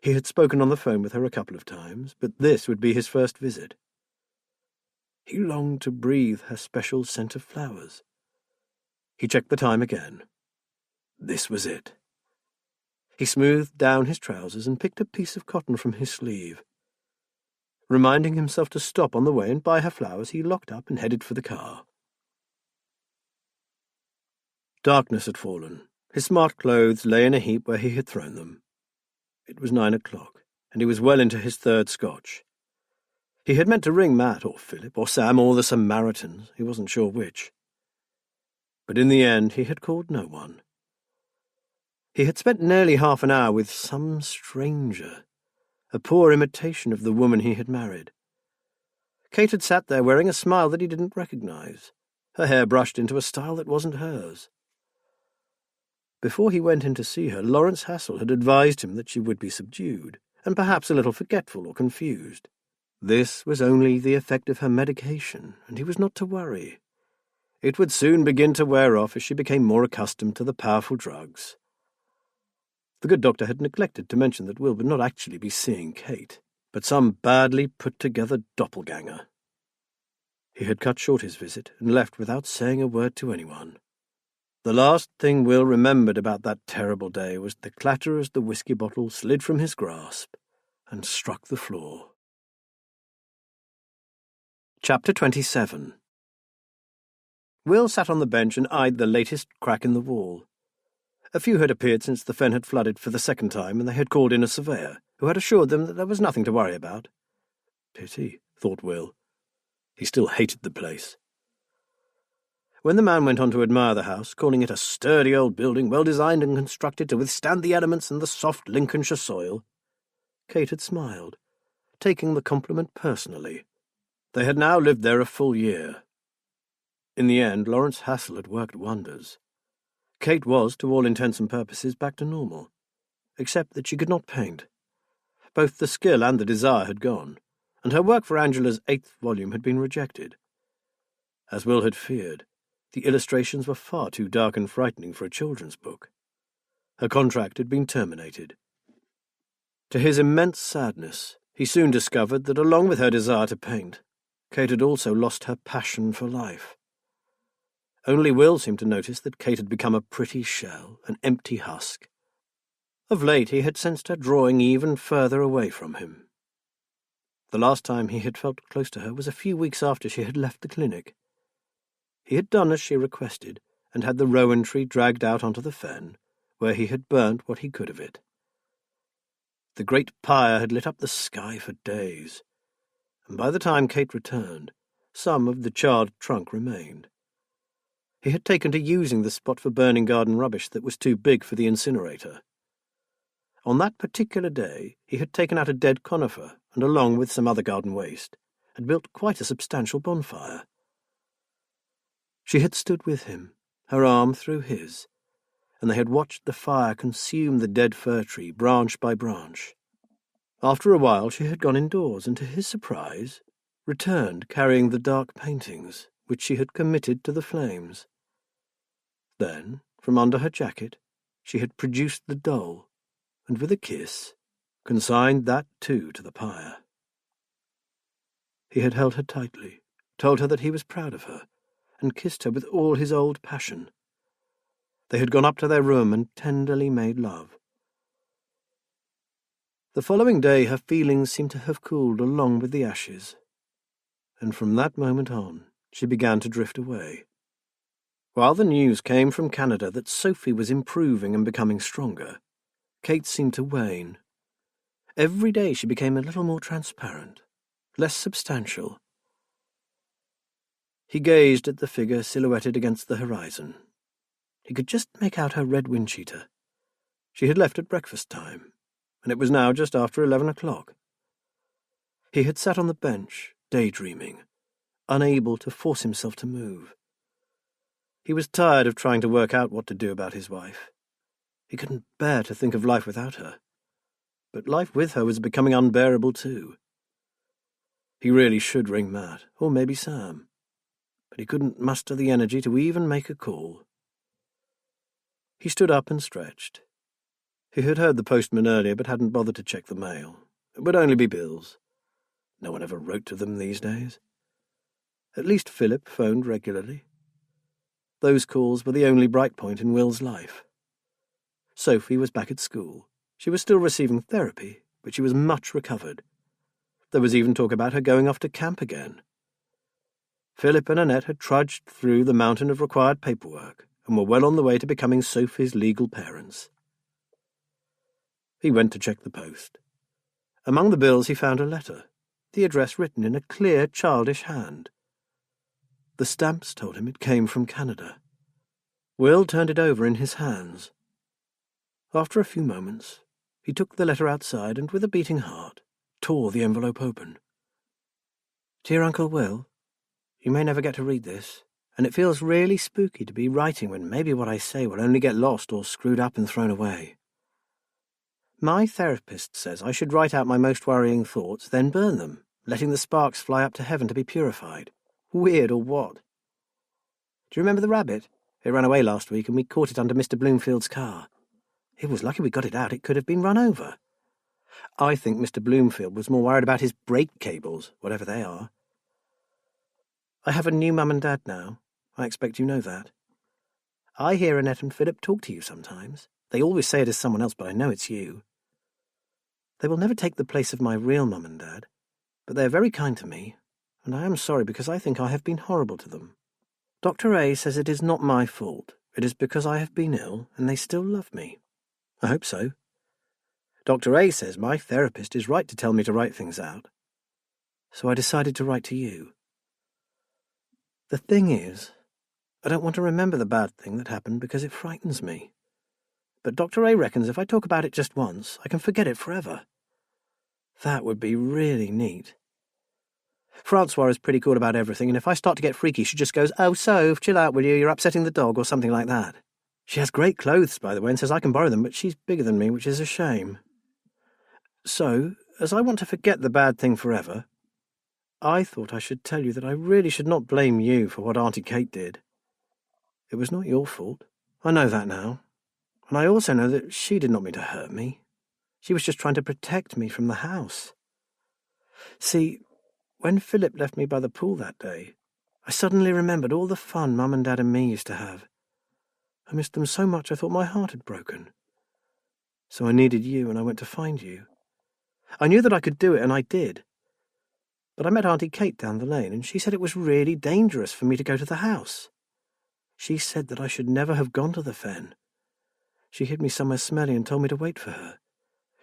He had spoken on the phone with her a couple of times, but this would be his first visit. He longed to breathe her special scent of flowers. He checked the time again. This was it. He smoothed down his trousers and picked a piece of cotton from his sleeve. Reminding himself to stop on the way and buy her flowers, he locked up and headed for the car. Darkness had fallen. His smart clothes lay in a heap where he had thrown them. It was 9 o'clock, and he was well into his third Scotch. He had meant to ring Matt or Philip or Sam or the Samaritans, he wasn't sure which. But in the end he had called no one. He had spent nearly half an hour with some stranger, a poor imitation of the woman he had married. Kate had sat there wearing a smile that he didn't recognize, her hair brushed into a style that wasn't hers. Before he went in to see her, Lawrence Hassel had advised him that she would be subdued, and perhaps a little forgetful or confused. This was only the effect of her medication, and he was not to worry. It would soon begin to wear off as she became more accustomed to the powerful drugs. The good doctor had neglected to mention that Will would not actually be seeing Kate, but some badly put-together doppelganger. He had cut short his visit and left without saying a word to anyone. The last thing Will remembered about that terrible day was the clatter as the whiskey bottle slid from his grasp and struck the floor. Chapter 27. Will sat on the bench and eyed the latest crack in the wall. A few had appeared since the fen had flooded for the second time, and they had called in a surveyor, who had assured them that there was nothing to worry about. Pity, thought Will. He still hated the place. When the man went on to admire the house, calling it a sturdy old building, well designed and constructed to withstand the elements and the soft Lincolnshire soil, Kate had smiled, taking the compliment personally. They had now lived there a full year. In the end, Lawrence Hassel had worked wonders. Kate was, to all intents and purposes, back to normal, except that she could not paint. Both the skill and the desire had gone, and her work for Angela's 8th volume had been rejected. As Will had feared, the illustrations were far too dark and frightening for a children's book. Her contract had been terminated. To his immense sadness, he soon discovered that along with her desire to paint, Kate had also lost her passion for life. Only Will seemed to notice that Kate had become a pretty shell, an empty husk. Of late he had sensed her drawing even further away from him. The last time he had felt close to her was a few weeks after she had left the clinic. He had done as she requested, and had the rowan tree dragged out onto the fen, where he had burnt what he could of it. The great pyre had lit up the sky for days, and by the time Kate returned, some of the charred trunk remained. He had taken to using the spot for burning garden rubbish that was too big for the incinerator. On that particular day he had taken out a dead conifer and, along with some other garden waste, had built quite a substantial bonfire. She had stood with him, her arm through his, and they had watched the fire consume the dead fir tree branch by branch. After a while she had gone indoors and, to his surprise, returned carrying the dark paintings which she had committed to the flames. Then, from under her jacket, she had produced the doll, and with a kiss, consigned that too to the pyre. He had held her tightly, told her that he was proud of her, and kissed her with all his old passion. They had gone up to their room and tenderly made love. The following day her feelings seemed to have cooled along with the ashes, and from that moment on she began to drift away. While the news came from Canada that Sophie was improving and becoming stronger, Kate seemed to wane. Every day she became a little more transparent, less substantial. He gazed at the figure silhouetted against the horizon. He could just make out her red wind-cheater. She had left at breakfast time, and it was now just after 11 o'clock. He had sat on the bench, daydreaming, unable to force himself to move. He was tired of trying to work out what to do about his wife. He couldn't bear to think of life without her. But life with her was becoming unbearable too. He really should ring Matt, or maybe Sam. But he couldn't muster the energy to even make a call. He stood up and stretched. He had heard the postman earlier but hadn't bothered to check the mail. It would only be bills. No one ever wrote to them these days. At least Philip phoned regularly. Those calls were the only bright point in Will's life. Sophie was back at school. She was still receiving therapy, but she was much recovered. There was even talk about her going off to camp again. Philip and Annette had trudged through the mountain of required paperwork and were well on the way to becoming Sophie's legal parents. He went to check the post. Among the bills he found a letter, the address written in a clear, childish hand. The stamps told him it came from Canada. Will turned it over in his hands. After a few moments, he took the letter outside and, with a beating heart, tore the envelope open. "Dear Uncle Will, you may never get to read this, and it feels really spooky to be writing when maybe what I say will only get lost or screwed up and thrown away. My therapist says I should write out my most worrying thoughts, then burn them, letting the sparks fly up to heaven to be purified. Weird or what? Do you remember the rabbit? It ran away last week and we caught it under Mr. Bloomfield's car. It was lucky we got it out. It could have been run over. I think Mr. Bloomfield was more worried about his brake cables, whatever they are. I have a new mum and dad now. I expect you know that. I hear Annette and Philip talk to you sometimes. They always say it is someone else, but I know it's you. They will never take the place of my real mum and dad, but they are very kind to me, and I am sorry because I think I have been horrible to them. Dr. A says it is not my fault. It is because I have been ill, and they still love me. I hope so. Dr. A says my therapist is right to tell me to write things out. So I decided to write to you. The thing is, I don't want to remember the bad thing that happened because it frightens me. But Dr. A reckons if I talk about it just once, I can forget it forever. That would be really neat. Francois is pretty cool about everything, and if I start to get freaky, she just goes, "Oh, Soph, chill out, will you? You're upsetting the dog," or something like that. She has great clothes, by the way, and says I can borrow them, but she's bigger than me, which is a shame. So, as I want to forget the bad thing forever, I thought I should tell you that I really should not blame you for what Auntie Kate did. It was not your fault. I know that now. And I also know that she did not mean to hurt me. She was just trying to protect me from the house. See, when Philip left me by the pool that day, I suddenly remembered all the fun Mum and Dad and me used to have. I missed them so much I thought my heart had broken. So I needed you and I went to find you. I knew that I could do it, and I did. But I met Auntie Kate down the lane, and she said it was really dangerous for me to go to the house. She said that I should never have gone to the fen. She hid me somewhere smelly and told me to wait for her.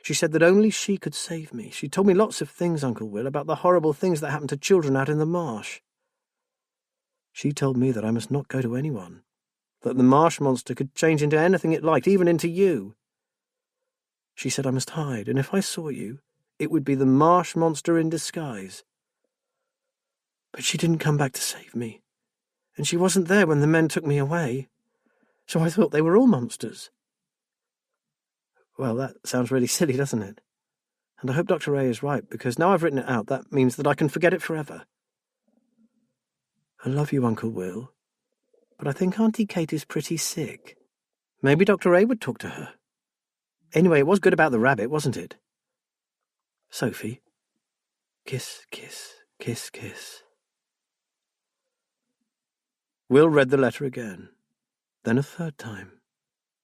She said that only she could save me. She told me lots of things, Uncle Will, about the horrible things that happen to children out in the marsh. She told me that I must not go to anyone, that the marsh monster could change into anything it liked, even into you. She said I must hide, and if I saw you, it would be the marsh monster in disguise. But she didn't come back to save me, and she wasn't there when the men took me away, so I thought they were all monsters. Well, that sounds really silly, doesn't it? And I hope Dr. A is right, because now I've written it out, that means that I can forget it forever. I love you, Uncle Will, but I think Auntie Kate is pretty sick. Maybe Dr. A would talk to her. Anyway, it was good about the rabbit, wasn't it? Sophie. Kiss, kiss, kiss, kiss. Will read the letter again, then a third time.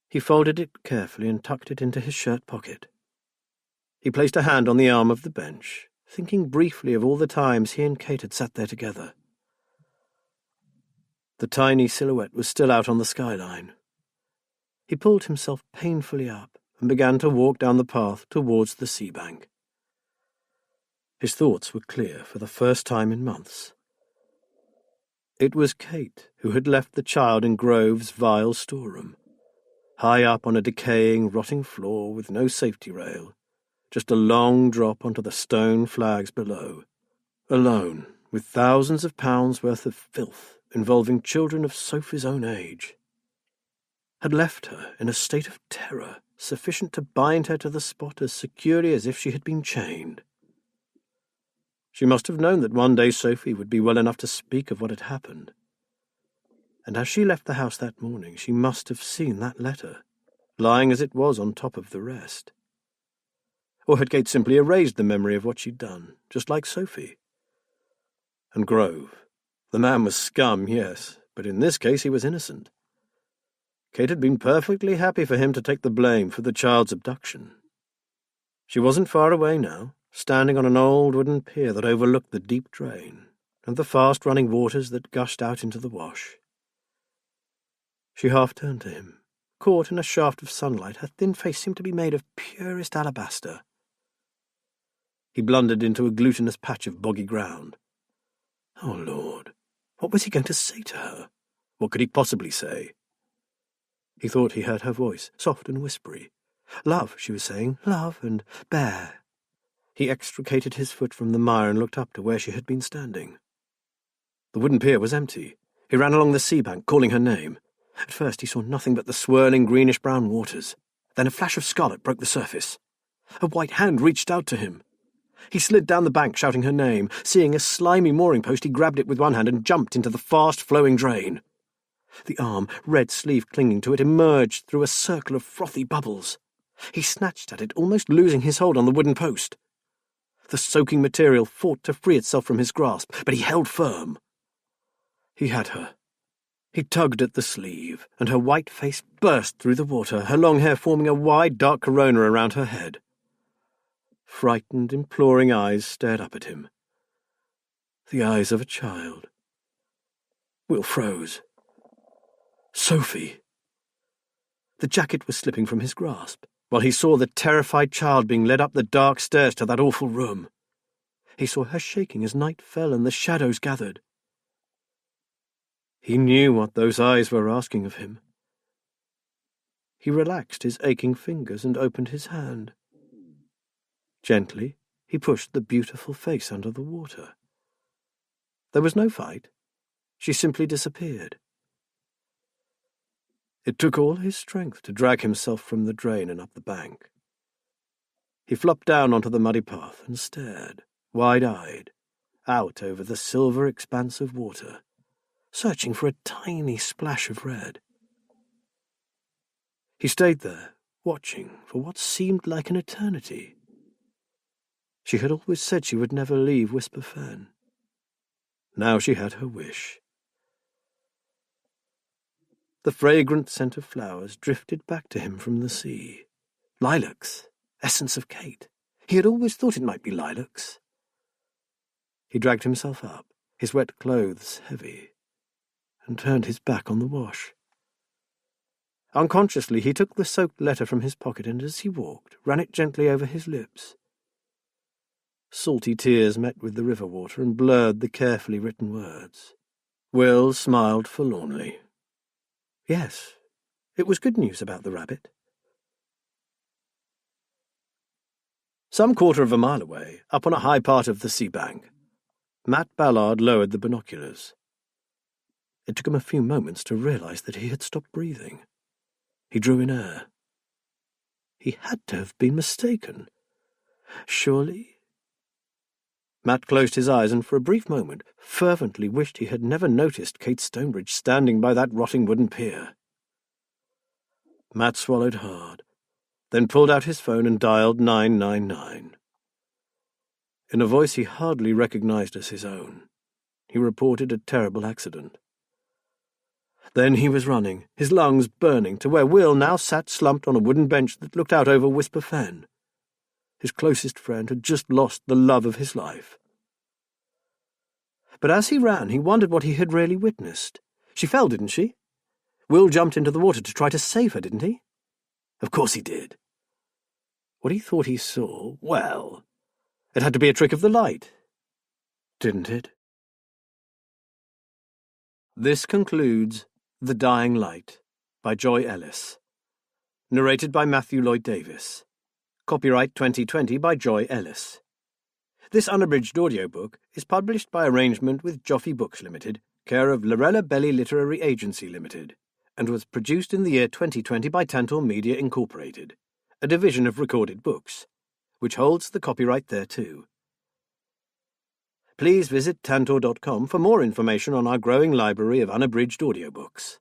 He folded it carefully and tucked it into his shirt pocket. He placed a hand on the arm of the bench, thinking briefly of all the times he and Kate had sat there together. The tiny silhouette was still out on the skyline. He pulled himself painfully up and began to walk down the path towards the sea bank. His thoughts were clear for the first time in months. It was Kate who had left the child in Grove's vile storeroom, high up on a decaying, rotting floor with no safety rail, just a long drop onto the stone flags below, alone with thousands of pounds worth of filth involving children of Sophie's own age. Had left her in a state of terror sufficient to bind her to the spot as securely as if she had been chained. She must have known that one day Sophie would be well enough to speak of what had happened. And as she left the house that morning, she must have seen that letter, lying as it was on top of the rest. Or had Kate simply erased the memory of what she'd done, just like Sophie? And Grove. The man was scum, yes, but in this case he was innocent. Kate had been perfectly happy for him to take the blame for the child's abduction. She wasn't far away now, standing on an old wooden pier that overlooked the deep drain and the fast-running waters that gushed out into the wash. She half-turned to him. Caught in a shaft of sunlight, her thin face seemed to be made of purest alabaster. He blundered into a glutinous patch of boggy ground. Oh, Lord, what was he going to say to her? What could he possibly say? He thought he heard her voice, soft and whispery. Love, she was saying, love and bear. He extricated his foot from the mire and looked up to where she had been standing. The wooden pier was empty. He ran along the sea bank, calling her name. At first he saw nothing but the swirling greenish-brown waters. Then a flash of scarlet broke the surface. A white hand reached out to him. He slid down the bank, shouting her name. Seeing a slimy mooring post, he grabbed it with one hand and jumped into the fast-flowing drain. The arm, red sleeve clinging to it, emerged through a circle of frothy bubbles. He snatched at it, almost losing his hold on the wooden post. The soaking material fought to free itself from his grasp, but he held firm. He had her. He tugged at the sleeve, and her white face burst through the water, her long hair forming a wide, dark corona around her head. Frightened, imploring eyes stared up at him. The eyes of a child. Will froze. Sophie! The jacket was slipping from his grasp, while he saw the terrified child being led up the dark stairs to that awful room. He saw her shaking as night fell and the shadows gathered. He knew what those eyes were asking of him. He relaxed his aching fingers and opened his hand. Gently, he pushed the beautiful face under the water. There was no fight. She simply disappeared. It took all his strength to drag himself from the drain and up the bank. He flopped down onto the muddy path and stared, wide-eyed, out over the silver expanse of water, searching for a tiny splash of red. He stayed there, watching for what seemed like an eternity. She had always said she would never leave Whisper Fen. Now she had her wish. The fragrant scent of flowers drifted back to him from the sea. Lilacs, essence of Kate. He had always thought it might be lilacs. He dragged himself up, his wet clothes heavy, and turned his back on the wash. Unconsciously, he took the soaked letter from his pocket and, as he walked, ran it gently over his lips. Salty tears met with the river water and blurred the carefully written words. Will smiled forlornly. Yes, it was good news about the rabbit. Some quarter of a mile away, up on a high part of the sea bank, Matt Ballard lowered the binoculars. It took him a few moments to realize that he had stopped breathing. He drew in air. He had to have been mistaken. Surely... Matt closed his eyes and for a brief moment fervently wished he had never noticed Kate Stonebridge standing by that rotting wooden pier. Matt swallowed hard, then pulled out his phone and dialed 999. In a voice he hardly recognized as his own, he reported a terrible accident. Then he was running, his lungs burning, to where Will now sat slumped on a wooden bench that looked out over Whisper Fen. His closest friend had just lost the love of his life. But as he ran, he wondered what he had really witnessed. She fell, didn't she? Will jumped into the water to try to save her, didn't he? Of course he did. What he thought he saw, well, it had to be a trick of the light, didn't it? This concludes The Dying Light by Joy Ellis. Narrated by Matthew Lloyd Davis. Copyright 2020 by Joy Ellis. This unabridged audiobook is published by arrangement with Joffy Books Limited, care of Lorella Belly Literary Agency Limited, and was produced in the year 2020 by Tantor Media Incorporated, a division of Recorded Books, which holds the copyright thereto. Please visit tantor.com for more information on our growing library of unabridged audiobooks.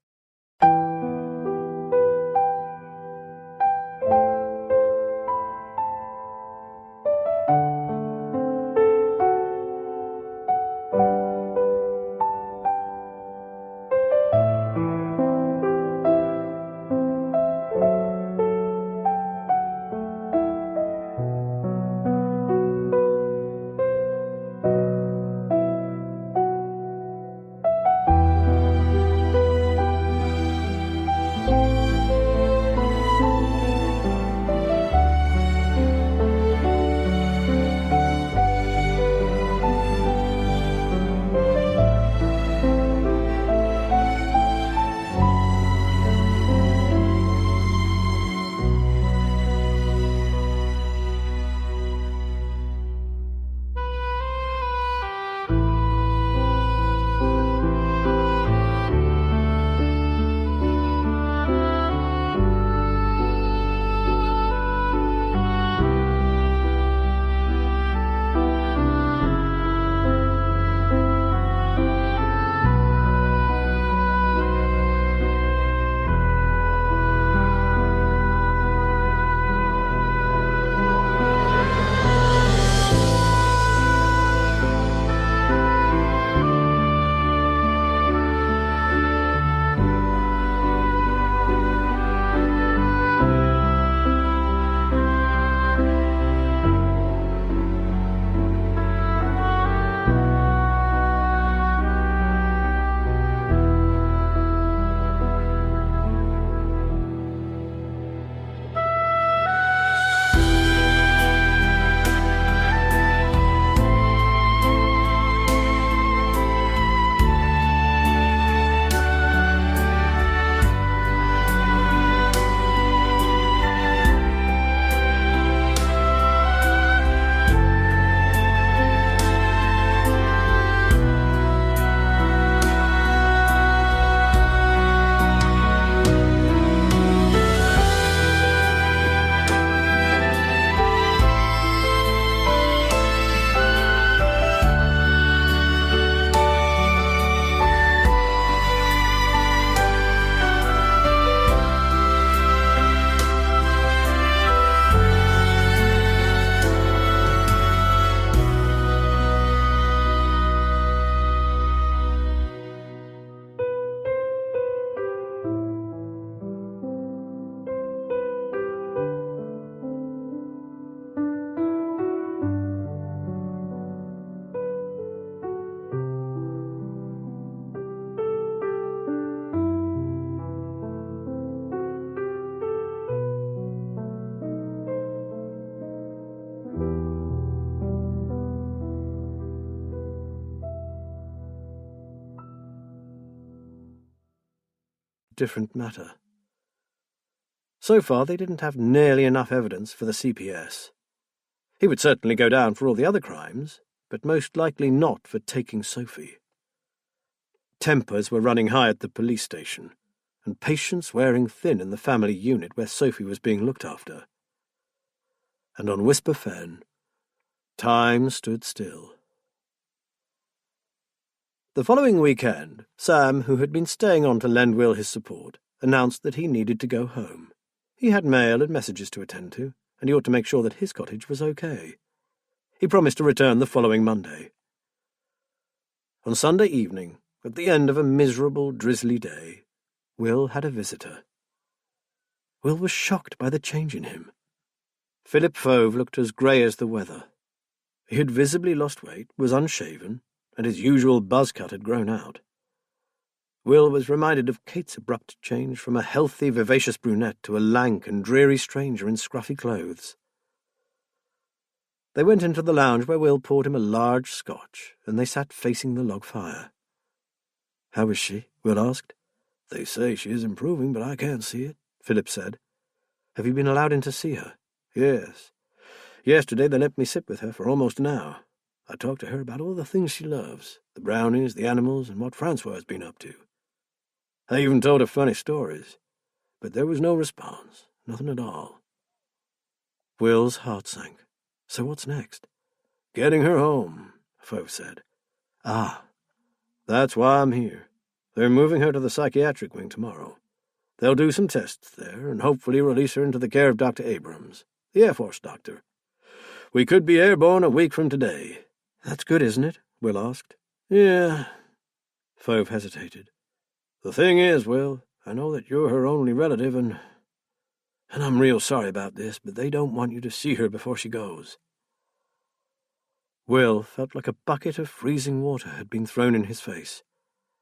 different matter. So far, they didn't have nearly enough evidence for the CPS. He would certainly go down for all the other crimes, but most likely not for taking Sophie. Tempers were running high at the police station, and patience wearing thin in the family unit where Sophie was being looked after. And on Whisper Fen, time stood still. The following weekend, Sam, who had been staying on to lend Will his support, announced that he needed to go home. He had mail and messages to attend to, and he ought to make sure that his cottage was okay. He promised to return the following Monday. On Sunday evening, at the end of a miserable, drizzly day, Will had a visitor. Will was shocked by the change in him. Philip Fauve looked as grey as the weather. He had visibly lost weight, was unshaven, and his usual buzz cut had grown out. Will was reminded of Kate's abrupt change from a healthy, vivacious brunette to a lank and dreary stranger in scruffy clothes. They went into the lounge where Will poured him a large Scotch, and they sat facing the log fire. "How is she?" Will asked. "They say she is improving, but I can't see it," Philip said. "Have you been allowed in to see her?" "Yes. Yesterday they let me sit with her for almost an hour. I talked to her about all the things she loves, the brownies, the animals, and what Francois has been up to. I even told her funny stories, but there was no response, nothing at all." Will's heart sank. "So what's next?" "Getting her home," Fauve said. "Ah. That's why I'm here. They're moving her to the psychiatric wing tomorrow. They'll do some tests there, and hopefully release her into the care of Dr. Abrams, the Air Force doctor. We could be airborne a week from today." "That's good, isn't it?" Will asked. "Yeah." Fauve hesitated. "The thing is, Will, I know that you're her only relative, and I'm real sorry about this, but they don't want you to see her before she goes." Will felt like a bucket of freezing water had been thrown in his face.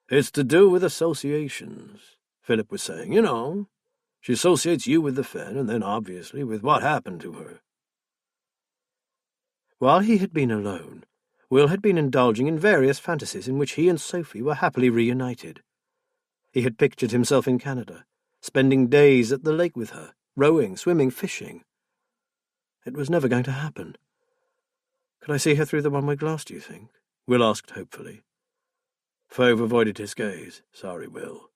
"It's to do with associations," Philip was saying. "You know, she associates you with the Fen, and then, obviously, with what happened to her." While he had been alone, Will had been indulging in various fantasies in which he and Sophie were happily reunited. He had pictured himself in Canada, spending days at the lake with her, rowing, swimming, fishing. It was never going to happen. "Could I see her through the one-way glass, do you think?" Will asked hopefully. Fauve avoided his gaze. "Sorry, Will.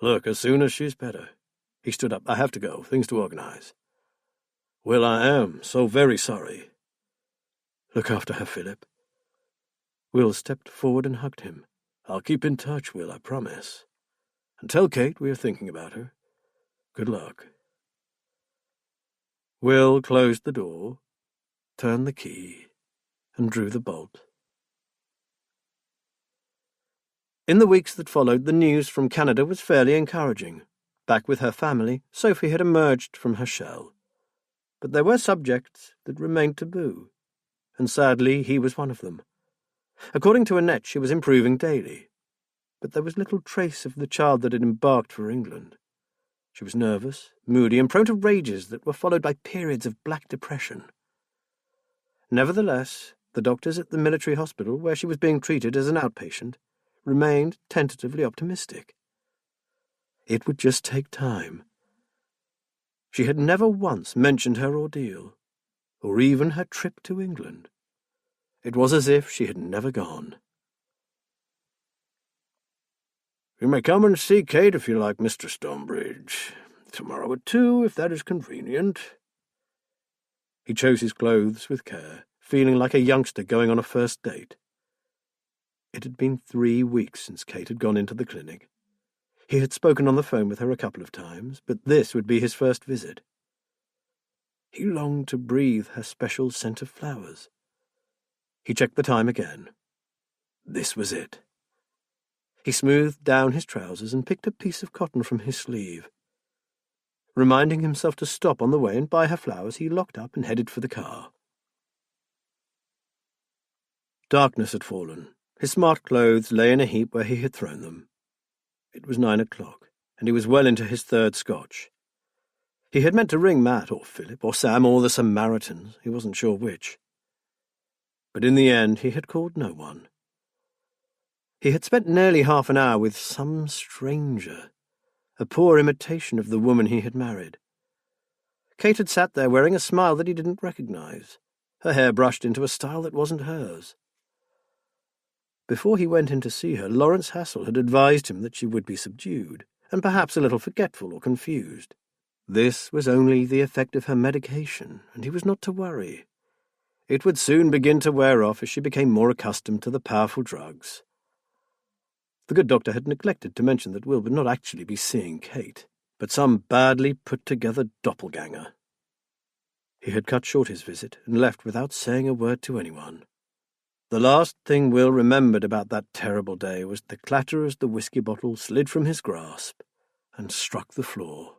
Look, as soon as she's better." He stood up. "I have to go. Things to organize." "Will, I am so very sorry." "Look after her, Philip." Will stepped forward and hugged him. "I'll keep in touch, Will, I promise. And tell Kate we are thinking about her. Good luck." Will closed the door, turned the key, and drew the bolt. In the weeks that followed, the news from Canada was fairly encouraging. Back with her family, Sophie had emerged from her shell. But there were subjects that remained taboo, and sadly he was one of them. According to Annette, she was improving daily, but there was little trace of the child that had embarked for England. She was nervous, moody, and prone to rages that were followed by periods of black depression. Nevertheless, the doctors at the military hospital, where she was being treated as an outpatient, remained tentatively optimistic. It would just take time. She had never once mentioned her ordeal, or even her trip to England. It was as if she had never gone. "You may come and see Kate if you like, Mr. Stonebridge. Tomorrow at 2, if that is convenient." He chose his clothes with care, feeling like a youngster going on a first date. It had been 3 weeks since Kate had gone into the clinic. He had spoken on the phone with her a couple of times, but this would be his first visit. He longed to breathe her special scent of flowers. He checked the time again. This was it. He smoothed down his trousers and picked a piece of cotton from his sleeve. Reminding himself to stop on the way and buy her flowers, he locked up and headed for the car. Darkness had fallen. His smart clothes lay in a heap where he had thrown them. It was 9 o'clock, and he was well into his third Scotch. He had meant to ring Matt or Philip or Sam or the Samaritans, he wasn't sure which. But in the end he had called no one. He had spent nearly half an hour with some stranger, a poor imitation of the woman he had married. Kate had sat there wearing a smile that he didn't recognize, her hair brushed into a style that wasn't hers. Before he went in to see her, Lawrence Hassel had advised him that she would be subdued, and perhaps a little forgetful or confused. This was only the effect of her medication, and he was not to worry. It would soon begin to wear off as she became more accustomed to the powerful drugs. The good doctor had neglected to mention that Will would not actually be seeing Kate, but some badly put-together doppelganger. He had cut short his visit and left without saying a word to anyone. The last thing Will remembered about that terrible day was the clatter as the whiskey bottle slid from his grasp and struck the floor.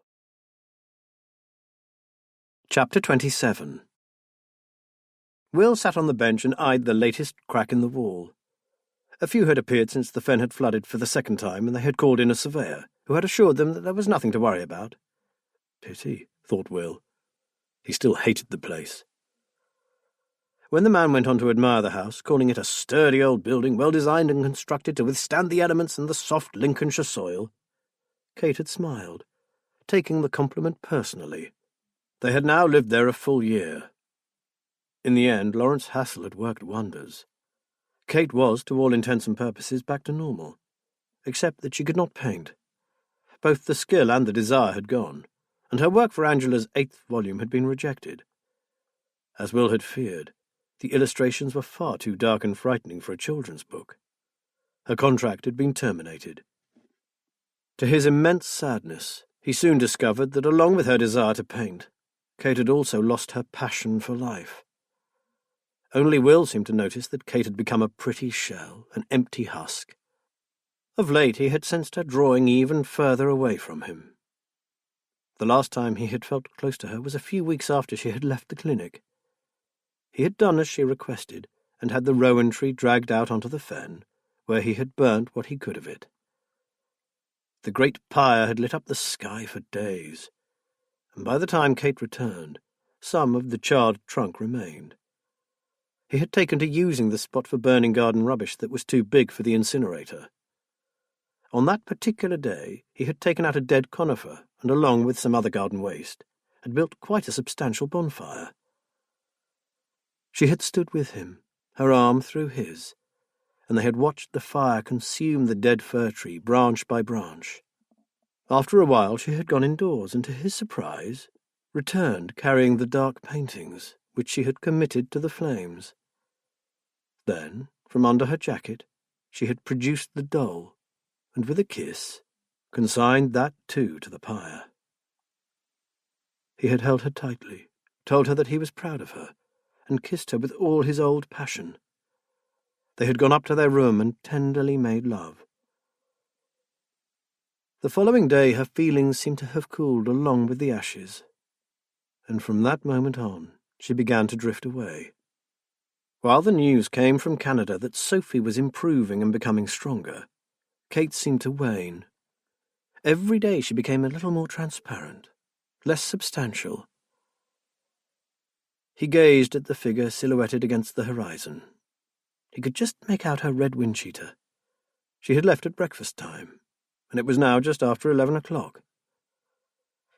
Chapter 27. Will sat on the bench and eyed the latest crack in the wall. A few had appeared since the fen had flooded for the second time, and they had called in a surveyor, who had assured them that there was nothing to worry about. Pity, thought Will. He still hated the place. When the man went on to admire the house, calling it a sturdy old building, well designed and constructed to withstand the elements and the soft Lincolnshire soil, Kate had smiled, taking the compliment personally. They had now lived there a full year. In the end, Lawrence Hassel had worked wonders. Kate was, to all intents and purposes, back to normal, except that she could not paint. Both the skill and the desire had gone, and her work for Angela's 8th volume had been rejected. As Will had feared, the illustrations were far too dark and frightening for a children's book. Her contract had been terminated. To his immense sadness, he soon discovered that along with her desire to paint, Kate had also lost her passion for life. Only Will seemed to notice that Kate had become a pretty shell, an empty husk. Of late he had sensed her drawing even further away from him. The last time he had felt close to her was a few weeks after she had left the clinic. He had done as she requested, and had the rowan tree dragged out onto the fen, where he had burnt what he could of it. The great pyre had lit up the sky for days, and by the time Kate returned, some of the charred trunk remained. He had taken to using the spot for burning garden rubbish that was too big for the incinerator. On that particular day he had taken out a dead conifer, and along with some other garden waste, had built quite a substantial bonfire. She had stood with him, her arm through his, and they had watched the fire consume the dead fir tree branch by branch. After a while she had gone indoors, and to his surprise, returned carrying the dark paintings, which she had committed to the flames. Then, from under her jacket, she had produced the doll, and with a kiss, consigned that too to the pyre. He had held her tightly, told her that he was proud of her, and kissed her with all his old passion. They had gone up to their room and tenderly made love. The following day her feelings seemed to have cooled along with the ashes, and from that moment on she began to drift away. While the news came from Canada that Sophie was improving and becoming stronger, Kate seemed to wane. Every day she became a little more transparent, less substantial. He gazed at the figure silhouetted against the horizon. He could just make out her red wind cheater. She had left at breakfast time, and it was now just after 11 o'clock.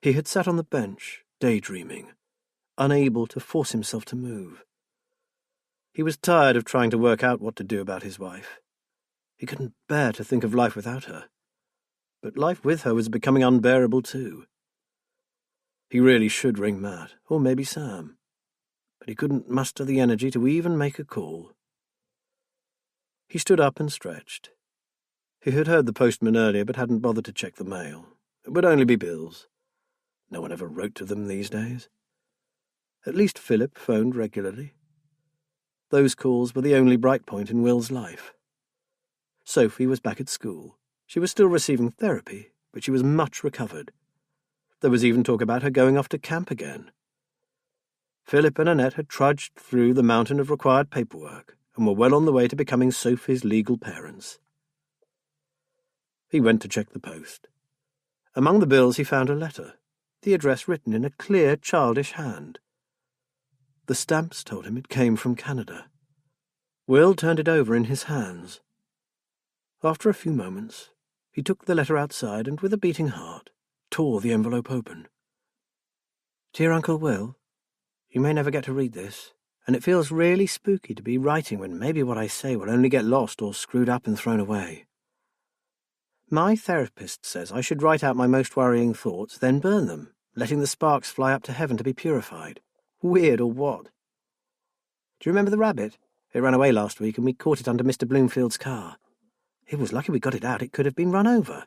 He had sat on the bench, daydreaming, unable to force himself to move. He was tired of trying to work out what to do about his wife. He couldn't bear to think of life without her. But life with her was becoming unbearable too. He really should ring Matt, or maybe Sam. But he couldn't muster the energy to even make a call. He stood up and stretched. He had heard the postman earlier, but hadn't bothered to check the mail. It would only be bills. No one ever wrote to them these days. At least Philip phoned regularly. Those calls were the only bright point in Will's life. Sophie was back at school. She was still receiving therapy, but she was much recovered. There was even talk about her going off to camp again. Philip and Annette had trudged through the mountain of required paperwork and were well on the way to becoming Sophie's legal parents. He went to check the post. Among the bills he found a letter, the address written in a clear, childish hand. The stamps told him it came from Canada. Will turned it over in his hands. After a few moments, He took the letter outside and, with a beating heart, tore the envelope open. Dear Uncle Will, you may never get to read this, and it feels really spooky to be writing when maybe what I say will only get lost or screwed up and thrown away. My therapist says I should write out my most worrying thoughts, then burn them, letting the sparks fly up to heaven to be purified. Weird or what? Do you remember the rabbit? It ran away last week and we caught it under Mr. Bloomfield's car. It was lucky we got it out. It could have been run over.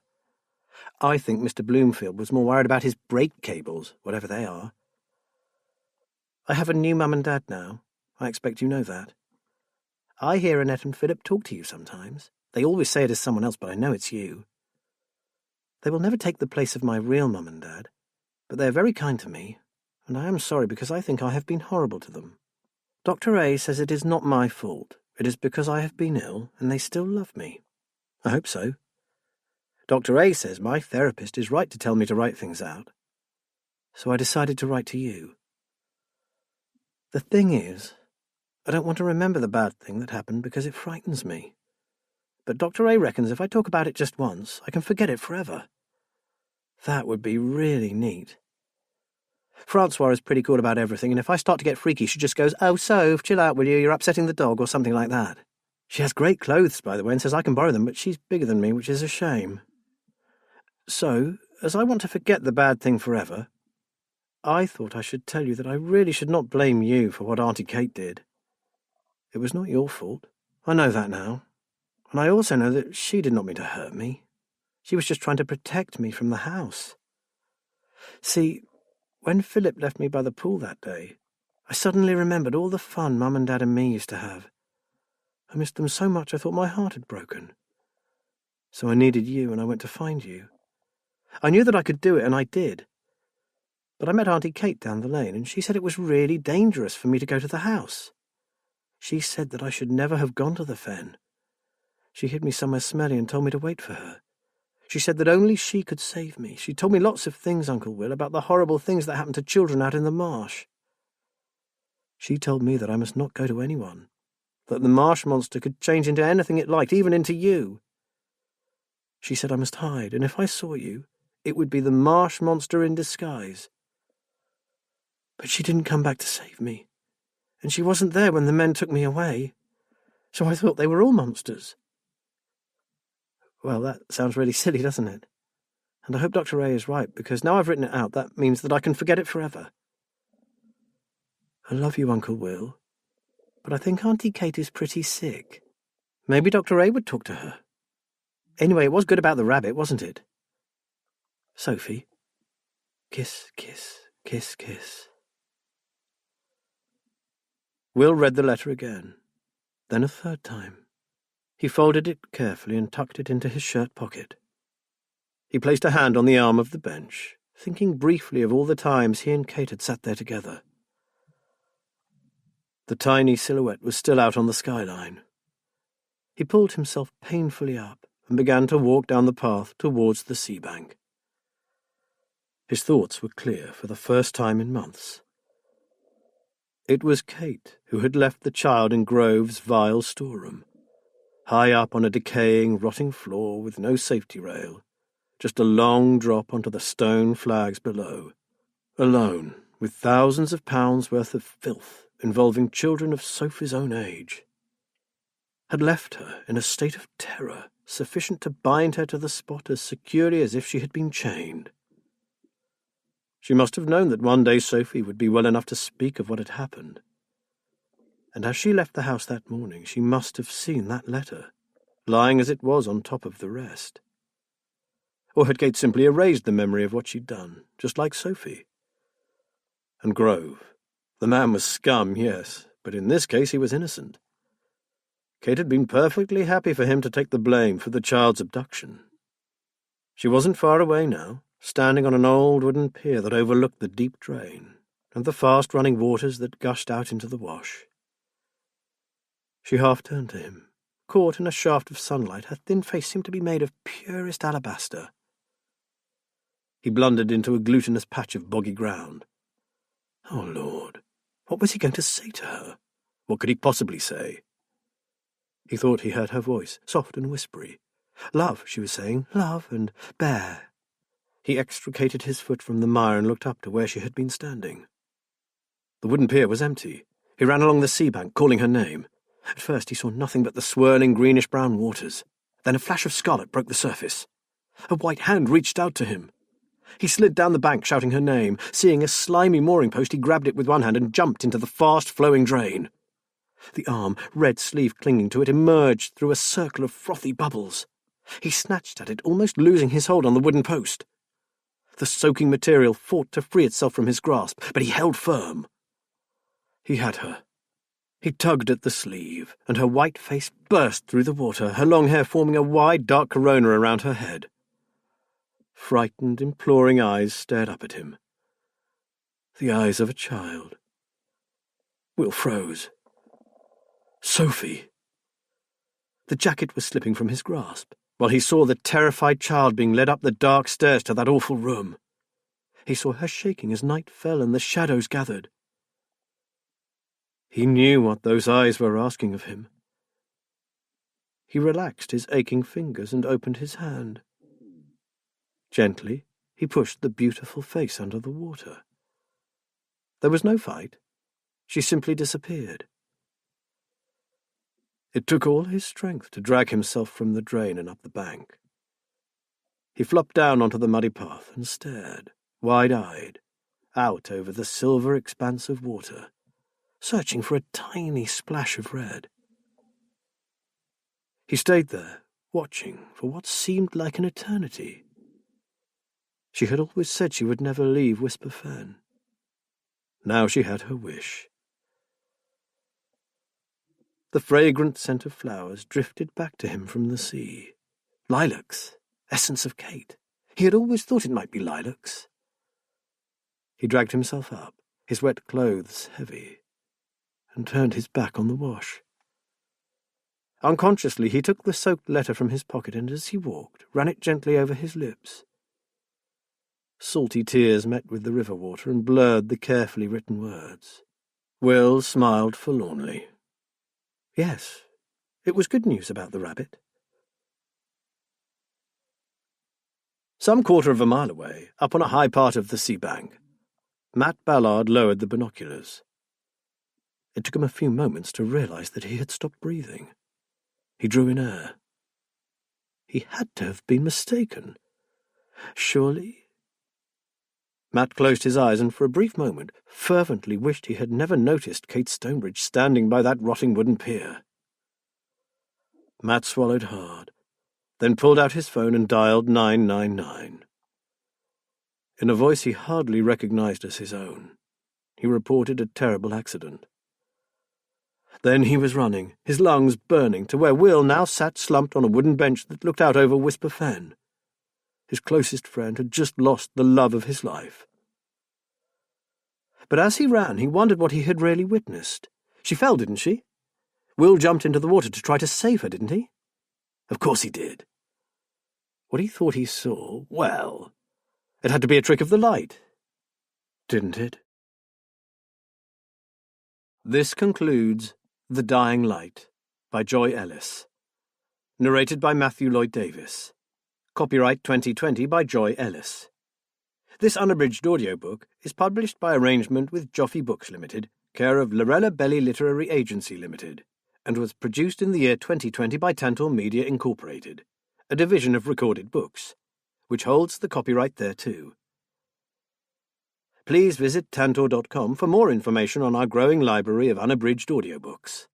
I think Mr. Bloomfield was more worried about his brake cables, whatever they are. I have a new mum and dad now. I expect you know that. I hear Annette and Philip talk to you sometimes. They always say it is someone else, but I know it's you. They will never take the place of my real mum and dad, but they are very kind to me, and I am sorry because I think I have been horrible to them. Dr. A says it is not my fault. It is because I have been ill, and they still love me. I hope so. Dr. A says my therapist is right to tell me to write things out. So I decided to write to you. The thing is, I don't want to remember the bad thing that happened because it frightens me. But Dr. A reckons if I talk about it just once, I can forget it forever. That would be really neat. Francois is pretty cool about everything, and if I start to get freaky, she just goes, "Oh, Soph, chill out, will you? You're upsetting the dog," or something like that. She has great clothes, by the way, and says I can borrow them, but she's bigger than me, which is a shame. So, as I want to forget the bad thing forever, I thought I should tell you that I really should not blame you for what Auntie Kate did. It was not your fault. I know that now. And I also know that she did not mean to hurt me. She was just trying to protect me from the house. See, when Philip left me by the pool that day, I suddenly remembered all the fun Mum and Dad and me used to have. I missed them so much I thought my heart had broken. So I needed you and I went to find you. I knew that I could do it, and I did. But I met Auntie Kate down the lane, and she said it was really dangerous for me to go to the house. She said that I should never have gone to the fen. She hid me somewhere smelly and told me to wait for her. She said that only she could save me. She told me lots of things, Uncle Will, about the horrible things that happen to children out in the marsh. She told me that I must not go to anyone, that the marsh monster could change into anything it liked, even into you. She said I must hide, and if I saw you, it would be the marsh monster in disguise. But she didn't come back to save me, and she wasn't there when the men took me away, so I thought they were all monsters. Well, that sounds really silly, doesn't it? And I hope Dr. A is right, because now I've written it out, that means that I can forget it forever. I love you, Uncle Will, but I think Auntie Kate is pretty sick. Maybe Dr. A would talk to her. Anyway, it was good about the rabbit, wasn't it? Sophie. Kiss, kiss, kiss, kiss. Will read the letter again, then a third time. He folded it carefully and tucked it into his shirt pocket. He placed a hand on the arm of the bench, thinking briefly of all the times he and Kate had sat there together. The tiny silhouette was still out on the skyline. He pulled himself painfully up and began to walk down the path towards the sea bank. His thoughts were clear for the first time in months. It was Kate who had left the child in Grove's vile storeroom, high up on a decaying, rotting floor with no safety rail, just a long drop onto the stone flags below, alone with thousands of pounds worth of filth involving children of Sophie's own age. Had left her in a state of terror sufficient to bind her to the spot as securely as if she had been chained. She must have known that one day Sophie would be well enough to speak of what had happened. And as she left the house that morning, she must have seen that letter, lying as it was on top of the rest. Or had Kate simply erased the memory of what she'd done, just like Sophie? And Grove. The man was scum, yes, but in this case he was innocent. Kate had been perfectly happy for him to take the blame for the child's abduction. She wasn't far away now, standing on an old wooden pier that overlooked the deep drain and the fast-running waters that gushed out into the wash. She half turned to him. Caught in a shaft of sunlight, her thin face seemed to be made of purest alabaster. He blundered into a glutinous patch of boggy ground. Oh, Lord, what was he going to say to her? What could he possibly say? He thought he heard her voice, soft and whispery, Love, she was saying, love and bear. He extricated his foot from the mire and looked up to where she had been standing. The wooden pier was empty. He ran along the sea bank, calling her name. At first he saw nothing but the swirling greenish-brown waters. Then a flash of scarlet broke the surface. A white hand reached out to him. He slid down the bank, shouting her name. Seeing a slimy mooring post, he grabbed it with one hand and jumped into the fast-flowing drain. The arm, red sleeve clinging to it, emerged through a circle of frothy bubbles. He snatched at it, almost losing his hold on the wooden post. The soaking material fought to free itself from his grasp, but he held firm. He had her. He tugged at the sleeve, and her white face burst through the water, her long hair forming a wide, dark corona around her head. Frightened, imploring eyes stared up at him. The eyes of a child. Will froze. Sophie! The jacket was slipping from his grasp, while he saw the terrified child being led up the dark stairs to that awful room. He saw her shaking as night fell and the shadows gathered. He knew what those eyes were asking of him. He relaxed his aching fingers and opened his hand. Gently, he pushed the beautiful face under the water. There was no fight. She simply disappeared. It took all his strength to drag himself from the drain and up the bank. He flopped down onto the muddy path and stared, wide-eyed, out over the silver expanse of water, searching for a tiny splash of red. He stayed there, watching for what seemed like an eternity. She had always said she would never leave Whisper Fen. Now she had her wish. The fragrant scent of flowers drifted back to him from the sea. Lilacs, essence of Kate. He had always thought it might be lilacs. He dragged himself up, his wet clothes heavy, and turned his back on the wash. Unconsciously, he took the soaked letter from his pocket and, as he walked, ran it gently over his lips. Salty tears met with the river water and blurred the carefully written words. Will smiled forlornly. Yes, it was good news about the rabbit. Some quarter of a mile away, up on a high part of the sea bank, Matt Ballard lowered the binoculars. It took him a few moments to realize that he had stopped breathing. He drew in air. He had to have been mistaken. Surely... Matt closed his eyes and for a brief moment fervently wished he had never noticed Kate Stonebridge standing by that rotting wooden pier. Matt swallowed hard, then pulled out his phone and dialed 999. In a voice he hardly recognized as his own, he reported a terrible accident. Then he was running, his lungs burning, to where Will now sat slumped on a wooden bench that looked out over Whisper Fen. His closest friend had just lost the love of his life. But as he ran, he wondered what he had really witnessed. She fell, didn't she? Will jumped into the water to try to save her, didn't he? Of course he did. What he thought he saw, well, it had to be a trick of the light, didn't it? This concludes The Dying Light by Joy Ellis. Narrated by Matthew Lloyd Davis. Copyright 2020 by Joy Ellis. This unabridged audiobook is published by arrangement with Joffy Books Limited, care of Lorella Belly Literary Agency Limited, and was produced in the year 2020 by Tantor Media Incorporated, a division of Recorded Books, which holds the copyright thereto. Please visit tantor.com for more information on our growing library of unabridged audiobooks.